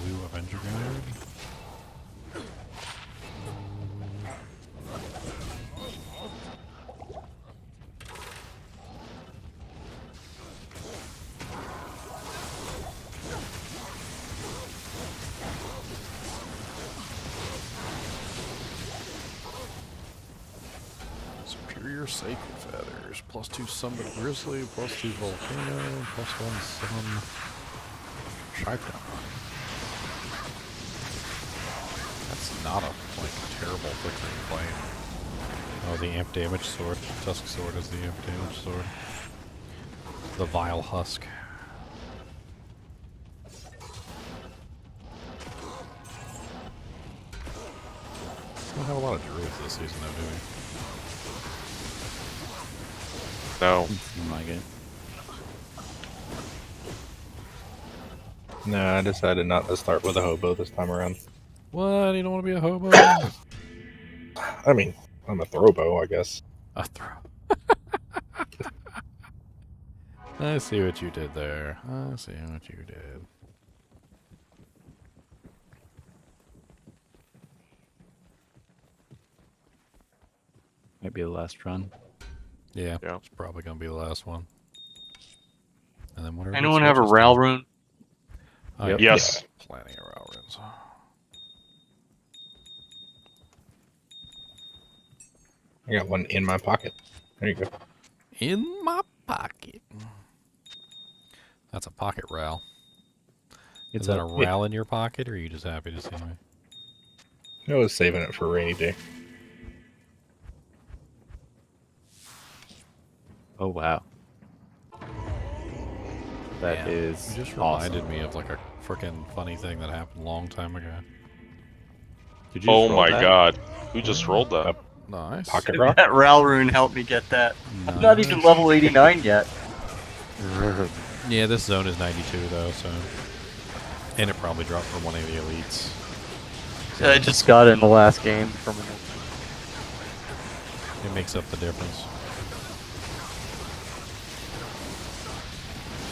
Blue Avenger Guard. Superior Sacred Feathers. +2 Summit Grizzly, +2 Volcano, +1 Sun. Shaitan. That's not a terrible flickering flame. Oh, the amp damage sword. Tusk sword is the amp damage sword. The Vile Husk. We don't have a lot of druids this season, though, do we? No. Seems like it. No, I decided not to start with a hobo this time around. What? You don't want to be a hobo? I mean, I'm a throwbow, I guess. A throw. I see what you did there. I see what you did. Might be the last run. Yeah, it's probably gonna be the last one. And then whatever. Anyone have a Ral rune? Yep. Yes. Yeah, plenty of Ral runes. I got one in my pocket. There you go. In my pocket. That's a pocket Ral. Is that a Ral in your pocket, or are you just happy to see me? I was saving it for a rainy day. Oh wow. That Man, is you just awesome. reminded me of like a freaking funny thing that happened a long time ago. Did you Oh just roll my that? god. Who just rolled that? Nice. Pocket rock? That Ral rune helped me get that. I'm not even level 89 yet. Yeah, this zone is 92 though, so. And it probably dropped from one of the elites. I just got it in the last game from It makes up the difference.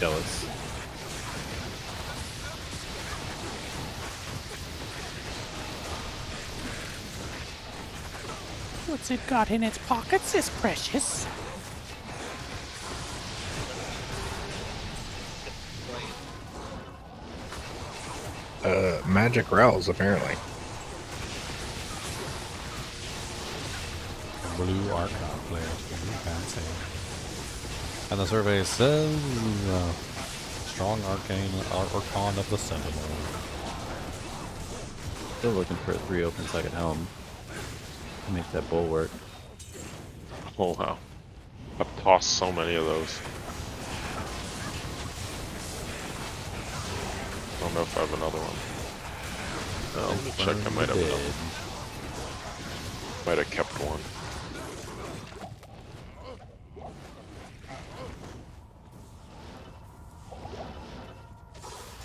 Jealous. What's it got in its pockets is precious. Magic Rowls, apparently. Blue Archon players. Fancy. And the survey says strong Archon of the Sentinel. Still looking for a 3 open so I can helm. Make that bull work. Oh wow. I've tossed so many of those. I don't know if I have another one. No, let me check. I might have another. Might have kept one.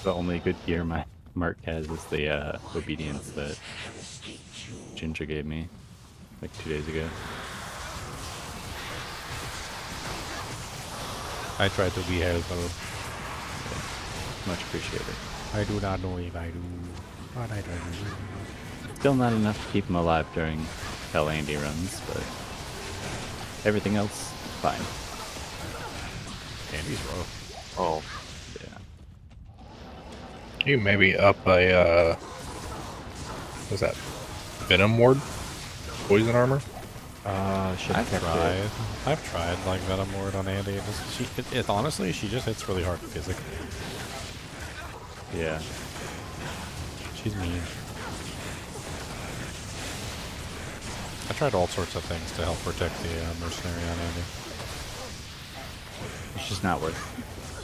The only good gear my Mark has is the obedience that Ginger gave me like 2 days ago. I tried the we have mode. Much appreciated. I do not know if I do. What I do. Still not enough to keep him alive during Hell Andy runs, but everything else, fine. Andy's rough. Oh. You maybe up a, what's that? Venom Ward? Poison armor? I've tried like Venom Ward on Andy. Honestly, she just hits really hard physically. Yeah. She's mean. I tried all sorts of things to help protect the mercenary on Andy. It's just not worth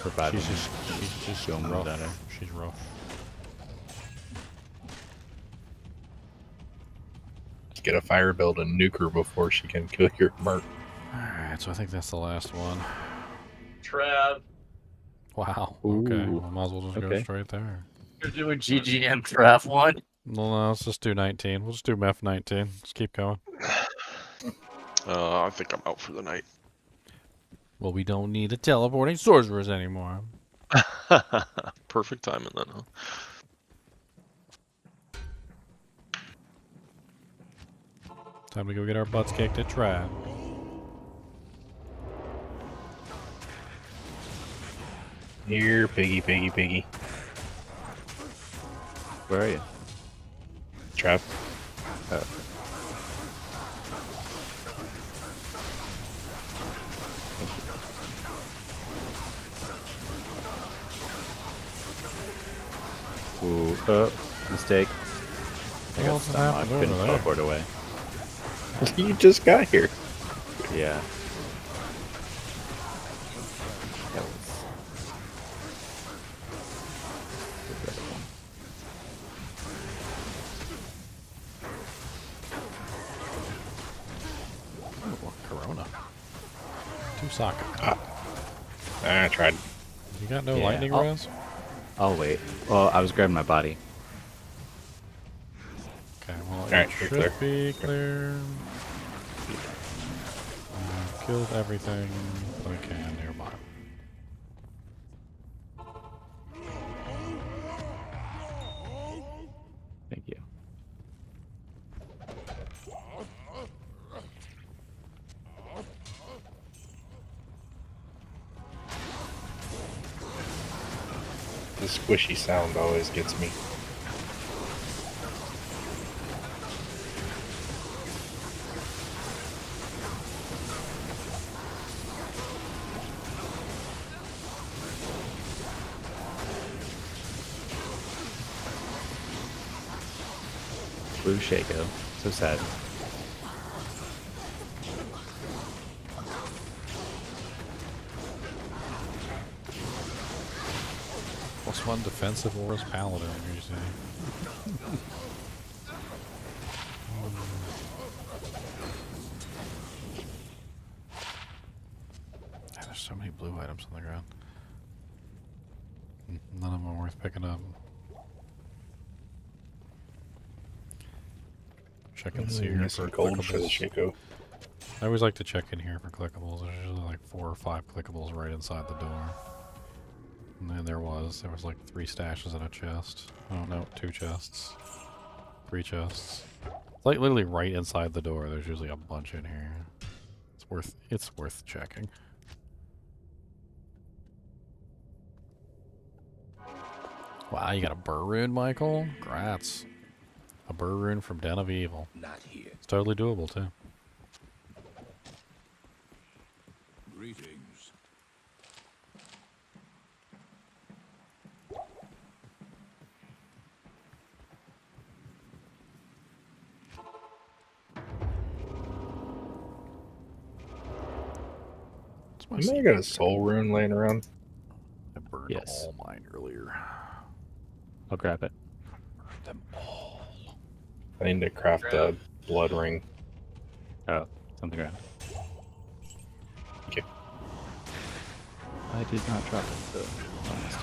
surviving. She's just rough. She's rough. Get a fire build and nuke her before she can kill your merc. Alright, so I think that's the last one. Trev. Wow. Ooh. Okay. Well, might as well just go straight there. You're doing GGM Trev 1. Well, no, let's just do 19. We'll just do MEF 19. Just keep going. I think I'm out for the night. Well, we don't need a teleporting sorcerers anymore. Perfect timing then, huh? Time to go get our butts kicked at Trad. Here, piggy, piggy, piggy. Where are you? Trap. Oh. Ooh, mistake. I got stuck. I couldn't teleport away. You just got here. Yeah. That was regrettable. Oh, Corona. 2 socket. I tried. You got no lightning res? I'll wait. Well, I was grabbing my body. Okay, well, right, it should clear. be clear. Killed everything I can nearby. Thank you. The squishy sound always gets me. Blue Shaco. So sad. +1 defensive Aura's Paladin, you say. There's so many blue items on the ground. None of them are worth picking up. Check and see here for gold for the clickables. Shaco. I always like to check in here for clickables. There's usually like 4 or 5 clickables right inside the door. And then there was like 3 stashes in a chest. Oh no, 2 chests. 3 chests. Like literally right inside the door. There's usually a bunch in here. It's worth checking. Wow, you got a burr rune, Michael? Grats. A burr rune from Den of Evil. Not here. It's totally doable too. Greetings. You may have got a soul rune laying around. I burned Yes. all mine earlier. I'll grab it. Them all. I need to craft a blood ring. Oh, something around. Okay. I did not drop it, though. I missed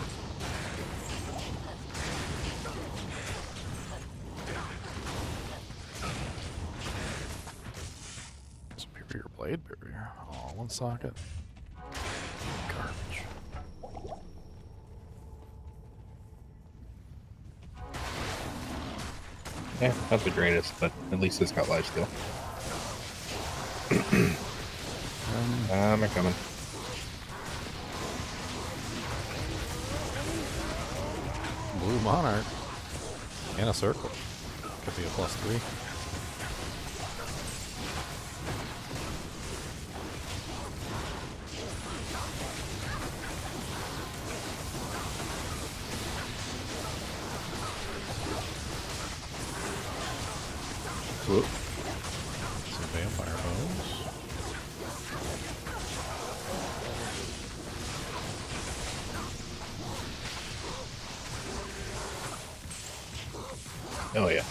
it. Superior blade barrier. Oh, 1 socket. Garbage. Yeah, not the greatest, but at least it's got lifesteal. I'm coming. Blue Monarch. And a circle. Could be a +3. Whoop. Some vampire bones. Oh yeah.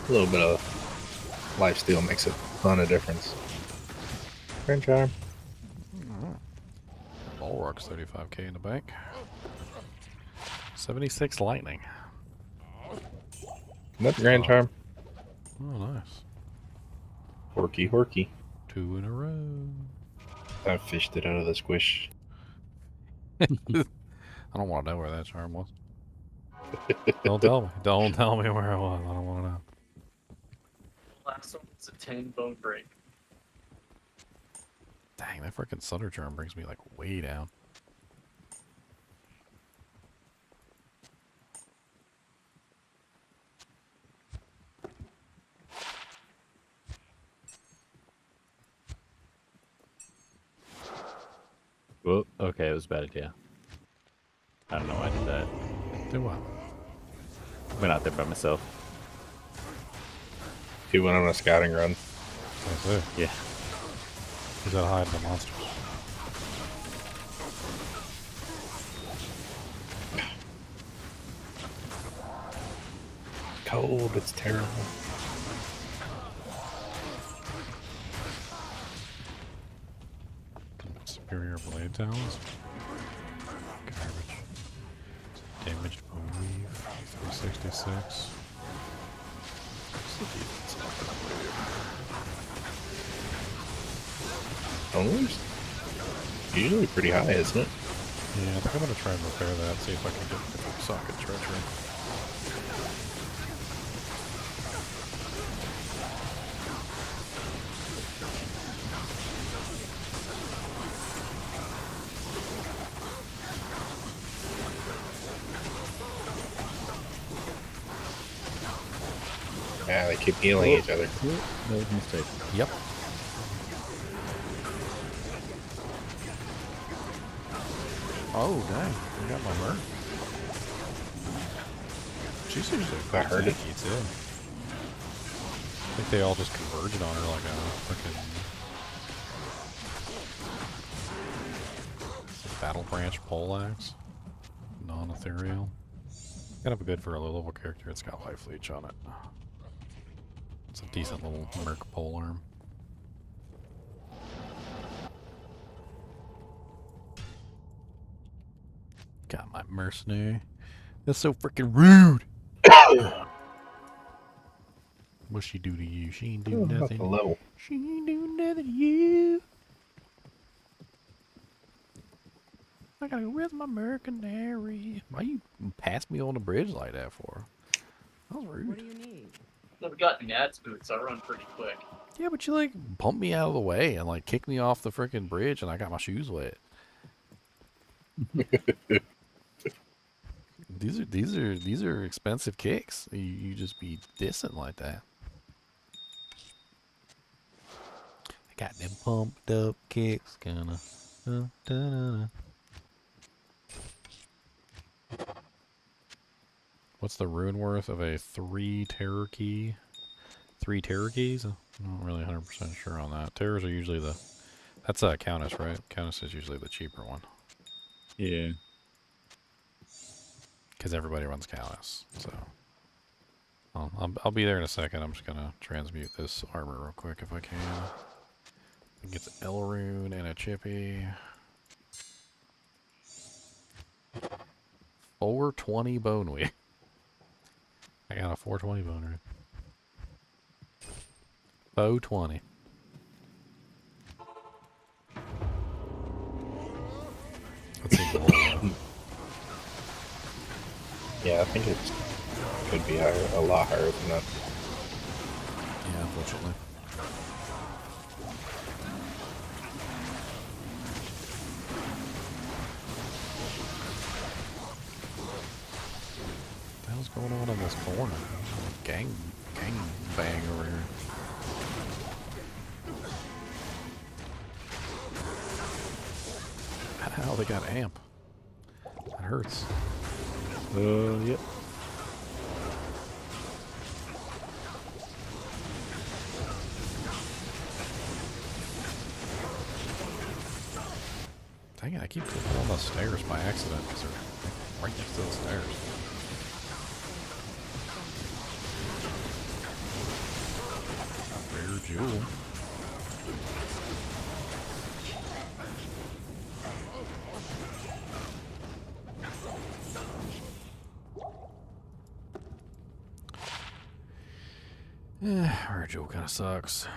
A little bit of lifesteal makes a ton of difference. Grand charm. Bulwark's 35k in the bank. 76 lightning. Another grand charm. Oh, nice. Horky, horky. 2 in a row. I fished it out of the squish. I don't want to know where that charm was. Don't tell me. Don't tell me where it was. I don't want to know. Last one was a 10 bone break. Dang, that freaking Sunder charm brings me like way down. Well, okay, it was a bad idea. I don't know why I did that. Do what? Went out there by myself. He went on a scouting run. That's it. Yeah. He's gotta hide the monsters. Cold, it's terrible. Superior blade talons. Garbage. Damaged bone weave. 366. Bones? Usually pretty high, isn't it? Yeah, I think I'm gonna try and repair that, see if I can get different socket treachery. Yeah, they keep healing each other. That was a mistake. Yep. Oh, dang. I got my merc. She's usually quite heard it. tanky, too. I think they all just converged on her like a freaking battle branch poleaxe. Non-ethereal. Kind of good for a low level character. It's got life leech on it. It's a decent little merc pole arm. Got my mercenary. That's so freaking rude. What'd she do to you? She ain't do nothing. Level. She ain't do nothing to you. I gotta go with my mercenary. Why you pass me on the bridge like that for? That was rude. What do you need? I've got Nat's boots, I run pretty quick. Yeah, but you like bumped me out of the way and like kicked me off the freaking bridge, and I got my shoes wet. These are expensive kicks. You just be dissing like that. I got them pumped up kicks, kinda. What's the rune worth of a 3 terror key? 3 terror keys? I'm not really 100% sure on that. Terrors are usually the... That's a Countess, right? Countess is usually the cheaper one. Yeah. Because everybody runs Countess, so... I'll be there in a second. I'm just gonna transmute this armor real quick if I can. Get the L rune and a chippy. 420 bone weave. I got a 420 bone rune. 420. Let's see. Yeah, I think it's could be higher, a lot higher than that. Yeah, unfortunately. What the hell's going on in this corner? Gang bang over here. Ow, they got amp. That hurts. Yep. Dang it, I keep clicking on the stairs by accident because they're like, right next to the stairs. Rare jewel. Rare jewel kind of sucks.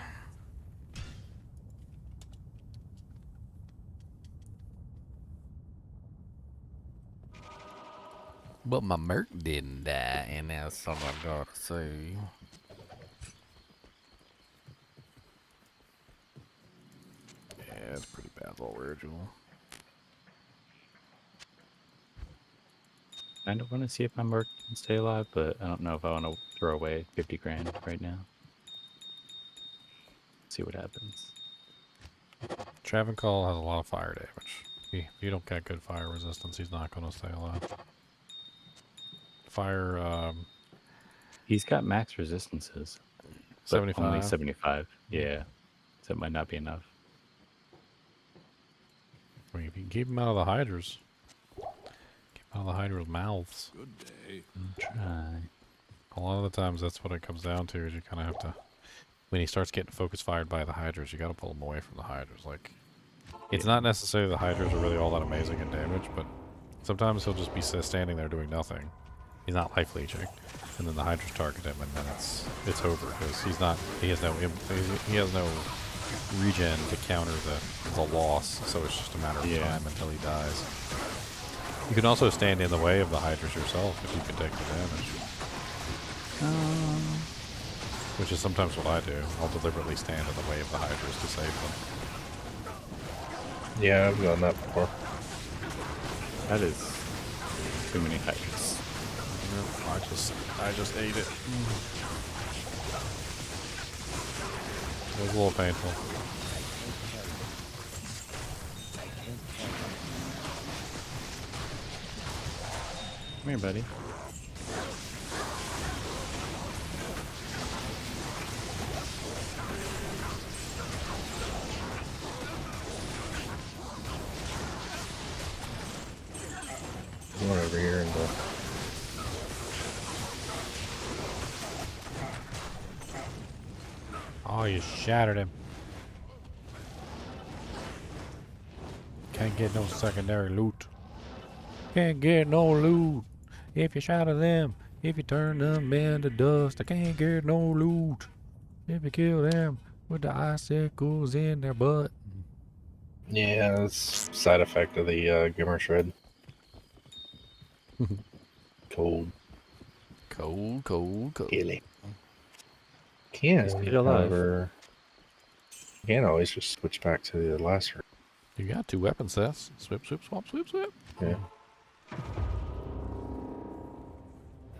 But my merc didn't die, and that's something I gotta say. Yeah, it's pretty bad, little rare jewel. I don't want to see if my merc can stay alive, but I don't know if I want to throw away 50 grand right now. See what happens. Travancore has a lot of fire damage. If you don't get good fire resistance, he's not going to stay alive. Fire, He's got max resistances. 75? Only 75. Yeah. So it might not be enough. I mean, if you can keep him out of the hydras. Keep him out of the hydras' mouths. Good day. Try. A lot of the times that's what it comes down to, is you kind of have to... When he starts getting focus fired by the hydras, you got to pull him away from the hydras. Like, it's not necessarily the hydras are really all that amazing in damage, but sometimes he'll just be standing there doing nothing. He's not life leeching, and then the hydras target him, and then it's over because he has no regen to counter the loss. So it's just a matter of time until he dies. You can also stand in the way of the hydras yourself if you can take the damage. Which is sometimes what I do. I'll deliberately stand in the way of the hydras to save them. Yeah, I've done that before. That is too many hydras. I just ate it. It was a little painful. Come here, buddy. One over here and go. Oh, you shattered him. Can't get no secondary loot. Can't get no loot if you shatter them. If you turn them into dust, I can't get no loot if you kill them with the icicles in their butt. Yeah, that's side effect of the Gimmer Shred. Cold. Cold. Killing. Can, however, you can't always just switch back to the lacer. You got 2 weapon sets. Swip, swap, swip. Yeah.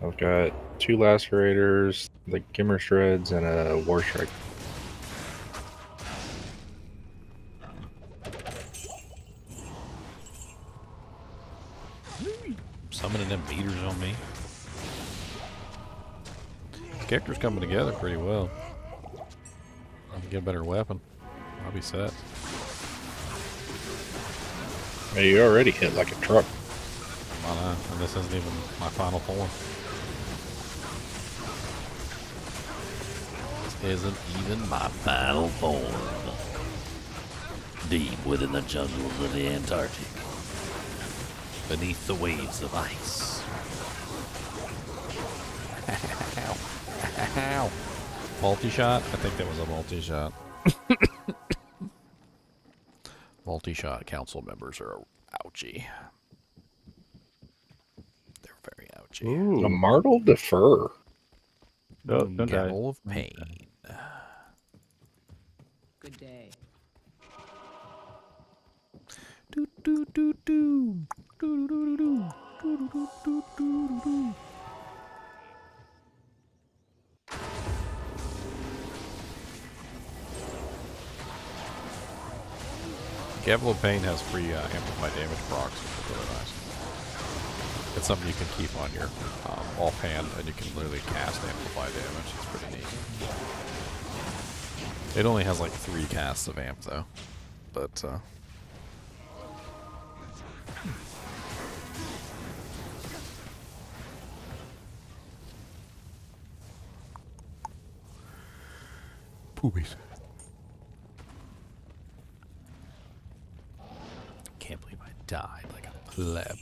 I've got 2 lacerators, the Gimmer Shreds, and a War Strike. Summoning them beaters on me. This character's coming together pretty well. I can get a better weapon. I'll be set. Hey, you already hit like a truck. I know, and this isn't even my final form. This isn't even my final form. Deep within the jungles of the Antarctic. Beneath the waves of ice. Ow. Multi-shot? I think that was a multi-shot. Multi-shot council members are ouchy. They're very ouchy. technology. A Martel Defer. No, don't die. Gavel of Pain. Good day. Do do do do do do do do do do do do do. Gavel of Pain has free amplify damage procs, which is really nice. It's something you can keep on your offhand, and you can literally cast amplify damage. It's pretty neat. It only has like 3 casts of amp though, but poopies. Can't believe I died like a pleb.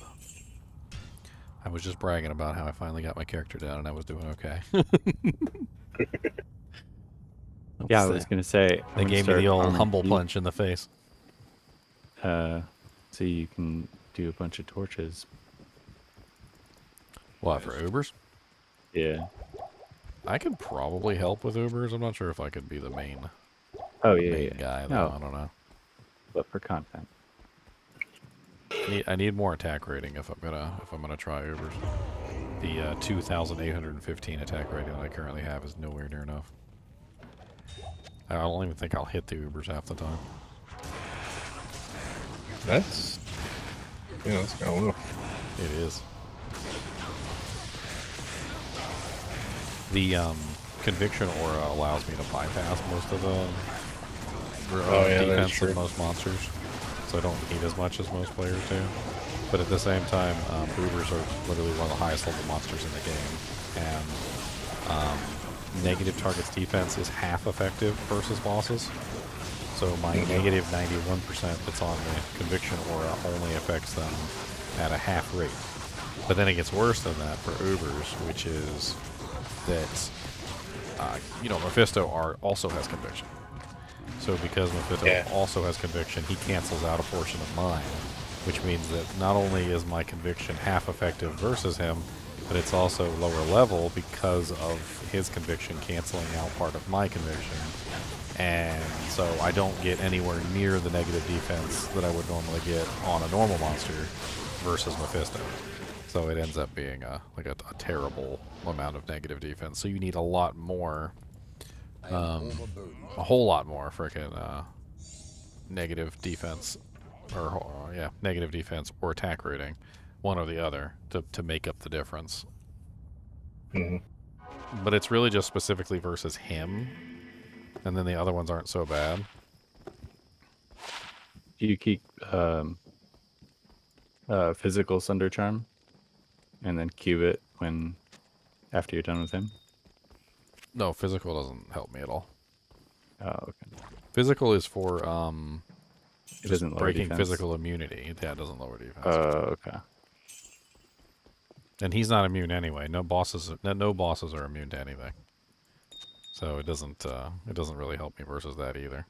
I was just bragging about how I finally got my character down and I was doing okay. Yeah, I was gonna say They gave me the old humble punch in the face. So you can do a bunch of torches. What, for Ubers? Yeah. I could probably help with Ubers. I'm not sure if I could be the main. Oh yeah, main guy though. I don't know. But for content. I need more attack rating if I'm gonna try Ubers. The 2,815 attack rating that I currently have is nowhere near enough. I don't even think I'll hit the Ubers half the time. That's kind of low. It is. The conviction aura allows me to bypass most of the defense of most monsters, so I don't need as much as most players do. But at the same time, Ubers are literally one of the highest level monsters in the game, and negative targets defense is half effective versus bosses. So my negative 91% that's on the conviction aura only affects them at a half rate. But then it gets worse than that for Ubers, which is that Mephisto also has conviction. So because Mephisto also has conviction, he cancels out a portion of mine, which means that not only is my conviction half effective versus him, but it's also lower level because of his conviction canceling out part of my conviction. And so I don't get anywhere near the negative defense that I would normally get on a normal monster versus Mephisto. So it ends up being a terrible amount of negative defense. So you need a lot more, a whole lot more freaking negative defense, or negative defense or attack rating, one or the other, to make up the difference. But it's really just specifically versus him, and then the other ones aren't so bad. Do you keep physical Sunder Charm, and then cube it after you're done with him? No, physical doesn't help me at all. Oh, okay. Physical is for it doesn't lower breaking defense. physical immunity. Yeah, it doesn't lower defense. Oh, okay. And he's not immune anyway. No bosses are immune to anything. So it doesn't really help me versus that either.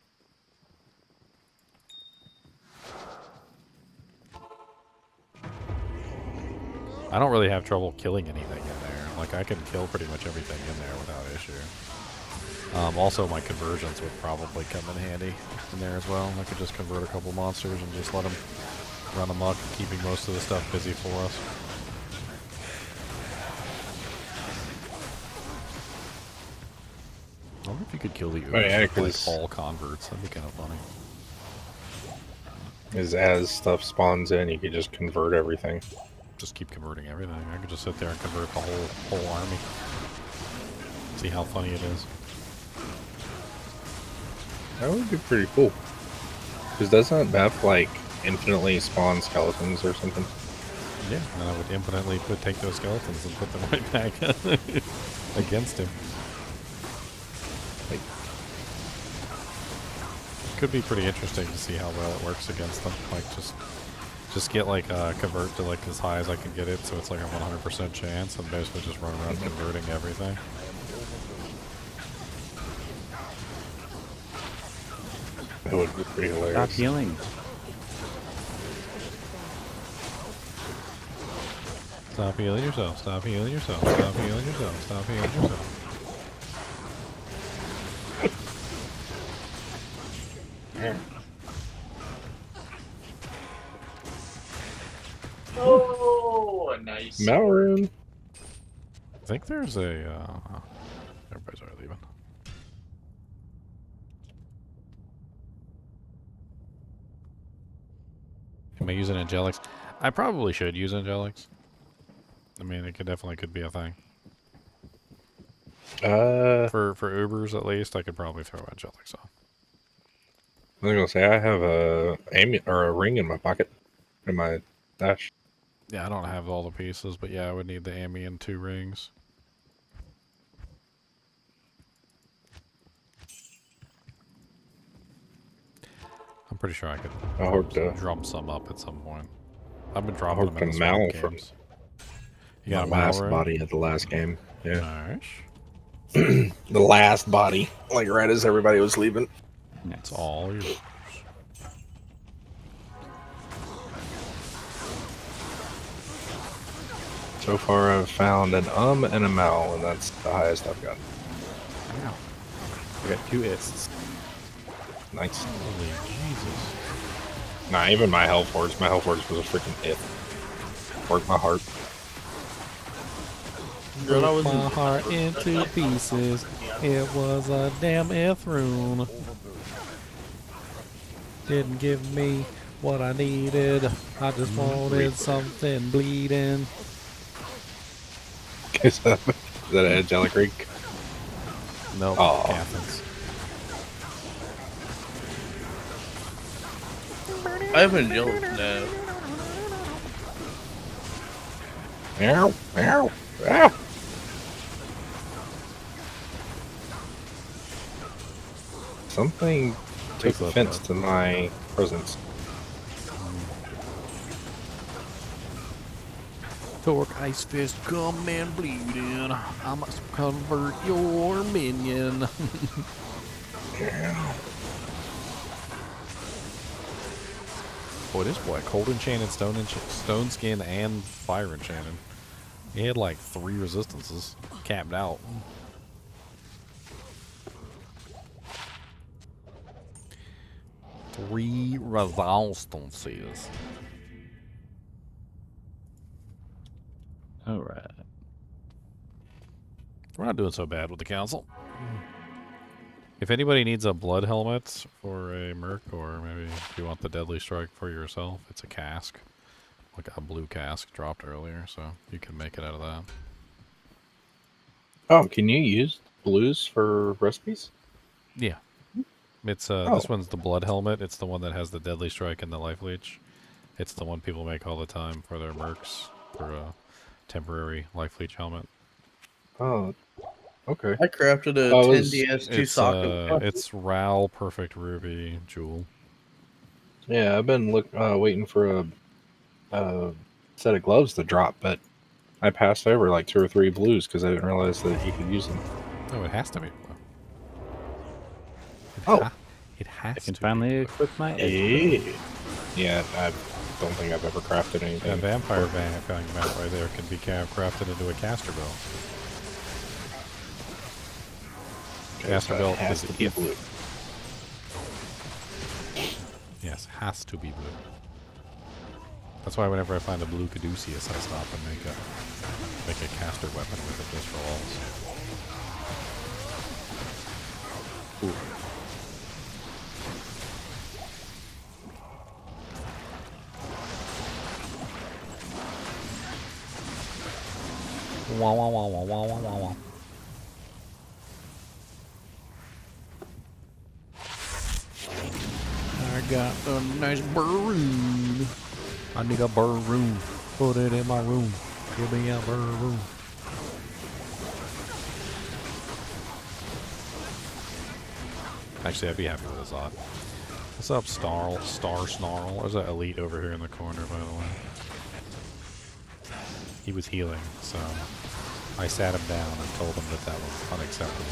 I don't really have trouble killing anything in there. Like, I can kill pretty much everything in there without issue. Also, my conversions would probably come in handy in there as well. I could just convert a couple monsters and just let them run amok, keeping most of the stuff busy for us. I wonder if you could kill the Ubers with like all converts. That'd be kind of funny. As stuff spawns in, you could just convert everything. Just keep converting everything. I could just sit there and convert the whole army. See how funny it is. That would be pretty cool. Because doesn't Beth like infinitely spawn skeletons or something? Yeah, and I would infinitely take those skeletons and put them right back against him. Could be pretty interesting to see how well it works against them. Like just get like convert to like as high as I can get it, so it's like a 100% chance, and basically just run around converting everything. That would be pretty hilarious. Stop healing. Stop healing yourself. Stop healing yourself. Stop healing yourself. Stop healing yourself. Oh, nice. Malroom. I think there's a. Everybody's already leaving. Am I using angelics? I probably should use angelics. I mean, it could be a thing. For Ubers at least, I could probably throw angelics on. I was gonna say I have a ring in my pocket, in my stash. Yeah, I don't have all the pieces, but yeah, I would need the Anni and 2 rings. I'm pretty sure I could drum some up at some point. I've been dropping them in the Mal swamp from games. You got the a last Malroom? body at the last game. Yeah. Nice. The last body, like right as everybody was leaving. That's all yours. So far, I've found an and a Mal, and that's the highest I've got. Wow. I got 2 ists. Nice. Holy Jesus. Nah, even my health force. My health force was a freaking hit. Broke my heart. Broke my heart into pieces. It was a damn Ith-rune. Didn't give me what I needed. I just wanted something bleeding. Is that an angelic ring? No, Athens. I have an angelic now. Meow, meow, meow. Something took offense to my presence. Torque Ice Fist, come and bleeding. I must convert your minion. Boy, this boy, cold enchanted, stone skin, and fire enchanted. He had like 3 resistances capped out. Three resistances. Alright. We're not doing so bad with the council. If anybody needs a blood helmet for a merc, or maybe if you want the deadly strike for yourself, it's a cask. Like a blue cask dropped earlier, so you can make it out of that. Oh, can you use blues for recipes? Yeah. It's this one's the blood helmet. It's the one that has the deadly strike and the life leech. It's the one people make all the time for their mercs for a temporary life leech helmet. Oh, okay. I crafted a 10DS2 socket. It's Ral Perfect Ruby Jewel. Yeah, I've been waiting for a set of gloves to drop, but I passed over like 2 or 3 blues because I didn't realize that you could use them. Oh, it has to be blue. It has I can to finally equip my Yeah, I don't think I've ever crafted anything. That vampire fang mount right there can be crafted into a caster belt. Caster belt has is to be blue. Yes, has to be blue. That's why whenever I find a blue caduceus, I stop and make a caster weapon with it just for walls. Ooh. Wow, wow, wow, wow, wow, wow, wow, wow. I got a nice baroon. I need a baroon. Put it in my room. Give me a baroon. Actually, I'd be happy with a Zod. What's up, Star Snarl? There's an elite over here in the corner, by the way. He was healing, so I sat him down and told him that was unacceptable.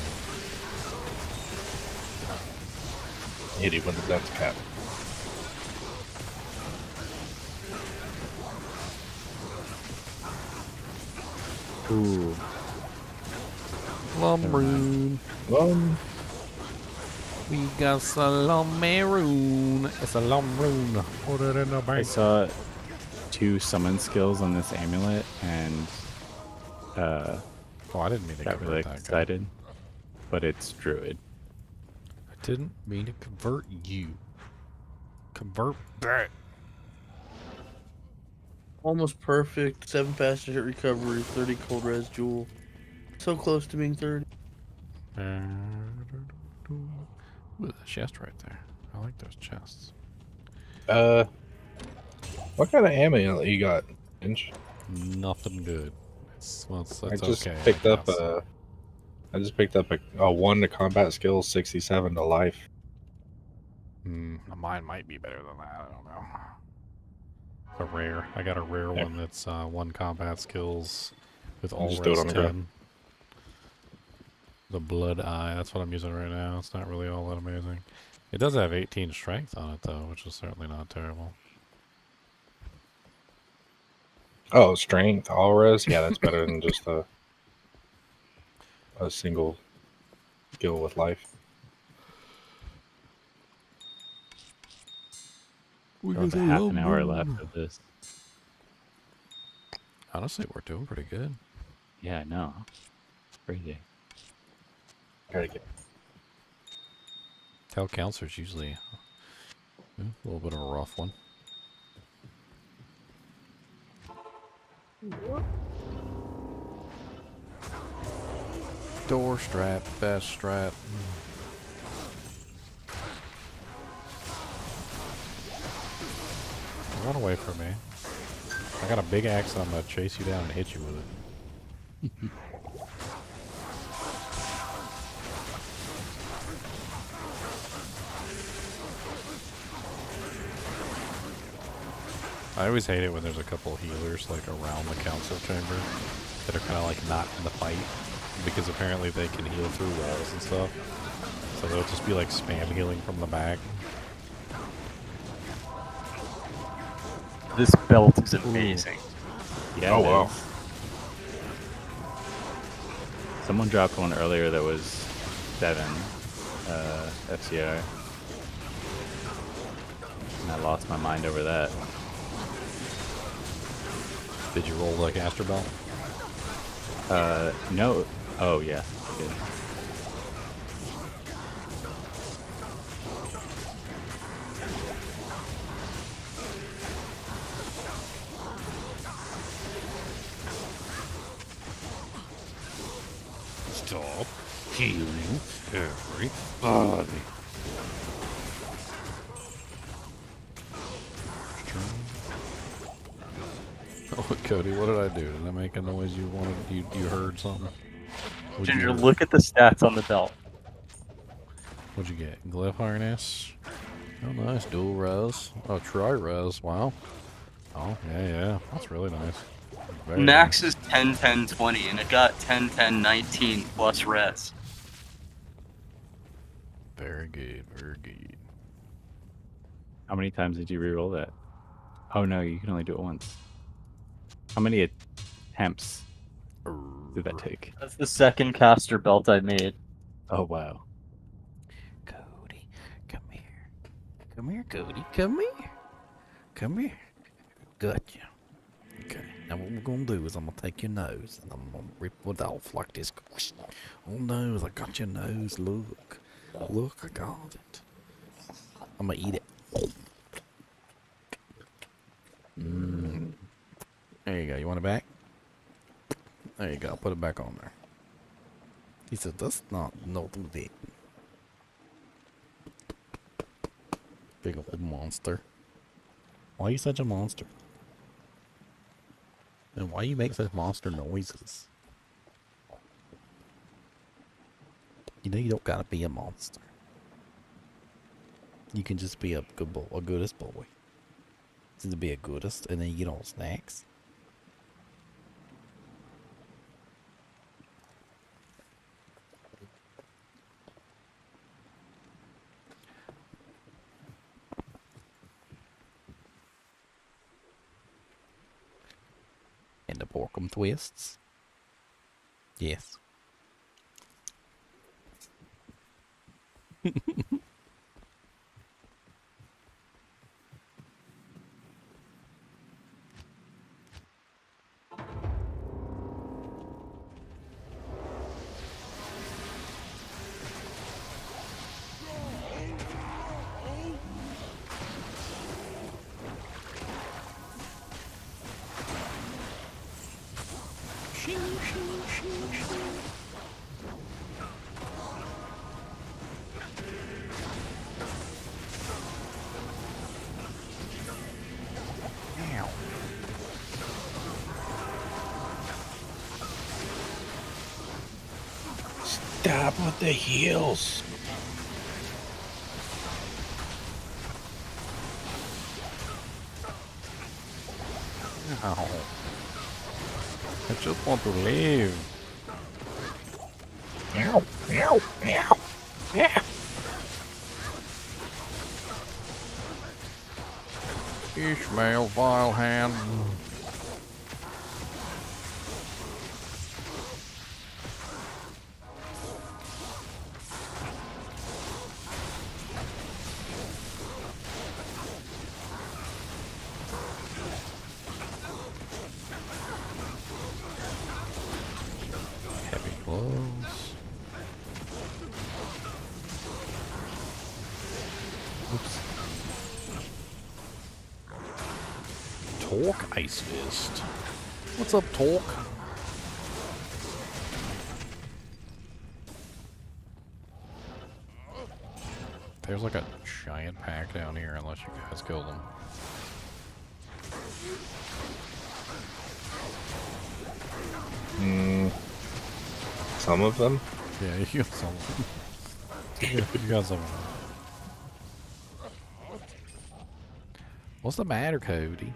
Hit him with the death cap. Ooh. Lumroon. We got some Lumroon. It's a Lumroon. Put it in the bank. I saw 2 summon skills on this amulet, and oh, I didn't mean to got really excited. But it's druid. I didn't mean to convert you. Convert back. Almost perfect. 7 faster hit recovery, 30 cold res jewel. So close to being 30. Ooh, there's a chest right there. I like those chests. What kind of ammo you got, Inch? Nothing good. It's I just okay, picked I up guess. a 1 to combat skills, 67 to life. Mine might be better than that. I don't know. A rare. I got a rare one that's 1 combat skills with all Just do it res on the 10. ground. The blood eye. That's what I'm using right now. It's not really all that amazing. It does have 18 strength on it though, which is certainly not terrible. Oh, strength, all res? Yeah, that's better than just a single skill with life. We got half an hour left of this. Honestly, we're doing pretty good. Yeah, I know. It's crazy. Tell counselors usually a little bit of a rough one. Door strat, best strat. Run away from me. I got a big axe and I'm gonna chase you down and hit you with it. I always hate it when there's a couple healers like around the council chamber that are kind of like not in the fight because apparently they can heal through walls and stuff. So they'll just be like spam healing from the back. This belt is amazing. Yeah. Oh wow. Someone dropped one earlier that was 7 FCI. And I lost my mind over that. Did you roll like Astro Belt? No. Oh, yeah. I did. Stop healing everybody. Oh, Cody, what did I do? Did I make a noise you wanted? You heard something? What'd you Ginger, hear? look at the stats on the belt. What'd you get? Glyph harness? Oh, nice. Dual res. Oh, tri-res. Wow. Oh, yeah. That's really nice. Very Max nice. is 10, 10, 20, and it got 10, 10, 19 plus res. Very good. Very good. How many times did you reroll that? Oh, no, you can only do it once. How many attempts did that take? That's the second caster belt I made. Oh, wow. Cody, come here. Come here, Cody. Come here. Come here. Gotcha. Okay. Now what we're gonna do is I'm gonna take your nose and I'm gonna rip it off like this. Oh nose, I got your nose. Look. Look, I got it. I'm gonna eat it. There you go. You want it back? There you go. Put it back on there. He said, that's not no do that. Big old monster. Why are you such a monster? And why you make such monster noises? You know you don't gotta be a monster. You can just be a good boy, a goodest boy. To be a goodest and then you get all snacks. And the porkum twists. Yes. Stop with the heels. Ow. I just want to leave. Meow, meow, meow, meow. Ishmael, vile hand. Heavy blows. Oops. Torque Ice Fist. What's up, Torque? There's like a giant pack down here unless you guys kill them. Some of them? Yeah, you got some of them. You got some of them. What's the matter, Cody?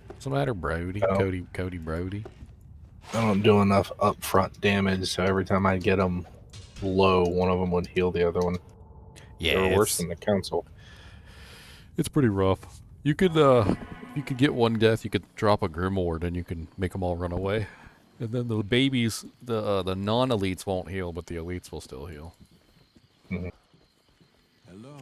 What's the matter, Brody? Oh. Cody Brody? I don't do enough upfront damage, so every time I get them low, one of them would heal the other one. Yeah, They're worse than the council. It's pretty rough. You could get one death, you could drop a Grimoire, and you can make them all run away. And then the babies, the non-elites won't heal, but the elites will still heal. Hello.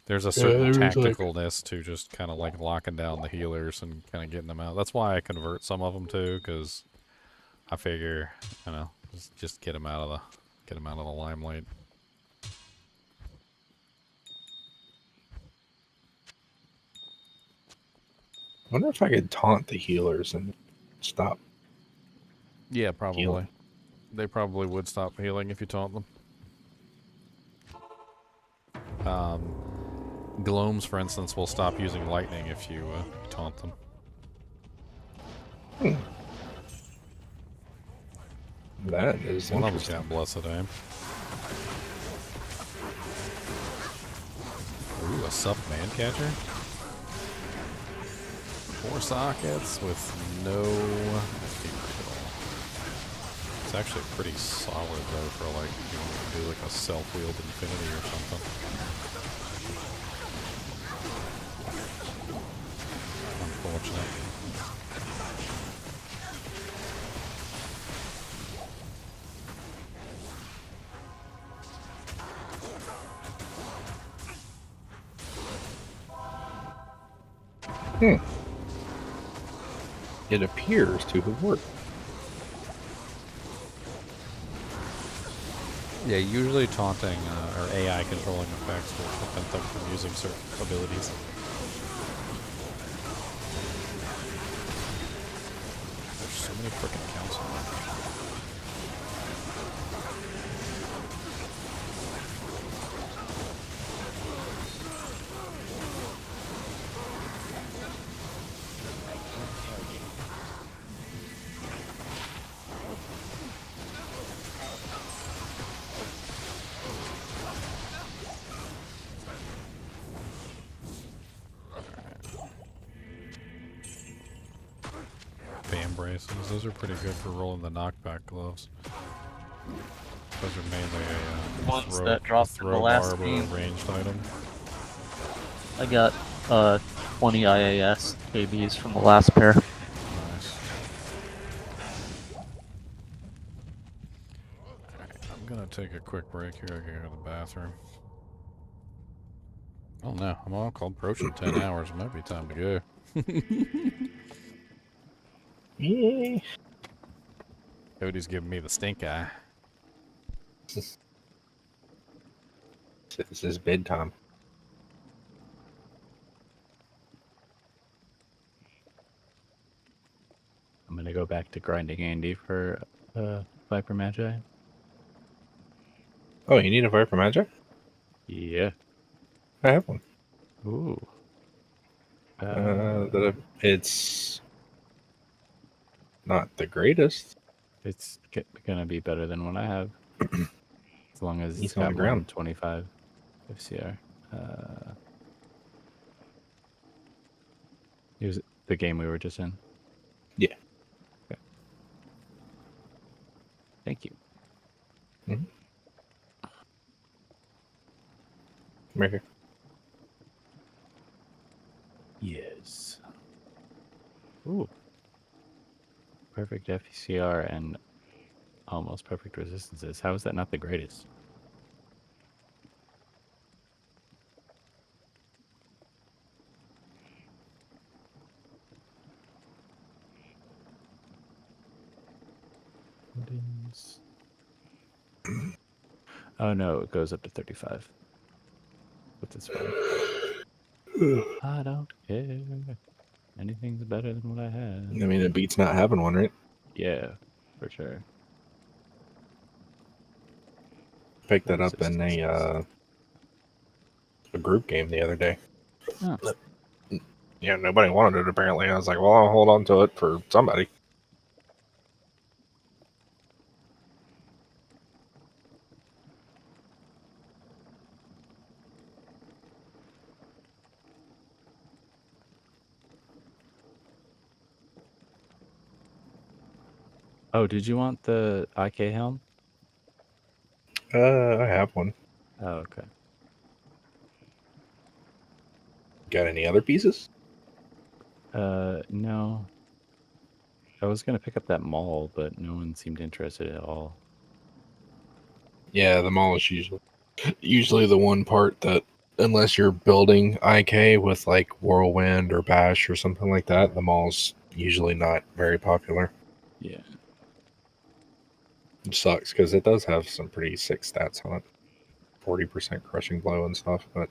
There's a certain tacticalness to just kind of like locking down the healers and kind of getting them out. That's why I convert some of them too, because I figure, you know, just get them out of the limelight. I wonder if I could taunt the healers and stop. Yeah, probably. Healing. They probably would stop healing if you taunt them. Glomes, for instance, will stop using lightning if you taunt them. That is one of them's interesting. got Blessed Aim. Ooh, a sup man catcher. 4 sockets with no defense at all. It's actually pretty solid though for like if you want to do like a self-wheeled infinity or something. Unfortunate. It appears to have worked. Yeah, usually taunting or AI controlling effects will prevent them from using certain abilities. There's so many freaking council members. Bam braces, those are pretty good for rolling the knockback gloves. Those are mainly a Ones throw, that dropped in the throw last barb or a game. ranged item. I got 20 IAS KBs from the last pair. Nice. take a quick break here. I gotta go to the bathroom. Oh no, I'm all called approaching 10 hours. It might be time to go. Yeah. Cody's giving me the stink eye. This is bedtime. I'm gonna go back to grinding Andy for Viper Magi. Oh, you need a Viper Magi? Yeah. I have one. Ooh. It's not the greatest. It's gonna be better than what I have. As long as He's it's on got the more than ground. 25 FCR. Here's the game we were just in. Yeah. Okay. Thank you. Mm-hmm. Right here. Yes. Ooh. Perfect FCR and almost perfect resistances. How is that not the greatest? Oh no, it goes up to 35. But that's fine. I don't care. Anything's better than what I had. I mean, it beats not having one, right? Yeah, for sure. Picked that up in a group game the other day. Oh. Yeah, nobody wanted it apparently. I was like, well, I'll hold on to it for somebody. Oh, did you want the IK helm? I have one. Oh, okay. Got any other pieces? No. I was gonna pick up that mall, but no one seemed interested at all. Yeah, the mall is usually the one part that, unless you're building IK with like Whirlwind or Bash or something like that, the mall's usually not very popular. Yeah. It sucks because it does have some pretty sick stats on it. 40% crushing blow and stuff, but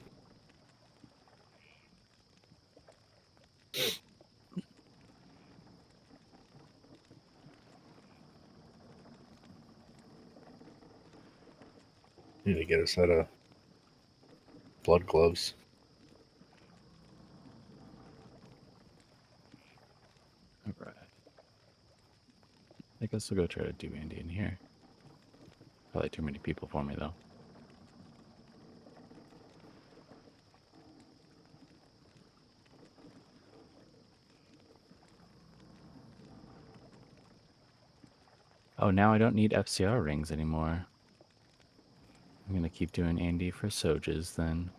need to get a set of blood gloves. Alright. I guess I'll go try to do Andy in here. Probably too many people for me though. Oh, now I don't need FCR rings anymore. I'm gonna keep doing Andy for Sojas then.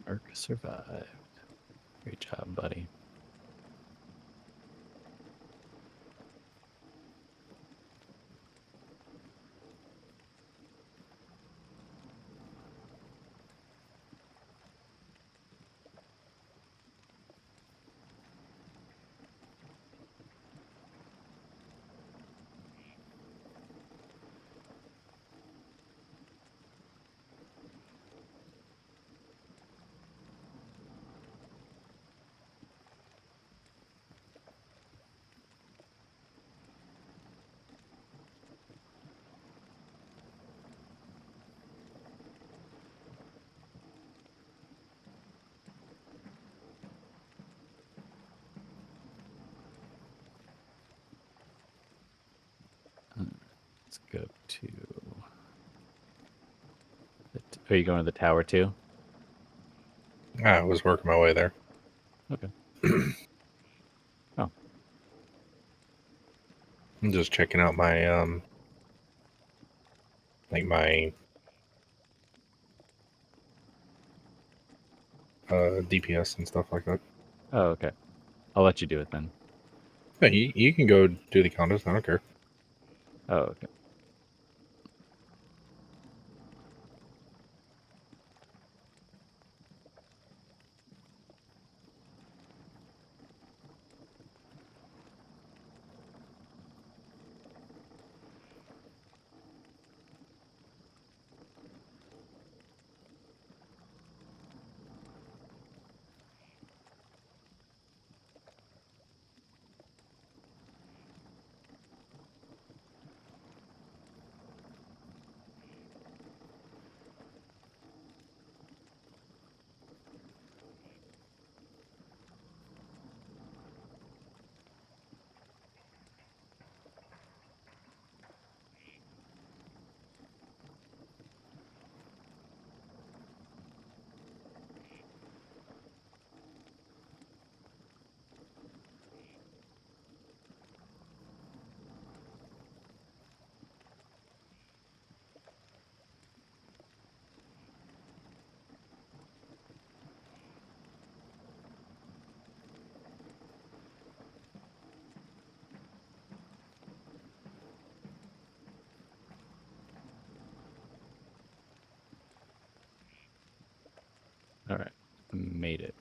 Merc survived. Great job, buddy. go to. Are you going to the tower too? I was working my way there. Okay. Oh. I'm just checking out my like my DPS and stuff like that. Oh, okay. I'll let you do it then. Yeah, you can go do the contest. I don't care. Oh, okay. All right, made it.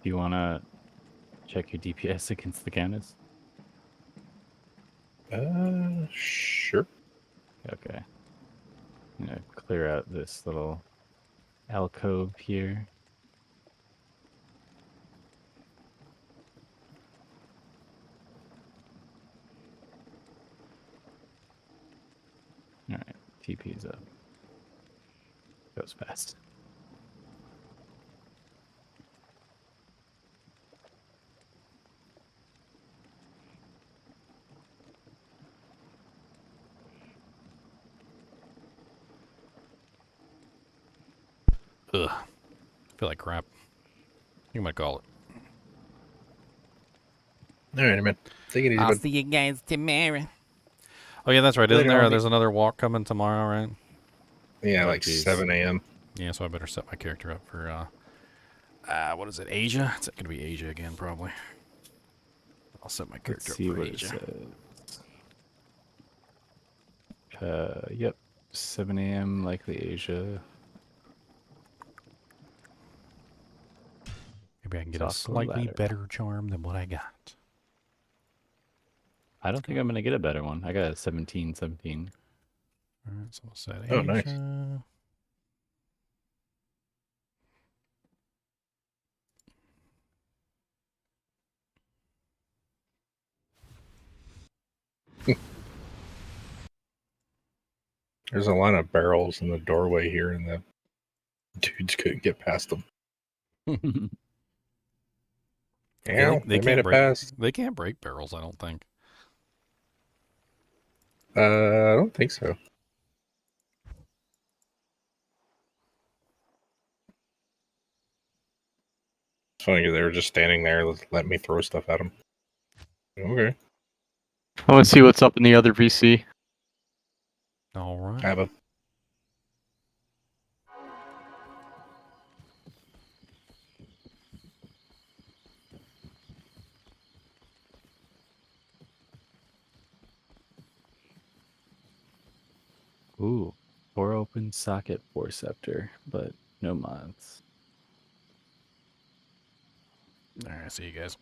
Do you want to check your DPS against the countess? Sure. Okay. I'm gonna clear out this little alcove here. All right, TP's up. Goes fast. Ugh. I feel like crap. You might call it. All right, man. Take it easy, I'll bud. see you guys tomorrow. Oh yeah, that's right. Isn't Later, there? Andy. There's another walk coming tomorrow, right? Yeah, Oh, like geez. 7 a.m. Yeah, so I better set my character up for what is it? Asia? It's gonna be Asia again, probably. I'll set my character Let's see up for what it Asia. says. Yep, 7 a.m. likely Asia. Maybe I can get a Software slightly ladder. better charm than what I got. I don't think I'm gonna get a better one. I got a 17. All right, so we'll set Asia. Oh, nice. There's a line of barrels in the doorway here, and the dudes couldn't get past them. Yeah, they made it past. They can't break barrels, I don't think. I don't think so. It's funny, 'cause they were just standing there, letting me throw stuff at them. Okay. I want to see what's up in the other VC. All right. Have a. Ooh, 4 open socket 4 scepter, but no mods. All right, see you guys.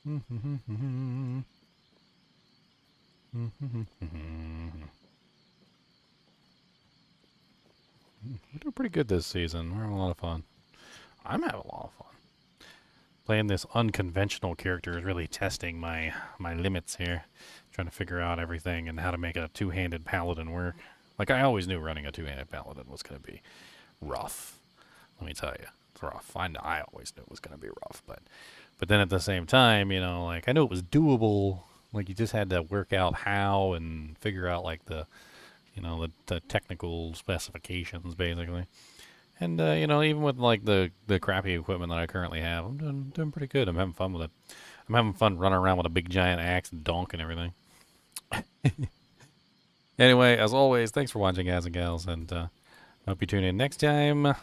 We're doing pretty good this season. We're having a lot of fun. I'm having a lot of fun. Playing this unconventional character is really testing my limits here. Trying to figure out everything and how to make a two-handed paladin work. Like, I always knew running a two-handed paladin was going to be rough. Let me tell you, it's rough. I always knew it was going to be rough, but then at the same time, you know, like, I knew it was doable. Like, you just had to work out how and figure out, like, the, you know, the technical specifications, basically. And, you know, even with, like, the crappy equipment that I currently have, I'm doing pretty good. I'm having fun with it. I'm having fun running around with a big giant axe and donk and everything. Anyway, as always, thanks for watching, guys and gals, and hope you tune in next time.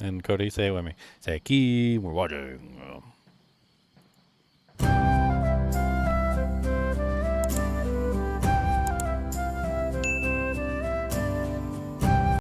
And Cody, say it with me. Say, keep watching.